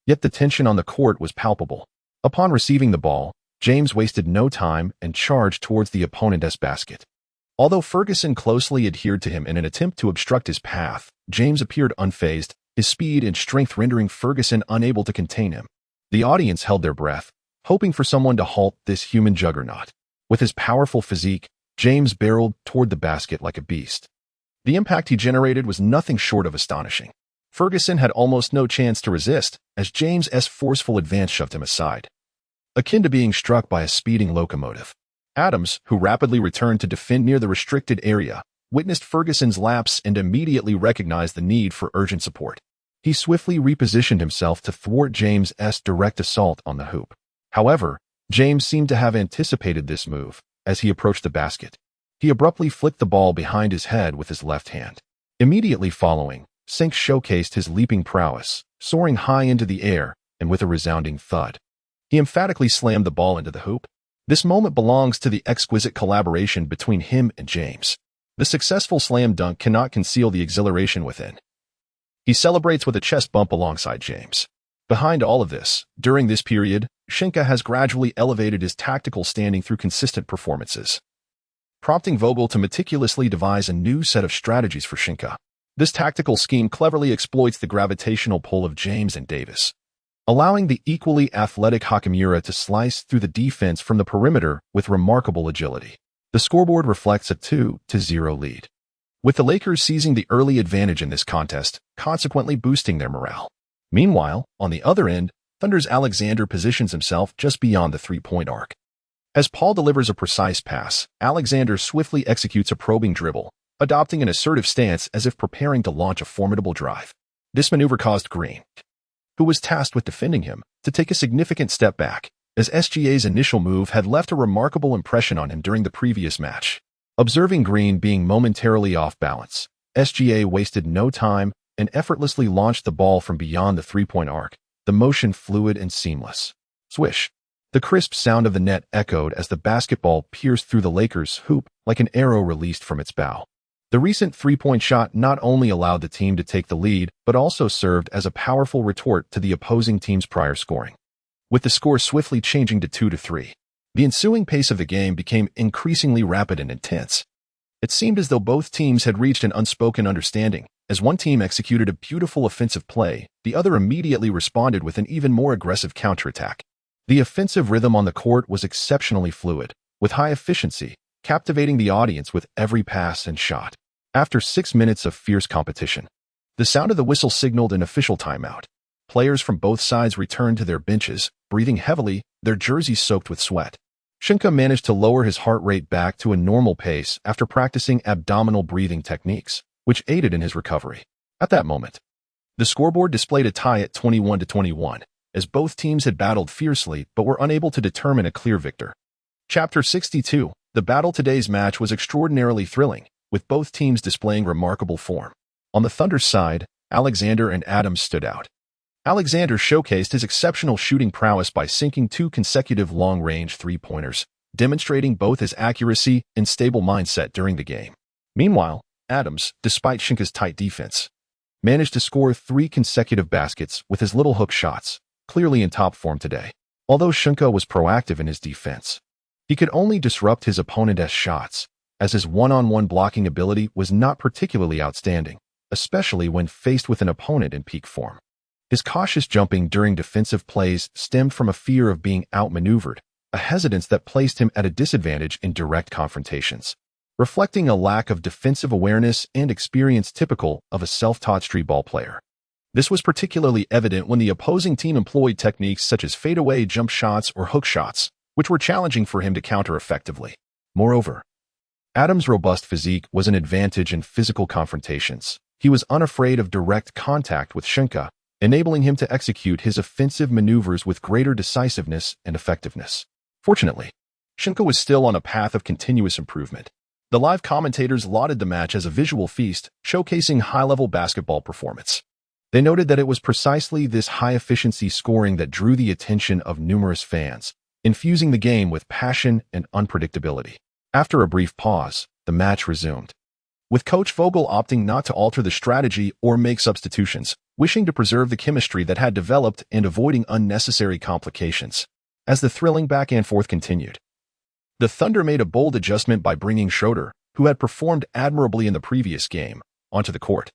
yet the tension on the court was palpable. Upon receiving the ball, James wasted no time and charged towards the opponent's basket. Although Ferguson closely adhered to him in an attempt to obstruct his path, James appeared unfazed, his speed and strength rendering Ferguson unable to contain him. The audience held their breath, hoping for someone to halt this human juggernaut. With his powerful physique, James barreled toward the basket like a beast. The impact he generated was nothing short of astonishing. Ferguson had almost no chance to resist, as James's forceful advance shoved him aside, akin to being struck by a speeding locomotive. Adams, who rapidly returned to defend near the restricted area, witnessed Ferguson's lapse and immediately recognized the need for urgent support. He swiftly repositioned himself to thwart James's direct assault on the hoop. However, James seemed to have anticipated this move. As he approached the basket, he abruptly flicked the ball behind his head with his left hand. Immediately following, Sheng showcased his leaping prowess, soaring high into the air, and with a resounding thud, he emphatically slammed the ball into the hoop. This moment belongs to the exquisite collaboration between him and James. The successful slam dunk cannot conceal the exhilaration within. He celebrates with a chest bump alongside James. Behind all of this, during this period, Sheng Ke has gradually elevated his tactical standing through consistent performances, prompting Vogel to meticulously devise a new set of strategies for Sheng Ke. This tactical scheme cleverly exploits the gravitational pull of James and Davis, allowing the equally athletic Hachimura to slice through the defense from the perimeter with remarkable agility. The scoreboard reflects a 2-0 lead, with the Lakers seizing the early advantage in this contest, consequently boosting their morale. Meanwhile, on the other end, Thunder's Alexander positions himself just beyond the three-point arc. As Paul delivers a precise pass, Alexander swiftly executes a probing dribble, adopting an assertive stance as if preparing to launch a formidable drive. This maneuver caused Green, who was tasked with defending him, to take a significant step back, as SGA's initial move had left a remarkable impression on him during the previous match. Observing Green being momentarily off balance, SGA wasted no time and effortlessly launched the ball from beyond the three-point arc, the motion fluid and seamless. Swish! The crisp sound of the net echoed as the basketball pierced through the Lakers' hoop like an arrow released from its bow. The recent three-point shot not only allowed the team to take the lead, but also served as a powerful retort to the opposing team's prior scoring. With the score swiftly changing to 2-3, the ensuing pace of the game became increasingly rapid and intense. It seemed as though both teams had reached an unspoken understanding. As one team executed a beautiful offensive play, the other immediately responded with an even more aggressive counterattack. The offensive rhythm on the court was exceptionally fluid, with high efficiency, captivating the audience with every pass and shot. After 6 minutes of fierce competition, the sound of the whistle signaled an official timeout. Players from both sides returned to their benches, breathing heavily, their jerseys soaked with sweat. Sheng Ke managed to lower his heart rate back to a normal pace after practicing abdominal breathing techniques, which aided in his recovery. At that moment, the scoreboard displayed a tie at 21-21, as both teams had battled fiercely but were unable to determine a clear victor. Chapter 62. The battle. Today's match was extraordinarily thrilling, with both teams displaying remarkable form. On the Thunder's side, Alexander and Adams stood out. Alexander showcased his exceptional shooting prowess by sinking 2 consecutive long-range three-pointers, demonstrating both his accuracy and stable mindset during the game. Meanwhile, Adams, despite Sheng Ke's tight defense, managed to score 3 consecutive baskets with his little hook shots, clearly in top form today. Although Sheng Ke was proactive in his defense, he could only disrupt his opponent's shots, as his one-on-one blocking ability was not particularly outstanding, especially when faced with an opponent in peak form. His cautious jumping during defensive plays stemmed from a fear of being outmaneuvered, a hesitance that placed him at a disadvantage in direct confrontations, reflecting a lack of defensive awareness and experience typical of a self-taught street ball player. This was particularly evident when the opposing team employed techniques such as fadeaway jump shots or hook shots, which were challenging for him to counter effectively. Moreover, Adams' robust physique was an advantage in physical confrontations. He was unafraid of direct contact with Sheng Ke, enabling him to execute his offensive maneuvers with greater decisiveness and effectiveness. Fortunately, Sheng Ke was still on a path of continuous improvement. The live commentators lauded the match as a visual feast, showcasing high-level basketball performance. They noted that it was precisely this high-efficiency scoring that drew the attention of numerous fans, infusing the game with passion and unpredictability. After a brief pause, the match resumed, with Coach Vogel opting not to alter the strategy or make substitutions, wishing to preserve the chemistry that had developed and avoiding unnecessary complications. As the thrilling back and forth continued, the Thunder made a bold adjustment by bringing Schroeder, who had performed admirably in the previous game, onto the court.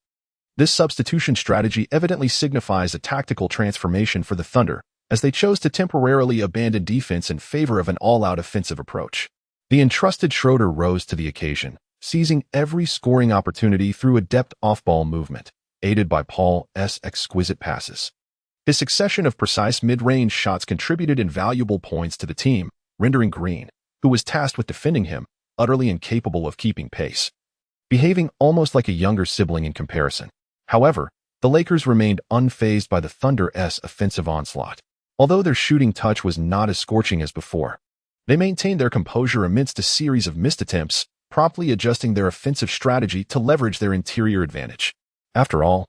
This substitution strategy evidently signifies a tactical transformation for the Thunder, as they chose to temporarily abandon defense in favor of an all-out offensive approach. The entrusted Schroeder rose to the occasion, seizing every scoring opportunity through adept off-ball movement, aided by Paul's exquisite passes. His succession of precise mid-range shots contributed invaluable points to the team, rendering Green, who was tasked with defending him, utterly incapable of keeping pace, behaving almost like a younger sibling in comparison. However, the Lakers remained unfazed by the Thunder's offensive onslaught. Although their shooting touch was not as scorching as before, they maintained their composure amidst a series of missed attempts, promptly adjusting their offensive strategy to leverage their interior advantage. After all,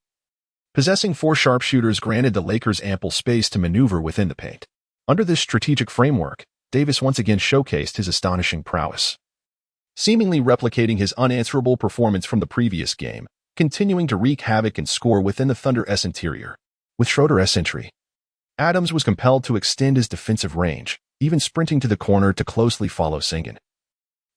possessing 4 sharpshooters granted the Lakers ample space to maneuver within the paint. Under this strategic framework, Davis once again showcased his astonishing prowess, seemingly replicating his unanswerable performance from the previous game, continuing to wreak havoc and score within the Thunder's interior. With Schroeder's entry, Adams was compelled to extend his defensive range, even sprinting to the corner to closely follow Sheng Ke,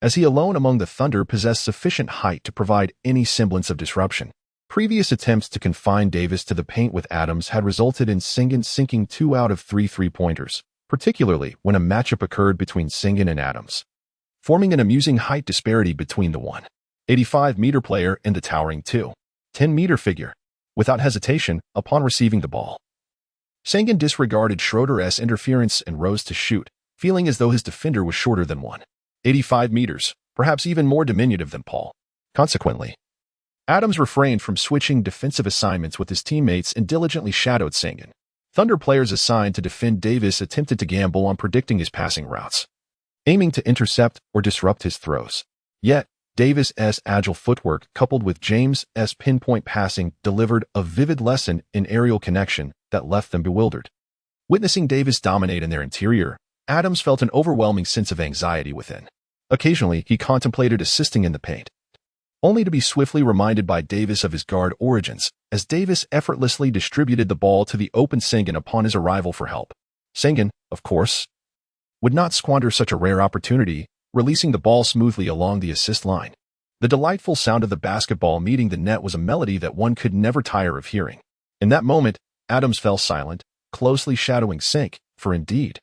as he alone among the Thunder possessed sufficient height to provide any semblance of disruption. Previous attempts to confine Davis to the paint with Adams had resulted in Sheng Ke sinking 2 out of 3 three-pointers, particularly when a matchup occurred between Sheng Ke and Adams, forming an amusing height disparity between the 185-meter player and the towering 210-meter figure. Without hesitation, upon receiving the ball, Sheng Ke disregarded Schroeder's interference and rose to shoot, feeling as though his defender was shorter than 185 meters, perhaps even more diminutive than Paul. Consequently, Adams refrained from switching defensive assignments with his teammates and diligently shadowed Sheng Ke. Thunder players assigned to defend Davis attempted to gamble on predicting his passing routes, aiming to intercept or disrupt his throws. Yet, Davis's agile footwork coupled with James's pinpoint passing delivered a vivid lesson in aerial connection that left them bewildered. Witnessing Davis dominate in their interior, Adams felt an overwhelming sense of anxiety within. Occasionally, he contemplated assisting in the paint, only to be swiftly reminded by Davis of his guard origins, as Davis effortlessly distributed the ball to the open Sheng Ke upon his arrival for help. Sheng Ke, of course, would not squander such a rare opportunity, releasing the ball smoothly along the assist line. The delightful sound of the basketball meeting the net was a melody that one could never tire of hearing. In that moment, Adams fell silent, closely shadowing Sheng Ke, for indeed,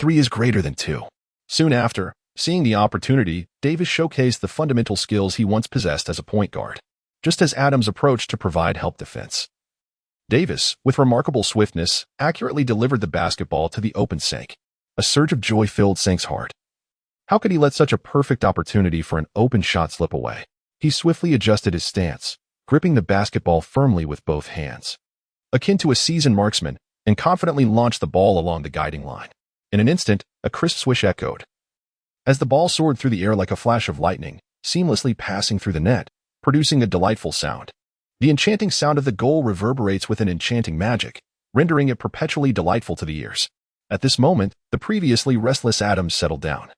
3 is greater than 2. Soon after, seeing the opportunity, Davis showcased the fundamental skills he once possessed as a point guard, just as Adams approached to provide help defense. Davis, with remarkable swiftness, accurately delivered the basketball to the open Sheng. A surge of joy filled Sheng's heart. How could he let such a perfect opportunity for an open shot slip away? He swiftly adjusted his stance, gripping the basketball firmly with both hands, akin to a seasoned marksman, and confidently launched the ball along the guiding line. In an instant, a crisp swish echoed, as the ball soared through the air like a flash of lightning, seamlessly passing through the net, producing a delightful sound. The enchanting sound of the goal reverberates with an enchanting magic, rendering it perpetually delightful to the ears. At this moment, the previously restless Adams settled down,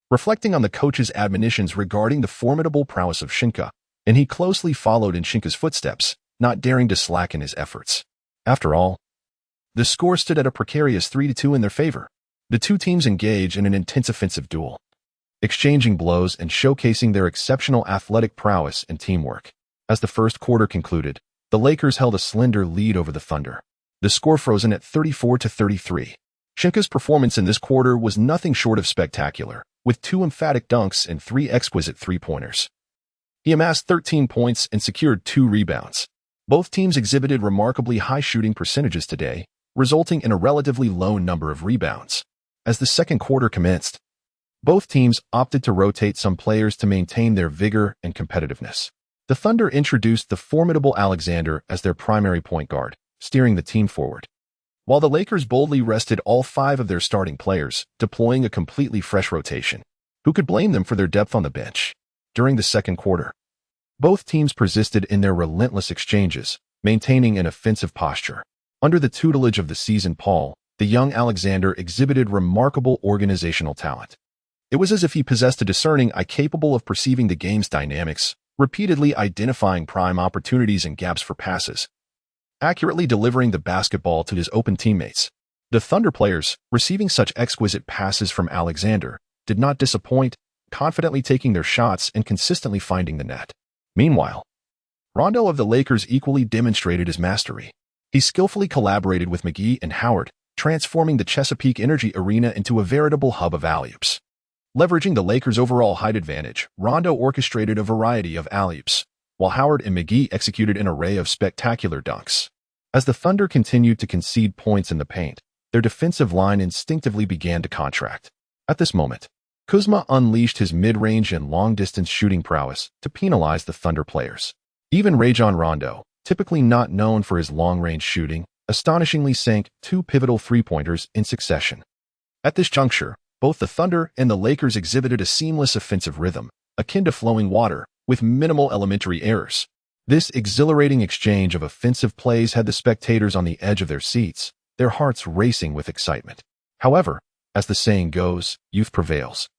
reflecting on the coach's admonitions regarding the formidable prowess of Sheng Ke, and he closely followed in Sheng Ke's footsteps, not daring to slacken his efforts. After all, the score stood at a precarious 3-2 in their favor. The two teams engage in an intense offensive duel, exchanging blows and showcasing their exceptional athletic prowess and teamwork. As the first quarter concluded, the Lakers held a slender lead over the Thunder, the score frozen at 34-33. Sheng Ke's performance in this quarter was nothing short of spectacular, with 2 emphatic dunks and 3 exquisite three-pointers. He amassed 13 points and secured 2 rebounds. Both teams exhibited remarkably high shooting percentages today, resulting in a relatively low number of rebounds. As the second quarter commenced, both teams opted to rotate some players to maintain their vigor and competitiveness. The Thunder introduced the formidable Alexander as their primary point guard, steering the team forward, while the Lakers boldly rested all 5 of their starting players, deploying a completely fresh rotation. Who could blame them for their depth on the bench? During the second quarter, both teams persisted in their relentless exchanges, maintaining an offensive posture. Under the tutelage of the seasoned Paul, the young Alexander exhibited remarkable organizational talent. It was as if he possessed a discerning eye capable of perceiving the game's dynamics, repeatedly identifying prime opportunities and gaps for passes, accurately delivering the basketball to his open teammates. The Thunder players, receiving such exquisite passes from Alexander, did not disappoint, confidently taking their shots and consistently finding the net. Meanwhile, Rondo of the Lakers equally demonstrated his mastery. He skillfully collaborated with McGee and Howard, transforming the Chesapeake Energy Arena into a veritable hub of alley-oops. Leveraging the Lakers' overall height advantage, Rondo orchestrated a variety of alley-oops, while Howard and McGee executed an array of spectacular dunks. As the Thunder continued to concede points in the paint, their defensive line instinctively began to contract. At this moment, Kuzma unleashed his mid-range and long-distance shooting prowess to penalize the Thunder players. Even Rajon Rondo, typically not known for his long-range shooting, astonishingly sank 2 pivotal three-pointers in succession. At this juncture, both the Thunder and the Lakers exhibited a seamless offensive rhythm, akin to flowing water, with minimal elementary errors. This exhilarating exchange of offensive plays had the spectators on the edge of their seats, their hearts racing with excitement. However, as the saying goes, youth prevails.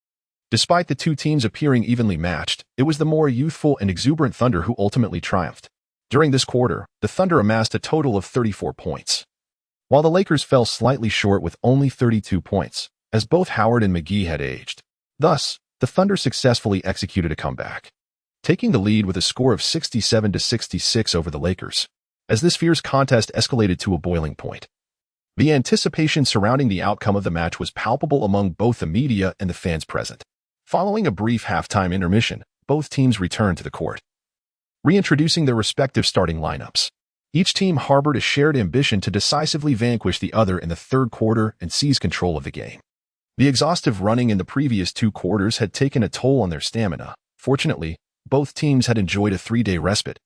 Despite the two teams appearing evenly matched, it was the more youthful and exuberant Thunder who ultimately triumphed. During this quarter, the Thunder amassed a total of 34 points, while the Lakers fell slightly short with only 32 points, as both Howard and McGee had aged. Thus, the Thunder successfully executed a comeback, taking the lead with a score of 67-66 over the Lakers. As this fierce contest escalated to a boiling point, the anticipation surrounding the outcome of the match was palpable among both the media and the fans present. Following a brief halftime intermission, both teams returned to the court, reintroducing their respective starting lineups. Each team harbored a shared ambition to decisively vanquish the other in the third quarter and seize control of the game. The exhaustive running in the previous 2 quarters had taken a toll on their stamina. Fortunately, both teams had enjoyed a 3-day respite,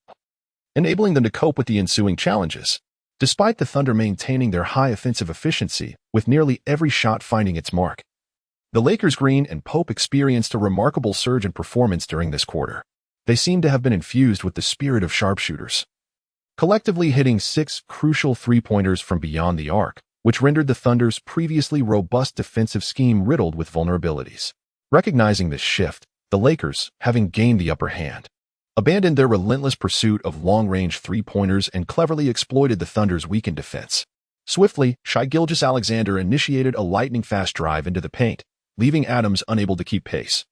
enabling them to cope with the ensuing challenges. Despite the Thunder maintaining their high offensive efficiency, with nearly every shot finding its mark, the Lakers' Green and Pope experienced a remarkable surge in performance during this quarter. They seemed to have been infused with the spirit of sharpshooters, collectively hitting 6 crucial three-pointers from beyond the arc, which rendered the Thunder's previously robust defensive scheme riddled with vulnerabilities. Recognizing this shift, the Lakers, having gained the upper hand, abandoned their relentless pursuit of long-range three-pointers and cleverly exploited the Thunder's weakened defense. Swiftly, Shai Gilgeous-Alexander initiated a lightning-fast drive into the paint, leaving Adams unable to keep pace,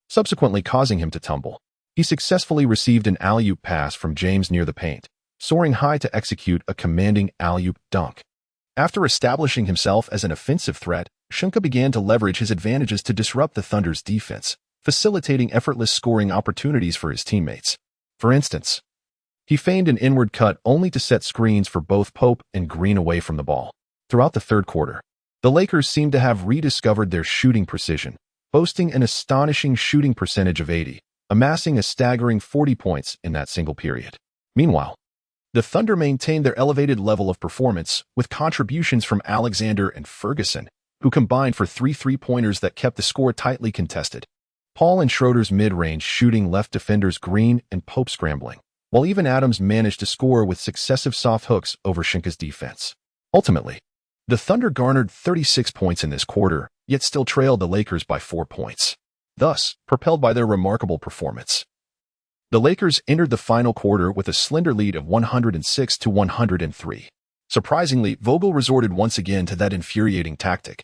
subsequently causing him to tumble. He successfully received an alley-oop pass from James near the paint, soaring high to execute a commanding alley-oop dunk. After establishing himself as an offensive threat, Sheng Ke began to leverage his advantages to disrupt the Thunder's defense, facilitating effortless scoring opportunities for his teammates. For instance, he feigned an inward cut only to set screens for both Pope and Green away from the ball. Throughout the third quarter, the Lakers seemed to have rediscovered their shooting precision, boasting an astonishing shooting percentage of 80, amassing a staggering 40 points in that single period. Meanwhile, the Thunder maintained their elevated level of performance with contributions from Alexander and Ferguson, who combined for 3 three-pointers that kept the score tightly contested. Paul and Schroeder's mid-range shooting left defenders Green and Pope scrambling, while even Adams managed to score with successive soft hooks over Sheng Ke's defense. Ultimately, the Thunder garnered 36 points in this quarter, yet still trailed the Lakers by 4 points. Thus, propelled by their remarkable performance, the Lakers entered the final quarter with a slender lead of 106-103. Surprisingly, Vogel resorted once again to that infuriating tactic.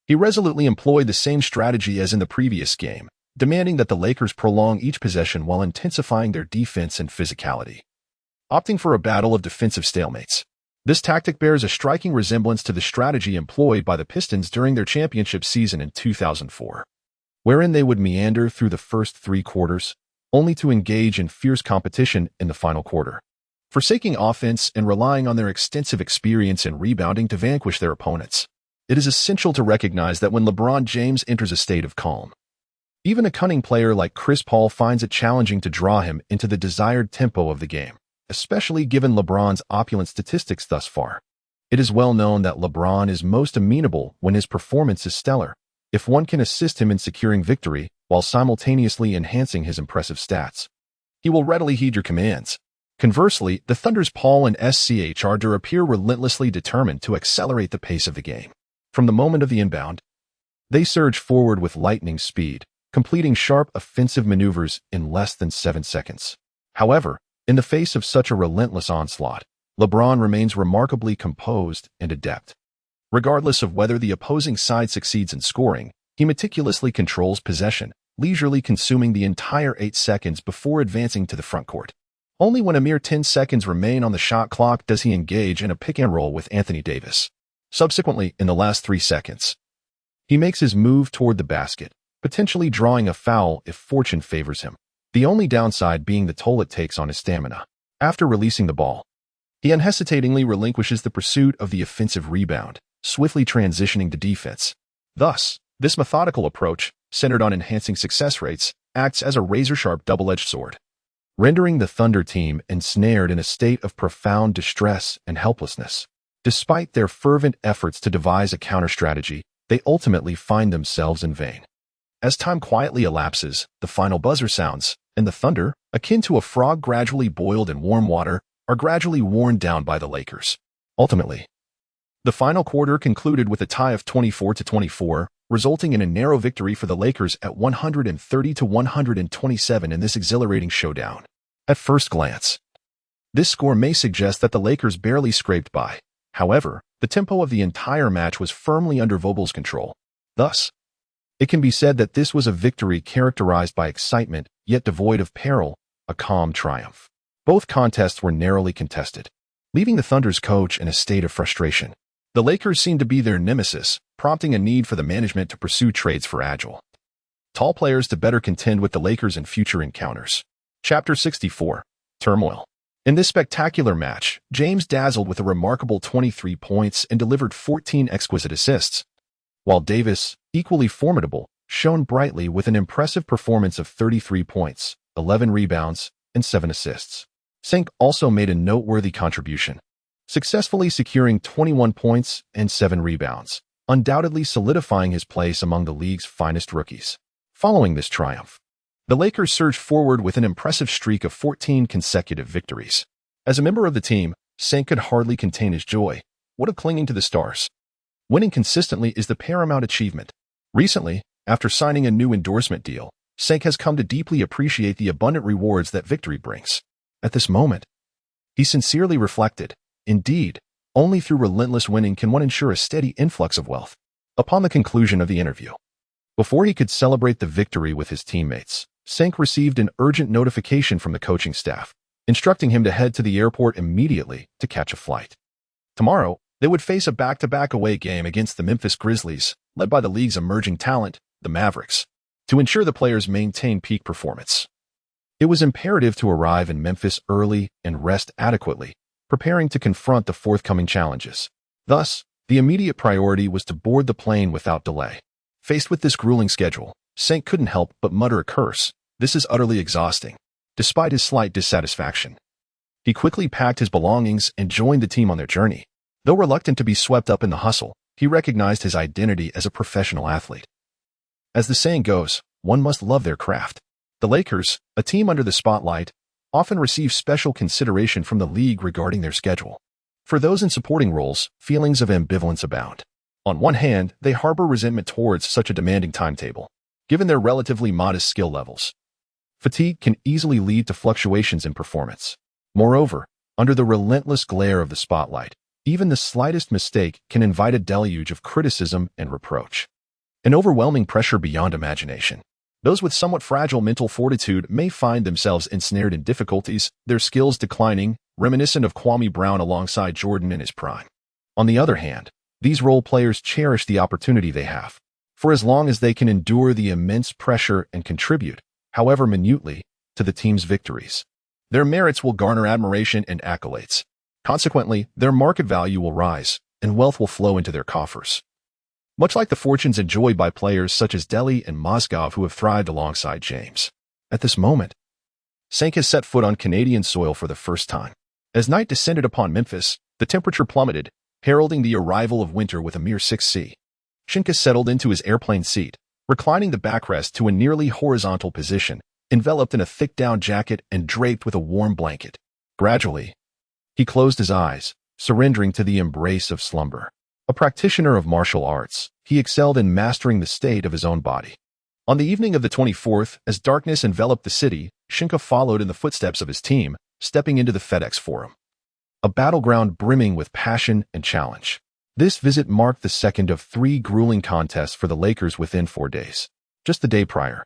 He resolutely employed the same strategy as in the previous game, demanding that the Lakers prolong each possession while intensifying their defense and physicality. Opting for a battle of defensive stalemates, this tactic bears a striking resemblance to the strategy employed by the Pistons during their championship season in 2004, wherein they would meander through the first 3 quarters, only to engage in fierce competition in the final quarter, forsaking offense and relying on their extensive experience in rebounding to vanquish their opponents. It is essential to recognize that when LeBron James enters a state of calm, even a cunning player like Chris Paul finds it challenging to draw him into the desired tempo of the game, especially given LeBron's opulent statistics thus far. It is well known that LeBron is most amenable when his performance is stellar, if one can assist him in securing victory while simultaneously enhancing his impressive stats. He will readily heed your commands. Conversely, the Thunder's Paul and Schröder appear relentlessly determined to accelerate the pace of the game. From the moment of the inbound, they surge forward with lightning speed, completing sharp offensive maneuvers in less than 7 seconds. However, in the face of such a relentless onslaught, LeBron remains remarkably composed and adept. Regardless of whether the opposing side succeeds in scoring, he meticulously controls possession, leisurely consuming the entire 8 seconds before advancing to the front court. Only when a mere 10 seconds remain on the shot clock does he engage in a pick-and-roll with Anthony Davis. Subsequently, in the last 3 seconds, he makes his move toward the basket, potentially drawing a foul if fortune favors him, the only downside being the toll it takes on his stamina. After releasing the ball, he unhesitatingly relinquishes the pursuit of the offensive rebound, swiftly transitioning to defense. Thus, this methodical approach, centered on enhancing success rates, acts as a razor-sharp double-edged sword, rendering the Thunder team ensnared in a state of profound distress and helplessness. Despite their fervent efforts to devise a counter-strategy, they ultimately find themselves in vain. As time quietly elapses, the final buzzer sounds, and the Thunder, akin to a frog gradually boiled in warm water, are gradually worn down by the Lakers. Ultimately, the final quarter concluded with a tie of 24-24, resulting in a narrow victory for the Lakers at 130-127 in this exhilarating showdown. At first glance, this score may suggest that the Lakers barely scraped by. However, the tempo of the entire match was firmly under Vogel's control. Thus, it can be said that this was a victory characterized by excitement, yet devoid of peril, a calm triumph. Both contests were narrowly contested, leaving the Thunder's coach in a state of frustration. The Lakers seemed to be their nemesis, prompting a need for the management to pursue trades for agile, tall players to better contend with the Lakers in future encounters. Chapter 64. Turmoil. In this spectacular match, James dazzled with a remarkable 23 points and delivered 14 exquisite assists, while Davis, equally formidable, shone brightly with an impressive performance of 33 points, 11 rebounds, and 7 assists. Sheng Ke also made a noteworthy contribution, successfully securing 21 points and 7 rebounds, undoubtedly solidifying his place among the league's finest rookies. Following this triumph, the Lakers surged forward with an impressive streak of 14 consecutive victories. As a member of the team, Sheng could hardly contain his joy. What a clinging to the stars. Winning consistently is the paramount achievement. Recently, after signing a new endorsement deal, Sheng has come to deeply appreciate the abundant rewards that victory brings. At this moment, he sincerely reflected, indeed, only through relentless winning can one ensure a steady influx of wealth. Upon the conclusion of the interview, before he could celebrate the victory with his teammates, Sheng received an urgent notification from the coaching staff, instructing him to head to the airport immediately to catch a flight. Tomorrow, They would face a back-to-back away game against the Memphis Grizzlies, led by the league's emerging talent, the Mavericks, to ensure the players maintain peak performance. It was imperative to arrive in Memphis early and rest adequately, preparing to confront the forthcoming challenges. Thus, the immediate priority was to board the plane without delay. Faced with this grueling schedule, Sheng couldn't help but mutter a curse. This is utterly exhausting. Despite his slight dissatisfaction, he quickly packed his belongings and joined the team on their journey. Though reluctant to be swept up in the hustle, he recognized his identity as a professional athlete. As the saying goes, one must love their craft. The Lakers, a team under the spotlight, often receive special consideration from the league regarding their schedule. For those in supporting roles, feelings of ambivalence abound. On one hand, they harbor resentment towards such a demanding timetable, given their relatively modest skill levels. Fatigue can easily lead to fluctuations in performance. Moreover, under the relentless glare of the spotlight, even the slightest mistake can invite a deluge of criticism and reproach. An overwhelming pressure beyond imagination. Those with somewhat fragile mental fortitude may find themselves ensnared in difficulties, their skills declining, reminiscent of Kwame Brown alongside Jordan in his prime. On the other hand, these role players cherish the opportunity they have, for as long as they can endure the immense pressure and contribute, however minutely, to the team's victories. Their merits will garner admiration and accolades. Consequently, their market value will rise, and wealth will flow into their coffers. Much like the fortunes enjoyed by players such as Delhi and Mozgov who have thrived alongside James. At this moment, Sheng has set foot on Canadian soil for the first time. As night descended upon Memphis, the temperature plummeted, heralding the arrival of winter with a mere 6°C. Sheng Ke settled into his airplane seat, reclining the backrest to a nearly horizontal position, enveloped in a thick down jacket and draped with a warm blanket. Gradually, he closed his eyes, surrendering to the embrace of slumber. A practitioner of martial arts, he excelled in mastering the state of his own body. On the evening of the 24th, as darkness enveloped the city, Sheng Ke followed in the footsteps of his team, stepping into the FedEx Forum. A battleground brimming with passion and challenge. This visit marked the second of 3 grueling contests for the Lakers within 4 days. Just the day prior,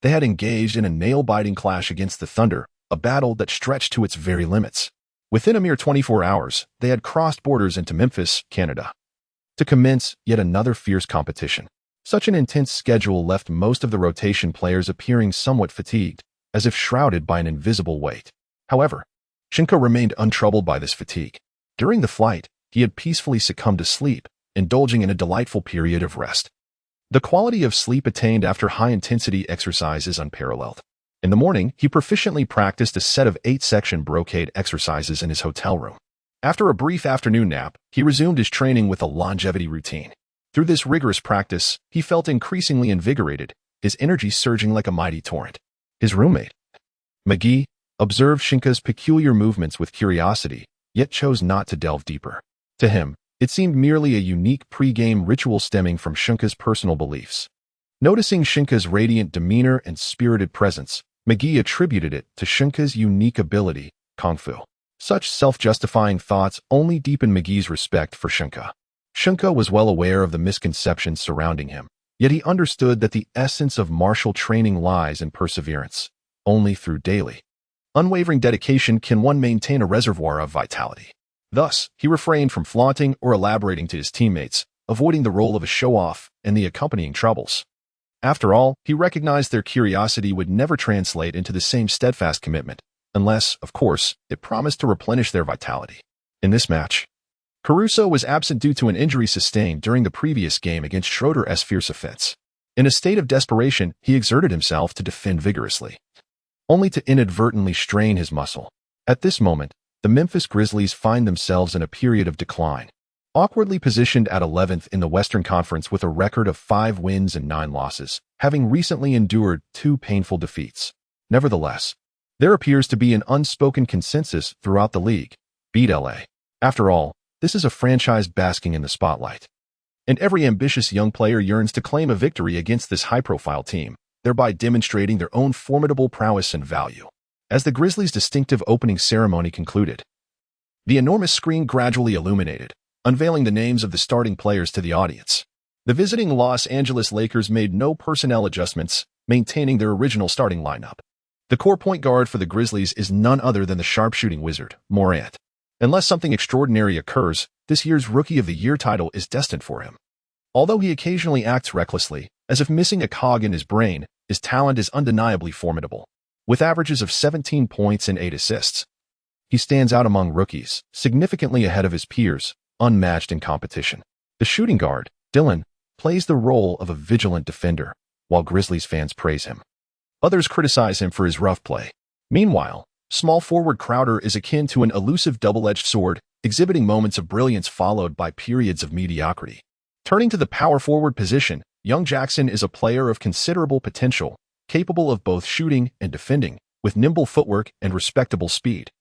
they had engaged in a nail-biting clash against the Thunder, a battle that stretched to its very limits. Within a mere 24 hours, they had crossed borders into Memphis, Canada, to commence yet another fierce competition. Such an intense schedule left most of the rotation players appearing somewhat fatigued, as if shrouded by an invisible weight. However, Sheng Ke remained untroubled by this fatigue. During the flight, he had peacefully succumbed to sleep, indulging in a delightful period of rest. The quality of sleep attained after high-intensity exercise is unparalleled. In the morning, he proficiently practiced a set of 8-section brocade exercises in his hotel room. After a brief afternoon nap, he resumed his training with a longevity routine. Through this rigorous practice, he felt increasingly invigorated, his energy surging like a mighty torrent. His roommate, McGee, observed Sheng Ke's peculiar movements with curiosity, yet chose not to delve deeper. To him, it seemed merely a unique pre-game ritual stemming from Sheng Ke's personal beliefs. Noticing Sheng Ke's radiant demeanor and spirited presence, McGee attributed it to Sheng Ke's unique ability, Kung Fu. Such self-justifying thoughts only deepened McGee's respect for Sheng Ke. Sheng Ke was well aware of the misconceptions surrounding him, yet he understood that the essence of martial training lies in perseverance. Only through daily, unwavering dedication can one maintain a reservoir of vitality. Thus, he refrained from flaunting or elaborating to his teammates, avoiding the role of a show-off and the accompanying troubles. After all, he recognized their curiosity would never translate into the same steadfast commitment, unless, of course, it promised to replenish their vitality. In this match, Caruso was absent due to an injury sustained during the previous game against Schroeder's fierce offense. In a state of desperation, he exerted himself to defend vigorously, only to inadvertently strain his muscle. At this moment, the Memphis Grizzlies find themselves in a period of decline, awkwardly positioned at 11th in the Western Conference with a record of 5 wins and 9 losses, having recently endured 2 painful defeats. Nevertheless, there appears to be an unspoken consensus throughout the league: beat LA. After all, this is a franchise basking in the spotlight, and every ambitious young player yearns to claim a victory against this high-profile team, thereby demonstrating their own formidable prowess and value. As the Grizzlies' distinctive opening ceremony concluded, the enormous screen gradually illuminated, unveiling the names of the starting players to the audience. The visiting Los Angeles Lakers made no personnel adjustments, maintaining their original starting lineup. The core point guard for the Grizzlies is none other than the sharpshooting wizard, Morant. Unless something extraordinary occurs, this year's Rookie of the Year title is destined for him. Although he occasionally acts recklessly, as if missing a cog in his brain, his talent is undeniably formidable. With averages of 17 points and 8 assists, he stands out among rookies, significantly ahead of his peers, unmatched in competition. The shooting guard, Dillon, plays the role of a vigilant defender, while Grizzlies fans praise him. Others criticize him for his rough play. Meanwhile, small forward Crowder is akin to an elusive double-edged sword, exhibiting moments of brilliance followed by periods of mediocrity. Turning to the power forward position, young Jackson is a player of considerable potential, capable of both shooting and defending, with nimble footwork and respectable speed.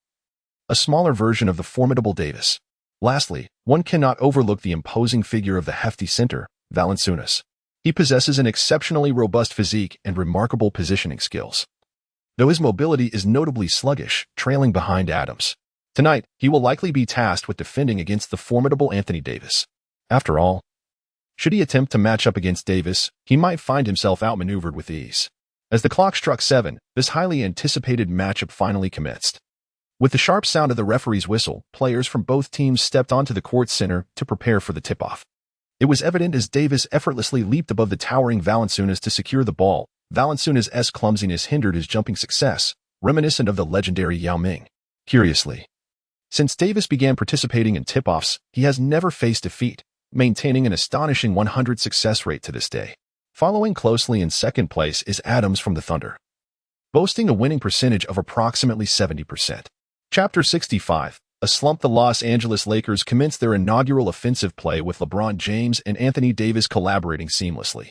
A smaller version of the formidable Davis. Lastly, one cannot overlook the imposing figure of the hefty center, Valanciunas. He possesses an exceptionally robust physique and remarkable positioning skills, though his mobility is notably sluggish, trailing behind Adams. Tonight, he will likely be tasked with defending against the formidable Anthony Davis. After all, should he attempt to match up against Davis, he might find himself outmaneuvered with ease. As the clock struck 7, this highly anticipated matchup finally commenced. With the sharp sound of the referee's whistle, players from both teams stepped onto the court center to prepare for the tip-off. It was evident as Davis effortlessly leaped above the towering Valanciunas to secure the ball. Valanciunas' clumsiness hindered his jumping success, reminiscent of the legendary Yao Ming. Curiously, since Davis began participating in tip-offs, he has never faced defeat, maintaining an astonishing 100% success rate to this day. Following closely in second place is Adams from the Thunder, boasting a winning percentage of approximately 70%. Chapter 65. A slump. The Los Angeles Lakers commenced their inaugural offensive play with LeBron James and Anthony Davis collaborating seamlessly.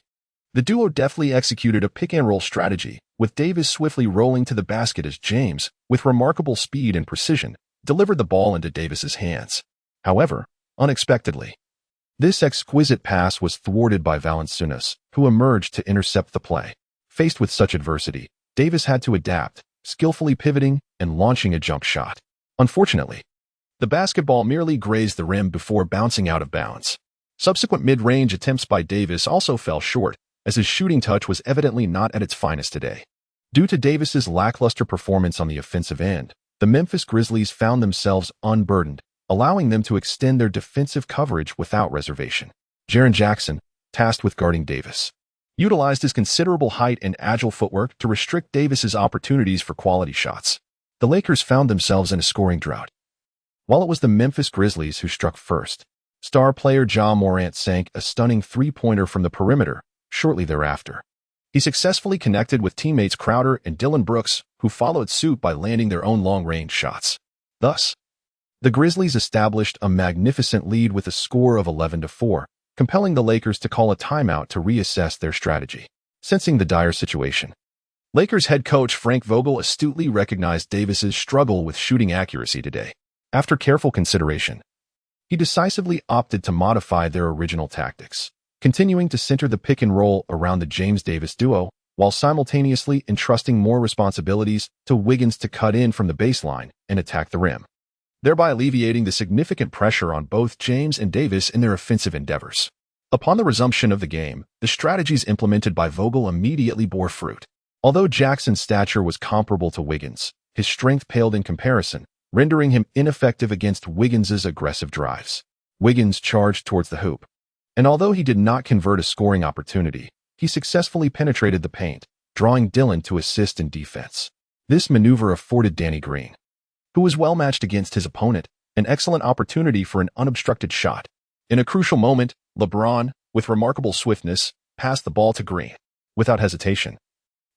The duo deftly executed a pick-and-roll strategy, with Davis swiftly rolling to the basket as James, with remarkable speed and precision, delivered the ball into Davis's hands. However, unexpectedly, this exquisite pass was thwarted by Valanciunas, who emerged to intercept the play. Faced with such adversity, Davis had to adapt, skillfully pivoting and launching a jump shot. Unfortunately, the basketball merely grazed the rim before bouncing out of bounds. Subsequent mid-range attempts by Davis also fell short, as his shooting touch was evidently not at its finest today. Due to Davis's lackluster performance on the offensive end, the Memphis Grizzlies found themselves unburdened, allowing them to extend their defensive coverage without reservation. Jaren Jackson, tasked with guarding Davis, utilized his considerable height and agile footwork to restrict Davis's opportunities for quality shots. The Lakers found themselves in a scoring drought. While it was the Memphis Grizzlies who struck first, star player Ja Morant sank a stunning three-pointer from the perimeter shortly thereafter. He successfully connected with teammates Crowder and Dillon Brooks, who followed suit by landing their own long-range shots. Thus, the Grizzlies established a magnificent lead with a score of 11-4, compelling the Lakers to call a timeout to reassess their strategy. Sensing the dire situation, Lakers head coach Frank Vogel astutely recognized Davis's struggle with shooting accuracy today. After careful consideration, he decisively opted to modify their original tactics, continuing to center the pick-and-roll around the James-Davis duo, while simultaneously entrusting more responsibilities to Wiggins to cut in from the baseline and attack the rim, thereby alleviating the significant pressure on both James and Davis in their offensive endeavors. Upon the resumption of the game, the strategies implemented by Vogel immediately bore fruit. Although Jackson's stature was comparable to Wiggins, his strength paled in comparison, rendering him ineffective against Wiggins's aggressive drives. Wiggins charged towards the hoop, and although he did not convert a scoring opportunity, he successfully penetrated the paint, drawing Dillon to assist in defense. This maneuver afforded Danny Green, who was well matched against his opponent, an excellent opportunity for an unobstructed shot. In a crucial moment, LeBron, with remarkable swiftness, passed the ball to Green. Without hesitation,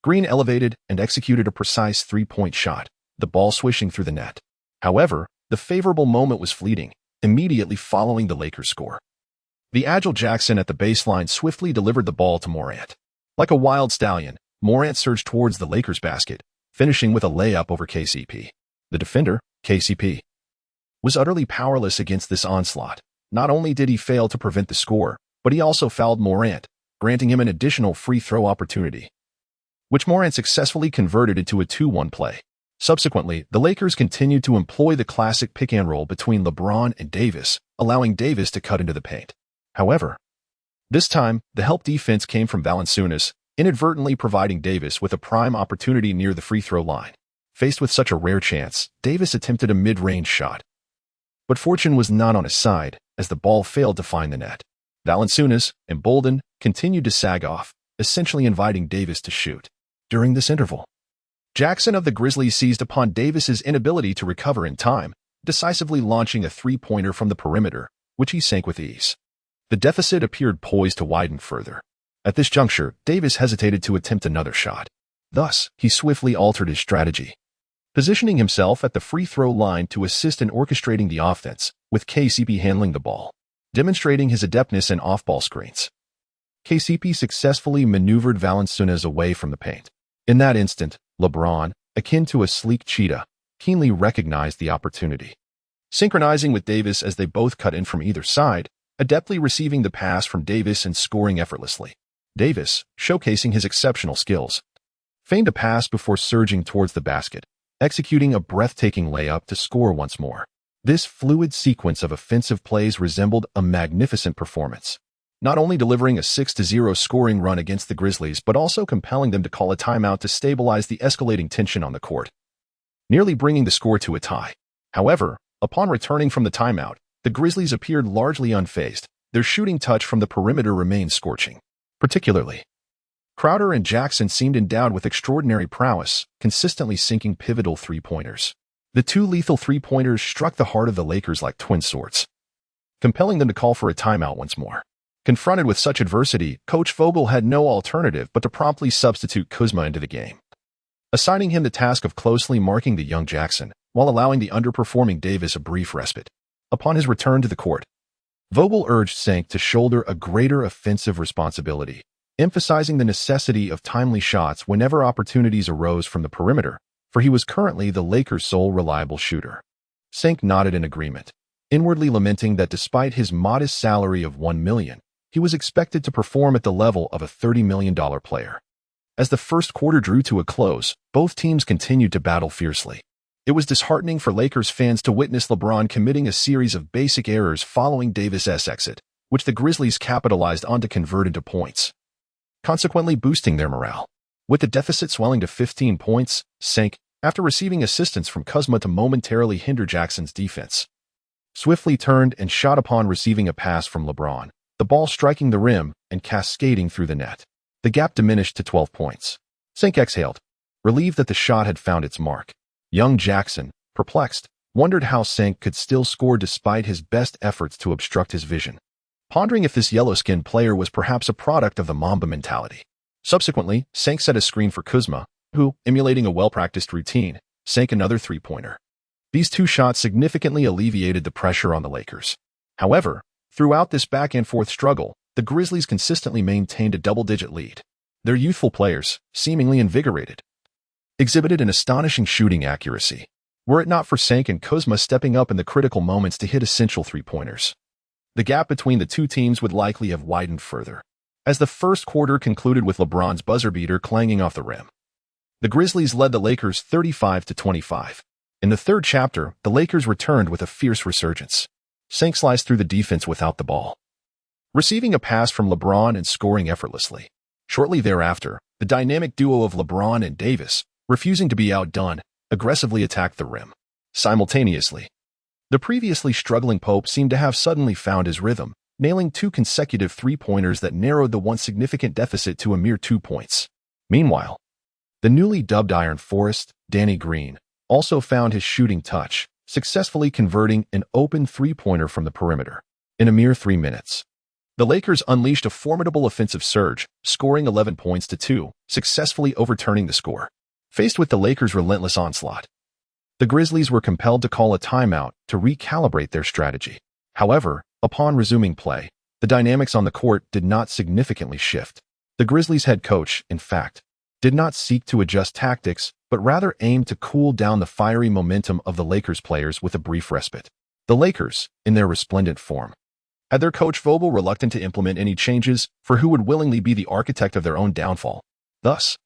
Green elevated and executed a precise three-point shot, the ball swishing through the net. However, the favorable moment was fleeting, immediately following the Lakers' score. The agile Jackson at the baseline swiftly delivered the ball to Morant. Like a wild stallion, Morant surged towards the Lakers' basket, finishing with a layup over KCP. The defender, KCP, was utterly powerless against this onslaught. Not only did he fail to prevent the score, but he also fouled Morant, granting him an additional free throw opportunity, which Morant successfully converted into a 2-1 play. Subsequently, the Lakers continued to employ the classic pick-and-roll between LeBron and Davis, allowing Davis to cut into the paint. However, this time, the help defense came from Valanciunas, inadvertently providing Davis with a prime opportunity near the free throw line. Faced with such a rare chance, Davis attempted a mid-range shot, but fortune was not on his side, as the ball failed to find the net. Valanciunas, emboldened, continued to sag off, essentially inviting Davis to shoot. During this interval, Jackson of the Grizzlies seized upon Davis's inability to recover in time, decisively launching a three-pointer from the perimeter, which he sank with ease. The deficit appeared poised to widen further. At this juncture, Davis hesitated to attempt another shot. Thus, he swiftly altered his strategy, positioning himself at the free throw line to assist in orchestrating the offense, with KCP handling the ball, demonstrating his adeptness in off-ball screens. KCP successfully maneuvered Valanciunas away from the paint. In that instant, LeBron, akin to a sleek cheetah, keenly recognized the opportunity. Synchronizing with Davis as they both cut in from either side, adeptly receiving the pass from Davis and scoring effortlessly. Davis, showcasing his exceptional skills, feigned a pass before surging towards the basket, executing a breathtaking layup to score once more. This fluid sequence of offensive plays resembled a magnificent performance, not only delivering a 6-0 scoring run against the Grizzlies but also compelling them to call a timeout to stabilize the escalating tension on the court, nearly bringing the score to a tie. However, upon returning from the timeout, the Grizzlies appeared largely unfazed. Their shooting touch from the perimeter remained scorching. Particularly, Crowder and Jackson seemed endowed with extraordinary prowess, consistently sinking pivotal three-pointers. The two lethal three-pointers struck the heart of the Lakers like twin swords, compelling them to call for a timeout once more. Confronted with such adversity, Coach Vogel had no alternative but to promptly substitute Kuzma into the game, assigning him the task of closely marking the young Jackson, while allowing the underperforming Davis a brief respite. Upon his return to the court, Vogel urged Sheng to shoulder a greater offensive responsibility, emphasizing the necessity of timely shots whenever opportunities arose from the perimeter, for he was currently the Lakers' sole reliable shooter. Sheng nodded in agreement, inwardly lamenting that despite his modest salary of $1 million, he was expected to perform at the level of a $30 million player. As the first quarter drew to a close, both teams continued to battle fiercely. It was disheartening for Lakers fans to witness LeBron committing a series of basic errors following Davis' exit, which the Grizzlies capitalized on to convert into points, consequently boosting their morale. With the deficit swelling to 15 points, Sheng, after receiving assistance from Kuzma to momentarily hinder Jackson's defense, swiftly turned and shot upon receiving a pass from LeBron, the ball striking the rim and cascading through the net. The gap diminished to 12 points. Sheng exhaled, relieved that the shot had found its mark. Young Jackson, perplexed, wondered how Sheng could still score despite his best efforts to obstruct his vision, pondering if this yellow-skinned player was perhaps a product of the Mamba mentality. Subsequently, Sheng set a screen for Kuzma, who, emulating a well-practiced routine, sank another three-pointer. These two shots significantly alleviated the pressure on the Lakers. However, throughout this back-and-forth struggle, the Grizzlies consistently maintained a double-digit lead. Their youthful players, seemingly invigorated, exhibited an astonishing shooting accuracy, were it not for Sheng and Kuzma stepping up in the critical moments to hit essential three-pointers. The gap between the two teams would likely have widened further, as the first quarter concluded with LeBron's buzzer beater clanging off the rim. The Grizzlies led the Lakers 35-25. In the third chapter, the Lakers returned with a fierce resurgence. Sheng sliced through the defense without the ball, receiving a pass from LeBron and scoring effortlessly. Shortly thereafter, the dynamic duo of LeBron and Davis, refusing to be outdone, aggressively attacked the rim. Simultaneously, the previously struggling Pope seemed to have suddenly found his rhythm, nailing two consecutive three-pointers that narrowed the once significant deficit to a mere 2 points. Meanwhile, the newly dubbed Iron Forest, Danny Green, also found his shooting touch, successfully converting an open three-pointer from the perimeter. In a mere 3 minutes, the Lakers unleashed a formidable offensive surge, scoring 11 points to 2, successfully overturning the score. Faced with the Lakers' relentless onslaught, the Grizzlies were compelled to call a timeout to recalibrate their strategy. However, upon resuming play, the dynamics on the court did not significantly shift. The Grizzlies' head coach, in fact, did not seek to adjust tactics, but rather aimed to cool down the fiery momentum of the Lakers players with a brief respite. The Lakers, in their resplendent form, had their coach Vogel reluctant to implement any changes, for who would willingly be the architect of their own downfall. Thus,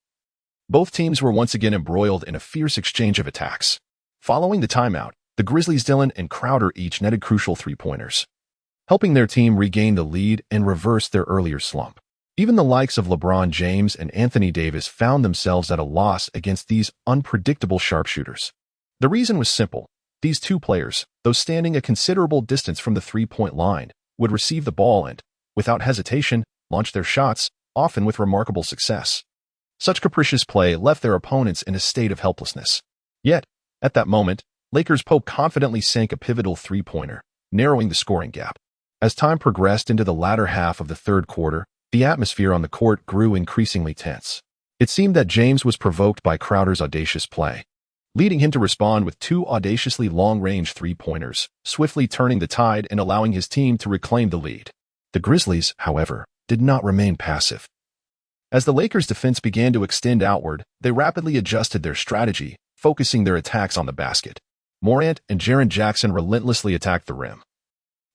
both teams were once again embroiled in a fierce exchange of attacks. Following the timeout, the Grizzlies' Dillon and Crowder each netted crucial three-pointers, helping their team regain the lead and reverse their earlier slump. Even the likes of LeBron James and Anthony Davis found themselves at a loss against these unpredictable sharpshooters. The reason was simple. These two players, though standing a considerable distance from the three-point line, would receive the ball and, without hesitation, launch their shots, often with remarkable success. Such capricious play left their opponents in a state of helplessness. Yet, at that moment, Lakers Pope confidently sank a pivotal three-pointer, narrowing the scoring gap. As time progressed into the latter half of the third quarter, the atmosphere on the court grew increasingly tense. It seemed that James was provoked by Crowder's audacious play, leading him to respond with two audaciously long-range three-pointers, swiftly turning the tide and allowing his team to reclaim the lead. The Grizzlies, however, did not remain passive. As the Lakers' defense began to extend outward, they rapidly adjusted their strategy, focusing their attacks on the basket. Morant and Jaren Jackson relentlessly attacked the rim,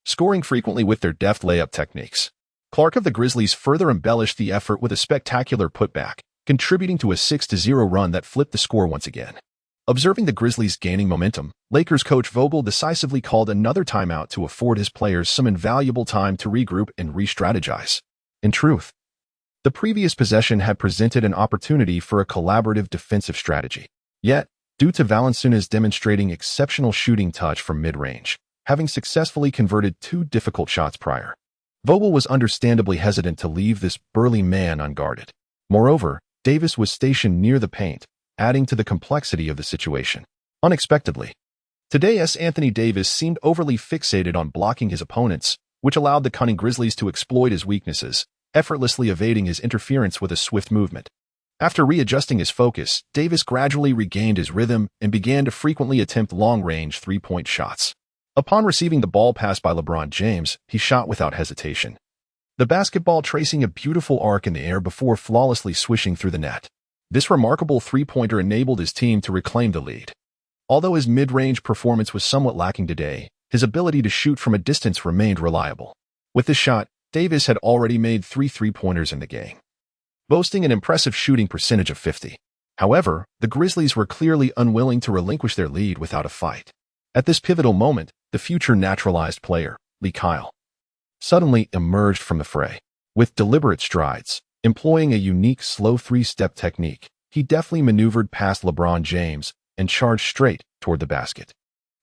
scoring frequently with their deft layup techniques. Clark of the Grizzlies further embellished the effort with a spectacular putback, contributing to a 6-0 run that flipped the score once again. Observing the Grizzlies gaining momentum, Lakers coach Vogel decisively called another timeout to afford his players some invaluable time to regroup and re-strategize. In truth, the previous possession had presented an opportunity for a collaborative defensive strategy. Yet, due to Valanciunas demonstrating exceptional shooting touch from mid-range, having successfully converted two difficult shots prior, Vogel was understandably hesitant to leave this burly man unguarded. Moreover, Davis was stationed near the paint, adding to the complexity of the situation. Unexpectedly, today's Anthony Davis seemed overly fixated on blocking his opponents, which allowed the cunning Grizzlies to exploit his weaknesses, effortlessly evading his interference with a swift movement. After readjusting his focus, Davis gradually regained his rhythm and began to frequently attempt long-range three-point shots. Upon receiving the ball pass by LeBron James, he shot without hesitation, the basketball tracing a beautiful arc in the air before flawlessly swishing through the net. This remarkable three-pointer enabled his team to reclaim the lead. Although his mid-range performance was somewhat lacking today, his ability to shoot from a distance remained reliable. With this shot, Davis had already made 3 three-pointers in the game, boasting an impressive shooting percentage of 50. However, the Grizzlies were clearly unwilling to relinquish their lead without a fight. At this pivotal moment, the future naturalized player, Lee Kyle, suddenly emerged from the fray. With deliberate strides, employing a unique slow three-step technique, he deftly maneuvered past LeBron James and charged straight toward the basket.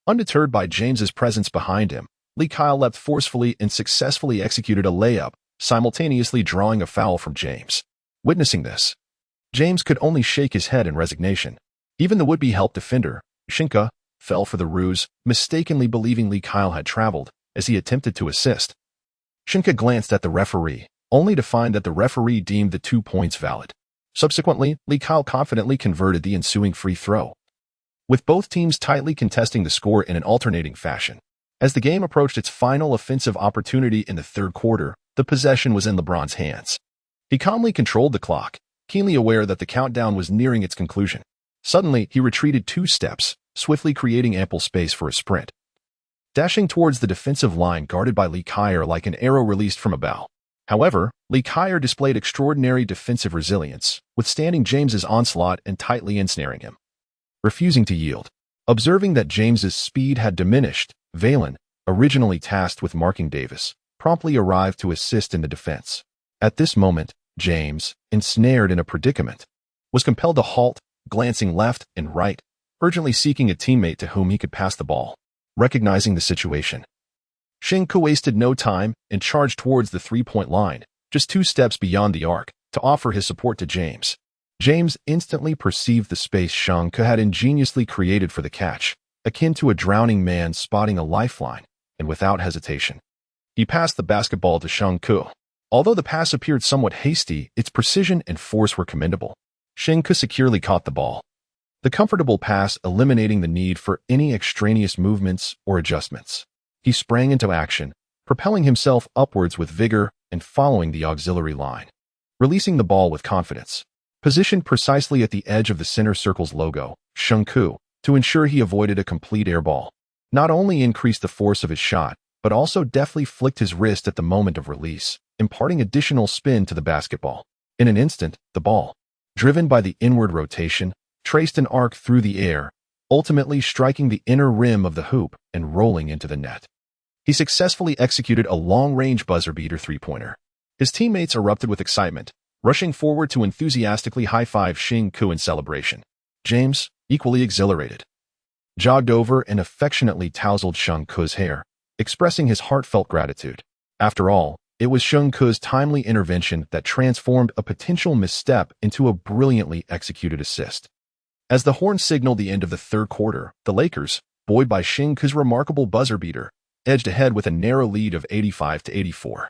Undeterred by James's presence behind him, Lee Kyle leapt forcefully and successfully executed a layup, simultaneously drawing a foul from James. Witnessing this, James could only shake his head in resignation. Even the would-be help defender, Sheng Ke, fell for the ruse, mistakenly believing Lee Kyle had traveled as he attempted to assist. Sheng Ke glanced at the referee, only to find that the referee deemed the 2 points valid. Subsequently, Lee Kyle confidently converted the ensuing free throw, with both teams tightly contesting the score in an alternating fashion. As the game approached its final offensive opportunity in the third quarter, the possession was in LeBron's hands. He calmly controlled the clock, keenly aware that the countdown was nearing its conclusion. Suddenly, he retreated 2 steps, swiftly creating ample space for a sprint, dashing towards the defensive line guarded by Lee Kyle like an arrow released from a bow. However, Lee Kyle displayed extraordinary defensive resilience, withstanding James's onslaught and tightly ensnaring him, refusing to yield. Observing that James's speed had diminished, Valen, originally tasked with marking Davis, promptly arrived to assist in the defense. At this moment, James, ensnared in a predicament, was compelled to halt, glancing left and right, urgently seeking a teammate to whom he could pass the ball. Recognizing the situation, Sheng Ke wasted no time and charged towards the three-point line, just 2 steps beyond the arc, to offer his support to James. James instantly perceived the space Sheng Ke had ingeniously created for the catch, akin to a drowning man spotting a lifeline, and without hesitation, he passed the basketball to Sheng Ke. Although the pass appeared somewhat hasty, its precision and force were commendable. Sheng Ke securely caught the ball, the comfortable pass eliminating the need for any extraneous movements or adjustments. He sprang into action, propelling himself upwards with vigor and following the auxiliary line, releasing the ball with confidence. Positioned precisely at the edge of the center circle's logo, Sheng Ke, to ensure he avoided a complete air ball, not only increased the force of his shot, but also deftly flicked his wrist at the moment of release, imparting additional spin to the basketball. In an instant, the ball, driven by the inward rotation, traced an arc through the air, ultimately striking the inner rim of the hoop and rolling into the net. He successfully executed a long-range buzzer-beater three-pointer. His teammates erupted with excitement, rushing forward to enthusiastically high-five Sheng Ke in celebration. James, equally exhilarated, jogged over and affectionately tousled Sheng Ke's hair, expressing his heartfelt gratitude. After all, it was Sheng Ke's timely intervention that transformed a potential misstep into a brilliantly executed assist. As the horn signaled the end of the third quarter, the Lakers, buoyed by Sheng Ke's remarkable buzzer beater, edged ahead with a narrow lead of 85-84.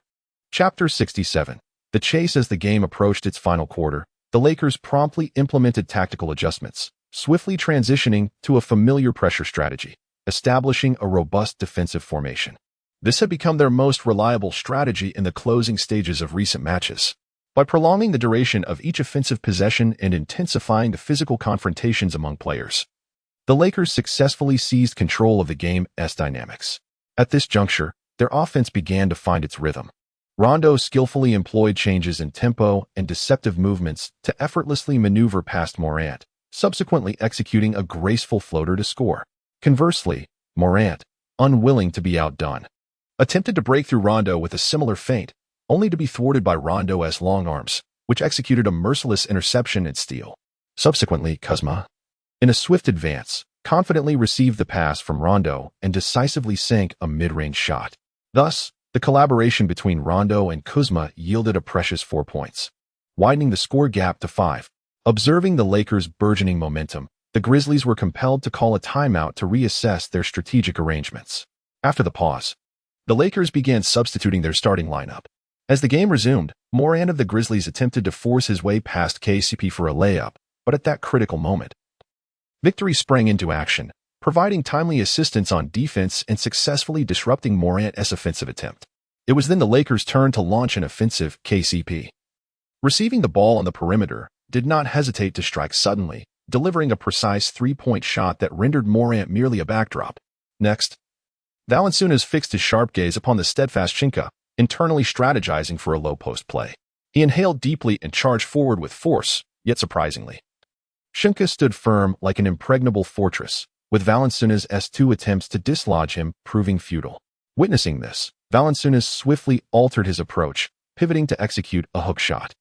Chapter 67. The chase. As the game approached its final quarter, the Lakers promptly implemented tactical adjustments, swiftly transitioning to a familiar pressure strategy, establishing a robust defensive formation. This had become their most reliable strategy in the closing stages of recent matches. By prolonging the duration of each offensive possession and intensifying the physical confrontations among players, the Lakers successfully seized control of the game's dynamics. At this juncture, their offense began to find its rhythm. Rondo skillfully employed changes in tempo and deceptive movements to effortlessly maneuver past Morant, subsequently executing a graceful floater to score. Conversely, Morant, unwilling to be outdone, attempted to break through Rondo with a similar feint, only to be thwarted by Rondo's long arms, which executed a merciless interception and steal. Subsequently, Kuzma, in a swift advance, confidently received the pass from Rondo and decisively sank a mid-range shot. Thus, the collaboration between Rondo and Kuzma yielded a precious 4 points, widening the score gap to 5. Observing the Lakers' burgeoning momentum, the Grizzlies were compelled to call a timeout to reassess their strategic arrangements. After the pause, the Lakers began substituting their starting lineup. As the game resumed, Morant of the Grizzlies attempted to force his way past KCP for a layup, but at that critical moment, Victory sprang into action, providing timely assistance on defense and successfully disrupting Morant's offensive attempt. It was then the Lakers' turn to launch an offensive. KCP, receiving the ball on the perimeter, did not hesitate to strike suddenly, delivering a precise three-point shot that rendered Morant merely a backdrop. Next, Valanciunas fixed his sharp gaze upon the steadfast Sheng Ke, internally strategizing for a low-post play. He inhaled deeply and charged forward with force, yet surprisingly, Sheng Ke stood firm like an impregnable fortress, with Valanciunas' 2 attempts to dislodge him proving futile. Witnessing this, Valanciunas swiftly altered his approach, pivoting to execute a hook shot.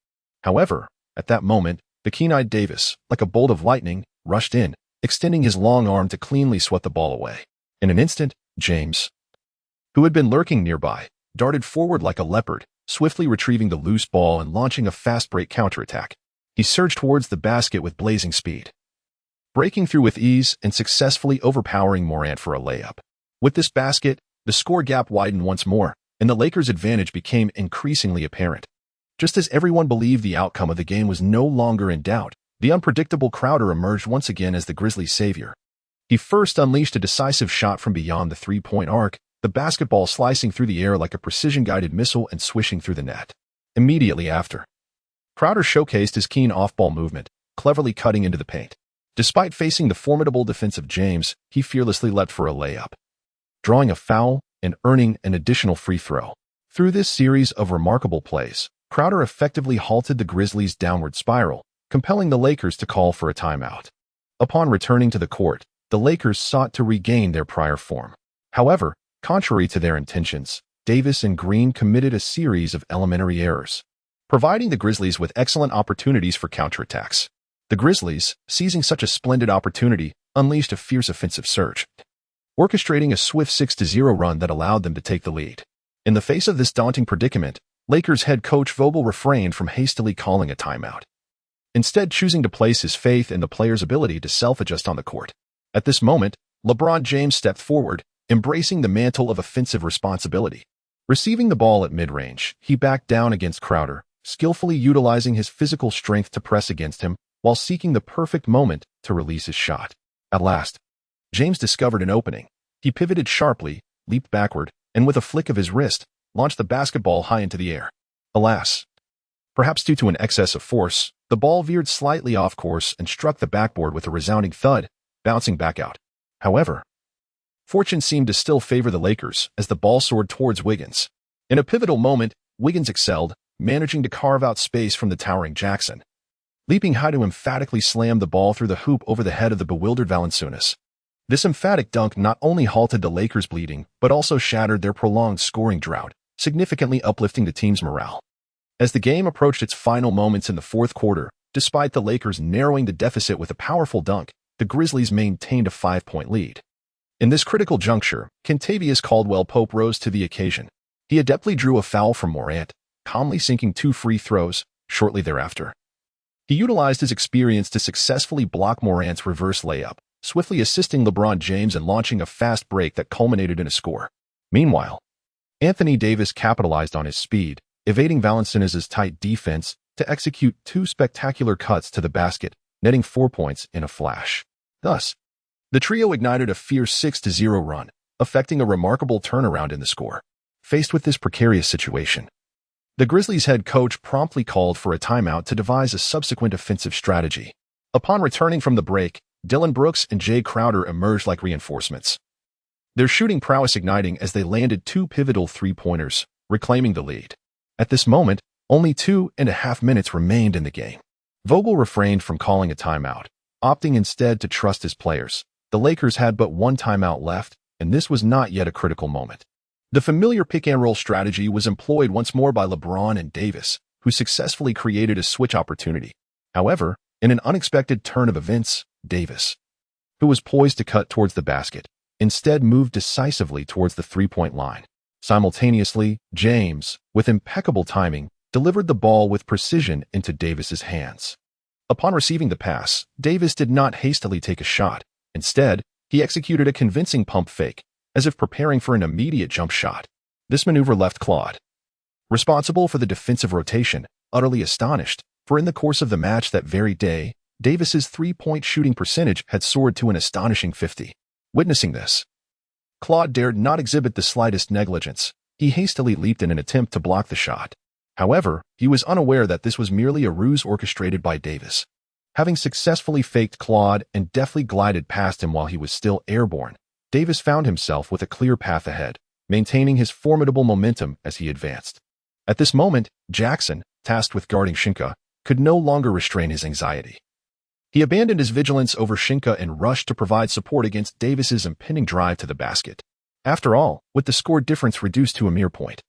However, at that moment, the keen-eyed Davis, like a bolt of lightning, rushed in, extending his long arm to cleanly swat the ball away. In an instant, James, who had been lurking nearby, darted forward like a leopard, swiftly retrieving the loose ball and launching a fast-break counterattack. He surged towards the basket with blazing speed, breaking through with ease and successfully overpowering Morant for a layup. With this basket, the score gap widened once more, and the Lakers' advantage became increasingly apparent. Just as everyone believed the outcome of the game was no longer in doubt, the unpredictable Crowder emerged once again as the Grizzlies' savior. He first unleashed a decisive shot from beyond the three-point arc, the basketball slicing through the air like a precision-guided missile and swishing through the net. Immediately after, Crowder showcased his keen off-ball movement, cleverly cutting into the paint. Despite facing the formidable defensive James, he fearlessly leapt for a layup, drawing a foul and earning an additional free throw. Through this series of remarkable plays, Crowder effectively halted the Grizzlies' downward spiral, compelling the Lakers to call for a timeout. Upon returning to the court, the Lakers sought to regain their prior form. However, contrary to their intentions, Davis and Green committed a series of elementary errors, providing the Grizzlies with excellent opportunities for counterattacks. The Grizzlies, seizing such a splendid opportunity, unleashed a fierce offensive surge, orchestrating a swift 6-0 run that allowed them to take the lead. In the face of this daunting predicament, Lakers head coach Vogel refrained from hastily calling a timeout, instead choosing to place his faith in the players' ability to self-adjust on the court. At this moment, LeBron James stepped forward, embracing the mantle of offensive responsibility. Receiving the ball at mid-range, he backed down against Crowder, skillfully utilizing his physical strength to press against him while seeking the perfect moment to release his shot. At last, James discovered an opening. He pivoted sharply, leaped backward, and with a flick of his wrist, launched the basketball high into the air. Alas, perhaps due to an excess of force, the ball veered slightly off course and struck the backboard with a resounding thud, bouncing back out. However, fortune seemed to still favor the Lakers as the ball soared towards Wiggins. In a pivotal moment, Wiggins excelled, managing to carve out space from the towering Jackson, leaping high to emphatically slam the ball through the hoop over the head of the bewildered Valanciunas. This emphatic dunk not only halted the Lakers' bleeding, but also shattered their prolonged scoring drought, significantly uplifting the team's morale. As the game approached its final moments in the fourth quarter, despite the Lakers narrowing the deficit with a powerful dunk, the Grizzlies maintained a 5-point lead. In this critical juncture, Kentavious Caldwell-Pope rose to the occasion. He adeptly drew a foul from Morant, calmly sinking 2 free throws shortly thereafter. He utilized his experience to successfully block Morant's reverse layup, swiftly assisting LeBron James in launching a fast break that culminated in a score. Meanwhile, Anthony Davis capitalized on his speed, evading Valanciunas' tight defense to execute 2 spectacular cuts to the basket, netting 4 points in a flash. Thus, the trio ignited a fierce 6-0 run, effecting a remarkable turnaround in the score. Faced with this precarious situation, the Grizzlies head coach promptly called for a timeout to devise a subsequent offensive strategy. Upon returning from the break, Dillon Brooks and Jay Crowder emerged like reinforcements, their shooting prowess igniting as they landed 2 pivotal three-pointers, reclaiming the lead. At this moment, only 2.5 minutes remained in the game. Vogel refrained from calling a timeout, opting instead to trust his players. The Lakers had but 1 timeout left, and this was not yet a critical moment. The familiar pick-and-roll strategy was employed once more by LeBron and Davis, who successfully created a switch opportunity. However, in an unexpected turn of events, Davis, who was poised to cut towards the basket, instead moved decisively towards the 3-point line. Simultaneously, James, with impeccable timing, delivered the ball with precision into Davis's hands. Upon receiving the pass, Davis did not hastily take a shot. Instead, he executed a convincing pump fake, as if preparing for an immediate jump shot. This maneuver left Claude, responsible for the defensive rotation, utterly astonished, for in the course of the match that very day, Davis's 3-point shooting percentage had soared to an astonishing 50. Witnessing this, Claude dared not exhibit the slightest negligence. He hastily leaped in an attempt to block the shot. However, he was unaware that this was merely a ruse orchestrated by Davis. Having successfully faked Claude and deftly glided past him while he was still airborne, Davis found himself with a clear path ahead, maintaining his formidable momentum as he advanced. At this moment, Jackson, tasked with guarding Sheng Ke, could no longer restrain his anxiety. He abandoned his vigilance over Sheng Ke and rushed to provide support against Davis's impending drive to the basket. After all, with the score difference reduced to a mere point,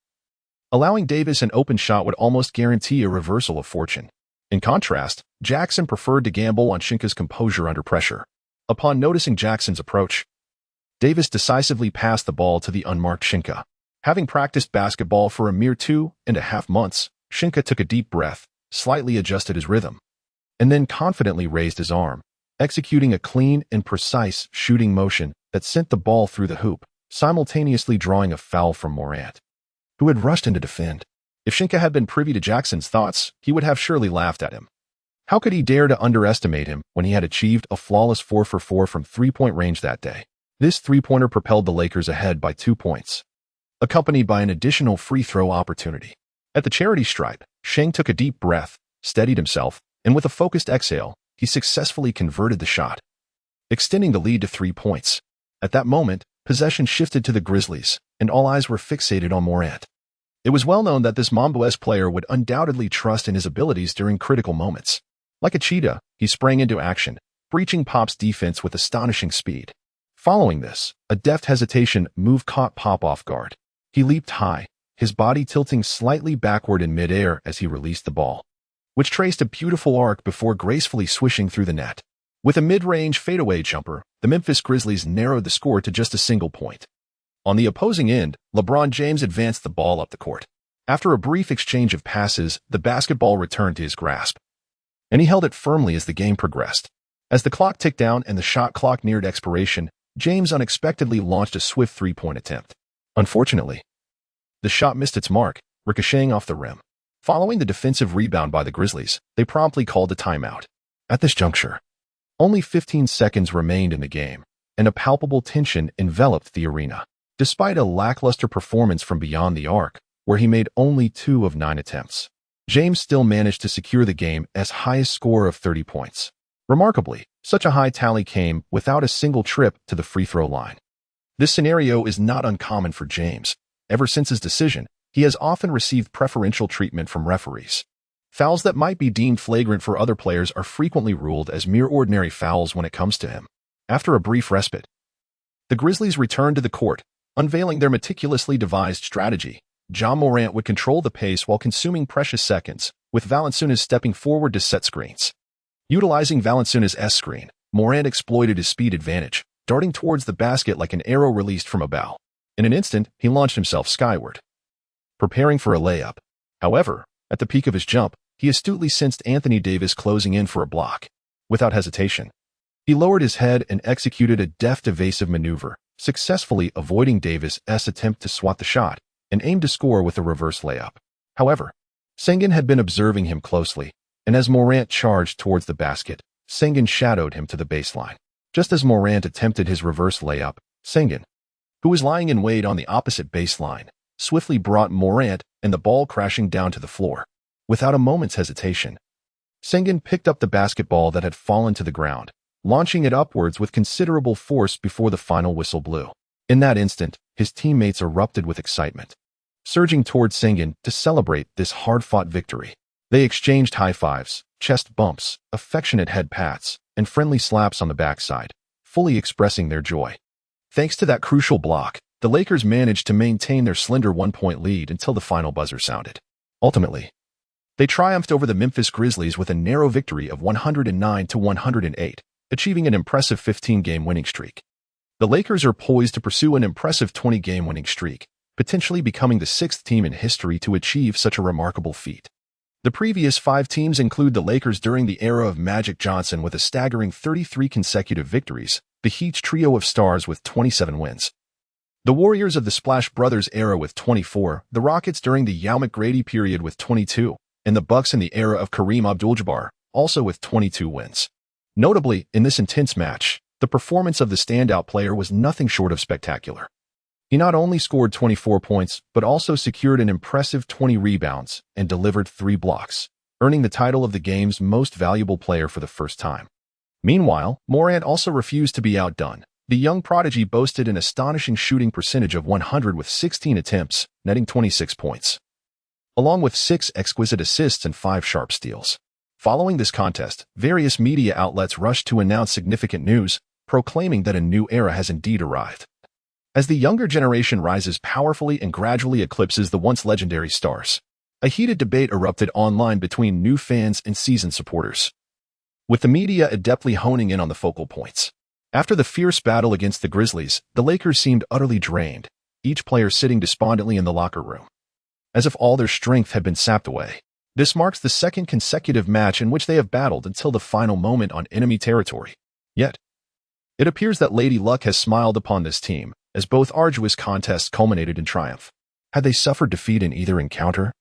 allowing Davis an open shot would almost guarantee a reversal of fortune. In contrast, Jackson preferred to gamble on Sheng Ke's composure under pressure. Upon noticing Jackson's approach, Davis decisively passed the ball to the unmarked Sheng Ke. Having practiced basketball for a mere 2.5 months, Sheng Ke took a deep breath, slightly adjusted his rhythm, and then confidently raised his arm, executing a clean and precise shooting motion that sent the ball through the hoop, simultaneously drawing a foul from Morant, who had rushed in to defend. If Sheng Ke had been privy to Jackson's thoughts, he would have surely laughed at him. How could he dare to underestimate him when he had achieved a flawless 4 for 4 from 3-point range that day? This 3-pointer propelled the Lakers ahead by 2 points, accompanied by an additional free throw opportunity. At the charity stripe, Sheng took a deep breath, steadied himself, and with a focused exhale, he successfully converted the shot, extending the lead to 3 points. At that moment, possession shifted to the Grizzlies, and all eyes were fixated on Morant. It was well known that this Mambo-esque player would undoubtedly trust in his abilities during critical moments. Like a cheetah, he sprang into action, breaching Pop's defense with astonishing speed. Following this, a deft hesitation move caught Pop off guard. He leaped high, his body tilting slightly backward in midair as he released the ball, which traced a beautiful arc before gracefully swishing through the net. With a mid-range fadeaway jumper, the Memphis Grizzlies narrowed the score to just a single point. On the opposing end, LeBron James advanced the ball up the court. After a brief exchange of passes, the basketball returned to his grasp, and he held it firmly as the game progressed. As the clock ticked down and the shot clock neared expiration, James unexpectedly launched a swift 3-point attempt. Unfortunately, the shot missed its mark, ricocheting off the rim. Following the defensive rebound by the Grizzlies, they promptly called a timeout. At this juncture, only 15 seconds remained in the game, and a palpable tension enveloped the arena. Despite a lackluster performance from beyond the arc, where he made only 2 of 9 attempts, James still managed to secure the game as highest score of 30 points. Remarkably, such a high tally came without a single trip to the free throw line. This scenario is not uncommon for James. Ever since his decision, he has often received preferential treatment from referees. Fouls that might be deemed flagrant for other players are frequently ruled as mere ordinary fouls when it comes to him. After a brief respite, the Grizzlies returned to the court, unveiling their meticulously devised strategy. Ja Morant would control the pace while consuming precious seconds, with Valanciunas stepping forward to set screens. Utilizing Valanciunas' S-screen, Morant exploited his speed advantage, darting towards the basket like an arrow released from a bow. In an instant, he launched himself skyward, preparing for a layup. However, at the peak of his jump, he astutely sensed Anthony Davis closing in for a block. Without hesitation, he lowered his head and executed a deft evasive maneuver, successfully avoiding Davis' attempt to swat the shot and aimed to score with a reverse layup. However, Sheng Ke had been observing him closely, and as Morant charged towards the basket, Sheng Ke shadowed him to the baseline. Just as Morant attempted his reverse layup, Sheng Ke, who was lying in wait on the opposite baseline, swiftly brought Morant and the ball crashing down to the floor. Without a moment's hesitation, Sheng Ke picked up the basketball that had fallen to the ground, launching it upwards with considerable force before the final whistle blew. In that instant, his teammates erupted with excitement, surging towards Sheng Ke to celebrate this hard-fought victory. They exchanged high fives, chest bumps, affectionate head pats, and friendly slaps on the backside, fully expressing their joy. Thanks to that crucial block, the Lakers managed to maintain their slender one-point lead until the final buzzer sounded. Ultimately, they triumphed over the Memphis Grizzlies with a narrow victory of 109-108, achieving an impressive 15-game winning streak. The Lakers are poised to pursue an impressive 20-game winning streak, potentially becoming the sixth team in history to achieve such a remarkable feat. The previous 5 teams include the Lakers during the era of Magic Johnson with a staggering 33 consecutive victories, the Heat's trio of stars with 27 wins, the Warriors of the Splash Brothers era with 24, the Rockets during the Yao McGrady period with 22, and the Bucks in the era of Kareem Abdul-Jabbar, also with 22 wins. Notably, in this intense match, the performance of the standout player was nothing short of spectacular. He not only scored 24 points, but also secured an impressive 20 rebounds and delivered 3 blocks, earning the title of the game's most valuable player for the first time. Meanwhile, Morant also refused to be outdone. The young prodigy boasted an astonishing shooting percentage of 100 with 16 attempts, netting 26 points, along with 6 exquisite assists and 5 sharp steals. Following this contest, various media outlets rushed to announce significant news, proclaiming that a new era has indeed arrived. As the younger generation rises powerfully and gradually eclipses the once legendary stars, a heated debate erupted online between new fans and seasoned supporters, with the media adeptly honing in on the focal points. After the fierce battle against the Grizzlies, the Lakers seemed utterly drained, each player sitting despondently in the locker room, as if all their strength had been sapped away. This marks the second consecutive match in which they have battled until the final moment on enemy territory. Yet, it appears that Lady Luck has smiled upon this team, as both arduous contests culminated in triumph. Had they suffered defeat in either encounter,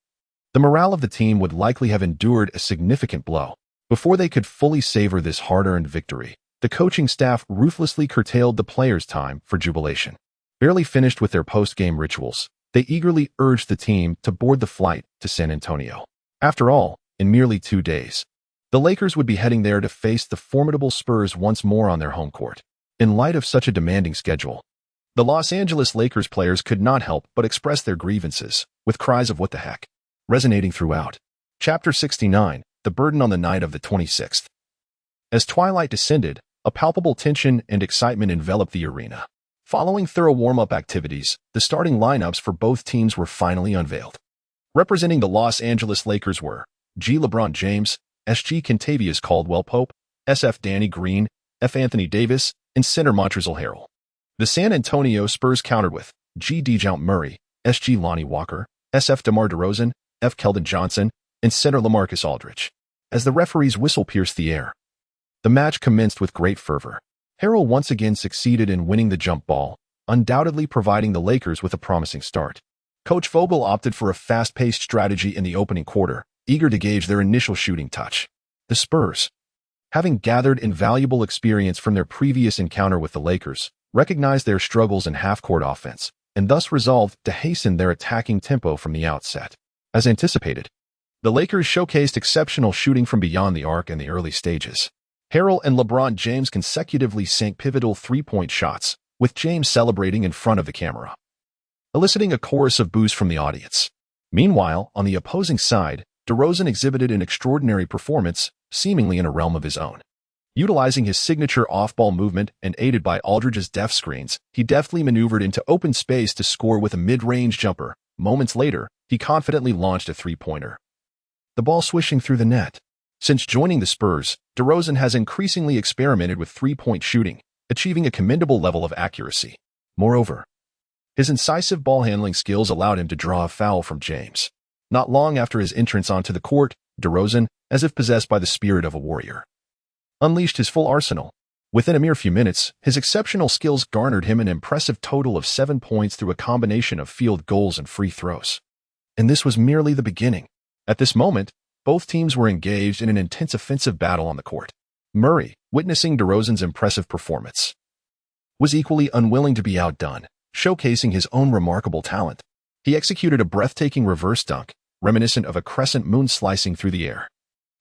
the morale of the team would likely have endured a significant blow. Before they could fully savor this hard-earned victory, the coaching staff ruthlessly curtailed the players' time for jubilation. Barely finished with their post-game rituals, they eagerly urged the team to board the flight to San Antonio. After all, in merely 2 days, the Lakers would be heading there to face the formidable Spurs once more on their home court. In light of such a demanding schedule, the Los Angeles Lakers players could not help but express their grievances, with cries of "what the heck" resonating throughout. Chapter 69, The Burden on the Night of the 26th. As twilight descended, a palpable tension and excitement enveloped the arena. Following thorough warm-up activities, the starting lineups for both teams were finally unveiled. Representing the Los Angeles Lakers were G. LeBron James, S.G. Kentavious Caldwell-Pope, S.F. Danny Green, F. Anthony Davis, and center Montrezl Harrell. The San Antonio Spurs countered with G. DeJounte Murray, S.G. Lonnie Walker, S.F. DeMar DeRozan, F. Keldon Johnson, and center LaMarcus Aldridge. As the referee's whistle pierced the air, the match commenced with great fervor. Harrell once again succeeded in winning the jump ball, undoubtedly providing the Lakers with a promising start. Coach Vogel opted for a fast-paced strategy in the opening quarter, eager to gauge their initial shooting touch. The Spurs, having gathered invaluable experience from their previous encounter with the Lakers, recognized their struggles in half-court offense, and thus resolved to hasten their attacking tempo from the outset. As anticipated, the Lakers showcased exceptional shooting from beyond the arc in the early stages. Harrell and LeBron James consecutively sank pivotal three-point shots, with James celebrating in front of the camera, eliciting a chorus of boos from the audience. Meanwhile, on the opposing side, DeRozan exhibited an extraordinary performance, seemingly in a realm of his own. Utilizing his signature off-ball movement and aided by Aldridge's deft screens, he deftly maneuvered into open space to score with a mid-range jumper. Moments later, he confidently launched a three-pointer, the ball swishing through the net. Since joining the Spurs, DeRozan has increasingly experimented with three-point shooting, achieving a commendable level of accuracy. Moreover, his incisive ball-handling skills allowed him to draw a foul from James. Not long after his entrance onto the court, DeRozan, as if possessed by the spirit of a warrior, unleashed his full arsenal. Within a mere few minutes, his exceptional skills garnered him an impressive total of 7 points through a combination of field goals and free throws. And this was merely the beginning. At this moment, both teams were engaged in an intense offensive battle on the court. Murray, witnessing DeRozan's impressive performance, was equally unwilling to be outdone, showcasing his own remarkable talent. He executed a breathtaking reverse dunk, reminiscent of a crescent moon slicing through the air,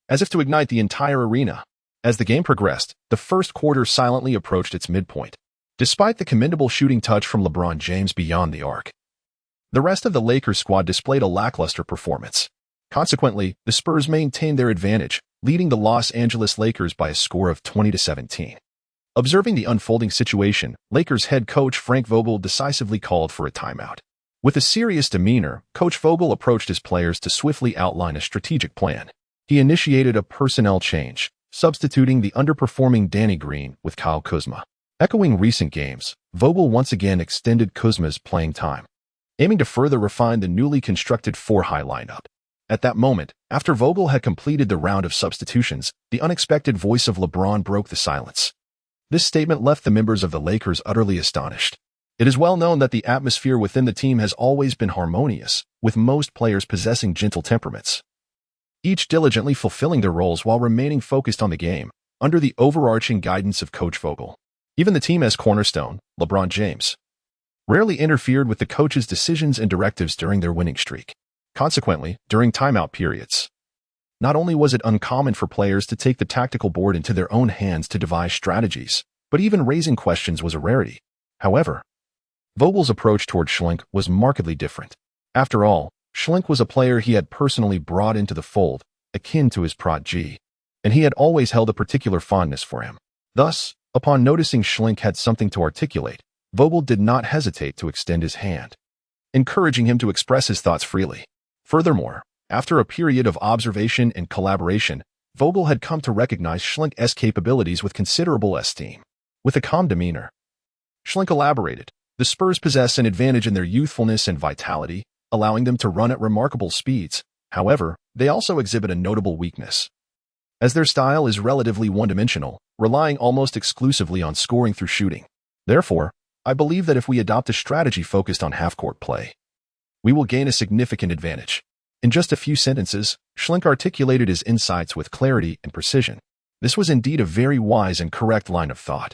as if to ignite the entire arena. As the game progressed, the first quarter silently approached its midpoint. Despite the commendable shooting touch from LeBron James beyond the arc, the rest of the Lakers squad displayed a lackluster performance. Consequently, the Spurs maintained their advantage, leading the Los Angeles Lakers by a score of 20-17. Observing the unfolding situation, Lakers head coach Frank Vogel decisively called for a timeout. With a serious demeanor, Coach Vogel approached his players to swiftly outline a strategic plan. He initiated a personnel change, substituting the underperforming Danny Green with Kyle Kuzma. Echoing recent games, Vogel once again extended Kuzma's playing time, aiming to further refine the newly constructed 4-high lineup. At that moment, after Vogel had completed the round of substitutions, the unexpected voice of LeBron broke the silence. This statement left the members of the Lakers utterly astonished. It is well known that the atmosphere within the team has always been harmonious, with most players possessing gentle temperaments, each diligently fulfilling their roles while remaining focused on the game, under the overarching guidance of Coach Vogel. Even the team as cornerstone, LeBron James, rarely interfered with the coach's decisions and directives during their winning streak. Consequently, during timeout periods, not only was it uncommon for players to take the tactical board into their own hands to devise strategies, but even raising questions was a rarity. However, Vogel's approach toward Schlink was markedly different. After all, Schlink was a player he had personally brought into the fold, akin to his protege, and he had always held a particular fondness for him. Thus, upon noticing Schlink had something to articulate, Vogel did not hesitate to extend his hand, encouraging him to express his thoughts freely. Furthermore, after a period of observation and collaboration, Vogel had come to recognize Schlink's capabilities with considerable esteem. With a calm demeanor, Schlink elaborated, "The Spurs possess an advantage in their youthfulness and vitality, allowing them to run at remarkable speeds. However, they also exhibit a notable weakness, as their style is relatively one-dimensional, relying almost exclusively on scoring through shooting. Therefore, I believe that if we adopt a strategy focused on half-court play, we will gain a significant advantage." In just a few sentences, Schlink articulated his insights with clarity and precision. This was indeed a very wise and correct line of thought.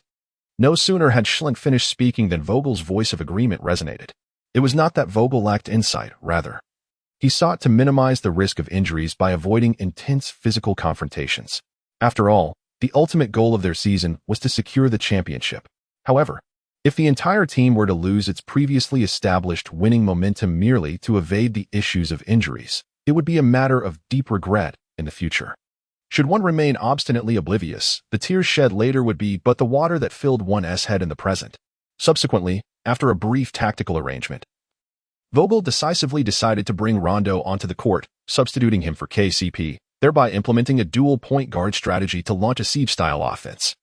No sooner had Schlink finished speaking than Vogel's voice of agreement resonated. It was not that Vogel lacked insight, rather, he sought to minimize the risk of injuries by avoiding intense physical confrontations. After all, the ultimate goal of their season was to secure the championship. However, if the entire team were to lose its previously established winning momentum merely to evade the issues of injuries, it would be a matter of deep regret in the future. Should one remain obstinately oblivious, the tears shed later would be but the water that filled one's head in the present. Subsequently, after a brief tactical arrangement, Vogel decisively decided to bring Rondo onto the court, substituting him for KCP, thereby implementing a dual point guard strategy to launch a siege-style offense.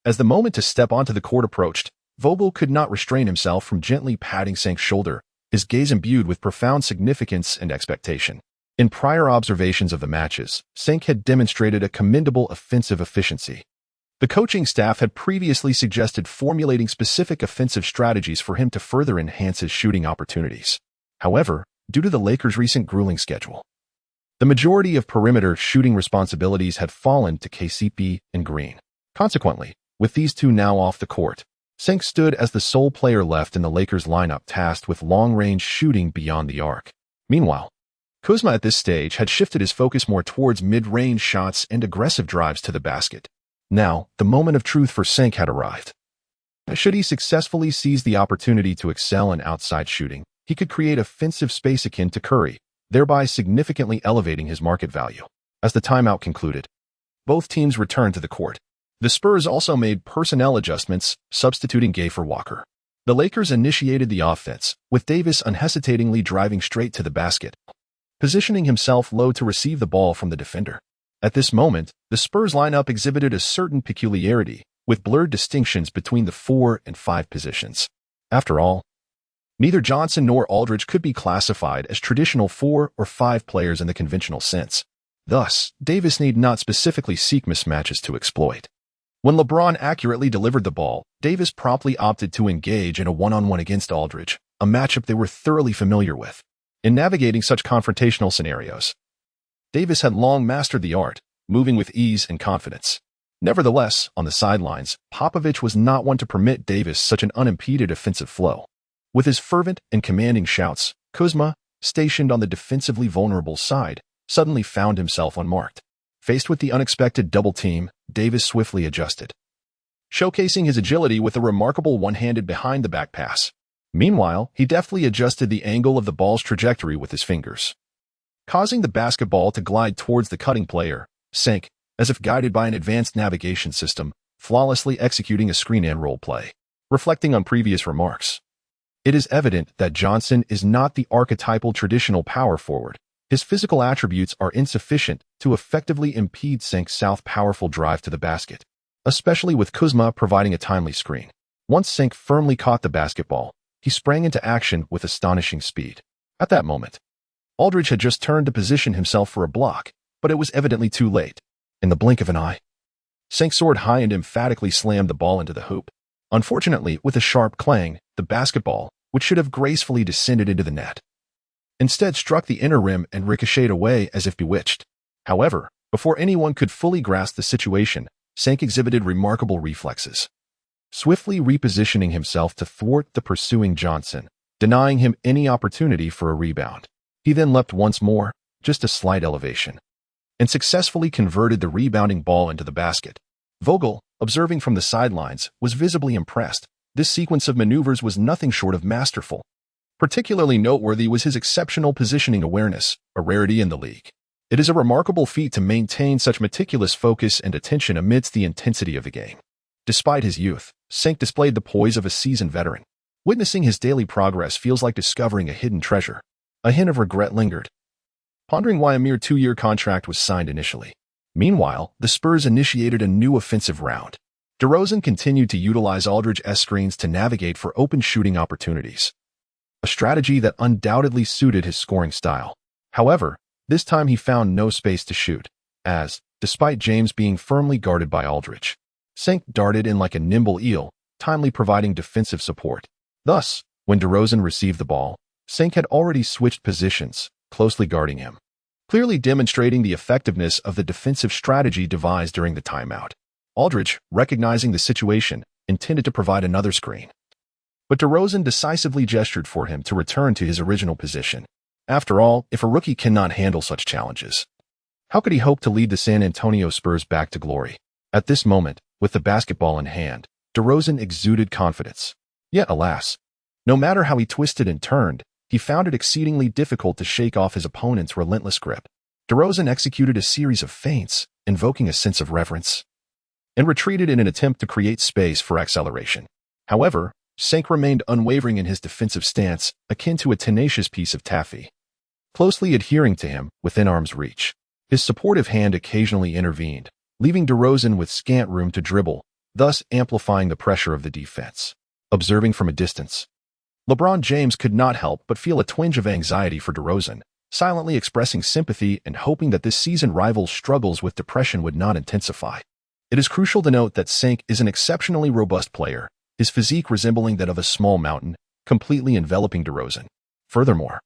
As the moment to step onto the court approached, Vogel could not restrain himself from gently patting Senk's shoulder, his gaze imbued with profound significance and expectation. In prior observations of the matches, Senk had demonstrated a commendable offensive efficiency. The coaching staff had previously suggested formulating specific offensive strategies for him to further enhance his shooting opportunities. However, due to the Lakers' recent grueling schedule, the majority of perimeter shooting responsibilities had fallen to KCP and Green. Consequently, with these two now off the court, Senk stood as the sole player left in the Lakers lineup tasked with long-range shooting beyond the arc. Meanwhile, Kuzma at this stage had shifted his focus more towards mid-range shots and aggressive drives to the basket. Now, the moment of truth for Senk had arrived. Should he successfully seize the opportunity to excel in outside shooting, he could create offensive space akin to Curry, thereby significantly elevating his market value. As the timeout concluded, both teams returned to the court. The Spurs also made personnel adjustments, substituting Gay for Walker. The Lakers initiated the offense, with Davis unhesitatingly driving straight to the basket, positioning himself low to receive the ball from the defender. At this moment, the Spurs lineup exhibited a certain peculiarity, with blurred distinctions between the 4 and 5 positions. After all, neither Johnson nor Aldridge could be classified as traditional 4 or 5 players in the conventional sense. Thus, Davis need not specifically seek mismatches to exploit. When LeBron accurately delivered the ball, Davis promptly opted to engage in a one-on-one against Aldridge, a matchup they were thoroughly familiar with. In navigating such confrontational scenarios, Davis had long mastered the art, moving with ease and confidence. Nevertheless, on the sidelines, Popovich was not one to permit Davis such an unimpeded offensive flow. With his fervent and commanding shouts, Kuzma, stationed on the defensively vulnerable side, suddenly found himself unmarked. Faced with the unexpected double team, Davis swiftly adjusted, showcasing his agility with a remarkable one-handed behind-the-back pass. Meanwhile, he deftly adjusted the angle of the ball's trajectory with his fingers, causing the basketball to glide towards the cutting player, Sheng Ke, as if guided by an advanced navigation system, flawlessly executing a screen-and-roll play. Reflecting on previous remarks, it is evident that Johnson is not the archetypal traditional power forward. His physical attributes are insufficient to effectively impede Sheng Ke's powerful drive to the basket, especially with Kuzma providing a timely screen. Once Sheng Ke firmly caught the basketball, he sprang into action with astonishing speed. At that moment, Aldridge had just turned to position himself for a block, but it was evidently too late. In the blink of an eye, Sheng Ke soared high and emphatically slammed the ball into the hoop. Unfortunately, with a sharp clang, the basketball, which should have gracefully descended into the net, instead struck the inner rim and ricocheted away as if bewitched. However, before anyone could fully grasp the situation, Sheng Ke exhibited remarkable reflexes, swiftly repositioning himself to thwart the pursuing Johnson, denying him any opportunity for a rebound. He then leapt once more, just a slight elevation, and successfully converted the rebounding ball into the basket. Vogel, observing from the sidelines, was visibly impressed. This sequence of maneuvers was nothing short of masterful. Particularly noteworthy was his exceptional positioning awareness, a rarity in the league. It is a remarkable feat to maintain such meticulous focus and attention amidst the intensity of the game. Despite his youth, Sheng Ke displayed the poise of a seasoned veteran. Witnessing his daily progress feels like discovering a hidden treasure. A hint of regret lingered, pondering why a mere 2-year contract was signed initially. Meanwhile, the Spurs initiated a new offensive round. DeRozan continued to utilize Aldridge's screens to navigate for open shooting opportunities, a strategy that undoubtedly suited his scoring style. However, this time he found no space to shoot, as, despite James being firmly guarded by Aldridge, Sheng Ke darted in like a nimble eel, timely providing defensive support. Thus, when DeRozan received the ball, Sheng Ke had already switched positions, closely guarding him, clearly demonstrating the effectiveness of the defensive strategy devised during the timeout. Aldridge, recognizing the situation, intended to provide another screen, but DeRozan decisively gestured for him to return to his original position. After all, if a rookie cannot handle such challenges, how could he hope to lead the San Antonio Spurs back to glory? At this moment, with the basketball in hand, DeRozan exuded confidence. Yet, alas, no matter how he twisted and turned, he found it exceedingly difficult to shake off his opponent's relentless grip. DeRozan executed a series of feints, invoking a sense of reverence, and retreated in an attempt to create space for acceleration. However, Sheng Ke remained unwavering in his defensive stance, akin to a tenacious piece of taffy, closely adhering to him within arm's reach. His supportive hand occasionally intervened, leaving DeRozan with scant room to dribble, thus amplifying the pressure of the defense. Observing from a distance, LeBron James could not help but feel a twinge of anxiety for DeRozan, silently expressing sympathy and hoping that this seasoned rival's struggles with depression would not intensify. It is crucial to note that Sheng Ke is an exceptionally robust player, his physique resembling that of a small mountain, completely enveloping DeRozan. Furthermore,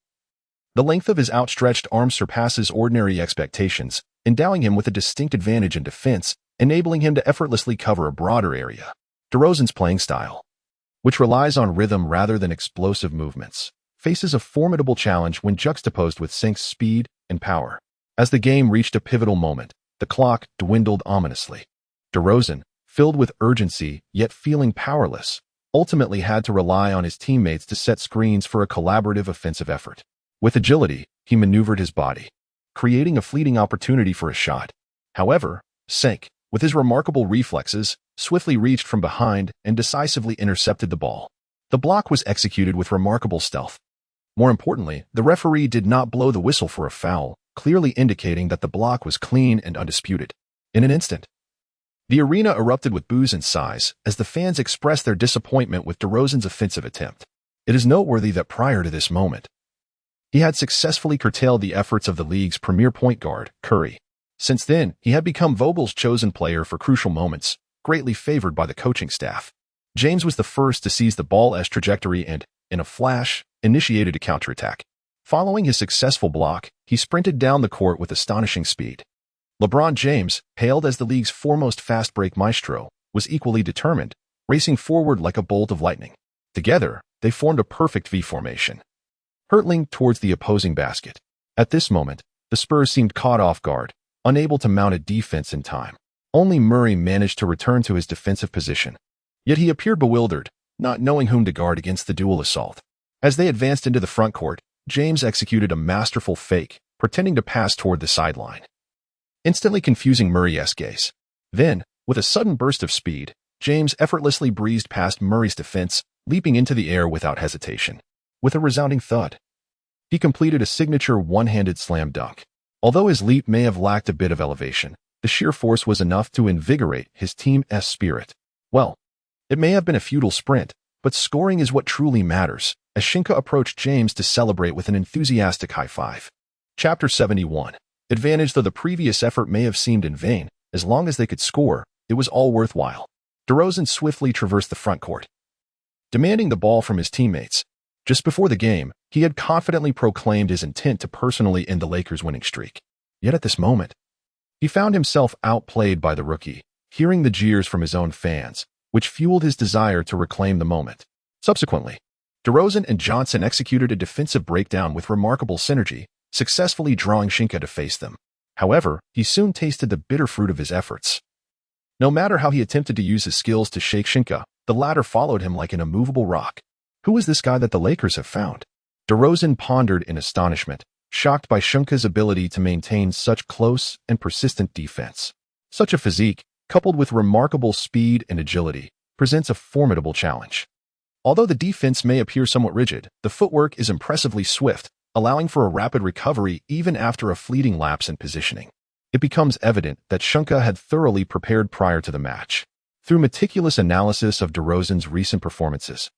the length of his outstretched arm surpasses ordinary expectations, endowing him with a distinct advantage in defense, enabling him to effortlessly cover a broader area. DeRozan's playing style, which relies on rhythm rather than explosive movements, faces a formidable challenge when juxtaposed with Sheng Ke's speed and power. As the game reached a pivotal moment, the clock dwindled ominously. DeRozan, filled with urgency yet feeling powerless, ultimately had to rely on his teammates to set screens for a collaborative offensive effort. With agility, he maneuvered his body, creating a fleeting opportunity for a shot. However, Sheng Ke, with his remarkable reflexes, swiftly reached from behind and decisively intercepted the ball. The block was executed with remarkable stealth, More importantly, the referee did not blow the whistle for a foul, clearly indicating that the block was clean and undisputed. In an instant, the arena erupted with boos and sighs as the fans expressed their disappointment with DeRozan's offensive attempt. It is noteworthy that prior to this moment, he had successfully curtailed the efforts of the league's premier point guard, Curry. Since then, he had become Vogel's chosen player for crucial moments, greatly favored by the coaching staff. James was the first to seize the ball's trajectory and, in a flash, initiated a counterattack. Following his successful block, he sprinted down the court with astonishing speed. LeBron James, hailed as the league's foremost fast-break maestro, was equally determined, racing forward like a bolt of lightning. Together, they formed a perfect V formation, hurtling towards the opposing basket. At this moment, the Spurs seemed caught off guard, unable to mount a defense in time. Only Murray managed to return to his defensive position. Yet he appeared bewildered, not knowing whom to guard against the dual assault. As they advanced into the front court, James executed a masterful fake, pretending to pass toward the sideline, instantly confusing Murray's gaze. Then, with a sudden burst of speed, James effortlessly breezed past Murray's defense, leaping into the air without hesitation. With a resounding thud, he completed a signature one-handed slam dunk. Although his leap may have lacked a bit of elevation, the sheer force was enough to invigorate his team's spirit. Well, it may have been a futile sprint, but scoring is what truly matters, as Sheng Ke approached James to celebrate with an enthusiastic high five. Chapter 71. Advantage. Though the previous effort may have seemed in vain, as long as they could score, it was all worthwhile. DeRozan swiftly traversed the front court, demanding the ball from his teammates. Just before the game, he had confidently proclaimed his intent to personally end the Lakers' winning streak. Yet at this moment, he found himself outplayed by the rookie, hearing the jeers from his own fans, which fueled his desire to reclaim the moment. Subsequently, DeRozan and Johnson executed a defensive breakdown with remarkable synergy, successfully drawing Sheng Ke to face them. However, he soon tasted the bitter fruit of his efforts. No matter how he attempted to use his skills to shake Sheng Ke, the latter followed him like an immovable rock. Who is this guy that the Lakers have found? DeRozan pondered in astonishment, shocked by Sheng Ke's ability to maintain such close and persistent defense. Such a physique, coupled with remarkable speed and agility, presents a formidable challenge. Although the defense may appear somewhat rigid, the footwork is impressively swift, allowing for a rapid recovery even after a fleeting lapse in positioning. It becomes evident that Sheng Ke had thoroughly prepared prior to the match. Through meticulous analysis of DeRozan's recent performances,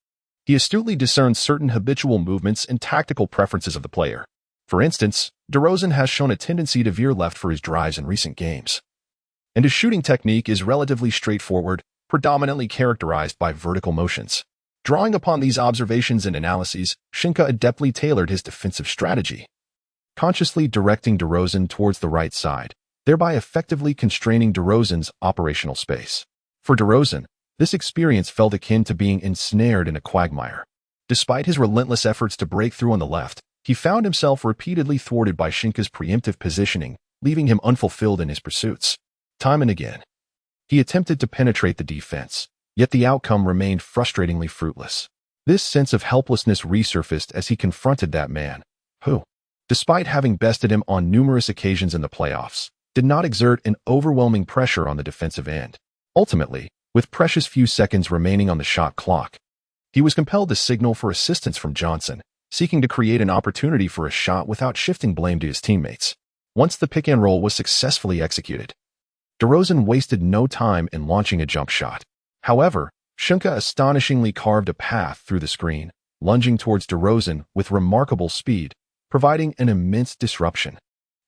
he astutely discerned certain habitual movements and tactical preferences of the player. For instance, DeRozan has shown a tendency to veer left for his drives in recent games, and his shooting technique is relatively straightforward, predominantly characterized by vertical motions. Drawing upon these observations and analyses, Sheng Ke adeptly tailored his defensive strategy, consciously directing DeRozan towards the right side, thereby effectively constraining DeRozan's operational space. For DeRozan, this experience felt akin to being ensnared in a quagmire. Despite his relentless efforts to break through on the left, he found himself repeatedly thwarted by Sheng Ke's preemptive positioning, leaving him unfulfilled in his pursuits. Time and again, he attempted to penetrate the defense, yet the outcome remained frustratingly fruitless. This sense of helplessness resurfaced as he confronted that man, who, despite having bested him on numerous occasions in the playoffs, did not exert an overwhelming pressure on the defensive end. Ultimately, with precious few seconds remaining on the shot clock, he was compelled to signal for assistance from Johnson, seeking to create an opportunity for a shot without shifting blame to his teammates. Once the pick and roll was successfully executed, DeRozan wasted no time in launching a jump shot. However, Sheng Ke astonishingly carved a path through the screen, lunging towards DeRozan with remarkable speed, providing an immense disruption.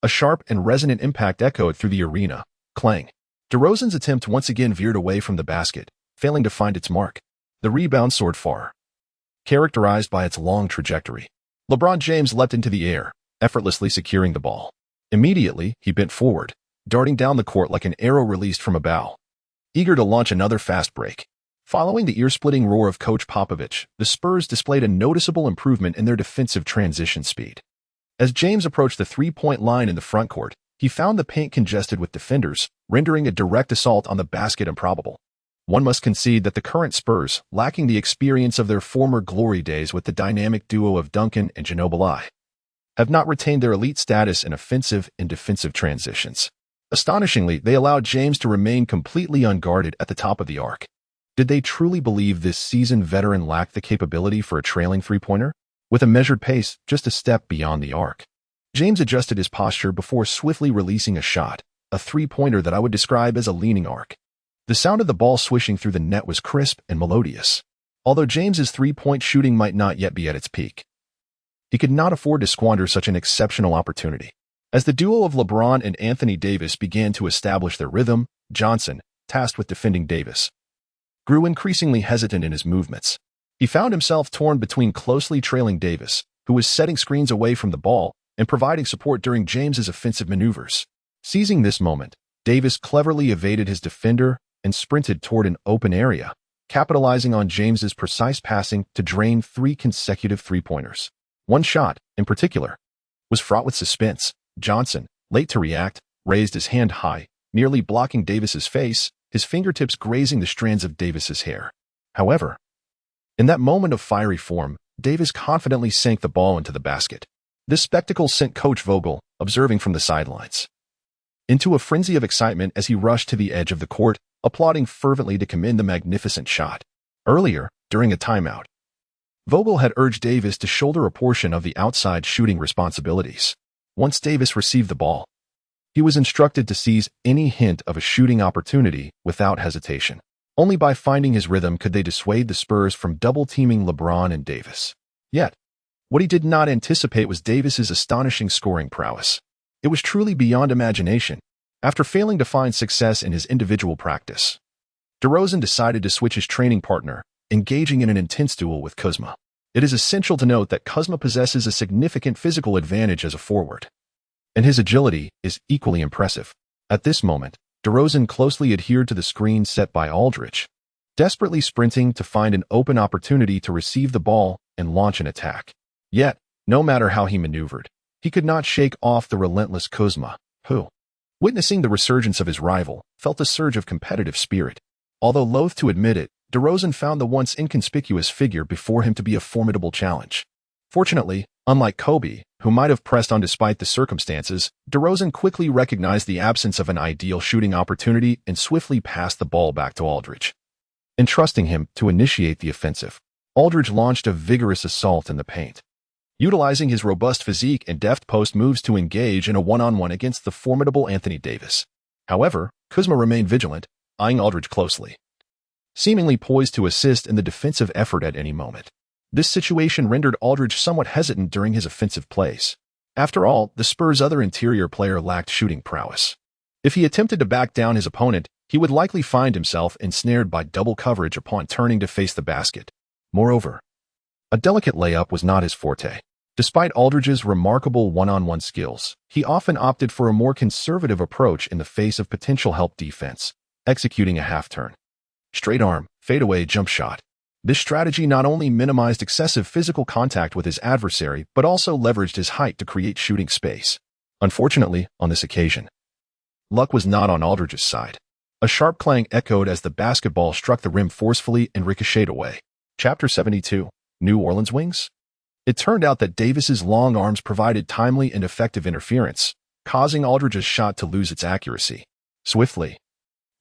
A sharp and resonant impact echoed through the arena. Clang. DeRozan's attempt once again veered away from the basket, failing to find its mark. The rebound soared far, characterized by its long trajectory. LeBron James leapt into the air, effortlessly securing the ball. Immediately, he bent forward, darting down the court like an arrow released from a bow, eager to launch another fast break. Following the ear-splitting roar of Coach Popovich, the Spurs displayed a noticeable improvement in their defensive transition speed. As James approached the three-point line in the front court, he found the paint congested with defenders, rendering a direct assault on the basket improbable. One must concede that the current Spurs, lacking the experience of their former glory days with the dynamic duo of Duncan and Ginobili, have not retained their elite status in offensive and defensive transitions. Astonishingly, they allowed James to remain completely unguarded at the top of the arc. Did they truly believe this seasoned veteran lacked the capability for a trailing three-pointer? with a measured pace just a step beyond the arc. James adjusted his posture before swiftly releasing a shot, a three-pointer that I would describe as a leaning arc. The sound of the ball swishing through the net was crisp and melodious. Although James's three-point shooting might not yet be at its peak, he could not afford to squander such an exceptional opportunity. As the duo of LeBron and Anthony Davis began to establish their rhythm, Johnson, tasked with defending Davis, grew increasingly hesitant in his movements. He found himself torn between closely trailing Davis, who was setting screens away from the ball, and providing support during James's offensive maneuvers. Seizing this moment, Davis cleverly evaded his defender and sprinted toward an open area, capitalizing on James's precise passing to drain 3 consecutive three-pointers. One shot, in particular, was fraught with suspense. Johnson, late to react, raised his hand high, nearly blocking Davis's face, his fingertips grazing the strands of Davis's hair. However, in that moment of fiery form, Davis confidently sank the ball into the basket. This spectacle sent Coach Vogel, observing from the sidelines, into a frenzy of excitement as he rushed to the edge of the court, applauding fervently to commend the magnificent shot. Earlier, during a timeout, Vogel had urged Davis to shoulder a portion of the outside shooting responsibilities. Once Davis received the ball, he was instructed to seize any hint of a shooting opportunity without hesitation. Only by finding his rhythm could they dissuade the Spurs from double-teaming LeBron and Davis. Yet, what he did not anticipate was Davis's astonishing scoring prowess. It was truly beyond imagination. After failing to find success in his individual practice, DeRozan decided to switch his training partner, engaging in an intense duel with Kuzma. It is essential to note that Kuzma possesses a significant physical advantage as a forward, and his agility is equally impressive. At this moment, DeRozan closely adhered to the screen set by Aldridge, desperately sprinting to find an open opportunity to receive the ball and launch an attack. Yet, no matter how he maneuvered, he could not shake off the relentless Kuzma, who, witnessing the resurgence of his rival, felt a surge of competitive spirit. Although loath to admit it, DeRozan found the once inconspicuous figure before him to be a formidable challenge. Fortunately, unlike Kobe, who might have pressed on despite the circumstances, DeRozan quickly recognized the absence of an ideal shooting opportunity and swiftly passed the ball back to Aldridge, entrusting him to initiate the offensive. Aldridge launched a vigorous assault in the paint, utilizing his robust physique and deft post moves to engage in a one-on-one against the formidable Anthony Davis. However, Kuzma remained vigilant, eyeing Aldridge closely, seemingly poised to assist in the defensive effort at any moment. This situation rendered Aldridge somewhat hesitant during his offensive plays. After all, the Spurs' other interior player lacked shooting prowess. If he attempted to back down his opponent, he would likely find himself ensnared by double coverage upon turning to face the basket. Moreover, a delicate layup was not his forte. Despite Aldridge's remarkable one-on-one skills, he often opted for a more conservative approach in the face of potential help defense, executing a half-turn, straight-arm, fadeaway jump shot. This strategy not only minimized excessive physical contact with his adversary, but also leveraged his height to create shooting space. Unfortunately, on this occasion, luck was not on Aldridge's side. A sharp clang echoed as the basketball struck the rim forcefully and ricocheted away. Chapter 72. New Orleans Wings? It turned out that Davis's long arms provided timely and effective interference, causing Aldridge's shot to lose its accuracy. Swiftly,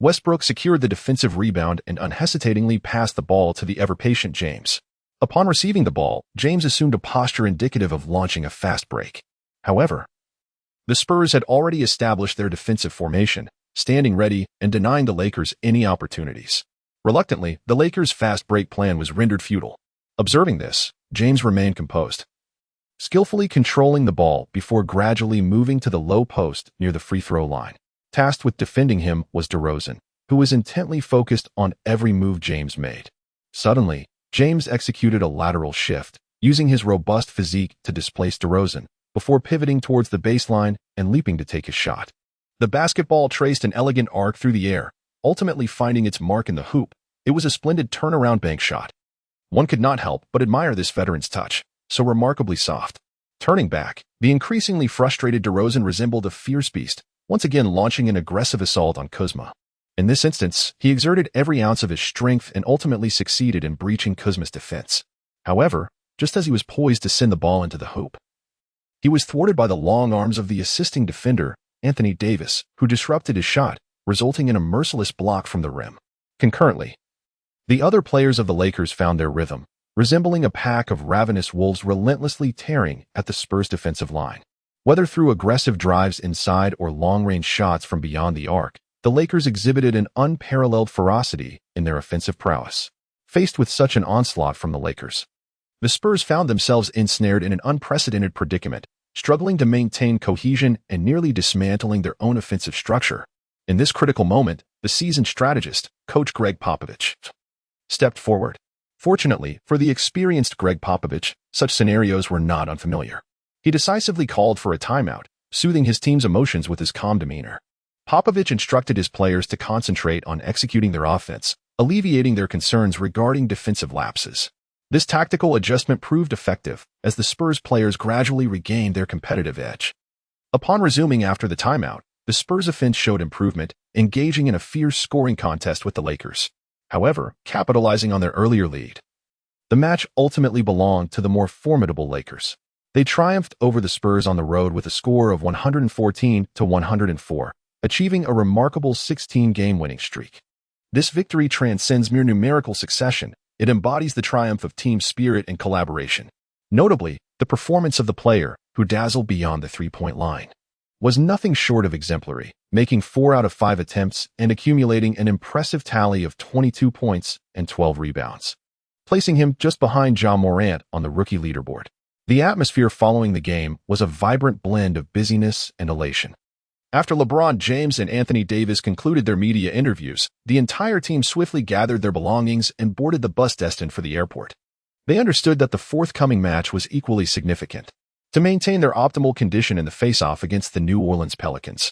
Westbrook secured the defensive rebound and unhesitatingly passed the ball to the ever-patient James. Upon receiving the ball, James assumed a posture indicative of launching a fast break. However, the Spurs had already established their defensive formation, standing ready and denying the Lakers any opportunities. Reluctantly, the Lakers' fast break plan was rendered futile. Observing this, James remained composed, skillfully controlling the ball before gradually moving to the low post near the free throw line. Tasked with defending him was DeRozan, who was intently focused on every move James made. Suddenly, James executed a lateral shift, using his robust physique to displace DeRozan, before pivoting towards the baseline and leaping to take his shot. The basketball traced an elegant arc through the air, ultimately finding its mark in the hoop. It was a splendid turnaround bank shot. One could not help but admire this veteran's touch, so remarkably soft. Turning back, the increasingly frustrated DeRozan resembled a fierce beast, once again launching an aggressive assault on Kuzma. In this instance, he exerted every ounce of his strength and ultimately succeeded in breaching Kuzma's defense. However, just as he was poised to send the ball into the hoop, he was thwarted by the long arms of the assisting defender, Anthony Davis, who disrupted his shot, resulting in a merciless block from the rim. Concurrently, the other players of the Lakers found their rhythm, resembling a pack of ravenous wolves relentlessly tearing at the Spurs' defensive line. Whether through aggressive drives inside or long-range shots from beyond the arc, the Lakers exhibited an unparalleled ferocity in their offensive prowess. Faced with such an onslaught from the Lakers, the Spurs found themselves ensnared in an unprecedented predicament, struggling to maintain cohesion and nearly dismantling their own offensive structure. In this critical moment, the seasoned strategist, Coach Greg Popovich, stepped forward. Fortunately for the experienced Greg Popovich, such scenarios were not unfamiliar. He decisively called for a timeout, soothing his team's emotions with his calm demeanor. Popovich instructed his players to concentrate on executing their offense, alleviating their concerns regarding defensive lapses. This tactical adjustment proved effective as the Spurs players gradually regained their competitive edge. Upon resuming after the timeout, the Spurs offense showed improvement, engaging in a fierce scoring contest with the Lakers. However, capitalizing on their earlier lead, the match ultimately belonged to the more formidable Lakers. They triumphed over the Spurs on the road with a score of 114-104, achieving a remarkable 16-game winning streak. This victory transcends mere numerical succession. It embodies the triumph of team spirit and collaboration. Notably, the performance of the player, who dazzled beyond the three-point line, was nothing short of exemplary, making 4 out of 5 attempts and accumulating an impressive tally of 22 points and 12 rebounds, placing him just behind Ja Morant on the rookie leaderboard. The atmosphere following the game was a vibrant blend of busyness and elation. After LeBron James and Anthony Davis concluded their media interviews, the entire team swiftly gathered their belongings and boarded the bus destined for the airport. They understood that the forthcoming match was equally significant. To maintain their optimal condition in the face-off against the New Orleans Pelicans,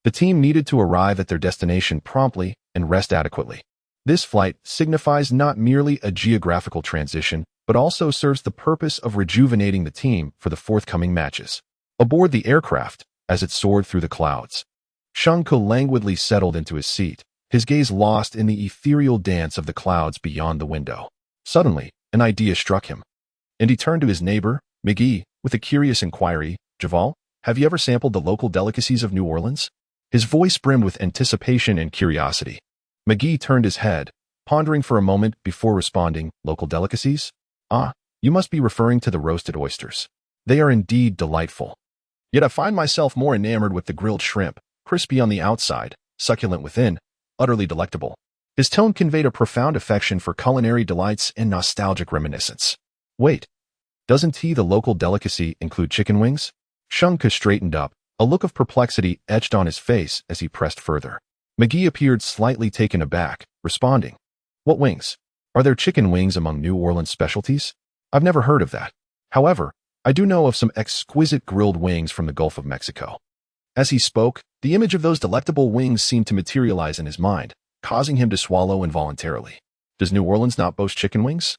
the team needed to arrive at their destination promptly and rest adequately. This flight signifies not merely a geographical transition, but also serves the purpose of rejuvenating the team for the forthcoming matches. Aboard the aircraft, as it soared through the clouds, Sheng Ke languidly settled into his seat, his gaze lost in the ethereal dance of the clouds beyond the window. Suddenly, an idea struck him, and he turned to his neighbor, McGee, with a curious inquiry. "Javal, have you ever sampled the local delicacies of New Orleans?" His voice brimmed with anticipation and curiosity. McGee turned his head, pondering for a moment before responding. "Local delicacies? Ah, you must be referring to the roasted oysters. They are indeed delightful. Yet I find myself more enamored with the grilled shrimp, crispy on the outside, succulent within, utterly delectable." His tone conveyed a profound affection for culinary delights and nostalgic reminiscence. "Wait, doesn't he, the local delicacy, include chicken wings?" Sheng Ke straightened up, a look of perplexity etched on his face as he pressed further. McGee appeared slightly taken aback, responding, "What wings? Are there chicken wings among New Orleans specialties? I've never heard of that. However, I do know of some exquisite grilled wings from the Gulf of Mexico." As he spoke, the image of those delectable wings seemed to materialize in his mind, causing him to swallow involuntarily. Does New Orleans not boast chicken wings?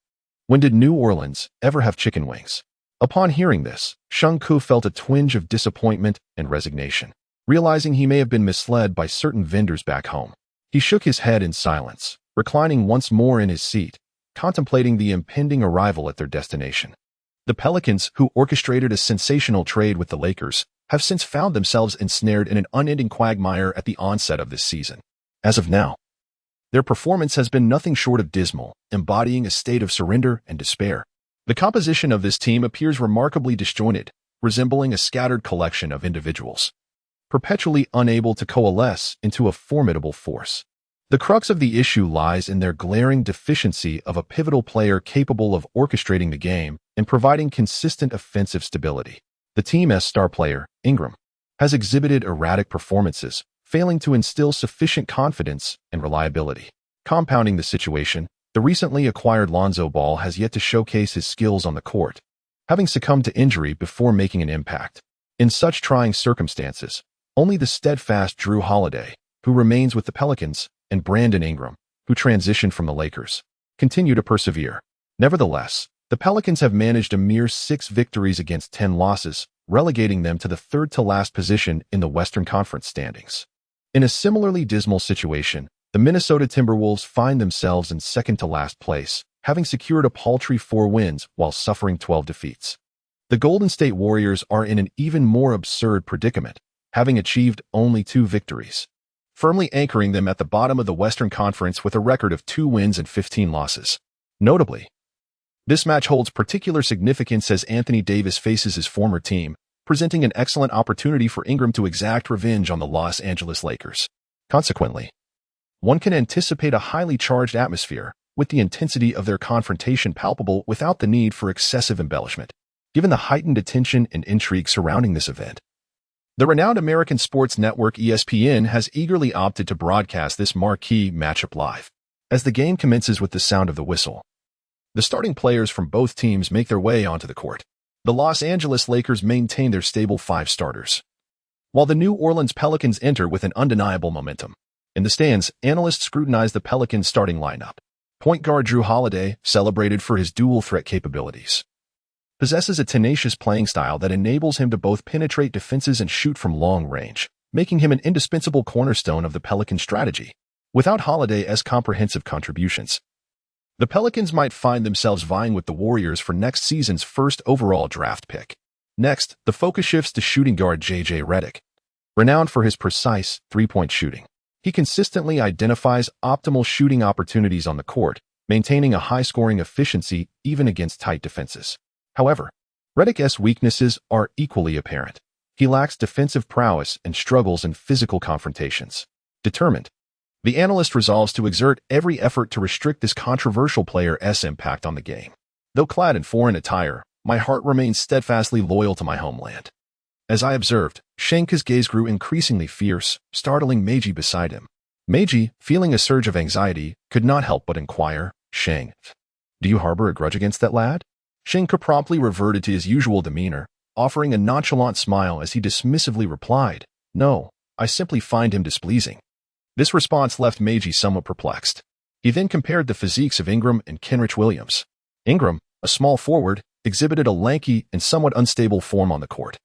When did New Orleans ever have chicken wings? Upon hearing this, Sheng Ke felt a twinge of disappointment and resignation, realizing he may have been misled by certain vendors back home. He shook his head in silence, reclining once more in his seat, contemplating the impending arrival at their destination. The Pelicans, who orchestrated a sensational trade with the Lakers, have since found themselves ensnared in an unending quagmire at the onset of this season. As of now, their performance has been nothing short of dismal, embodying a state of surrender and despair. The composition of this team appears remarkably disjointed, resembling a scattered collection of individuals, perpetually unable to coalesce into a formidable force. The crux of the issue lies in their glaring deficiency of a pivotal player capable of orchestrating the game and providing consistent offensive stability. The team's star player, Ingram, has exhibited erratic performances, failing to instill sufficient confidence and reliability. Compounding the situation, the recently acquired Lonzo Ball has yet to showcase his skills on the court, having succumbed to injury before making an impact. In such trying circumstances, only the steadfast Drew Holiday, who remains with the Pelicans, and Brandon Ingram, who transitioned from the Lakers, continue to persevere. Nevertheless, the Pelicans have managed a mere 6 victories against 10 losses, relegating them to the third-to-last position in the Western Conference standings. In a similarly dismal situation, the Minnesota Timberwolves find themselves in second-to-last place, having secured a paltry 4 wins while suffering 12 defeats. The Golden State Warriors are in an even more absurd predicament, having achieved only 2 victories, firmly anchoring them at the bottom of the Western Conference with a record of 2 wins and 15 losses. Notably, This match holds particular significance as Anthony Davis faces his former team, presenting an excellent opportunity for Ingram to exact revenge on the Los Angeles Lakers. Consequently, one can anticipate a highly charged atmosphere, with the intensity of their confrontation palpable without the need for excessive embellishment, given the heightened attention and intrigue surrounding this event. The renowned American sports network ESPN has eagerly opted to broadcast this marquee matchup live. As the game commences with the sound of the whistle, the starting players from both teams make their way onto the court. The Los Angeles Lakers maintain their stable 5 starters, while the New Orleans Pelicans enter with an undeniable momentum. In the stands, analysts scrutinize the Pelicans' starting lineup. Point guard Jrue Holiday, celebrated for his dual-threat capabilities, possesses a tenacious playing style that enables him to both penetrate defenses and shoot from long range, making him an indispensable cornerstone of the Pelican strategy. Without Holiday's comprehensive contributions, the Pelicans might find themselves vying with the Warriors for next season's first overall draft pick. Next, the focus shifts to shooting guard J.J. Redick. Renowned for his precise three-point shooting, he consistently identifies optimal shooting opportunities on the court, maintaining a high-scoring efficiency even against tight defenses. However, Redick's weaknesses are equally apparent. He lacks defensive prowess and struggles in physical confrontations. Determined, the analyst resolves to exert every effort to restrict this controversial player's impact on the game. Though clad in foreign attire, my heart remains steadfastly loyal to my homeland. As I observed, Sheng Ke's gaze grew increasingly fierce, startling Meiji beside him. Meiji, feeling a surge of anxiety, could not help but inquire, "Sheng, do you harbor a grudge against that lad?" Sheng Ke promptly reverted to his usual demeanor, offering a nonchalant smile as he dismissively replied, "No, I simply find him displeasing." This response left Meiji somewhat perplexed. He then compared the physiques of Ingram and Kenrich Williams. Ingram, a small forward, exhibited a lanky and somewhat unstable form on the court.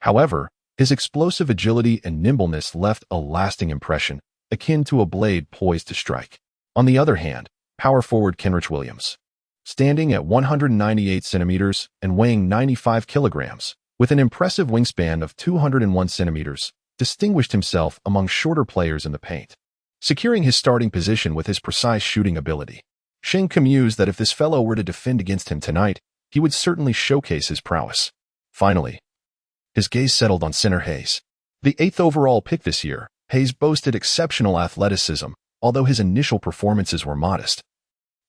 However, his explosive agility and nimbleness left a lasting impression, akin to a blade poised to strike. On the other hand, power forward Kenrich Williams, standing at 198 centimeters and weighing 95 kilograms, with an impressive wingspan of 201 centimeters, distinguished himself among shorter players in the paint, securing his starting position with his precise shooting ability. Sheng Ke mused that if this fellow were to defend against him tonight, he would certainly showcase his prowess. Finally, his gaze settled on center Hayes. The 8th overall pick this year, Hayes boasted exceptional athleticism, although his initial performances were modest.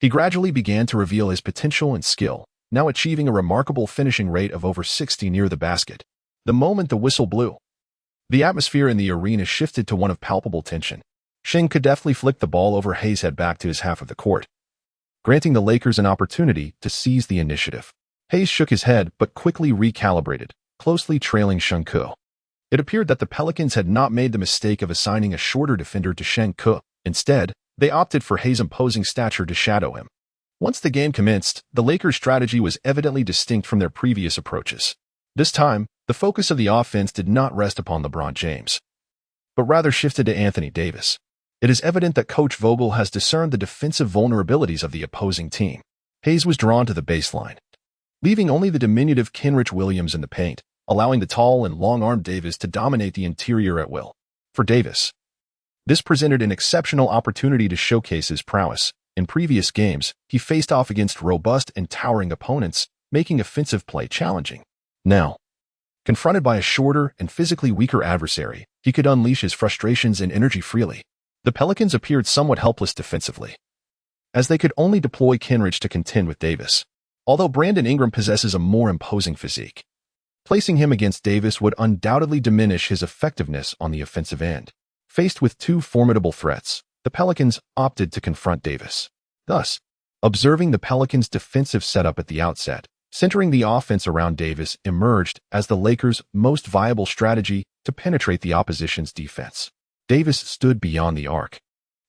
He gradually began to reveal his potential and skill, now achieving a remarkable finishing rate of over 60 near the basket. The moment the whistle blew, the atmosphere in the arena shifted to one of palpable tension. Sheng Ke deftly flicked the ball over Hayes' head back to his half of the court, granting the Lakers an opportunity to seize the initiative. Hayes shook his head but quickly recalibrated, closely trailing Sheng Ke. It appeared that the Pelicans had not made the mistake of assigning a shorter defender to Sheng Ke. Instead, they opted for Hayes' imposing stature to shadow him. Once the game commenced, the Lakers' strategy was evidently distinct from their previous approaches. This time, the focus of the offense did not rest upon LeBron James, but rather shifted to Anthony Davis. It is evident that Coach Vogel has discerned the defensive vulnerabilities of the opposing team. Hayes was drawn to the baseline, leaving only the diminutive Kenrich Williams in the paint, allowing the tall and long-armed Davis to dominate the interior at will. For Davis, this presented an exceptional opportunity to showcase his prowess. In previous games, he faced off against robust and towering opponents, making offensive play challenging. Now, confronted by a shorter and physically weaker adversary, he could unleash his frustrations and energy freely. The Pelicans appeared somewhat helpless defensively, as they could only deploy Kenrich to contend with Davis. Although Brandon Ingram possesses a more imposing physique, placing him against Davis would undoubtedly diminish his effectiveness on the offensive end. Faced with 2 formidable threats, the Pelicans opted to confront Davis. Thus, observing the Pelicans' defensive setup at the outset, centering the offense around Davis emerged as the Lakers' most viable strategy to penetrate the opposition's defense. Davis stood beyond the arc,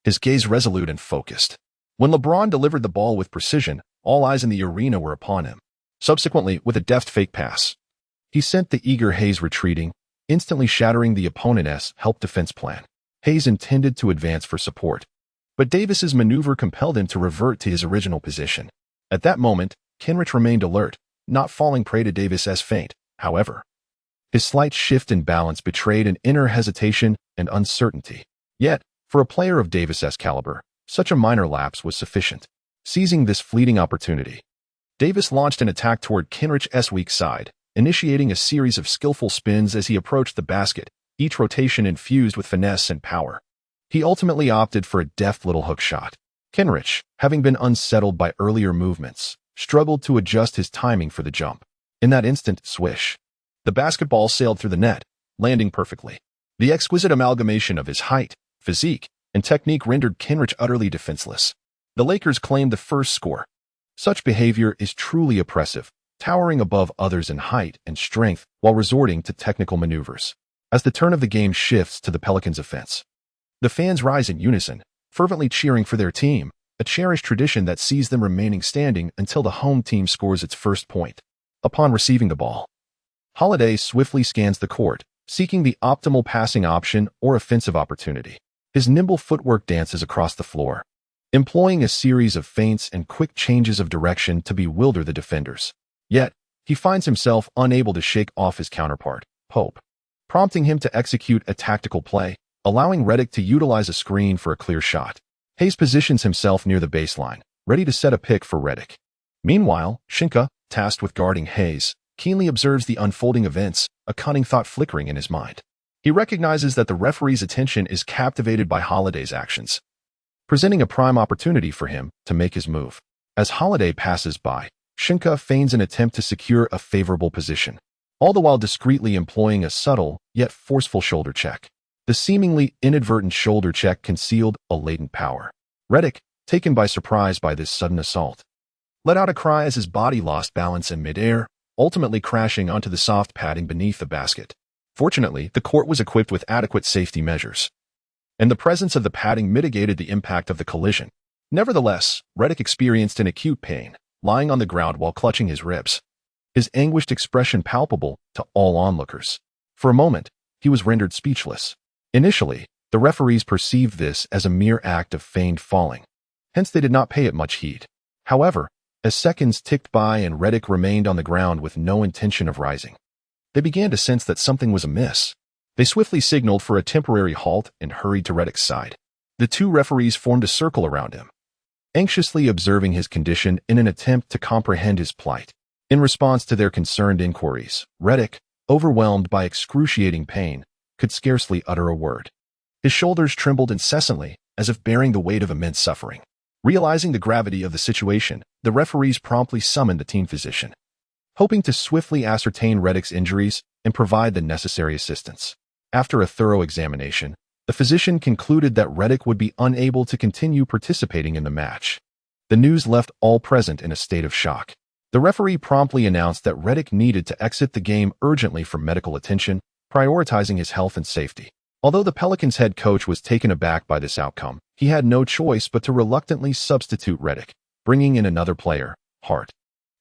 his gaze resolute and focused. When LeBron delivered the ball with precision, all eyes in the arena were upon him. Subsequently, with a deft fake pass, he sent the eager Hayes retreating, instantly shattering the opponent's help defense plan. Hayes intended to advance for support, but Davis's maneuver compelled him to revert to his original position. At that moment, Kenrich remained alert, not falling prey to Davis's feint. However, his slight shift in balance betrayed an inner hesitation and uncertainty. Yet, for a player of Davis's caliber, such a minor lapse was sufficient. Seizing this fleeting opportunity, Davis launched an attack toward Kenrich's weak side, initiating a series of skillful spins as he approached the basket, each rotation infused with finesse and power. He ultimately opted for a deft little hook shot. Kenrich, having been unsettled by earlier movements, struggled to adjust his timing for the jump. In that instant, swish. The basketball sailed through the net, landing perfectly. The exquisite amalgamation of his height, physique, and technique rendered Kenrich utterly defenseless. The Lakers claimed the first score. Such behavior is truly oppressive, towering above others in height and strength while resorting to technical maneuvers. As the turn of the game shifts to the Pelicans' offense, the fans rise in unison, fervently cheering for their team, a cherished tradition that sees them remaining standing until the home team scores its first point. Upon receiving the ball, Holiday swiftly scans the court, seeking the optimal passing option or offensive opportunity. His nimble footwork dances across the floor, employing a series of feints and quick changes of direction to bewilder the defenders. Yet, he finds himself unable to shake off his counterpart, Pope, prompting him to execute a tactical play, allowing Redick to utilize a screen for a clear shot. Hayes positions himself near the baseline, ready to set a pick for Redick. Meanwhile, Sheng Ke, tasked with guarding Hayes, keenly observes the unfolding events, a cunning thought flickering in his mind. He recognizes that the referee's attention is captivated by Holiday's actions, presenting a prime opportunity for him to make his move. As Holiday passes by, Sheng Ke feigns an attempt to secure a favorable position, all the while discreetly employing a subtle yet forceful shoulder check. The seemingly inadvertent shoulder check concealed a latent power. Redick, taken by surprise by this sudden assault, let out a cry as his body lost balance in midair, ultimately crashing onto the soft padding beneath the basket. Fortunately, the court was equipped with adequate safety measures, and the presence of the padding mitigated the impact of the collision. Nevertheless, Redick experienced an acute pain, lying on the ground while clutching his ribs, his anguished expression palpable to all onlookers. For a moment, he was rendered speechless. Initially, the referees perceived this as a mere act of feigned falling. Hence they did not pay it much heed. However, as seconds ticked by and Redick remained on the ground with no intention of rising, they began to sense that something was amiss. They swiftly signaled for a temporary halt and hurried to Redick's side. The two referees formed a circle around him, anxiously observing his condition in an attempt to comprehend his plight. In response to their concerned inquiries, Redick, overwhelmed by excruciating pain, could scarcely utter a word. His shoulders trembled incessantly, as if bearing the weight of immense suffering. Realizing the gravity of the situation, the referees promptly summoned the team physician, hoping to swiftly ascertain Redick's injuries and provide the necessary assistance. After a thorough examination, the physician concluded that Redick would be unable to continue participating in the match. The news left all present in a state of shock. The referee promptly announced that Redick needed to exit the game urgently for medical attention, prioritizing his health and safety. Although the Pelicans head coach was taken aback by this outcome, he had no choice but to reluctantly substitute Redick, bringing in another player, Hart,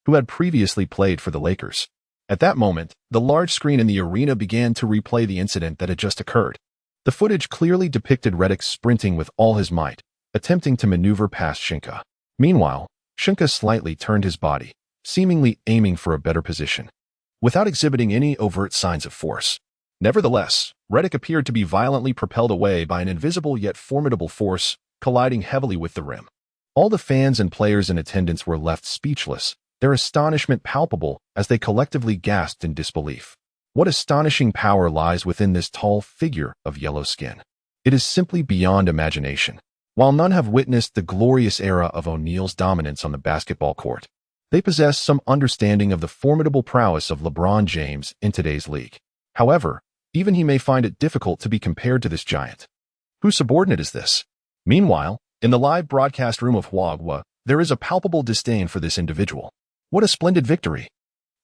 who had previously played for the Lakers. At that moment, the large screen in the arena began to replay the incident that had just occurred. The footage clearly depicted Redick sprinting with all his might, attempting to maneuver past Sheng Ke. Meanwhile, Sheng Ke slightly turned his body, seemingly aiming for a better position, without exhibiting any overt signs of force. Nevertheless, Redick appeared to be violently propelled away by an invisible yet formidable force, colliding heavily with the rim. All the fans and players in attendance were left speechless, their astonishment palpable as they collectively gasped in disbelief. What astonishing power lies within this tall figure of yellow skin? It is simply beyond imagination. While none have witnessed the glorious era of O'Neal's dominance on the basketball court, they possess some understanding of the formidable prowess of LeBron James in today's league. However, even he may find it difficult to be compared to this giant. Whose subordinate is this? Meanwhile, in the live broadcast room of Huagua, there is a palpable disdain for this individual. What a splendid victory!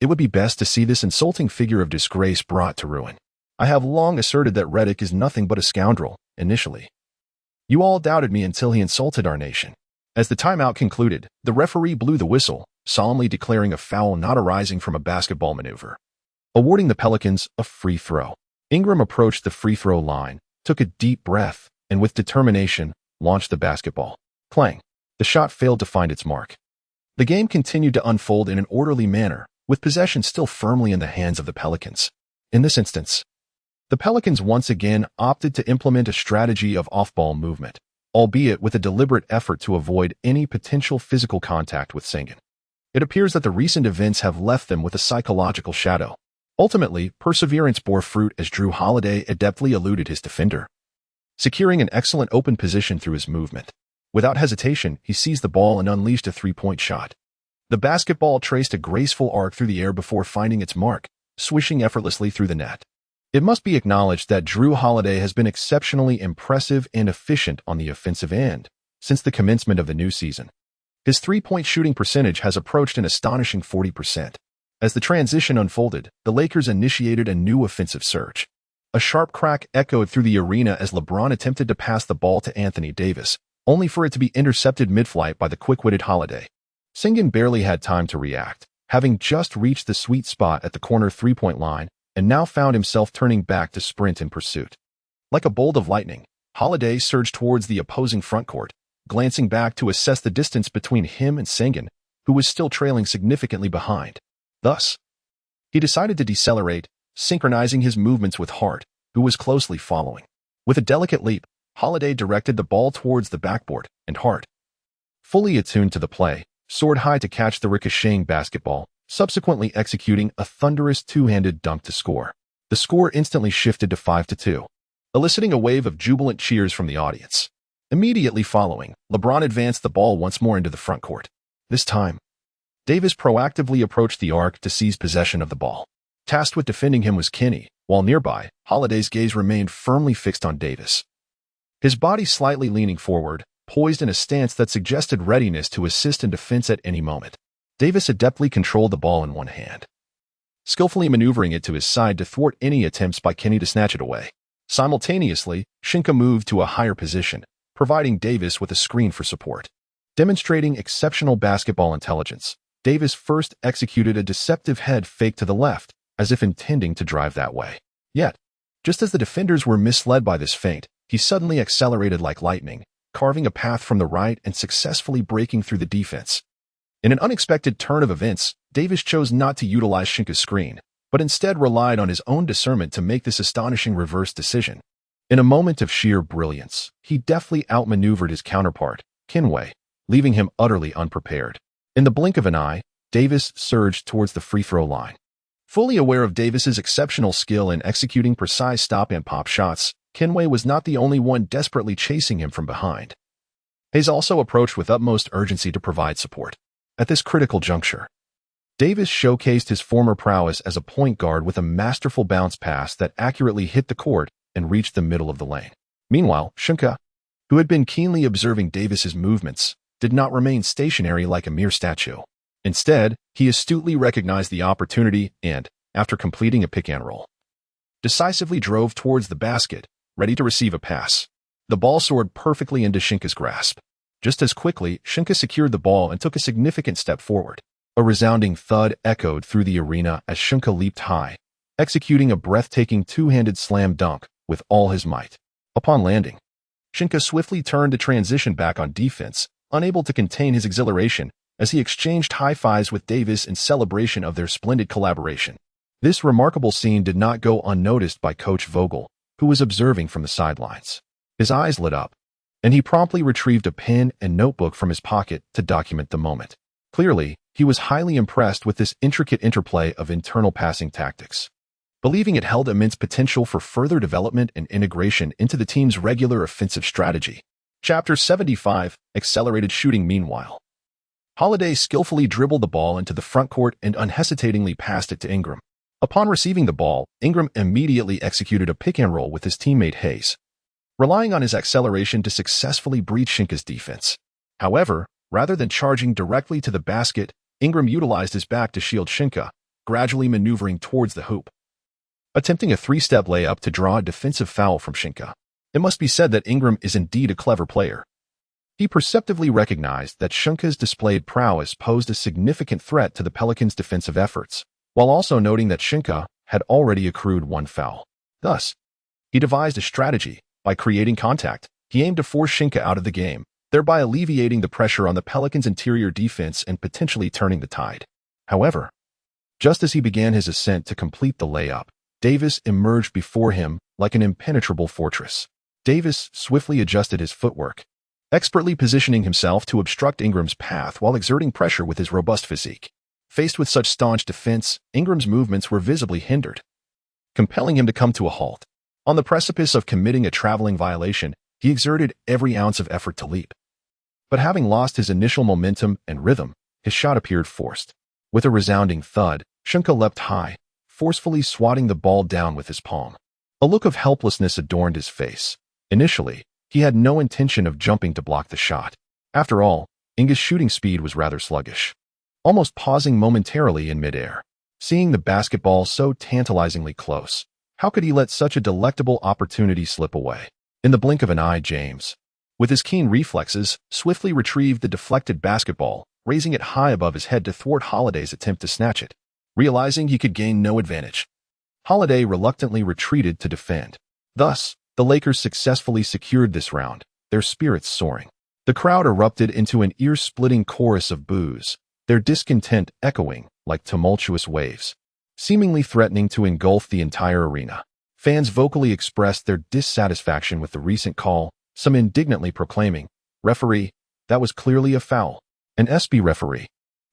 It would be best to see this insulting figure of disgrace brought to ruin. I have long asserted that Redick is nothing but a scoundrel, initially. You all doubted me until he insulted our nation. As the timeout concluded, the referee blew the whistle, solemnly declaring a foul not arising from a basketball maneuver, awarding the Pelicans a free throw. Ingram approached the free throw line, took a deep breath, and with determination, launched the basketball. Clang! The shot failed to find its mark. The game continued to unfold in an orderly manner, with possession still firmly in the hands of the Pelicans. In this instance, the Pelicans once again opted to implement a strategy of off-ball movement, albeit with a deliberate effort to avoid any potential physical contact with Sheng Ke. It appears that the recent events have left them with a psychological shadow. Ultimately, perseverance bore fruit as Jrue Holiday adeptly eluded his defender, securing an excellent open position through his movement. Without hesitation, he seized the ball and unleashed a three-point shot. The basketball traced a graceful arc through the air before finding its mark, swishing effortlessly through the net. It must be acknowledged that Jrue Holiday has been exceptionally impressive and efficient on the offensive end since the commencement of the new season. His three-point shooting percentage has approached an astonishing 40%. As the transition unfolded, the Lakers initiated a new offensive surge. A sharp crack echoed through the arena as LeBron attempted to pass the ball to Anthony Davis, only for it to be intercepted mid-flight by the quick-witted Holiday. Sheng Ke barely had time to react, having just reached the sweet spot at the corner three-point line, and now found himself turning back to sprint in pursuit. Like a bolt of lightning, Holiday surged towards the opposing frontcourt, glancing back to assess the distance between him and Sheng Ke, who was still trailing significantly behind. Thus, he decided to decelerate, synchronizing his movements with Hart, who was closely following. With a delicate leap, Holiday directed the ball towards the backboard, and Hart, fully attuned to the play, soared high to catch the ricocheting basketball, subsequently executing a thunderous two-handed dunk to score. The score instantly shifted to 5-2, eliciting a wave of jubilant cheers from the audience. Immediately following, LeBron advanced the ball once more into the front court. This time, Davis proactively approached the arc to seize possession of the ball. Tasked with defending him was Kenny, while nearby, Holiday's gaze remained firmly fixed on Davis. His body slightly leaning forward, poised in a stance that suggested readiness to assist in defense at any moment. Davis adeptly controlled the ball in one hand, skillfully maneuvering it to his side to thwart any attempts by Kenny to snatch it away. Simultaneously, Sheng Ke moved to a higher position, providing Davis with a screen for support. Demonstrating exceptional basketball intelligence, Davis first executed a deceptive head fake to the left, as if intending to drive that way. Yet, just as the defenders were misled by this feint, he suddenly accelerated like lightning, carving a path from the right and successfully breaking through the defense. In an unexpected turn of events, Davis chose not to utilize Sheng Ke's screen, but instead relied on his own discernment to make this astonishing reverse decision. In a moment of sheer brilliance, he deftly outmaneuvered his counterpart, Kenway, leaving him utterly unprepared. In the blink of an eye, Davis surged towards the free-throw line. Fully aware of Davis's exceptional skill in executing precise stop-and-pop shots, Kenway was not the only one desperately chasing him from behind. Hayes also approached with utmost urgency to provide support. At this critical juncture, Davis showcased his former prowess as a point guard with a masterful bounce pass that accurately hit the court and reached the middle of the lane. Meanwhile, Sheng Ke, who had been keenly observing Davis's movements, did not remain stationary like a mere statue. Instead, he astutely recognized the opportunity and, after completing a pick-and-roll, decisively drove towards the basket, ready to receive a pass. The ball soared perfectly into Sheng Ke's grasp. Just as quickly, Sheng Ke secured the ball and took a significant step forward. A resounding thud echoed through the arena as Sheng Ke leaped high, executing a breathtaking two-handed slam dunk with all his might. Upon landing, Sheng Ke swiftly turned to transition back on defense, unable to contain his exhilaration as he exchanged high-fives with Davis in celebration of their splendid collaboration. This remarkable scene did not go unnoticed by Coach Vogel, who was observing from the sidelines. His eyes lit up, and he promptly retrieved a pen and notebook from his pocket to document the moment. Clearly, he was highly impressed with this intricate interplay of internal passing tactics, believing it held immense potential for further development and integration into the team's regular offensive strategy. Chapter 75, Accelerated Shooting. Meanwhile, Holiday skillfully dribbled the ball into the front court and unhesitatingly passed it to Ingram. Upon receiving the ball, Ingram immediately executed a pick-and-roll with his teammate Hayes, relying on his acceleration to successfully breach Sheng Ke's defense. However, rather than charging directly to the basket, Ingram utilized his back to shield Sheng Ke, gradually maneuvering towards the hoop, attempting a three-step layup to draw a defensive foul from Sheng Ke. It must be said that Ingram is indeed a clever player. He perceptively recognized that Sheng Ke's displayed prowess posed a significant threat to the Pelicans' defensive efforts, while also noting that Sheng Ke had already accrued one foul. Thus, he devised a strategy. By creating contact, he aimed to force Sheng Ke out of the game, thereby alleviating the pressure on the Pelicans' interior defense and potentially turning the tide. However, just as he began his ascent to complete the layup, Davis emerged before him like an impenetrable fortress. Davis swiftly adjusted his footwork, expertly positioning himself to obstruct Ingram's path while exerting pressure with his robust physique. Faced with such staunch defense, Ingram's movements were visibly hindered, compelling him to come to a halt. On the precipice of committing a traveling violation, he exerted every ounce of effort to leap. But having lost his initial momentum and rhythm, his shot appeared forced. With a resounding thud, Sheng Ke leapt high, forcefully swatting the ball down with his palm. A look of helplessness adorned his face. Initially, he had no intention of jumping to block the shot. After all, Inga's shooting speed was rather sluggish, almost pausing momentarily in midair. Seeing the basketball so tantalizingly close, how could he let such a delectable opportunity slip away? In the blink of an eye, James, with his keen reflexes, swiftly retrieved the deflected basketball, raising it high above his head to thwart Holiday's attempt to snatch it. Realizing he could gain no advantage, Holiday reluctantly retreated to defend. Thus, the Lakers successfully secured this round, their spirits soaring. The crowd erupted into an ear-splitting chorus of boos, their discontent echoing like tumultuous waves, seemingly threatening to engulf the entire arena. Fans vocally expressed their dissatisfaction with the recent call, some indignantly proclaiming, "Referee, that was clearly a foul." An SB referee.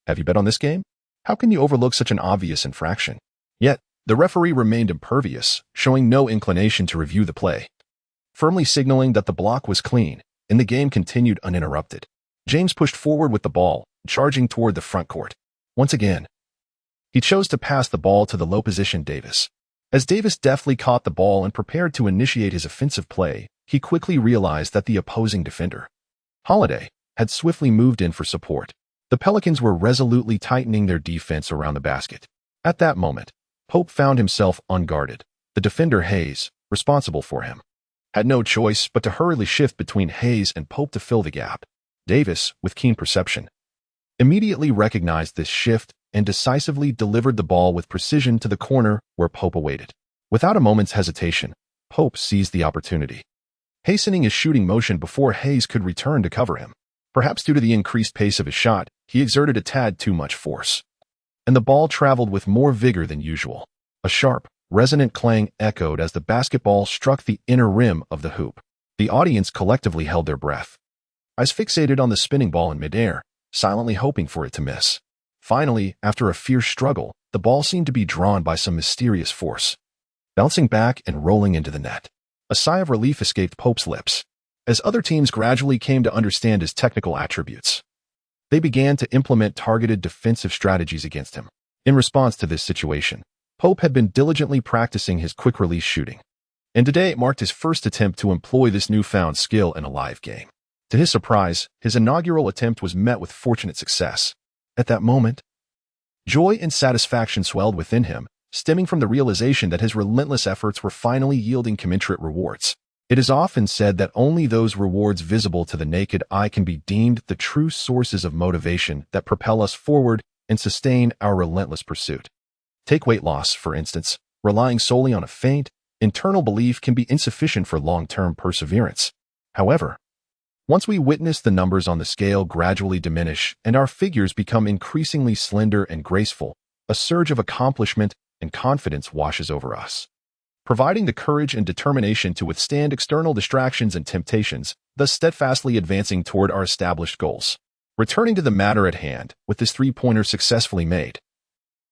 Have you bet on this game? How can you overlook such an obvious infraction? Yet, the referee remained impervious, showing no inclination to review the play, firmly signaling that the block was clean, and the game continued uninterrupted. James pushed forward with the ball, charging toward the front court. Once again, he chose to pass the ball to the low-position Davis. As Davis deftly caught the ball and prepared to initiate his offensive play, he quickly realized that the opposing defender, Holiday, had swiftly moved in for support. The Pelicans were resolutely tightening their defense around the basket. At that moment, Pope found himself unguarded. The defender Hayes, responsible for him, had no choice but to hurriedly shift between Hayes and Pope to fill the gap. Davis, with keen perception, immediately recognized this shift and decisively delivered the ball with precision to the corner where Pope awaited. Without a moment's hesitation, Pope seized the opportunity, hastening his shooting motion before Hayes could return to cover him. Perhaps due to the increased pace of his shot, he exerted a tad too much force, and the ball traveled with more vigor than usual. A sharp, resonant clang echoed as the basketball struck the inner rim of the hoop. The audience collectively held their breath, eyes fixated on the spinning ball in midair, silently hoping for it to miss. Finally, after a fierce struggle, the ball seemed to be drawn by some mysterious force, bouncing back and rolling into the net. A sigh of relief escaped Pope's lips. As other teams gradually came to understand his technical attributes, they began to implement targeted defensive strategies against him. In response to this situation, Pope had been diligently practicing his quick-release shooting, and today it marked his first attempt to employ this newfound skill in a live game. To his surprise, his inaugural attempt was met with fortunate success. At that moment, joy and satisfaction swelled within him, stemming from the realization that his relentless efforts were finally yielding commensurate rewards. It is often said that only those rewards visible to the naked eye can be deemed the true sources of motivation that propel us forward and sustain our relentless pursuit. Take weight loss, for instance. Relying solely on a faint, internal belief can be insufficient for long-term perseverance. However, once we witness the numbers on the scale gradually diminish and our figures become increasingly slender and graceful, a surge of accomplishment and confidence washes over us, providing the courage and determination to withstand external distractions and temptations, thus steadfastly advancing toward our established goals. Returning to the matter at hand, with this three-pointer successfully made,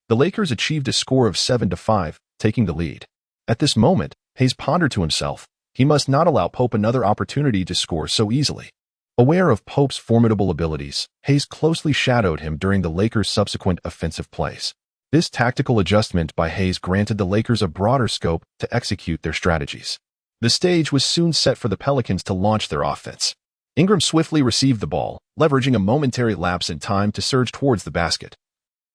the Lakers achieved a score of 7-5, taking the lead. At this moment, Hayes pondered to himself, he must not allow Pope another opportunity to score so easily. Aware of Pope's formidable abilities, Hayes closely shadowed him during the Lakers' subsequent offensive plays. This tactical adjustment by Hayes granted the Lakers a broader scope to execute their strategies. The stage was soon set for the Pelicans to launch their offense. Ingram swiftly received the ball, leveraging a momentary lapse in time to surge towards the basket,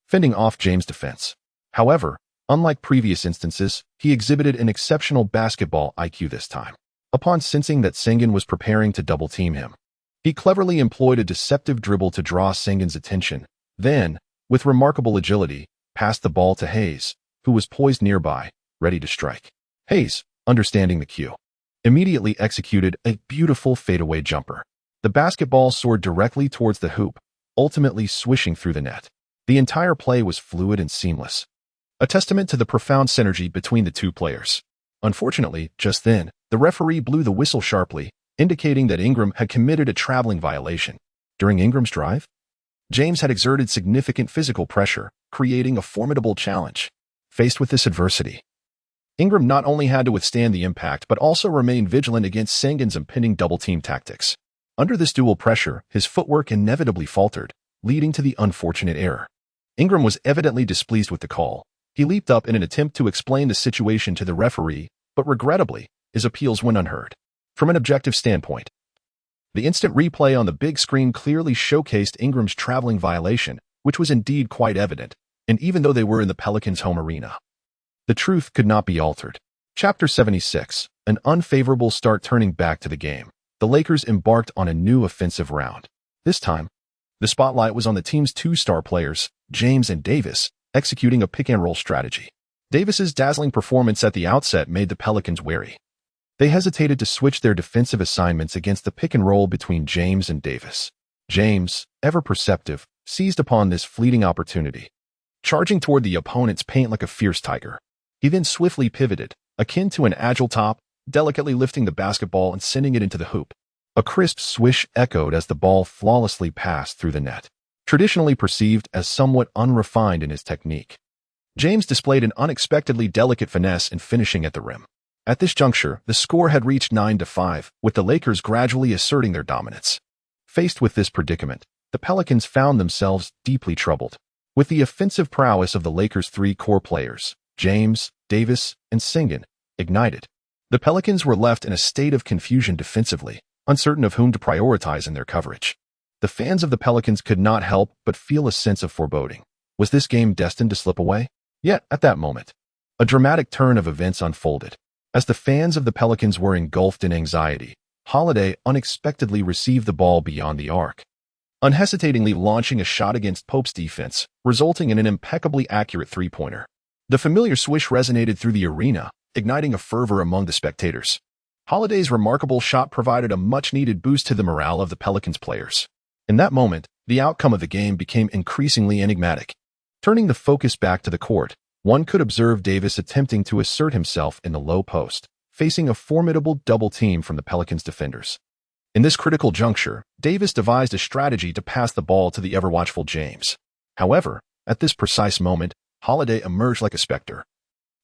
fending off James' defense. However, unlike previous instances, he exhibited an exceptional basketball IQ this time. Upon sensing that Sengun was preparing to double-team him, he cleverly employed a deceptive dribble to draw Sengun's attention, then, with remarkable agility, passed the ball to Hayes, who was poised nearby, ready to strike. Hayes, understanding the cue, immediately executed a beautiful fadeaway jumper. The basketball soared directly towards the hoop, ultimately swishing through the net. The entire play was fluid and seamless, a testament to the profound synergy between the two players. Unfortunately, just then, the referee blew the whistle sharply, indicating that Ingram had committed a traveling violation. During Ingram's drive, James had exerted significant physical pressure, creating a formidable challenge. Faced with this adversity, Ingram not only had to withstand the impact but also remain vigilant against Sengun's impending double-team tactics. Under this dual pressure, his footwork inevitably faltered, leading to the unfortunate error. Ingram was evidently displeased with the call. He leaped up in an attempt to explain the situation to the referee, but regrettably, his appeals went unheard. From an objective standpoint, the instant replay on the big screen clearly showcased Ingram's traveling violation, which was indeed quite evident, and even though they were in the Pelicans' home arena, the truth could not be altered. Chapter 76, an unfavorable start turning back to the game. The Lakers embarked on a new offensive round. This time, the spotlight was on the team's two star players, James and Davis, executing a pick-and-roll strategy. Davis's dazzling performance at the outset made the Pelicans wary. They hesitated to switch their defensive assignments against the pick-and-roll between James and Davis. James, ever perceptive, seized upon this fleeting opportunity, charging toward the opponent's paint like a fierce tiger. He then swiftly pivoted, akin to an agile top, delicately lifting the basketball and sending it into the hoop. A crisp swish echoed as the ball flawlessly passed through the net. Traditionally perceived as somewhat unrefined in his technique, James displayed an unexpectedly delicate finesse in finishing at the rim. At this juncture, the score had reached 9-5, with the Lakers gradually asserting their dominance. Faced with this predicament, the Pelicans found themselves deeply troubled. With the offensive prowess of the Lakers' three core players, James, Davis, and Sengun, ignited, the Pelicans were left in a state of confusion defensively, uncertain of whom to prioritize in their coverage. The fans of the Pelicans could not help but feel a sense of foreboding. Was this game destined to slip away? Yet, at that moment, a dramatic turn of events unfolded. As the fans of the Pelicans were engulfed in anxiety, Holiday unexpectedly received the ball beyond the arc, unhesitatingly launching a shot against Pope's defense, resulting in an impeccably accurate three-pointer. The familiar swish resonated through the arena, igniting a fervor among the spectators. Holiday's remarkable shot provided a much-needed boost to the morale of the Pelicans players. In that moment, the outcome of the game became increasingly enigmatic. Turning the focus back to the court, one could observe Davis attempting to assert himself in the low post, facing a formidable double team from the Pelicans defenders. In this critical juncture, Davis devised a strategy to pass the ball to the ever-watchful James. However, at this precise moment, Holiday emerged like a specter,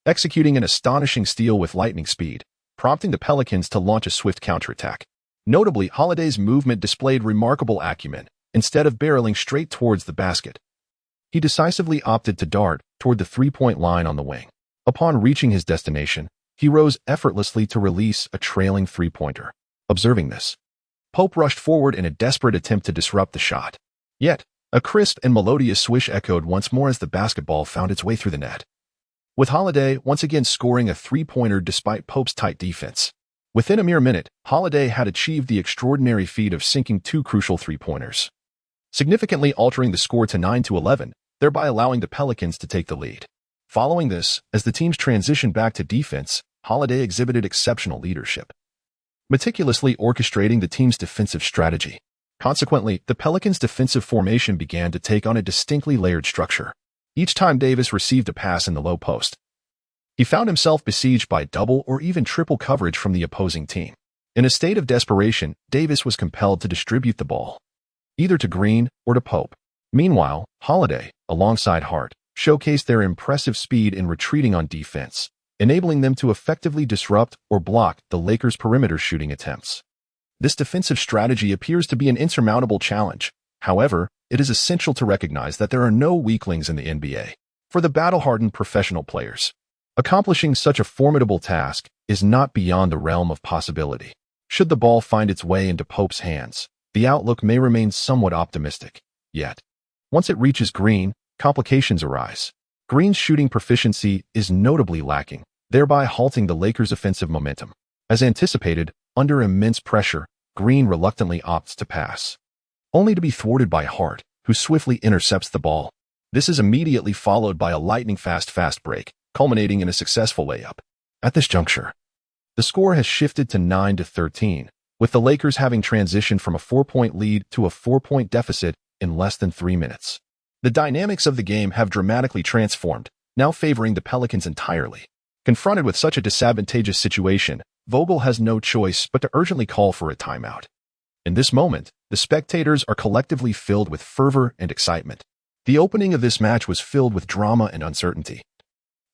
executing an astonishing steal with lightning speed, prompting the Pelicans to launch a swift counterattack. Notably, Holiday's movement displayed remarkable acumen. Instead of barreling straight towards the basket, he decisively opted to dart toward the three-point line on the wing. Upon reaching his destination, he rose effortlessly to release a trailing three-pointer. Observing this, Pope rushed forward in a desperate attempt to disrupt the shot. Yet, a crisp and melodious swish echoed once more as the basketball found its way through the net, with Holiday once again scoring a three-pointer despite Pope's tight defense. Within a mere minute, Holiday had achieved the extraordinary feat of sinking two crucial three-pointers, significantly altering the score to 9-11, thereby allowing the Pelicans to take the lead. Following this, as the teams transitioned back to defense, Holiday exhibited exceptional leadership, meticulously orchestrating the team's defensive strategy. Consequently, the Pelicans' defensive formation began to take on a distinctly layered structure. Each time Davis received a pass in the low post, he found himself besieged by double or even triple coverage from the opposing team. In a state of desperation, Davis was compelled to distribute the ball, either to Green or to Pope. Meanwhile, Holiday, alongside Hart, showcased their impressive speed in retreating on defense, enabling them to effectively disrupt or block the Lakers' perimeter shooting attempts. This defensive strategy appears to be an insurmountable challenge. However, it is essential to recognize that there are no weaklings in the NBA. For the battle-hardened professional players, accomplishing such a formidable task is not beyond the realm of possibility. Should the ball find its way into Pope's hands, the outlook may remain somewhat optimistic. Yet, once it reaches Green, complications arise. Green's shooting proficiency is notably lacking, thereby halting the Lakers' offensive momentum. As anticipated, under immense pressure, Green reluctantly opts to pass, only to be thwarted by Hart, who swiftly intercepts the ball. This is immediately followed by a lightning-fast fast break, culminating in a successful layup. At this juncture, the score has shifted to 9-13, with the Lakers having transitioned from a 4-point lead to a 4-point deficit in less than 3 minutes. The dynamics of the game have dramatically transformed, now favoring the Pelicans entirely. Confronted with such a disadvantageous situation, Vogel has no choice but to urgently call for a timeout. In this moment, the spectators are collectively filled with fervor and excitement. The opening of this match was filled with drama and uncertainty.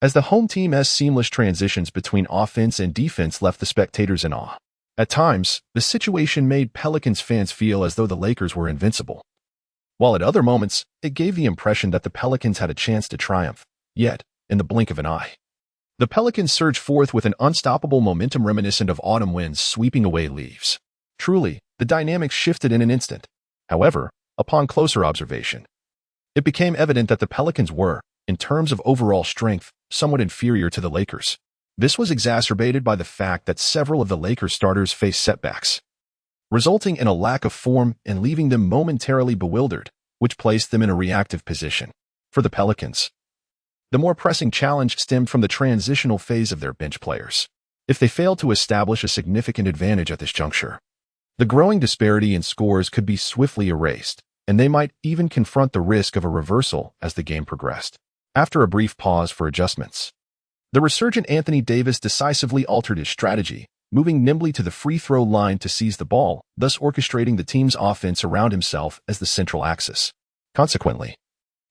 As the home team's seamless transitions between offense and defense left the spectators in awe. At times, the situation made Pelicans fans feel as though the Lakers were invincible, while at other moments, it gave the impression that the Pelicans had a chance to triumph, yet, in the blink of an eye. The Pelicans surged forth with an unstoppable momentum reminiscent of autumn winds sweeping away leaves. Truly, the dynamics shifted in an instant. However, upon closer observation, it became evident that the Pelicans were, in terms of overall strength, somewhat inferior to the Lakers. This was exacerbated by the fact that several of the Lakers starters faced setbacks, resulting in a lack of form and leaving them momentarily bewildered, which placed them in a reactive position. For the Pelicans, the more pressing challenge stemmed from the transitional phase of their bench players. If they failed to establish a significant advantage at this juncture, the growing disparity in scores could be swiftly erased, and they might even confront the risk of a reversal as the game progressed. After a brief pause for adjustments, the resurgent Anthony Davis decisively altered his strategy, moving nimbly to the free throw line to seize the ball, thus orchestrating the team's offense around himself as the central axis. Consequently,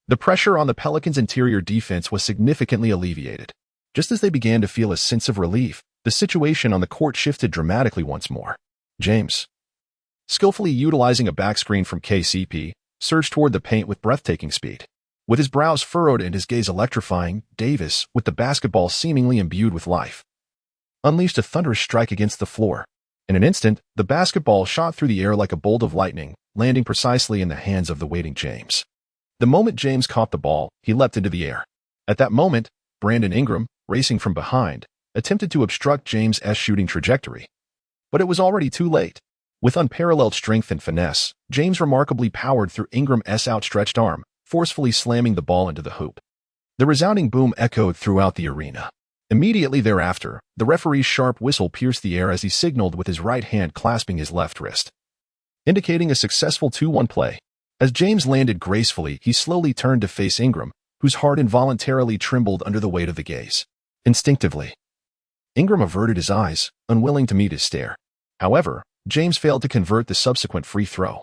the pressure on the Pelicans' interior defense was significantly alleviated. Just as they began to feel a sense of relief, the situation on the court shifted dramatically once more. James, skillfully utilizing a backscreen from KCP, surged toward the paint with breathtaking speed. With his brows furrowed and his gaze electrifying, Davis, with the basketball seemingly imbued with life, unleashed a thunderous strike against the floor. In an instant, the basketball shot through the air like a bolt of lightning, landing precisely in the hands of the waiting James. The moment James caught the ball, he leapt into the air. At that moment, Brandon Ingram, racing from behind, attempted to obstruct James's shooting trajectory. But it was already too late. With unparalleled strength and finesse, James remarkably powered through Ingram's outstretched arm, forcefully slamming the ball into the hoop. The resounding boom echoed throughout the arena. Immediately thereafter, the referee's sharp whistle pierced the air as he signaled with his right hand clasping his left wrist, indicating a successful 2-1 play. As James landed gracefully, he slowly turned to face Ingram, whose heart involuntarily trembled under the weight of the gaze. Instinctively, Ingram averted his eyes, unwilling to meet his stare. However, James failed to convert the subsequent free throw,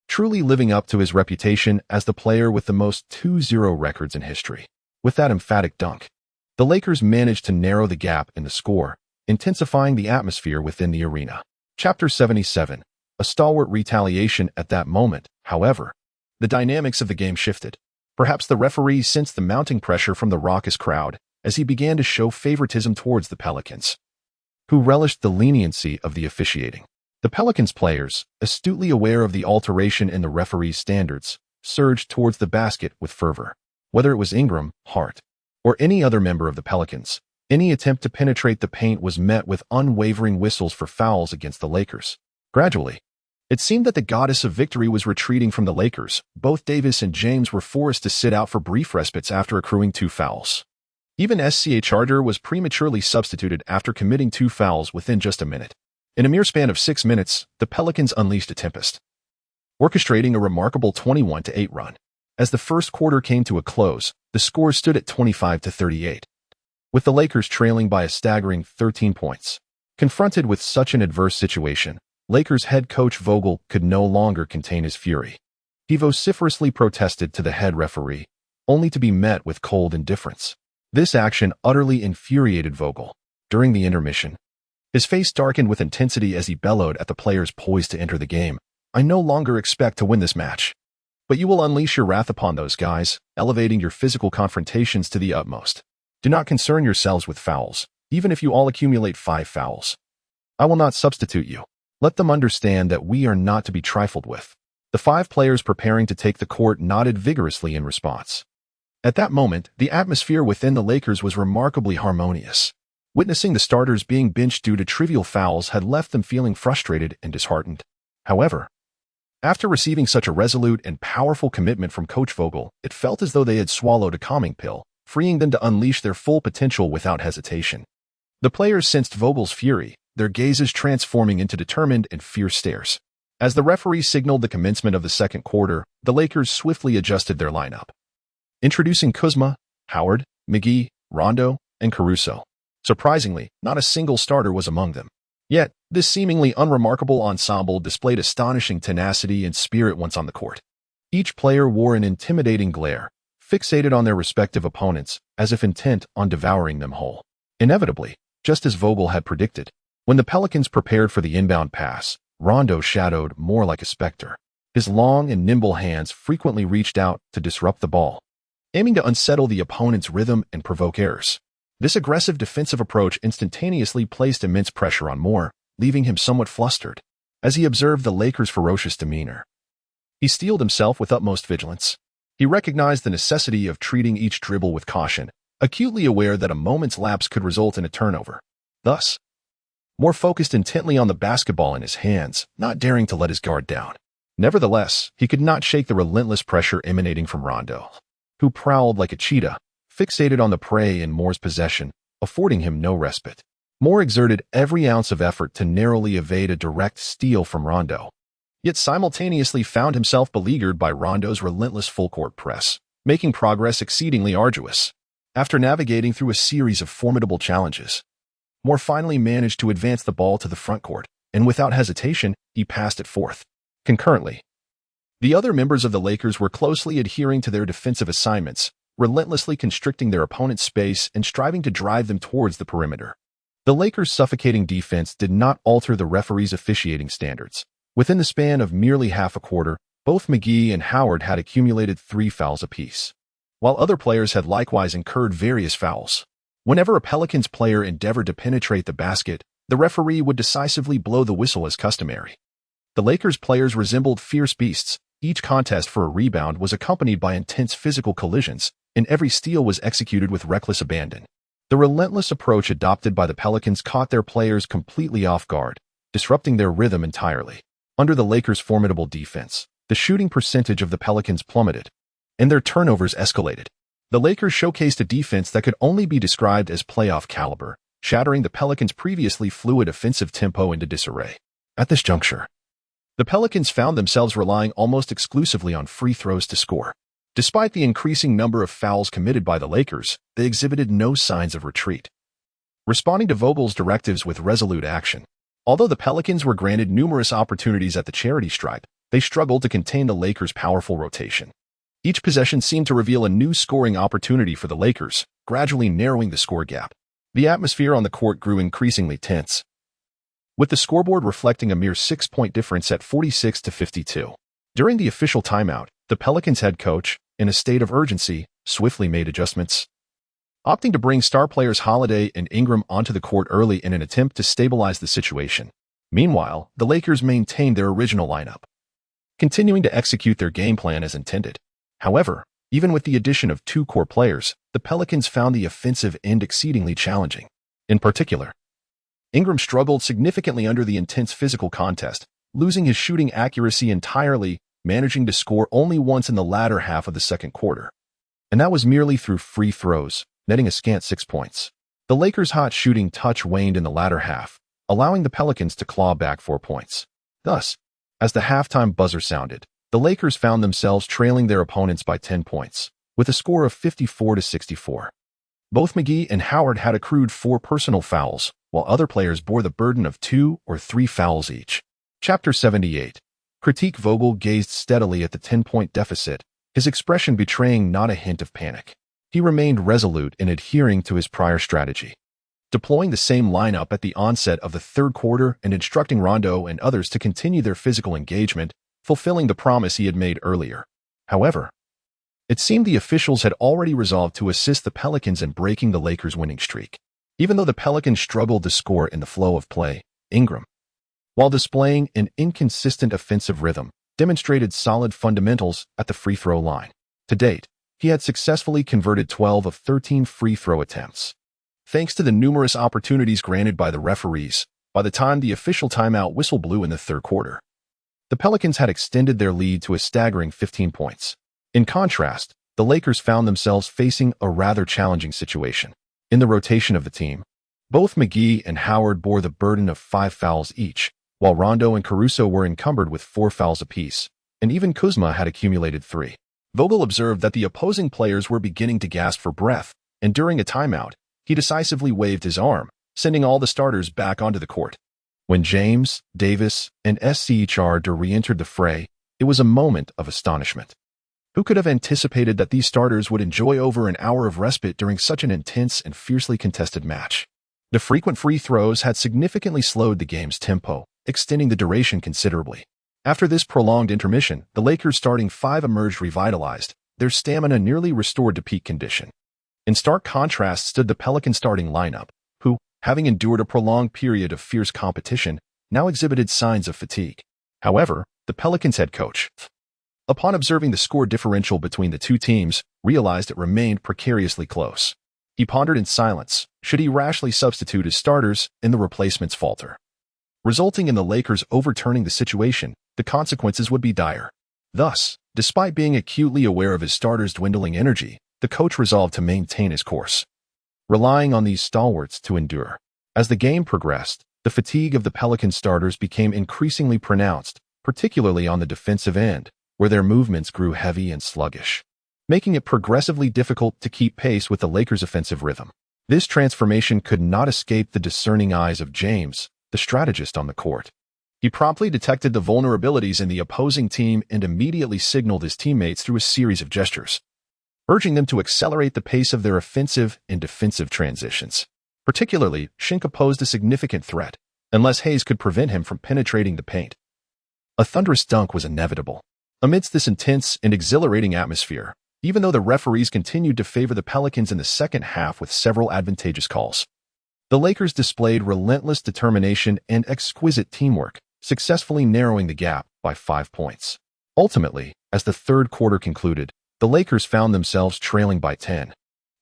truly living up to his reputation as the player with the most 2-0 records in history. With that emphatic dunk, the Lakers managed to narrow the gap in the score, intensifying the atmosphere within the arena. Chapter 77. A stalwart retaliation. At that moment, however, the dynamics of the game shifted. Perhaps the referee sensed the mounting pressure from the raucous crowd as he began to show favoritism towards the Pelicans, who relished the leniency of the officiating. The Pelicans players, astutely aware of the alteration in the referee's standards, surged towards the basket with fervor. Whether it was Ingram, Hart, or any other member of the Pelicans, any attempt to penetrate the paint was met with unwavering whistles for fouls against the Lakers. Gradually, it seemed that the goddess of victory was retreating from the Lakers. Both Davis and James were forced to sit out for brief respites after accruing 2 fouls. Even SCA Charger was prematurely substituted after committing 2 fouls within just a minute. In a mere span of 6 minutes, the Pelicans unleashed a tempest, orchestrating a remarkable 21-8 run. As the first quarter came to a close, the score stood at 25-38, with the Lakers trailing by a staggering 13 points. Confronted with such an adverse situation, Lakers head coach Vogel could no longer contain his fury. He vociferously protested to the head referee, only to be met with cold indifference. This action utterly infuriated Vogel. During the intermission, his face darkened with intensity as he bellowed at the players poised to enter the game. "I no longer expect to win this match, but you will unleash your wrath upon those guys, elevating your physical confrontations to the utmost. Do not concern yourselves with fouls, even if you all accumulate 5 fouls. I will not substitute you. Let them understand that we are not to be trifled with." The 5 players preparing to take the court nodded vigorously in response. At that moment, the atmosphere within the Lakers was remarkably harmonious. Witnessing the starters being benched due to trivial fouls had left them feeling frustrated and disheartened. However, after receiving such a resolute and powerful commitment from Coach Vogel, it felt as though they had swallowed a calming pill, freeing them to unleash their full potential without hesitation. The players sensed Vogel's fury, their gazes transforming into determined and fierce stares. As the referee signaled the commencement of the second quarter, the Lakers swiftly adjusted their lineup, introducing Kuzma, Howard, McGee, Rondo, and Caruso. Surprisingly, not a single starter was among them. Yet, this seemingly unremarkable ensemble displayed astonishing tenacity and spirit once on the court. Each player wore an intimidating glare, fixated on their respective opponents, as if intent on devouring them whole. Inevitably, just as Vogel had predicted, when the Pelicans prepared for the inbound pass, Rondo shadowed more like a specter. His long and nimble hands frequently reached out to disrupt the ball, aiming to unsettle the opponent's rhythm and provoke errors. This aggressive defensive approach instantaneously placed immense pressure on Moore, leaving him somewhat flustered. As he observed the Lakers' ferocious demeanor, he steeled himself with utmost vigilance. He recognized the necessity of treating each dribble with caution, acutely aware that a moment's lapse could result in a turnover. Thus, Moore focused intently on the basketball in his hands, not daring to let his guard down. Nevertheless, he could not shake the relentless pressure emanating from Rondo, who prowled like a cheetah, fixated on the prey in Moore's possession, affording him no respite. Moore exerted every ounce of effort to narrowly evade a direct steal from Rondo, yet simultaneously found himself beleaguered by Rondo's relentless full-court press, making progress exceedingly arduous. After navigating through a series of formidable challenges, Moore finally managed to advance the ball to the front court, and without hesitation, he passed it forth. Concurrently, the other members of the Lakers were closely adhering to their defensive assignments, relentlessly constricting their opponent's space and striving to drive them towards the perimeter. The Lakers' suffocating defense did not alter the referee's officiating standards. Within the span of merely half a quarter, both McGee and Howard had accumulated 3 fouls apiece, while other players had likewise incurred various fouls. Whenever a Pelicans player endeavored to penetrate the basket, the referee would decisively blow the whistle as customary. The Lakers' players resembled fierce beasts. Each contest for a rebound was accompanied by intense physical collisions, and every steal was executed with reckless abandon. The relentless approach adopted by the Pelicans caught their players completely off guard, disrupting their rhythm entirely. Under the Lakers' formidable defense, the shooting percentage of the Pelicans plummeted, and their turnovers escalated. The Lakers showcased a defense that could only be described as playoff caliber, shattering the Pelicans' previously fluid offensive tempo into disarray. At this juncture, the Pelicans found themselves relying almost exclusively on free throws to score. Despite the increasing number of fouls committed by the Lakers, they exhibited no signs of retreat, responding to Vogel's directives with resolute action. Although the Pelicans were granted numerous opportunities at the charity stripe, they struggled to contain the Lakers' powerful rotation. Each possession seemed to reveal a new scoring opportunity for the Lakers, gradually narrowing the score gap. The atmosphere on the court grew increasingly tense, with the scoreboard reflecting a mere 6-point difference at 46-52. During the official timeout, the Pelicans head coach, in a state of urgency, swiftly made adjustments, opting to bring star players Holiday and Ingram onto the court early in an attempt to stabilize the situation. Meanwhile, the Lakers maintained their original lineup, continuing to execute their game plan as intended. However, even with the addition of 2 core players, the Pelicans found the offensive end exceedingly challenging. In particular, Ingram struggled significantly under the intense physical contest, losing his shooting accuracy entirely, managing to score only once in the latter half of the second quarter. And that was merely through free throws, netting a scant 6 points. The Lakers' hot shooting touch waned in the latter half, allowing the Pelicans to claw back 4 points. Thus, as the halftime buzzer sounded, the Lakers found themselves trailing their opponents by 10 points, with a score of 54-64. Both McGee and Howard had accrued 4 personal fouls, while other players bore the burden of 2 or 3 fouls each. Chapter 78. Critique. Vogel gazed steadily at the 10-point deficit, his expression betraying not a hint of panic. He remained resolute in adhering to his prior strategy, deploying the same lineup at the onset of the third quarter and instructing Rondo and others to continue their physical engagement, fulfilling the promise he had made earlier. However, it seemed the officials had already resolved to assist the Pelicans in breaking the Lakers' winning streak. Even though the Pelicans struggled to score in the flow of play, Ingram, while displaying an inconsistent offensive rhythm, demonstrated solid fundamentals at the free throw line. To date, he had successfully converted 12 of 13 free throw attempts. Thanks to the numerous opportunities granted by the referees, by the time the official timeout whistle blew in the third quarter, the Pelicans had extended their lead to a staggering 15 points. In contrast, the Lakers found themselves facing a rather challenging situation. In the rotation of the team, both McGee and Howard bore the burden of 5 fouls each, while Rondo and Caruso were encumbered with 4 fouls apiece, and even Kuzma had accumulated 3. Vogel observed that the opposing players were beginning to gasp for breath, and during a timeout, he decisively waved his arm, sending all the starters back onto the court. When James, Davis, and SCHR re-entered the fray, it was a moment of astonishment. Who could have anticipated that these starters would enjoy over an hour of respite during such an intense and fiercely contested match? The frequent free throws had significantly slowed the game's tempo, extending the duration considerably. After this prolonged intermission, the Lakers' starting five emerged revitalized, their stamina nearly restored to peak condition. In stark contrast stood the Pelicans starting lineup, who, having endured a prolonged period of fierce competition, now exhibited signs of fatigue. However, the Pelicans' head coach, upon observing the score differential between the two teams, realized it remained precariously close. He pondered in silence, should he rashly substitute his starters and the replacements falter? Resulting in the Lakers overturning the situation, the consequences would be dire. Thus, despite being acutely aware of his starters' dwindling energy, the coach resolved to maintain his course, relying on these stalwarts to endure. As the game progressed, the fatigue of the Pelicans starters became increasingly pronounced, particularly on the defensive end, where their movements grew heavy and sluggish, making it progressively difficult to keep pace with the Lakers' offensive rhythm. This transformation could not escape the discerning eyes of James, the strategist on the court. He promptly detected the vulnerabilities in the opposing team and immediately signaled his teammates through a series of gestures, urging them to accelerate the pace of their offensive and defensive transitions. Particularly, Sheng Ke posed a significant threat, unless Hayes could prevent him from penetrating the paint. A thunderous dunk was inevitable. Amidst this intense and exhilarating atmosphere, even though the referees continued to favor the Pelicans in the second half with several advantageous calls, the Lakers displayed relentless determination and exquisite teamwork, successfully narrowing the gap by 5 points. Ultimately, as the third quarter concluded, the Lakers found themselves trailing by 10.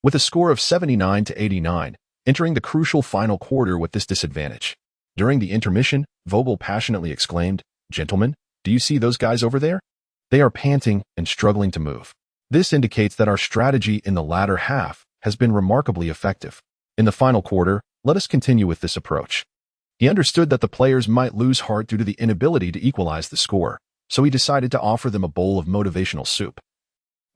With a score of 79-89, entering the crucial final quarter with this disadvantage. During the intermission, Vogel passionately exclaimed, "Gentlemen, do you see those guys over there? They are panting and struggling to move. This indicates that our strategy in the latter half has been remarkably effective. In the final quarter, let us continue with this approach." He understood that the players might lose heart due to the inability to equalize the score, so he decided to offer them a bowl of motivational soup.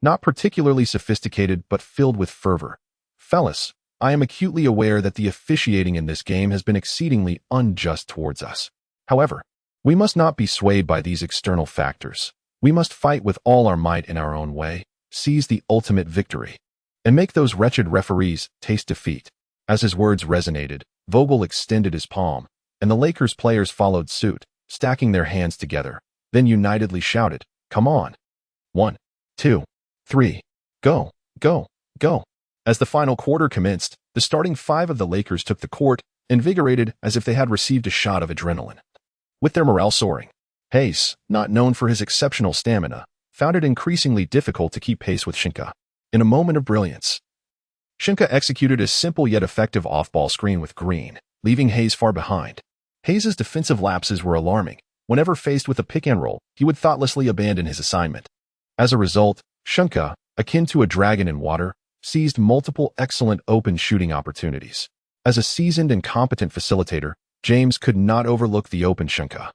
Not particularly sophisticated, but filled with fervor. "Fellas, I am acutely aware that the officiating in this game has been exceedingly unjust towards us. However, we must not be swayed by these external factors. We must fight with all our might in our own way, seize the ultimate victory, and make those wretched referees taste defeat." As his words resonated, Vogel extended his palm, and the Lakers players followed suit, stacking their hands together, then unitedly shouted, "Come on. 1, 2, 3, go, go, go." As the final quarter commenced, the starting five of the Lakers took the court, invigorated as if they had received a shot of adrenaline. With their morale soaring, Hayes, not known for his exceptional stamina, found it increasingly difficult to keep pace with Sheng Ke. In a moment of brilliance, Sheng Ke executed a simple yet effective off-ball screen with Green, leaving Hayes far behind. Hayes' defensive lapses were alarming. Whenever faced with a pick-and-roll, he would thoughtlessly abandon his assignment. As a result, Sheng Ke, akin to a dragon in water, seized multiple excellent open shooting opportunities. As a seasoned and competent facilitator, James could not overlook the open Sheng Ke.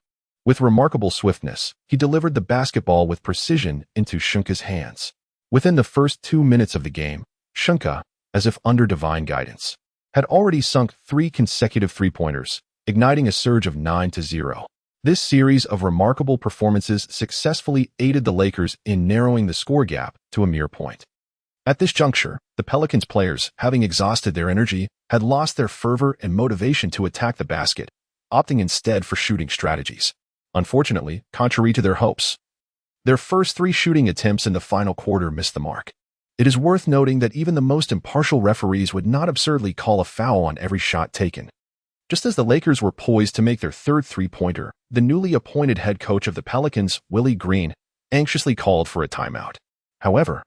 With remarkable swiftness, he delivered the basketball with precision into Sheng Ke's hands. Within the first 2 minutes of the game, Sheng Ke, as if under divine guidance, had already sunk 3 consecutive three-pointers, igniting a surge of 9-0. This series of remarkable performances successfully aided the Lakers in narrowing the score gap to a mere point. At this juncture, the Pelicans players, having exhausted their energy, had lost their fervor and motivation to attack the basket, opting instead for shooting strategies. Unfortunately, contrary to their hopes, their first 3 shooting attempts in the final quarter missed the mark. It is worth noting that even the most impartial referees would not absurdly call a foul on every shot taken. Just as the Lakers were poised to make their third three-pointer, the newly appointed head coach of the Pelicans, Willie Green, anxiously called for a timeout. However,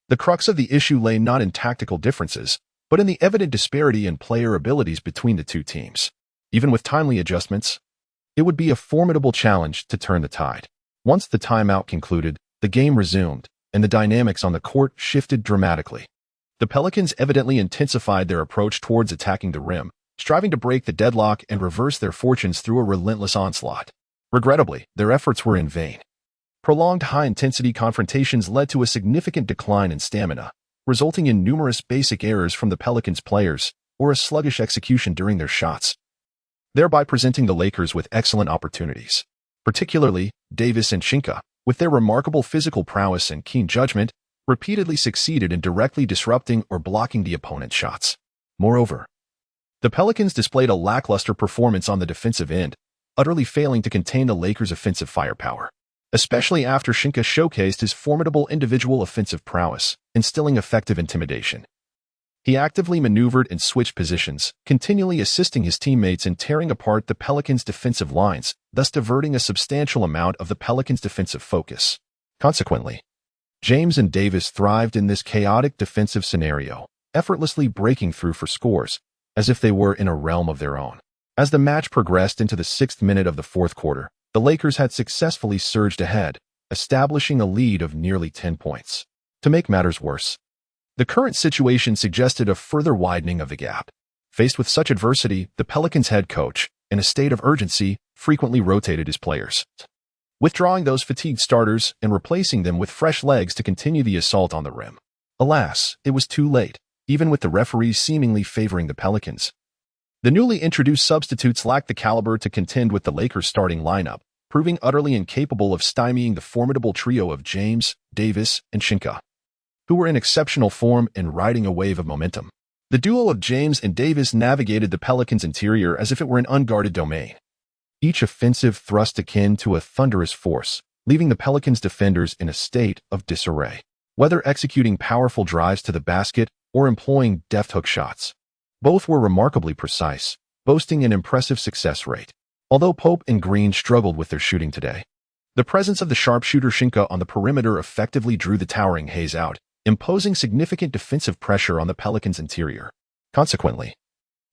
the crux of the issue lay not in tactical differences, but in the evident disparity in player abilities between the two teams. Even with timely adjustments, it would be a formidable challenge to turn the tide. Once the timeout concluded, the game resumed, and the dynamics on the court shifted dramatically. The Pelicans evidently intensified their approach towards attacking the rim, striving to break the deadlock and reverse their fortunes through a relentless onslaught. Regrettably, their efforts were in vain. Prolonged high-intensity confrontations led to a significant decline in stamina, resulting in numerous basic errors from the Pelicans players or a sluggish execution during their shots. thereby presenting the Lakers with excellent opportunities. Particularly, Davis and Sheng Ke, with their remarkable physical prowess and keen judgment, repeatedly succeeded in directly disrupting or blocking the opponent's shots. Moreover, the Pelicans displayed a lackluster performance on the defensive end, utterly failing to contain the Lakers' offensive firepower, especially after Sheng Ke showcased his formidable individual offensive prowess, instilling effective intimidation. He actively maneuvered and switched positions, continually assisting his teammates in tearing apart the Pelicans' defensive lines, thus diverting a substantial amount of the Pelicans' defensive focus. Consequently, James and Davis thrived in this chaotic defensive scenario, effortlessly breaking through for scores, as if they were in a realm of their own. As the match progressed into the 6th minute of the 4th quarter, the Lakers had successfully surged ahead, establishing a lead of nearly 10 points. To make matters worse, the current situation suggested a further widening of the gap. Faced with such adversity, the Pelicans head coach, in a state of urgency, frequently rotated his players, withdrawing those fatigued starters and replacing them with fresh legs to continue the assault on the rim. Alas, it was too late, even with the referees seemingly favoring the Pelicans. The newly introduced substitutes lacked the caliber to contend with the Lakers' starting lineup, proving utterly incapable of stymieing the formidable trio of James, Davis, and Sheng Ke, who were in exceptional form and riding a wave of momentum. The duo of James and Davis navigated the Pelicans' interior as if it were an unguarded domain, each offensive thrust akin to a thunderous force, leaving the Pelicans' defenders in a state of disarray. Whether executing powerful drives to the basket or employing deft hook shots, both were remarkably precise, boasting an impressive success rate. Although Pope and Green struggled with their shooting today, the presence of the sharpshooter Sheng Ke on the perimeter effectively drew the towering Hayes out, imposing significant defensive pressure on the Pelicans' interior. Consequently,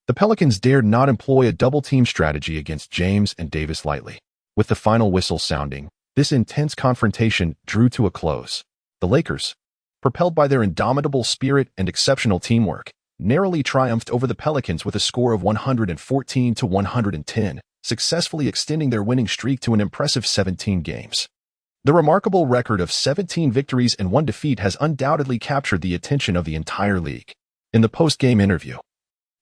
the Pelicans dared not employ a double-team strategy against James and Davis lightly. With the final whistle sounding, this intense confrontation drew to a close. The Lakers, propelled by their indomitable spirit and exceptional teamwork, narrowly triumphed over the Pelicans with a score of 114-110, successfully extending their winning streak to an impressive 17 games. The remarkable record of 17 victories and 1 defeat has undoubtedly captured the attention of the entire league. In the post-game interview,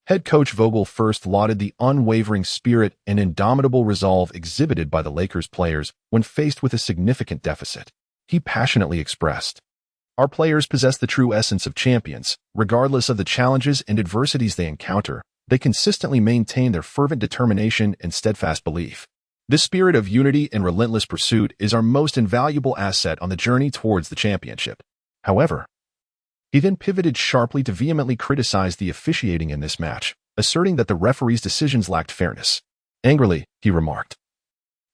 head coach Vogel first lauded the unwavering spirit and indomitable resolve exhibited by the Lakers players when faced with a significant deficit. He passionately expressed, "Our players possess the true essence of champions. Regardless of the challenges and adversities they encounter, they consistently maintain their fervent determination and steadfast belief. This spirit of unity and relentless pursuit is our most invaluable asset on the journey towards the championship." However, he then pivoted sharply to vehemently criticize the officiating in this match, asserting that the referee's decisions lacked fairness. Angrily, he remarked,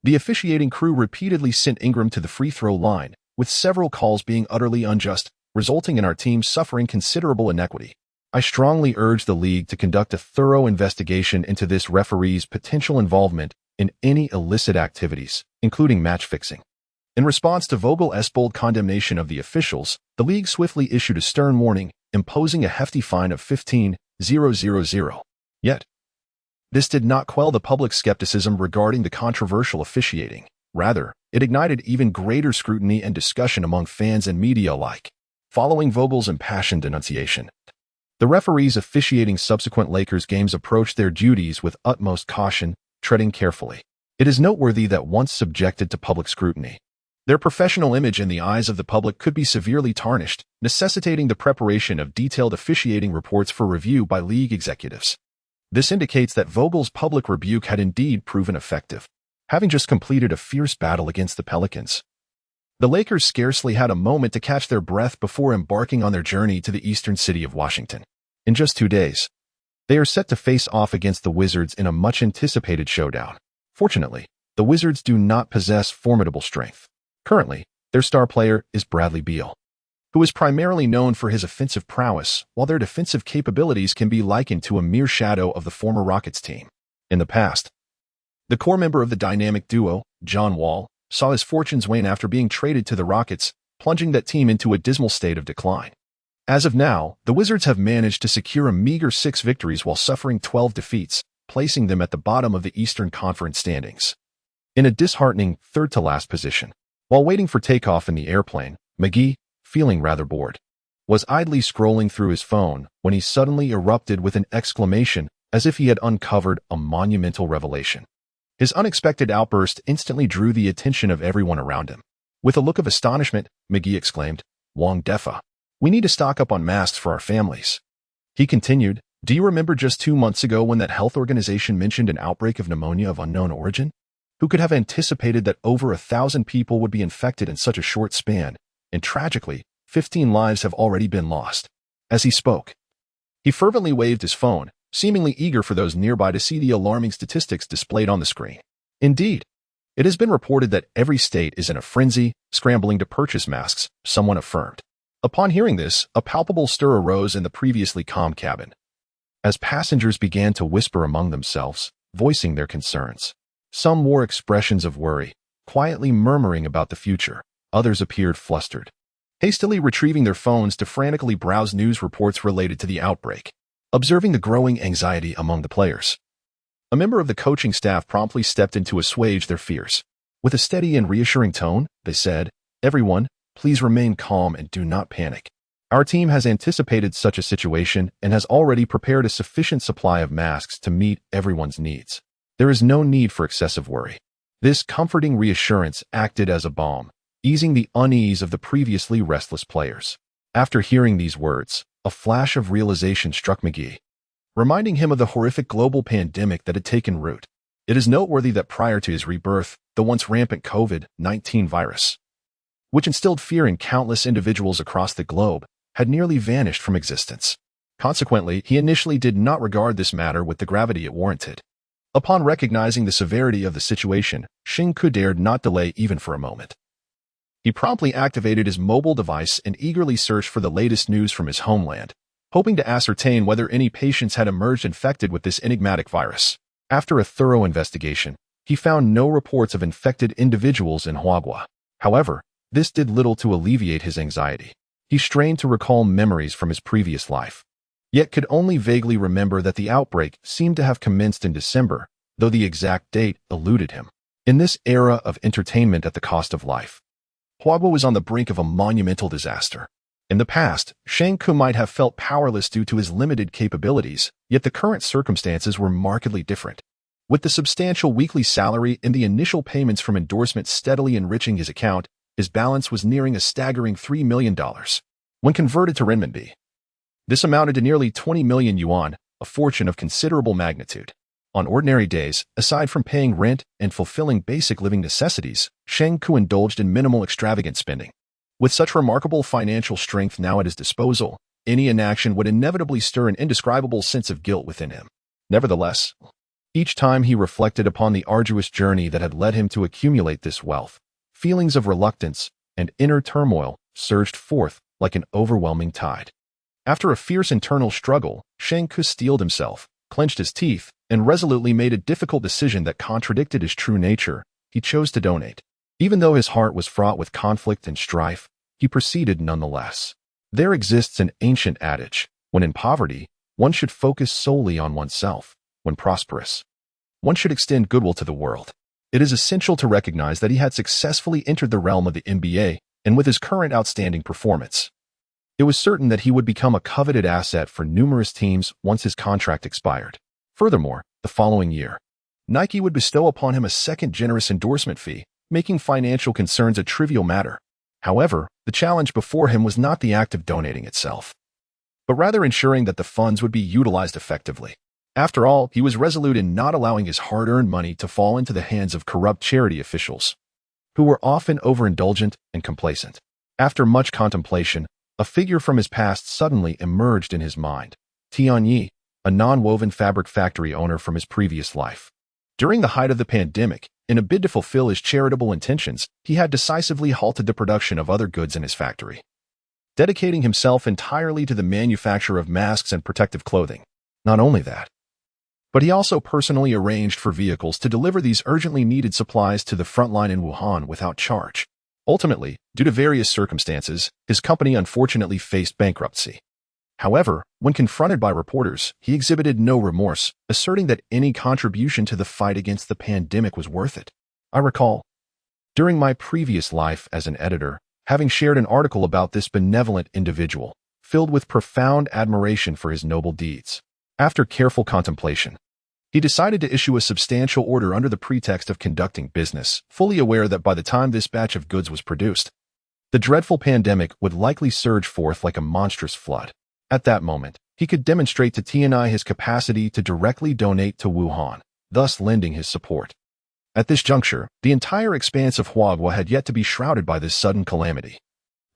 "The officiating crew repeatedly sent Ingram to the free throw line, with several calls being utterly unjust, resulting in our team suffering considerable inequity. I strongly urge the league to conduct a thorough investigation into this referee's potential involvement in any illicit activities, including match fixing." In response to Vogel's bold condemnation of the officials, the league swiftly issued a stern warning, imposing a hefty fine of $15,000. Yet, this did not quell the public skepticism regarding the controversial officiating. Rather, it ignited even greater scrutiny and discussion among fans and media alike. Following Vogel's impassioned denunciation, the referees officiating subsequent Lakers games approached their duties with utmost caution, treading carefully. It is noteworthy that once subjected to public scrutiny, their professional image in the eyes of the public could be severely tarnished, necessitating the preparation of detailed officiating reports for review by league executives. This indicates that Vogel's public rebuke had indeed proven effective. Having just completed a fierce battle against the Pelicans, the Lakers scarcely had a moment to catch their breath before embarking on their journey to the eastern city of Washington. In just 2 days, they are set to face off against the Wizards in a much-anticipated showdown. Fortunately, the Wizards do not possess formidable strength. Currently, their star player is Bradley Beal, who is primarily known for his offensive prowess, while their defensive capabilities can be likened to a mere shadow of the former Rockets team. In the past, the core member of the dynamic duo, John Wall, saw his fortunes wane after being traded to the Rockets, plunging that team into a dismal state of decline. As of now, the Wizards have managed to secure a meager 6 victories while suffering 12 defeats, placing them at the bottom of the Eastern Conference standings, in a disheartening third-to-last position. While waiting for takeoff in the airplane, McGee, feeling rather bored, was idly scrolling through his phone when he suddenly erupted with an exclamation, as if he had uncovered a monumental revelation. His unexpected outburst instantly drew the attention of everyone around him. With a look of astonishment, McGee exclaimed, "Wong Defa. We need to stock up on masks for our families." He continued, "Do you remember just 2 months ago when that health organization mentioned an outbreak of pneumonia of unknown origin? Who could have anticipated that over 1,000 people would be infected in such a short span? And tragically, 15 lives have already been lost." As he spoke, he fervently waved his phone, seemingly eager for those nearby to see the alarming statistics displayed on the screen. Indeed, it has been reported that every state is in a frenzy, scrambling to purchase masks, someone affirmed. Upon hearing this, a palpable stir arose in the previously calm cabin, as passengers began to whisper among themselves, voicing their concerns. Some wore expressions of worry, quietly murmuring about the future. Others appeared flustered, hastily retrieving their phones to frantically browse news reports related to the outbreak. Observing the growing anxiety among the players, a member of the coaching staff promptly stepped in to assuage their fears. With a steady and reassuring tone, they said, "Everyone, please remain calm and do not panic. Our team has anticipated such a situation and has already prepared a sufficient supply of masks to meet everyone's needs. There is no need for excessive worry." This comforting reassurance acted as a balm, easing the unease of the previously restless players. After hearing these words, a flash of realization struck McGee, reminding him of the horrific global pandemic that had taken root. It is noteworthy that prior to his rebirth, the once rampant COVID-19 virus, which instilled fear in countless individuals across the globe, had nearly vanished from existence. Consequently, he initially did not regard this matter with the gravity it warranted. Upon recognizing the severity of the situation, Sheng Ke dared not delay even for a moment. He promptly activated his mobile device and eagerly searched for the latest news from his homeland, hoping to ascertain whether any patients had emerged infected with this enigmatic virus. After a thorough investigation, he found no reports of infected individuals in Huagua. However, this did little to alleviate his anxiety. He strained to recall memories from his previous life, yet could only vaguely remember that the outbreak seemed to have commenced in December, though the exact date eluded him. In this era of entertainment at the cost of life, Huagua was on the brink of a monumental disaster. In the past, Sheng Ke might have felt powerless due to his limited capabilities, yet the current circumstances were markedly different. With the substantial weekly salary and the initial payments from endorsements steadily enriching his account, his balance was nearing a staggering $3 million. When converted to renminbi, this amounted to nearly 20 million yuan, a fortune of considerable magnitude. On ordinary days, aside from paying rent and fulfilling basic living necessities, Sheng Ke indulged in minimal extravagant spending. With such remarkable financial strength now at his disposal, any inaction would inevitably stir an indescribable sense of guilt within him. Nevertheless, each time he reflected upon the arduous journey that had led him to accumulate this wealth, feelings of reluctance and inner turmoil surged forth like an overwhelming tide. After a fierce internal struggle, Sheng Ke steeled himself, clenched his teeth, and resolutely made a difficult decision that contradicted his true nature. He chose to donate. Even though his heart was fraught with conflict and strife, he proceeded nonetheless. There exists an ancient adage: when in poverty, one should focus solely on oneself. When prosperous, one should extend goodwill to the world. It is essential to recognize that he had successfully entered the realm of the NBA, and with his current outstanding performance, it was certain that he would become a coveted asset for numerous teams once his contract expired. Furthermore, the following year, Nike would bestow upon him a second generous endorsement fee, making financial concerns a trivial matter. However, the challenge before him was not the act of donating itself, but rather ensuring that the funds would be utilized effectively. After all, he was resolute in not allowing his hard-earned money to fall into the hands of corrupt charity officials, who were often overindulgent and complacent. After much contemplation, a figure from his past suddenly emerged in his mind: Tianyi, a non-woven fabric factory owner from his previous life. During the height of the pandemic, in a bid to fulfill his charitable intentions, he had decisively halted the production of other goods in his factory, dedicating himself entirely to the manufacture of masks and protective clothing. Not only that, but he also personally arranged for vehicles to deliver these urgently needed supplies to the front line in Wuhan without charge. Ultimately, due to various circumstances, his company unfortunately faced bankruptcy. However, when confronted by reporters, he exhibited no remorse, asserting that any contribution to the fight against the pandemic was worth it. I recall, during my previous life as an editor, having shared an article about this benevolent individual, filled with profound admiration for his noble deeds. After careful contemplation, he decided to issue a substantial order under the pretext of conducting business, fully aware that by the time this batch of goods was produced, the dreadful pandemic would likely surge forth like a monstrous flood. At that moment, he could demonstrate to TNI his capacity to directly donate to Wuhan, thus lending his support. At this juncture, the entire expanse of Huagua had yet to be shrouded by this sudden calamity.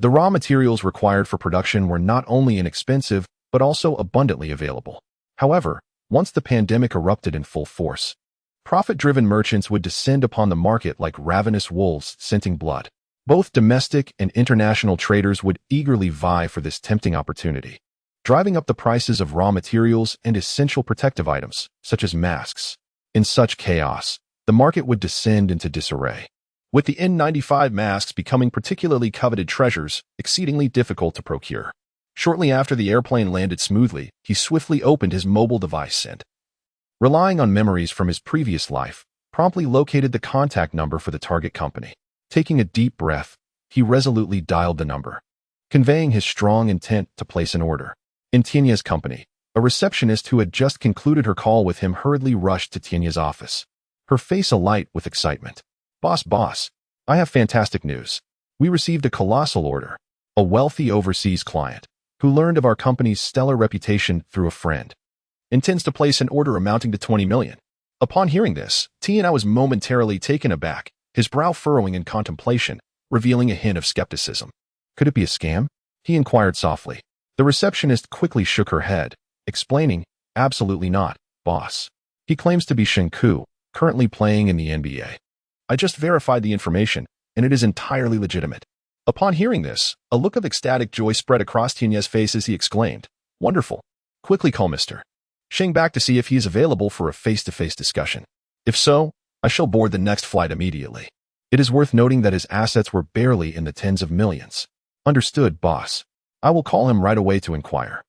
The raw materials required for production were not only inexpensive, but also abundantly available. However, once the pandemic erupted in full force, profit-driven merchants would descend upon the market like ravenous wolves scenting blood. Both domestic and international traders would eagerly vie for this tempting opportunity, driving up the prices of raw materials and essential protective items, such as masks. In such chaos, the market would descend into disarray, with the N95 masks becoming particularly coveted treasures, exceedingly difficult to procure. Shortly after the airplane landed smoothly, he swiftly opened his mobile device and, relying on memories from his previous life, promptly located the contact number for the target company. Taking a deep breath, he resolutely dialed the number, conveying his strong intent to place an order. In Tienya's company, a receptionist who had just concluded her call with him hurriedly rushed to Tienya's office, her face alight with excitement. Boss, I have fantastic news. We received a colossal order. A wealthy overseas client, who learned of our company's stellar reputation through a friend, intends to place an order amounting to 20 million. Upon hearing this, Tianya was momentarily taken aback, his brow furrowing in contemplation, revealing a hint of skepticism. Could it be a scam? He inquired softly. The receptionist quickly shook her head, explaining, absolutely not, boss. He claims to be Sheng Ke, currently playing in the NBA. I just verified the information, and it is entirely legitimate. Upon hearing this, a look of ecstatic joy spread across Tienya's face as he exclaimed, wonderful. Quickly call Mr. Sheng back to see if he is available for a face-to-face discussion. If so, I shall board the next flight immediately. It is worth noting that his assets were barely in the tens of millions. Understood, boss. I will call him right away to inquire.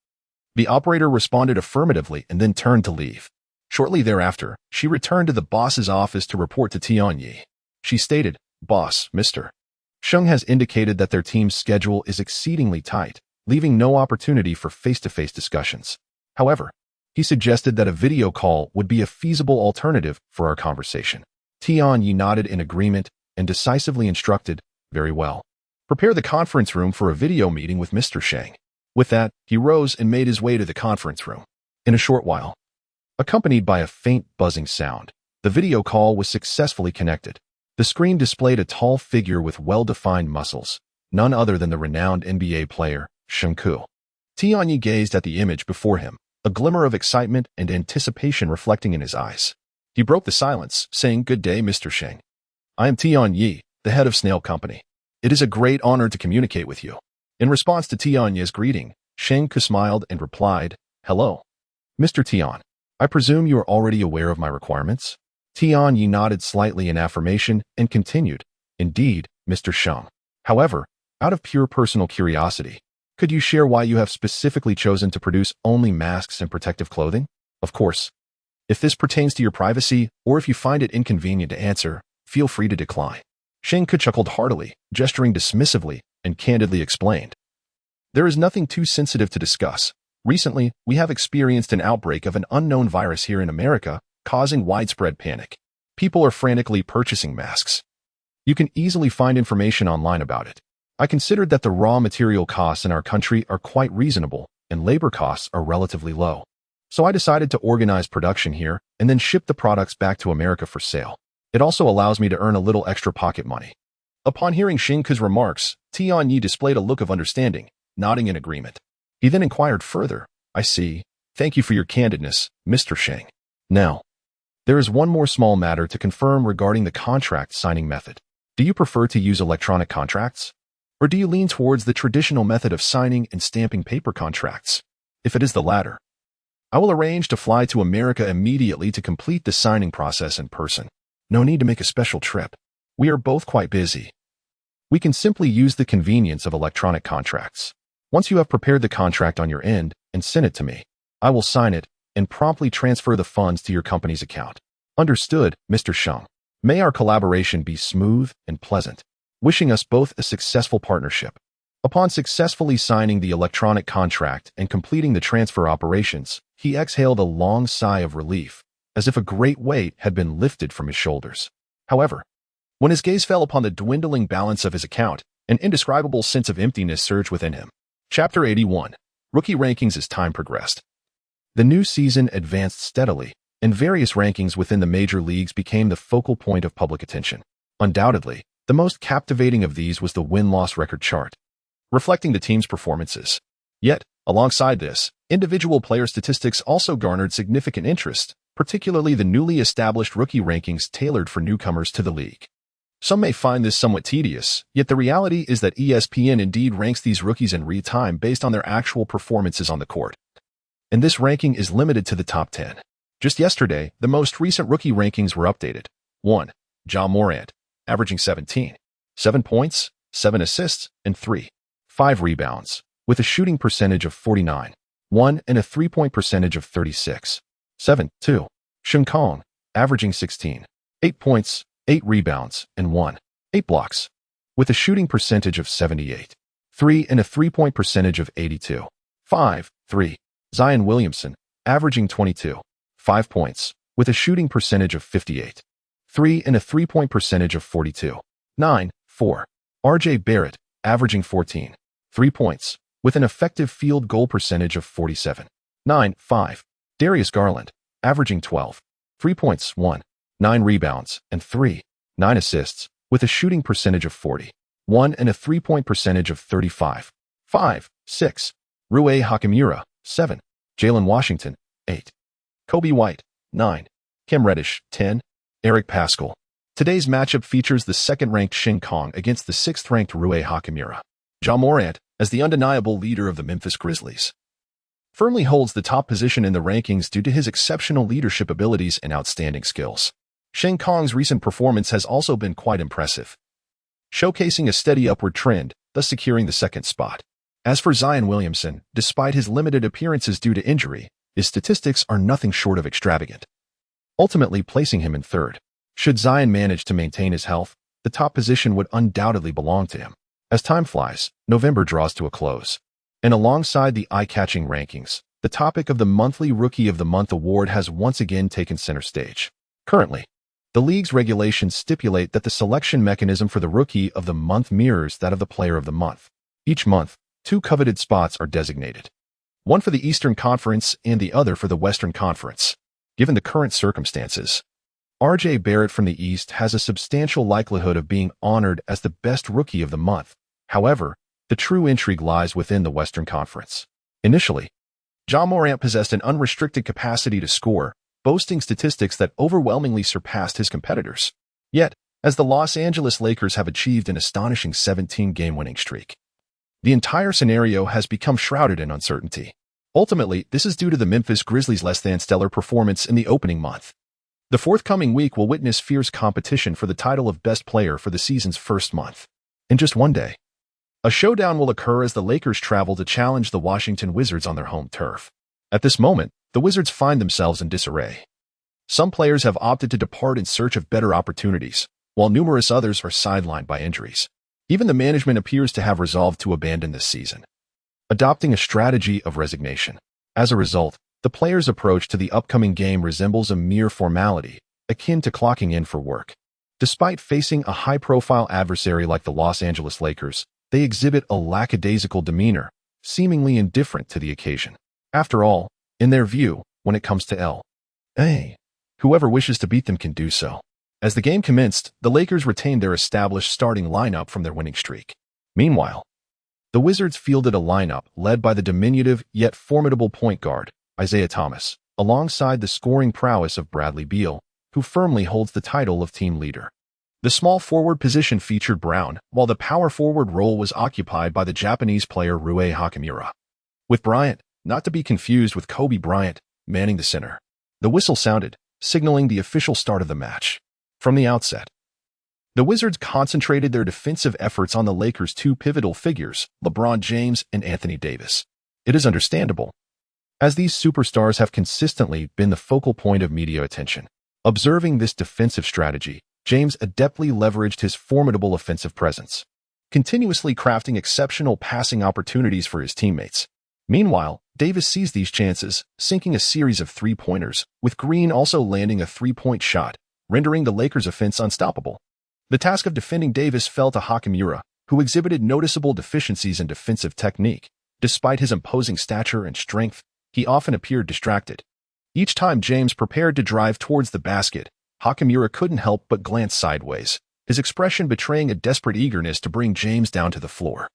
The operator responded affirmatively and then turned to leave. Shortly thereafter, she returned to the boss's office to report to Tianya. She stated, Boss, Mr. Sheng has indicated that their team's schedule is exceedingly tight, leaving no opportunity for face-to-face discussions. However, he suggested that a video call would be a feasible alternative for our conversation. Tianya nodded in agreement and decisively instructed, very well. Prepare the conference room for a video meeting with Mr. Sheng. With that, he rose and made his way to the conference room. In a short while, accompanied by a faint buzzing sound, the video call was successfully connected. The screen displayed a tall figure with well-defined muscles, none other than the renowned NBA player, Sheng Ke. Tianya gazed at the image before him, a glimmer of excitement and anticipation reflecting in his eyes. He broke the silence, saying, Good day, Mr. Sheng. I am Tianya, the head of Snail Company. It is a great honor to communicate with you. In response to Tianya's greeting, Sheng Ke smiled and replied, Hello. Mr. Tian, I presume you are already aware of my requirements? Tianya nodded slightly in affirmation and continued, Indeed, Mr. Sheng. However, out of pure personal curiosity, could you share why you have specifically chosen to produce only masks and protective clothing? Of course. If this pertains to your privacy, or if you find it inconvenient to answer, feel free to decline. Sheng Ke chuckled heartily, gesturing dismissively, and candidly explained. There is nothing too sensitive to discuss. Recently, we have experienced an outbreak of an unknown virus here in America, causing widespread panic. People are frantically purchasing masks. You can easily find information online about it. I considered that the raw material costs in our country are quite reasonable, and labor costs are relatively low. So I decided to organize production here and then ship the products back to America for sale. It also allows me to earn a little extra pocket money. Upon hearing Sheng Ke's remarks, Tianya displayed a look of understanding, nodding in agreement. He then inquired further, I see. Thank you for your candidness, Mr. Sheng. Now, there is one more small matter to confirm regarding the contract signing method. Do you prefer to use electronic contracts? Or do you lean towards the traditional method of signing and stamping paper contracts? If it is the latter, I will arrange to fly to America immediately to complete the signing process in person. No need to make a special trip. We are both quite busy. We can simply use the convenience of electronic contracts. Once you have prepared the contract on your end and sent it to me, I will sign it and promptly transfer the funds to your company's account. Understood, Mr. Sheng. May our collaboration be smooth and pleasant. Wishing us both a successful partnership. Upon successfully signing the electronic contract and completing the transfer operations, he exhaled a long sigh of relief, as if a great weight had been lifted from his shoulders. However, when his gaze fell upon the dwindling balance of his account, an indescribable sense of emptiness surged within him. Chapter 81. Rookie Rankings. As time progressed, the new season advanced steadily, and various rankings within the major leagues became the focal point of public attention. Undoubtedly, the most captivating of these was the win-loss record chart, reflecting the team's performances. Yet, alongside this, individual player statistics also garnered significant interest, particularly the newly established rookie rankings tailored for newcomers to the league. Some may find this somewhat tedious, yet the reality is that ESPN indeed ranks these rookies in real time based on their actual performances on the court. And this ranking is limited to the top 10. Just yesterday, the most recent rookie rankings were updated. 1. Ja Morant, averaging 17. 7 points, 7 assists, and 5 rebounds, with a shooting percentage of 49. 1 and a three-point percentage of 36. 7. 2. Sheng Ke, averaging 16. 8 points, 8 rebounds, and 8 blocks, with a shooting percentage of 78. 3 and a three-point percentage of 82. 5. 3. Zion Williamson, averaging 22. 5 points, with a shooting percentage of 58. 3 and a three-point percentage of 42. 9. 4. RJ Barrett, averaging 14. 3 points, with an effective field goal percentage of 47. 9. 5. Darius Garland, averaging 12. 3 points, 9 rebounds, and 9 assists, with a shooting percentage of 40. 1 and a three-point percentage of 35. 5. 6. Rui Hachimura, 7. Jalen Washington, 8. Kobe White, 9. Cam Reddish, 10. Eric Paschall. Today's matchup features the second-ranked Sheng Ke against the sixth-ranked Rui Hachimura. Ja Morant, as the undeniable leader of the Memphis Grizzlies, firmly holds the top position in the rankings due to his exceptional leadership abilities and outstanding skills. Sheng Ke's recent performance has also been quite impressive, showcasing a steady upward trend, thus securing the second spot. As for Zion Williamson, despite his limited appearances due to injury, his statistics are nothing short of extravagant, ultimately placing him in third. Should Zion manage to maintain his health, the top position would undoubtedly belong to him. As time flies, November draws to a close, and alongside the eye-catching rankings, the topic of the monthly Rookie of the Month award has once again taken center stage. Currently, the league's regulations stipulate that the selection mechanism for the Rookie of the Month mirrors that of the Player of the Month. Each month, 2 coveted spots are designated, one for the Eastern Conference and the other for the Western Conference. Given the current circumstances, RJ Barrett from the East has a substantial likelihood of being honored as the best Rookie of the Month. However, the true intrigue lies within the Western Conference. Initially, Ja Morant possessed an unrestricted capacity to score, boasting statistics that overwhelmingly surpassed his competitors. Yet, as the Los Angeles Lakers have achieved an astonishing 17-game winning streak, the entire scenario has become shrouded in uncertainty. Ultimately, this is due to the Memphis Grizzlies' less-than-stellar performance in the opening month. The forthcoming week will witness fierce competition for the title of best player for the season's first month. In just one day, a showdown will occur as the Lakers travel to challenge the Washington Wizards on their home turf. At this moment, the Wizards find themselves in disarray. Some players have opted to depart in search of better opportunities, while numerous others are sidelined by injuries. Even the management appears to have resolved to abandon this season, adopting a strategy of resignation. As a result, the players' approach to the upcoming game resembles a mere formality, akin to clocking in for work. Despite facing a high-profile adversary like the Los Angeles Lakers, they exhibit a lackadaisical demeanor, seemingly indifferent to the occasion. After all, in their view, when it comes to L.A., whoever wishes to beat them can do so. As the game commenced, the Lakers retained their established starting lineup from their winning streak. Meanwhile, the Wizards fielded a lineup led by the diminutive yet formidable point guard, Isaiah Thomas, alongside the scoring prowess of Bradley Beal, who firmly holds the title of team leader. The small forward position featured Brown, while the power forward role was occupied by the Japanese player Rui Hachimura, with Bryant, not to be confused with Kobe Bryant, manning the center. The whistle sounded, signaling the official start of the match. From the outset, the Wizards concentrated their defensive efforts on the Lakers' 2 pivotal figures, LeBron James and Anthony Davis. It is understandable, as these superstars have consistently been the focal point of media attention. Observing this defensive strategy, James adeptly leveraged his formidable offensive presence, continuously crafting exceptional passing opportunities for his teammates. Meanwhile, Davis seized these chances, sinking a series of three-pointers, with Green also landing a three-point shot, rendering the Lakers' offense unstoppable. The task of defending Davis fell to Hachimura, who exhibited noticeable deficiencies in defensive technique. Despite his imposing stature and strength, he often appeared distracted. Each time James prepared to drive towards the basket, Hachimura couldn't help but glance sideways, his expression betraying a desperate eagerness to bring James down to the floor.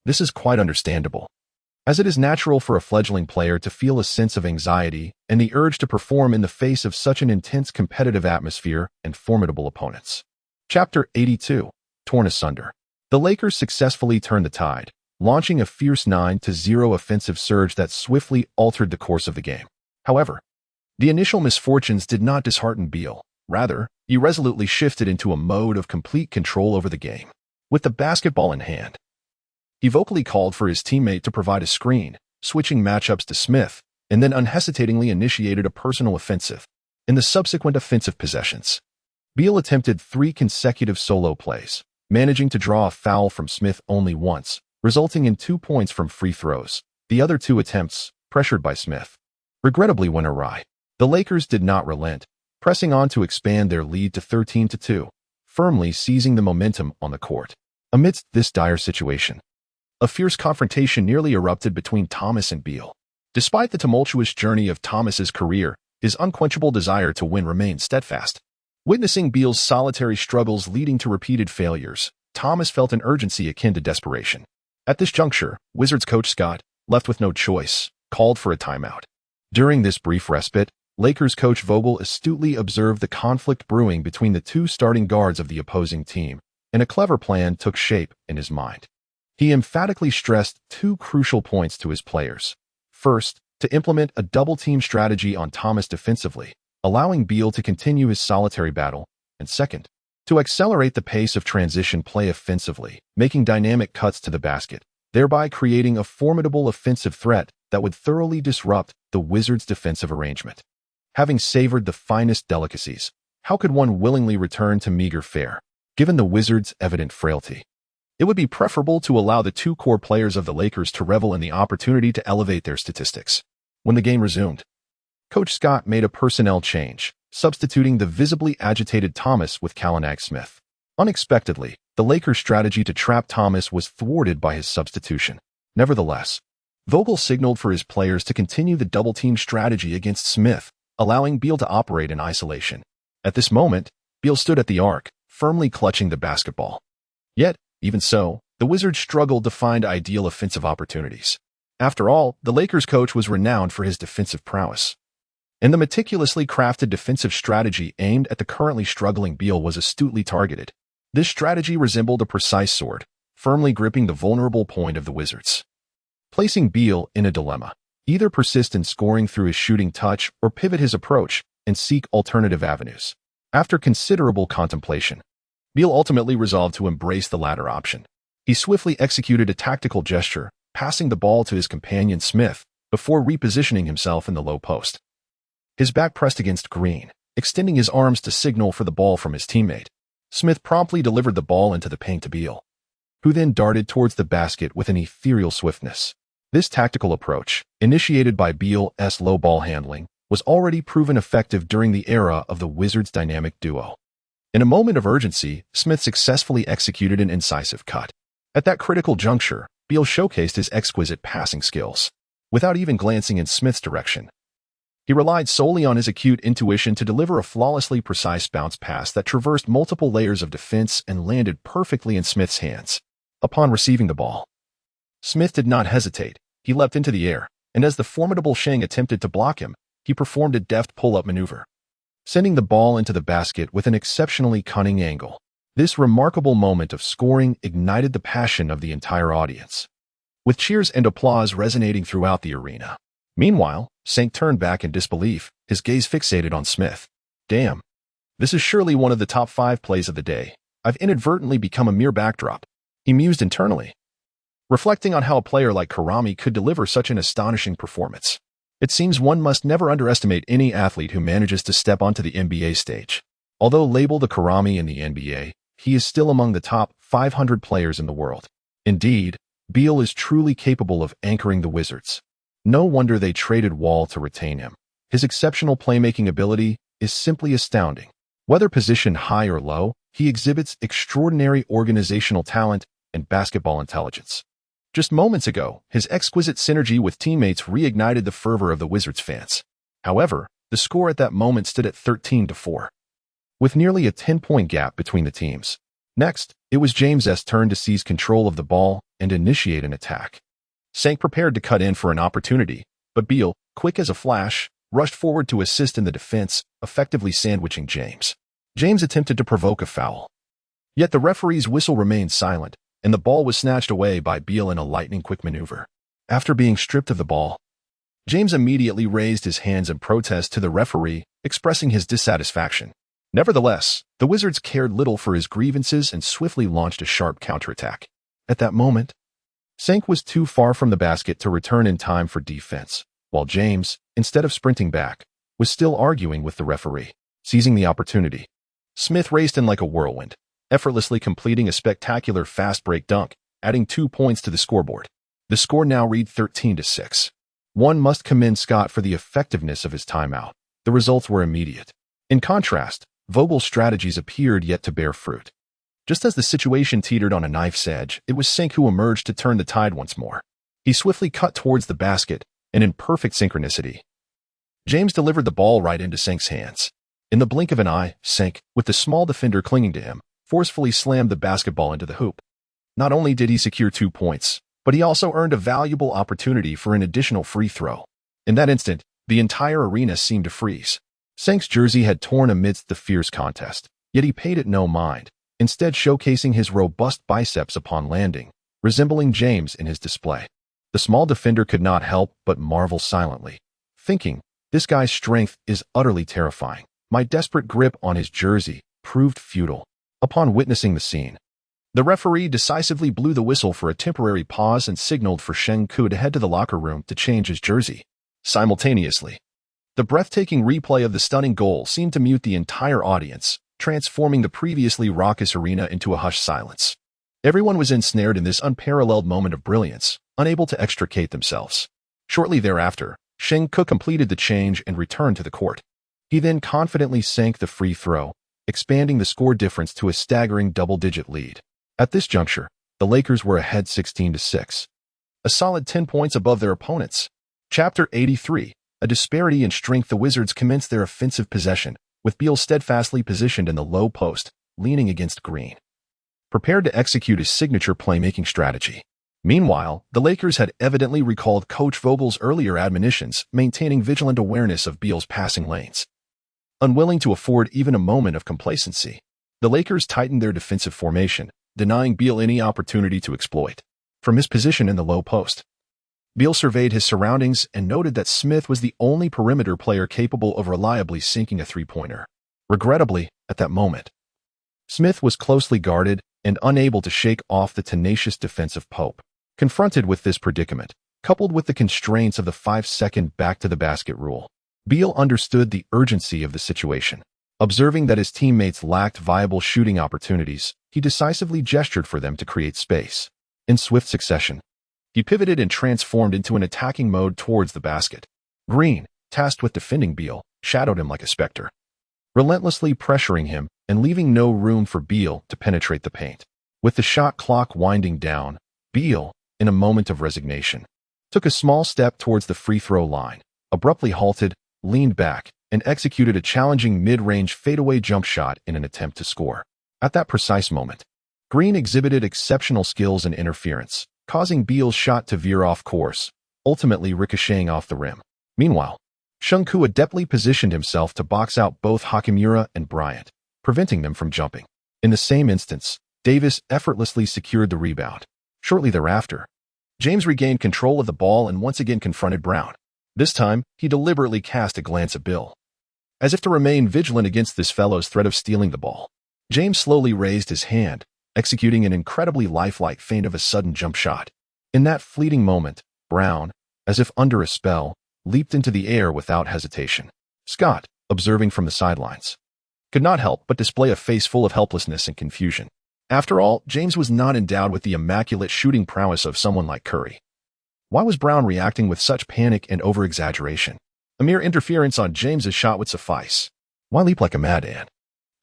This is quite understandable, as it is natural for a fledgling player to feel a sense of anxiety and the urge to perform in the face of such an intense competitive atmosphere and formidable opponents. Chapter 82. Torn Asunder. The Lakers successfully turned the tide, launching a fierce 9-0 offensive surge that swiftly altered the course of the game. However, the initial misfortunes did not dishearten Beal. Rather, he resolutely shifted into a mode of complete control over the game. With the basketball in hand, he vocally called for his teammate to provide a screen, switching matchups to Smith, and then unhesitatingly initiated a personal offensive. In the subsequent offensive possessions, Beal attempted 3 consecutive solo plays, managing to draw a foul from Smith only once, resulting in 2 points from free throws. The other 2 attempts, pressured by Smith, regrettably went awry. The Lakers did not relent, pressing on to expand their lead to 13-2, firmly seizing the momentum on the court. Amidst this dire situation, a fierce confrontation nearly erupted between Thomas and Beal. Despite the tumultuous journey of Thomas's career, his unquenchable desire to win remained steadfast. Witnessing Beal's solitary struggles leading to repeated failures, Thomas felt an urgency akin to desperation. At this juncture, Wizards coach Scott, left with no choice, called for a timeout. During this brief respite, Lakers coach Vogel astutely observed the conflict brewing between the 2 starting guards of the opposing team, and a clever plan took shape in his mind. He emphatically stressed 2 crucial points to his players. First, to implement a double-team strategy on Thomas defensively, allowing Beal to continue his solitary battle, and second, to accelerate the pace of transition play offensively, making dynamic cuts to the basket, thereby creating a formidable offensive threat that would thoroughly disrupt the Wizards' defensive arrangement. Having savored the finest delicacies, how could one willingly return to meager fare, given the Wizards' evident frailty? It would be preferable to allow the 2 core players of the Lakers to revel in the opportunity to elevate their statistics. When the game resumed, Coach Scott made a personnel change, substituting the visibly agitated Thomas with Kalanag Smith. Unexpectedly, the Lakers' strategy to trap Thomas was thwarted by his substitution. Nevertheless, Vogel signaled for his players to continue the double-team strategy against Smith, allowing Beal to operate in isolation. At this moment, Beal stood at the arc, firmly clutching the basketball. Yet, even so, the Wizards struggled to find ideal offensive opportunities. After all, the Lakers coach was renowned for his defensive prowess, and the meticulously crafted defensive strategy aimed at the currently struggling Beal was astutely targeted. This strategy resembled a precise sword, firmly gripping the vulnerable point of the Wizards, placing Beal in a dilemma. Either persist in scoring through his shooting touch or pivot his approach and seek alternative avenues. After considerable contemplation, Beal ultimately resolved to embrace the latter option. He swiftly executed a tactical gesture, passing the ball to his companion Smith before repositioning himself in the low post. His back pressed against Green, extending his arms to signal for the ball from his teammate. Smith promptly delivered the ball into the paint to Beal, who then darted towards the basket with an ethereal swiftness. This tactical approach, initiated by Beal's low ball handling, was already proven effective during the era of the Wizards' dynamic duo. In a moment of urgency, Smith successfully executed an incisive cut. At that critical juncture, Beal showcased his exquisite passing skills. Without even glancing in Smith's direction, he relied solely on his acute intuition to deliver a flawlessly precise bounce pass that traversed multiple layers of defense and landed perfectly in Smith's hands. Upon receiving the ball, Smith did not hesitate. He leapt into the air, and as the formidable Sheng attempted to block him, he performed a deft pull-up maneuver, sending the ball into the basket with an exceptionally cunning angle. This remarkable moment of scoring ignited the passion of the entire audience, with cheers and applause resonating throughout the arena. Meanwhile, Sheng turned back in disbelief, his gaze fixated on Smith. Damn. This is surely one of the top 5 plays of the day. I've inadvertently become a mere backdrop, he mused internally, reflecting on how a player like Karami could deliver such an astonishing performance. It seems one must never underestimate any athlete who manages to step onto the NBA stage. Although labeled a Karami in the NBA, he is still among the top 500 players in the world. Indeed, Beal is truly capable of anchoring the Wizards. No wonder they traded Wall to retain him. His exceptional playmaking ability is simply astounding. Whether positioned high or low, he exhibits extraordinary organizational talent and basketball intelligence. Just moments ago, his exquisite synergy with teammates reignited the fervor of the Wizards fans. However, the score at that moment stood at 13-4, with nearly a 10-point gap between the teams. Next, it was James's turn to seize control of the ball and initiate an attack. Sheng prepared to cut in for an opportunity, but Beal, quick as a flash, rushed forward to assist in the defense, effectively sandwiching James. James attempted to provoke a foul. Yet the referee's whistle remained silent, and the ball was snatched away by Beal in a lightning-quick maneuver. After being stripped of the ball, James immediately raised his hands in protest to the referee, expressing his dissatisfaction. Nevertheless, the Wizards cared little for his grievances and swiftly launched a sharp counterattack. At that moment, Sheng was too far from the basket to return in time for defense, while James, instead of sprinting back, was still arguing with the referee. Seizing the opportunity, Smith raced in like a whirlwind, effortlessly completing a spectacular fast-break dunk, adding 2 points to the scoreboard. The score now read 13-6. One must commend Scott for the effectiveness of his timeout. The results were immediate. In contrast, Vogel's strategies appeared yet to bear fruit. Just as the situation teetered on a knife's edge, it was Sheng who emerged to turn the tide once more. He swiftly cut towards the basket, and in perfect synchronicity, James delivered the ball right into Sheng's hands. In the blink of an eye, Sheng, with the small defender clinging to him, forcefully slammed the basketball into the hoop. Not only did he secure 2 points, but he also earned a valuable opportunity for an additional free throw. In that instant, the entire arena seemed to freeze. Sheng's jersey had torn amidst the fierce contest, yet he paid it no mind, instead showcasing his robust biceps upon landing, resembling James in his display. The small defender could not help but marvel silently, thinking, "This guy's strength is utterly terrifying." My desperate grip on his jersey proved futile. Upon witnessing the scene, the referee decisively blew the whistle for a temporary pause and signaled for Sheng Ke to head to the locker room to change his jersey. Simultaneously, the breathtaking replay of the stunning goal seemed to mute the entire audience, transforming the previously raucous arena into a hushed silence. Everyone was ensnared in this unparalleled moment of brilliance, unable to extricate themselves. Shortly thereafter, Sheng Ke completed the change and returned to the court. He then confidently sank the free throw, expanding the score difference to a staggering double-digit lead. At this juncture, the Lakers were ahead 16-6, a solid 10 points above their opponents. Chapter 83, a disparity in strength. The Wizards commenced their offensive possession, with Beal steadfastly positioned in the low post, leaning against Green, prepared to execute his signature playmaking strategy. Meanwhile, the Lakers had evidently recalled Coach Vogel's earlier admonitions, maintaining vigilant awareness of Beal's passing lanes. Unwilling to afford even a moment of complacency, the Lakers tightened their defensive formation, denying Beal any opportunity to exploit. From his position in the low post, Beal surveyed his surroundings and noted that Smith was the only perimeter player capable of reliably sinking a three-pointer. Regrettably, at that moment, Smith was closely guarded and unable to shake off the tenacious defense of Pope. Confronted with this predicament, coupled with the constraints of the 5-second back-to-the-basket rule, Beal understood the urgency of the situation. Observing that his teammates lacked viable shooting opportunities, he decisively gestured for them to create space. In swift succession, he pivoted and transformed into an attacking mode towards the basket. Green, tasked with defending Beal, shadowed him like a specter, relentlessly pressuring him and leaving no room for Beal to penetrate the paint. With the shot clock winding down, Beal, in a moment of resignation, took a small step towards the free throw line, abruptly halted, leaned back, and executed a challenging mid-range fadeaway jump shot in an attempt to score. At that precise moment, Green exhibited exceptional skills and interference, causing Beal's shot to veer off course, ultimately ricocheting off the rim. Meanwhile, Sheng Ke adeptly positioned himself to box out both Hachimura and Bryant, preventing them from jumping. In the same instance, Davis effortlessly secured the rebound. Shortly thereafter, James regained control of the ball and once again confronted Brown. This time, he deliberately cast a glance at Beal, as if to remain vigilant against this fellow's threat of stealing the ball. James slowly raised his hand, executing an incredibly lifelike feint of a sudden jump shot. In that fleeting moment, Brown, as if under a spell, leaped into the air without hesitation. Scott, observing from the sidelines, could not help but display a face full of helplessness and confusion. After all, James was not endowed with the immaculate shooting prowess of someone like Curry. Why was Brown reacting with such panic and over-exaggeration? A mere interference on James's shot would suffice. Why leap like a madman?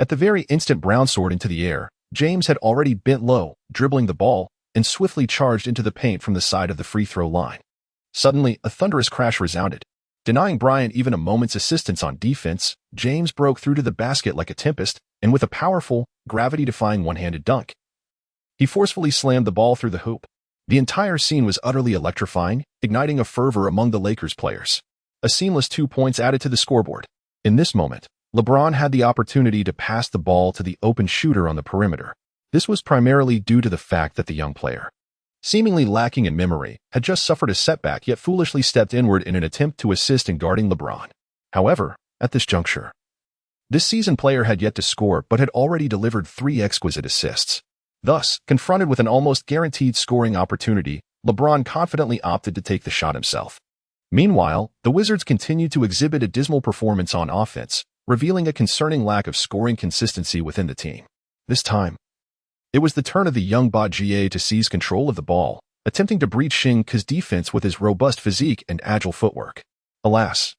At the very instant Brown soared into the air, James had already bent low, dribbling the ball, and swiftly charged into the paint from the side of the free throw line. Suddenly, a thunderous crash resounded. Denying Bryant even a moment's assistance on defense, James broke through to the basket like a tempest, and with a powerful, gravity-defying one-handed dunk, he forcefully slammed the ball through the hoop. The entire scene was utterly electrifying, igniting a fervor among the Lakers players. A seamless 2 points added to the scoreboard. In this moment, LeBron had the opportunity to pass the ball to the open shooter on the perimeter. This was primarily due to the fact that the young player, seemingly lacking in memory, had just suffered a setback yet foolishly stepped inward in an attempt to assist in guarding LeBron. However, at this juncture, this seasoned player had yet to score but had already delivered 3 exquisite assists. Thus, confronted with an almost guaranteed scoring opportunity, LeBron confidently opted to take the shot himself. Meanwhile, the Wizards continued to exhibit a dismal performance on offense, revealing a concerning lack of scoring consistency within the team. This time, it was the turn of the young Ba-Jie to seize control of the ball, attempting to breach Sheng Ke's defense with his robust physique and agile footwork. Alas,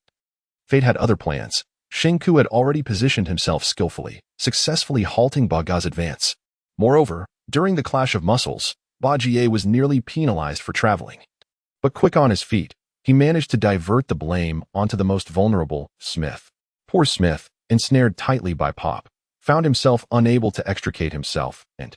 fate had other plans. Sheng Ke had already positioned himself skillfully, successfully halting Ba-Ga's advance. Moreover, during the clash of muscles, Ba-Jie was nearly penalized for traveling. But quick on his feet, he managed to divert the blame onto the most vulnerable, Smith. Poor Smith, ensnared tightly by Pop, found himself unable to extricate himself and,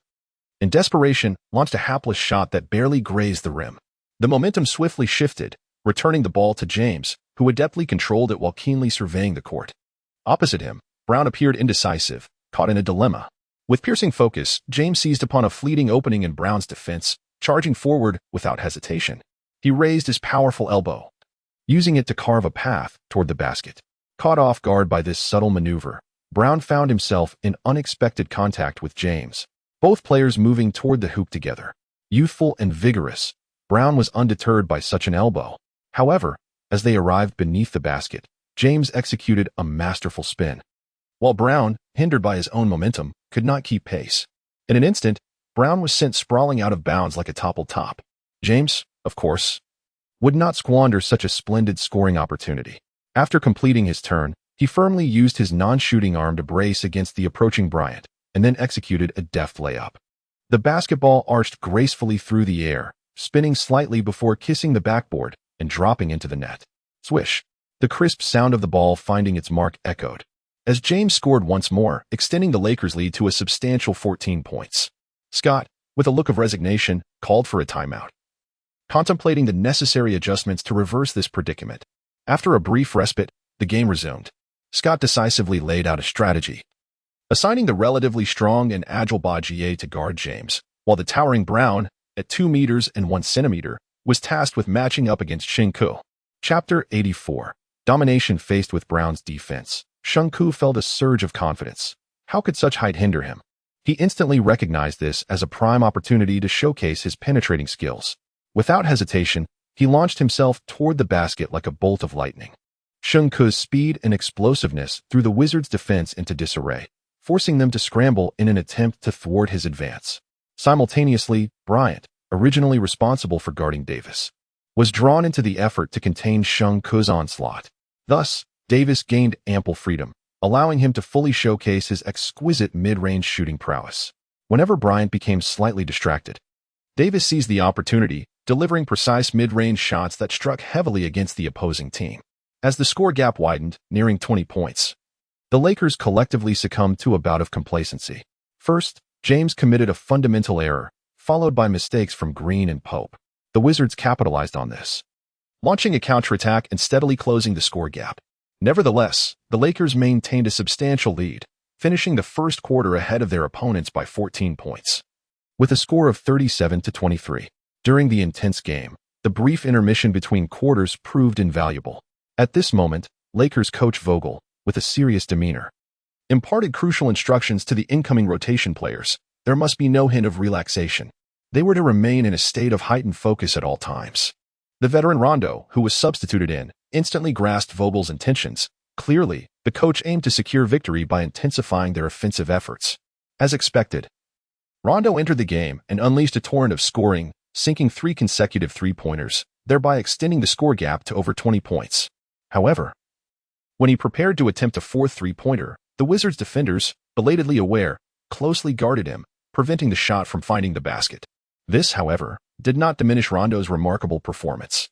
in desperation, launched a hapless shot that barely grazed the rim. The momentum swiftly shifted, returning the ball to James, who adeptly controlled it while keenly surveying the court. Opposite him, Brown appeared indecisive, caught in a dilemma. With piercing focus, James seized upon a fleeting opening in Brown's defense, charging forward without hesitation. He raised his powerful elbow, using it to carve a path toward the basket. Caught off guard by this subtle maneuver, Brown found himself in unexpected contact with James, both players moving toward the hoop together. Youthful and vigorous, Brown was undeterred by such an elbow. However, as they arrived beneath the basket, James executed a masterful spin, while Brown, hindered by his own momentum, could not keep pace. In an instant, Brown was sent sprawling out of bounds like a toppled top. James, of course, would not squander such a splendid scoring opportunity. After completing his turn, he firmly used his non-shooting arm to brace against the approaching Bryant, and then executed a deft layup. The basketball arched gracefully through the air, spinning slightly before kissing the backboard and dropping into the net. Swish! The crisp sound of the ball finding its mark echoed, as James scored once more, extending the Lakers' lead to a substantial 14 points. Scott, with a look of resignation, called for a timeout, contemplating the necessary adjustments to reverse this predicament. After a brief respite, the game resumed. Scott decisively laid out a strategy, assigning the relatively strong and agile Ba-Jie to guard James, while the towering Brown, at 2 meters and 1 centimeter, was tasked with matching up against Sheng Ke. Chapter 84. Domination faced with Brown's defense. Sheng Ke felt a surge of confidence. How could such height hinder him? He instantly recognized this as a prime opportunity to showcase his penetrating skills. Without hesitation, he launched himself toward the basket like a bolt of lightning. Sheng Ke's speed and explosiveness threw the Wizards' defense into disarray, forcing them to scramble in an attempt to thwart his advance. Simultaneously, Bryant, originally responsible for guarding Davis, was drawn into the effort to contain Sheng Ke's onslaught. Thus, Davis gained ample freedom, allowing him to fully showcase his exquisite mid-range shooting prowess. Whenever Bryant became slightly distracted, Davis seized the opportunity, delivering precise mid-range shots that struck heavily against the opposing team. As the score gap widened, nearing 20 points, the Lakers collectively succumbed to a bout of complacency. First, James committed a fundamental error, followed by mistakes from Green and Pope. The Wizards capitalized on this, launching a counterattack and steadily closing the score gap. Nevertheless, the Lakers maintained a substantial lead, finishing the first quarter ahead of their opponents by 14 points, with a score of 37-23. During the intense game, the brief intermission between quarters proved invaluable. At this moment, Lakers coach Vogel, with a serious demeanor, imparted crucial instructions to the incoming rotation players. There must be no hint of relaxation. They were to remain in a state of heightened focus at all times. The veteran Rondo, who was substituted in, instantly grasped Vogel's intentions. Clearly, the coach aimed to secure victory by intensifying their offensive efforts. As expected, Rondo entered the game and unleashed a torrent of scoring, sinking 3 consecutive three-pointers, thereby extending the score gap to over 20 points. However, when he prepared to attempt a fourth three-pointer, the Wizards defenders, belatedly aware, closely guarded him, preventing the shot from finding the basket. This, however, did not diminish Rondo's remarkable performance.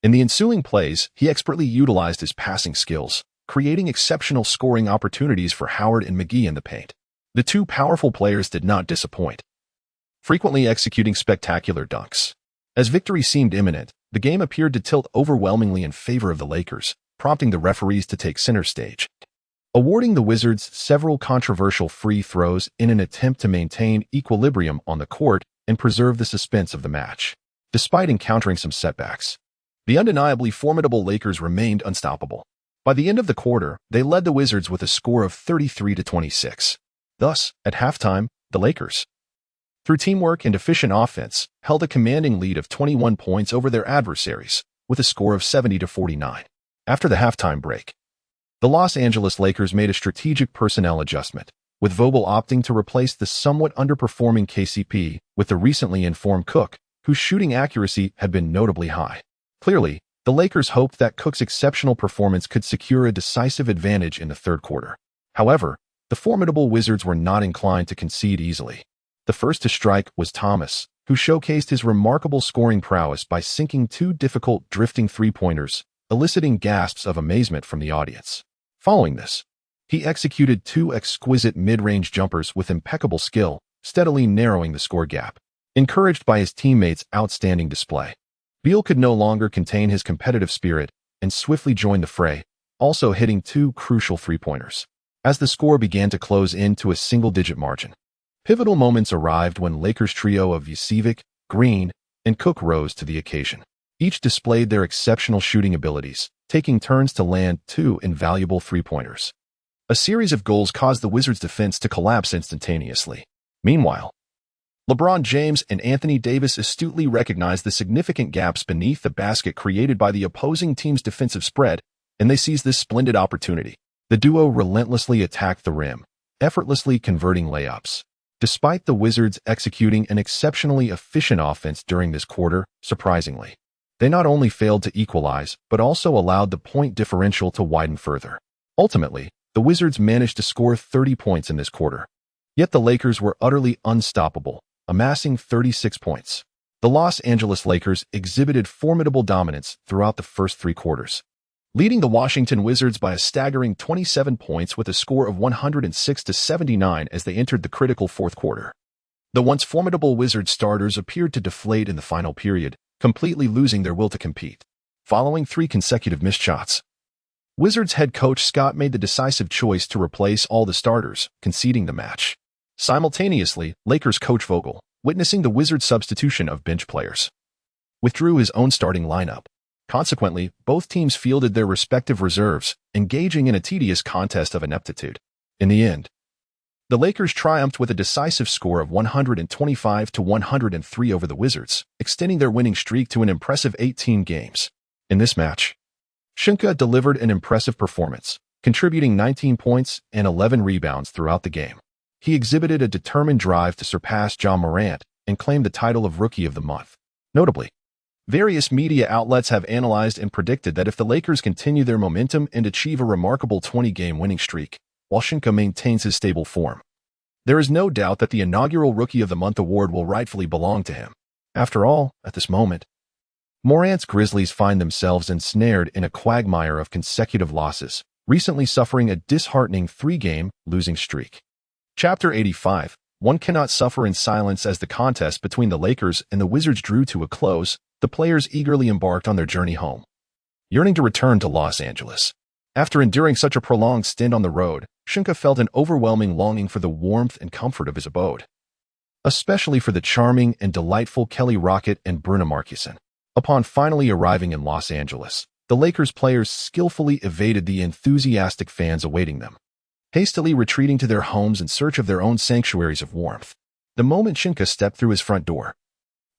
In the ensuing plays, he expertly utilized his passing skills, creating exceptional scoring opportunities for Howard and McGee in the paint. The two powerful players did not disappoint, frequently executing spectacular dunks. As victory seemed imminent, the game appeared to tilt overwhelmingly in favor of the Lakers, prompting the referees to take center stage, awarding the Wizards several controversial free throws in an attempt to maintain equilibrium on the court and preserve the suspense of the match. Despite encountering some setbacks, the undeniably formidable Lakers remained unstoppable. By the end of the quarter, they led the Wizards with a score of 33-26. Thus, at halftime, the Lakers, through teamwork and efficient offense, held a commanding lead of 21 points over their adversaries, with a score of 70-49. After the halftime break, the Los Angeles Lakers made a strategic personnel adjustment, with Vogel opting to replace the somewhat underperforming KCP with the recently informed Cook, whose shooting accuracy had been notably high. Clearly, the Lakers hoped that Cook's exceptional performance could secure a decisive advantage in the third quarter. However, the formidable Wizards were not inclined to concede easily. The first to strike was Thomas, who showcased his remarkable scoring prowess by sinking two difficult drifting three-pointers, eliciting gasps of amazement from the audience. Following this, he executed two exquisite mid-range jumpers with impeccable skill, steadily narrowing the score gap. Encouraged by his teammates' outstanding display, Beal could no longer contain his competitive spirit and swiftly joined the fray, also hitting two crucial three-pointers. As the score began to close in to a single-digit margin, pivotal moments arrived when Lakers' trio of Vucevic, Green, and Cook rose to the occasion. Each displayed their exceptional shooting abilities, taking turns to land two invaluable three-pointers. A series of goals caused the Wizards' defense to collapse instantaneously. Meanwhile, LeBron James and Anthony Davis astutely recognized the significant gaps beneath the basket created by the opposing team's defensive spread, and they seized this splendid opportunity. The duo relentlessly attacked the rim, effortlessly converting layups. Despite the Wizards executing an exceptionally efficient offense during this quarter, surprisingly, they not only failed to equalize, but also allowed the point differential to widen further. Ultimately, the Wizards managed to score 30 points in this quarter. Yet the Lakers were utterly unstoppable, amassing 36 points. The Los Angeles Lakers exhibited formidable dominance throughout the first three quarters, leading the Washington Wizards by a staggering 27 points with a score of 106-79 as they entered the critical fourth quarter. The once formidable Wizards starters appeared to deflate in the final period, completely losing their will to compete. Following three consecutive missed shots, Wizards head coach Scott made the decisive choice to replace all the starters, conceding the match. Simultaneously, Lakers coach Vogel, witnessing the Wizards' substitution of bench players, withdrew his own starting lineup. Consequently, both teams fielded their respective reserves, engaging in a tedious contest of ineptitude. In the end, the Lakers triumphed with a decisive score of 125-103 over the Wizards, extending their winning streak to an impressive 18 games. In this match, Sheng Ke delivered an impressive performance, contributing 19 points and 11 rebounds throughout the game. He exhibited a determined drive to surpass Ja Morant and claimed the title of Rookie of the Month. Notably, various media outlets have analyzed and predicted that if the Lakers continue their momentum and achieve a remarkable 20-game winning streak, while Sheng Ke maintains his stable form, there is no doubt that the inaugural Rookie of the Month award will rightfully belong to him. After all, at this moment, Morant's Grizzlies find themselves ensnared in a quagmire of consecutive losses, recently suffering a disheartening 3-game losing streak. Chapter 85. One cannot suffer in silence. As the contest between the Lakers and the Wizards drew to a close, the players eagerly embarked on their journey home, yearning to return to Los Angeles. After enduring such a prolonged stint on the road, Sheng Ke felt an overwhelming longing for the warmth and comfort of his abode, especially for the charming and delightful Kelly Rockett and Bruna Marcuson. Upon finally arriving in Los Angeles, the Lakers players skillfully evaded the enthusiastic fans awaiting them, hastily retreating to their homes in search of their own sanctuaries of warmth. The moment Sheng Ke stepped through his front door,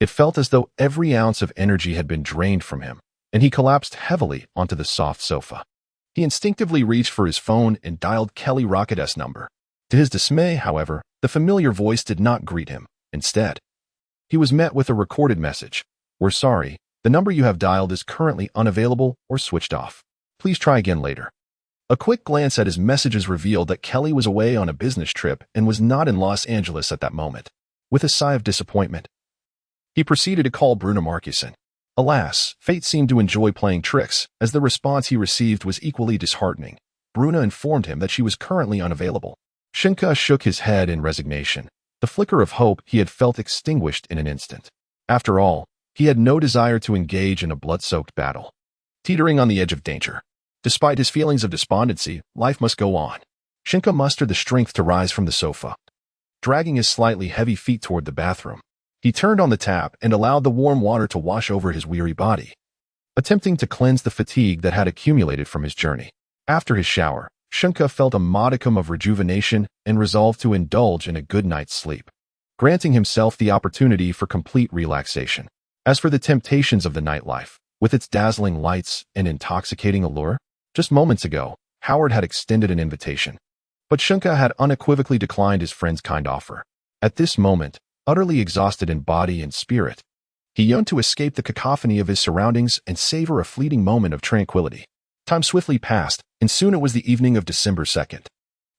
it felt as though every ounce of energy had been drained from him, and he collapsed heavily onto the soft sofa. He instinctively reached for his phone and dialed Kelly Rockett's number. To his dismay, however, the familiar voice did not greet him. Instead, he was met with a recorded message. "We're sorry, The number you have dialed is currently unavailable or switched off. Please try again later. A quick glance at his messages revealed that Kelly was away on a business trip and was not in Los Angeles at that moment. With a sigh of disappointment, he proceeded to call Bruno Marcuson. Alas, fate seemed to enjoy playing tricks, as the response he received was equally disheartening. Bruna informed him that she was currently unavailable. Sheng Ke shook his head in resignation. The flicker of hope he had felt extinguished in an instant. After all, he had no desire to engage in a blood-soaked battle. Teetering on the edge of danger. Despite his feelings of despondency, life must go on. Sheng Ke mustered the strength to rise from the sofa. Dragging his slightly heavy feet toward the bathroom, he turned on the tap and allowed the warm water to wash over his weary body, attempting to cleanse the fatigue that had accumulated from his journey. After his shower, Sheng Ke felt a modicum of rejuvenation and resolved to indulge in a good night's sleep, granting himself the opportunity for complete relaxation. As for the temptations of the nightlife, with its dazzling lights and intoxicating allure, just moments ago, Howard had extended an invitation. But Sheng Ke had unequivocally declined his friend's kind offer. At this moment, utterly exhausted in body and spirit, he yearned to escape the cacophony of his surroundings and savor a fleeting moment of tranquility. Time swiftly passed, and soon it was the evening of December 2nd.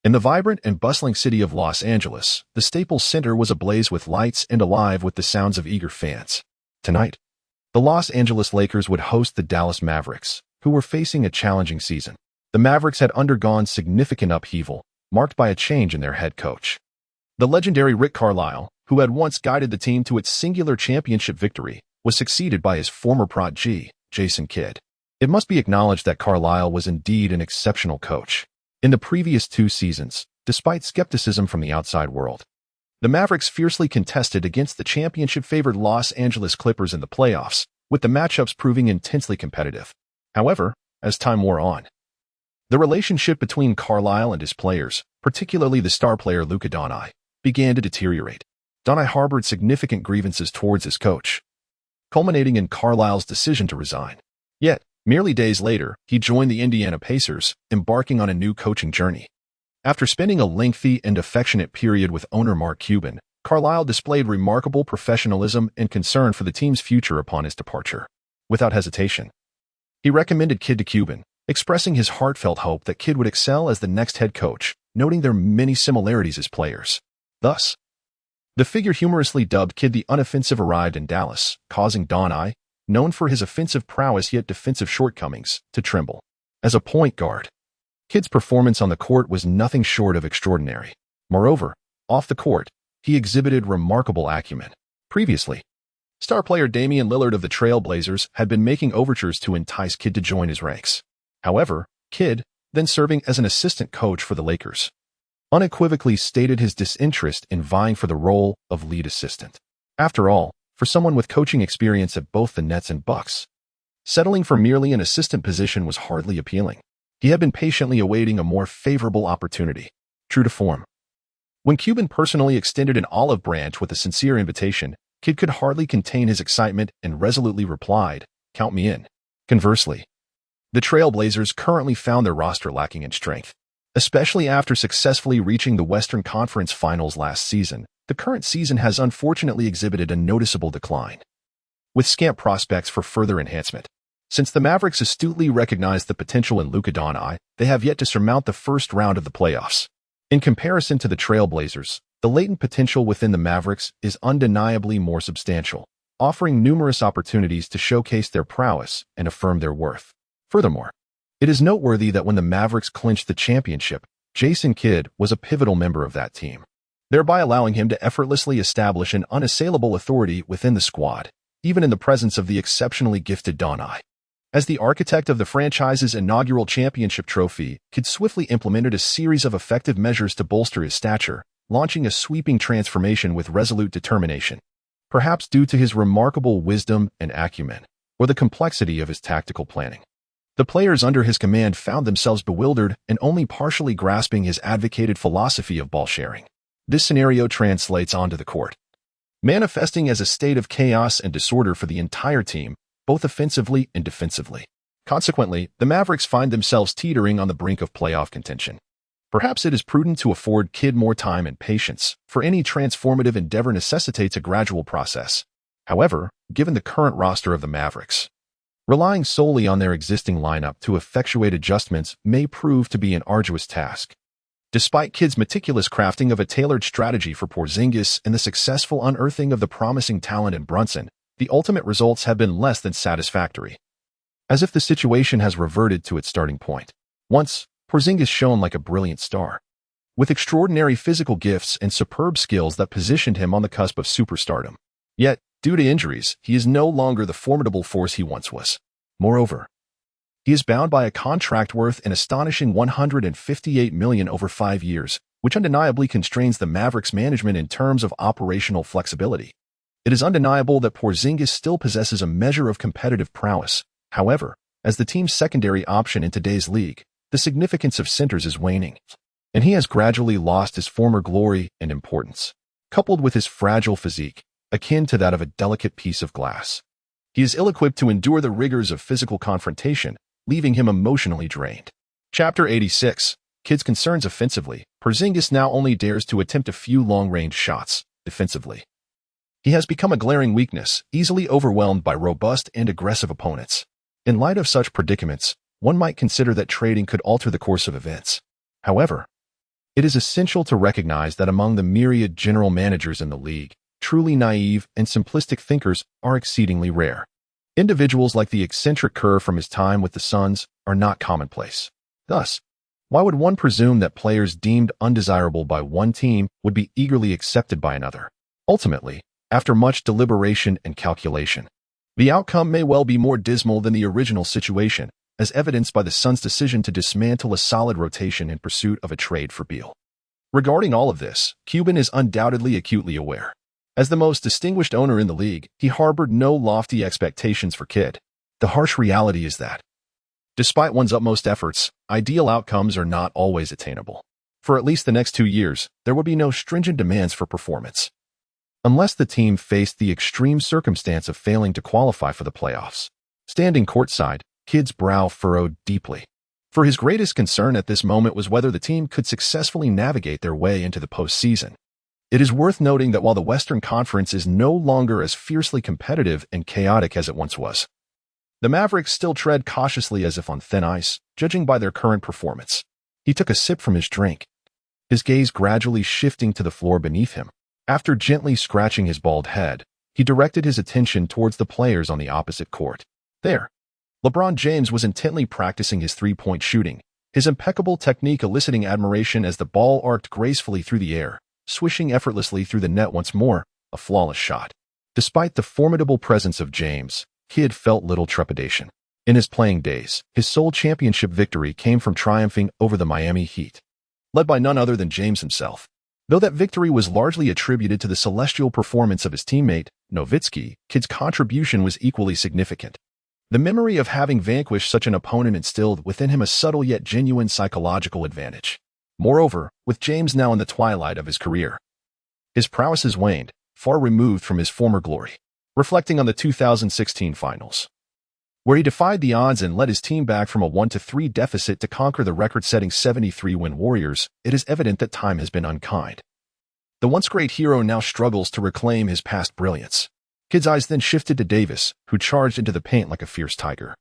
In the vibrant and bustling city of Los Angeles, the Staples Center was ablaze with lights and alive with the sounds of eager fans. Tonight, the Los Angeles Lakers would host the Dallas Mavericks, who were facing a challenging season. The Mavericks had undergone significant upheaval, marked by a change in their head coach. The legendary Rick Carlisle, who had once guided the team to its singular championship victory, was succeeded by his former protege, Sheng Ke. It must be acknowledged that Carlisle was indeed an exceptional coach. In the previous 2 seasons, despite skepticism from the outside world, the Mavericks fiercely contested against the championship-favored Los Angeles Clippers in the playoffs, with the matchups proving intensely competitive. However, as time wore on, the relationship between Carlisle and his players, particularly the star player Luka Doncic, began to deteriorate. Doncic harbored significant grievances towards his coach, culminating in Carlisle's decision to resign. Yet, merely days later, he joined the Indiana Pacers, embarking on a new coaching journey. After spending a lengthy and affectionate period with owner Mark Cuban, Carlisle displayed remarkable professionalism and concern for the team's future upon his departure. Without hesitation, he recommended Kidd to Cuban, expressing his heartfelt hope that Kidd would excel as the next head coach, noting their many similarities as players. Thus, the figure humorously dubbed Kidd the Unoffensive arrived in Dallas, causing Doncic, known for his offensive prowess yet defensive shortcomings, to tremble. As a point guard, Kidd's performance on the court was nothing short of extraordinary. Moreover, off the court, he exhibited remarkable acumen. Previously, star player Damian Lillard of the Trailblazers had been making overtures to entice Kidd to join his ranks. However, Kidd, then serving as an assistant coach for the Lakers, unequivocally stated his disinterest in vying for the role of lead assistant. After all, for someone with coaching experience at both the Nets and Bucks, settling for merely an assistant position was hardly appealing. He had been patiently awaiting a more favorable opportunity. True to form, when Cuban personally extended an olive branch with a sincere invitation, Kidd could hardly contain his excitement and resolutely replied, "Count me in." Conversely, the Trailblazers currently found their roster lacking in strength. Especially after successfully reaching the Western Conference Finals last season, the current season has unfortunately exhibited a noticeable decline, with scant prospects for further enhancement. Since the Mavericks astutely recognized the potential in Luka Doncic, they have yet to surmount the first round of the playoffs. In comparison to the Trailblazers, the latent potential within the Mavericks is undeniably more substantial, offering numerous opportunities to showcase their prowess and affirm their worth. Furthermore, it is noteworthy that when the Mavericks clinched the championship, Sheng Ke was a pivotal member of that team, thereby allowing him to effortlessly establish an unassailable authority within the squad, even in the presence of the exceptionally gifted Doncic. As the architect of the franchise's inaugural championship trophy, Kidd swiftly implemented a series of effective measures to bolster his stature, launching a sweeping transformation with resolute determination. Perhaps due to his remarkable wisdom and acumen, or the complexity of his tactical planning, the players under his command found themselves bewildered and only partially grasping his advocated philosophy of ball sharing. This scenario translates onto the court, manifesting as a state of chaos and disorder for the entire team, both offensively and defensively. Consequently, the Mavericks find themselves teetering on the brink of playoff contention. Perhaps it is prudent to afford Kidd more time and patience, for any transformative endeavor necessitates a gradual process. However, given the current roster of the Mavericks. Relying solely on their existing lineup to effectuate adjustments may prove to be an arduous task. Despite Kidd's meticulous crafting of a tailored strategy for Porzingis and the successful unearthing of the promising talent in Brunson, the ultimate results have been less than satisfactory. As if the situation has reverted to its starting point. Once, Porzingis shone like a brilliant star, with extraordinary physical gifts and superb skills that positioned him on the cusp of superstardom. Yet, due to injuries, he is no longer the formidable force he once was. Moreover, he is bound by a contract worth an astonishing $158 million over 5 years, which undeniably constrains the Mavericks management in terms of operational flexibility. It is undeniable that Porzingis still possesses a measure of competitive prowess. However, as the team's secondary option in today's league, the significance of centers is waning, and he has gradually lost his former glory and importance. Coupled with his fragile physique, akin to that of a delicate piece of glass, he is ill-equipped to endure the rigors of physical confrontation, leaving him emotionally drained. Chapter 86. Kidd's concerns offensively. Porzingis now only dares to attempt a few long-range shots. Defensively, he has become a glaring weakness, easily overwhelmed by robust and aggressive opponents. In light of such predicaments, one might consider that trading could alter the course of events. However, it is essential to recognize that among the myriad general managers in the league, truly naive and simplistic thinkers are exceedingly rare. Individuals like the eccentric Kerr from his time with the Suns are not commonplace. Thus, why would one presume that players deemed undesirable by one team would be eagerly accepted by another? Ultimately, after much deliberation and calculation, the outcome may well be more dismal than the original situation, as evidenced by the Suns' decision to dismantle a solid rotation in pursuit of a trade for Beal. Regarding all of this, Cuban is undoubtedly acutely aware. As the most distinguished owner in the league, he harbored no lofty expectations for Kidd. The harsh reality is that, despite one's utmost efforts, ideal outcomes are not always attainable. For at least the next 2 years, there would be no stringent demands for performance, unless the team faced the extreme circumstance of failing to qualify for the playoffs. Standing courtside, Kidd's brow furrowed deeply. For his greatest concern at this moment was whether the team could successfully navigate their way into the postseason. It is worth noting that while the Western Conference is no longer as fiercely competitive and chaotic as it once was, the Mavericks still tread cautiously as if on thin ice, judging by their current performance. He took a sip from his drink, his gaze gradually shifting to the floor beneath him. After gently scratching his bald head, he directed his attention towards the players on the opposite court. There, LeBron James was intently practicing his three-point shooting, his impeccable technique eliciting admiration as the ball arced gracefully through the air, swishing effortlessly through the net once more, a flawless shot. Despite the formidable presence of James, Kidd felt little trepidation. In his playing days, his sole championship victory came from triumphing over the Miami Heat, led by none other than James himself. Though that victory was largely attributed to the celestial performance of his teammate, Nowitzki, Kidd's contribution was equally significant. The memory of having vanquished such an opponent instilled within him a subtle yet genuine psychological advantage. Moreover, with James now in the twilight of his career, his prowess has waned, far removed from his former glory. Reflecting on the 2016 finals, where he defied the odds and led his team back from a 1-3 deficit to conquer the record-setting 73-win Warriors, it is evident that time has been unkind. The once great hero now struggles to reclaim his past brilliance. Kidd's eyes then shifted to Davis, who charged into the paint like a fierce tiger,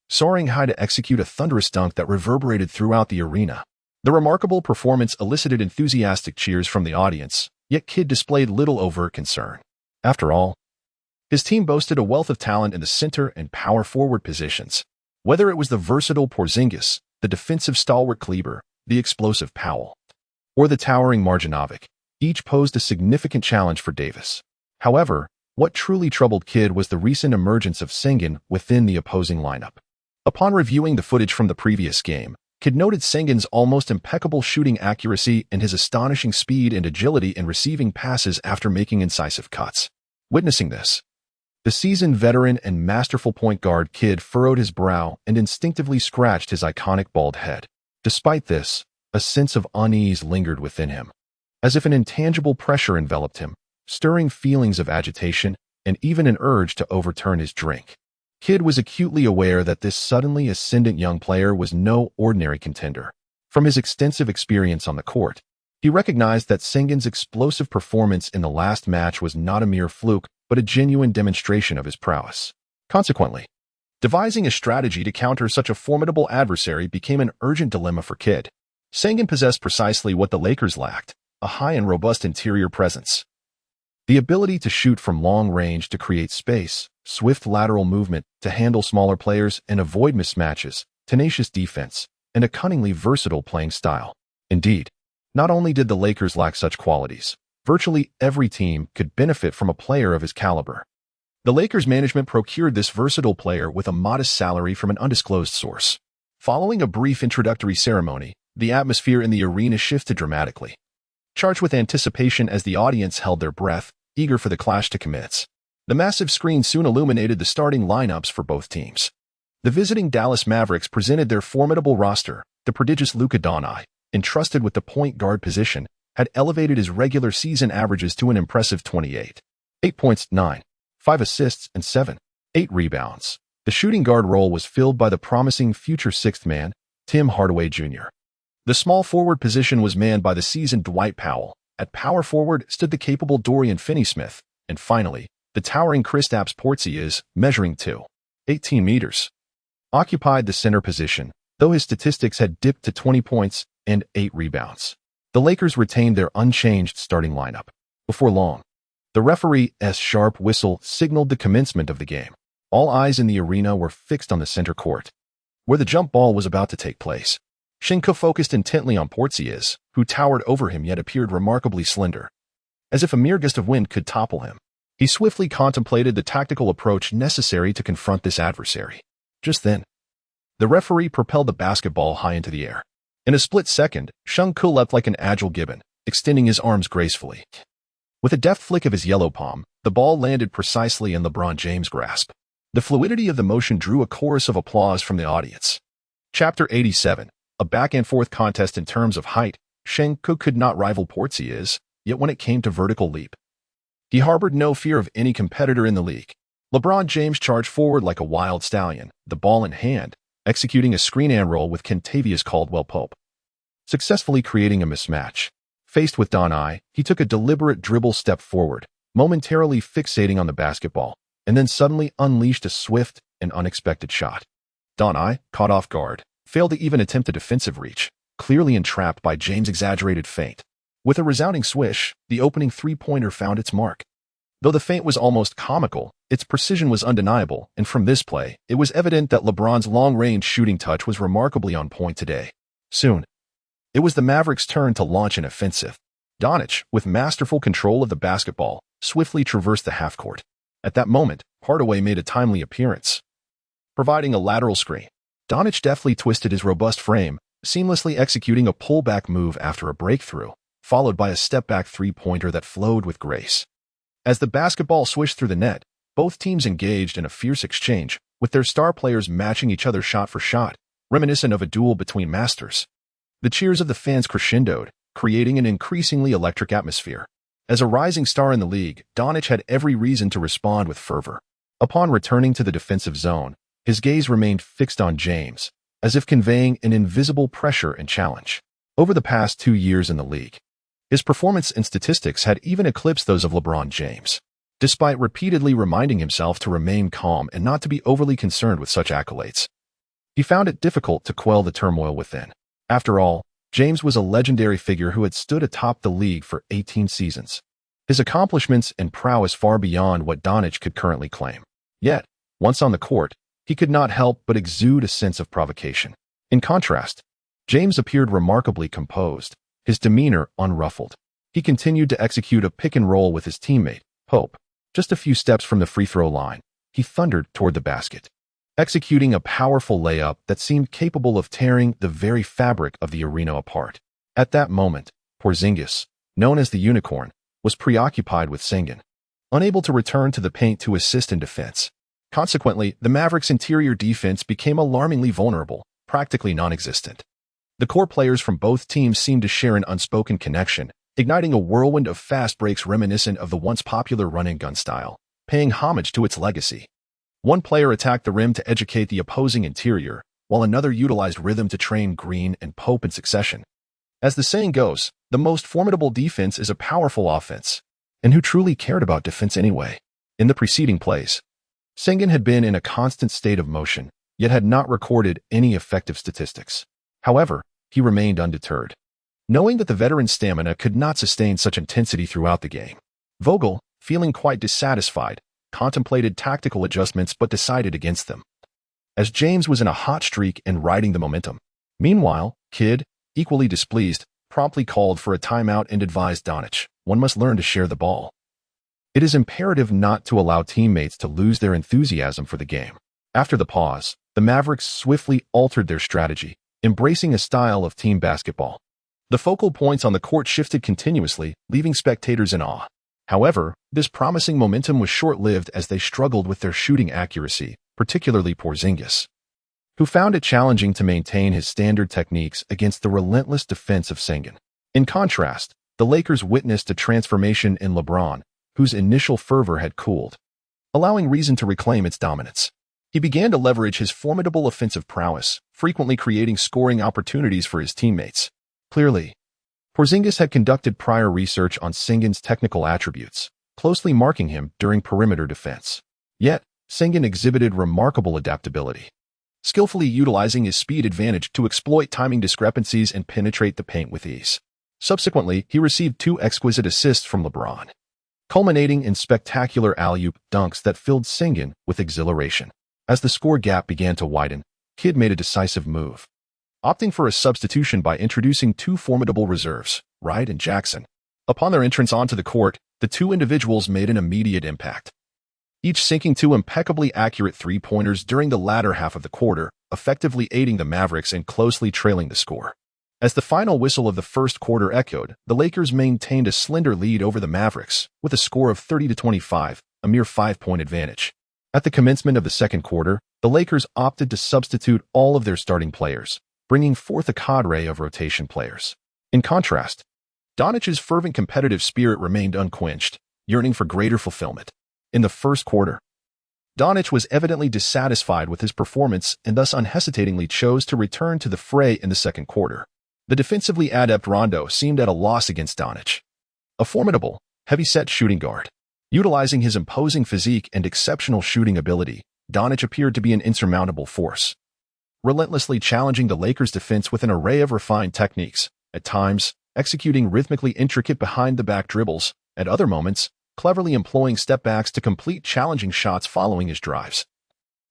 soaring high to execute a thunderous dunk that reverberated throughout the arena. The remarkable performance elicited enthusiastic cheers from the audience, yet Kidd displayed little overt concern. After all, his team boasted a wealth of talent in the center and power forward positions. Whether it was the versatile Porzingis, the defensive stalwart Kleber, the explosive Powell, or the towering Marjanovic, each posed a significant challenge for Davis. However, what truly troubled Kidd was the recent emergence of Sengun within the opposing lineup. Upon reviewing the footage from the previous game, Kidd noted Sengun's almost impeccable shooting accuracy and his astonishing speed and agility in receiving passes after making incisive cuts. Witnessing this, the seasoned veteran and masterful point guard Kidd furrowed his brow and instinctively scratched his iconic bald head. Despite this, a sense of unease lingered within him, as if an intangible pressure enveloped him, stirring feelings of agitation and even an urge to overturn his drink. Kidd was acutely aware that this suddenly ascendant young player was no ordinary contender. From his extensive experience on the court, he recognized that Sengun's explosive performance in the last match was not a mere fluke, but a genuine demonstration of his prowess. Consequently, devising a strategy to counter such a formidable adversary became an urgent dilemma for Kidd. Sheng Ke possessed precisely what the Lakers lacked, a high and robust interior presence. The ability to shoot from long range to create space, swift lateral movement to handle smaller players and avoid mismatches, tenacious defense, and a cunningly versatile playing style. Indeed, not only did the Lakers lack such qualities, virtually every team could benefit from a player of his caliber. The Lakers management procured this versatile player with a modest salary from an undisclosed source. Following a brief introductory ceremony, the atmosphere in the arena shifted dramatically, charged with anticipation as the audience held their breath, eager for the clash to commence. The massive screen soon illuminated the starting lineups for both teams. The visiting Dallas Mavericks presented their formidable roster. The prodigious Luka Doncic, entrusted with the point guard position, had elevated his regular season averages to an impressive 28. 8 points, 9, 5 assists, and 7, 8 rebounds. The shooting guard role was filled by the promising future sixth man, Tim Hardaway Jr. The small forward position was manned by the seasoned Dwight Powell. At power forward stood the capable Dorian Finney-Smith, and finally, the towering Kristaps Porzingis, measuring 2.18 meters, occupied the center position, though his statistics had dipped to 20 points and 8 rebounds. The Lakers retained their unchanged starting lineup. Before long, the referee's sharp whistle signaled the commencement of the game. All eyes in the arena were fixed on the center court, where the jump ball was about to take place. Sheng Ke focused intently on Porzingis, who towered over him yet appeared remarkably slender, as if a mere gust of wind could topple him. He swiftly contemplated the tactical approach necessary to confront this adversary. Just then, the referee propelled the basketball high into the air. In a split second, Sheng Ke leapt like an agile gibbon, extending his arms gracefully. With a deft flick of his yellow palm, the ball landed precisely in LeBron James' grasp. The fluidity of the motion drew a chorus of applause from the audience. Chapter 87. A back-and-forth contest in terms of height. Sheng Ke could not rival Porzingis, yet when it came to vertical leap, he harbored no fear of any competitor in the league. LeBron James charged forward like a wild stallion, the ball in hand, executing a screen-and roll with Kentavious Caldwell-Pope, successfully creating a mismatch. Faced with Doncic, he took a deliberate dribble step forward, momentarily fixating on the basketball, and then suddenly unleashed a swift and unexpected shot. Doncic, caught off guard, failed to even attempt a defensive reach, clearly entrapped by James' exaggerated feint. With a resounding swish, the opening three-pointer found its mark. Though the feint was almost comical, its precision was undeniable, and from this play, it was evident that LeBron's long-range shooting touch was remarkably on point today. Soon, it was the Mavericks' turn to launch an offensive. Doncic, with masterful control of the basketball, swiftly traversed the half-court. At that moment, Hardaway made a timely appearance, providing a lateral screen. Doncic deftly twisted his robust frame, seamlessly executing a pullback move after a breakthrough, followed by a step-back three-pointer that flowed with grace. As the basketball swished through the net, both teams engaged in a fierce exchange, with their star players matching each other shot for shot, reminiscent of a duel between masters. The cheers of the fans crescendoed, creating an increasingly electric atmosphere. As a rising star in the league, Doncic had every reason to respond with fervor. Upon returning to the defensive zone, his gaze remained fixed on James, as if conveying an invisible pressure and challenge. Over the past 2 years in the league, his performance and statistics had even eclipsed those of LeBron James. Despite repeatedly reminding himself to remain calm and not to be overly concerned with such accolades, he found it difficult to quell the turmoil within. After all, James was a legendary figure who had stood atop the league for 18 seasons. His accomplishments and prowess far beyond what Doncic could currently claim. Yet, once on the court, he could not help but exude a sense of provocation. In contrast, James appeared remarkably composed, his demeanor unruffled. He continued to execute a pick-and-roll with his teammate, Pope. Just a few steps from the free-throw line, he thundered toward the basket, executing a powerful layup that seemed capable of tearing the very fabric of the arena apart. At that moment, Porzingis, known as the Unicorn, was preoccupied with Sheng Ke, unable to return to the paint to assist in defense. Consequently, the Mavericks' interior defense became alarmingly vulnerable, practically non-existent. The core players from both teams seemed to share an unspoken connection, igniting a whirlwind of fast breaks reminiscent of the once popular run-and-gun style, paying homage to its legacy. One player attacked the rim to educate the opposing interior, while another utilized rhythm to train Green and Pope in succession. As the saying goes, the most formidable defense is a powerful offense. And who truly cared about defense anyway? In the preceding plays, Sengun had been in a constant state of motion, yet had not recorded any effective statistics. However, he remained undeterred. Knowing that the veteran's stamina could not sustain such intensity throughout the game, Vogel, feeling quite dissatisfied, contemplated tactical adjustments but decided against them, as James was in a hot streak and riding the momentum. Meanwhile, Kidd, equally displeased, promptly called for a timeout and advised Donich, "One must learn to share the ball. It is imperative not to allow teammates to lose their enthusiasm for the game." After the pause, the Mavericks swiftly altered their strategy, embracing a style of team basketball. The focal points on the court shifted continuously, leaving spectators in awe. However, this promising momentum was short-lived as they struggled with their shooting accuracy, particularly Porzingis, who found it challenging to maintain his standard techniques against the relentless defense of Sengun. In contrast, the Lakers witnessed a transformation in LeBron, whose initial fervor had cooled, allowing reason to reclaim its dominance. He began to leverage his formidable offensive prowess, frequently creating scoring opportunities for his teammates. Clearly, Porzingis had conducted prior research on Sengun's technical attributes, closely marking him during perimeter defense. Yet, Sengun exhibited remarkable adaptability, skillfully utilizing his speed advantage to exploit timing discrepancies and penetrate the paint with ease. Subsequently, he received 2 exquisite assists from LeBron, culminating in spectacular alley-oop dunks that filled Sengun with exhilaration. As the score gap began to widen, Kidd made a decisive move, opting for a substitution by introducing 2 formidable reserves, Wright and Jackson. Upon their entrance onto the court, the 2 individuals made an immediate impact, each sinking 2 impeccably accurate three-pointers during the latter half of the quarter, effectively aiding the Mavericks and closely trailing the score. As the final whistle of the first quarter echoed, the Lakers maintained a slender lead over the Mavericks, with a score of 30-25, a mere 5-point advantage. At the commencement of the second quarter, the Lakers opted to substitute all of their starting players, bringing forth a cadre of rotation players. In contrast, Donich's fervent competitive spirit remained unquenched, yearning for greater fulfillment. In the first quarter, Donich was evidently dissatisfied with his performance and thus unhesitatingly chose to return to the fray in the second quarter. The defensively adept Rondo seemed at a loss against Donich, a formidable, heavy-set shooting guard. Utilizing his imposing physique and exceptional shooting ability, Donich appeared to be an insurmountable force, relentlessly challenging the Lakers' defense with an array of refined techniques, at times executing rhythmically intricate behind-the-back dribbles, at other moments cleverly employing step-backs to complete challenging shots following his drives.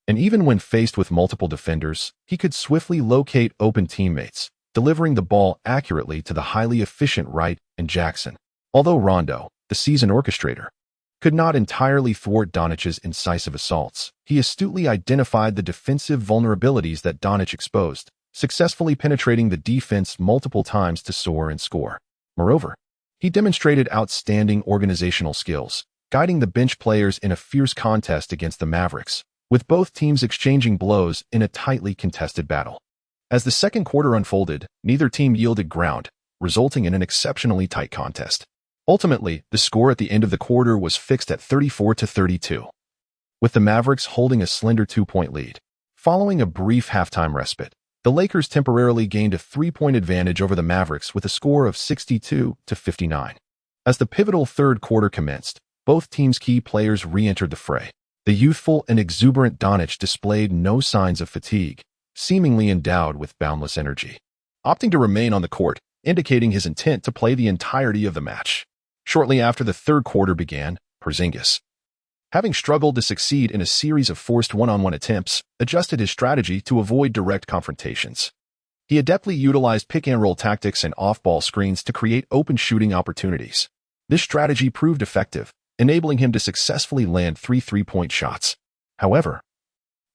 And even when faced with multiple defenders, he could swiftly locate open teammates, delivering the ball accurately to the highly efficient Wright and Jackson. Although Rondo, the seasoned orchestrator, could not entirely thwart Donich's incisive assaults, he astutely identified the defensive vulnerabilities that Donich exposed, successfully penetrating the defense multiple times to soar and score. Moreover, he demonstrated outstanding organizational skills, guiding the bench players in a fierce contest against the Mavericks, with both teams exchanging blows in a tightly contested battle. As the second quarter unfolded, neither team yielded ground, resulting in an exceptionally tight contest. Ultimately, the score at the end of the quarter was fixed at 34-32, with the Mavericks holding a slender 2-point lead. Following a brief halftime respite, the Lakers temporarily gained a 3-point advantage over the Mavericks with a score of 62-59. As the pivotal third quarter commenced, both teams' key players re-entered the fray. The youthful and exuberant Donich displayed no signs of fatigue, seemingly endowed with boundless energy, opting to remain on the court, indicating his intent to play the entirety of the match. Shortly after the third quarter began, Porzingis, having struggled to succeed in a series of forced one-on-one attempts, adjusted his strategy to avoid direct confrontations. He adeptly utilized pick-and-roll tactics and off-ball screens to create open shooting opportunities. This strategy proved effective, enabling him to successfully land 3 three-point shots. However,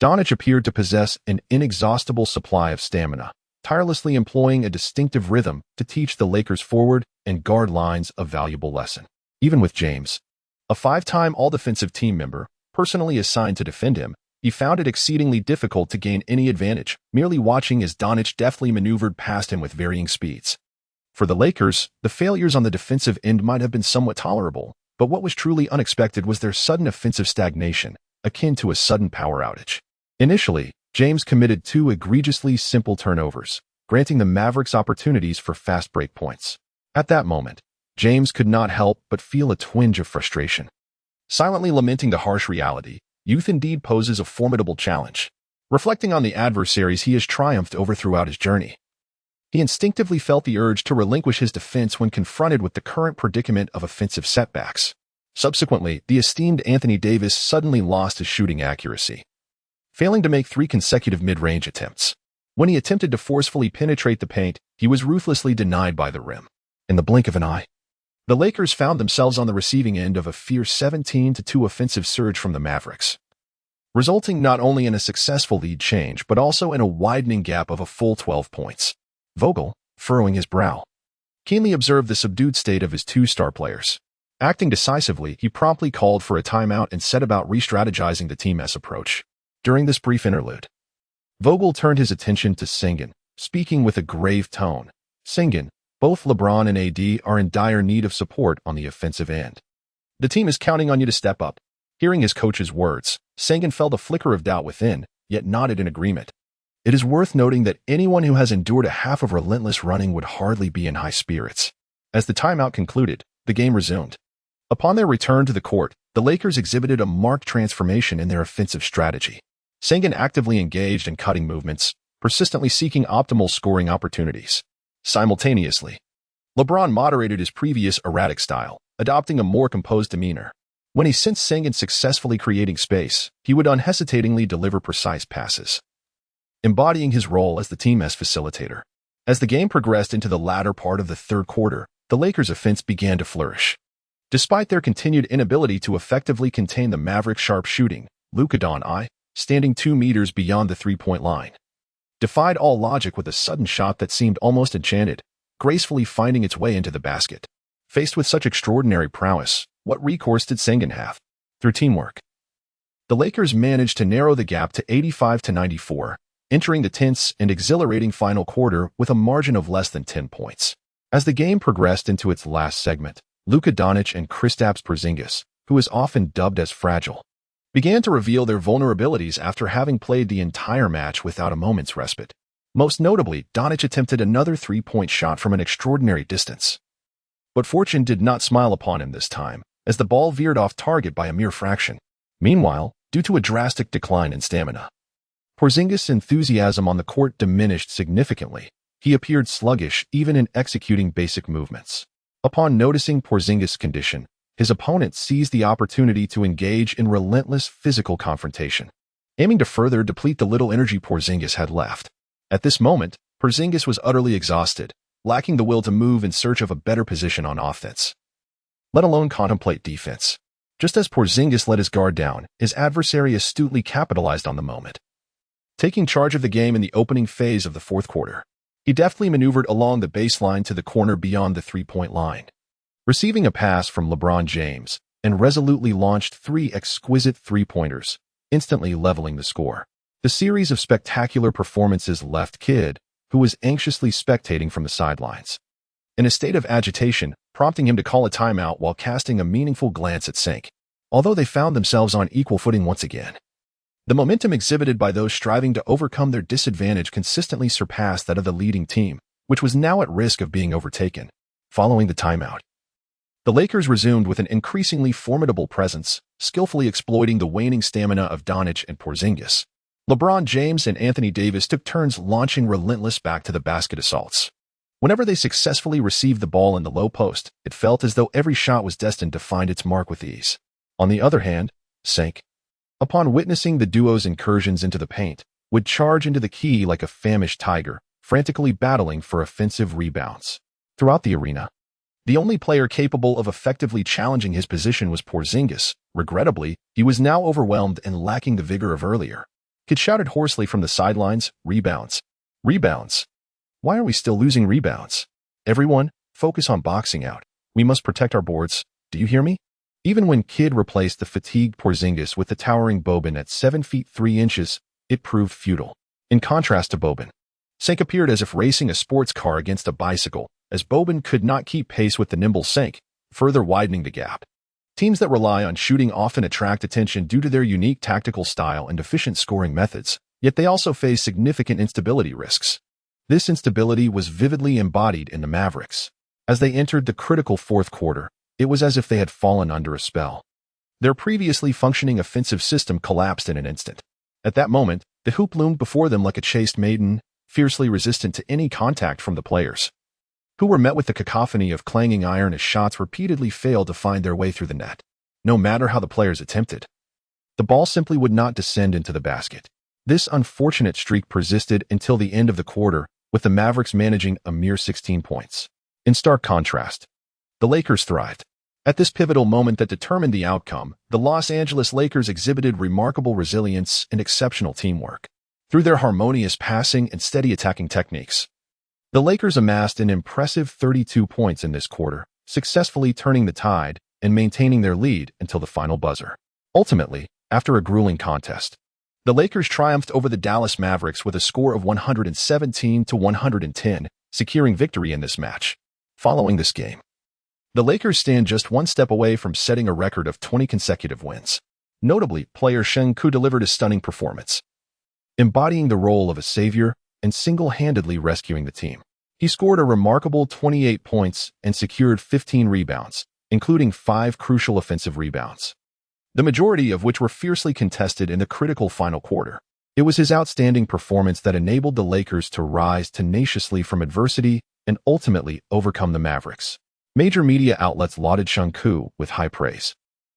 Donich appeared to possess an inexhaustible supply of stamina, tirelessly employing a distinctive rhythm to teach the Lakers' forward and guard lines a valuable lesson. Even with James, a 5-time all-defensive team member, personally assigned to defend him, he found it exceedingly difficult to gain any advantage, merely watching as Donich deftly maneuvered past him with varying speeds. For the Lakers, the failures on the defensive end might have been somewhat tolerable, but what was truly unexpected was their sudden offensive stagnation, akin to a sudden power outage. Initially, James committed 2 egregiously simple turnovers, granting the Mavericks opportunities for fast break points. At that moment, James could not help but feel a twinge of frustration. Silently lamenting the harsh reality, youth indeed poses a formidable challenge. Reflecting on the adversaries he has triumphed over throughout his journey, he instinctively felt the urge to relinquish his defense when confronted with the current predicament of offensive setbacks. Subsequently, the esteemed Anthony Davis suddenly lost his shooting accuracy, failing to make 3 consecutive mid-range attempts. When he attempted to forcefully penetrate the paint, he was ruthlessly denied by the rim. In the blink of an eye, the Lakers found themselves on the receiving end of a fierce 17-2 offensive surge from the Mavericks, resulting not only in a successful lead change but also in a widening gap of a full 12 points. Vogel, furrowing his brow, keenly observed the subdued state of his 2 star players. Acting decisively, he promptly called for a timeout and set about re-strategizing the team's approach. During this brief interlude, Vogel turned his attention to Sengun, speaking with a grave tone. Sengun, both LeBron and AD are in dire need of support on the offensive end. The team is counting on you to step up. Hearing his coach's words, Sengun felt a flicker of doubt within, yet nodded in agreement. It is worth noting that anyone who has endured a half of relentless running would hardly be in high spirits. As the timeout concluded, the game resumed. Upon their return to the court, the Lakers exhibited a marked transformation in their offensive strategy. Sengun actively engaged in cutting movements, persistently seeking optimal scoring opportunities. Simultaneously, LeBron moderated his previous erratic style, adopting a more composed demeanor. When he sensed Sengun successfully creating space, he would unhesitatingly deliver precise passes, embodying his role as the team's facilitator. As the game progressed into the latter part of the third quarter, the Lakers' offense began to flourish. Despite their continued inability to effectively contain the Mavericks' sharp shooting, Luka Doncic, standing 2 meters beyond the three-point line, defied all logic with a sudden shot that seemed almost enchanted, gracefully finding its way into the basket. Faced with such extraordinary prowess, what recourse did Sengun have? Through teamwork, the Lakers managed to narrow the gap to 85-94, entering the tense and exhilarating final quarter with a margin of less than 10 points. As the game progressed into its last segment, Luka Doncic and Kristaps Porzingis, who is often dubbed as fragile, began to reveal their vulnerabilities after having played the entire match without a moment's respite. Most notably, Doncic attempted another 3-point shot from an extraordinary distance. But fortune did not smile upon him this time, as the ball veered off target by a mere fraction. Meanwhile, due to a drastic decline in stamina, Porzingis' enthusiasm on the court diminished significantly. He appeared sluggish even in executing basic movements. Upon noticing Porzingis' condition, his opponent seized the opportunity to engage in relentless physical confrontation, aiming to further deplete the little energy Porzingis had left. At this moment, Porzingis was utterly exhausted, lacking the will to move in search of a better position on offense, let alone contemplate defense. Just as Porzingis let his guard down, his adversary astutely capitalized on the moment. Taking charge of the game in the opening phase of the fourth quarter, he deftly maneuvered along the baseline to the corner beyond the 3-point line, receiving a pass from LeBron James, and resolutely launched 3 exquisite 3-pointers, instantly leveling the score. The series of spectacular performances left Kidd, who was anxiously spectating from the sidelines, in a state of agitation, prompting him to call a timeout while casting a meaningful glance at Sheng Ke. Although they found themselves on equal footing once again, the momentum exhibited by those striving to overcome their disadvantage consistently surpassed that of the leading team, which was now at risk of being overtaken. Following the timeout, the Lakers resumed with an increasingly formidable presence, skillfully exploiting the waning stamina of Doncic and Porzingis. LeBron James and Anthony Davis took turns launching relentless back-to-the-basket assaults. Whenever they successfully received the ball in the low post, it felt as though every shot was destined to find its mark with ease. On the other hand, Sheng Ke, upon witnessing the duo's incursions into the paint, would charge into the key like a famished tiger, frantically battling for offensive rebounds. Throughout the arena, the only player capable of effectively challenging his position was Porzingis. Regrettably, he was now overwhelmed and lacking the vigor of earlier. Kidd shouted hoarsely from the sidelines, "Rebounds! Rebounds! Why are we still losing rebounds? Everyone, focus on boxing out. We must protect our boards. Do you hear me?" Even when Kidd replaced the fatigued Porzingis with the towering Boban at 7 feet 3 inches, it proved futile. In contrast to Boban, Sheng Ke appeared as if racing a sports car against a bicycle, as Boban could not keep pace with the nimble Sheng Ke, further widening the gap. Teams that rely on shooting often attract attention due to their unique tactical style and efficient scoring methods, yet they also face significant instability risks. This instability was vividly embodied in the Mavericks. As they entered the critical fourth quarter, it was as if they had fallen under a spell. Their previously functioning offensive system collapsed in an instant. At that moment, the hoop loomed before them like a chaste maiden, fiercely resistant to any contact from the players, who were met with the cacophony of clanging iron as shots repeatedly failed to find their way through the net. No matter how the players attempted, the ball simply would not descend into the basket. This unfortunate streak persisted until the end of the quarter, with the Mavericks managing a mere 16 points. In stark contrast, the Lakers thrived. At this pivotal moment that determined the outcome, the Los Angeles Lakers exhibited remarkable resilience and exceptional teamwork. Through their harmonious passing and steady attacking techniques, the Lakers amassed an impressive 32 points in this quarter, successfully turning the tide and maintaining their lead until the final buzzer. Ultimately, after a grueling contest, the Lakers triumphed over the Dallas Mavericks with a score of 117-110, securing victory in this match. Following this game, the Lakers stand just one step away from setting a record of 20 consecutive wins. Notably, player Sheng Ke delivered a stunning performance, embodying the role of a savior and single-handedly rescuing the team. He scored a remarkable 28 points and secured 15 rebounds, including 5 crucial offensive rebounds, the majority of which were fiercely contested in the critical final quarter. It was his outstanding performance that enabled the Lakers to rise tenaciously from adversity and ultimately overcome the Mavericks. Major media outlets lauded Sheng Ke with high praise,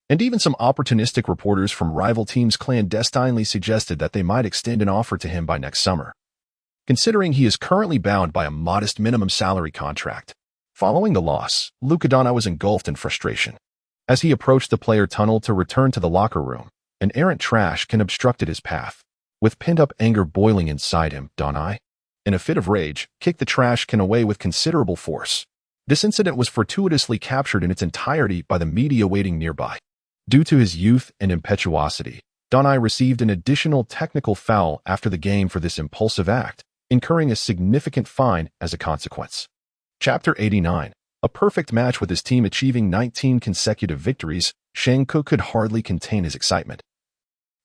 and even some opportunistic reporters from rival teams clandestinely suggested that they might extend an offer to him by next summer, considering he is currently bound by a modest minimum salary contract. Following the loss, Luka Doncic was engulfed in frustration. As he approached the player tunnel to return to the locker room, an errant trash can obstructed his path. With pent-up anger boiling inside him, Doncic, in a fit of rage, kicked the trash can away with considerable force. This incident was fortuitously captured in its entirety by the media waiting nearby. Due to his youth and impetuosity, Doncic received an additional technical foul after the game for this impulsive act, incurring a significant fine as a consequence. Chapter 89. A perfect match with his team achieving 19 consecutive victories, Sheng Ke could hardly contain his excitement,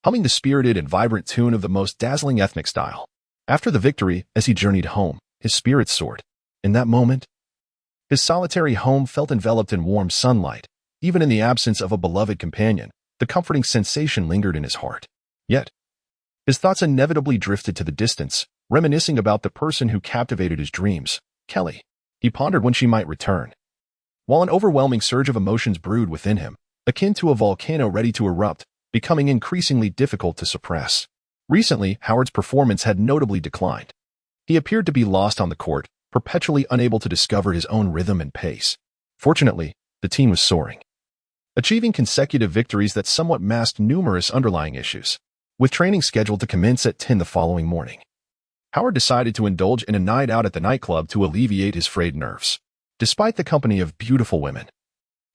humming the spirited and vibrant tune of the most dazzling ethnic style. After the victory, as he journeyed home, his spirits soared. In that moment, his solitary home felt enveloped in warm sunlight. Even in the absence of a beloved companion, the comforting sensation lingered in his heart. Yet, his thoughts inevitably drifted to the distance, reminiscing about the person who captivated his dreams, Kelly. He pondered when she might return, while an overwhelming surge of emotions brewed within him, akin to a volcano ready to erupt, becoming increasingly difficult to suppress. Recently, Howard's performance had notably declined. He appeared to be lost on the court, perpetually unable to discover his own rhythm and pace. Fortunately, the team was soaring, achieving consecutive victories that somewhat masked numerous underlying issues. With training scheduled to commence at 10 the following morning, Howard decided to indulge in a night out at the nightclub to alleviate his frayed nerves. Despite the company of beautiful women,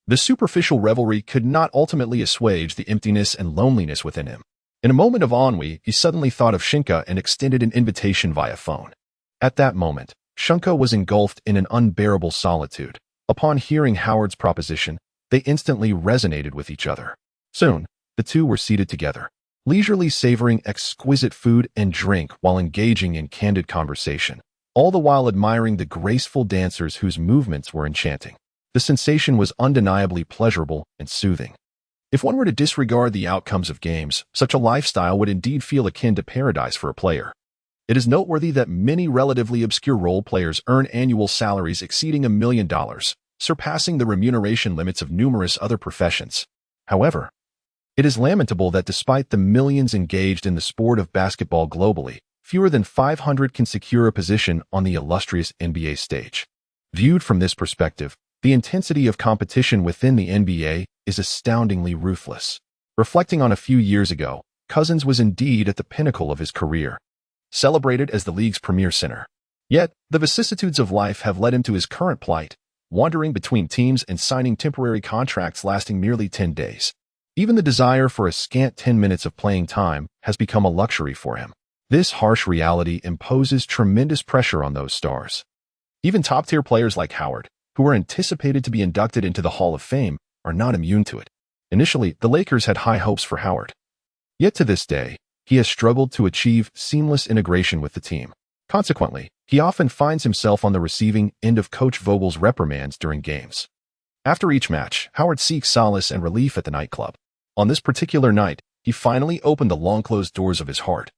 the superficial revelry could not ultimately assuage the emptiness and loneliness within him. In a moment of ennui, he suddenly thought of Sheng Ke and extended an invitation via phone. At that moment, Sheng Ke was engulfed in an unbearable solitude. Upon hearing Howard's proposition, they instantly resonated with each other. Soon, the two were seated together, leisurely savoring exquisite food and drink while engaging in candid conversation, all the while admiring the graceful dancers whose movements were enchanting. The sensation was undeniably pleasurable and soothing. If one were to disregard the outcomes of games, such a lifestyle would indeed feel akin to paradise for a player. It is noteworthy that many relatively obscure role players earn annual salaries exceeding $1 million, surpassing the remuneration limits of numerous other professions. However, it is lamentable that despite the millions engaged in the sport of basketball globally, fewer than 500 can secure a position on the illustrious NBA stage. Viewed from this perspective, the intensity of competition within the NBA is astoundingly ruthless. Reflecting on a few years ago, Cousins was indeed at the pinnacle of his career, celebrated as the league's premier center. Yet, the vicissitudes of life have led him to his current plight, wandering between teams and signing temporary contracts lasting merely 10 days. Even the desire for a scant 10 minutes of playing time has become a luxury for him. This harsh reality imposes tremendous pressure on those stars. Even top-tier players like Howard, who are anticipated to be inducted into the Hall of Fame, are not immune to it. Initially, the Lakers had high hopes for Howard. Yet to this day, he has struggled to achieve seamless integration with the team. Consequently, he often finds himself on the receiving end of Coach Vogel's reprimands during games. After each match, Howard seeks solace and relief at the nightclub. On this particular night, he finally opened the long-closed doors of his heart,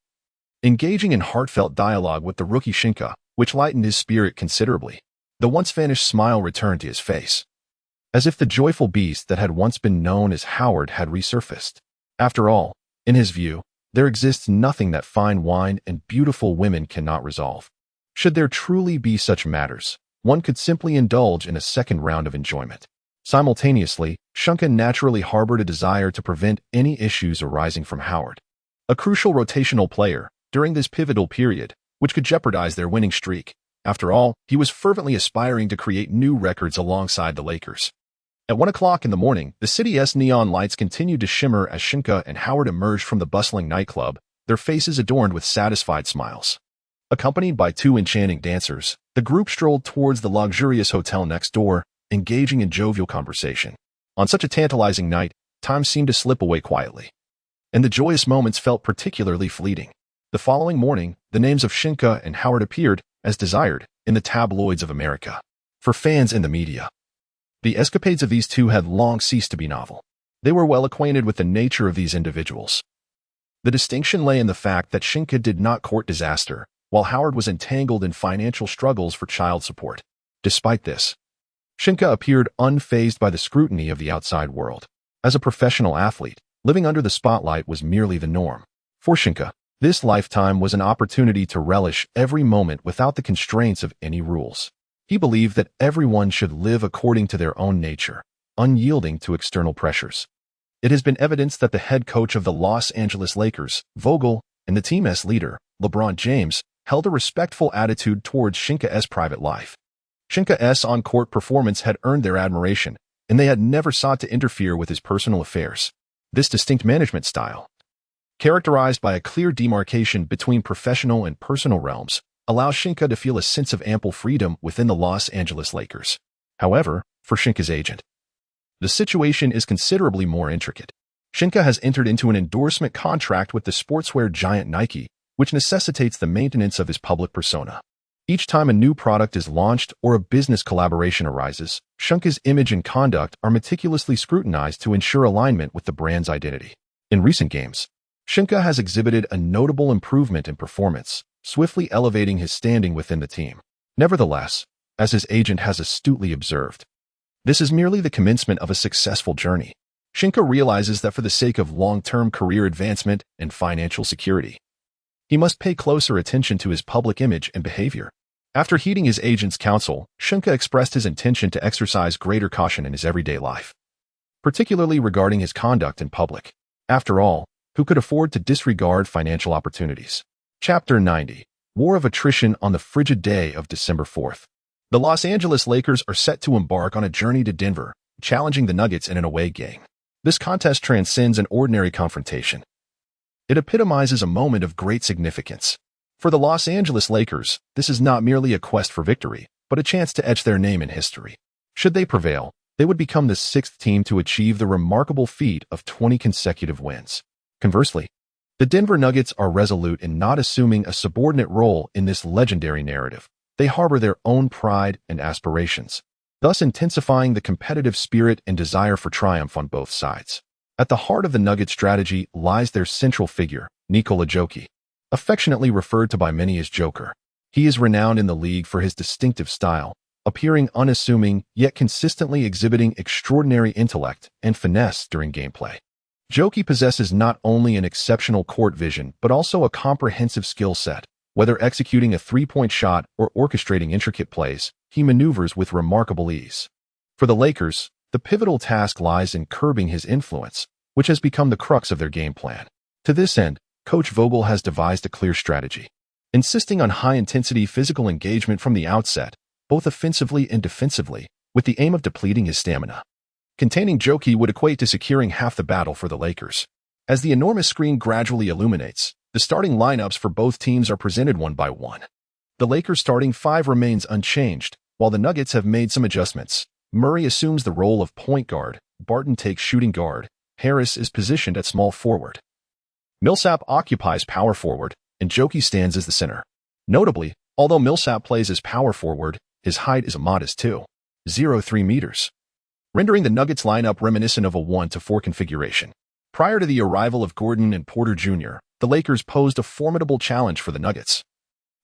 engaging in heartfelt dialogue with the rookie Sheng Ke, which lightened his spirit considerably. The once-vanished smile returned to his face, as if the joyful beast that had once been known as Howard had resurfaced. After all, in his view, there exists nothing that fine wine and beautiful women cannot resolve. Should there truly be such matters, one could simply indulge in a second round of enjoyment. Simultaneously, Sheng Ke naturally harbored a desire to prevent any issues arising from Howard, a crucial rotational player during this pivotal period, which could jeopardize their winning streak. After all, he was fervently aspiring to create new records alongside the Lakers. At 1 o'clock in the morning, the city's neon lights continued to shimmer as Sheng Ke and Howard emerged from the bustling nightclub, their faces adorned with satisfied smiles. Accompanied by 2 enchanting dancers, the group strolled towards the luxurious hotel next door, engaging in jovial conversation. On such a tantalizing night, time seemed to slip away quietly, and the joyous moments felt particularly fleeting. The following morning, the names of Sheng Ke and Howard appeared, as desired, in the tabloids of America. For fans in the media, the escapades of these two had long ceased to be novel. They were well acquainted with the nature of these individuals. The distinction lay in the fact that Sheng Ke did not court disaster, while Howard was entangled in financial struggles for child support. Despite this, Sheng Ke appeared unfazed by the scrutiny of the outside world. As a professional athlete, living under the spotlight was merely the norm. For Sheng Ke, this lifetime was an opportunity to relish every moment without the constraints of any rules. He believed that everyone should live according to their own nature, unyielding to external pressures. It has been evidenced that the head coach of the Los Angeles Lakers, Vogel, and the team's leader, LeBron James, held a respectful attitude towards Sheng Ke's private life. Sheng Ke's on-court performance had earned their admiration, and they had never sought to interfere with his personal affairs. This distinct management style, characterized by a clear demarcation between professional and personal realms, allows Sheng Ke to feel a sense of ample freedom within the Los Angeles Lakers. However, for Sheng Ke's agent, the situation is considerably more intricate. Sheng Ke has entered into an endorsement contract with the sportswear giant Nike, which necessitates the maintenance of his public persona. Each time a new product is launched or a business collaboration arises, Sheng Ke's image and conduct are meticulously scrutinized to ensure alignment with the brand's identity. In recent games, Sheng Ke has exhibited a notable improvement in performance, swiftly elevating his standing within the team. Nevertheless, as his agent has astutely observed, this is merely the commencement of a successful journey. Sheng Ke realizes that for the sake of long-term career advancement and financial security, he must pay closer attention to his public image and behavior. After heeding his agent's counsel, Sheng Ke expressed his intention to exercise greater caution in his everyday life, particularly regarding his conduct in public. After all, who could afford to disregard financial opportunities? Chapter 90. War of Attrition on the frigid day of December 4th. The Los Angeles Lakers are set to embark on a journey to Denver, challenging the Nuggets in an away game. This contest transcends an ordinary confrontation. It epitomizes a moment of great significance. For the Los Angeles Lakers, this is not merely a quest for victory, but a chance to etch their name in history. Should they prevail, they would become the 6th team to achieve the remarkable feat of 20 consecutive wins. Conversely, the Denver Nuggets are resolute in not assuming a subordinate role in this legendary narrative. They harbor their own pride and aspirations, thus intensifying the competitive spirit and desire for triumph on both sides. At the heart of the Nuggets strategy lies their central figure, Nikola Jokic, affectionately referred to by many as Joker. He is renowned in the league for his distinctive style, appearing unassuming yet consistently exhibiting extraordinary intellect and finesse during gameplay. Jokic possesses not only an exceptional court vision but also a comprehensive skill set. Whether executing a three-point shot or orchestrating intricate plays, he maneuvers with remarkable ease. For the Lakers, the pivotal task lies in curbing his influence, which has become the crux of their game plan. To this end, Coach Vogel has devised a clear strategy, insisting on high-intensity physical engagement from the outset, both offensively and defensively, with the aim of depleting his stamina. Containing Jokic would equate to securing half the battle for the Lakers. As the enormous screen gradually illuminates, the starting lineups for both teams are presented one by one. The Lakers' starting 5 remains unchanged, while the Nuggets have made some adjustments. Murray assumes the role of point guard, Barton takes shooting guard, Harris is positioned at small forward. Millsap occupies power forward, and Jokic stands as the center. Notably, although Millsap plays as power forward, his height is a modest 2.03 meters, rendering the Nuggets lineup reminiscent of a 1-to-4 configuration. Prior to the arrival of Gordon and Porter Jr., the Lakers posed a formidable challenge for the Nuggets,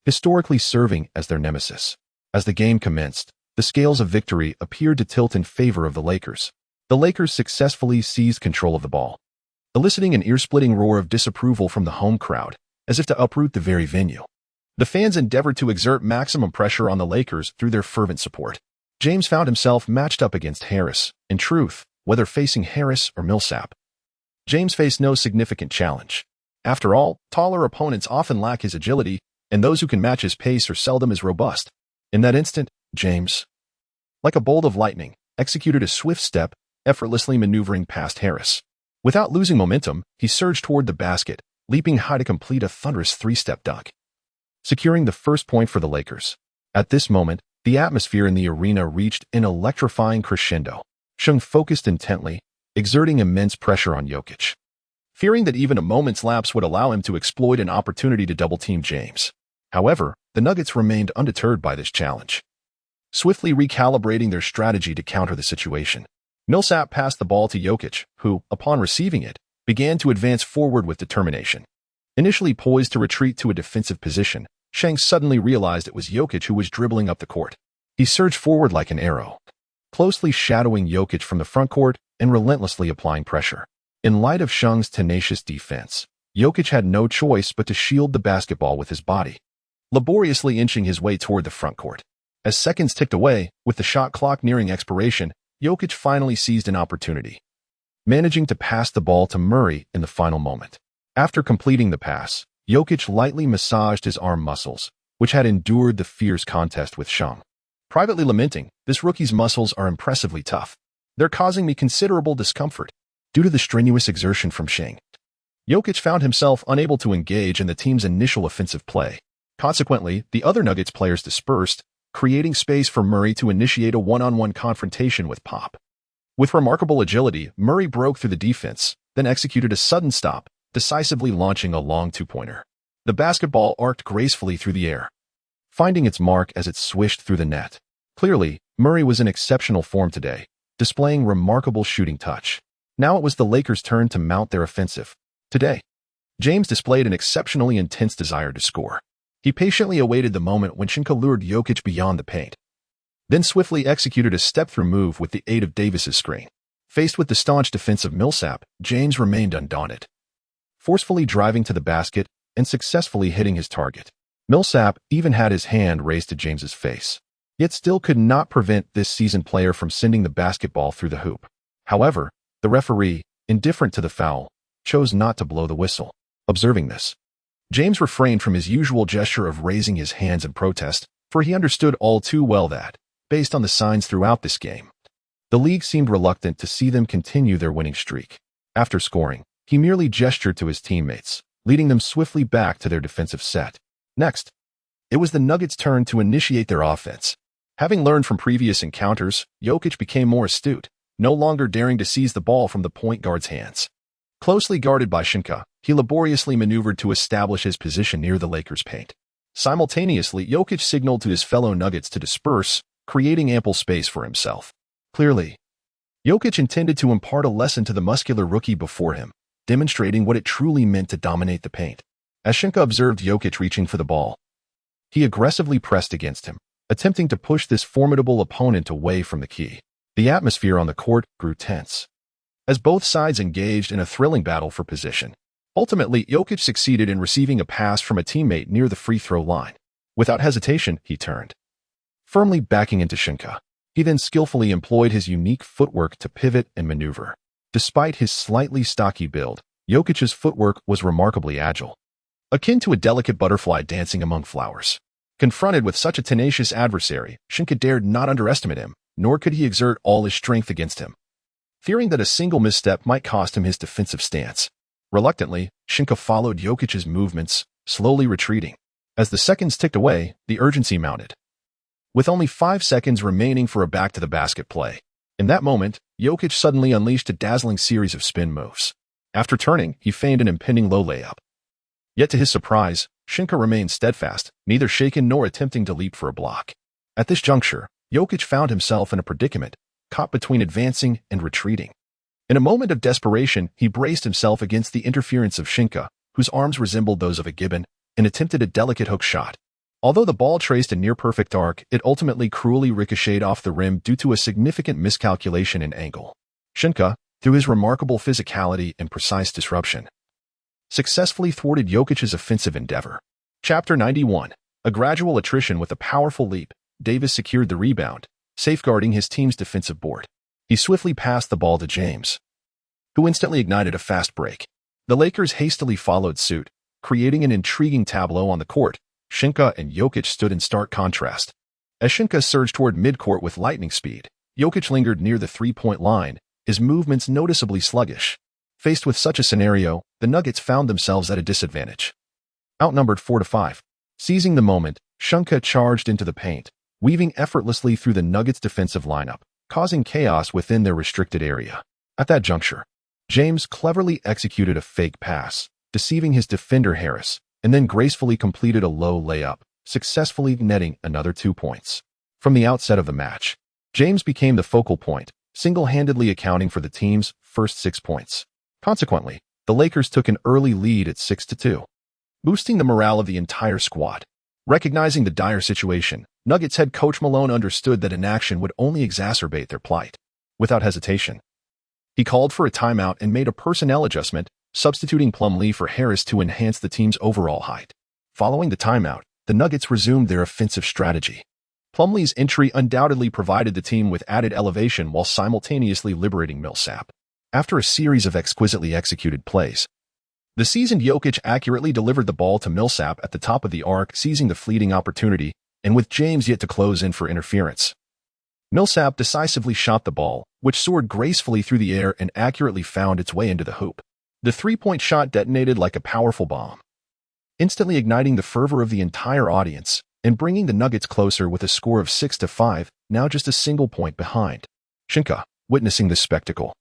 historically serving as their nemesis. As the game commenced, the scales of victory appeared to tilt in favor of the Lakers. The Lakers successfully seized control of the ball, eliciting an ear-splitting roar of disapproval from the home crowd, as if to uproot the very venue. The fans endeavored to exert maximum pressure on the Lakers through their fervent support. James found himself matched up against Harris. In truth, whether facing Harris or Millsap, James faced no significant challenge. After all, taller opponents often lack his agility, and those who can match his pace are seldom as robust. In that instant, James, like a bolt of lightning, executed a swift step, effortlessly maneuvering past Harris. Without losing momentum, he surged toward the basket, leaping high to complete a thunderous three-step dunk, securing the first point for the Lakers. At this moment, the atmosphere in the arena reached an electrifying crescendo. Sheng focused intently, exerting immense pressure on Jokic, fearing that even a moment's lapse would allow him to exploit an opportunity to double-team James. However, the Nuggets remained undeterred by this challenge, swiftly recalibrating their strategy to counter the situation. Millsap passed the ball to Jokic, who, upon receiving it, began to advance forward with determination. Initially poised to retreat to a defensive position, Sheng suddenly realized it was Jokic who was dribbling up the court. He surged forward like an arrow, closely shadowing Jokic from the front court and relentlessly applying pressure. In light of Sheng's tenacious defense, Jokic had no choice but to shield the basketball with his body, laboriously inching his way toward the front court. As seconds ticked away, with the shot clock nearing expiration, Jokic finally seized an opportunity, managing to pass the ball to Murray in the final moment. After completing the pass, Jokic lightly massaged his arm muscles, which had endured the fierce contest with Sheng, privately lamenting, "This rookie's muscles are impressively tough. They're causing me considerable discomfort." Due to the strenuous exertion from Sheng, Jokic found himself unable to engage in the team's initial offensive play. Consequently, the other Nuggets players dispersed, creating space for Murray to initiate a one-on-one confrontation with Pop. With remarkable agility, Murray broke through the defense, then executed a sudden stop, decisively launching a long two-pointer. The basketball arced gracefully through the air, finding its mark as it swished through the net. Clearly, Murray was in exceptional form today, displaying remarkable shooting touch. Now it was the Lakers' turn to mount their offensive. Today, James displayed an exceptionally intense desire to score. He patiently awaited the moment when Sheng Ke lured Jokic beyond the paint, then swiftly executed a step-through move with the aid of Davis's screen. Faced with the staunch defense of Millsap, James remained undaunted, forcefully driving to the basket and successfully hitting his target. Millsap even had his hand raised to James's face, yet still could not prevent this seasoned player from sending the basketball through the hoop. However, the referee, indifferent to the foul, chose not to blow the whistle. Observing this, James refrained from his usual gesture of raising his hands in protest, for he understood all too well that, based on the signs throughout this game, the league seemed reluctant to see them continue their winning streak. After scoring, he merely gestured to his teammates, leading them swiftly back to their defensive set. Next, it was the Nuggets' turn to initiate their offense. Having learned from previous encounters, Jokic became more astute, no longer daring to seize the ball from the point guard's hands. Closely guarded by Sheng Ke, he laboriously maneuvered to establish his position near the Lakers' paint. Simultaneously, Jokic signaled to his fellow Nuggets to disperse, creating ample space for himself. Clearly, Jokic intended to impart a lesson to the muscular rookie before him, demonstrating what it truly meant to dominate the paint. As Sheng Ke observed Jokic reaching for the ball, he aggressively pressed against him, attempting to push this formidable opponent away from the key. The atmosphere on the court grew tense, as both sides engaged in a thrilling battle for position. Ultimately, Jokic succeeded in receiving a pass from a teammate near the free throw line. Without hesitation, he turned, firmly backing into Sheng Ke. He then skillfully employed his unique footwork to pivot and maneuver. Despite his slightly stocky build, Jokic's footwork was remarkably agile, akin to a delicate butterfly dancing among flowers. Confronted with such a tenacious adversary, Sheng Ke dared not underestimate him, nor could he exert all his strength against him, fearing that a single misstep might cost him his defensive stance. Reluctantly, Sheng Ke followed Jokic's movements, slowly retreating. As the seconds ticked away, the urgency mounted, with only 5 seconds remaining for a back-to-the-basket play. In that moment, Jokic suddenly unleashed a dazzling series of spin moves. After turning, he feigned an impending low layup. Yet to his surprise, Sheng Ke remained steadfast, neither shaken nor attempting to leap for a block. At this juncture, Jokic found himself in a predicament, caught between advancing and retreating. In a moment of desperation, he braced himself against the interference of Sheng Ke, whose arms resembled those of a gibbon, and attempted a delicate hook shot. Although the ball traced a near-perfect arc, it ultimately cruelly ricocheted off the rim due to a significant miscalculation in angle. Sheng Ke, through his remarkable physicality and precise disruption, successfully thwarted Jokic's offensive endeavor. Chapter 91. A gradual attrition with a powerful leap, Davis secured the rebound, safeguarding his team's defensive board. He swiftly passed the ball to James, who instantly ignited a fast break. The Lakers hastily followed suit, creating an intriguing tableau on the court. Sheng Ke and Jokic stood in stark contrast. As Sheng Ke surged toward midcourt with lightning speed, Jokic lingered near the three-point line, his movements noticeably sluggish. Faced with such a scenario, the Nuggets found themselves at a disadvantage. Outnumbered 4-5. Seizing the moment, Sheng Ke charged into the paint, weaving effortlessly through the Nuggets' defensive lineup, causing chaos within their restricted area. At that juncture, James cleverly executed a fake pass, deceiving his defender Harris, and then gracefully completed a low layup, successfully netting another 2 points. From the outset of the match, James became the focal point, single-handedly accounting for the team's first 6 points. Consequently, the Lakers took an early lead at 6-2, boosting the morale of the entire squad. Recognizing the dire situation, Nuggets head coach Malone understood that inaction would only exacerbate their plight. Without hesitation, he called for a timeout and made a personnel adjustment, substituting Plumlee for Harris to enhance the team's overall height. Following the timeout, the Nuggets resumed their offensive strategy. Plumlee's entry undoubtedly provided the team with added elevation while simultaneously liberating Millsap. After a series of exquisitely executed plays, the seasoned Jokic accurately delivered the ball to Millsap at the top of the arc, seizing the fleeting opportunity, and with James yet to close in for interference. Millsap decisively shot the ball, which soared gracefully through the air and accurately found its way into the hoop. The three-point shot detonated like a powerful bomb, instantly igniting the fervor of the entire audience and bringing the Nuggets closer with a score of 6-5, now just a single point behind. Sheng Ke, witnessing this spectacle,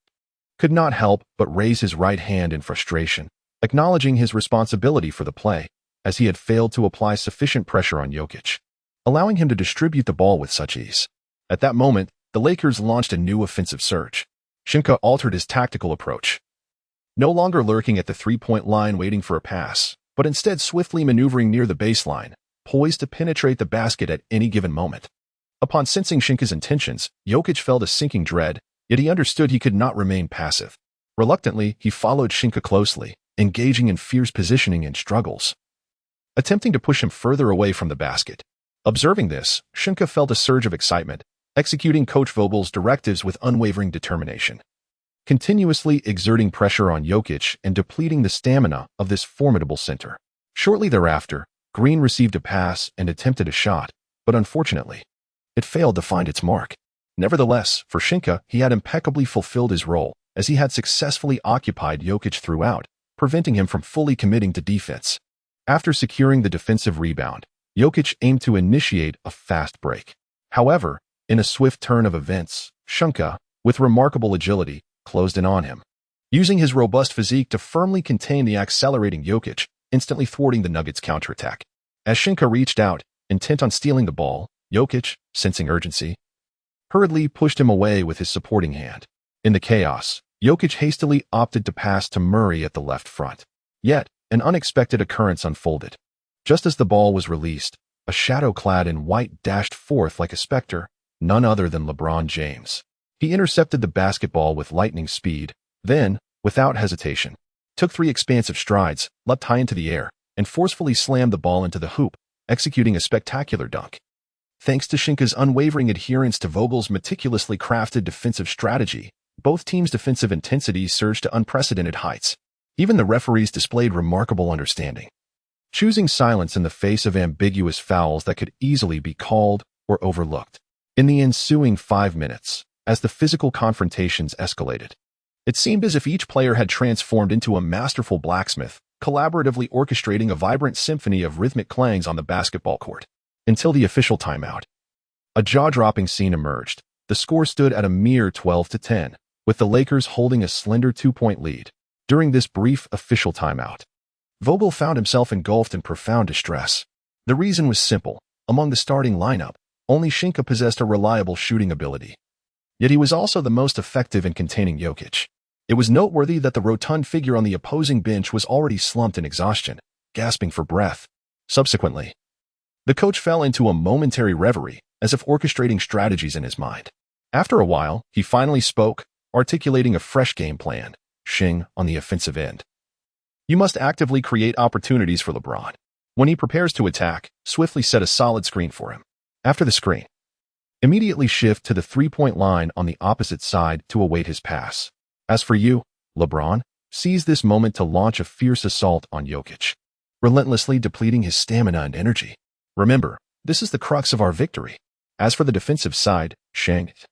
could not help but raise his right hand in frustration, acknowledging his responsibility for the play, as he had failed to apply sufficient pressure on Jokic, allowing him to distribute the ball with such ease. At that moment, the Lakers launched a new offensive surge. Sheng Ke altered his tactical approach, no longer lurking at the three-point line waiting for a pass, but instead swiftly maneuvering near the baseline, poised to penetrate the basket at any given moment. Upon sensing Sheng Ke's intentions, Jokic felt a sinking dread, yet he understood he could not remain passive. Reluctantly, he followed Sheng Ke closely, engaging in fierce positioning and struggles, attempting to push him further away from the basket. Observing this, Sheng Ke felt a surge of excitement, executing Coach Vogel's directives with unwavering determination, continuously exerting pressure on Jokic and depleting the stamina of this formidable center. Shortly thereafter, Green received a pass and attempted a shot, but unfortunately, it failed to find its mark. Nevertheless, for Sheng Ke, he had impeccably fulfilled his role, as he had successfully occupied Jokic throughout, preventing him from fully committing to defense. After securing the defensive rebound, Jokic aimed to initiate a fast break. However, in a swift turn of events, Sheng Ke, with remarkable agility, closed in on him, using his robust physique to firmly contain the accelerating Jokic, instantly thwarting the Nuggets' counterattack. As Sheng Ke reached out, intent on stealing the ball, Jokic, sensing urgency, hurriedly pushed him away with his supporting hand. In the chaos, Jokic hastily opted to pass to Murray at the left front. Yet, an unexpected occurrence unfolded. Just as the ball was released, a shadow clad in white dashed forth like a specter, none other than LeBron James. He intercepted the basketball with lightning speed, then, without hesitation, took 3 expansive strides, leapt high into the air, and forcefully slammed the ball into the hoop, executing a spectacular dunk. Thanks to Sheng Ke's unwavering adherence to Vogel's meticulously crafted defensive strategy, both teams' defensive intensity surged to unprecedented heights. Even the referees displayed remarkable understanding, choosing silence in the face of ambiguous fouls that could easily be called or overlooked. In the ensuing 5 minutes, as the physical confrontations escalated, it seemed as if each player had transformed into a masterful blacksmith, collaboratively orchestrating a vibrant symphony of rhythmic clangs on the basketball court. Until the official timeout, a jaw-dropping scene emerged. The score stood at a mere 12-10, with the Lakers holding a slender 2-point lead. During this brief official timeout, Vogel found himself engulfed in profound distress. The reason was simple. Among the starting lineup, only Sheng Ke possessed a reliable shooting ability. Yet he was also the most effective in containing Jokic. It was noteworthy that the rotund figure on the opposing bench was already slumped in exhaustion, gasping for breath. Subsequently, the coach fell into a momentary reverie, as if orchestrating strategies in his mind. After a while, he finally spoke, articulating a fresh game plan. Sheng, on the offensive end. You must actively create opportunities for LeBron. When he prepares to attack, swiftly set a solid screen for him. After the screen, immediately shift to the three-point line on the opposite side to await his pass. As for you, LeBron, seize this moment to launch a fierce assault on Jokic, relentlessly depleting his stamina and energy. Remember, this is the crux of our victory. As for the defensive side, Sheng Ke,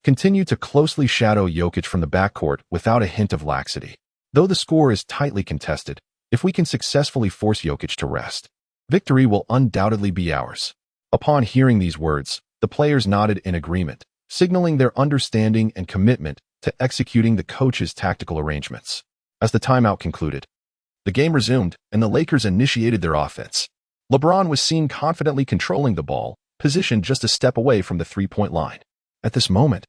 continue to closely shadow Jokic from the backcourt without a hint of laxity. Though the score is tightly contested, if we can successfully force Jokic to rest, victory will undoubtedly be ours. Upon hearing these words, the players nodded in agreement, signaling their understanding and commitment to executing the coach's tactical arrangements. As the timeout concluded, the game resumed and the Lakers initiated their offense. LeBron was seen confidently controlling the ball, positioned just a step away from the three-point line. At this moment,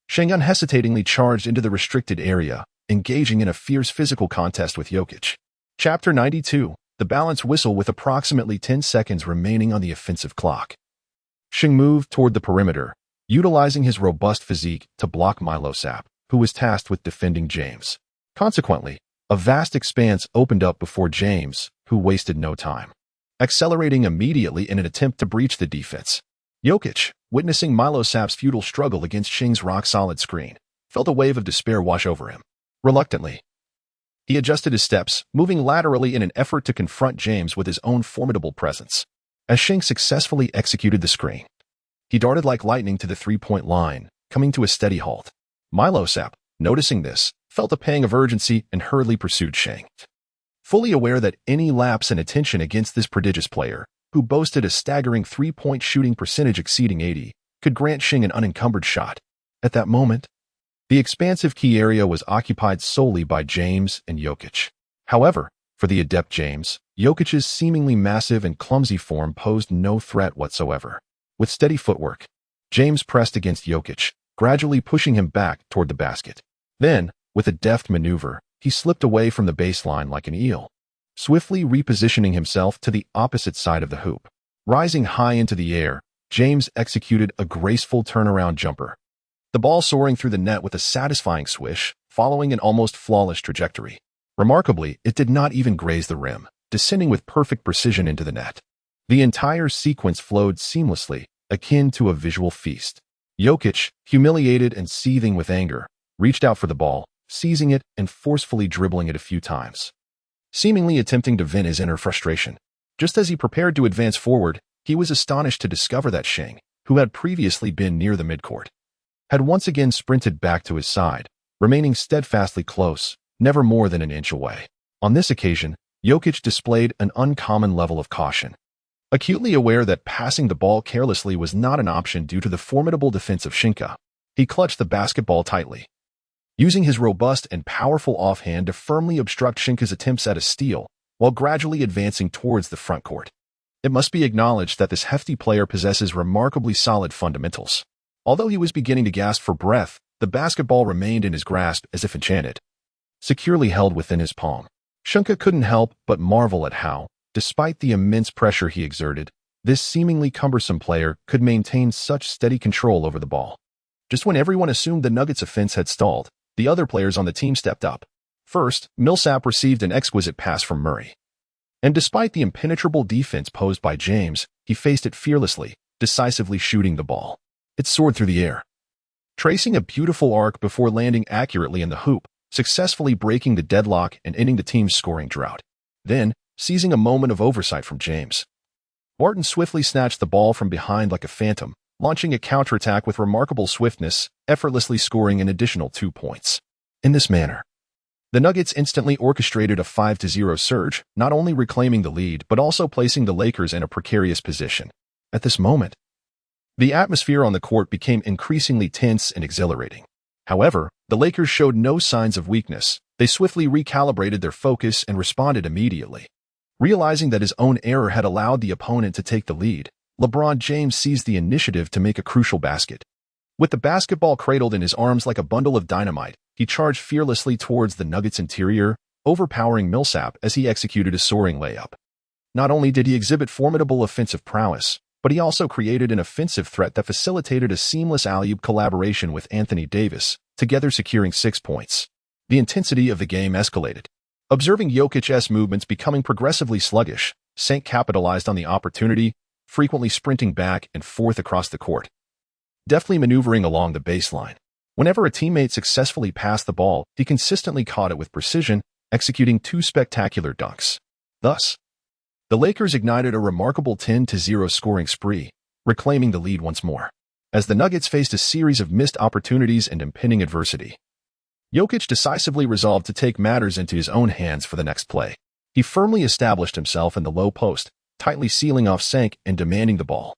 Sheng unhesitatingly charged into the restricted area, engaging in a fierce physical contest with Jokic. Chapter 92, the balance whistle with approximately 10 seconds remaining on the offensive clock. Sheng moved toward the perimeter, utilizing his robust physique to block Millsap, who was tasked with defending James. Consequently, a vast expanse opened up before James, who wasted no time, accelerating immediately in an attempt to breach the defense. Jokic, witnessing Millsap's futile struggle against Sheng's rock-solid screen, felt a wave of despair wash over him. Reluctantly, he adjusted his steps, moving laterally in an effort to confront James with his own formidable presence. As Sheng successfully executed the screen, he darted like lightning to the three-point line, coming to a steady halt. Millsap, noticing this, felt a pang of urgency and hurriedly pursued Sheng. Fully aware that any lapse in attention against this prodigious player, who boasted a staggering three-point shooting percentage exceeding 80, could grant Sheng an unencumbered shot. At that moment, the expansive key area was occupied solely by James and Jokic. However, for the adept James, Jokic's seemingly massive and clumsy form posed no threat whatsoever. With steady footwork, James pressed against Jokic, gradually pushing him back toward the basket. Then, with a deft maneuver, he slipped away from the baseline like an eel, swiftly repositioning himself to the opposite side of the hoop. Rising high into the air, James executed a graceful turnaround jumper, the ball soaring through the net with a satisfying swish, following an almost flawless trajectory. Remarkably, it did not even graze the rim, descending with perfect precision into the net. The entire sequence flowed seamlessly, akin to a visual feast. Jokic, humiliated and seething with anger, reached out for the ball, seizing it and forcefully dribbling it a few times, seemingly attempting to vent his inner frustration. Just as he prepared to advance forward, he was astonished to discover that Sheng, who had previously been near the midcourt, had once again sprinted back to his side, remaining steadfastly close, never more than an inch away. On this occasion, Jokic displayed an uncommon level of caution. Acutely aware that passing the ball carelessly was not an option due to the formidable defense of Sheng Ke, he clutched the basketball tightly, using his robust and powerful offhand to firmly obstruct Sheng Ke's attempts at a steal, while gradually advancing towards the front court. It must be acknowledged that this hefty player possesses remarkably solid fundamentals. Although he was beginning to gasp for breath, the basketball remained in his grasp as if enchanted, securely held within his palm. Sheng Ke couldn't help but marvel at how, despite the immense pressure he exerted, this seemingly cumbersome player could maintain such steady control over the ball. Just when everyone assumed the Nuggets' offense had stalled, the other players on the team stepped up. First, Millsap received an exquisite pass from Murray. And despite the impenetrable defense posed by James, he faced it fearlessly, decisively shooting the ball. It soared through the air, tracing a beautiful arc before landing accurately in the hoop, successfully breaking the deadlock and ending the team's scoring drought. Then, seizing a moment of oversight from James, Barton swiftly snatched the ball from behind like a phantom, launching a counterattack with remarkable swiftness, effortlessly scoring an additional 2 points. In this manner, the Nuggets instantly orchestrated a 5-0 surge, not only reclaiming the lead but also placing the Lakers in a precarious position. At this moment, the atmosphere on the court became increasingly tense and exhilarating. However, the Lakers showed no signs of weakness. They swiftly recalibrated their focus and responded immediately. Realizing that his own error had allowed the opponent to take the lead, LeBron James seized the initiative to make a crucial basket. With the basketball cradled in his arms like a bundle of dynamite, he charged fearlessly towards the Nuggets' interior, overpowering Millsap as he executed a soaring layup. Not only did he exhibit formidable offensive prowess, but he also created an offensive threat that facilitated a seamless alley-oop collaboration with Anthony Davis, together securing 6 points. The intensity of the game escalated. Observing Jokic's movements becoming progressively sluggish, Sheng capitalized on the opportunity, frequently sprinting back and forth across the court, deftly maneuvering along the baseline. Whenever a teammate successfully passed the ball, he consistently caught it with precision, executing 2 spectacular dunks. Thus, the Lakers ignited a remarkable 10-0 scoring spree, reclaiming the lead once more. As the Nuggets faced a series of missed opportunities and impending adversity, Jokic decisively resolved to take matters into his own hands for the next play. He firmly established himself in the low post, tightly sealing off Sheng and demanding the ball.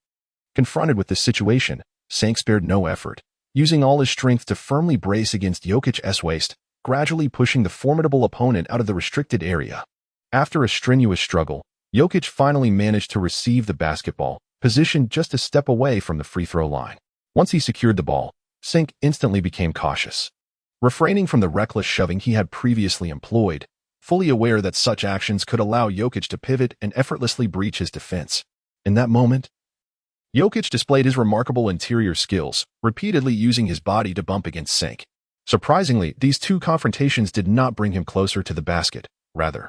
Confronted with this situation, Sheng spared no effort, using all his strength to firmly brace against Jokic's waist, gradually pushing the formidable opponent out of the restricted area. After a strenuous struggle, Jokic finally managed to receive the basketball, positioned just a step away from the free throw line. Once he secured the ball, Sheng instantly became cautious, refraining from the reckless shoving he had previously employed, fully aware that such actions could allow Jokic to pivot and effortlessly breach his defense. In that moment, Jokic displayed his remarkable interior skills, repeatedly using his body to bump against Sheng. Surprisingly, these 2 confrontations did not bring him closer to the basket. Rather,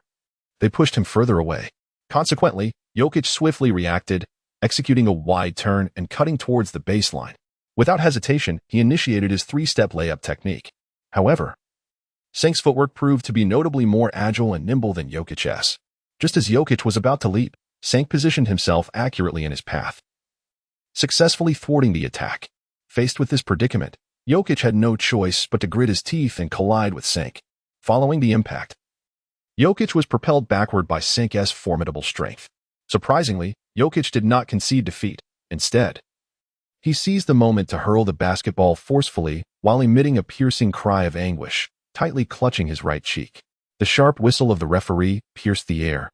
they pushed him further away. Consequently, Jokic swiftly reacted, executing a wide turn and cutting towards the baseline. Without hesitation, he initiated his 3-step layup technique. However, Sheng's footwork proved to be notably more agile and nimble than Jokic's. Just as Jokic was about to leap, Sheng positioned himself accurately in his path, successfully thwarting the attack. Faced with this predicament, Jokic had no choice but to grit his teeth and collide with Sheng. Following the impact, Jokic was propelled backward by Sheng's formidable strength. Surprisingly, Jokic did not concede defeat. Instead, he seized the moment to hurl the basketball forcefully while emitting a piercing cry of anguish, tightly clutching his right cheek. The sharp whistle of the referee pierced the air,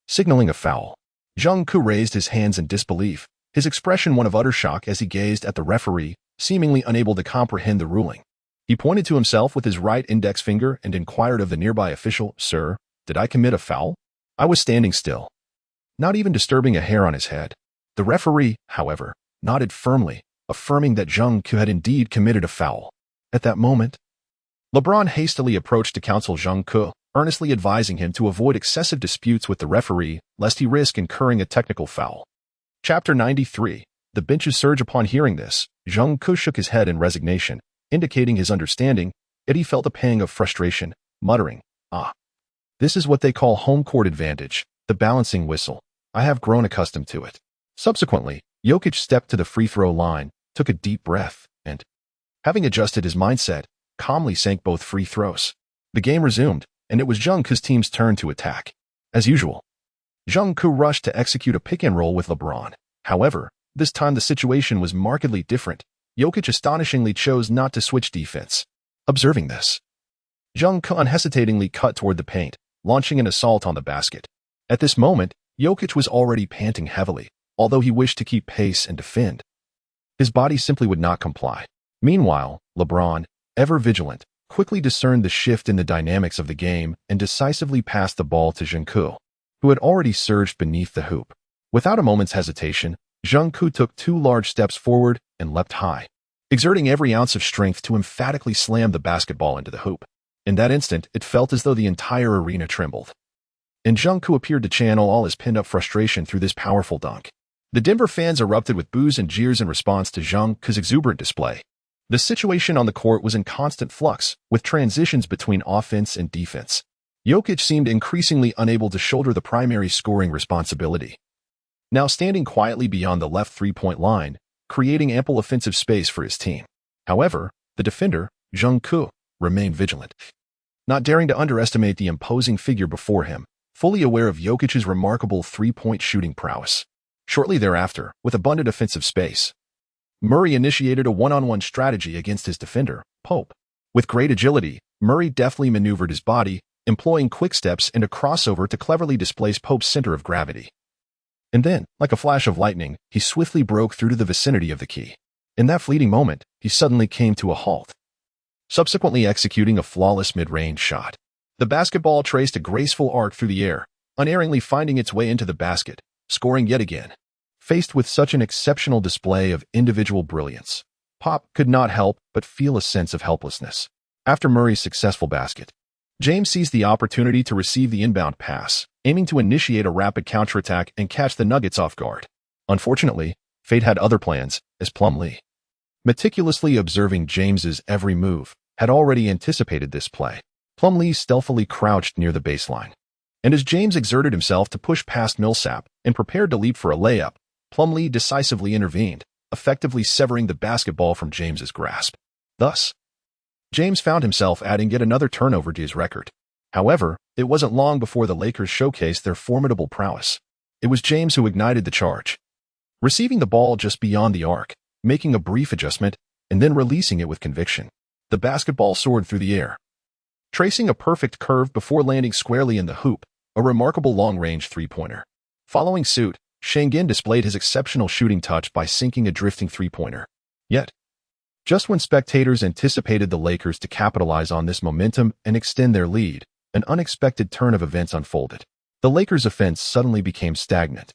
signaling a foul. Sheng Ke raised his hands in disbelief, his expression one of utter shock as he gazed at the referee, seemingly unable to comprehend the ruling. He pointed to himself with his right index finger and inquired of the nearby official, "Sir, did I commit a foul?" I was standing still, not even disturbing a hair on his head. The referee, however, nodded firmly, affirming that Sheng Ke had indeed committed a foul. At that moment, LeBron hastily approached to counsel Sheng Ke, earnestly advising him to avoid excessive disputes with the referee, lest he risk incurring a technical foul. Chapter 93. The benches surge. Upon hearing this, Sheng Ke shook his head in resignation, indicating his understanding, yet he felt a pang of frustration, muttering, This is what they call home court advantage, the balancing whistle. I have grown accustomed to it." Subsequently, Jokic stepped to the free throw line, took a deep breath, and, having adjusted his mindset, calmly sank both free throws. The game resumed, and it was Sheng Ke's team's turn to attack. As usual, Sheng Ke rushed to execute a pick-and-roll with LeBron. However, this time the situation was markedly different. Jokic astonishingly chose not to switch defense. Observing this, Sheng Ke unhesitatingly cut toward the paint, launching an assault on the basket. At this moment, Jokic was already panting heavily, although he wished to keep pace and defend. His body simply would not comply. Meanwhile, LeBron, ever vigilant, quickly discerned the shift in the dynamics of the game and decisively passed the ball to Sheng Ke, who had already surged beneath the hoop. Without a moment's hesitation, Sheng Ke took 2 large steps forward and leapt high, exerting every ounce of strength to emphatically slam the basketball into the hoop. In that instant, it felt as though the entire arena trembled, and Sheng Ke appeared to channel all his pent-up frustration through this powerful dunk. The Denver fans erupted with boos and jeers in response to Sheng Ke's exuberant display. The situation on the court was in constant flux, with transitions between offense and defense. Jokic seemed increasingly unable to shoulder the primary scoring responsibility, now standing quietly beyond the left 3-point line, creating ample offensive space for his team. However, the defender, Sheng Ke, remained vigilant, not daring to underestimate the imposing figure before him, fully aware of Jokic's remarkable 3-point shooting prowess. Shortly thereafter, with abundant offensive space, Murray initiated a one-on-one strategy against his defender, Pope. With great agility, Murray deftly maneuvered his body, employing quick steps and a crossover to cleverly displace Pope's center of gravity. And then, like a flash of lightning, he swiftly broke through to the vicinity of the key. In that fleeting moment, he suddenly came to a halt, subsequently executing a flawless mid-range shot. The basketball traced a graceful arc through the air, unerringly finding its way into the basket, scoring yet again. Faced with such an exceptional display of individual brilliance, Pop could not help but feel a sense of helplessness. After Murray's successful basket, James seized the opportunity to receive the inbound pass, aiming to initiate a rapid counterattack and catch the Nuggets off guard. Unfortunately, fate had other plans, as Plumlee, meticulously observing James's every move, had already anticipated this play. Plumlee stealthily crouched near the baseline, and as James exerted himself to push past Millsap and prepared to leap for a layup, Plumlee decisively intervened, effectively severing the basketball from James's grasp. Thus, James found himself adding yet another turnover to his record. However, it wasn't long before the Lakers showcased their formidable prowess. It was James who ignited the charge, receiving the ball just beyond the arc, making a brief adjustment, and then releasing it with conviction. The basketball soared through the air, tracing a perfect curve before landing squarely in the hoop, a remarkable long-range three-pointer. Following suit, Sheng Ke displayed his exceptional shooting touch by sinking a drifting three-pointer. Yet, just when spectators anticipated the Lakers to capitalize on this momentum and extend their lead, an unexpected turn of events unfolded. The Lakers' offense suddenly became stagnant,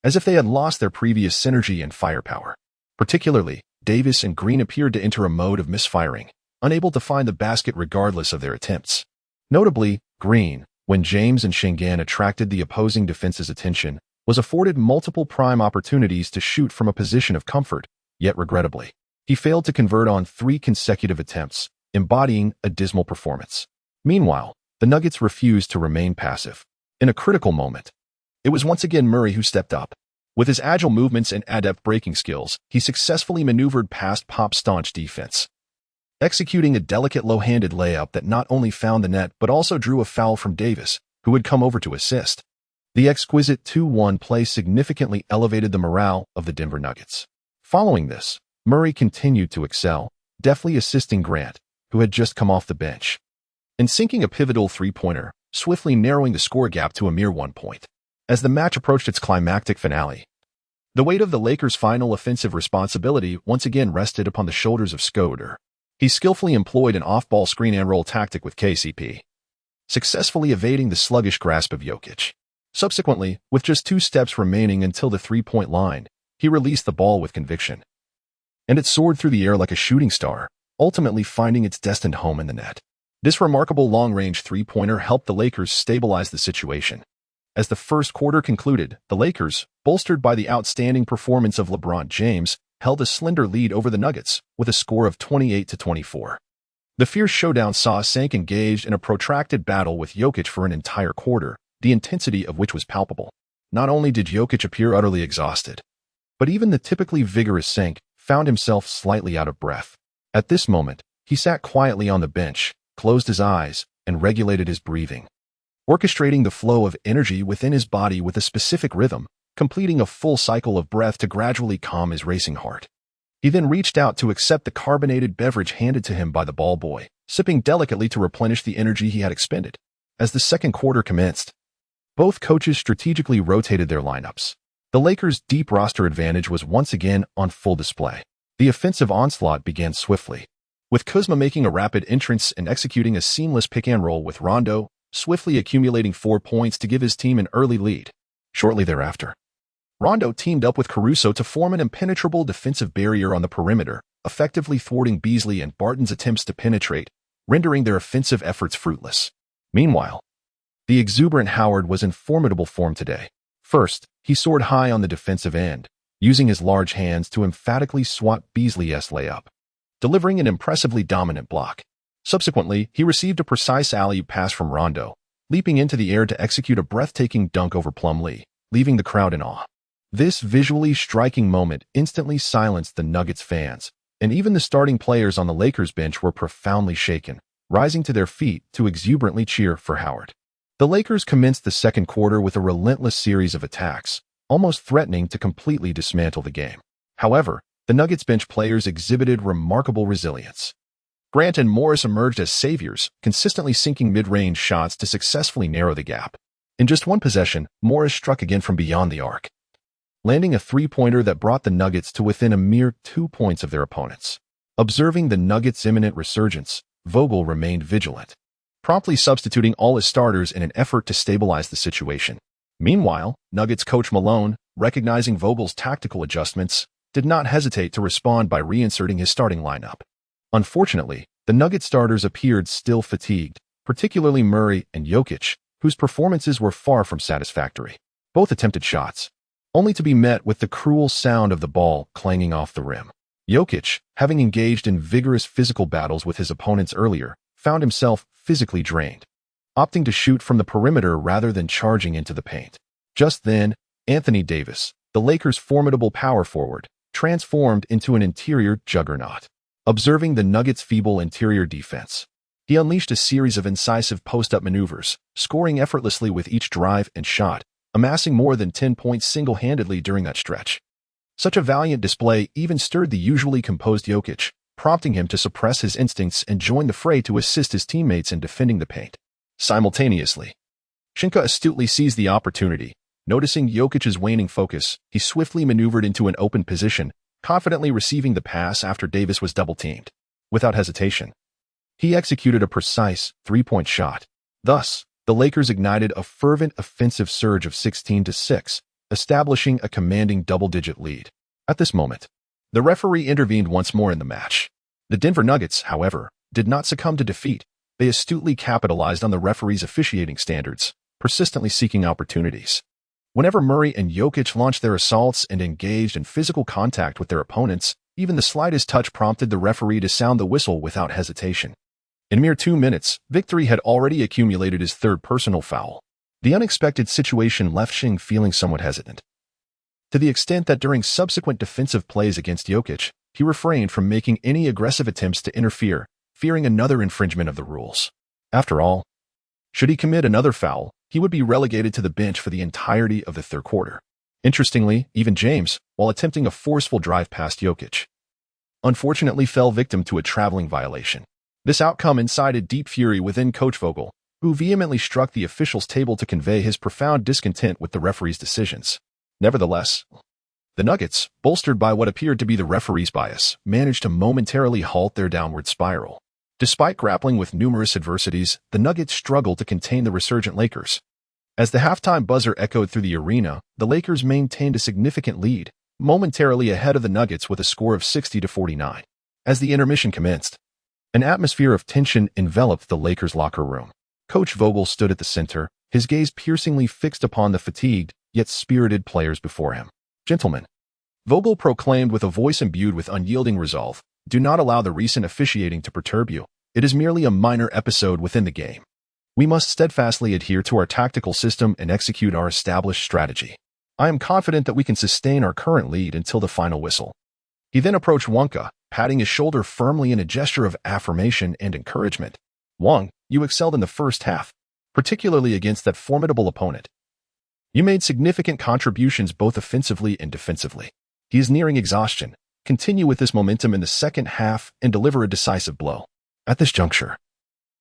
as if they had lost their previous synergy and firepower. Particularly, Davis and Green appeared to enter a mode of misfiring, unable to find the basket regardless of their attempts. Notably, Green, when James and Sheng Ke attracted the opposing defense's attention, was afforded multiple prime opportunities to shoot from a position of comfort, yet regrettably, he failed to convert on 3 consecutive attempts, embodying a dismal performance. Meanwhile, the Nuggets refused to remain passive. In a critical moment, it was once again Murray who stepped up. With his agile movements and adept breaking skills, he successfully maneuvered past Pop's staunch defense, executing a delicate low-handed layup that not only found the net but also drew a foul from Davis, who had come over to assist. The exquisite 2-1 play significantly elevated the morale of the Denver Nuggets. Following this, Murray continued to excel, deftly assisting Grant, who had just come off the bench, and sinking a pivotal three-pointer, swiftly narrowing the score gap to a mere 1 point. As the match approached its climactic finale, the weight of the Lakers' final offensive responsibility once again rested upon the shoulders of Schroeder. He skillfully employed an off-ball screen and roll tactic with KCP, successfully evading the sluggish grasp of Jokic. Subsequently, with just 2 steps remaining until the three-point line, he released the ball with conviction, and it soared through the air like a shooting star, ultimately finding its destined home in the net. This remarkable long-range three-pointer helped the Lakers stabilize the situation. As the first quarter concluded, the Lakers, bolstered by the outstanding performance of LeBron James, held a slender lead over the Nuggets with a score of 28-24. The fierce showdown saw Sheng engaged in a protracted battle with Jokic for an entire quarter, the intensity of which was palpable. Not only did Jokic appear utterly exhausted, but even the typically vigorous Sheng found himself slightly out of breath. At this moment, he sat quietly on the bench, closed his eyes, and regulated his breathing, orchestrating the flow of energy within his body with a specific rhythm, completing a full cycle of breath to gradually calm his racing heart. He then reached out to accept the carbonated beverage handed to him by the ball boy, sipping delicately to replenish the energy he had expended. As the second quarter commenced, both coaches strategically rotated their lineups. The Lakers' deep roster advantage was once again on full display. The offensive onslaught began swiftly, with Kuzma making a rapid entrance and executing a seamless pick-and-roll with Rondo, swiftly accumulating 4 points to give his team an early lead. Shortly thereafter, Rondo teamed up with Caruso to form an impenetrable defensive barrier on the perimeter, effectively thwarting Beasley and Barton's attempts to penetrate, rendering their offensive efforts fruitless. Meanwhile, the exuberant Howard was in formidable form today. First, he soared high on the defensive end, using his large hands to emphatically swat Beasley's layup, delivering an impressively dominant block. Subsequently, he received a precise alley-oop pass from Rondo, leaping into the air to execute a breathtaking dunk over Plumlee, leaving the crowd in awe. This visually striking moment instantly silenced the Nuggets fans, and even the starting players on the Lakers bench were profoundly shaken, rising to their feet to exuberantly cheer for Howard. The Lakers commenced the second quarter with a relentless series of attacks, almost threatening to completely dismantle the game. However, the Nuggets bench players exhibited remarkable resilience. Grant and Morris emerged as saviors, consistently sinking mid-range shots to successfully narrow the gap. In just one possession, Morris struck again from beyond the arc, landing a three-pointer that brought the Nuggets to within a mere 2 points of their opponents. Observing the Nuggets' imminent resurgence, Vogel remained vigilant, promptly substituting all his starters in an effort to stabilize the situation. Meanwhile, Nuggets coach Malone, recognizing Vogel's tactical adjustments, did not hesitate to respond by reinserting his starting lineup. Unfortunately, the Nuggets starters appeared still fatigued, particularly Murray and Jokic, whose performances were far from satisfactory. Both attempted shots, only to be met with the cruel sound of the ball clanging off the rim. Jokic, having engaged in vigorous physical battles with his opponents earlier, found himself physically drained, opting to shoot from the perimeter rather than charging into the paint. Just then, Anthony Davis, the Lakers' formidable power forward, transformed into an interior juggernaut. Observing the Nuggets' feeble interior defense, he unleashed a series of incisive post-up maneuvers, scoring effortlessly with each drive and shot, amassing more than 10 points single-handedly during that stretch. Such a valiant display even stirred the usually composed Jokic, prompting him to suppress his instincts and join the fray to assist his teammates in defending the paint. Simultaneously, Sheng Ke astutely seized the opportunity. Noticing Jokic's waning focus, he swiftly maneuvered into an open position, confidently receiving the pass after Davis was double-teamed. Without hesitation, he executed a precise three-point shot. Thus, the Lakers ignited a fervent offensive surge of 16-6, establishing a commanding double-digit lead. At this moment, the referee intervened once more in the match. The Denver Nuggets, however, did not succumb to defeat. They astutely capitalized on the referee's officiating standards, persistently seeking opportunities. Whenever Murray and Jokic launched their assaults and engaged in physical contact with their opponents, even the slightest touch prompted the referee to sound the whistle without hesitation. In mere 2 minutes, Victory had already accumulated his third personal foul. The unexpected situation left Sheng feeling somewhat hesitant, to the extent that during subsequent defensive plays against Jokic, he refrained from making any aggressive attempts to interfere, fearing another infringement of the rules. After all, should he commit another foul, he would be relegated to the bench for the entirety of the third quarter. Interestingly, even James, while attempting a forceful drive past Jokic, unfortunately fell victim to a traveling violation. This outcome incited deep fury within Coach Vogel, who vehemently struck the officials' table to convey his profound discontent with the referee's decisions. Nevertheless, the Nuggets, bolstered by what appeared to be the referee's bias, managed to momentarily halt their downward spiral. Despite grappling with numerous adversities, the Nuggets struggled to contain the resurgent Lakers. As the halftime buzzer echoed through the arena, the Lakers maintained a significant lead, momentarily ahead of the Nuggets with a score of 60-49. As the intermission commenced, an atmosphere of tension enveloped the Lakers' locker room. Coach Vogel stood at the center, his gaze piercingly fixed upon the fatigued, yet spirited players before him. "Gentlemen," Vogel proclaimed with a voice imbued with unyielding resolve, "do not allow the recent officiating to perturb you. It is merely a minor episode within the game. We must steadfastly adhere to our tactical system and execute our established strategy. I am confident that we can sustain our current lead until the final whistle." He then approached Wonka, patting his shoulder firmly in a gesture of affirmation and encouragement. "Wong, you excelled in the first half, particularly against that formidable opponent. You made significant contributions both offensively and defensively. He is nearing exhaustion. Continue with this momentum in the second half and deliver a decisive blow." At this juncture,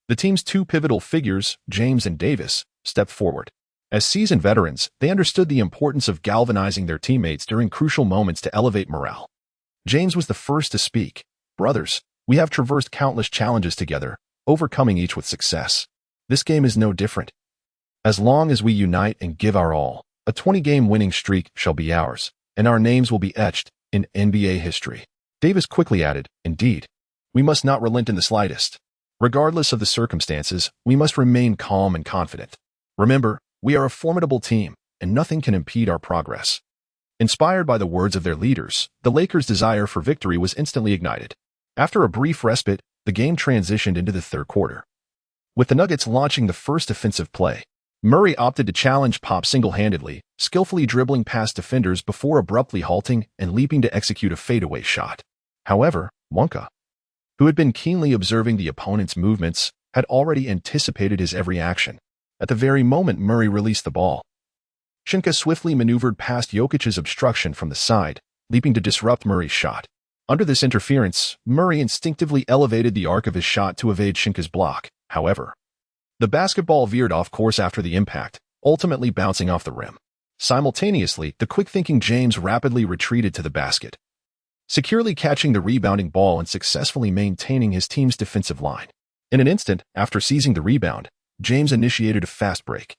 the team's two pivotal figures, James and Davis, stepped forward. As seasoned veterans, they understood the importance of galvanizing their teammates during crucial moments to elevate morale. James was the first to speak. "Brothers, we have traversed countless challenges together, overcoming each with success. This game is no different. As long as we unite and give our all, a 20-game winning streak shall be ours, and our names will be etched in NBA history." Davis quickly added, "Indeed, we must not relent in the slightest. Regardless of the circumstances, we must remain calm and confident. Remember, we are a formidable team, and nothing can impede our progress." Inspired by the words of their leaders, the Lakers' desire for victory was instantly ignited. After a brief respite, the game transitioned into the third quarter. With the Nuggets launching the first offensive play, Murray opted to challenge Pop single-handedly, skillfully dribbling past defenders before abruptly halting and leaping to execute a fadeaway shot. However, Wonka, who had been keenly observing the opponent's movements, had already anticipated his every action. At the very moment Murray released the ball, Sheng Ke swiftly maneuvered past Jokic's obstruction from the side, leaping to disrupt Murray's shot. Under this interference, Murray instinctively elevated the arc of his shot to evade Sheng Ke's block. However, the basketball veered off course after the impact, ultimately bouncing off the rim. Simultaneously, the quick-thinking James rapidly retreated to the basket, securely catching the rebounding ball and successfully maintaining his team's defensive line. In an instant, after seizing the rebound, James initiated a fast break.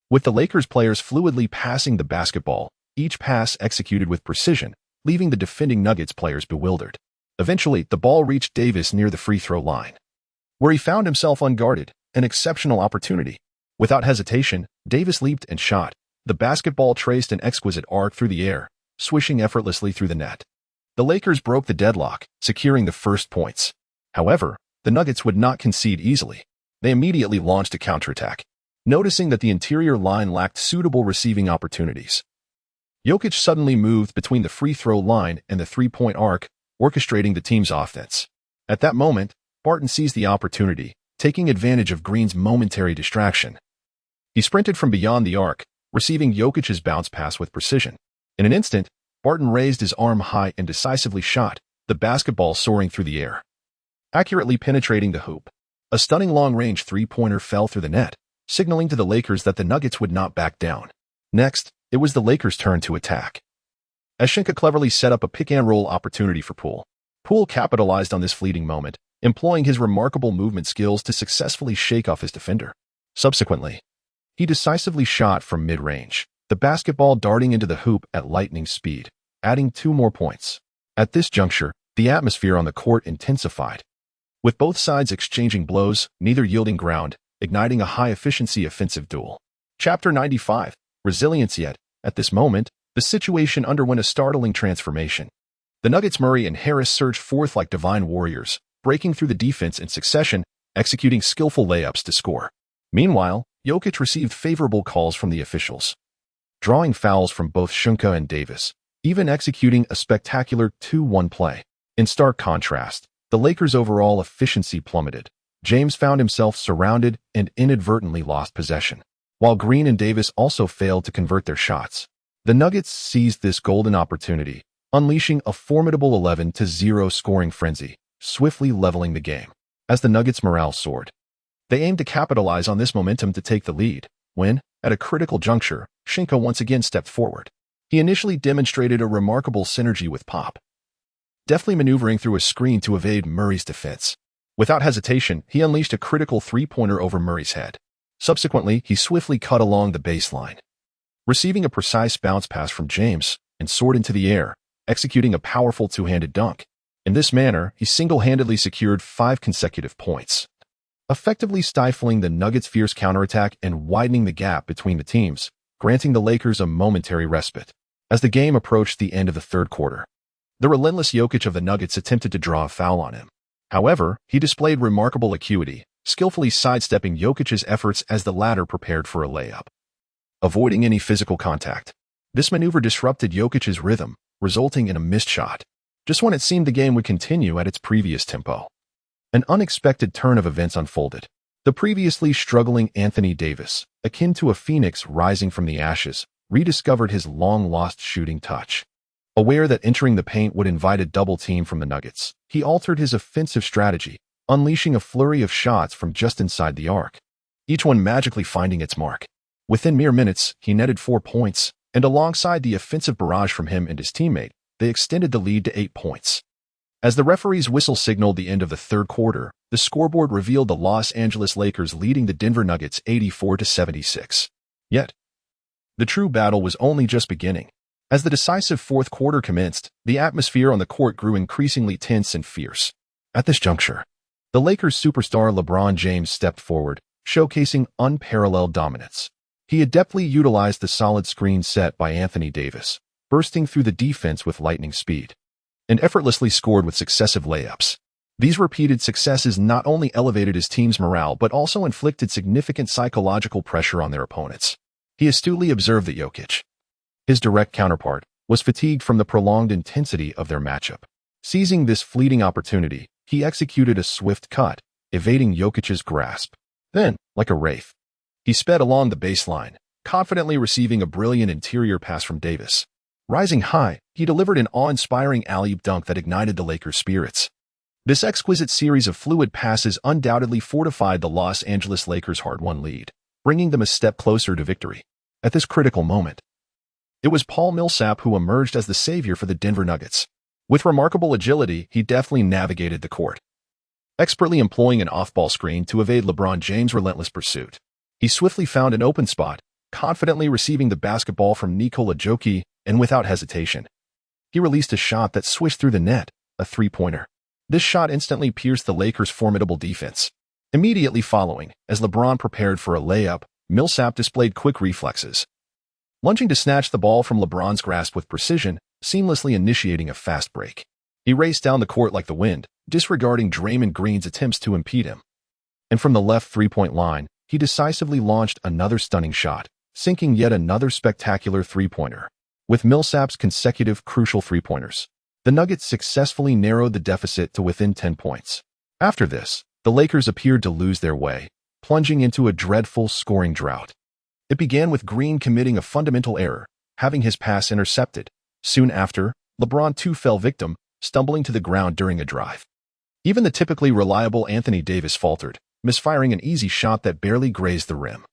With the Lakers players fluidly passing the basketball, each pass executed with precision, leaving the defending Nuggets players bewildered. Eventually, the ball reached Davis near the free throw line, where he found himself unguarded, an exceptional opportunity. Without hesitation, Davis leaped and shot. The basketball traced an exquisite arc through the air, swishing effortlessly through the net. The Lakers broke the deadlock, securing the first points. However, the Nuggets would not concede easily. They immediately launched a counterattack, noticing that the interior line lacked suitable receiving opportunities. Jokic suddenly moved between the free throw line and the three-point arc, orchestrating the team's offense. At that moment, Barton seized the opportunity, taking advantage of Green's momentary distraction. He sprinted from beyond the arc, receiving Jokic's bounce pass with precision. In an instant, Barton raised his arm high and decisively shot, the basketball soaring through the air, accurately penetrating the hoop. A stunning long-range three-pointer fell through the net, signaling to the Lakers that the Nuggets would not back down. Next, it was the Lakers' turn to attack, as Sheng Ke cleverly set up a pick-and-roll opportunity for Poole. Poole capitalized on this fleeting moment, employing his remarkable movement skills to successfully shake off his defender. Subsequently, he decisively shot from mid-range, the basketball darting into the hoop at lightning speed, adding 2 more points. At this juncture, the atmosphere on the court intensified, with both sides exchanging blows, neither yielding ground, igniting a high-efficiency offensive duel. Chapter 95. Resilience. Yet, at this moment, the situation underwent a startling transformation. The Nuggets' Murray and Harris surged forth like divine warriors, breaking through the defense in succession, executing skillful layups to score. Meanwhile, Jokic received favorable calls from the officials, drawing fouls from both Sheng Ke and Davis, even executing a spectacular 2-1 play. In stark contrast, the Lakers' overall efficiency plummeted. James found himself surrounded and inadvertently lost possession, while Green and Davis also failed to convert their shots. The Nuggets seized this golden opportunity, unleashing a formidable 11-0 scoring frenzy, swiftly leveling the game. As the Nuggets' morale soared, they aimed to capitalize on this momentum to take the lead, when, at a critical juncture, Sheng Ke once again stepped forward. He initially demonstrated a remarkable synergy with Pop, deftly maneuvering through a screen to evade Murray's defense. Without hesitation, he unleashed a critical three-pointer over Murray's head. Subsequently, he swiftly cut along the baseline, receiving a precise bounce pass from James, and soared into the air, executing a powerful two-handed dunk. In this manner, he single-handedly secured 5 consecutive points, effectively stifling the Nuggets' fierce counterattack and widening the gap between the teams, granting the Lakers a momentary respite. As the game approached the end of the third quarter, the relentless Jokic of the Nuggets attempted to draw a foul on him. However, he displayed remarkable acuity, skillfully sidestepping Jokic's efforts as the latter prepared for a layup, avoiding any physical contact. This maneuver disrupted Jokic's rhythm, resulting in a missed shot, just when it seemed the game would continue at its previous tempo. An unexpected turn of events unfolded. The previously struggling Anthony Davis, akin to a phoenix rising from the ashes, rediscovered his long-lost shooting touch. Aware that entering the paint would invite a double team from the Nuggets, he altered his offensive strategy, unleashing a flurry of shots from just inside the arc, each one magically finding its mark. Within mere minutes, he netted 4 points, and alongside the offensive barrage from him and his teammate, they extended the lead to 8 points. As the referee's whistle signaled the end of the third quarter, the scoreboard revealed the Los Angeles Lakers leading the Denver Nuggets 84-76. Yet, the true battle was only just beginning. As the decisive fourth quarter commenced, the atmosphere on the court grew increasingly tense and fierce. At this juncture, the Lakers' superstar LeBron James stepped forward, showcasing unparalleled dominance. He adeptly utilized the solid screen set by Anthony Davis, bursting through the defense with lightning speed, and effortlessly scored with successive layups. These repeated successes not only elevated his team's morale but also inflicted significant psychological pressure on their opponents. He astutely observed that Jokic, his direct counterpart, was fatigued from the prolonged intensity of their matchup. Seizing this fleeting opportunity, he executed a swift cut, evading Jokic's grasp. Then, like a wraith, he sped along the baseline, confidently receiving a brilliant interior pass from Davis. Rising high, he delivered an awe-inspiring alley-oop dunk that ignited the Lakers' spirits. This exquisite series of fluid passes undoubtedly fortified the Los Angeles Lakers' hard-won lead, bringing them a step closer to victory. At this critical moment, it was Paul Millsap who emerged as the savior for the Denver Nuggets. With remarkable agility, he deftly navigated the court, expertly employing an off-ball screen to evade LeBron James' relentless pursuit. He swiftly found an open spot, confidently receiving the basketball from Nikola Jokic, and without hesitation, he released a shot that swished through the net, a three-pointer. This shot instantly pierced the Lakers' formidable defense. Immediately following, as LeBron prepared for a layup, Millsap displayed quick reflexes, lunging to snatch the ball from LeBron's grasp with precision, seamlessly initiating a fast break. He raced down the court like the wind, disregarding Draymond Green's attempts to impede him. And from the left three-point line, he decisively launched another stunning shot, sinking yet another spectacular three-pointer. With Millsap's consecutive crucial three-pointers, the Nuggets successfully narrowed the deficit to within 10 points. After this, the Lakers appeared to lose their way, plunging into a dreadful scoring drought. It began with Green committing a fundamental error, having his pass intercepted. Soon after, LeBron too fell victim, stumbling to the ground during a drive. Even the typically reliable Anthony Davis faltered, misfiring an easy shot that barely grazed the rim,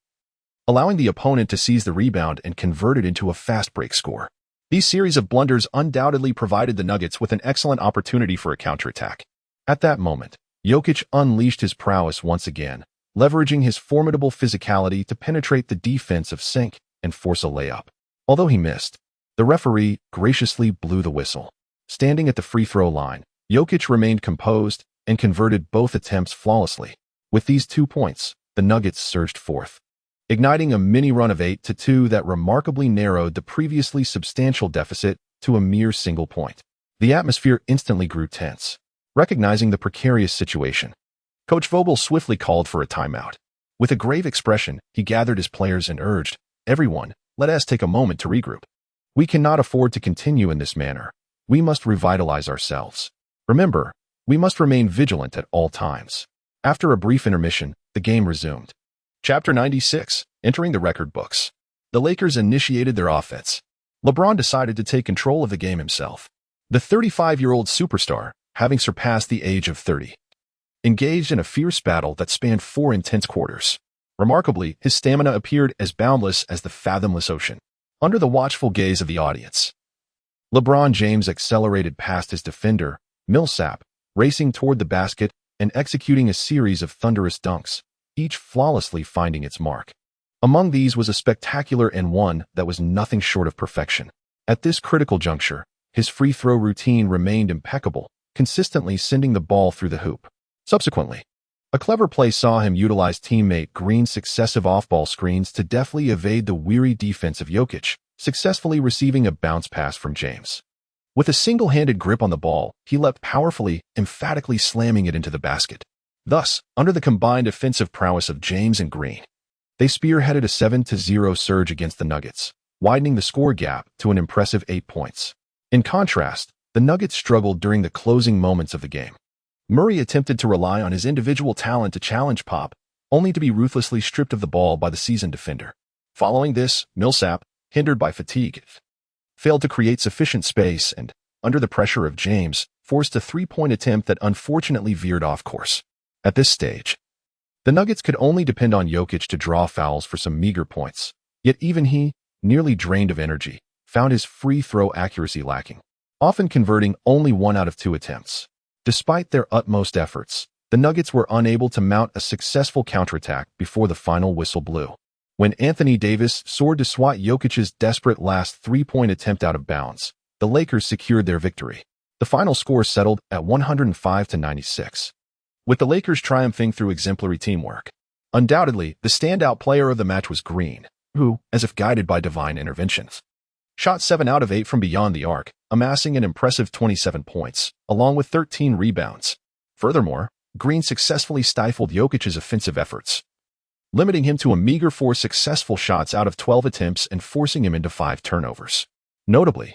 allowing the opponent to seize the rebound and convert it into a fast break score. These series of blunders undoubtedly provided the Nuggets with an excellent opportunity for a counterattack. At that moment, Jokic unleashed his prowess once again, leveraging his formidable physicality to penetrate the defense of Sheng Ke and force a layup. Although he missed, the referee graciously blew the whistle. Standing at the free throw line, Jokic remained composed and converted both attempts flawlessly. With these 2 points, the Nuggets surged forth, igniting a mini-run of 8-2 that remarkably narrowed the previously substantial deficit to a mere single point. The atmosphere instantly grew tense. Recognizing the precarious situation, Coach Vogel swiftly called for a timeout. With a grave expression, he gathered his players and urged, "Everyone, let us take a moment to regroup. We cannot afford to continue in this manner. We must revitalize ourselves. Remember, we must remain vigilant at all times." After a brief intermission, the game resumed. Chapter 96, entering the record books. The Lakers initiated their offense. LeBron decided to take control of the game himself. The 35-year-old superstar, having surpassed the age of 30, engaged in a fierce battle that spanned 4 intense quarters. Remarkably, his stamina appeared as boundless as the fathomless ocean. Under the watchful gaze of the audience, LeBron James accelerated past his defender, Millsap, racing toward the basket and executing a series of thunderous dunks, each flawlessly finding its mark. Among these was a spectacular and one that was nothing short of perfection. At this critical juncture, his free throw routine remained impeccable, consistently sending the ball through the hoop. Subsequently, a clever play saw him utilize teammate Green's successive off-ball screens to deftly evade the weary defense of Jokic, successfully receiving a bounce pass from James. With a single-handed grip on the ball, he leapt powerfully, emphatically slamming it into the basket. Thus, under the combined offensive prowess of James and Green, they spearheaded a 7-0 surge against the Nuggets, widening the score gap to an impressive 8 points. In contrast, the Nuggets struggled during the closing moments of the game. Murray attempted to rely on his individual talent to challenge Pop, only to be ruthlessly stripped of the ball by the seasoned defender. Following this, Millsap, hindered by fatigue, failed to create sufficient space and, under the pressure of James, forced a three-point attempt that unfortunately veered off course. At this stage, the Nuggets could only depend on Jokic to draw fouls for some meager points, yet even he, nearly drained of energy, found his free throw accuracy lacking, often converting only 1 out of 2 attempts. Despite their utmost efforts, the Nuggets were unable to mount a successful counterattack before the final whistle blew. When Anthony Davis soared to swat Jokic's desperate last three-point attempt out of bounds, the Lakers secured their victory. The final score settled at 105-96, with the Lakers triumphing through exemplary teamwork. Undoubtedly, the standout player of the match was Green, who, as if guided by divine interventions, shot 7 out of 8 from beyond the arc, amassing an impressive 27 points, along with 13 rebounds. Furthermore, Green successfully stifled Jokic's offensive efforts, limiting him to a meager 4 successful shots out of 12 attempts and forcing him into 5 turnovers. Notably,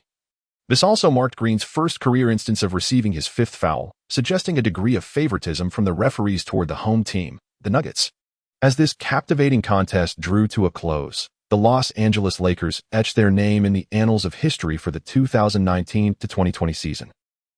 this also marked Green's first career instance of receiving his 5th foul, suggesting a degree of favoritism from the referees toward the home team, the Nuggets. As this captivating contest drew to a close, the Los Angeles Lakers etched their name in the annals of history for the 2019-2020 season,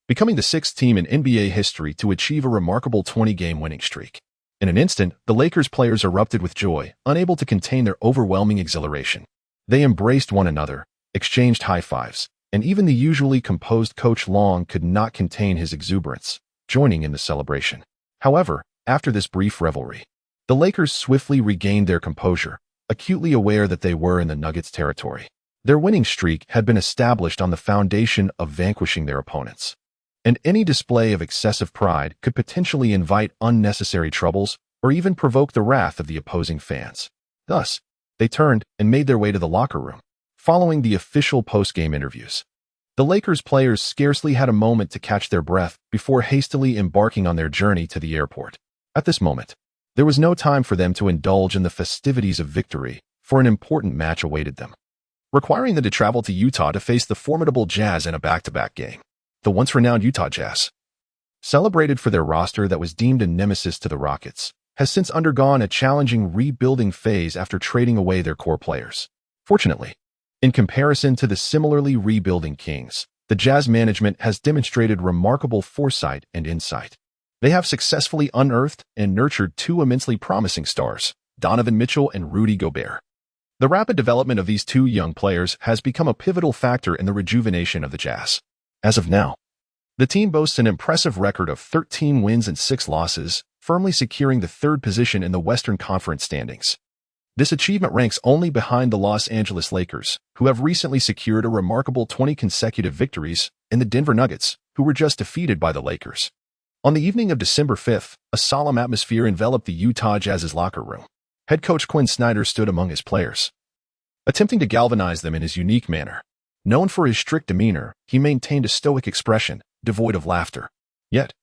becoming the 6th team in NBA history to achieve a remarkable 20-game winning streak. In an instant, the Lakers players erupted with joy, unable to contain their overwhelming exhilaration. They embraced one another, exchanged high fives, and even the usually composed Coach Long could not contain his exuberance, joining in the celebration. However, after this brief revelry, the Lakers swiftly regained their composure, acutely aware that they were in the Nuggets' territory. Their winning streak had been established on the foundation of vanquishing their opponents, and any display of excessive pride could potentially invite unnecessary troubles or even provoke the wrath of the opposing fans. Thus, they turned and made their way to the locker room. Following the official post-game interviews, the Lakers players scarcely had a moment to catch their breath before hastily embarking on their journey to the airport. At this moment, there was no time for them to indulge in the festivities of victory, for an important match awaited them, requiring them to travel to Utah to face the formidable Jazz in a back-to-back game. The once-renowned Utah Jazz, celebrated for their roster that was deemed a nemesis to the Rockets, has since undergone a challenging rebuilding phase after trading away their core players. Fortunately, in comparison to the similarly rebuilding Kings, the Jazz management has demonstrated remarkable foresight and insight. They have successfully unearthed and nurtured two immensely promising stars, Donovan Mitchell and Rudy Gobert. The rapid development of these two young players has become a pivotal factor in the rejuvenation of the Jazz. As of now, the team boasts an impressive record of 13 wins and 6 losses, firmly securing the third position in the Western Conference standings. This achievement ranks only behind the Los Angeles Lakers, who have recently secured a remarkable 20 consecutive victories, and the Denver Nuggets, who were just defeated by the Lakers. On the evening of December 5th, a solemn atmosphere enveloped the Utah Jazz's locker room. Head coach Quinn Snyder stood among his players, attempting to galvanize them in his unique manner. Known for his strict demeanor, he maintained a stoic expression, devoid of laughter. Yet,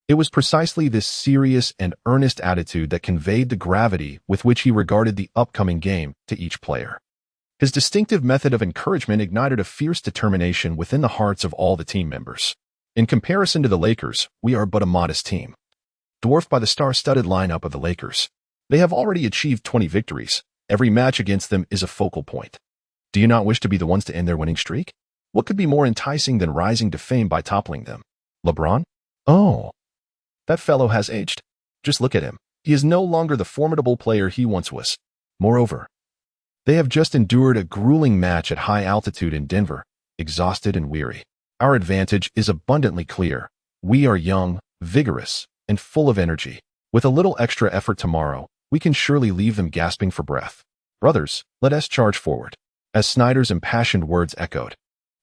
it was precisely this serious and earnest attitude that conveyed the gravity with which he regarded the upcoming game to each player. His distinctive method of encouragement ignited a fierce determination within the hearts of all the team members. In comparison to the Lakers, we are but a modest team, dwarfed by the star-studded lineup of the Lakers. They have already achieved 20 victories. Every match against them is a focal point. Do you not wish to be the ones to end their winning streak? What could be more enticing than rising to fame by toppling them? LeBron? Oh, that fellow has aged. Just look at him. He is no longer the formidable player he once was. Moreover, they have just endured a grueling match at high altitude in Denver, exhausted and weary. Our advantage is abundantly clear. We are young, vigorous, and full of energy. With a little extra effort tomorrow, we can surely leave them gasping for breath. Brothers, let us charge forward. As Snyder's impassioned words echoed,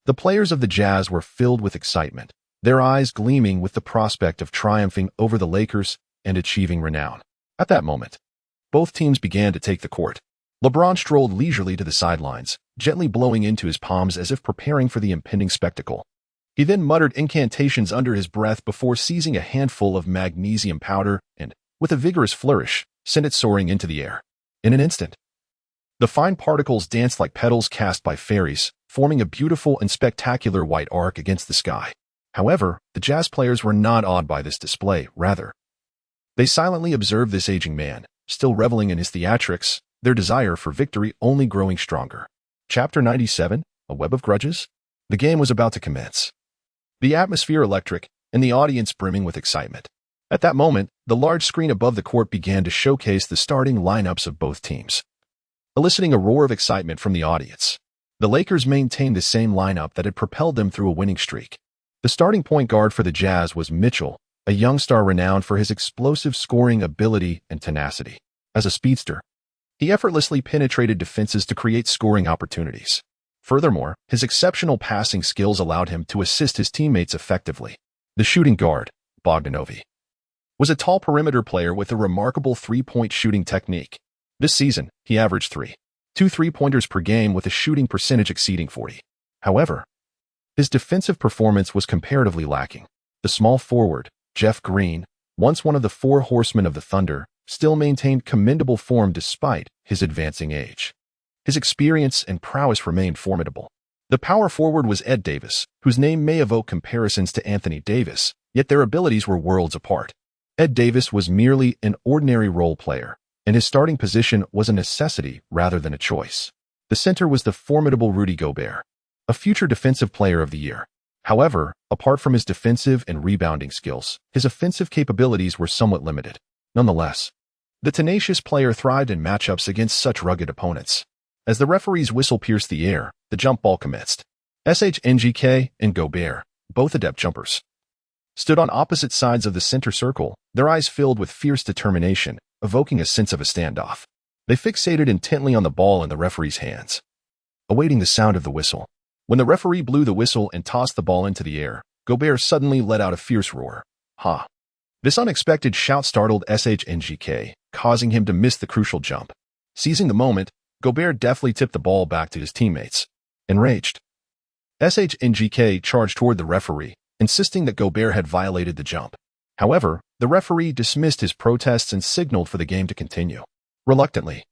the players of the Jazz were filled with excitement, their eyes gleaming with the prospect of triumphing over the Lakers and achieving renown. At that moment, both teams began to take the court. LeBron strolled leisurely to the sidelines, gently blowing into his palms as if preparing for the impending spectacle. He then muttered incantations under his breath before seizing a handful of magnesium powder and, with a vigorous flourish, sent it soaring into the air. In an instant, the fine particles danced like petals cast by fairies, forming a beautiful and spectacular white arc against the sky. However, the Jazz players were not awed by this display. Rather, they silently observed this aging man, still reveling in his theatrics, their desire for victory only growing stronger. Chapter 97, A Web of Grudges? The game was about to commence. The atmosphere electric, and the audience brimming with excitement. At that moment, the large screen above the court began to showcase the starting lineups of both teams, eliciting a roar of excitement from the audience. The Lakers maintained the same lineup that had propelled them through a winning streak. The starting point guard for the Jazz was Mitchell, a young star renowned for his explosive scoring ability and tenacity. As a speedster, he effortlessly penetrated defenses to create scoring opportunities. Furthermore, his exceptional passing skills allowed him to assist his teammates effectively. The shooting guard, Bogdanovic, was a tall perimeter player with a remarkable three-point shooting technique. This season, he averaged 2 three-pointers per game with a shooting percentage exceeding 40%. However, his defensive performance was comparatively lacking. The small forward, Jeff Green, once one of the four horsemen of the Thunder, still maintained commendable form despite his advancing age. His experience and prowess remained formidable. The power forward was Ed Davis, whose name may evoke comparisons to Anthony Davis, yet their abilities were worlds apart. Ed Davis was merely an ordinary role player, and his starting position was a necessity rather than a choice. The center was the formidable Rudy Gobert, a future Defensive Player of the Year. However, apart from his defensive and rebounding skills, his offensive capabilities were somewhat limited. Nonetheless, the tenacious player thrived in matchups against such rugged opponents. As the referee's whistle pierced the air, the jump ball commenced. Sheng Ke and Gobert, both adept jumpers, stood on opposite sides of the center circle, their eyes filled with fierce determination, evoking a sense of a standoff. They fixated intently on the ball in the referee's hands, awaiting the sound of the whistle. When the referee blew the whistle and tossed the ball into the air, Gobert suddenly let out a fierce roar. Ha! This unexpected shout startled Sheng Ke, causing him to miss the crucial jump. Seizing the moment, Gobert deftly tipped the ball back to his teammates. Enraged, Sheng Ke charged toward the referee, insisting that Gobert had violated the jump. However, the referee dismissed his protests and signaled for the game to continue. Reluctantly,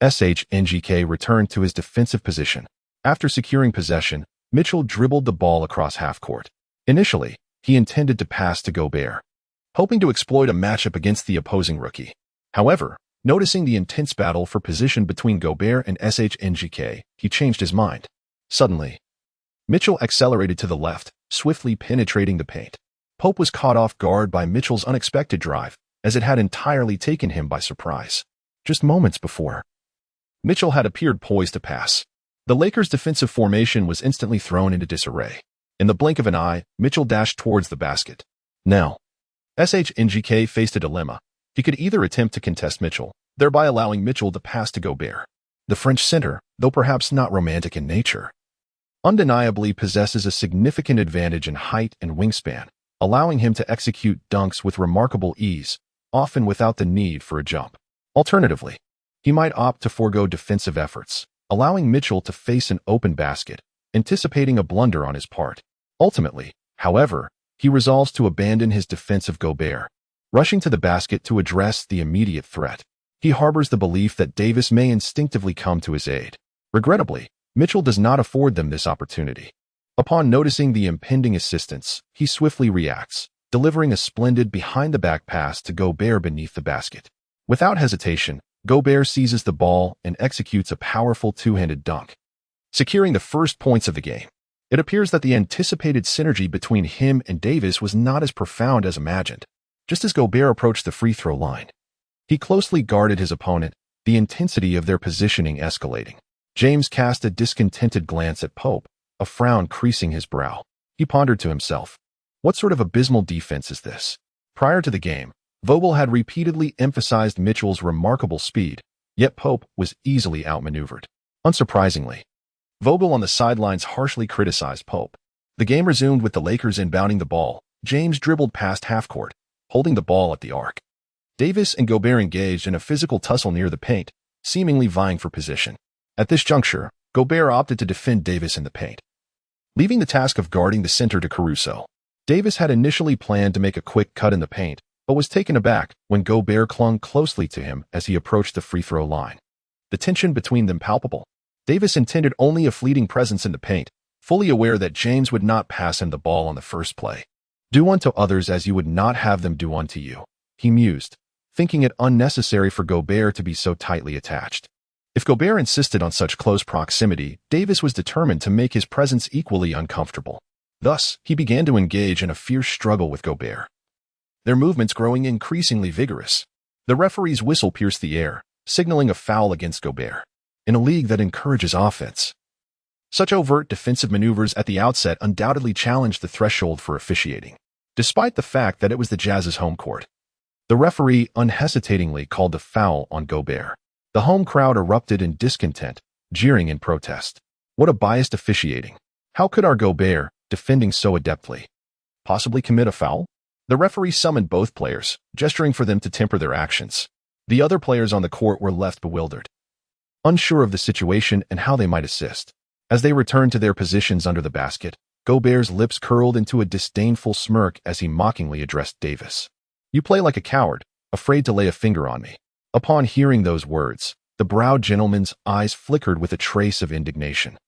Sheng Ke returned to his defensive position. After securing possession, Mitchell dribbled the ball across half-court. Initially, he intended to pass to Gobert, hoping to exploit a matchup against the opposing rookie. However, noticing the intense battle for position between Gobert and Sheng Ke, he changed his mind. Suddenly, Mitchell accelerated to the left, swiftly penetrating the paint. Pope was caught off guard by Mitchell's unexpected drive, as it had entirely taken him by surprise. Just moments before, Mitchell had appeared poised to pass. The Lakers' defensive formation was instantly thrown into disarray. In the blink of an eye, Mitchell dashed towards the basket. Now, Sheng Ke faced a dilemma. He could either attempt to contest Mitchell, thereby allowing Mitchell to pass to Gobert. The French center, though perhaps not romantic in nature, undeniably possesses a significant advantage in height and wingspan, allowing him to execute dunks with remarkable ease, often without the need for a jump. Alternatively, he might opt to forego defensive efforts, allowing Mitchell to face an open basket, anticipating a blunder on his part. Ultimately, however, he resolves to abandon his defense of Gobert, rushing to the basket to address the immediate threat. He harbors the belief that Davis may instinctively come to his aid. Regrettably, Mitchell does not afford them this opportunity. Upon noticing the impending assistance, he swiftly reacts, delivering a splendid behind-the-back pass to Gobert beneath the basket. Without hesitation, Gobert seizes the ball and executes a powerful two-handed dunk, securing the first points of the game. It appears that the anticipated synergy between him and Davis was not as profound as imagined. Just as Gobert approached the free throw line, he closely guarded his opponent, the intensity of their positioning escalating. James cast a discontented glance at Pope, a frown creasing his brow. He pondered to himself, what sort of abysmal defense is this? Prior to the game, Vogel had repeatedly emphasized Mitchell's remarkable speed, yet Pope was easily outmaneuvered. Unsurprisingly, Vogel on the sidelines harshly criticized Pope. The game resumed with the Lakers inbounding the ball. James dribbled past half-court, holding the ball at the arc. Davis and Gobert engaged in a physical tussle near the paint, seemingly vying for position. At this juncture, Gobert opted to defend Davis in the paint, leaving the task of guarding the center to Caruso. Davis had initially planned to make a quick cut in the paint, but was taken aback when Gobert clung closely to him as he approached the free throw line. The tension between them palpable. Davis intended only a fleeting presence in the paint, fully aware that James would not pass him the ball on the first play. Do unto others as you would not have them do unto you, he mused, thinking it unnecessary for Gobert to be so tightly attached. If Gobert insisted on such close proximity, Davis was determined to make his presence equally uncomfortable. Thus, he began to engage in a fierce struggle with Gobert, their movements growing increasingly vigorous. The referee's whistle pierced the air, signaling a foul against Gobert. In a league that encourages offense, such overt defensive maneuvers at the outset undoubtedly challenged the threshold for officiating. Despite the fact that it was the Jazz's home court, the referee unhesitatingly called the foul on Gobert. The home crowd erupted in discontent, jeering in protest. What a biased officiating. How could our Gobert, defending so adeptly, possibly commit a foul? The referee summoned both players, gesturing for them to temper their actions. The other players on the court were left bewildered, unsure of the situation and how they might assist. As they returned to their positions under the basket, Gobert's lips curled into a disdainful smirk as he mockingly addressed Davis. You play like a coward, afraid to lay a finger on me. Upon hearing those words, the browed gentleman's eyes flickered with a trace of indignation.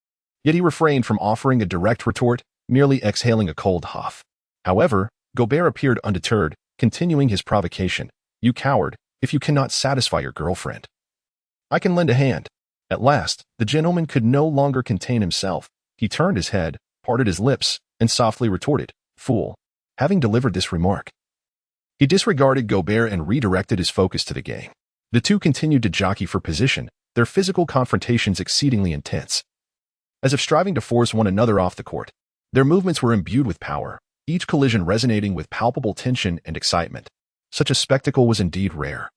Yet he refrained from offering a direct retort, merely exhaling a cold huff. However, Gobert appeared undeterred, continuing his provocation. You coward, if you cannot satisfy your girlfriend, I can lend a hand. At last, the gentleman could no longer contain himself. He turned his head, parted his lips, and softly retorted, Fool. Having delivered this remark, he disregarded Gobert and redirected his focus to the game. The two continued to jockey for position, their physical confrontations exceedingly intense. As if striving to force one another off the court, their movements were imbued with power, each collision resonating with palpable tension and excitement. Such a spectacle was indeed rare,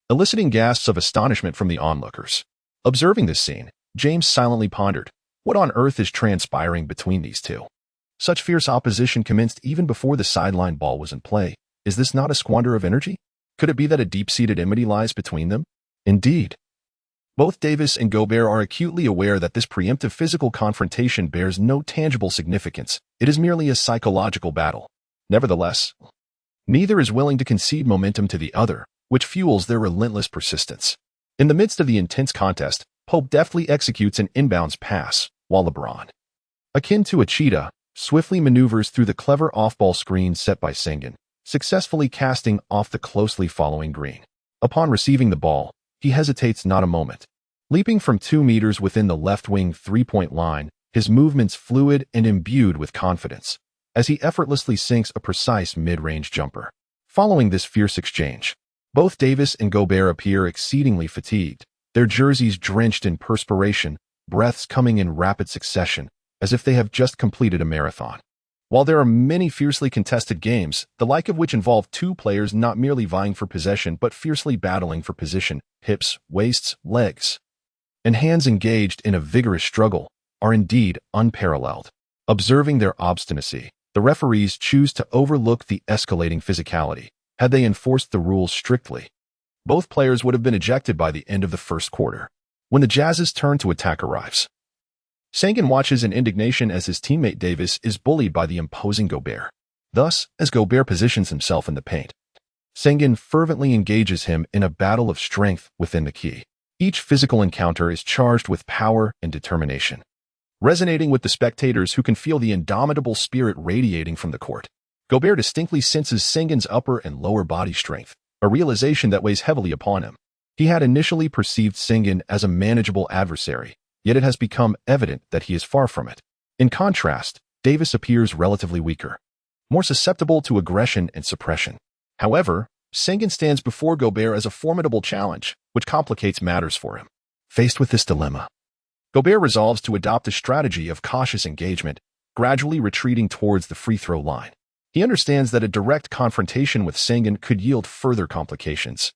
eliciting gasps of astonishment from the onlookers. Observing this scene, James silently pondered, what on earth is transpiring between these two? Such fierce opposition commenced even before the sideline ball was in play. Is this not a squander of energy? Could it be that a deep-seated enmity lies between them? Indeed. Both Davis and Gobert are acutely aware that this preemptive physical confrontation bears no tangible significance. It is merely a psychological battle. Nevertheless, neither is willing to concede momentum to the other, which fuels their relentless persistence. In the midst of the intense contest, Pope deftly executes an inbounds pass, while LeBron, akin to a cheetah, swiftly maneuvers through the clever off-ball screen set by Sengun, successfully casting off the closely following Green. Upon receiving the ball, he hesitates not a moment. Leaping from 2 meters within the left wing three-point line, his movements fluid and imbued with confidence, as he effortlessly sinks a precise mid-range jumper. Following this fierce exchange, both Davis and Gobert appear exceedingly fatigued, their jerseys drenched in perspiration, breaths coming in rapid succession, as if they have just completed a marathon. While there are many fiercely contested games, the like of which involve two players not merely vying for possession but fiercely battling for position, hips, waists, legs, and hands engaged in a vigorous struggle, are indeed unparalleled. Observing their obstinacy, the referees choose to overlook the escalating physicality. Had they enforced the rules strictly, both players would have been ejected by the end of the first quarter. When the Jazz's turn to attack arrives, Sengun watches in indignation as his teammate Davis is bullied by the imposing Gobert. Thus, as Gobert positions himself in the paint, Sengun fervently engages him in a battle of strength within the key. Each physical encounter is charged with power and determination, resonating with the spectators who can feel the indomitable spirit radiating from the court. Gobert distinctly senses Sengun's upper and lower body strength, a realization that weighs heavily upon him. He had initially perceived Sengun as a manageable adversary, yet it has become evident that he is far from it. In contrast, Davis appears relatively weaker, more susceptible to aggression and suppression. However, Sengun stands before Gobert as a formidable challenge, which complicates matters for him. Faced with this dilemma, Gobert resolves to adopt a strategy of cautious engagement, gradually retreating towards the free throw line. He understands that a direct confrontation with Sengun could yield further complications,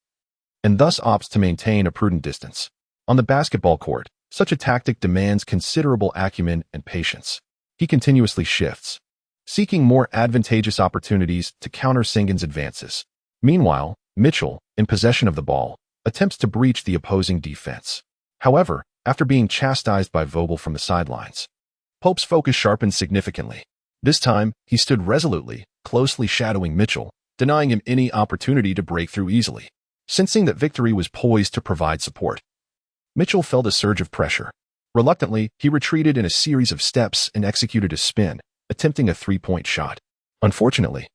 and thus opts to maintain a prudent distance. On the basketball court, such a tactic demands considerable acumen and patience. He continuously shifts, seeking more advantageous opportunities to counter Sengun's advances. Meanwhile, Mitchell, in possession of the ball, attempts to breach the opposing defense. However, after being chastised by Vogel from the sidelines, Pope's focus sharpens significantly. This time, he stood resolutely, closely shadowing Mitchell, denying him any opportunity to break through easily. Sensing that victory was poised to provide support, Mitchell felt a surge of pressure. Reluctantly, he retreated in a series of steps and executed a spin, attempting a three-point shot. Unfortunately,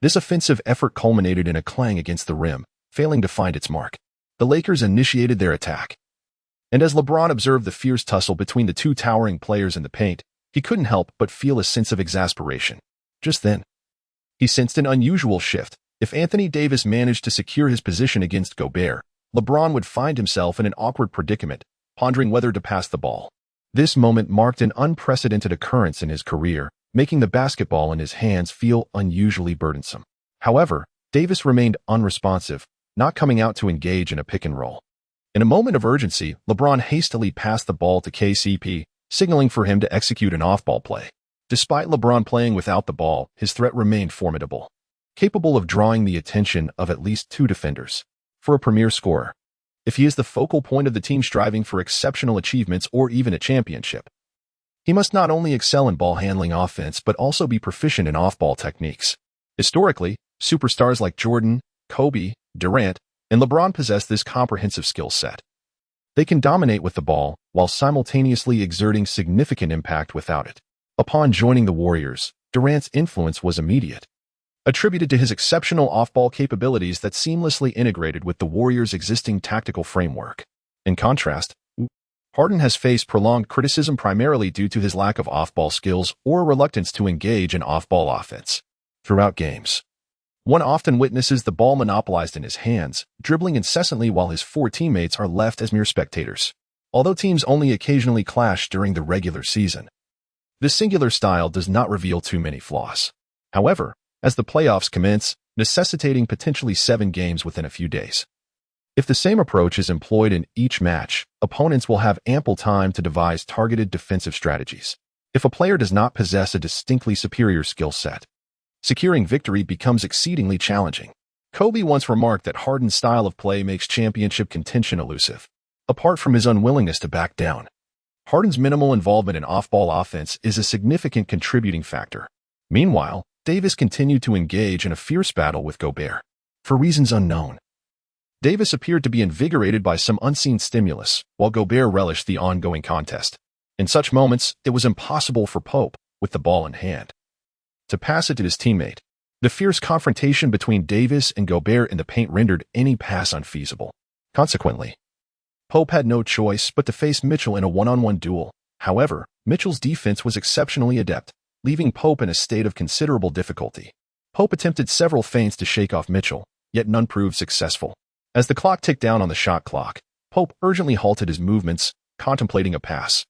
this offensive effort culminated in a clang against the rim, failing to find its mark. The Lakers initiated their attack, and as LeBron observed the fierce tussle between the two towering players in the paint, he couldn't help but feel a sense of exasperation. Just then, he sensed an unusual shift. If Anthony Davis managed to secure his position against Gobert, LeBron would find himself in an awkward predicament, pondering whether to pass the ball. This moment marked an unprecedented occurrence in his career, making the basketball in his hands feel unusually burdensome. However, Davis remained unresponsive, not coming out to engage in a pick and roll. In a moment of urgency, LeBron hastily passed the ball to KCP, signaling for him to execute an off-ball play. Despite LeBron playing without the ball, his threat remained formidable, capable of drawing the attention of at least two defenders. For a premier scorer, if he is the focal point of the team striving for exceptional achievements or even a championship, he must not only excel in ball-handling offense but also be proficient in off-ball techniques. Historically, superstars like Jordan, Kobe, Durant, and LeBron possess this comprehensive skill set. They can dominate with the ball while simultaneously exerting significant impact without it. Upon joining the Warriors, Durant's influence was immediate, attributed to his exceptional off-ball capabilities that seamlessly integrated with the Warriors' existing tactical framework. In contrast, Harden has faced prolonged criticism primarily due to his lack of off-ball skills or reluctance to engage in off-ball offense. Throughout games, one often witnesses the ball monopolized in his hands, dribbling incessantly while his four teammates are left as mere spectators. Although teams only occasionally clash during the regular season, this singular style does not reveal too many flaws. However, as the playoffs commence, necessitating potentially 7 games within a few days. If the same approach is employed in each match, opponents will have ample time to devise targeted defensive strategies. If a player does not possess a distinctly superior skill set, securing victory becomes exceedingly challenging. Kobe once remarked that Harden's style of play makes championship contention elusive. Apart from his unwillingness to back down, Harden's minimal involvement in off-ball offense is a significant contributing factor. Meanwhile, Davis continued to engage in a fierce battle with Gobert. For reasons unknown, Davis appeared to be invigorated by some unseen stimulus, while Gobert relished the ongoing contest. In such moments, it was impossible for Pope, with the ball in hand, to pass it to his teammate. The fierce confrontation between Davis and Gobert in the paint rendered any pass unfeasible. Consequently, Pope had no choice but to face Mitchell in a one-on-one duel. However, Mitchell's defense was exceptionally adept, leaving Pope in a state of considerable difficulty. Pope attempted several feints to shake off Mitchell, yet none proved successful. As the clock ticked down on the shot clock, Pope urgently halted his movements, contemplating a pass.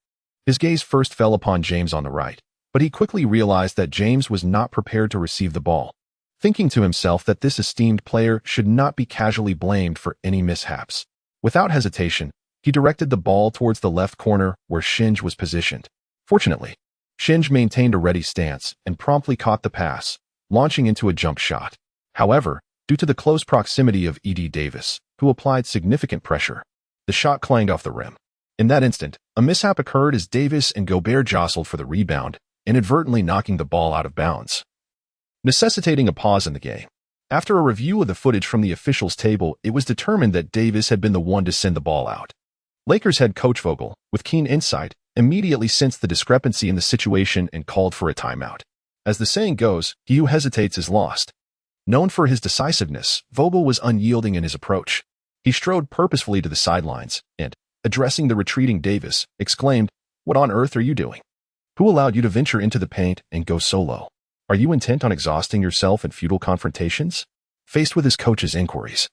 His gaze first fell upon James on the right, but he quickly realized that James was not prepared to receive the ball. Thinking to himself that this esteemed player should not be casually blamed for any mishaps, without hesitation, he directed the ball towards the left corner where Sheng was positioned. Fortunately, Sheng maintained a ready stance and promptly caught the pass, launching into a jump shot. However, due to the close proximity of Ed Davis, who applied significant pressure, the shot clanged off the rim. In that instant, a mishap occurred as Davis and Gobert jostled for the rebound, inadvertently knocking the ball out of bounds, necessitating a pause in the game. After a review of the footage from the officials' table, it was determined that Davis had been the one to send the ball out. Lakers head coach Vogel, with keen insight, immediately sensed the discrepancy in the situation and called for a timeout. As the saying goes, he who hesitates is lost. Known for his decisiveness, Vogel was unyielding in his approach. He strode purposefully to the sidelines and, addressing the retreating Davis, exclaimed, "What on earth are you doing? Who allowed you to venture into the paint and go solo? Are you intent on exhausting yourself in futile confrontations?" Faced with his coach's inquiries,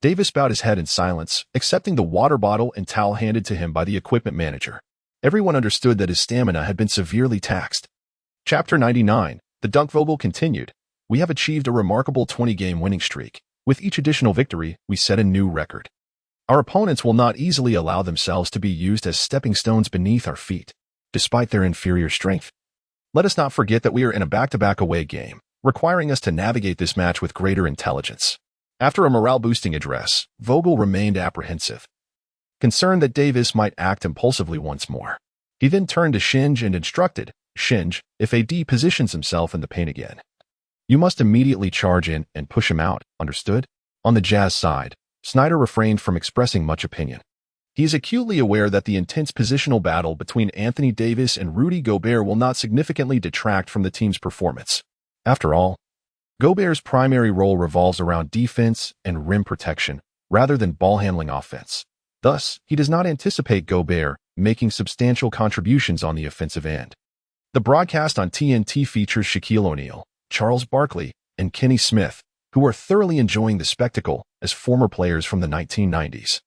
Davis bowed his head in silence, accepting the water bottle and towel handed to him by the equipment manager. Everyone understood that his stamina had been severely taxed. Chapter 99, The Dunk. Vogel continued, "We have achieved a remarkable 20-game winning streak. With each additional victory, we set a new record. Our opponents will not easily allow themselves to be used as stepping stones beneath our feet, despite their inferior strength. Let us not forget that we are in a back-to-back away game, requiring us to navigate this match with greater intelligence." After a morale-boosting address, Vogel remained apprehensive, concerned that Davis might act impulsively once more. He then turned to Sheng and instructed, "Sheng, if AD positions himself in the paint again, you must immediately charge in and push him out, understood?" On the Jazz side, Snyder refrained from expressing much opinion. He is acutely aware that the intense positional battle between Anthony Davis and Rudy Gobert will not significantly detract from the team's performance. After all, Gobert's primary role revolves around defense and rim protection rather than ball-handling offense. Thus, he does not anticipate Gobert making substantial contributions on the offensive end. The broadcast on TNT features Shaquille O'Neal, Charles Barkley, and Kenny Smith, who are thoroughly enjoying the spectacle as former players from the 1990s.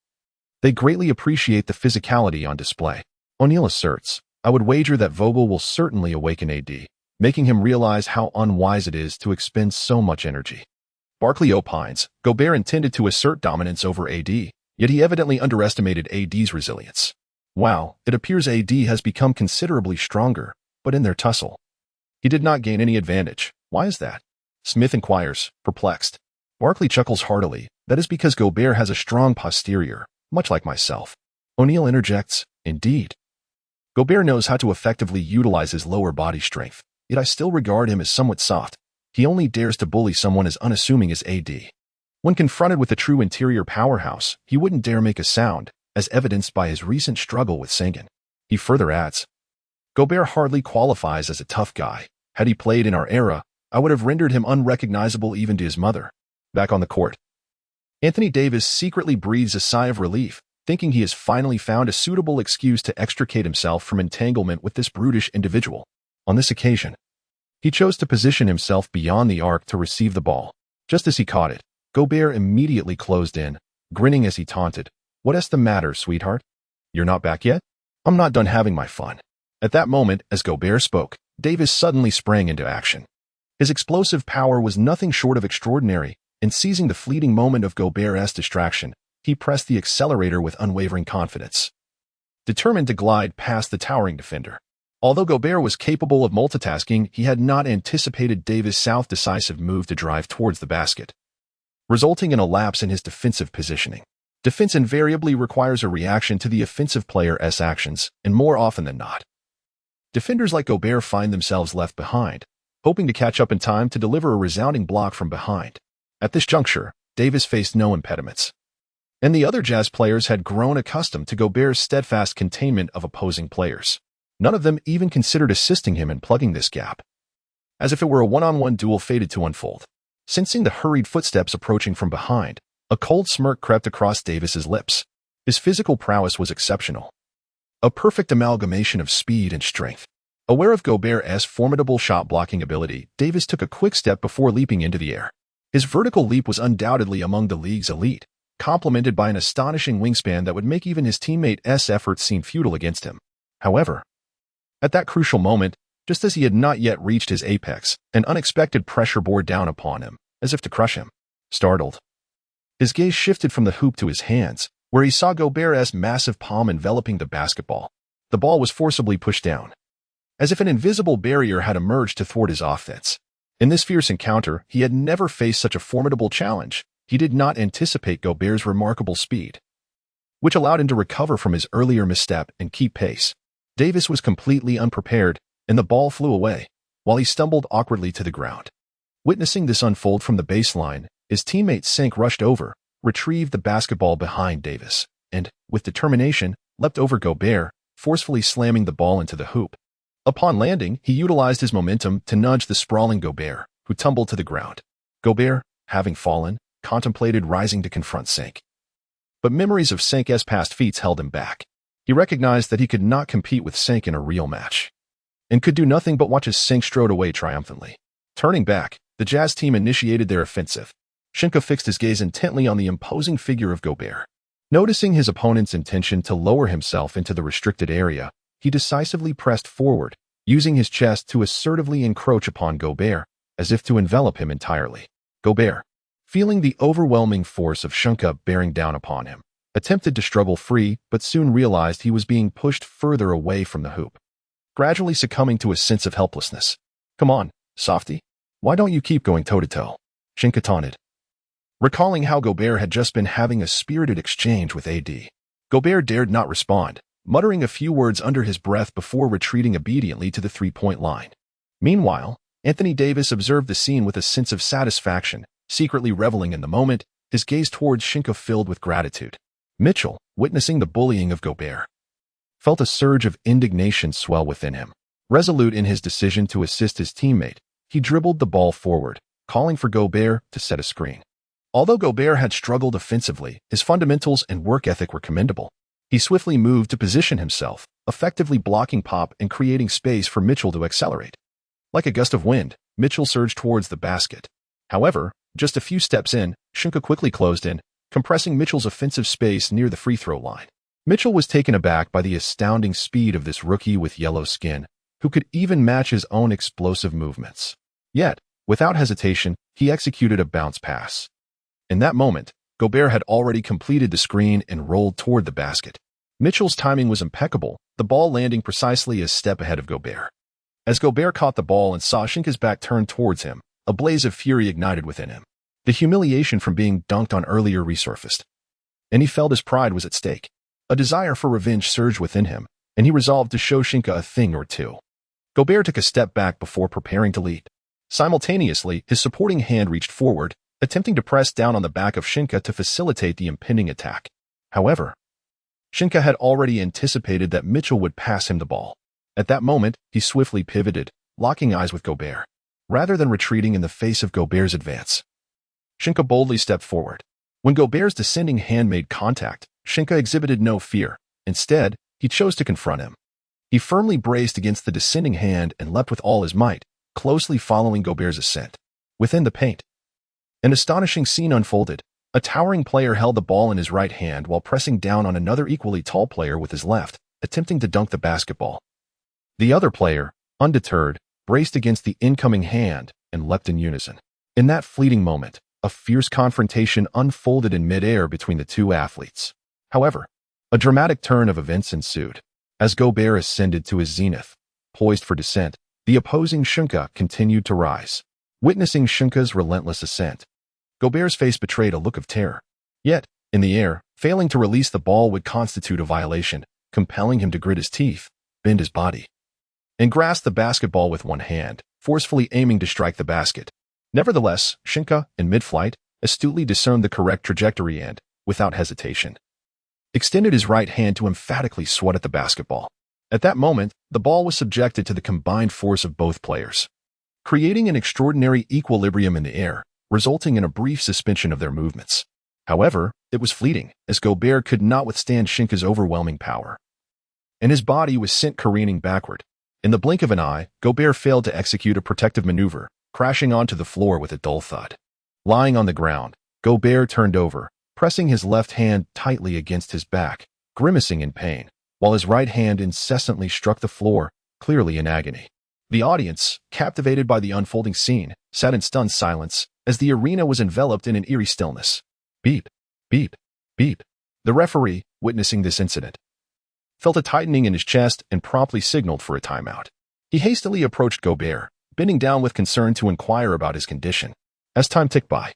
They greatly appreciate the physicality on display. O'Neal asserts, "I would wager that Vogel will certainly awaken AD, making him realize how unwise it is to expend so much energy." Barkley opines, "Gobert intended to assert dominance over AD, yet he evidently underestimated AD's resilience. Wow, it appears AD has become considerably stronger, but in their tussle, he did not gain any advantage. Why is that?" Smith inquires, perplexed. Barkley chuckles heartily, "That is because Gobert has a strong posterior, much like myself." O'Neal interjects, "Indeed. Gobert knows how to effectively utilize his lower body strength, yet I still regard him as somewhat soft. He only dares to bully someone as unassuming as AD. When confronted with a true interior powerhouse, he wouldn't dare make a sound, as evidenced by his recent struggle with Sengun." He further adds, "Gobert hardly qualifies as a tough guy. Had he played in our era, I would have rendered him unrecognizable even to his mother." Back on the court, Anthony Davis secretly breathes a sigh of relief, thinking he has finally found a suitable excuse to extricate himself from entanglement with this brutish individual. On this occasion, he chose to position himself beyond the arc to receive the ball. Just as he caught it, Gobert immediately closed in, grinning as he taunted, "What's the matter, sweetheart? You're not back yet? I'm not done having my fun." At that moment, as Gobert spoke, Davis suddenly sprang into action. His explosive power was nothing short of extraordinary, and seizing the fleeting moment of Gobert's distraction, he pressed the accelerator with unwavering confidence, determined to glide past the towering defender. Although Gobert was capable of multitasking, he had not anticipated Davis' decisive move to drive towards the basket, resulting in a lapse in his defensive positioning. Defense invariably requires a reaction to the offensive player's actions, and more often than not, defenders like Gobert find themselves left behind, hoping to catch up in time to deliver a resounding block from behind. At this juncture, Davis faced no impediments, and the other Jazz players had grown accustomed to Gobert's steadfast containment of opposing players. None of them even considered assisting him in plugging this gap. As if it were a one-on-one duel fated to unfold. Sensing the hurried footsteps approaching from behind, a cold smirk crept across Davis's lips. His physical prowess was exceptional, a perfect amalgamation of speed and strength. Aware of Gobert's formidable shot-blocking ability, Davis took a quick step before leaping into the air. His vertical leap was undoubtedly among the league's elite, complemented by an astonishing wingspan that would make even his teammates' efforts seem futile against him. However, at that crucial moment, just as he had not yet reached his apex, an unexpected pressure bore down upon him, as if to crush him. Startled, his gaze shifted from the hoop to his hands, where he saw Gobert's massive palm enveloping the basketball. The ball was forcibly pushed down, as if an invisible barrier had emerged to thwart his offense. In this fierce encounter, he had never faced such a formidable challenge. He did not anticipate Gobert's remarkable speed, which allowed him to recover from his earlier misstep and keep pace. Davis was completely unprepared, and the ball flew away, while he stumbled awkwardly to the ground. Witnessing this unfold from the baseline, his teammate Sheng rushed over, retrieved the basketball behind Davis, and, with determination, leapt over Gobert, forcefully slamming the ball into the hoop. Upon landing, he utilized his momentum to nudge the sprawling Gobert, who tumbled to the ground. Gobert, having fallen, contemplated rising to confront Sheng. But memories of Sheng's past feats held him back. He recognized that he could not compete with Sheng in a real match, and could do nothing but watch as Sheng strode away triumphantly. Turning back, the Jazz team initiated their offensive. Sheng Ke fixed his gaze intently on the imposing figure of Gobert. Noticing his opponent's intention to lower himself into the restricted area, he decisively pressed forward, using his chest to assertively encroach upon Gobert, as if to envelop him entirely. Gobert, feeling the overwhelming force of Sheng Ke bearing down upon him, attempted to struggle free, but soon realized he was being pushed further away from the hoop, gradually succumbing to a sense of helplessness. "Come on, softy. Why don't you keep going toe-to-toe?" Sheng Ke taunted, recalling how Gobert had just been having a spirited exchange with AD. Gobert dared not respond, muttering a few words under his breath before retreating obediently to the three-point line. Meanwhile, Anthony Davis observed the scene with a sense of satisfaction, secretly reveling in the moment, his gaze towards Sheng Ke filled with gratitude. Mitchell, witnessing the bullying of Gobert, felt a surge of indignation swell within him. Resolute in his decision to assist his teammate, he dribbled the ball forward, calling for Gobert to set a screen. Although Gobert had struggled offensively, his fundamentals and work ethic were commendable. He swiftly moved to position himself, effectively blocking Pop and creating space for Mitchell to accelerate. Like a gust of wind, Mitchell surged towards the basket. However, just a few steps in, Sheng Ke quickly closed in, compressing Mitchell's offensive space near the free throw line. Mitchell was taken aback by the astounding speed of this rookie with yellow skin, who could even match his own explosive movements. Yet, without hesitation, he executed a bounce pass. In that moment, Gobert had already completed the screen and rolled toward the basket. Mitchell's timing was impeccable, the ball landing precisely a step ahead of Gobert. As Gobert caught the ball and saw Sheng Ke's back turned towards him, a blaze of fury ignited within him. The humiliation from being dunked on earlier resurfaced, and he felt his pride was at stake. A desire for revenge surged within him, and he resolved to show Sheng Ke a thing or two. Gobert took a step back before preparing to leap. Simultaneously, his supporting hand reached forward, attempting to press down on the back of Sheng Ke to facilitate the impending attack. However, Sheng Ke had already anticipated that Mitchell would pass him the ball. At that moment, he swiftly pivoted, locking eyes with Gobert. Rather than retreating in the face of Gobert's advance, Sheng Ke boldly stepped forward. When Gobert's descending hand made contact, Sheng Ke exhibited no fear. Instead, he chose to confront him. He firmly braced against the descending hand and leapt with all his might, closely following Gobert's ascent. Within the paint, an astonishing scene unfolded. A towering player held the ball in his right hand while pressing down on another equally tall player with his left, attempting to dunk the basketball. The other player, undeterred, braced against the incoming hand, and leapt in unison. In that fleeting moment, a fierce confrontation unfolded in midair between the two athletes. However, a dramatic turn of events ensued. As Gobert ascended to his zenith, poised for descent, the opposing Sheng Ke continued to rise. Witnessing Sheng Ke's relentless ascent, Gobert's face betrayed a look of terror. Yet, in the air, failing to release the ball would constitute a violation, compelling him to grit his teeth, bend his body, and grasp the basketball with one hand, forcefully aiming to strike the basket. Nevertheless, Sheng Ke, in mid-flight, astutely discerned the correct trajectory and, without hesitation, extended his right hand to emphatically swat at the basketball. At that moment, the ball was subjected to the combined force of both players, creating an extraordinary equilibrium in the air, resulting in a brief suspension of their movements. However, it was fleeting, as Gobert could not withstand Sheng Ke's overwhelming power, and his body was sent careening backward. In the blink of an eye, Gobert failed to execute a protective maneuver, crashing onto the floor with a dull thud. Lying on the ground, Gobert turned over, pressing his left hand tightly against his back, grimacing in pain, while his right hand incessantly struck the floor, clearly in agony. The audience, captivated by the unfolding scene, sat in stunned silence as the arena was enveloped in an eerie stillness. Beep, beep, beep. The referee, witnessing this incident, felt a tightening in his chest and promptly signaled for a timeout. He hastily approached Gobert, bending down with concern to inquire about his condition. As time ticked by,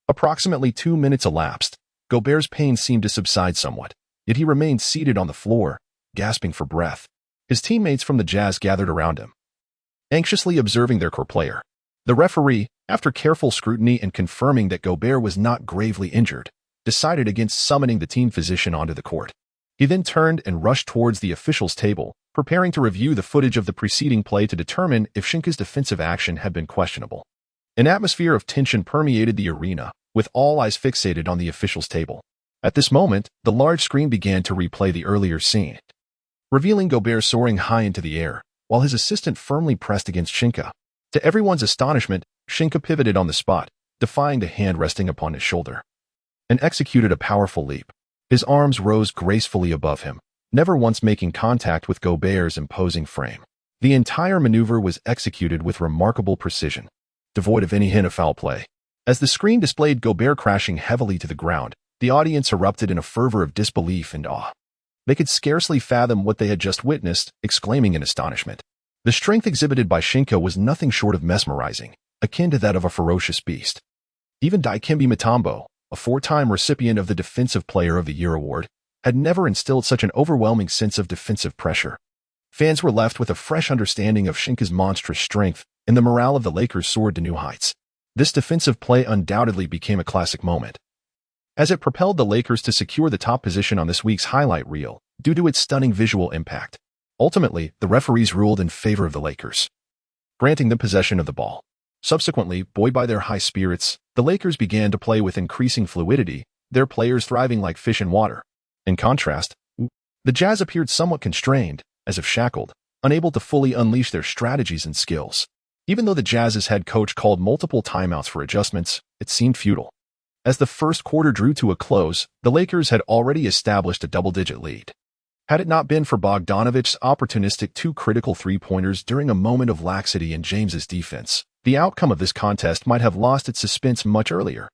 approximately 2 minutes elapsed. Gobert's pain seemed to subside somewhat, yet he remained seated on the floor, gasping for breath. His teammates from the Jazz gathered around him, anxiously observing their core player. The referee, after careful scrutiny and confirming that Gobert was not gravely injured, decided against summoning the team physician onto the court. He then turned and rushed towards the officials' table, preparing to review the footage of the preceding play to determine if Sheng Ke's defensive action had been questionable. An atmosphere of tension permeated the arena, with all eyes fixated on the officials' table. At this moment, the large screen began to replay the earlier scene, revealing Gobert soaring high into the air, while his assistant firmly pressed against Sheng Ke. To everyone's astonishment, Sheng Ke pivoted on the spot, defying the hand resting upon his shoulder, and executed a powerful leap. His arms rose gracefully above him, never once making contact with Gobert's imposing frame. The entire maneuver was executed with remarkable precision, devoid of any hint of foul play. As the screen displayed Gobert crashing heavily to the ground, the audience erupted in a fervor of disbelief and awe. They could scarcely fathom what they had just witnessed, exclaiming in astonishment. The strength exhibited by Sheng Ke was nothing short of mesmerizing, akin to that of a ferocious beast. Even Dikembe Mutombo, a 4-time recipient of the Defensive Player of the Year award, had never instilled such an overwhelming sense of defensive pressure. Fans were left with a fresh understanding of Sheng Ke's monstrous strength, and the morale of the Lakers soared to new heights. This defensive play undoubtedly became a classic moment, as it propelled the Lakers to secure the top position on this week's highlight reel due to its stunning visual impact. Ultimately, the referees ruled in favor of the Lakers, granting them possession of the ball. Subsequently, buoyed by their high spirits, the Lakers began to play with increasing fluidity, their players thriving like fish in water. In contrast, the Jazz appeared somewhat constrained, as if shackled, unable to fully unleash their strategies and skills. Even though the Jazz's head coach called multiple timeouts for adjustments, it seemed futile. As the first quarter drew to a close, the Lakers had already established a double-digit lead. Had it not been for Bogdanovic's opportunistic 2 critical three-pointers during a moment of laxity in James's defense, the outcome of this contest might have lost its suspense much earlier.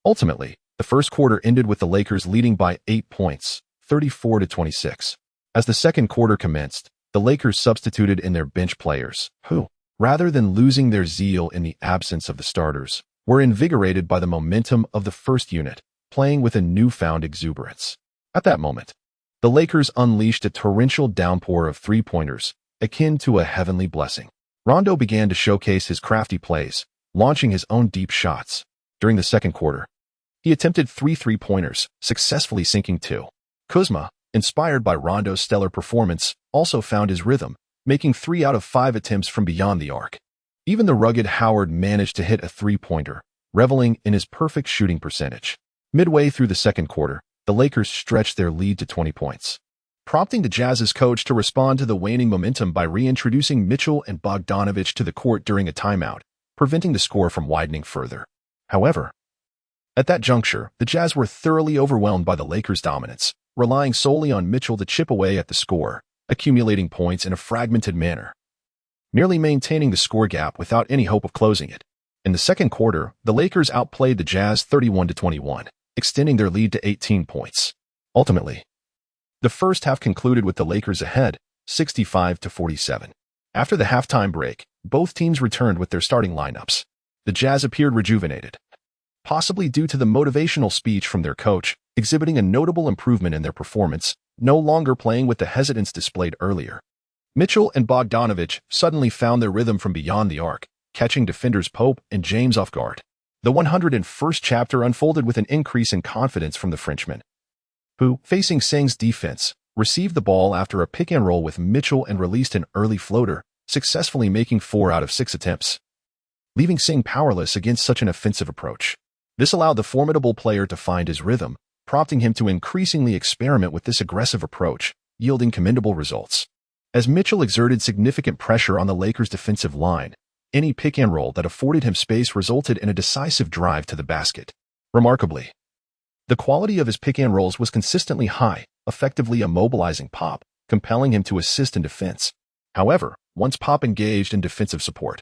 Ultimately, the first quarter ended with the Lakers leading by 8 points, 34-26. As the second quarter commenced, the Lakers substituted in their bench players, who, rather than losing their zeal in the absence of the starters, were invigorated by the momentum of the first unit, playing with a newfound exuberance. At that moment, the Lakers unleashed a torrential downpour of three-pointers, akin to a heavenly blessing. Rondo began to showcase his crafty plays, launching his own deep shots. During the second quarter, he attempted 3 three-pointers, successfully sinking 2. Kuzma, inspired by Rondo's stellar performance, also found his rhythm, making 3 out of 5 attempts from beyond the arc. Even the rugged Howard managed to hit a three-pointer, reveling in his perfect shooting percentage. Midway through the second quarter, the Lakers stretched their lead to 20 points, prompting the Jazz's coach to respond to the waning momentum by reintroducing Mitchell and Bogdanovich to the court during a timeout, preventing the score from widening further. However, at that juncture, the Jazz were thoroughly overwhelmed by the Lakers' dominance, relying solely on Mitchell to chip away at the score, accumulating points in a fragmented manner. merely maintaining the score gap without any hope of closing it. In the second quarter, the Lakers outplayed the Jazz 31-21, extending their lead to 18 points. Ultimately, the first half concluded with the Lakers ahead, 65-47. After the halftime break, both teams returned with their starting lineups. The Jazz appeared rejuvenated, possibly due to the motivational speech from their coach, exhibiting a notable improvement in their performance, no longer playing with the hesitance displayed earlier. Mitchell and Bogdanović suddenly found their rhythm from beyond the arc, catching defenders Pope and James off guard. The 101st chapter unfolded with an increase in confidence from the Frenchman, who, facing Seng's defense, received the ball after a pick-and-roll with Mitchell and released an early floater, successfully making 4 out of 6 attempts, leaving Seng powerless against such an offensive approach. This allowed the formidable player to find his rhythm, prompting him to increasingly experiment with this aggressive approach, yielding commendable results. As Mitchell exerted significant pressure on the Lakers' defensive line, any pick-and-roll that afforded him space resulted in a decisive drive to the basket. Remarkably, the quality of his pick-and-rolls was consistently high, effectively immobilizing Pop, compelling him to assist in defense. However, once Pop engaged in defensive support,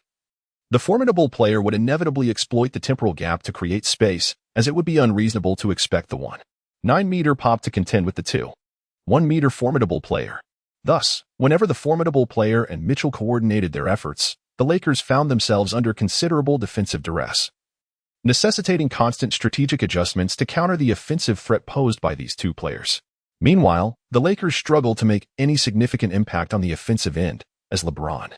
the formidable player would inevitably exploit the temporal gap to create space, as it would be unreasonable to expect the 1.9-meter Pop to contend with the 2.1-meter formidable player. Thus, whenever the formidable player and Mitchell coordinated their efforts, the Lakers found themselves under considerable defensive duress, necessitating constant strategic adjustments to counter the offensive threat posed by these two players. Meanwhile, the Lakers struggled to make any significant impact on the offensive end, as LeBron,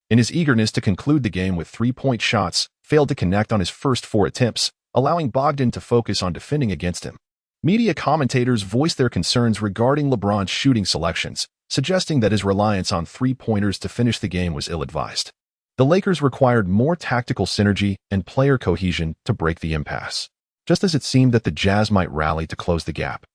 in his eagerness to conclude the game with 3-point shots, failed to connect on his first 4 attempts, allowing Bogdan to focus on defending against him. Media commentators voiced their concerns regarding LeBron's shooting selections, suggesting that his reliance on 3-pointers to finish the game was ill-advised. The Lakers required more tactical synergy and player cohesion to break the impasse. Just as it seemed that the Jazz might rally to close the gap,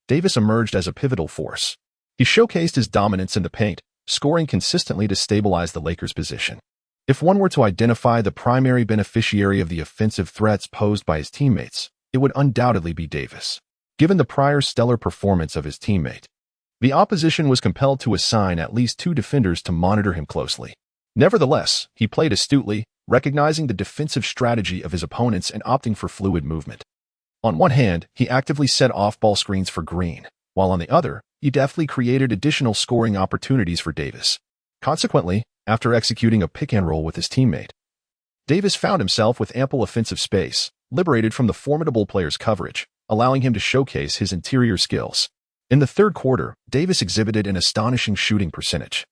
Davis emerged as a pivotal force. He showcased his dominance in the paint, scoring consistently to stabilize the Lakers' position. If one were to identify the primary beneficiary of the offensive threats posed by his teammates, it would undoubtedly be Davis. Given the prior stellar performance of his teammate, the opposition was compelled to assign at least 2 defenders to monitor him closely. Nevertheless, he played astutely, recognizing the defensive strategy of his opponents and opting for fluid movement. On one hand, he actively set off-ball screens for Green, while on the other, he deftly created additional scoring opportunities for Davis. Consequently, after executing a pick-and-roll with his teammate, Davis found himself with ample offensive space, liberated from the formidable player's coverage, allowing him to showcase his interior skills. In the third quarter, Davis exhibited an astonishing shooting percentage,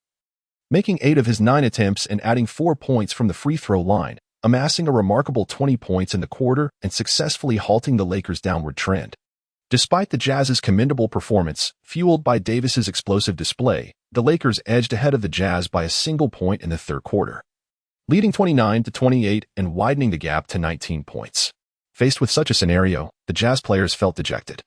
making 8 of his 9 attempts and adding 4 points from the free throw line, amassing a remarkable 20 points in the quarter and successfully halting the Lakers' downward trend. Despite the Jazz's commendable performance, fueled by Davis's explosive display, the Lakers edged ahead of the Jazz by a single point in the third quarter, leading 29-28 and widening the gap to 19 points. Faced with such a scenario, the Jazz players felt dejected,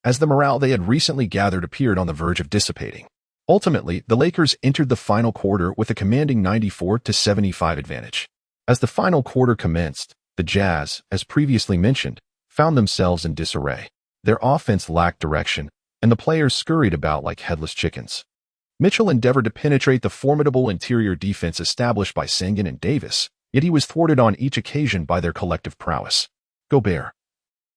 as the morale they had recently gathered appeared on the verge of dissipating. Ultimately, the Lakers entered the final quarter with a commanding 94-75 advantage. As the final quarter commenced, the Jazz, as previously mentioned, found themselves in disarray. Their offense lacked direction, and the players scurried about like headless chickens. Mitchell endeavored to penetrate the formidable interior defense established by Sengun and Davis, yet he was thwarted on each occasion by their collective prowess. Gobert,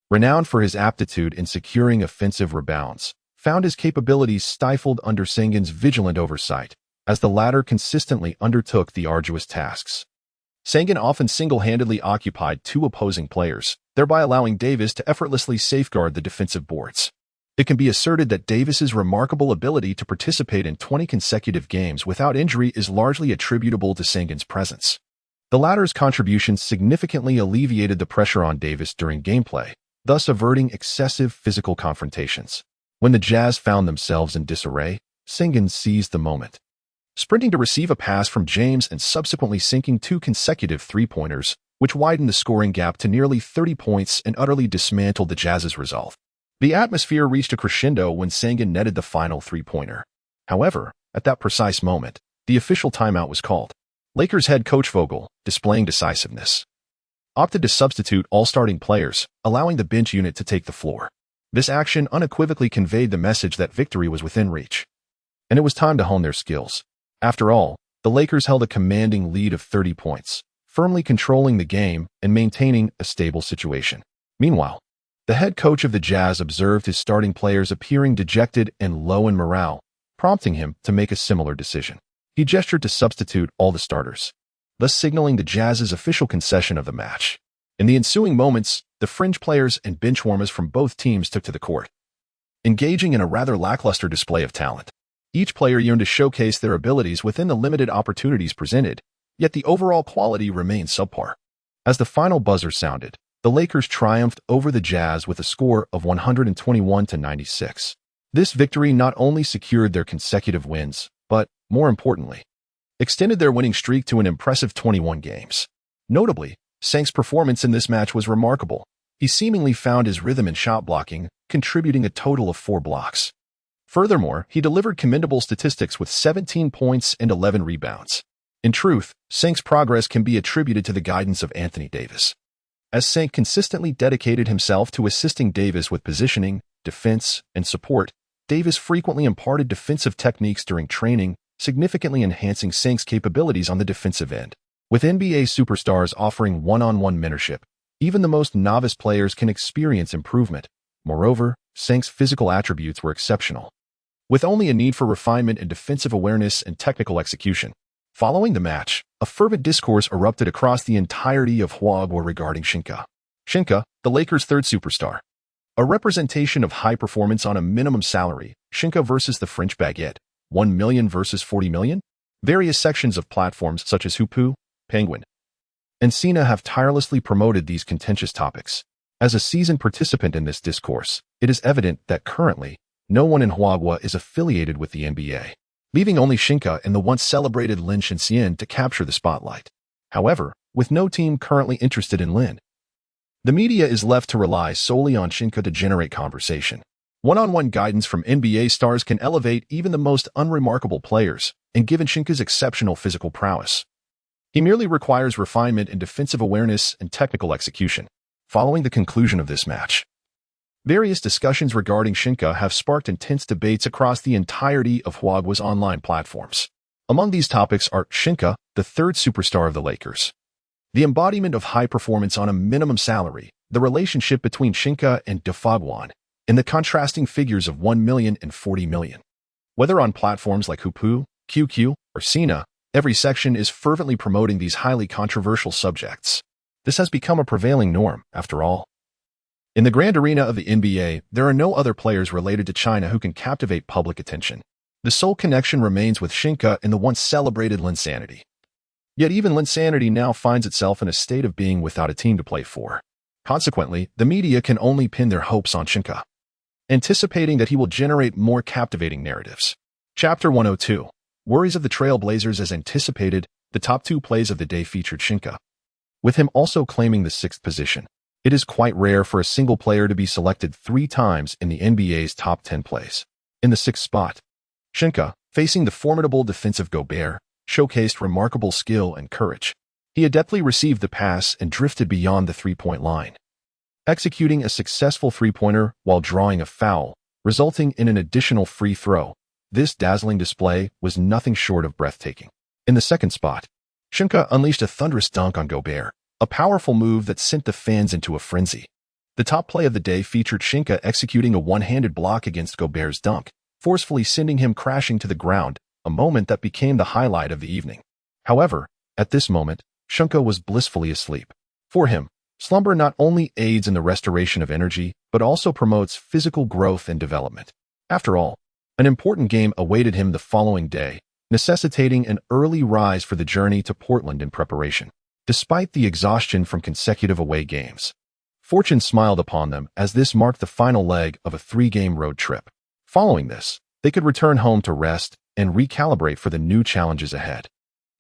renowned for his aptitude in securing offensive rebounds, found his capabilities stifled under Sengun's vigilant oversight, as the latter consistently undertook the arduous tasks. Sengun often single-handedly occupied 2 opposing players, thereby allowing Davis to effortlessly safeguard the defensive boards. It can be asserted that Davis's remarkable ability to participate in 20 consecutive games without injury is largely attributable to Sengun's presence. The latter's contributions significantly alleviated the pressure on Davis during gameplay, thus averting excessive physical confrontations. When the Jazz found themselves in disarray, Sengun seized the moment, sprinting to receive a pass from James and subsequently sinking 2 consecutive 3-pointers, which widened the scoring gap to nearly 30 points and utterly dismantled the Jazz's resolve. The atmosphere reached a crescendo when Sengun netted the final 3-pointer. However, at that precise moment, the official timeout was called. Lakers head coach Vogel, displaying decisiveness, opted to substitute all starting players, allowing the bench unit to take the floor. This action unequivocally conveyed the message that victory was within reach, and it was time to hone their skills. After all, the Lakers held a commanding lead of 30 points, firmly controlling the game and maintaining a stable situation. Meanwhile, the head coach of the Jazz observed his starting players appearing dejected and low in morale, prompting him to make a similar decision. He gestured to substitute all the starters, thus signaling the Jazz's official concession of the match. In the ensuing moments, the fringe players and benchwarmers from both teams took to the court, engaging in a rather lackluster display of talent. Each player yearned to showcase their abilities within the limited opportunities presented, yet the overall quality remained subpar. As the final buzzer sounded, the Lakers triumphed over the Jazz with a score of 121-96. This victory not only secured their consecutive wins, but, more importantly, extended their winning streak to an impressive 21 games. Notably, Sheng's performance in this match was remarkable. He seemingly found his rhythm in shot blocking, contributing a total of 4 blocks. Furthermore, he delivered commendable statistics with 17 points and 11 rebounds. In truth, Sheng's progress can be attributed to the guidance of Anthony Davis. As Sheng consistently dedicated himself to assisting Davis with positioning, defense, and support, Davis frequently imparted defensive techniques during training, significantly enhancing Sheng's capabilities on the defensive end. With NBA superstars offering one-on-one mentorship, even the most novice players can experience improvement. Moreover, Sheng's physical attributes were exceptional, with only a need for refinement in defensive awareness and technical execution. Following the match, a fervent discourse erupted across the entirety of Hwagwa regarding Sheng Ke. Sheng Ke, the Lakers' third superstar. A representation of high performance on a minimum salary, Sheng Ke versus the French baguette, 1 million versus 40 million? Various sections of platforms such as Hoopu, Penguin, and Sina have tirelessly promoted these contentious topics. As a seasoned participant in this discourse, it is evident that currently, no one in Hwagwa is affiliated with the NBA, leaving only Sheng Ke and the once celebrated Lin Shenxian to capture the spotlight. However, with no team currently interested in Lin, the media is left to rely solely on Sheng Ke to generate conversation. One-on-one guidance from NBA stars can elevate even the most unremarkable players, and given Sheng Ke's exceptional physical prowess, he merely requires refinement in defensive awareness and technical execution. Following the conclusion of this match, various discussions regarding Sheng Ke have sparked intense debates across the entirety of Hwagwa's online platforms. Among these topics are Sheng Ke, the third superstar of the Lakers, the embodiment of high performance on a minimum salary, the relationship between Sheng Ke and Defagwan, and the contrasting figures of 1 million and 40 million. Whether on platforms like Hoopu, QQ, or Sina, every section is fervently promoting these highly controversial subjects. This has become a prevailing norm, after all. In the grand arena of the NBA, there are no other players related to China who can captivate public attention. The sole connection remains with Sheng Ke and the once celebrated Linsanity. Yet even Linsanity now finds itself in a state of being without a team to play for. Consequently, the media can only pin their hopes on Sheng Ke, anticipating that he will generate more captivating narratives. Chapter 102. Worries of the Trailblazers. As anticipated, the top 2 plays of the day featured Sheng Ke, with him also claiming the 6th position. It is quite rare for a single player to be selected 3 times in the NBA's top 10 plays. In the 6th spot, Sheng Ke, facing the formidable defensive Gobert, showcased remarkable skill and courage. He adeptly received the pass and drifted beyond the 3-point line, executing a successful 3-pointer while drawing a foul, resulting in an additional free throw. This dazzling display was nothing short of breathtaking. In the 2nd spot, Sheng Ke unleashed a thunderous dunk on Gobert, a powerful move that sent the fans into a frenzy. The top play of the day featured Sheng Ke executing a one-handed block against Gobert's dunk, forcefully sending him crashing to the ground, a moment that became the highlight of the evening. However, at this moment, Sheng Ke was blissfully asleep. For him, slumber not only aids in the restoration of energy, but also promotes physical growth and development. After all, an important game awaited him the following day, necessitating an early rise for the journey to Portland in preparation. Despite the exhaustion from consecutive away games, fortune smiled upon them as this marked the final leg of a 3-game road trip. Following this, they could return home to rest and recalibrate for the new challenges ahead.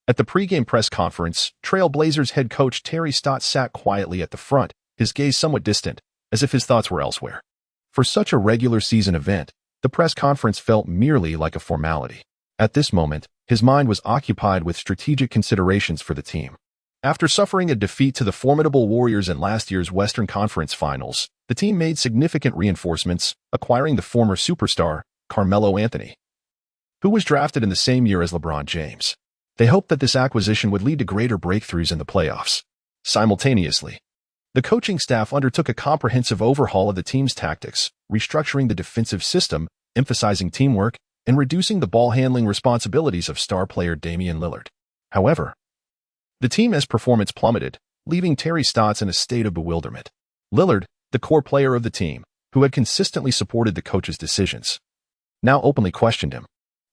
At the pregame press conference, Trailblazers head coach Terry Stotts sat quietly at the front, his gaze somewhat distant, as if his thoughts were elsewhere. For such a regular season event, the press conference felt merely like a formality. At this moment, his mind was occupied with strategic considerations for the team. After suffering a defeat to the formidable Warriors in last year's Western Conference Finals, the team made significant reinforcements, acquiring the former superstar, Carmelo Anthony, who was drafted in the same year as LeBron James. They hoped that this acquisition would lead to greater breakthroughs in the playoffs. Simultaneously, the coaching staff undertook a comprehensive overhaul of the team's tactics, restructuring the defensive system, emphasizing teamwork, and reducing the ball-handling responsibilities of star player Damian Lillard. However, the team's performance plummeted, leaving Terry Stotts in a state of bewilderment. Lillard, the core player of the team, who had consistently supported the coach's decisions, now openly questioned him.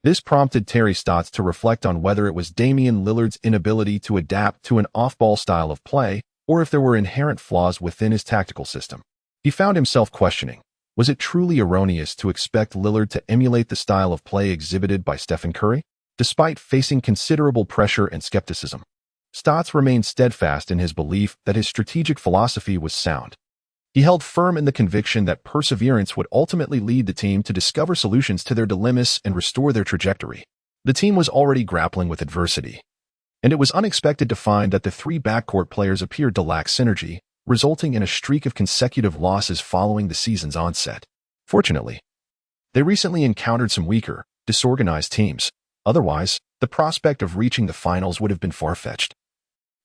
This prompted Terry Stotts to reflect on whether it was Damian Lillard's inability to adapt to an off-ball style of play or if there were inherent flaws within his tactical system. He found himself questioning, was it truly erroneous to expect Lillard to emulate the style of play exhibited by Stephen Curry? Despite facing considerable pressure and skepticism, Stotts remained steadfast in his belief that his strategic philosophy was sound. He held firm in the conviction that perseverance would ultimately lead the team to discover solutions to their dilemmas and restore their trajectory. The team was already grappling with adversity, and it was unexpected to find that the three backcourt players appeared to lack synergy, resulting in a streak of consecutive losses following the season's onset. Fortunately, they recently encountered some weaker, disorganized teams. Otherwise, the prospect of reaching the finals would have been far-fetched,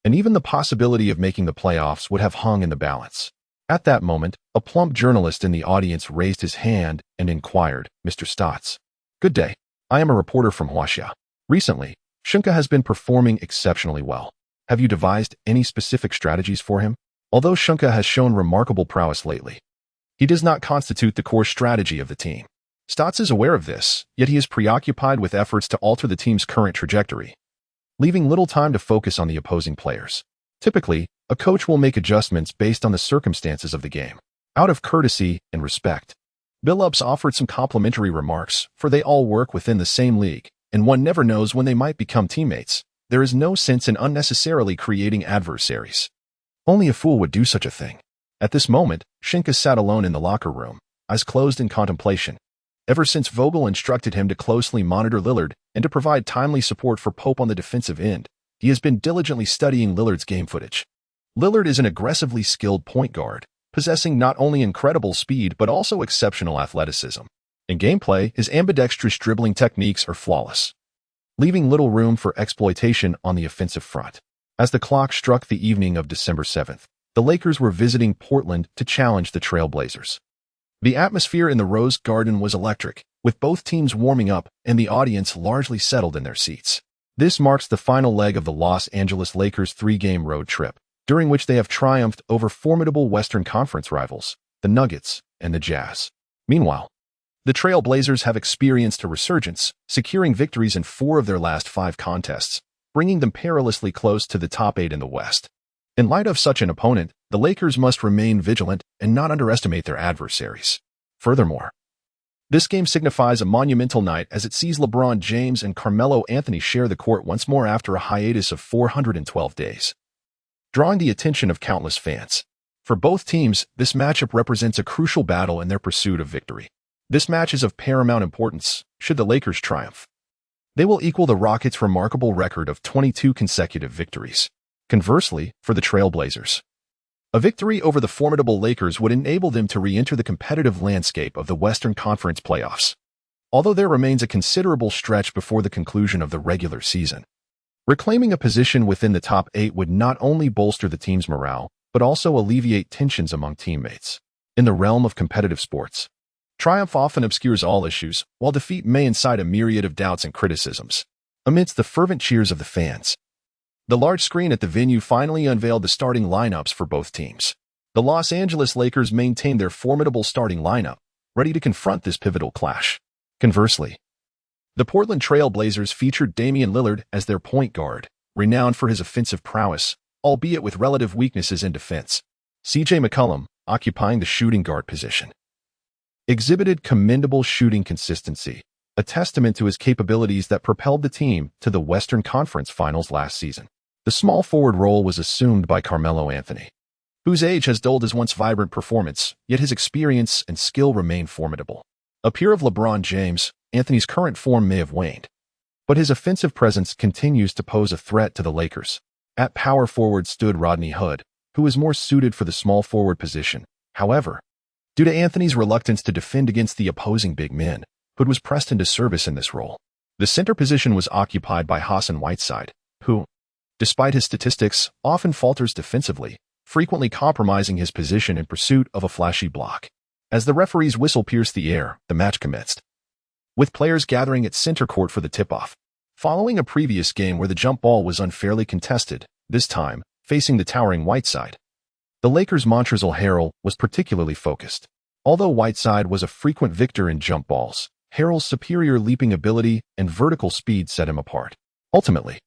and even the possibility of making the playoffs would have hung in the balance. At that moment, a plump journalist in the audience raised his hand and inquired, "Mr. Stotts." "Good day. I am a reporter from Huaxia. Recently, Sheng Ke has been performing exceptionally well. Have you devised any specific strategies for him?" Although Sheng Ke has shown remarkable prowess lately, he does not constitute the core strategy of the team. Stotts is aware of this, yet he is preoccupied with efforts to alter the team's current trajectory, leaving little time to focus on the opposing players. Typically, a coach will make adjustments based on the circumstances of the game. Out of courtesy and respect, Billups offered some complimentary remarks, for they all work within the same league, and one never knows when they might become teammates. There is no sense in unnecessarily creating adversaries. Only a fool would do such a thing. At this moment, Sheng Ke sat alone in the locker room, eyes closed in contemplation. Ever since Vogel instructed him to closely monitor Lillard and to provide timely support for Pope on the defensive end, he has been diligently studying Lillard's game footage. Lillard is an aggressively skilled point guard, possessing not only incredible speed but also exceptional athleticism. In gameplay, his ambidextrous dribbling techniques are flawless, leaving little room for exploitation on the offensive front. As the clock struck the evening of December 7th, the Lakers were visiting Portland to challenge the Trailblazers. The atmosphere in the Rose Garden was electric, with both teams warming up and the audience largely settled in their seats. This marks the final leg of the Los Angeles Lakers' three-game road trip, during which they have triumphed over formidable Western Conference rivals, the Nuggets and the Jazz. Meanwhile, the Trailblazers have experienced a resurgence, securing victories in 4 of their last 5 contests, bringing them perilously close to the top 8 in the West. In light of such an opponent, the Lakers must remain vigilant and not underestimate their adversaries. Furthermore, this game signifies a monumental night as it sees LeBron James and Carmelo Anthony share the court once more after a hiatus of 412 days, drawing the attention of countless fans. For both teams, this matchup represents a crucial battle in their pursuit of victory. This match is of paramount importance. Should the Lakers triumph, they will equal the Rockets' remarkable record of 22 consecutive victories. Conversely, for the Trailblazers, a victory over the formidable Lakers would enable them to re-enter the competitive landscape of the Western Conference playoffs, although there remains a considerable stretch before the conclusion of the regular season. Reclaiming a position within the top 8 would not only bolster the team's morale, but also alleviate tensions among teammates. In the realm of competitive sports, triumph often obscures all issues, while defeat may incite a myriad of doubts and criticisms. Amidst the fervent cheers of the fans, the large screen at the venue finally unveiled the starting lineups for both teams. The Los Angeles Lakers maintained their formidable starting lineup, ready to confront this pivotal clash. Conversely, the Portland Trailblazers featured Damian Lillard as their point guard, renowned for his offensive prowess, albeit with relative weaknesses in defense. CJ McCollum, occupying the shooting guard position, exhibited commendable shooting consistency, a testament to his capabilities that propelled the team to the Western Conference Finals last season. The small forward role was assumed by Carmelo Anthony, whose age has dulled his once vibrant performance, yet his experience and skill remain formidable. A peer of LeBron James, Anthony's current form may have waned, but his offensive presence continues to pose a threat to the Lakers. At power forward stood Rodney Hood, who is more suited for the small forward position. However, due to Anthony's reluctance to defend against the opposing big men, Hood was pressed into service in this role. The center position was occupied by Hassan Whiteside, who, despite his statistics, often falters defensively, frequently compromising his position in pursuit of a flashy block. As the referee's whistle pierced the air, the match commenced, with players gathering at center court for the tip-off. Following a previous game where the jump ball was unfairly contested, this time facing the towering Whiteside, the Lakers' Montrezl Harrell was particularly focused. Although Whiteside was a frequent victor in jump balls, Harrell's superior leaping ability and vertical speed set him apart. Ultimately,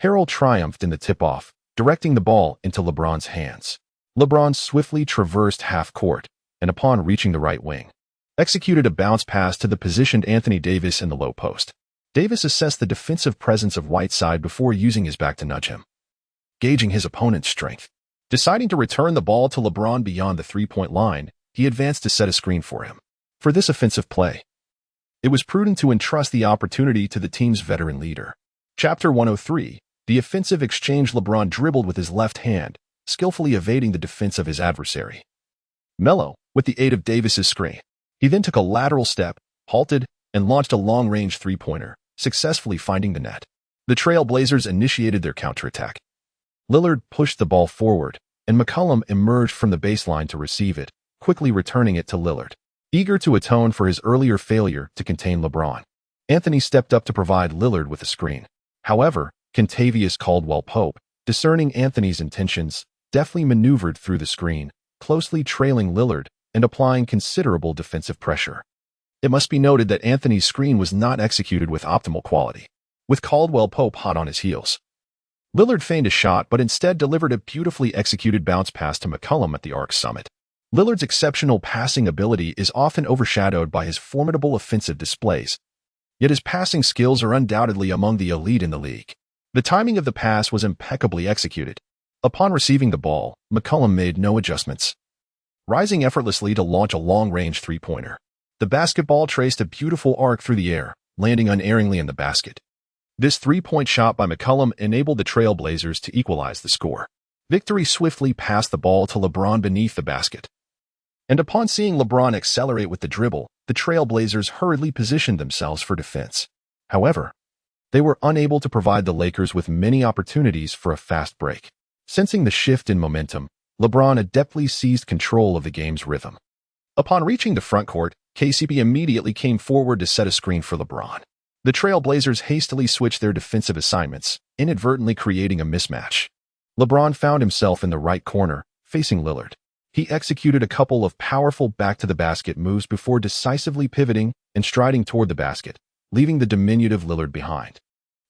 Harrell triumphed in the tip-off, directing the ball into LeBron's hands. LeBron swiftly traversed half-court, and upon reaching the right wing, executed a bounce pass to the positioned Anthony Davis in the low post. Davis assessed the defensive presence of Whiteside before using his back to nudge him, gauging his opponent's strength. Deciding to return the ball to LeBron beyond the three-point line, he advanced to set a screen for him. For this offensive play, it was prudent to entrust the opportunity to the team's veteran leader. Chapter 103, the offensive exchange. LeBron dribbled with his left hand, skillfully evading the defense of his adversary. Melo, with the aid of Davis's screen, he then took a lateral step, halted, and launched a long-range three-pointer, successfully finding the net. The Trailblazers initiated their counterattack. Lillard pushed the ball forward, and McCollum emerged from the baseline to receive it, quickly returning it to Lillard. Eager to atone for his earlier failure to contain LeBron, Anthony stepped up to provide Lillard with a screen. However, Kentavious Caldwell-Pope, discerning Anthony's intentions, deftly maneuvered through the screen, closely trailing Lillard and applying considerable defensive pressure. It must be noted that Anthony's screen was not executed with optimal quality, with Caldwell-Pope hot on his heels. Lillard feigned a shot but instead delivered a beautifully executed bounce pass to McCollum at the arc's summit. Lillard's exceptional passing ability is often overshadowed by his formidable offensive displays, yet his passing skills are undoubtedly among the elite in the league. The timing of the pass was impeccably executed. Upon receiving the ball, McCollum made no adjustments, rising effortlessly to launch a long-range three-pointer. The basketball traced a beautiful arc through the air, landing unerringly in the basket. This three-point shot by McCollum enabled the Trailblazers to equalize the score. Victory swiftly passed the ball to LeBron beneath the basket, and upon seeing LeBron accelerate with the dribble, the Trailblazers hurriedly positioned themselves for defense. However, they were unable to provide the Lakers with many opportunities for a fast break. Sensing the shift in momentum, LeBron adeptly seized control of the game's rhythm. Upon reaching the front court, KCP immediately came forward to set a screen for LeBron. The Trailblazers hastily switched their defensive assignments, inadvertently creating a mismatch. LeBron found himself in the right corner, facing Lillard. He executed a couple of powerful back-to-the-basket moves before decisively pivoting and striding toward the basket, leaving the diminutive Lillard behind.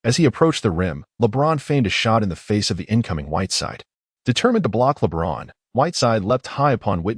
As he approached the rim, LeBron feigned a shot in the face of the incoming Whiteside. Determined to block LeBron, Whiteside leapt high upon witnessing